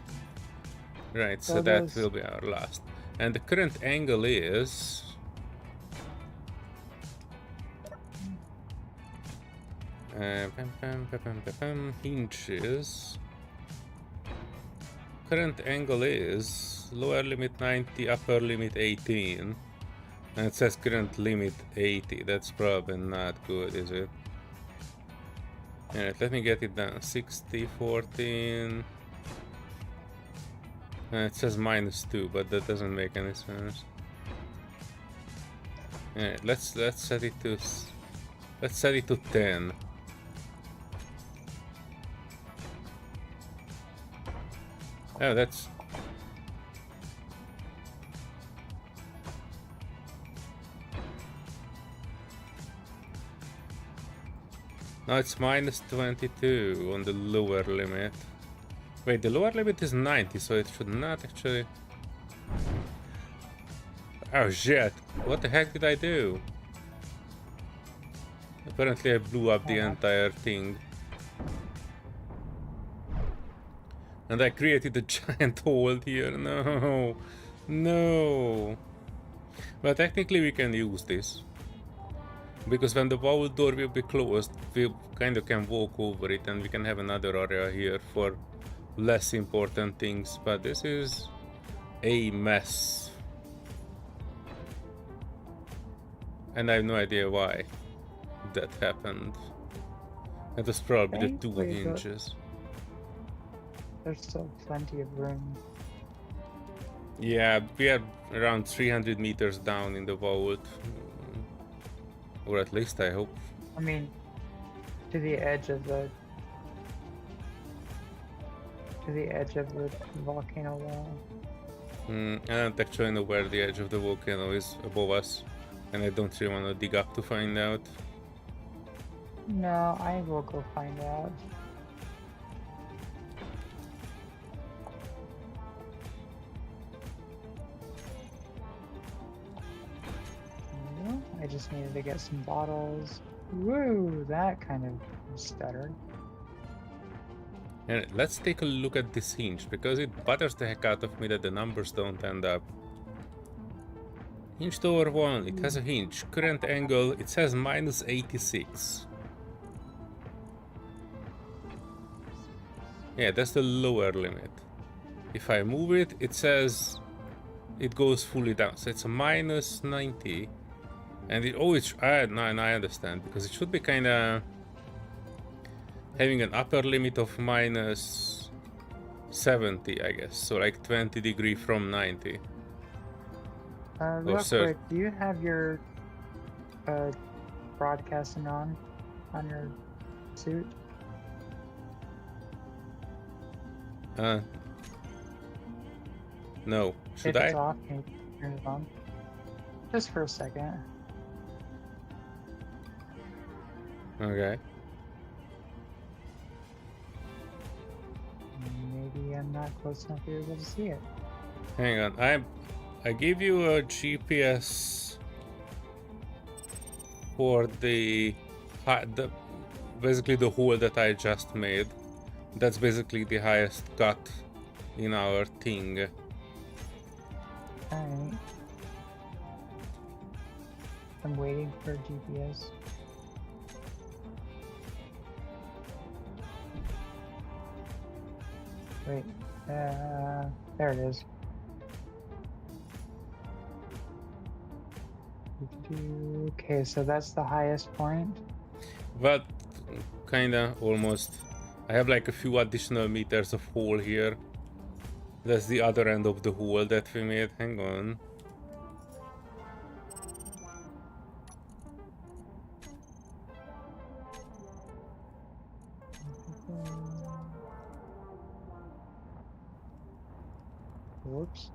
Right, so So that those- will be our last. And the current angle is... hinges. Current angle is lower limit 90, upper limit 18. And it says current limit 80. That's probably not good, is it? Alright, let me get it down. 60, 14. It says -2, but that doesn't make any sense. Alright, let's set it to 10. Oh, that's... No, it's -22 on the lower limit. Wait, the lower limit is 90, so it should not actually... Oh shit! What the heck did I do? Apparently I blew up the entire thing. And I created a giant hole here. No. No. But technically we can use this. Because when the vault door will be closed, we kind of can walk over it and we can have another area here for less important things. But this is a mess. And I have no idea why that happened. It was probably the two Thankfully, hinges. There's still plenty of room. Yeah, we are around 300 meters down in the vault. Or at least I hope. I mean, to the edge of the volcano wall. I don't actually know where the edge of the volcano is above us. And I don't really want to dig up to find out. No, I will go find out. I just needed to get some bottles. Woo, that kind of stuttered. And let's take a look at this hinge, because it bothers the heck out of me that the numbers don't end up. Hinge door 1, it has a hinge. Current angle, it says minus 86. Yeah, that's the lower limit. If I move it, it says it goes fully down. So it's a minus 90. And it always, I understand, because it should be kind of having an upper limit of minus 70, I guess. So like 20 degrees from 90. Real quick, do you have your broadcasting on your suit? No. Should if I? It's off, can you turn it on? Just for a second. Okay. Maybe I'm not close enough to be able to see it. Hang on, I gave you a GPS for the basically the hole that I just made. That's basically the highest cut in our thing. Alright. I'm waiting for GPS. Wait, there it is. Okay, so that's the highest point. But kinda, almost. I have like a few additional meters of hole here. That's the other end of the hole that we made. Hang on. Whoops.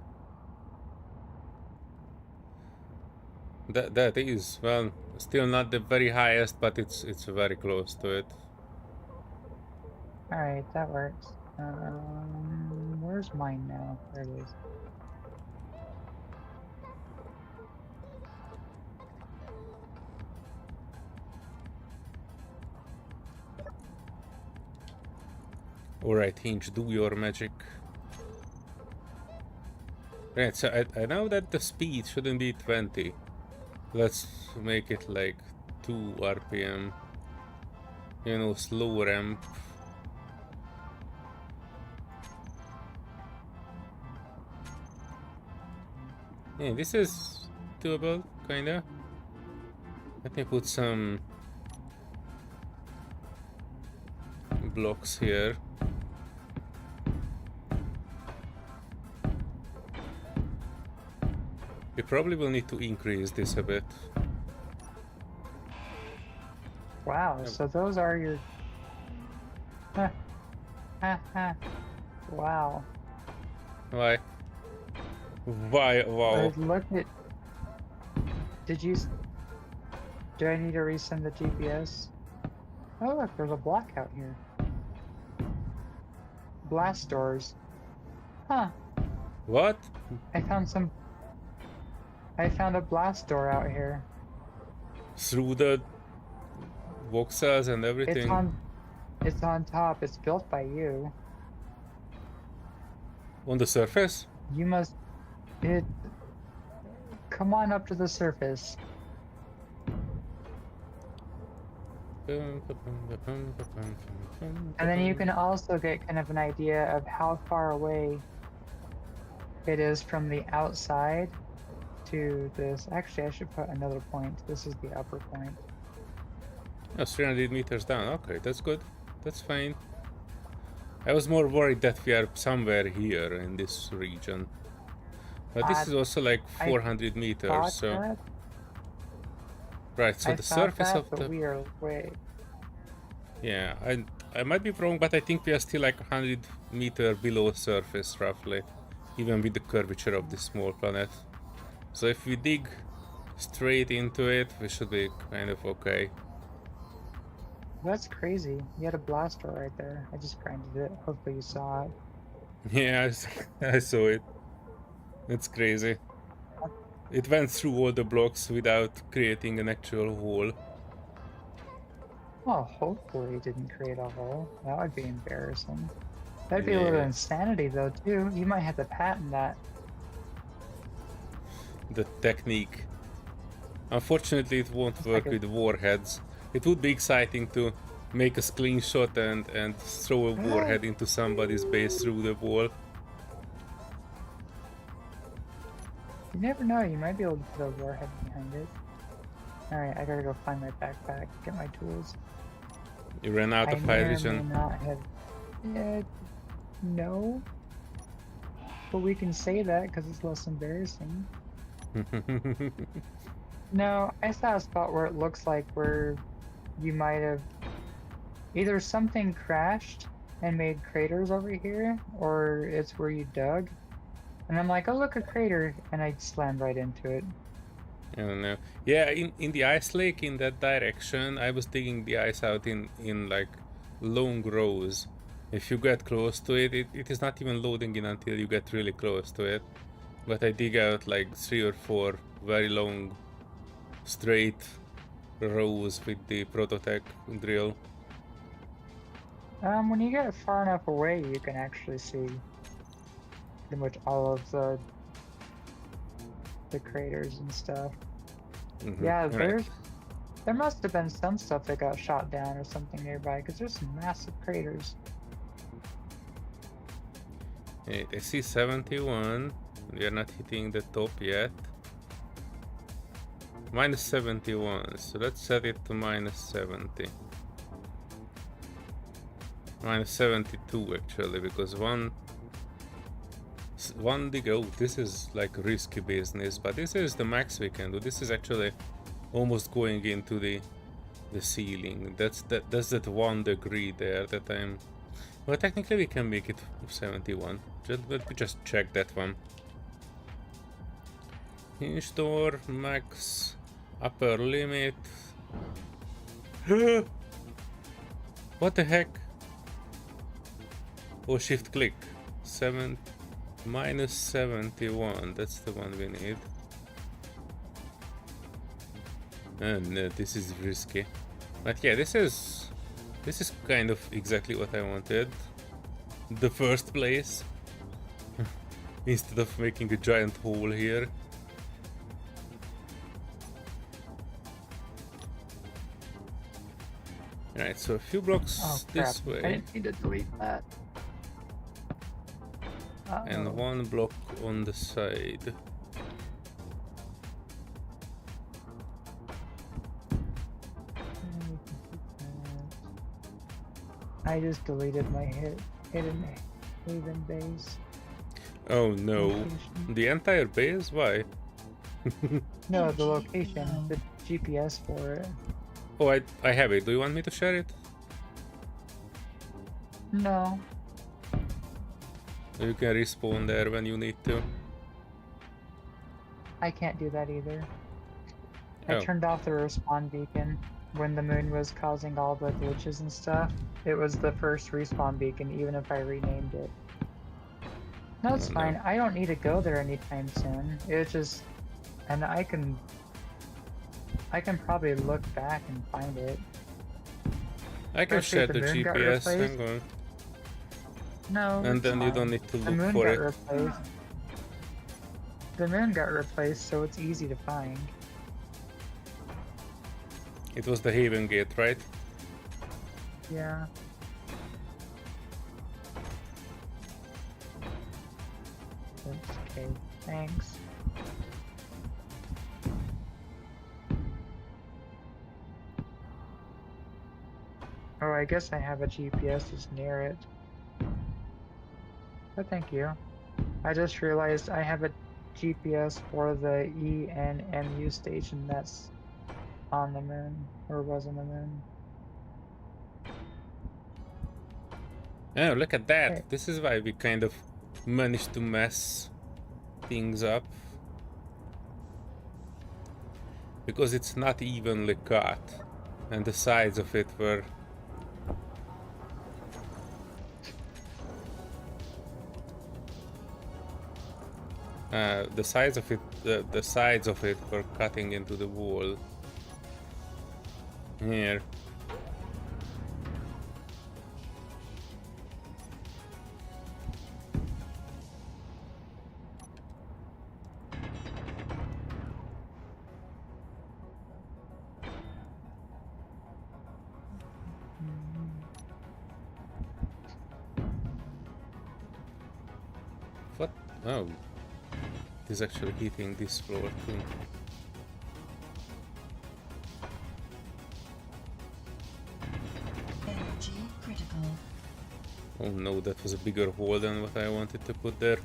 That is, well, still not the very highest, but it's very close to it. Alright, that works. Where's mine now? There it is. Alright, Hinge, do your magic. Right, so I know that the speed shouldn't be 20. Let's make it like 2 RPM. You know, slow ramp. Yeah, this is doable, kinda. Let me put some blocks here. We probably will need to increase this a bit. Wow, so those are your... Wow. Why? Why? Wow. Look at... Did you... Do I need to resend the GPS? Oh look, there's a block out here. Blast doors. Huh. What? I found a blast door out here. Through the voxels and everything. It's on top. It's built by you. On the surface? You must. It. Come on up to the surface. And then you can also get kind of an idea of how far away it is from the outside to this. Actually, I should put another point. This is the upper point. Oh, 300 meters down. Okay, that's good. That's fine. I was more worried that we are somewhere here in this region. But this is also like 400 meters, so... That. Right, so the surface of but the... we are way... Yeah, I might be wrong, but I think we are still like 100 meters below surface, roughly. Even with the curvature of this small planet. So if we dig straight into it, we should be kind of okay. That's crazy. You had a blaster right there. I just grinded it. Hopefully you saw it. Yeah, I saw it. It's crazy. It went through all the blocks without creating an actual hole. Well, hopefully it didn't create a hole. That would be embarrassing. That'd be a little insanity though too. You might have to patent that. The technique. Unfortunately it won't work with warheads. It would be exciting to make a screenshot and throw a warhead into somebody's base through the wall. You never know, you might be able to put a warhead behind it. Alright, I gotta go find my backpack, get my tools. You ran out of hydrogen? I may not have... no. But we can say that because it's less embarrassing. No, I saw a spot where it looks like where you might have... either something crashed and made craters over here, or it's where you dug. And I'm like, oh look, a crater, and I slammed right into it. I don't know. Yeah, in the ice lake in that direction, I was digging the ice out in like long rows. If you get close to it, it is not even loading in until you get really close to it. But I dig out like 3 or 4 very long, straight rows with the Prototech drill. When you get far enough away, you can actually see pretty much all of the craters and stuff. Yeah, there must have been some stuff that got shot down or something nearby, because there's some massive craters. Hey, I see 71. We are not hitting the top yet. Minus 71, so let's set it to minus 70. Minus 72 actually, because one dig out. This is like risky business, but this is the max we can do. This is actually almost going into the ceiling. That's that 1 degree there that I'm... Well, technically we can make it 71. Let me just check that one. Hinge door, max, upper limit. What the heck? Oh, shift click. Minus 71. That's the one we need. And this is risky. But yeah, this is kind of exactly what I wanted. The first place. Instead of making a giant hole here. Alright, so a few blocks this way. I didn't need to delete that. And 1 block on the side. I just deleted my hidden haven base. Oh no. Location. The entire base? Why? No, the location, the GPS for it. Oh, I have it. Do you want me to share it? No. You can respawn there when you need to. I can't do that either. Oh. I turned off the respawn beacon when the moon was causing all the glitches and stuff. It was the first respawn beacon, even if I renamed it. No, it's fine. No. I don't need to go there anytime soon. It's just... And I can probably look back and find it. I can Actually, share the moon got GPS, replaced. hang on. No, And it's then you fine. don't need to The look moon for got it. replaced. The moon got replaced, so it's easy to find. It was the Haven Gate, right? Yeah. Oops, okay, thanks. Oh, I guess I have a GPS that's near it. But thank you. I just realized I have a GPS for the ENMU station that's on the moon, or was on the moon. Oh, look at that! Hey. This is why we kind of managed to mess things up. Because it's not evenly cut, and the sides of it were... the sides of it were cutting into the wall. Here. What? Oh. It is actually hitting this floor too. Energy critical. Oh no, that was a bigger hole than what I wanted to put there.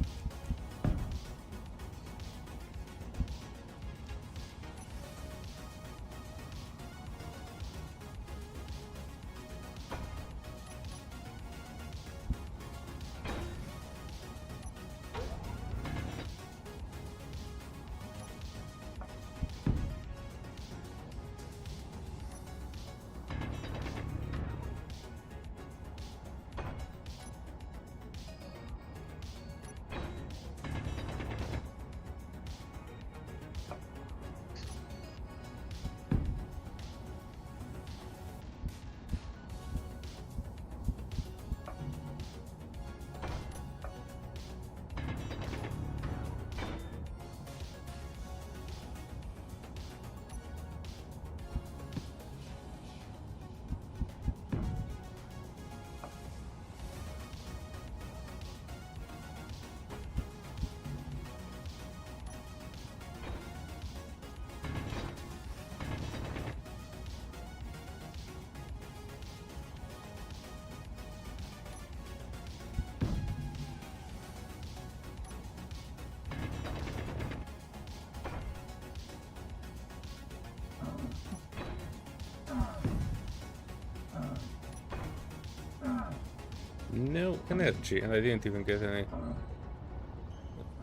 No energy, and I didn't even get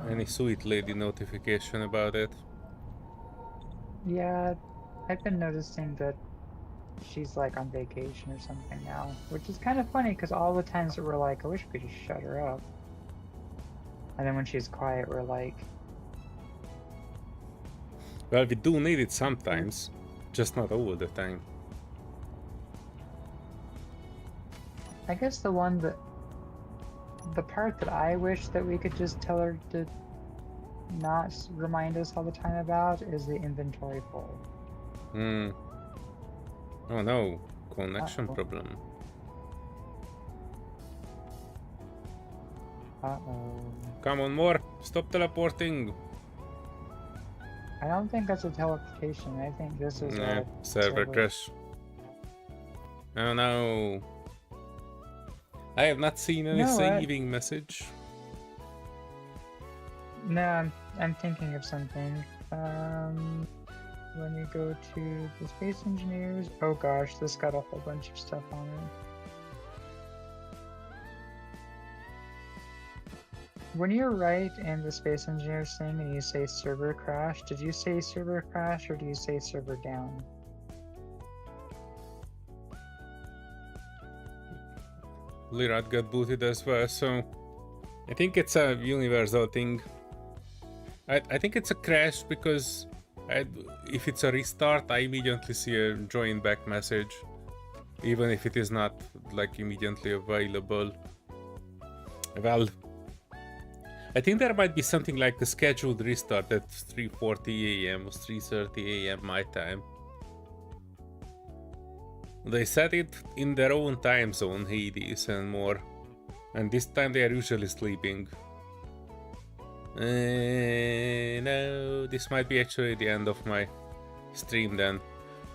any sweet lady notification about it. Yeah, I've been noticing that she's like on vacation or something now, which is kind of funny because all the times that we're like, I wish we could just shut her up. And then when she's quiet, we're like, Well, we do need it sometimes, just not all the time. I guess the part that I wish that we could just tell her to not remind us all the time about is the inventory full. Hmm. Oh no, connection Uh-oh. problem. Uh-oh. Come on, more! Stop teleporting! I don't think that's a teleportation. I think this is Nah, a server crash. Oh no. I have not seen any You know what? saving message. No, I'm thinking of something. When we go to the space engineers, oh gosh, this got a whole bunch of stuff on it. When you're right in the space engineers thing and you say server crash, did you say server crash or do you say server down? Lirat got booted as well, so I think it's a universal thing. I think it's a crash because if it's a restart, I immediately see a join back message. even if it is not like immediately available. Well, I think there might be something like a scheduled restart at 3:40 a.m. or 3:30 a.m. my time. They set it in their own time zone, Hades and more, and this time they are usually sleeping. No, this might be actually the end of my stream then,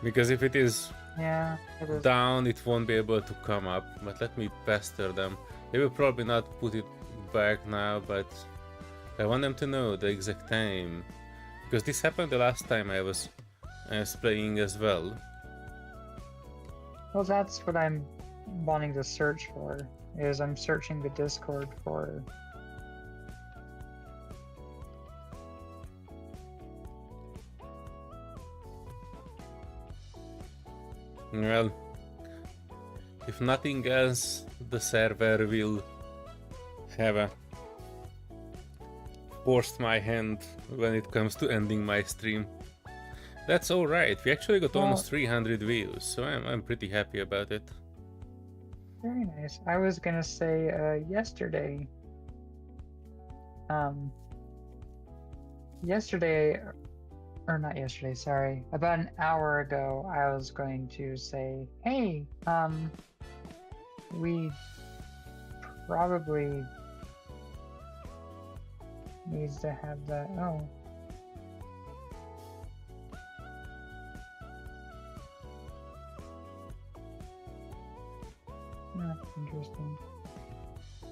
because if it is Yeah, it is. down, it won't be able to come up. But let me pester them. They will probably not put it back now, but I want them to know the exact time, because this happened the last time I was playing as well. Well, that's what I'm wanting to search for, is I'm searching the Discord for... Well, if nothing else, the server will have forced my hand when it comes to ending my stream. That's alright, we actually got almost 300 views, so I'm pretty happy about it. Very nice. I was gonna say yesterday, or not yesterday, sorry, about an hour ago, I was going to say, hey, we probably needs to have that. Oh. Interesting.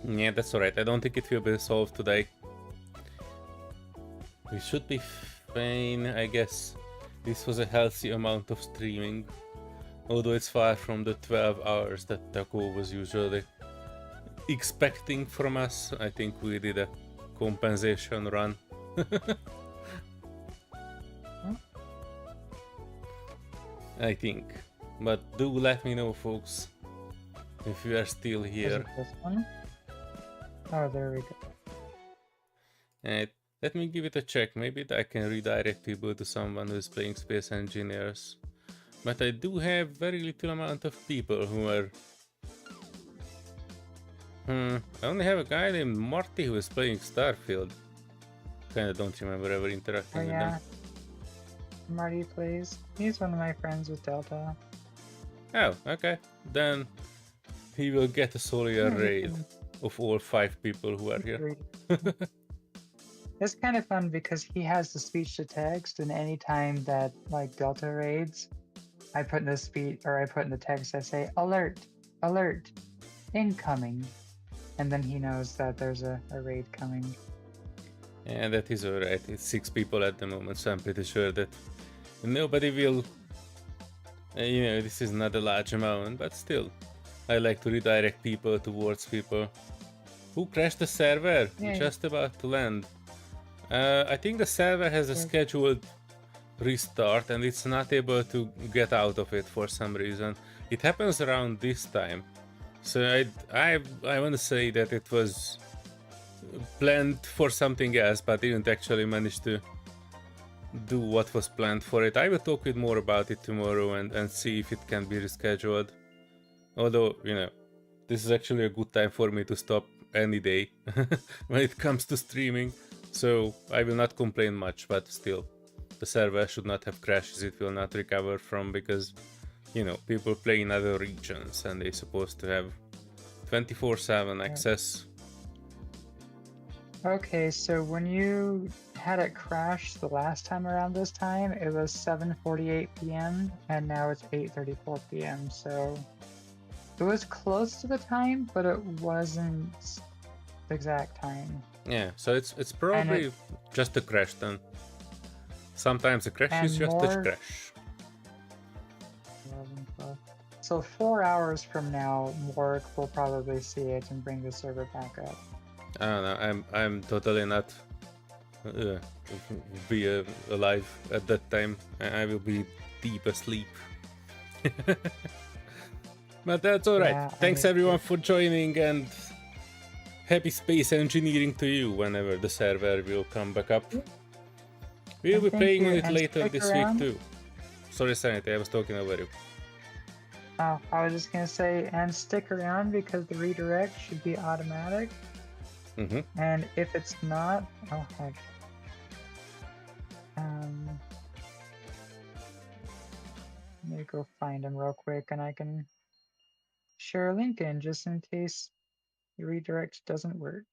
Yeah, that's alright. I don't think it will be solved today. We should be fine, I guess. This was a healthy amount of streaming. Although it's far from the 12 hours that Taco was usually expecting from us. I think we did a compensation run. I think. But do let me know, folks, if you are still Is here. it this one? Oh, there we go. And let me give it a check. Maybe I can redirect people to someone who is playing Space Engineers. But I do have very little amount of people who are... I only have a guy named Marty who is playing Starfield. Kinda don't remember ever interacting Oh with yeah. them. Marty plays. He's one of my friends with Delta. Oh, okay. Then he will get a Solear Yeah, raid of all 5 people who are here. It's kind of fun because he has the speech to text, and anytime that like Delta raids, I put in the speech or I put in the text, I say alert, alert, incoming, and then he knows that there's a raid coming. And that is alright. It's 6 people at the moment, so I'm pretty sure that nobody will. You know, this is not a large amount, but still, I like to redirect people towards people. Who crashed the server? Yeah. Just about to land. I think the server has a scheduled restart and it's not able to get out of it for some reason. It happens around this time. So I want to say that it was planned for something else, but didn't actually manage to do what was planned for it. I will talk with more about it tomorrow and see if it can be rescheduled. Although, you know, this is actually a good time for me to stop any day when it comes to streaming. So I will not complain much, but still, the server should not have crashes it will not recover from, because, you know, people play in other regions and they're supposed to have 24/7 access. Okay, so when you had it crash the last time around this time, it was 7:48 p.m. and now it's 8:34 p.m. So it was close to the time, but it wasn't the exact time. Yeah, so it's probably just a crash then. Sometimes a crash is just a crash. 11, 12. So 4 hours from now, Morg will probably see it and bring the server back up. I don't know. I'm totally not be alive at that time. I will be deep asleep. But that's all right. Yeah, Thanks everyone for joining, and happy space engineering to you whenever the server will come back up. We'll be thank playing you, on it and later stick this around. week too. Sorry, Serenity, I was talking over you. Oh, I was just gonna say, and stick around because the redirect should be automatic. Mm-hmm. And if it's not, oh heck. Let me go find him real quick and I can share a link in just in case the redirect doesn't work.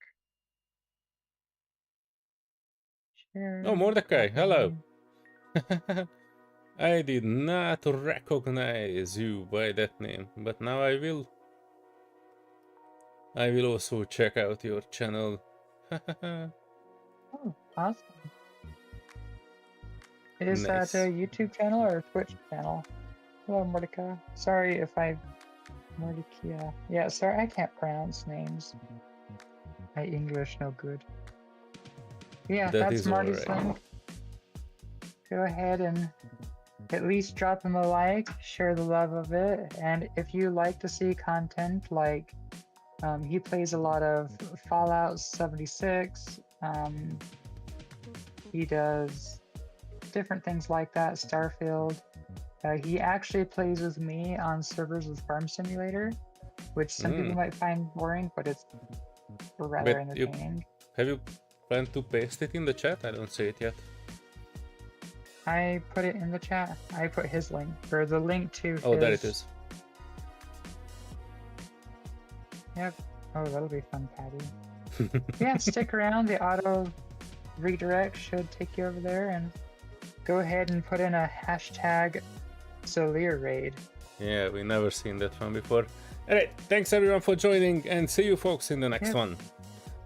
Share. Oh, Mordecai, hello. happening. I did not recognize you by that name, but now I will. I will also check out your channel. Oh, awesome. Is Nice. that a YouTube channel or a Twitch channel? Hello, Mordecai. Sorry if I... Mordecai. Yeah, sorry, I can't pronounce names. My English no good. Yeah, That that's is Marty's alright. link. Go ahead and at least drop him a like, share the love of it, and if you like to see content like he plays a lot of Fallout 76, he does different things like that, Starfield. He actually plays with me on servers with Farm Simulator, which some people might find boring, but it's rather But entertaining. have you planned to paste it in the chat? I don't see it yet. I put it in the chat. I put his link, or the link to Oh, his... there it is. Yep. Oh, that'll be fun, Patty. Yeah, stick around. The auto redirect should take you over there, and go ahead and put in a hashtag Solear raid. Yeah, we never seen that one before. Alright, thanks everyone for joining, and see you folks in the next one.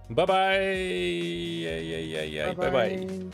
Bye bye. Yeah. Bye bye. Bye-bye.